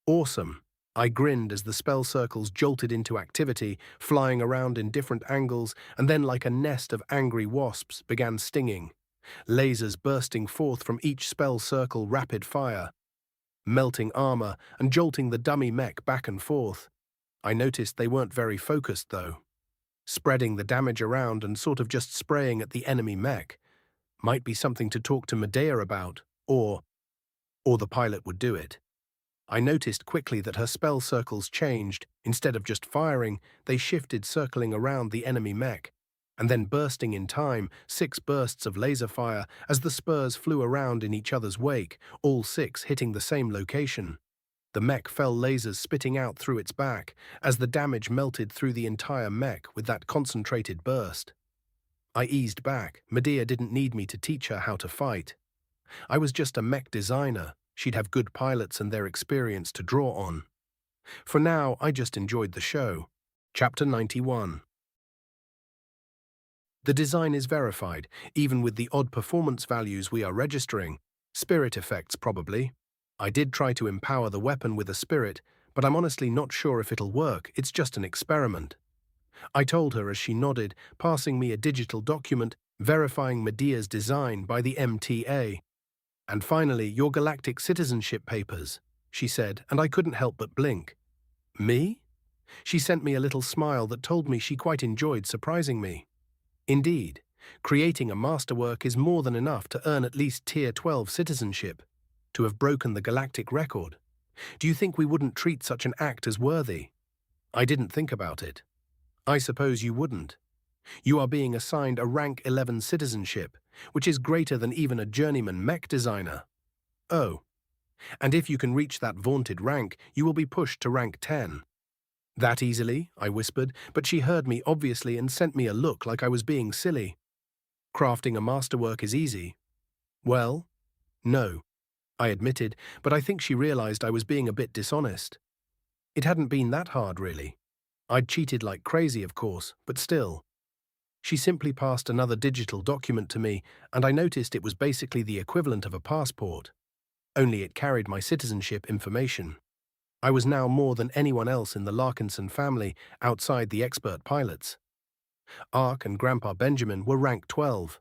Awesome. I grinned as the spell circles jolted into activity, flying around in different angles, and then like a nest of angry wasps began stinging. Lasers bursting forth from each spell circle, rapid fire, melting armor and jolting the dummy mech back and forth. I noticed they weren't very focused though. Spreading the damage around and sort of just spraying at the enemy mech. Might be something to talk to Medea about, or the pilot would do it. I noticed quickly that her spell circles changed. Instead of just firing, they shifted, circling around the enemy mech, and then bursting in time, 6 bursts of laser fire as the spurs flew around in each other's wake, all 6 hitting the same location. The mech fell, lasers spitting out through its back, as the damage melted through the entire mech with that concentrated burst. I eased back. Medea didn't need me to teach her how to fight. I was just a mech designer. She'd have good pilots and their experience to draw on. For now, I just enjoyed the show. Chapter 91. The design is verified, even with the odd performance values we are registering. Spirit effects, probably. I did try to empower the weapon with a spirit, but I'm honestly not sure if it'll work. It's just an experiment. I told her as she nodded, passing me a digital document verifying Medea's design by the MTA. And finally, your galactic citizenship papers, she said, and I couldn't help but blink. Me? She sent me a little smile that told me she quite enjoyed surprising me. Indeed, creating a masterwork is more than enough to earn at least Tier 12 citizenship. To have broken the galactic record. Do you think we wouldn't treat such an act as worthy? I didn't think about it. I suppose you wouldn't. You are being assigned a rank 11 citizenship, which is greater than even a journeyman mech designer. Oh, and if you can reach that vaunted rank, you will be pushed to rank 10. That easily, I whispered, but she heard me obviously and sent me a look like I was being silly. Crafting a masterwork is easy. Well, no, I admitted, but I think she realized I was being a bit dishonest. It hadn't been that hard, really. I'd cheated like crazy, of course, but still. She simply passed another digital document to me, and I noticed it was basically the equivalent of a passport. Only it carried my citizenship information. I was now more than anyone else in the Larkinson family outside the expert pilots. Ark and Grandpa Benjamin were rank 12.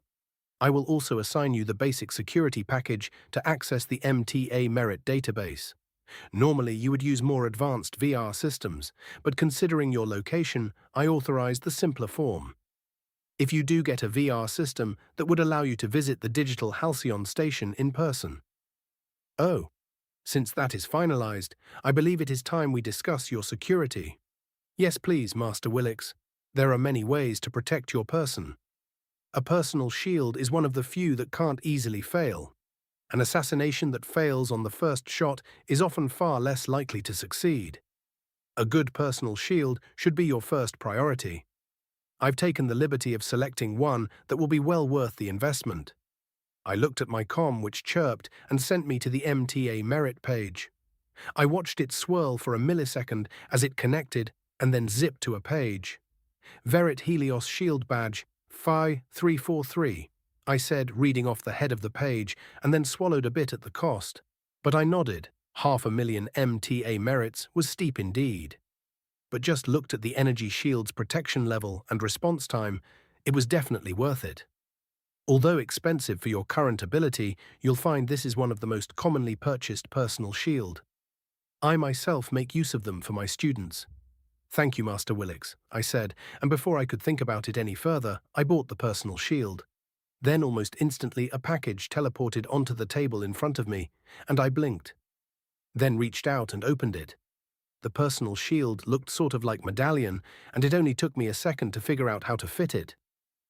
I will also assign you the basic security package to access the MTA merit database. Normally, you would use more advanced VR systems, but considering your location, I authorized the simpler form. If you do get a VR system that would allow you to visit the digital Halcyon station in person. Oh, since that is finalized, I believe it is time we discuss your security. Yes, please, Master Willix. There are many ways to protect your person. A personal shield is one of the few that can't easily fail. An assassination that fails on the first shot is often far less likely to succeed. A good personal shield should be your first priority. I've taken the liberty of selecting one that will be well worth the investment. I looked at my comm, which chirped and sent me to the MTA merit page. I watched it swirl for a millisecond as it connected and then zipped to a page. Verit Helios Shield Badge, Phi 343, I said, reading off the head of the page, and then swallowed a bit at the cost. But I nodded. 500,000 MTA merits was steep indeed. But just looked at the energy shield's protection level and response time, it was definitely worth it. Although expensive for your current ability, you'll find this is one of the most commonly purchased personal shield. I myself make use of them for my students. Thank you, Master Willix, I said, and before I could think about it any further, I bought the personal shield. Then almost instantly a package teleported onto the table in front of me, and I blinked. Then reached out and opened it. The personal shield looked sort of like medallion, and it only took me a second to figure out how to fit it.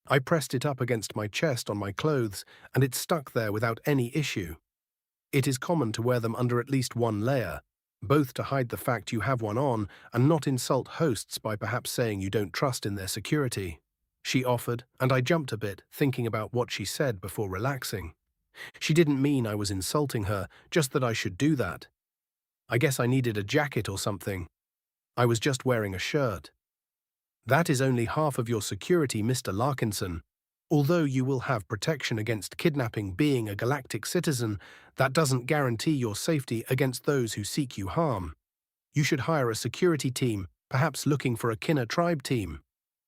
I pressed it up against my chest on my clothes, and it stuck there without any issue. It is common to wear them under at least one layer, both to hide the fact you have one on and not insult hosts by perhaps saying you don't trust in their security. She offered, and I jumped a bit, thinking about what she said before relaxing. She didn't mean I was insulting her, just that I should do that. I guess I needed a jacket or something. I was just wearing a shirt. That is only half of your security, Mr. Larkinson. Although you will have protection against kidnapping being a galactic citizen, that doesn't guarantee your safety against those who seek you harm. You should hire a security team, perhaps looking for a Kinna tribe team.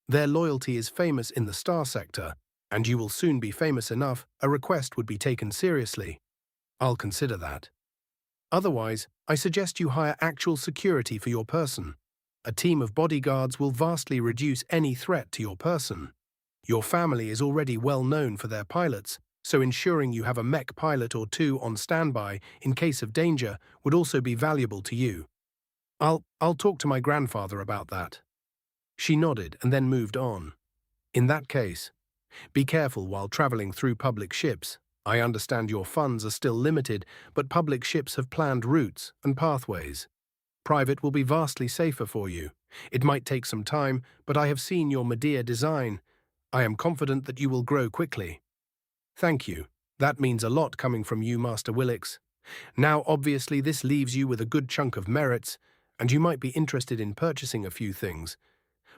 Their loyalty is famous in the Star Sector, and you will soon be famous enough a request would be taken seriously. I'll consider that. Otherwise, I suggest you hire actual security for your person. A team of bodyguards will vastly reduce any threat to your person. Your family is already well known for their pilots, so ensuring you have a mech pilot or two on standby in case of danger would also be valuable to you. I'll talk to my grandfather about that. She nodded and then moved on. In that case, be careful while traveling through public ships. I understand your funds are still limited, but public ships have planned routes and pathways. Private will be vastly safer for you. It might take some time, but I have seen your Medea design. I am confident that you will grow quickly. Thank you. That means a lot coming from you, Master Willix. Now, obviously, this leaves you with a good chunk of merits, and you might be interested in purchasing a few things.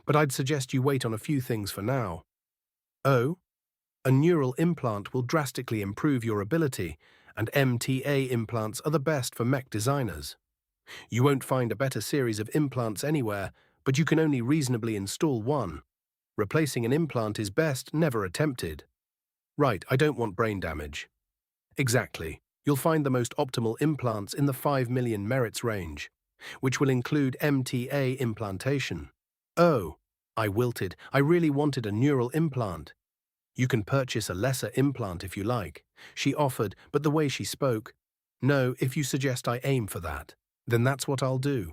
But I'd suggest you wait on a few things for now. Oh? A neural implant will drastically improve your ability, and MTA implants are the best for mech designers. You won't find a better series of implants anywhere, but you can only reasonably install one. Replacing an implant is best never attempted. Right, I don't want brain damage. Exactly. You'll find the most optimal implants in the 5 million merits range, which will include MTA implantation. Oh, I wilted. I really wanted a neural implant. You can purchase a lesser implant if you like, she offered, but the way she spoke, no, if you suggest I aim for that, then that's what I'll do.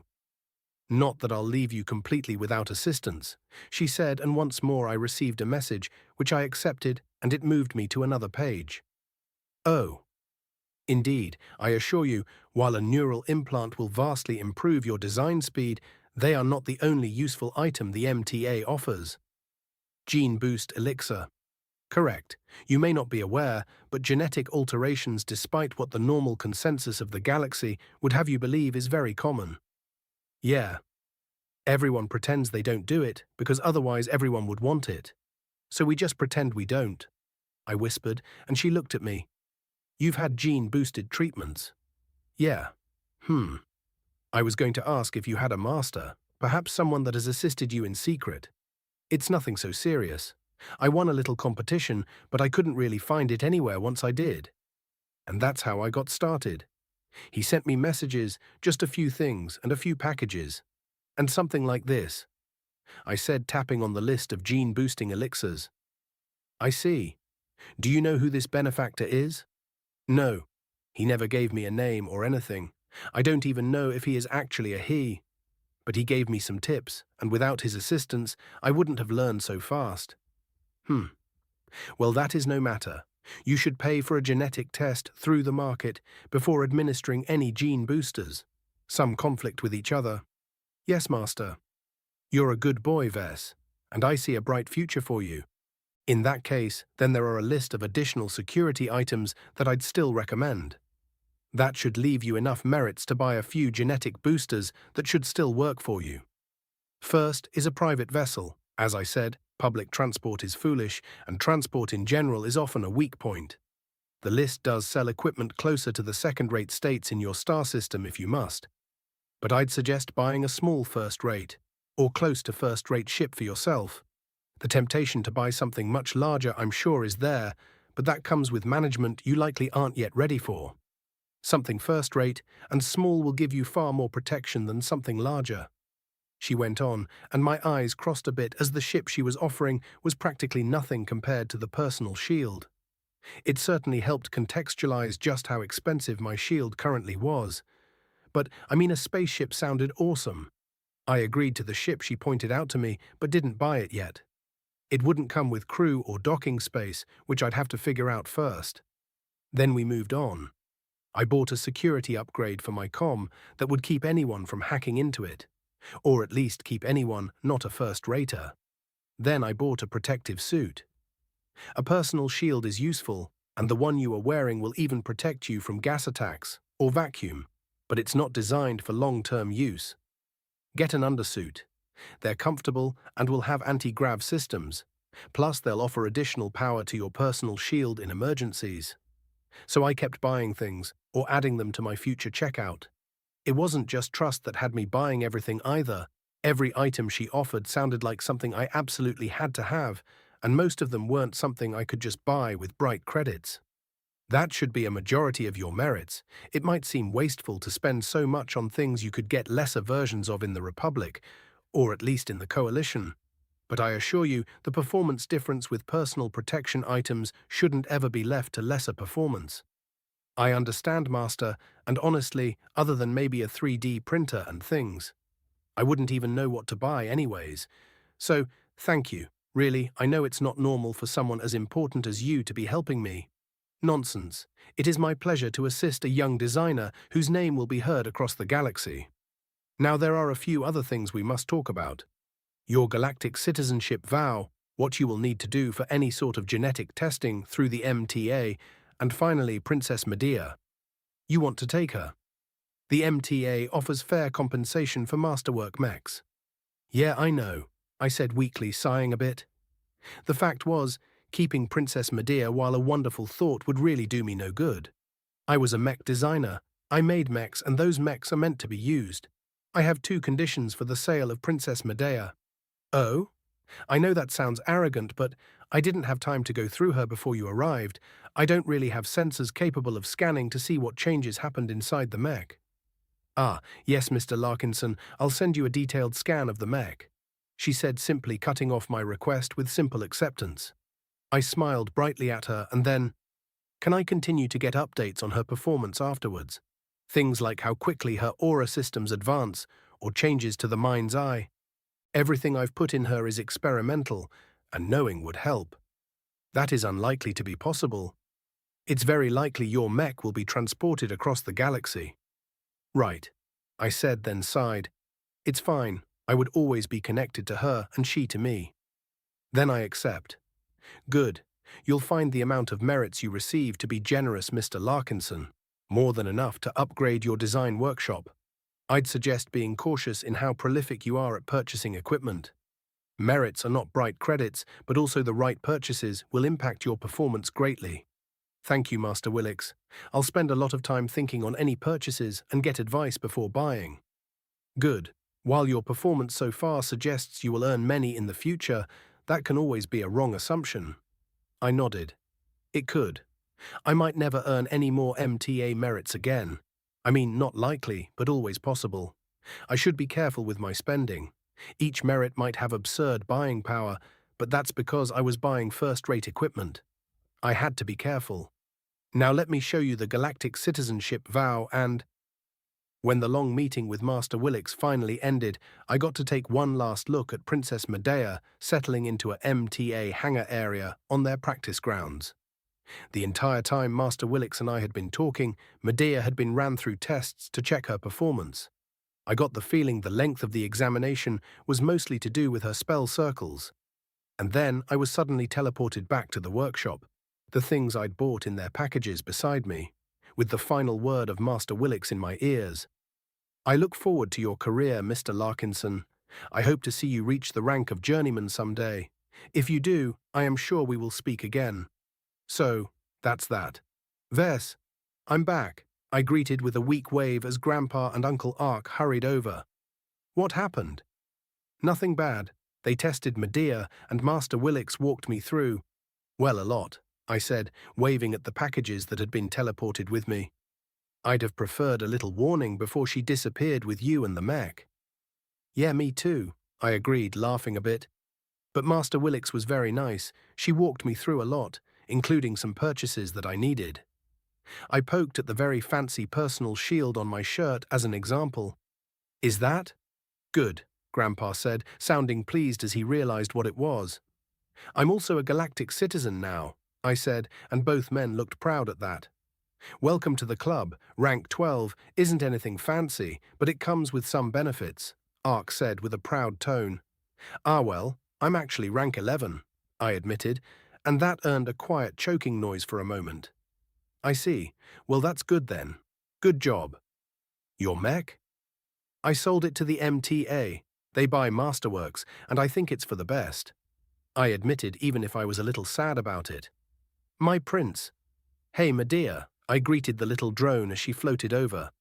Not that I'll leave you completely without assistance, she said, and once more I received a message, which I accepted, and it moved me to another page. Oh. Indeed, I assure you, while a neural implant will vastly improve your design speed, they are not the only useful item the MTA offers. Gene Boost Elixir. Correct. You may not be aware, but genetic alterations, despite what the normal consensus of the galaxy would have you believe, is very common. Yeah. Everyone pretends they don't do it, because otherwise everyone would want it. So we just pretend we don't. I whispered, and she looked at me. You've had gene-boosted treatments. Yeah. I was going to ask if you had a master, perhaps someone that has assisted you in secret. It's nothing so serious. I won a little competition, but I couldn't really find it anywhere once I did. And that's how I got started. He sent me messages, just a few things and a few packages. And something like this. I said, tapping on the list of gene-boosting elixirs. I see. Do you know who this benefactor is? No. He never gave me a name or anything. I don't even know if he is actually a he. But he gave me some tips, and without his assistance, I wouldn't have learned so fast. Well, that is no matter. You should pay for a genetic test through the market before administering any gene boosters. Some conflict with each other. Yes, Master. You're a good boy, Ves, and I see a bright future for you. In that case, then there are a list of additional security items that I'd still recommend. That should leave you enough merits to buy a few genetic boosters that should still work for you. First is a private vessel. As I said, public transport is foolish, and transport in general is often a weak point. The list does sell equipment closer to the second-rate states in your star system if you must. But I'd suggest buying a small first-rate, or close to first-rate ship for yourself. The temptation to buy something much larger, I'm sure, is there, but that comes with management you likely aren't yet ready for. Something first-rate and small will give you far more protection than something larger. She went on, and my eyes crossed a bit as the ship she was offering was practically nothing compared to the personal shield. It certainly helped contextualize just how expensive my shield currently was. But, I mean, a spaceship sounded awesome. I agreed to the ship she pointed out to me, but didn't buy it yet. It wouldn't come with crew or docking space, which I'd have to figure out first. Then we moved on. I bought a security upgrade for my comm that would keep anyone from hacking into it, or at least keep anyone not a first-rater. Then I bought a protective suit. A personal shield is useful, and the one you are wearing will even protect you from gas attacks or vacuum, but it's not designed for long-term use. Get an undersuit. They're comfortable and will have anti-grav systems, plus they'll offer additional power to your personal shield in emergencies. So I kept buying things, or adding them to my future checkout. It wasn't just trust that had me buying everything either. Every item she offered sounded like something I absolutely had to have, and most of them weren't something I could just buy with bright credits. That should be a majority of your merits. It might seem wasteful to spend so much on things you could get lesser versions of in the Republic, or at least in the Coalition. But I assure you, the performance difference with personal protection items shouldn't ever be left to lesser performance. I understand, Master, and honestly, other than maybe a 3D printer and things, I wouldn't even know what to buy anyways. So, thank you. Really, I know it's not normal for someone as important as you to be helping me. Nonsense. It is my pleasure to assist a young designer whose name will be heard across the galaxy. Now there are a few other things we must talk about. Your galactic citizenship vow, what you will need to do for any sort of genetic testing through the MTA, and finally Princess Medea. You want to take her. The MTA offers fair compensation for masterwork mechs. Yeah, I know, I said weakly, sighing a bit. The fact was, keeping Princess Medea, while a wonderful thought, would really do me no good. I was a mech designer. I made mechs, and those mechs are meant to be used. I have 2 conditions for the sale of Princess Medea. Oh? I know that sounds arrogant, but I didn't have time to go through her before you arrived. I don't really have sensors capable of scanning to see what changes happened inside the mech. Ah, yes, Mr. Larkinson, I'll send you a detailed scan of the mech, she said, simply cutting off my request with simple acceptance. I smiled brightly at her and then, can I continue to get updates on her performance afterwards? Things like how quickly her aura systems advance or changes to the mind's eye. Everything I've put in her is experimental, and knowing would help. That is unlikely to be possible. It's very likely your mech will be transported across the galaxy. Right, I said, then sighed. It's fine, I would always be connected to her and she to me. Then I accept. Good, you'll find the amount of merits you receive to be generous, Mr. Larkinson. More than enough to upgrade your design workshop. I'd suggest being cautious in how prolific you are at purchasing equipment. Merits are not bright credits, but also the right purchases will impact your performance greatly. Thank you, Master Willix. I'll spend a lot of time thinking on any purchases and get advice before buying. Good. While your performance so far suggests you will earn many in the future, that can always be a wrong assumption. I nodded. It could. I might never earn any more MTA merits again. I mean, not likely, but always possible. I should be careful with my spending. Each merit might have absurd buying power, but that's because I was buying first-rate equipment. I had to be careful. Now let me show you the galactic citizenship vow and… When the long meeting with Master Willix finally ended, I got to take one last look at Princess Medea settling into a MTA hangar area on their practice grounds. The entire time Master Willix and I had been talking, Medea had been ran through tests to check her performance. I got the feeling the length of the examination was mostly to do with her spell circles. And then I was suddenly teleported back to the workshop, the things I'd bought in their packages beside me, with the final word of Master Willix in my ears. I look forward to your career, Mr. Larkinson. I hope to see you reach the rank of journeyman someday. If you do, I am sure we will speak again. So, that's that. Ves, I'm back, I greeted with a weak wave as Grandpa and Uncle Ark hurried over. What happened? Nothing bad. They tested Medea and Master Willix walked me through. Well, a lot, I said, waving at the packages that had been teleported with me. I'd have preferred a little warning before she disappeared with you and the mech. Yeah, me too, I agreed, laughing a bit. But Master Willix was very nice. She walked me through a lot, including some purchases that I needed. I poked at the very fancy personal shield on my shirt as an example. Is that? Good, Grandpa said, sounding pleased as he realized what it was. I'm also a galactic citizen now, I said, and both men looked proud at that. Welcome to the club. Rank 12 isn't anything fancy, but it comes with some benefits, Ark said with a proud tone. Ah well, I'm actually rank 11, I admitted, and that earned a quiet choking noise for a moment. I see. Well, that's good then. Good job. Your mech? I sold it to the MTA. They buy masterworks, and I think it's for the best. I admitted, even if I was a little sad about it. My prince. Hey, Medea, I greeted the little drone as she floated over.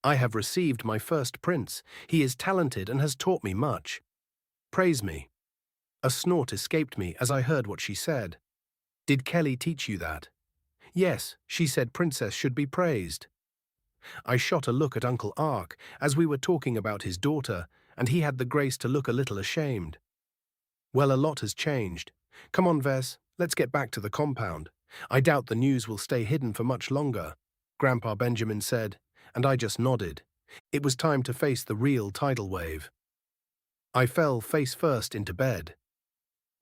I have received my first prince. He is talented and has taught me much. Praise me. A snort escaped me as I heard what she said. Did Kelly teach you that? Yes, she said princess should be praised. I shot a look at Uncle Ark as we were talking about his daughter, and he had the grace to look a little ashamed. Well, a lot has changed. Come on, Ves, let's get back to the compound. I doubt the news will stay hidden for much longer, Grandpa Benjamin said, and I just nodded. It was time to face the real tidal wave. I fell face first into bed.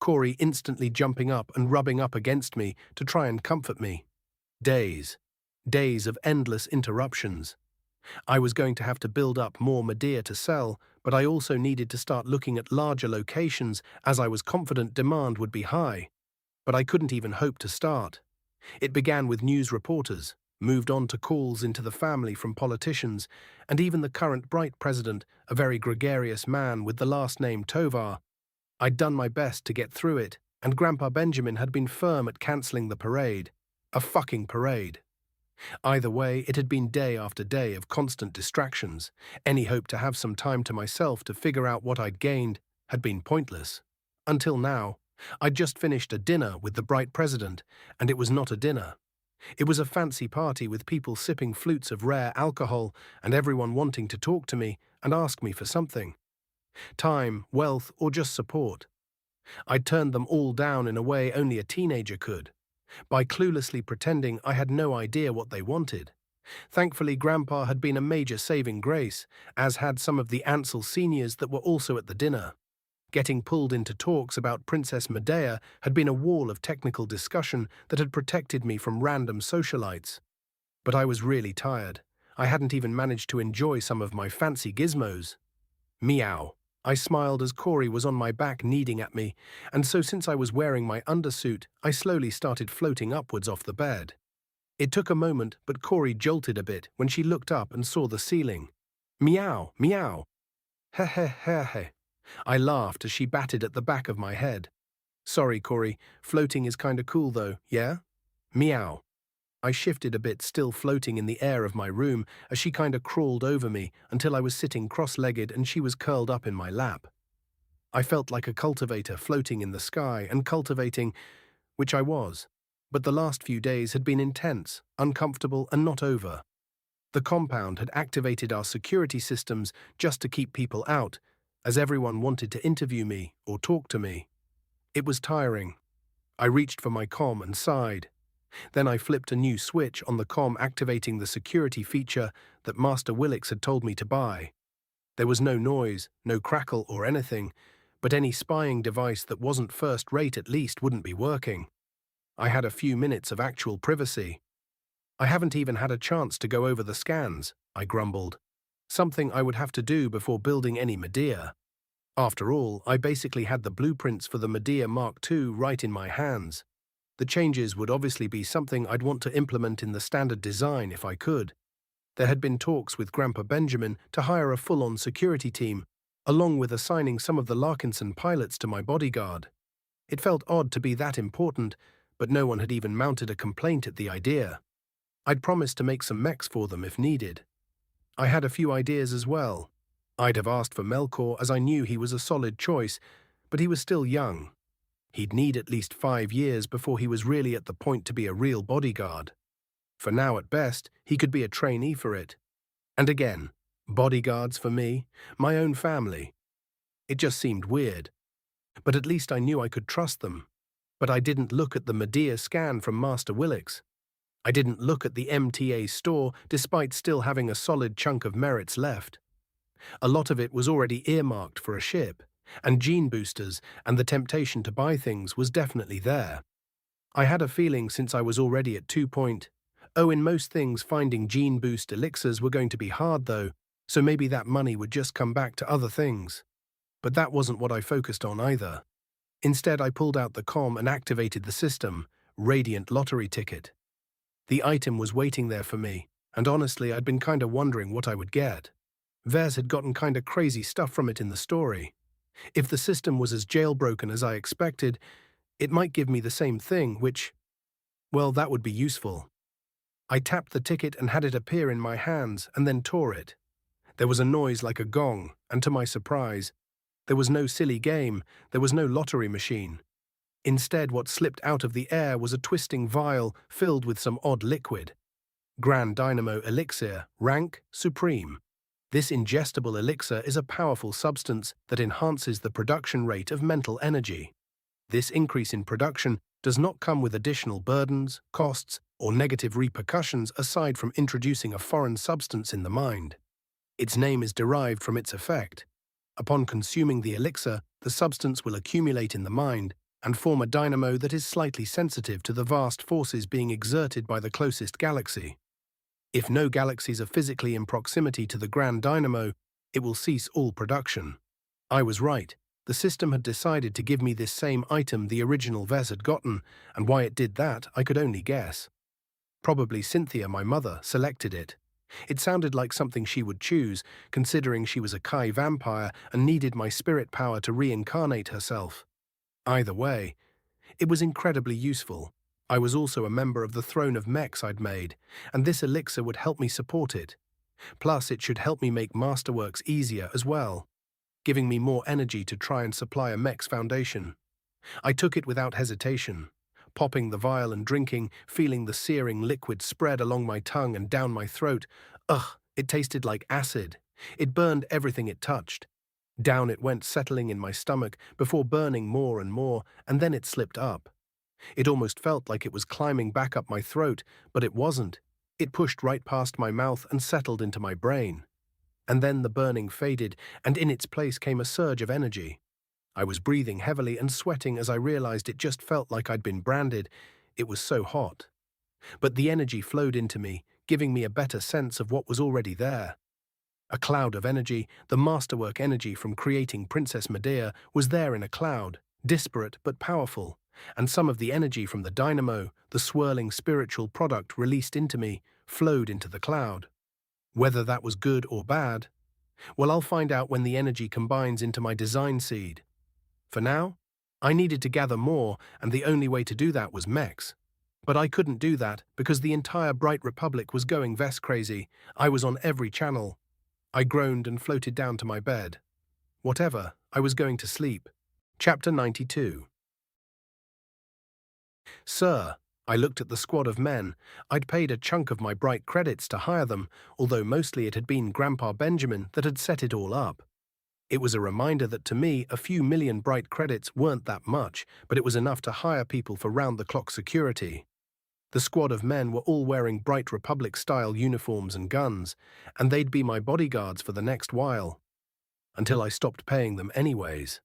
Corey instantly jumping up and rubbing up against me to try and comfort me. Days of endless interruptions. I was going to have to build up more Medea to sell, but I also needed to start looking at larger locations as I was confident demand would be high. But I couldn't even hope to start. It began with news reporters, moved on to calls into the family from politicians, and even the current Bright president, a very gregarious man with the last name Tovar. I'd done my best to get through it, and Grandpa Benjamin had been firm at cancelling the parade. A fucking parade. Either way, it had been day after day of constant distractions. Any hope to have some time to myself to figure out what I'd gained had been pointless. Until now, I'd just finished a dinner with the bright president, and it was not a dinner. It was a fancy party with people sipping flutes of rare alcohol and everyone wanting to talk to me and ask me for something. Time, wealth, or just support. I turned them all down in a way only a teenager could, by cluelessly pretending I had no idea what they wanted. Thankfully, Grandpa had been a major saving grace, as had some of the Ansel seniors that were also at the dinner. Getting pulled into talks about Princess Medea had been a wall of technical discussion that had protected me from random socialites. But I was really tired. I hadn't even managed to enjoy some of my fancy gizmos. Meow. I smiled as Corey was on my back kneading at me, and so since I was wearing my undersuit, I slowly started floating upwards off the bed. It took a moment, but Corey jolted a bit when she looked up and saw the ceiling. Meow, meow. Heh heh heh heh. I laughed as she batted at the back of my head. Sorry, Corey, floating is kinda cool though, yeah? Meow. I shifted a bit, still floating in the air of my room, as she kinda crawled over me until I was sitting cross-legged and she was curled up in my lap. I felt like a cultivator floating in the sky and cultivating, which I was. But the last few days had been intense, uncomfortable, and not over. The compound had activated our security systems just to keep people out, as everyone wanted to interview me or talk to me. It was tiring. I reached for my comm and sighed. Then I flipped a new switch on the comm activating the security feature that Master Willix had told me to buy. There was no noise, no crackle or anything, but any spying device that wasn't first-rate at least wouldn't be working. I had a few minutes of actual privacy. I haven't even had a chance to go over the scans, I grumbled. Something I would have to do before building any Medea. After all, I basically had the blueprints for the Medea Mark II right in my hands. The changes would obviously be something I'd want to implement in the standard design if I could. There had been talks with Grandpa Benjamin to hire a full-on security team, along with assigning some of the Larkinson pilots to my bodyguard. It felt odd to be that important, but no one had even mounted a complaint at the idea. I'd promised to make some mechs for them if needed. I had a few ideas as well. I'd have asked for Melkor as I knew he was a solid choice, but he was still young. He'd need at least 5 years before he was really at the point to be a real bodyguard. For now, at best, he could be a trainee for it. And again, bodyguards for me, my own family. It just seemed weird. But at least I knew I could trust them. But I didn't look at the Medea scan from Master Willix. I didn't look at the MTA store despite still having a solid chunk of merits left. A lot of it was already earmarked for a ship, and gene boosters and the temptation to buy things was definitely there. I had a feeling since I was already at 2.0 in most things finding gene boost elixirs were going to be hard though, so maybe that money would just come back to other things. But that wasn't what I focused on either. Instead, I pulled out the comm and activated the system, Radiant Lottery Ticket. The item was waiting there for me, and honestly I'd been kinda wondering what I would get. Ves had gotten kinda crazy stuff from it in the story. If the system was as jailbroken as I expected, it might give me the same thing, which, well, that would be useful. I tapped the ticket and had it appear in my hands and then tore it. There was a noise like a gong, and to my surprise, there was no silly game, there was no lottery machine. Instead, what slipped out of the air was a twisting vial filled with some odd liquid. Grand Dynamo Elixir, rank Supreme. This ingestible elixir is a powerful substance that enhances the production rate of mental energy. This increase in production does not come with additional burdens, costs, or negative repercussions aside from introducing a foreign substance in the mind. Its name is derived from its effect. Upon consuming the elixir, the substance will accumulate in the mind and form a dynamo that is slightly sensitive to the vast forces being exerted by the closest galaxy. If no galaxies are physically in proximity to the Grand Dynamo, it will cease all production. I was right. The system had decided to give me this same item the original Ves had gotten, and why it did that I could only guess. Probably Cynthia, my mother, selected it. It sounded like something she would choose, considering she was a Kai vampire and needed my spirit power to reincarnate herself. Either way, it was incredibly useful. I was also a member of the throne of mechs I'd made, and this elixir would help me support it. Plus, it should help me make masterworks easier as well, giving me more energy to try and supply a mech's foundation. I took it without hesitation, popping the vial and drinking, feeling the searing liquid spread along my tongue and down my throat. Ugh, it tasted like acid. It burned everything it touched. Down it went, settling in my stomach, before burning more, and then it slipped up. It almost felt like it was climbing back up my throat, but it wasn't. It pushed right past my mouth and settled into my brain. And then the burning faded, and in its place came a surge of energy. I was breathing heavily and sweating as I realized it just felt like I'd been branded. It was so hot. But the energy flowed into me, giving me a better sense of what was already there. A cloud of energy, the masterwork energy from creating Princess Medea, was there in a cloud, disparate but powerful, and some of the energy from the dynamo, the swirling spiritual product released into me, flowed into the cloud. Whether that was good or bad, well, I'll find out when the energy combines into my design seed. For now, I needed to gather more, and the only way to do that was mechs. But I couldn't do that because the entire Bright Republic was going Ves crazy. I was on every channel. I groaned and floated down to my bed. Whatever, I was going to sleep. Chapter 92. Sir, I looked at the squad of men. I'd paid a chunk of my Bright credits to hire them, although mostly it had been Grandpa Benjamin that had set it all up. It was a reminder that to me a few million Bright credits weren't that much, but it was enough to hire people for round-the-clock security. The squad of men were all wearing Bright Republic-style uniforms and guns, and they'd be my bodyguards for the next while, until I stopped paying them anyways.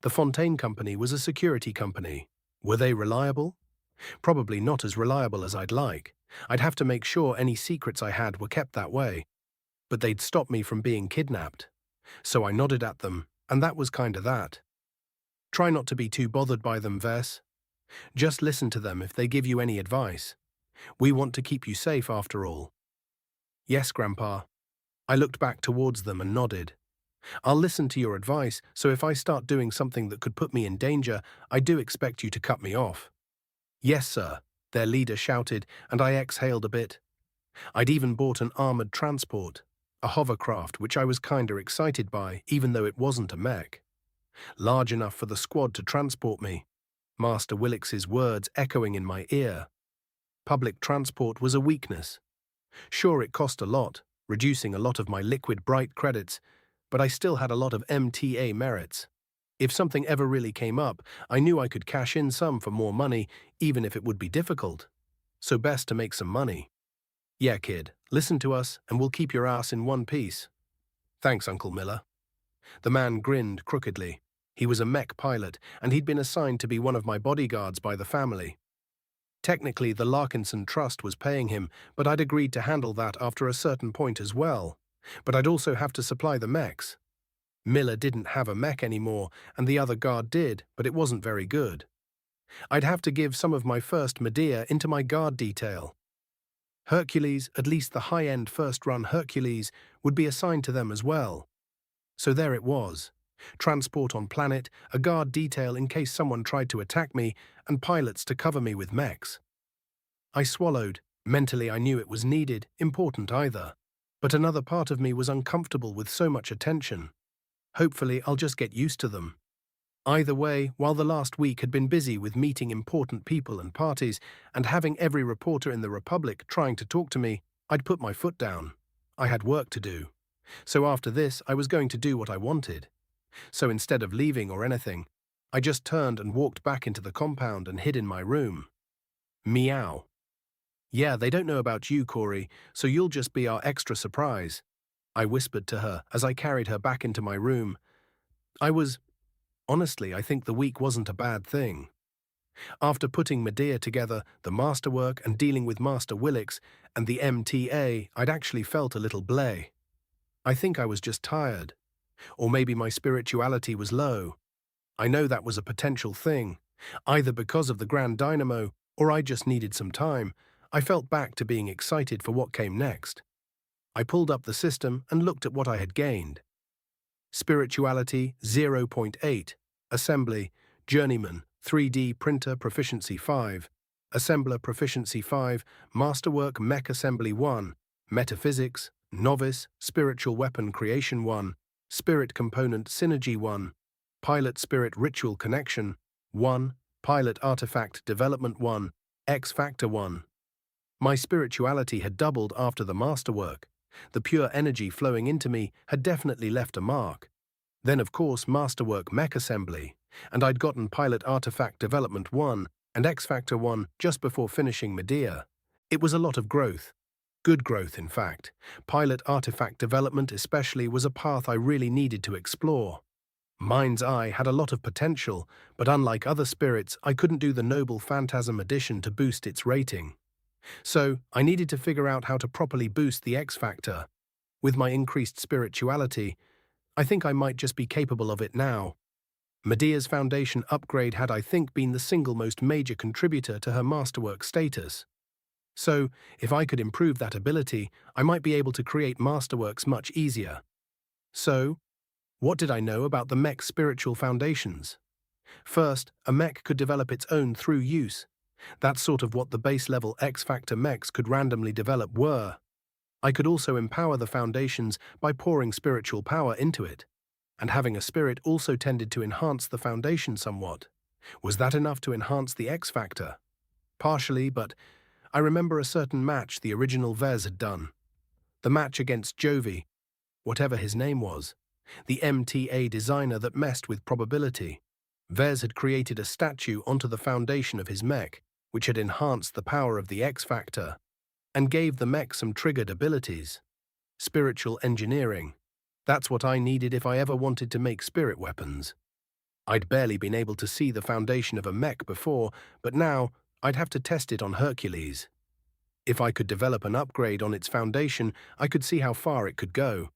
The Fontaine Company was a security company. Were they reliable? Probably not as reliable as I'd like. I'd have to make sure any secrets I had were kept that way. But they'd stop me from being kidnapped. So I nodded at them, and that was kinda that. Try not to be too bothered by them, Ves. Just listen to them if they give you any advice. We want to keep you safe after all. Yes, Grandpa. I looked back towards them and nodded. I'll listen to your advice, so if I start doing something that could put me in danger, I do expect you to cut me off. Yes, sir, their leader shouted, and I exhaled a bit. I'd even bought an armored transport, a hovercraft which I was kinda excited by, even though it wasn't a mech. Large enough for the squad to transport me. Master Willix's words echoing in my ear. Public transport was a weakness. Sure, it cost a lot, reducing a lot of my liquid Bright credits, but I still had a lot of MTA merits. If something ever really came up, I knew I could cash in some for more money, even if it would be difficult. So best to make some money. Yeah, kid, listen to us, and we'll keep your ass in one piece. Thanks, Uncle Miller. The man grinned crookedly. He was a mech pilot, and he'd been assigned to be one of my bodyguards by the family. Technically, the Larkinson Trust was paying him, but I'd agreed to handle that after a certain point as well. But I'd also have to supply the mechs. Miller didn't have a mech anymore, and the other guard did, but it wasn't very good. I'd have to give some of my first Medea into my guard detail. Hercules, at least the high-end first-run Hercules, would be assigned to them as well. So there it was. Transport on planet, a guard detail in case someone tried to attack me, and pilots to cover me with mechs. I swallowed. Mentally I knew it was needed, important either. But another part of me was uncomfortable with so much attention. Hopefully I'll just get used to them. Either way, while the last week had been busy with meeting important people and parties, and having every reporter in the Republic trying to talk to me, I'd put my foot down. I had work to do. So after this, I was going to do what I wanted. So instead of leaving or anything, I just turned and walked back into the compound and hid in my room. Meow. Yeah, they don't know about you, Corey, so you'll just be our extra surprise, I whispered to her as I carried her back into my room. Honestly, I think the week wasn't a bad thing. After putting Medea together, the masterwork, and dealing with Master Willix and the MTA, I'd actually felt a little bleh. I think I was just tired. Or maybe my spirituality was low. I know that was a potential thing. Either because of the Grand Dynamo, or I just needed some time. I felt back to being excited for what came next. I pulled up the system and looked at what I had gained. Spirituality 0.8, Assembly, Journeyman, 3D Printer Proficiency 5, Assembler Proficiency 5, Masterwork Mech Assembly 1, Metaphysics, Novice, Spiritual Weapon Creation 1, Spirit Component Synergy 1, Pilot Spirit Ritual Connection 1, Pilot Artifact Development 1, X Factor 1. My spirituality had doubled after the masterwork. The pure energy flowing into me had definitely left a mark. Then, of course, Masterwork Mech Assembly, and I'd gotten Pilot Artifact Development 1 and X Factor 1 just before finishing Medea. It was a lot of growth. Good growth, in fact. Pilot Artifact Development especially was a path I really needed to explore. Mind's Eye had a lot of potential, but unlike other spirits, I couldn't do the Noble Phantasm addition to boost its rating. So, I needed to figure out how to properly boost the X Factor. With my increased spirituality, I think I might just be capable of it now. Medea's foundation upgrade had, I think, been the single most major contributor to her masterwork status. So, if I could improve that ability, I might be able to create masterworks much easier. So, what did I know about the mech's spiritual foundations? First, a mech could develop its own through use. That's sort of what the base-level X-Factor mechs could randomly develop were. I could also empower the foundations by pouring spiritual power into it. And having a spirit also tended to enhance the foundation somewhat. Was that enough to enhance the X-Factor? Partially, but I remember a certain match the original Ves had done. The match against Jovi, whatever his name was, the MTA designer that messed with probability. Ves had created a statue onto the foundation of his mech, which had enhanced the power of the X-Factor, and gave the mech some triggered abilities. Spiritual engineering. That's what I needed if I ever wanted to make spirit weapons. I'd barely been able to see the foundation of a mech before, but now I'd have to test it on Hercules. If I could develop an upgrade on its foundation, I could see how far it could go.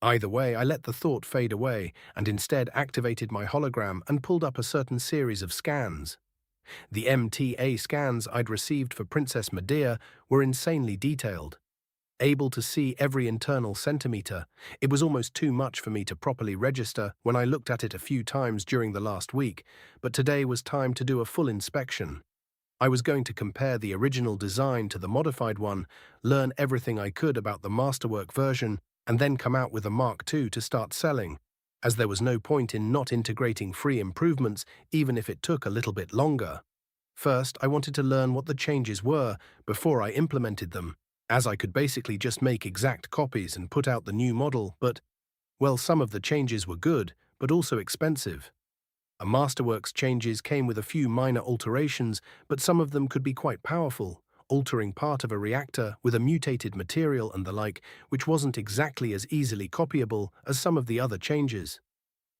Either way, I let the thought fade away and instead activated my hologram and pulled up a certain series of scans. The MTA scans I'd received for Princess Medea were insanely detailed. Able to see every internal centimeter, it was almost too much for me to properly register when I looked at it a few times during the last week, but today was time to do a full inspection. I was going to compare the original design to the modified one, learn everything I could about the Masterwork version, and then come out with a Mark II to start selling, as there was no point in not integrating free improvements even if it took a little bit longer. First, I wanted to learn what the changes were before I implemented them, as I could basically just make exact copies and put out the new model, but, well, some of the changes were good, but also expensive. A Masterworks changes came with a few minor alterations, but some of them could be quite powerful, altering part of a reactor with a mutated material and the like, which wasn't exactly as easily copyable as some of the other changes.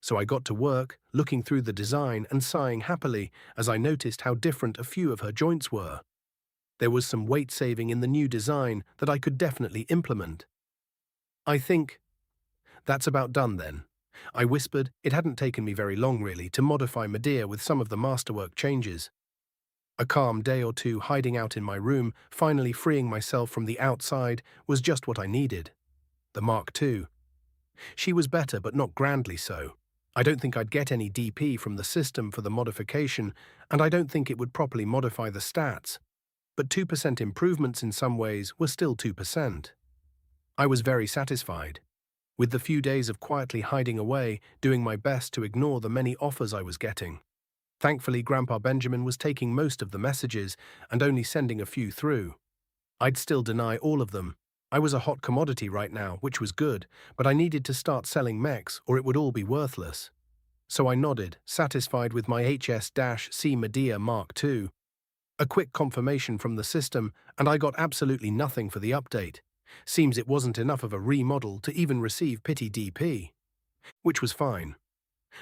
So I got to work, looking through the design and sighing happily as I noticed how different a few of her joints were. There was some weight saving in the new design that I could definitely implement. I think that's about done then. I whispered. It hadn't taken me very long, really, to modify Medea with some of the masterwork changes. A calm day or two hiding out in my room, finally freeing myself from the outside, was just what I needed. The Mark II. She was better, but not grandly so. I don't think I'd get any DP from the system for the modification, and I don't think it would properly modify the stats. But 2% improvements in some ways were still 2%. I was very satisfied. With the few days of quietly hiding away, doing my best to ignore the many offers I was getting. Thankfully, Grandpa Benjamin was taking most of the messages and only sending a few through. I'd still deny all of them. I was a hot commodity right now, which was good, but I needed to start selling mechs or it would all be worthless. So I nodded, satisfied with my HS-C Medea Mark II. A quick confirmation from the system, and I got absolutely nothing for the update. Seems it wasn't enough of a remodel to even receive pity DP. Which was fine.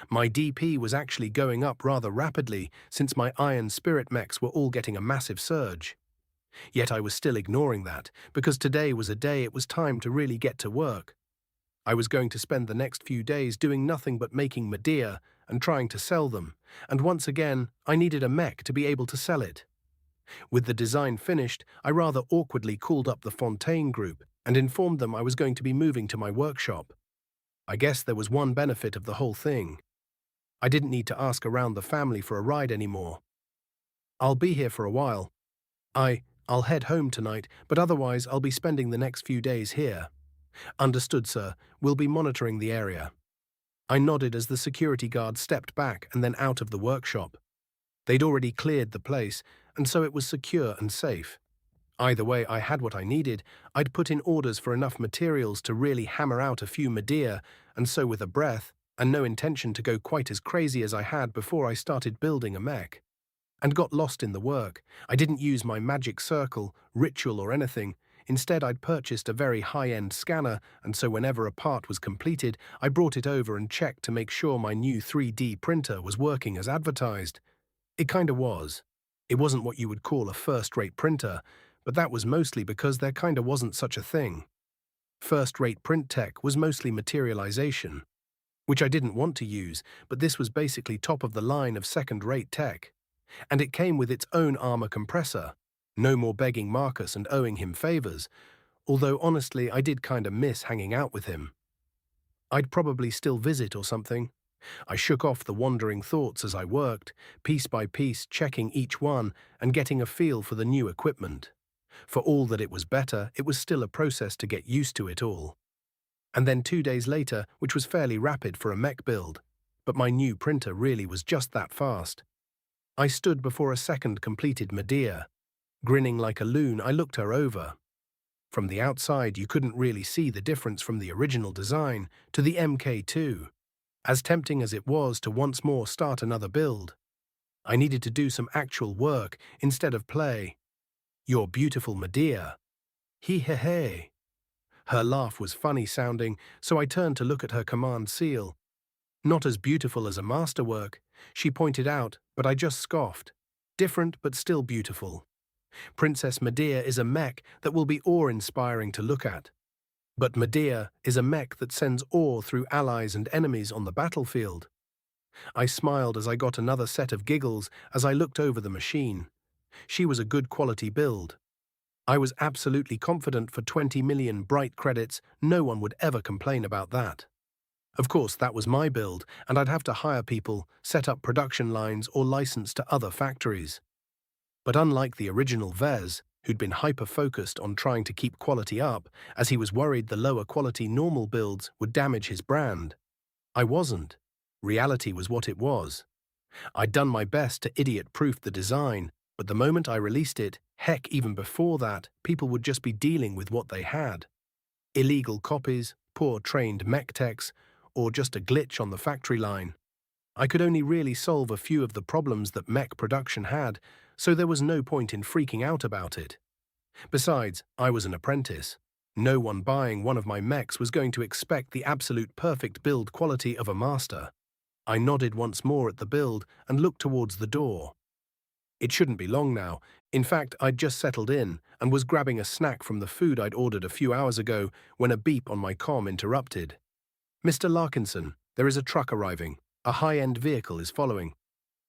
My DP was actually going up rather rapidly since my Iron Spirit mechs were all getting a massive surge. Yet I was still ignoring that, because today was a day it was time to really get to work. I was going to spend the next few days doing nothing but making Medea and trying to sell them, and once again, I needed a mech to be able to sell it. With the design finished, I rather awkwardly called up the Fontaine group and informed them I was going to be moving to my workshop. I guess there was one benefit of the whole thing. I didn't need to ask around the family for a ride anymore. I'll be here for a while, I'll head home tonight, but otherwise I'll be spending the next few days here. Understood, sir. We'll be monitoring the area. I nodded as the security guard stepped back and then out of the workshop. They'd already cleared the place, and so it was secure and safe. Either way, I had what I needed. I'd put in orders for enough materials to really hammer out a few Medea, and so with a breath, and no intention to go quite as crazy as I had before I started building a mech. And got lost in the work. I didn't use my magic circle, ritual or anything. Instead, I'd purchased a very high-end scanner, and so whenever a part was completed, I brought it over and checked to make sure my new 3D printer was working as advertised. It kinda was. It wasn't what you would call a first-rate printer, but that was mostly because there kinda wasn't such a thing. First-rate print tech was mostly materialization, which I didn't want to use, but this was basically top of the line of second-rate tech. And it came with its own armor compressor. No more begging Marcus and owing him favors, although honestly I did kinda miss hanging out with him. I'd probably still visit or something. I shook off the wandering thoughts as I worked, piece by piece checking each one and getting a feel for the new equipment. For all that it was better, it was still a process to get used to it all. And then 2 days later, which was fairly rapid for a mech build, but my new printer really was just that fast. I stood before a second completed Medea. Grinning like a loon, I looked her over. From the outside, you couldn't really see the difference from the original design to the MK2. As tempting as it was to once more start another build, I needed to do some actual work instead of play. Your beautiful Medea. He. Her laugh was funny sounding, so I turned to look at her command seal. Not as beautiful as a masterwork, she pointed out, but I just scoffed. Different but still beautiful. Princess Medea is a mech that will be awe-inspiring to look at. But Medea is a mech that sends awe through allies and enemies on the battlefield. I smiled as I got another set of giggles as I looked over the machine. She was a good quality build. I was absolutely confident for 20 million bright credits, no one would ever complain about that. Of course, that was my build, and I'd have to hire people, set up production lines, or license to other factories. But unlike the original Ves, who'd been hyper-focused on trying to keep quality up, as he was worried the lower-quality normal builds would damage his brand, I wasn't. Reality was what it was. I'd done my best to idiot-proof the design, but the moment I released it, heck, even before that, people would just be dealing with what they had. Illegal copies, poor trained mech techs, or just a glitch on the factory line. I could only really solve a few of the problems that mech production had, so there was no point in freaking out about it. Besides, I was an apprentice. No one buying one of my mechs was going to expect the absolute perfect build quality of a master. I nodded once more at the build and looked towards the door. It shouldn't be long now. In fact, I'd just settled in and was grabbing a snack from the food I'd ordered a few hours ago when a beep on my comm interrupted. Mr. Larkinson, there is a truck arriving. A high-end vehicle is following.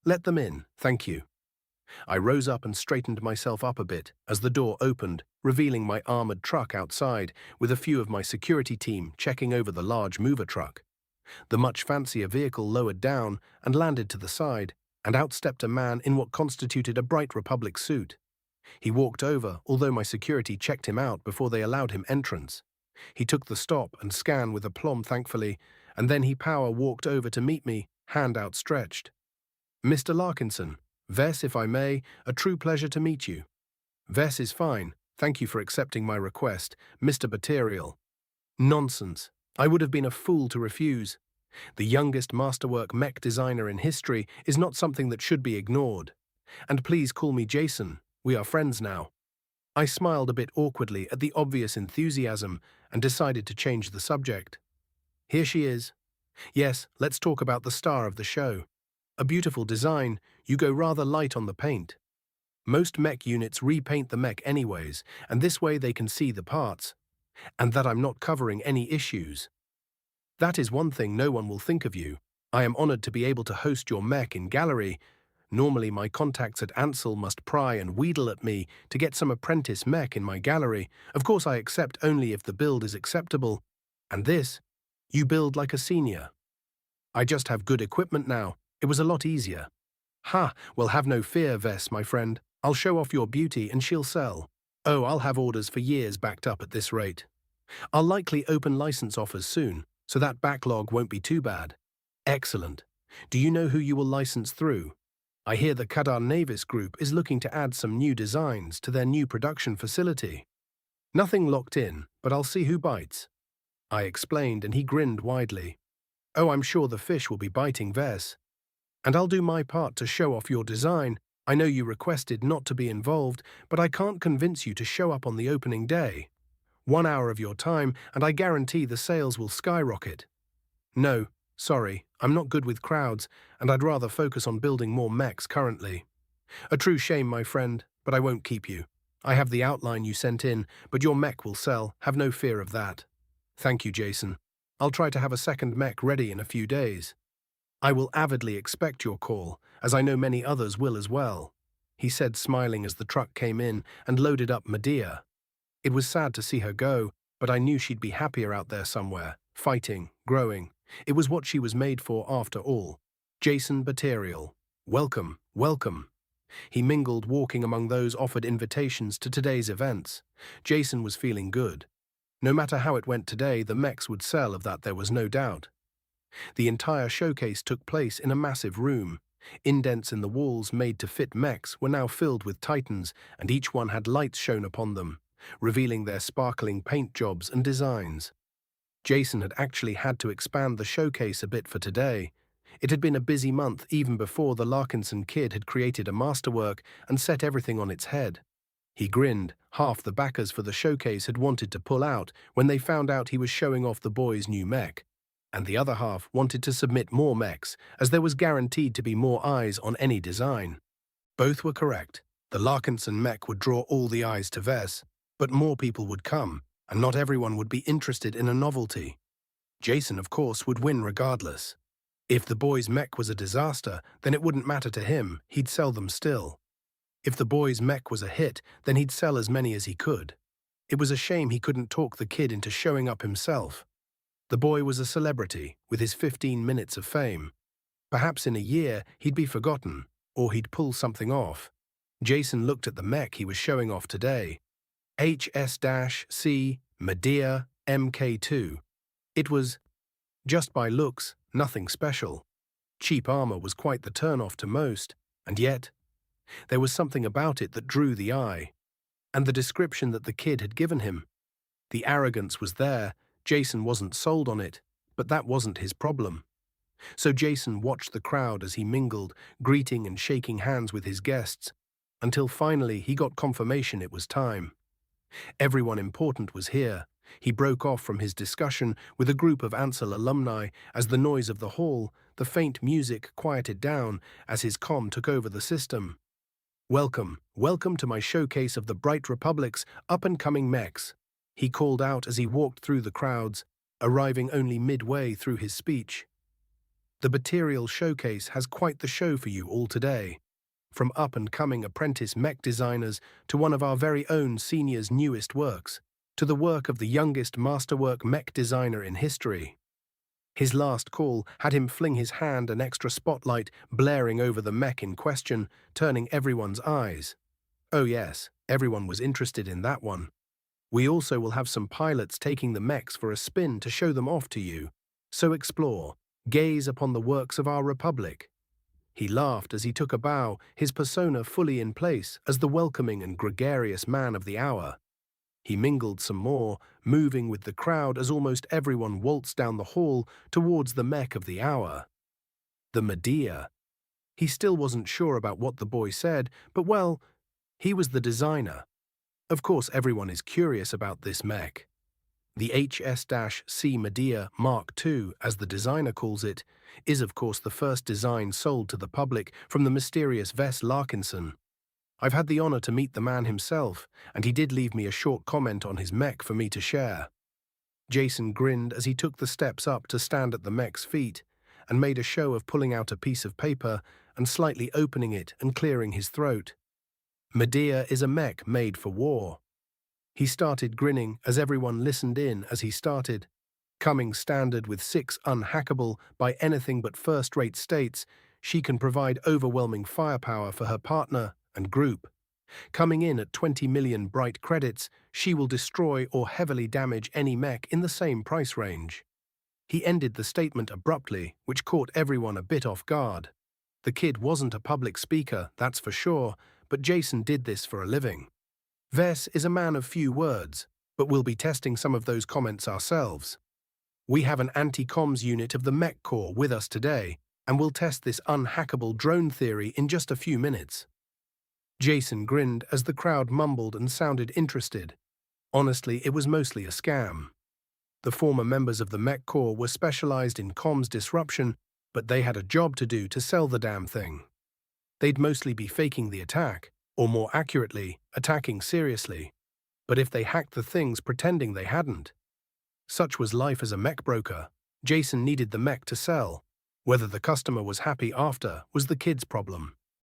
Let them in, thank you. I rose up and straightened myself up a bit as the door opened, revealing my armored truck outside, with a few of my security team checking over the large mover truck. The much fancier vehicle lowered down and landed to the side, and out stepped a man in what constituted a bright Republic suit. He walked over, although my security checked him out before they allowed him entrance. He took the stop and scan with aplomb thankfully, and then he power walked over to meet me, hand outstretched. Mr. Larkinson, Ves, if I may, a true pleasure to meet you. Ves is fine, thank you for accepting my request, Mr. Material. Nonsense. I would have been a fool to refuse. The youngest masterwork mech designer in history is not something that should be ignored. And please call me Jason, we are friends now. I smiled a bit awkwardly at the obvious enthusiasm and decided to change the subject. Here she is. Yes, let's talk about the star of the show. A beautiful design, you go rather light on the paint. Most mech units repaint the mech anyways, and this way they can see the parts. And that I'm not covering any issues. That is one thing no one will think of you. I am honored to be able to host your mech in gallery. Normally my contacts at Ansel must pry and wheedle at me to get some apprentice mech in my gallery. Of course I accept only if the build is acceptable. And this, you build like a senior. I just have good equipment now. It was a lot easier. Ha, well have no fear, Ves, my friend. I'll show off your beauty and she'll sell. Oh, I'll have orders for years backed up at this rate. I'll likely open license offers soon, so that backlog won't be too bad. Excellent. Do you know who you will license through? I hear the Kadar Navis Group is looking to add some new designs to their new production facility. Nothing locked in, but I'll see who bites. I explained, and he grinned widely. Oh, I'm sure the fish will be biting Ves. And I'll do my part to show off your design. I know you requested not to be involved, but I can't convince you to show up on the opening day. 1 hour of your time, and I guarantee the sales will skyrocket. No, sorry, I'm not good with crowds, and I'd rather focus on building more mechs currently. A true shame, my friend, but I won't keep you. I have the outline you sent in, but your mech will sell, have no fear of that. Thank you, Jason. I'll try to have a second mech ready in a few days. I will avidly expect your call, as I know many others will as well, he said, smiling as the truck came in and loaded up Medea. It was sad to see her go, but I knew she'd be happier out there somewhere, fighting, growing. It was what she was made for after all. Jason Batterial. Welcome, welcome. He mingled, walking among those offered invitations to today's events. Jason was feeling good. No matter how it went today, the mechs would sell, of that there was no doubt. The entire showcase took place in a massive room. Indents in the walls made to fit mechs were now filled with titans, and each one had lights shown upon them, revealing their sparkling paint jobs and designs. Jason had actually had to expand the showcase a bit for today. It had been a busy month even before the Larkinson kid had created a masterwork and set everything on its head. He grinned. Half the backers for the showcase had wanted to pull out when they found out he was showing off the boy's new mech, and the other half wanted to submit more mechs, as there was guaranteed to be more eyes on any design. Both were correct. The Larkinson mech would draw all the eyes to Ves, but more people would come, and not everyone would be interested in a novelty. Jason, of course, would win regardless. If the boy's mech was a disaster, then it wouldn't matter to him, he'd sell them still. If the boy's mech was a hit, then he'd sell as many as he could. It was a shame he couldn't talk the kid into showing up himself. The boy was a celebrity, with his 15 minutes of fame. Perhaps in a year he'd be forgotten, or he'd pull something off. Jason looked at the mech he was showing off today. HS-C Medea Mk2. It was, just by looks, nothing special. Cheap armor was quite the turn-off to most, and yet, there was something about it that drew the eye. And the description that the kid had given him. The arrogance was there. Jason wasn't sold on it, but that wasn't his problem. So Jason watched the crowd as he mingled, greeting and shaking hands with his guests, until finally he got confirmation it was time. Everyone important was here. He broke off from his discussion with a group of Ansel alumni as the noise of the hall, the faint music quieted down as his comm took over the system. Welcome, welcome to my showcase of the Bright Republic's up-and-coming mechs, he called out as he walked through the crowds, arriving only midway through his speech. The Batterial Showcase has quite the show for you all today. From up-and-coming apprentice mech designers to one of our very own senior's newest works, to the work of the youngest masterwork mech designer in history. His last call had him fling his hand, an extra spotlight blaring over the mech in question, turning everyone's eyes. Oh yes, everyone was interested in that one. We also will have some pilots taking the mechs for a spin to show them off to you. So explore, gaze upon the works of our republic. He laughed as he took a bow, his persona fully in place as the welcoming and gregarious man of the hour. He mingled some more, moving with the crowd as almost everyone waltzed down the hall towards the mech of the hour. The Medea. He still wasn't sure about what the boy said, but well, he was the designer. Of course everyone is curious about this mech. The HS-C Medea Mark II, as the designer calls it, is of course the first design sold to the public from the mysterious Ves Larkinson. I've had the honor to meet the man himself, and he did leave me a short comment on his mech for me to share. Jason grinned as he took the steps up to stand at the mech's feet, and made a show of pulling out a piece of paper and slightly opening it and clearing his throat. Medea is a mech made for war. He started grinning as everyone listened in as he started. Coming standard with 6 unhackable by anything but first-rate states, she can provide overwhelming firepower for her partner and group. Coming in at 20 million bright credits, she will destroy or heavily damage any mech in the same price range. He ended the statement abruptly, which caught everyone a bit off guard. The kid wasn't a public speaker, that's for sure, but Jason did this for a living. Ves is a man of few words, but we'll be testing some of those comments ourselves. We have an anti-comms unit of the Mech Corps with us today, and we'll test this unhackable drone theory in just a few minutes. Jason grinned as the crowd mumbled and sounded interested. Honestly, it was mostly a scam. The former members of the Mech Corps were specialized in comms disruption, but they had a job to do to sell the damn thing. They'd mostly be faking the attack, or more accurately, attacking seriously. But if they hacked the things pretending they hadn't. Such was life as a mech broker. Jason needed the mech to sell. Whether the customer was happy after was the kid's problem.